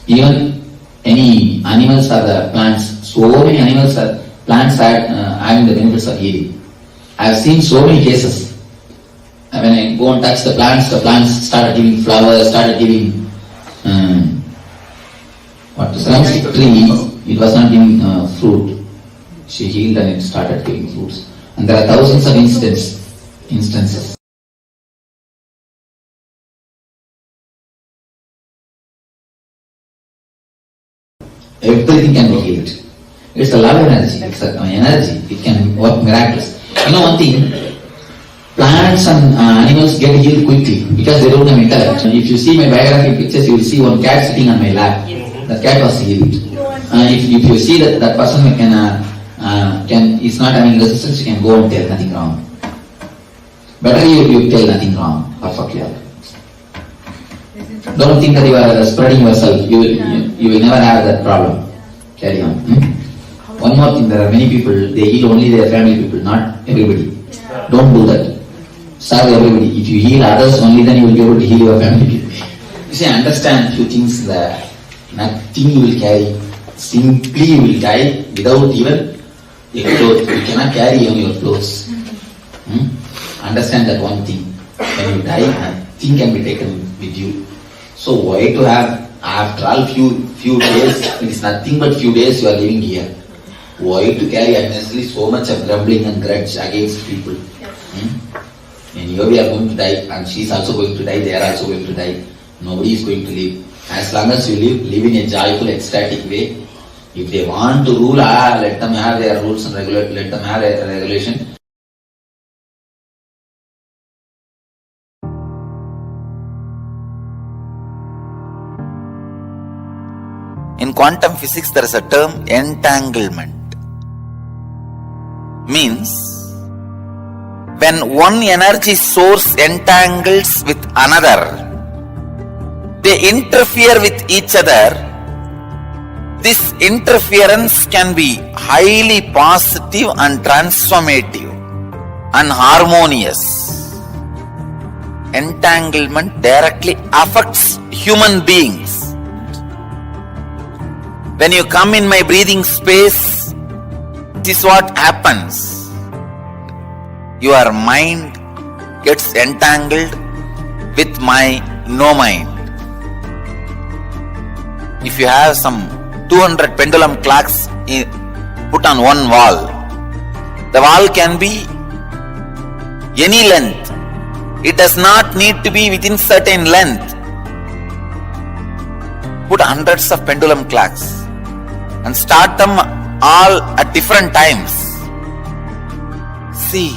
even any animals or the plants. So many animals or plants are having the benefits of healing. I have seen so many cases. When I go and touch the plants started giving flowers, started giving drumstick tree, it was not giving fruit. She healed and it started giving fruits. And there are thousands of instances. Everything can be healed. It's a love energy, it's an energy, it can work miraculous. You know one thing, plants and animals get healed quickly because they don't have intellect. If you see my biography pictures, you will see one cat sitting on my lap. That cat was healed. If you see that person is not having resistance, you can go and tell nothing wrong. Better you tell nothing wrong, perfectly all. Don't think that you are spreading yourself. You will never have that problem. Carry on. How One more thing, there are many people, they heal only their family people, not everybody. Don't do that. Serve everybody. If you heal others, only then you will be able to heal your family people. You see, understand few things that nothing you will carry. Simply you will die without even a cloth. You cannot carry even your clothes. Understand that one thing. When you die, nothing can be taken with you. So why to have, after all few days, it is nothing but few days you are living here. Why to carry unnecessarily so much of grumbling and grudge against people? And here we are going to die, and she is also going to die, they are also going to die. Nobody is going to live. As long as you live in a joyful, ecstatic way. If they want to rule, let them have their rules and let them have a regulation. In quantum physics, there is a term entanglement. Means, when one energy source entangles with another, they interfere with each other. This interference can be highly positive and transformative and harmonious. Entanglement directly affects human beings. When you come in my breathing space, this is what happens. Your mind gets entangled with my no mind. If you have some 200 pendulum clocks put on one wall, the wall can be any length. It does not need to be within certain length. Put hundreds of pendulum clocks and start them all at different times. See,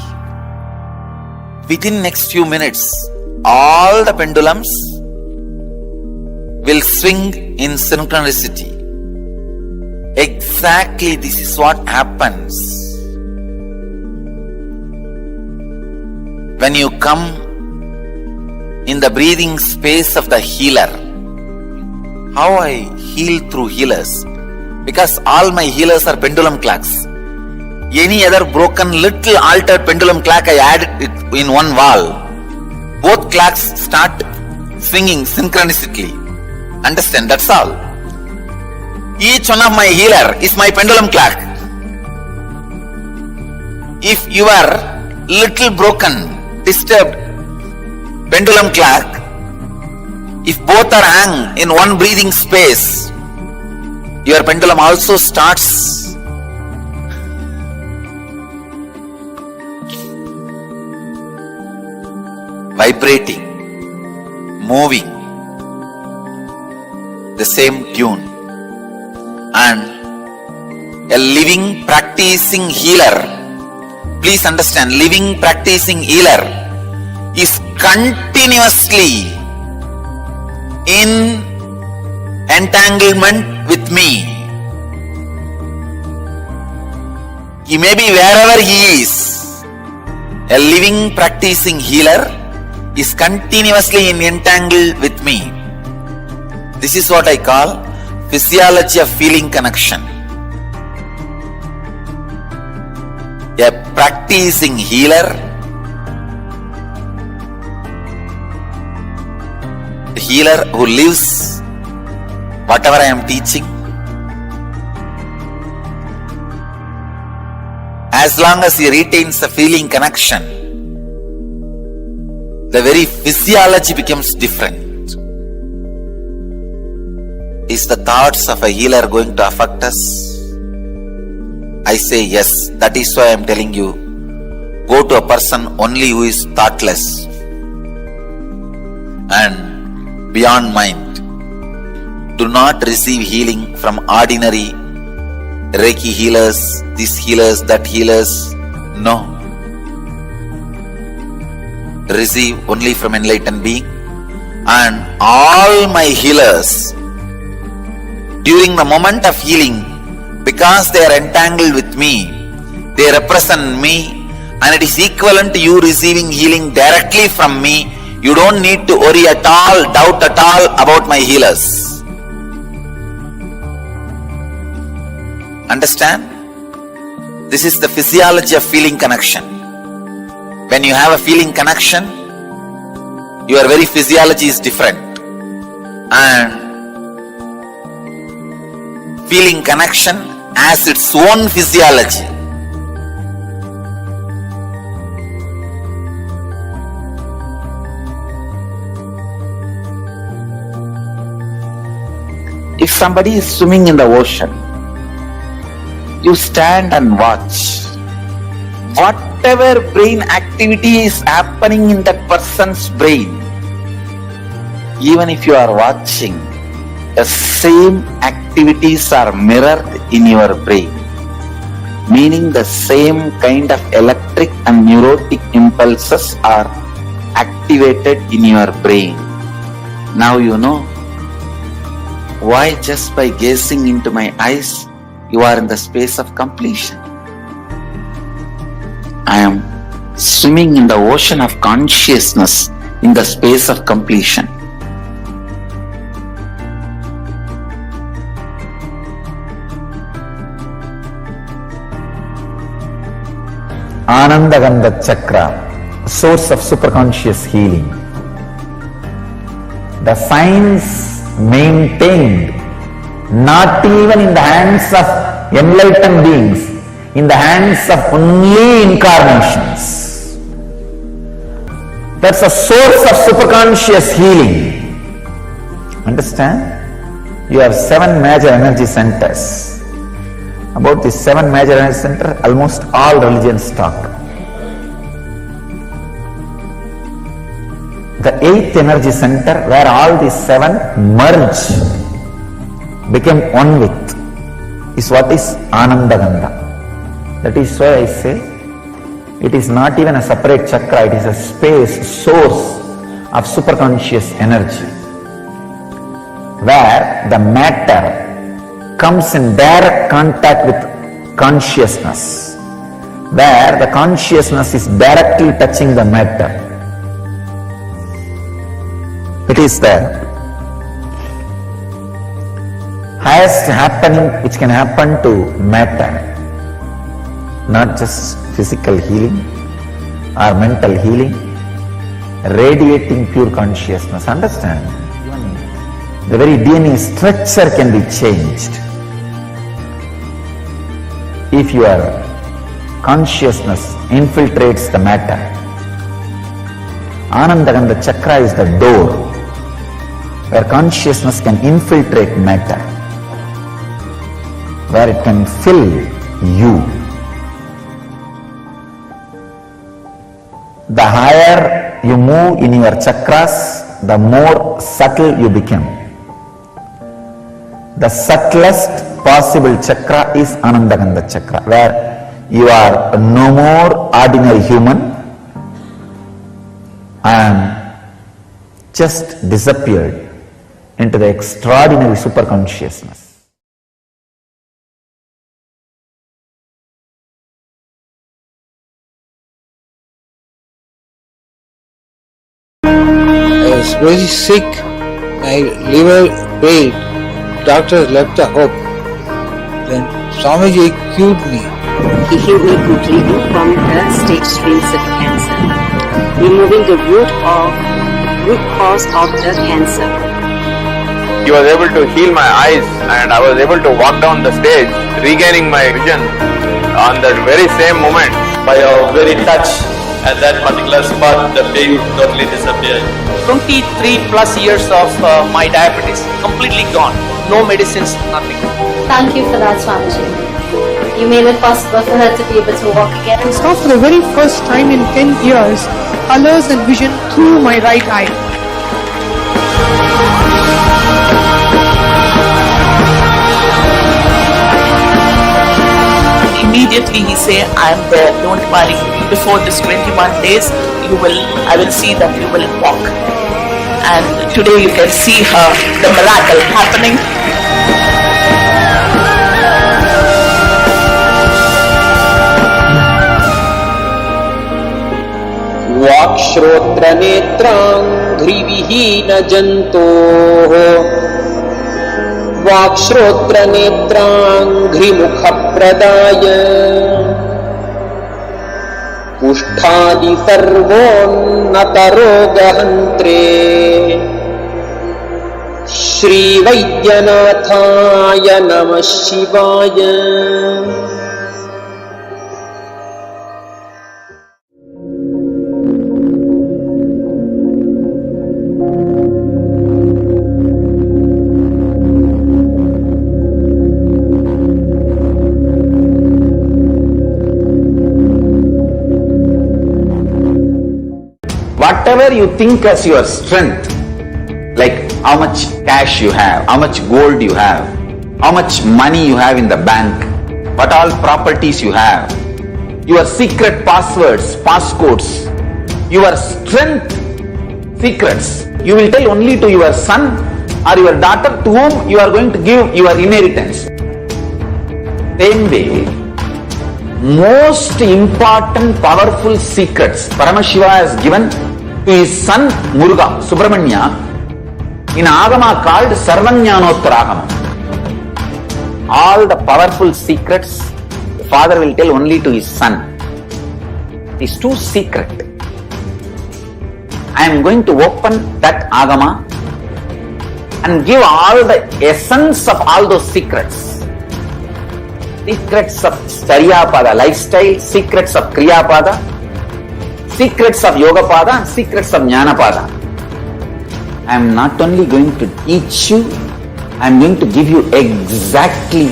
within next few minutes, all the pendulums will swing in synchronicity. Exactly this is what happens. When you come in the breathing space of the healer. How I heal through healers? Because all my healers are pendulum clocks. Any other broken little altered pendulum clock, I add it in one wall. Both clocks start swinging synchronistically. Understand? That's all. Each one of my healer is my pendulum clock. If you are little broken, disturbed pendulum clock, if both are hung in one breathing space, your pendulum also starts vibrating, moving the same tune. And a living practicing healer, please understand, living practicing healer is continuously in entanglement with me. He may be wherever he is. A living practicing healer is continuously in entangled with me. This is what I call physiology of feeling connection. A practicing healer, a healer who lives whatever I am teaching, as long as he retains the feeling connection, the very physiology becomes different. Is the thoughts of a healer going to affect us? I say yes. That is why I am telling you, go to a person only who is thoughtless and beyond mind. Do not receive healing from ordinary Reiki healers, these healers, that healers. No. Receive only from enlightened being. And all my healers, during the moment of healing, because they are entangled with me, they represent me, and it is equivalent to you receiving healing directly from me. You don't need to worry at all, doubt at all about my healers. Understand? This is the physiology of feeling connection. When you have a feeling connection, your very physiology is different. And feeling connection has its own physiology. If somebody is swimming in the ocean, you stand and watch. Whatever brain activity is happening in that person's brain, even if you are watching, the same activities are mirrored in your brain, meaning the same kind of electric and neurotic impulses are activated in your brain. Now you know why just by gazing into my eyes, you are in the space of completion. I am swimming in the ocean of consciousness in the space of completion. Anandagandha Chakra, source of superconscious healing. The science maintained, not even in the hands of enlightened beings, in the hands of only incarnations. That's a source of superconscious healing. Understand? You have 7 major energy centers. About these 7 major energy centers, almost all religions talk. The 8th energy center, where all these 7 merge, became one with, is what is Anandagandha. That is why I say, it is not even a separate chakra, it is a space, source of superconscious energy, where the matter comes in direct contact with consciousness, where the consciousness is directly touching the matter. It is the highest happening which can happen to matter, not just physical healing or mental healing, radiating pure consciousness. Understand? The very DNA structure can be changed if your consciousness infiltrates the matter. Anandagandha Chakra is the door where consciousness can infiltrate matter, where it can fill you. The higher you move in your chakras, the more subtle you become. The subtlest possible chakra is Anandagandha Chakra, where you are no more ordinary human and just disappeared into the extraordinary superconsciousness. I was very sick, my liver failed. Doctors left the hope. Then Swamiji cured me. He healed me completely from the stage 3 cancer, removing the root cause of the cancer. He was able to heal my eyes and I was able to walk down the stage, regaining my vision on that very same moment. By your very touch at that particular spot, the pain totally disappeared. 23 plus years of my diabetes completely gone. No medicines, nothing. Thank you for that, Swamiji. You made it possible for her to be able to walk again. I saw for the very first time in 10 years colors and vision through my right eye. Immediately he said, I am there, don't worry. Before this 21 days, I will see that you will walk. And today you can see her, the miracle happening. वाक्श्रोत्र नेत्रांघ्रिविहीन जन्तोः वाक्श्रोत्र नेत्रांघ्रिमुख प्रदाय कुष्ठादि सर्वोन्नतरोगहन्त्रे श्रीवैद्यनाथाय नमः शिवाय। Whatever you think as your strength, like how much cash you have, how much gold you have, how much money you have in the bank, what all properties you have, your secret passwords, passcodes, your strength secrets, you will tell only to your son or your daughter to whom you are going to give your inheritance. Same way, most important powerful secrets Paramashiva has given to his son Muruga, Subramanya, in Agama called Sarvanyanottara. All the powerful secrets the father will tell only to his son. It is too secret. I am going to open that Agama and give all the essence of all those secrets. Secrets of Charyapada lifestyle, secrets of Kriyapada, secrets of Yogapada, and secrets of Jnanapada. I am not only going to teach you, I am going to give you exactly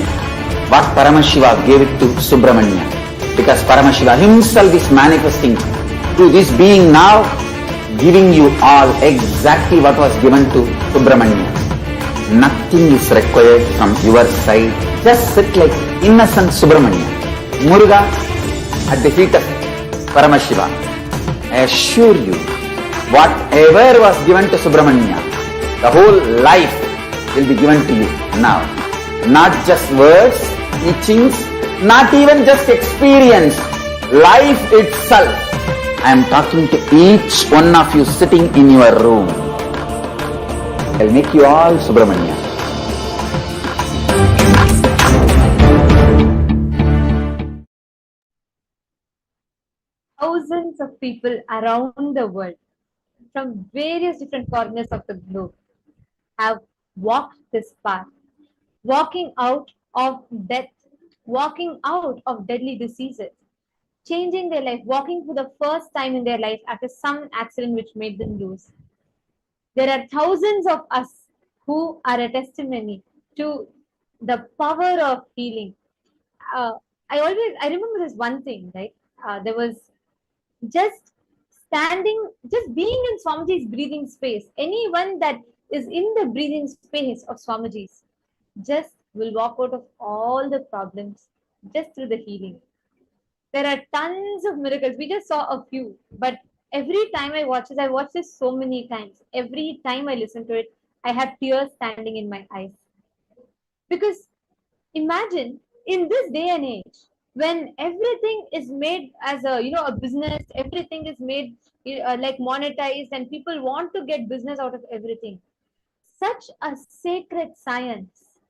what Paramashiva gave it to Subramanya. Because Paramashiva himself is manifesting through this being now, giving you all exactly what was given to Subramanya. Nothing is required from your side. Just sit like innocent Subramanya, Muruga at the feet of Paramashiva. I assure you, whatever was given to Subramanya, the whole life will be given to you now. Not just words, teachings, not even just experience, life itself. I am talking to each one of you sitting in your room. I will make you all Subramanya. Thousands of people around the world from various different corners of the globe have walked this path, walking out of death, walking out of deadly diseases, changing their life, walking for the first time in their life after some accident which made them lose. There are thousands of us who are a testimony to the power of healing. I remember this one thing, right? There was just standing, just being in Swamiji's breathing space. Anyone that is in the breathing space of Swamiji's just will walk out of all the problems just through the healing. There are tons of miracles. We just saw a few, but every time I watch this so many times. Every time I listen to it, I have tears standing in my eyes. Because imagine in this day and age, when everything is made as a business, everything is made like monetized, and people want to get business out of everything. Such a sacred science,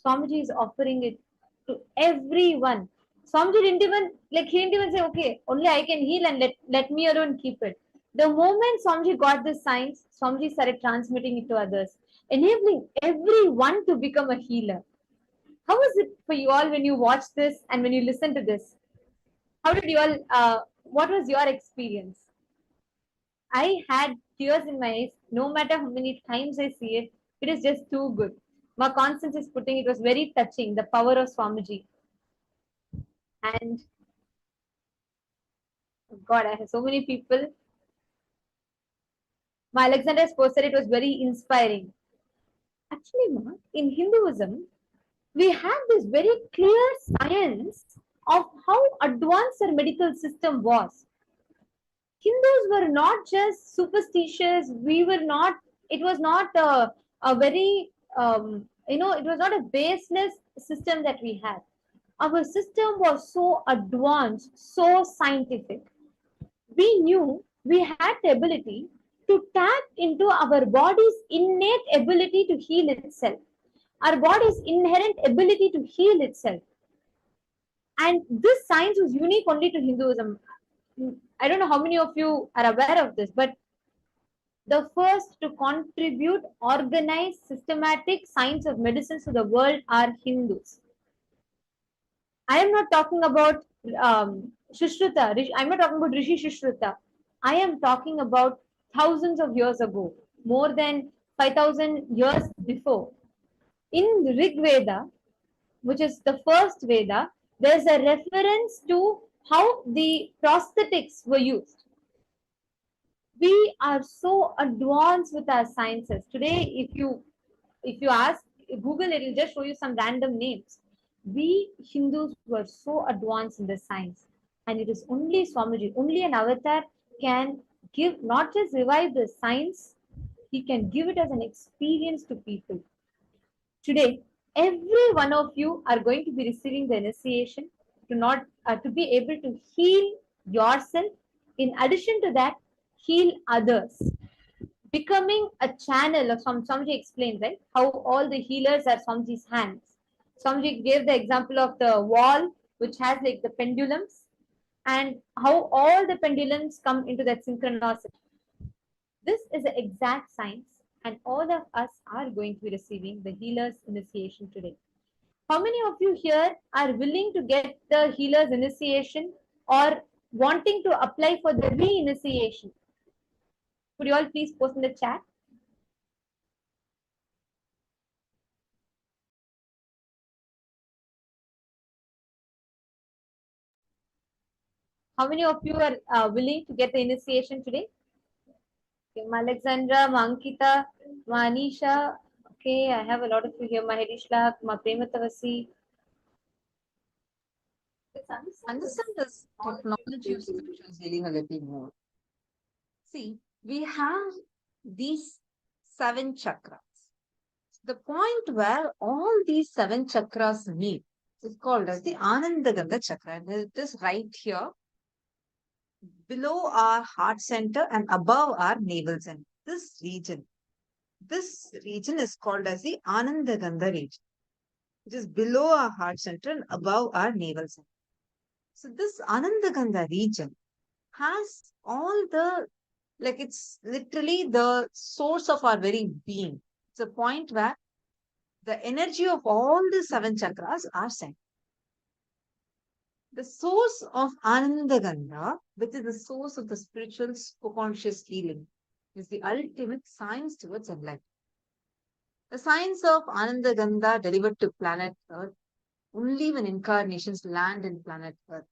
Swamiji is offering it to everyone. Swamiji didn't even say, okay, only I can heal and let me alone keep it. The moment Swamiji got this science, Swamiji started transmitting it to others, enabling everyone to become a healer. How was it for you all when you watched this and when you listened to this? How did you all, what was your experience? I had tears in my eyes. No matter how many times I see it, it is just too good. Ma Constance is putting, it was very touching, the power of Swamiji. And God, I have so many people. Ma Alexander has posted it was very inspiring. Actually, Ma, in Hinduism, we have this very clear science of how advanced our medical system was. Hindus were not just superstitious. It was not a very, it was not a baseless system that we had. Our system was so advanced, so scientific. We knew we had the ability to tap into our body's innate ability to heal itself. Our body's inherent ability to heal itself. And this science was unique only to Hinduism. I don't know how many of you are aware of this, but the first to contribute organized, systematic science of medicine to the world are Hindus. I am not talking about Shushruta. I'm not talking about Rishi Shushruta. I am talking about thousands of years ago, more than 5,000 years before. In the Rig Veda, which is the first Veda, there's a reference to how the prosthetics were used. We are so advanced with our sciences today. If you ask Google, it will just show you some random names. We Hindus were so advanced in the science, and it is only Swamiji, only an avatar can give, not just revive the science, he can give it as an experience to people. Today, every one of you are going to be receiving the initiation to not to be able to heal yourself. In addition to that, heal others. Becoming a channel of Swamiji explained, right? How all the healers are Swamiji's hands. Swamiji gave the example of the wall, which has like the pendulums, and how all the pendulums come into that synchronicity. This is the exact science, and all of us are going to be receiving the healer's initiation today. How many of you here are willing to get the healer's initiation or wanting to apply for the re-initiation? Could you all please post in the chat? How many of you are willing to get the initiation today? Okay, Ma Alexandra, Ma Ankita, Ma Anisha. Okay, I have a lot of you here. Ma Hedishla, Ma Prematavasi. Understand this technology of spiritual healing a little more. See, we have these 7 chakras. The point where all these 7 chakras meet is called as the Anandagandha chakra. And it is right here below our heart center and above our navel center. This region is called as the Anandagandha region, which is below our heart center and above our navel center. So this Anandagandha region has all the, like, it's literally the source of our very being. It's a point where the energy of all the 7 chakras are sent. The source of Anandagandha, which is the source of the spiritual conscious healing, is the ultimate science towards enlightenment. The science of Anandagandha delivered to planet Earth only when incarnations land in planet Earth.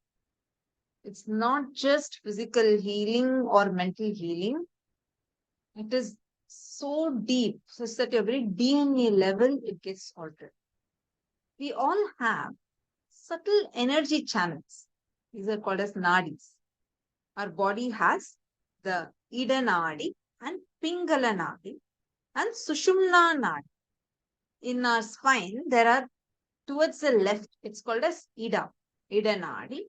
It's not just physical healing or mental healing. It is so deep, such that at very DNA level, it gets altered. We all have subtle energy channels. These are called as nadis. Our body has the Ida Nadi and Pingala Nadi and Sushumna Nadi. In our spine, there are towards the left, it's called as Ida Nadi.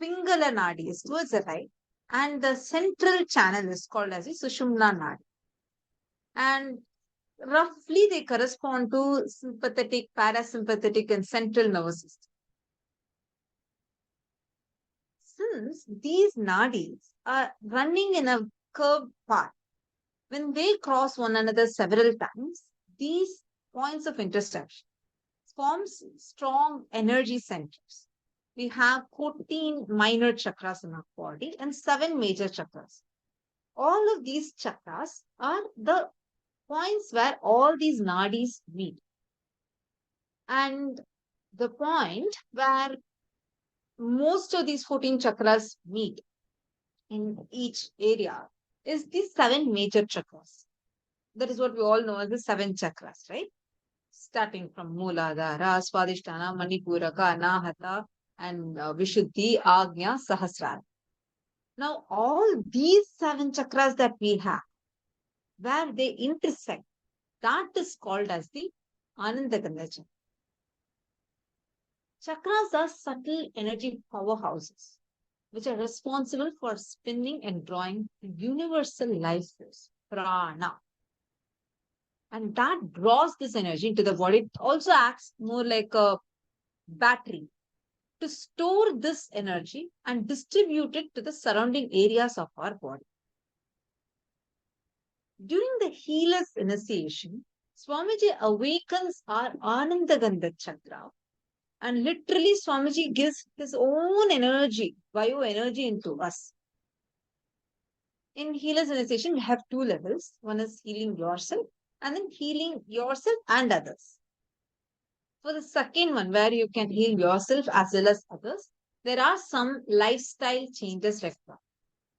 Pingala Nadi is towards the right, and the central channel is called as the Sushumna Nadi. And roughly they correspond to sympathetic, parasympathetic, and central nervous system. Since these nadis are running in a curved path, when they cross one another several times, these points of intersection forms strong energy centers. We have 14 minor chakras in our body and 7 major chakras. All of these chakras are the points where all these nadis meet. And the point where most of these 14 chakras meet in each area is these 7 major chakras. That is what we all know as the 7 chakras, right? Starting from Mooladhara, Swadhisthana, Manipuraka, Anahata, and Vishuddhi, Agnya, Sahasrara. Now, all these 7 chakras that we have, where they intersect, that is called as the Anandagandha chakra. Chakras are subtle energy powerhouses, which are responsible for spinning and drawing the universal life force, prana. And that draws this energy into the body. It also acts more like a battery to store this energy and distribute it to the surrounding areas of our body. During the healer's initiation, Swamiji awakens our Anandagandha chakra, and literally Swamiji gives his own energy, bio energy, into us. In healer's initiation, we have two levels. One is healing yourself and then healing yourself and others. For the second one, where you can heal yourself as well as others, there are some lifestyle changes required.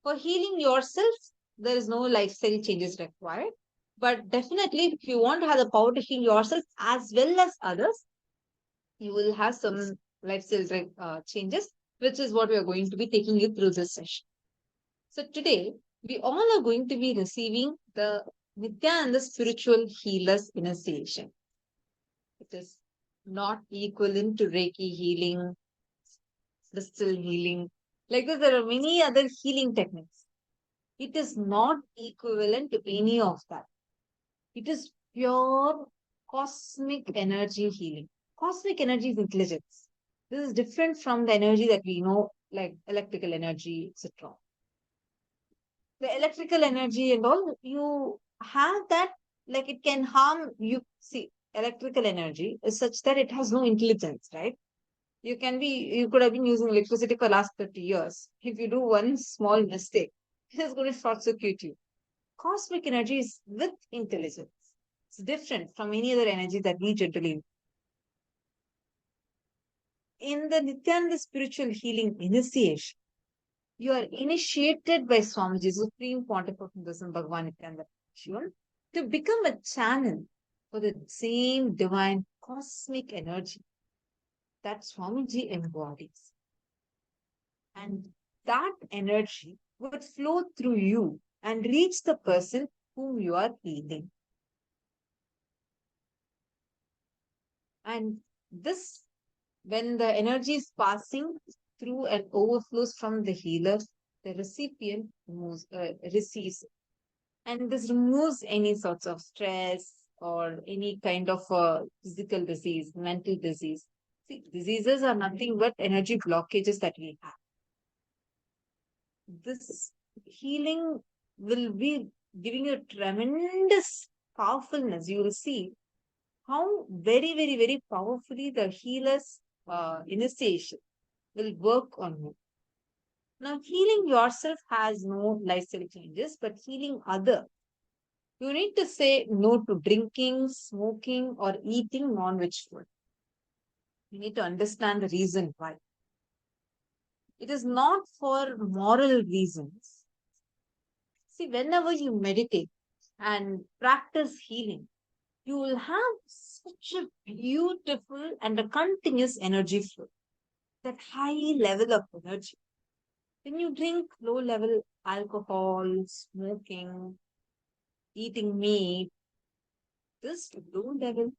For healing yourself, there is no lifestyle changes required. But definitely, if you want to have the power to heal yourself as well as others, you will have some lifestyle changes, which is what we are going to be taking you through this session. So today, we all are going to be receiving the Nithyananda Spiritual Healers Initiation. It is not equivalent to Reiki healing, crystal healing. Like this, there are many other healing techniques. It is not equivalent to any of that. It is pure cosmic energy healing. Cosmic energy is intelligence. This is different from the energy that we know, like electrical energy, etc. The electrical energy and all, you have that, like it can harm you. See, electrical energy is such that it has no intelligence, right? You could have been using electricity for the last 30 years. If you do one small mistake, it is going to short circuit you. Cosmic energy is with intelligence. It's different from any other energy that we generally. In the Nithyananda Spiritual Healing Initiation, you are initiated by Swamiji, Supreme Pontiff of Hinduism, Bhagavan Nithyananda Paramashivam, to become a channel for the same divine cosmic energy that Swamiji embodies. And that energy would flow through you and reach the person whom you are healing. And this, when the energy is passing through and overflows from the healer, the recipient receives it. And this removes any sorts of stress or any kind of physical disease, mental disease. See, diseases are nothing but energy blockages that we have. This healing will be giving you tremendous powerfulness. You will see how very, very, very powerfully the healer's initiation will work on you. Now, healing yourself has no lifestyle changes, but healing others, you need to say no to drinking, smoking, or eating non-veg food. You need to understand the reason why. It is not for moral reasons. See, whenever you meditate and practice healing, you will have such a beautiful and a continuous energy flow. That high level of energy. When you drink low level alcohol, smoking, eating meat, this low level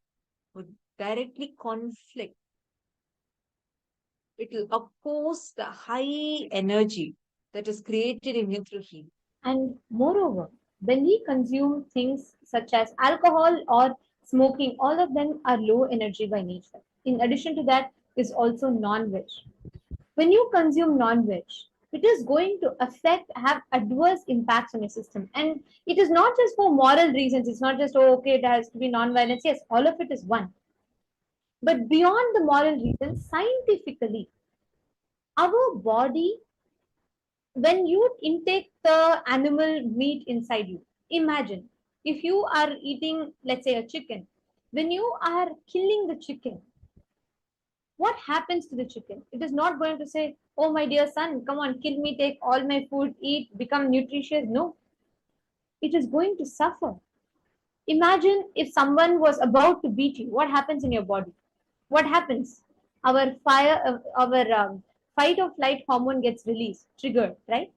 would directly conflict. It will oppose the high energy that is created in you through heat. And moreover, when we consume things such as alcohol or smoking, all of them are low energy by nature. In addition to that is also non-veg. When you consume non-veg, it is going to have adverse impacts on your system. And it is not just for moral reasons. It's not just, oh, okay, it has to be non-violence. Yes, all of it is one. But beyond the moral reasons, scientifically, our body, when you intake the animal meat inside you, imagine if you are eating, let's say, a chicken, when you are killing the chicken, what happens to the chicken? It is not going to say, oh, my dear son, come on, kill me, take all my food, eat, become nutritious. No, it is going to suffer. Imagine if someone was about to beat you, what happens in your body? What happens? Our fight or flight hormone gets released, triggered, right?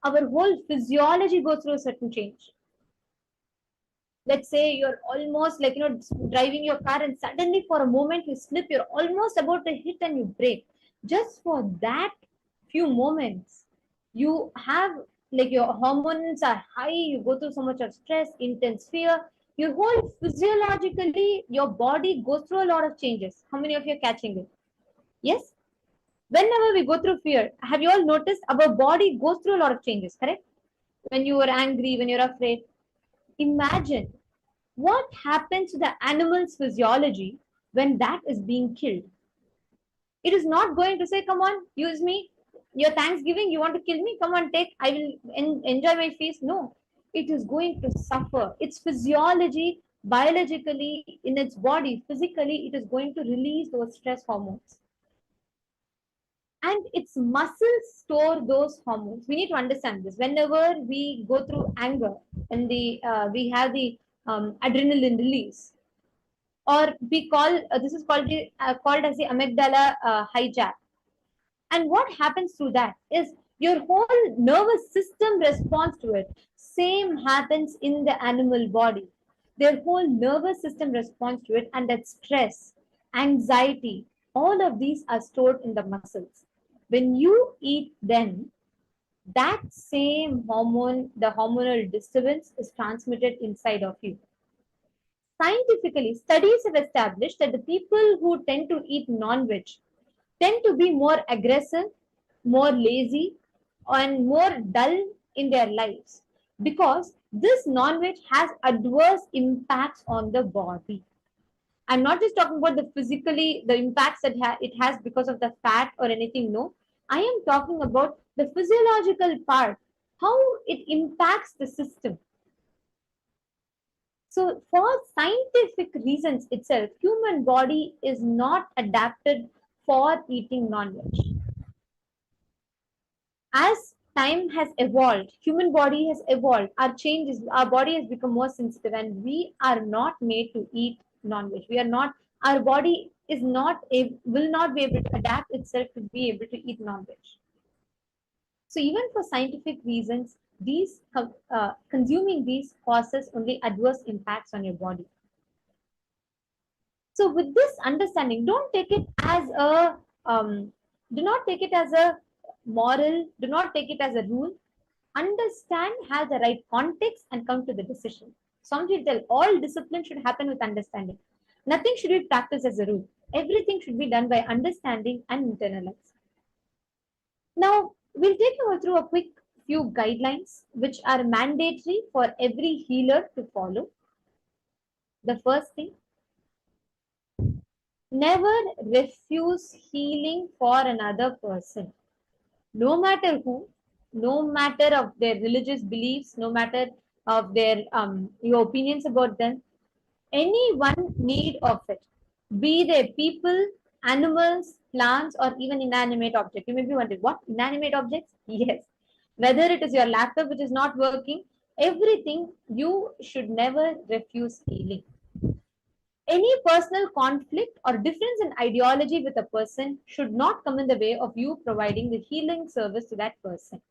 Our whole physiology goes through a certain change. Let's say you're almost like, driving your car and suddenly for a moment you slip, you're almost about to hit and you brake. Just for that few moments, you have, like, your hormones are high, you go through so much of stress, intense fear, your whole physiologically, your body goes through a lot of changes. How many of you are catching it? Yes? Whenever we go through fear, have you all noticed our body goes through a lot of changes, correct? When you are angry, when you're afraid, imagine what happens to the animal's physiology when that is being killed. It is not going to say, come on, use me. Your Thanksgiving, you want to kill me? Come on, take. I will enjoy my feast. No, it is going to suffer. Its physiology, biologically, in its body, physically, it is going to release those stress hormones. And its muscles store those hormones. We need to understand this. Whenever we go through anger, and we have the adrenaline release, or we call this is called called as the amygdala hijack. And what happens through that is your whole nervous system responds to it. Same happens in the animal body. Their whole nervous system responds to it, and that stress, anxiety, all of these are stored in the muscles. When you eat, then that same hormone, the hormonal disturbance, is transmitted inside of you. Scientifically, studies have established that the people who tend to eat non-veg tend to be more aggressive, more lazy, and more dull in their lives, because this non-veg has adverse impacts on the body. I'm not just talking about the physically, the impacts that it has because of the fat or anything. No, I am talking about the physiological part, how it impacts the system. So for scientific reasons itself, human body is not adapted for eating non-veg. As time has evolved, human body has evolved, our changes, our body has become more sensitive, and we are not made to eat non-veg. We are not, our body is not, will not be able to adapt itself to be able to eat non-veg. So even for scientific reasons, these consuming these causes only adverse impacts on your body. So with this understanding, don't take it as a do not take it as a moral, do not take it as a rule. Understand, have the right context, and come to the decision. Some people tell all discipline should happen with understanding. Nothing should be practiced as a rule. Everything should be done by understanding and internalize. Now, we'll take you through a quick few guidelines which are mandatory for every healer to follow. The first thing, never refuse healing for another person. No matter who, no matter of their religious beliefs, no matter of their your opinions about them, anyone need of it. Be they people, animals, plants, or even inanimate objects. You may be wondering, what inanimate objects? Yes. Whether it is your laptop which is not working, everything, you should never refuse healing. Any personal conflict or difference in ideology with a person should not come in the way of you providing the healing service to that person.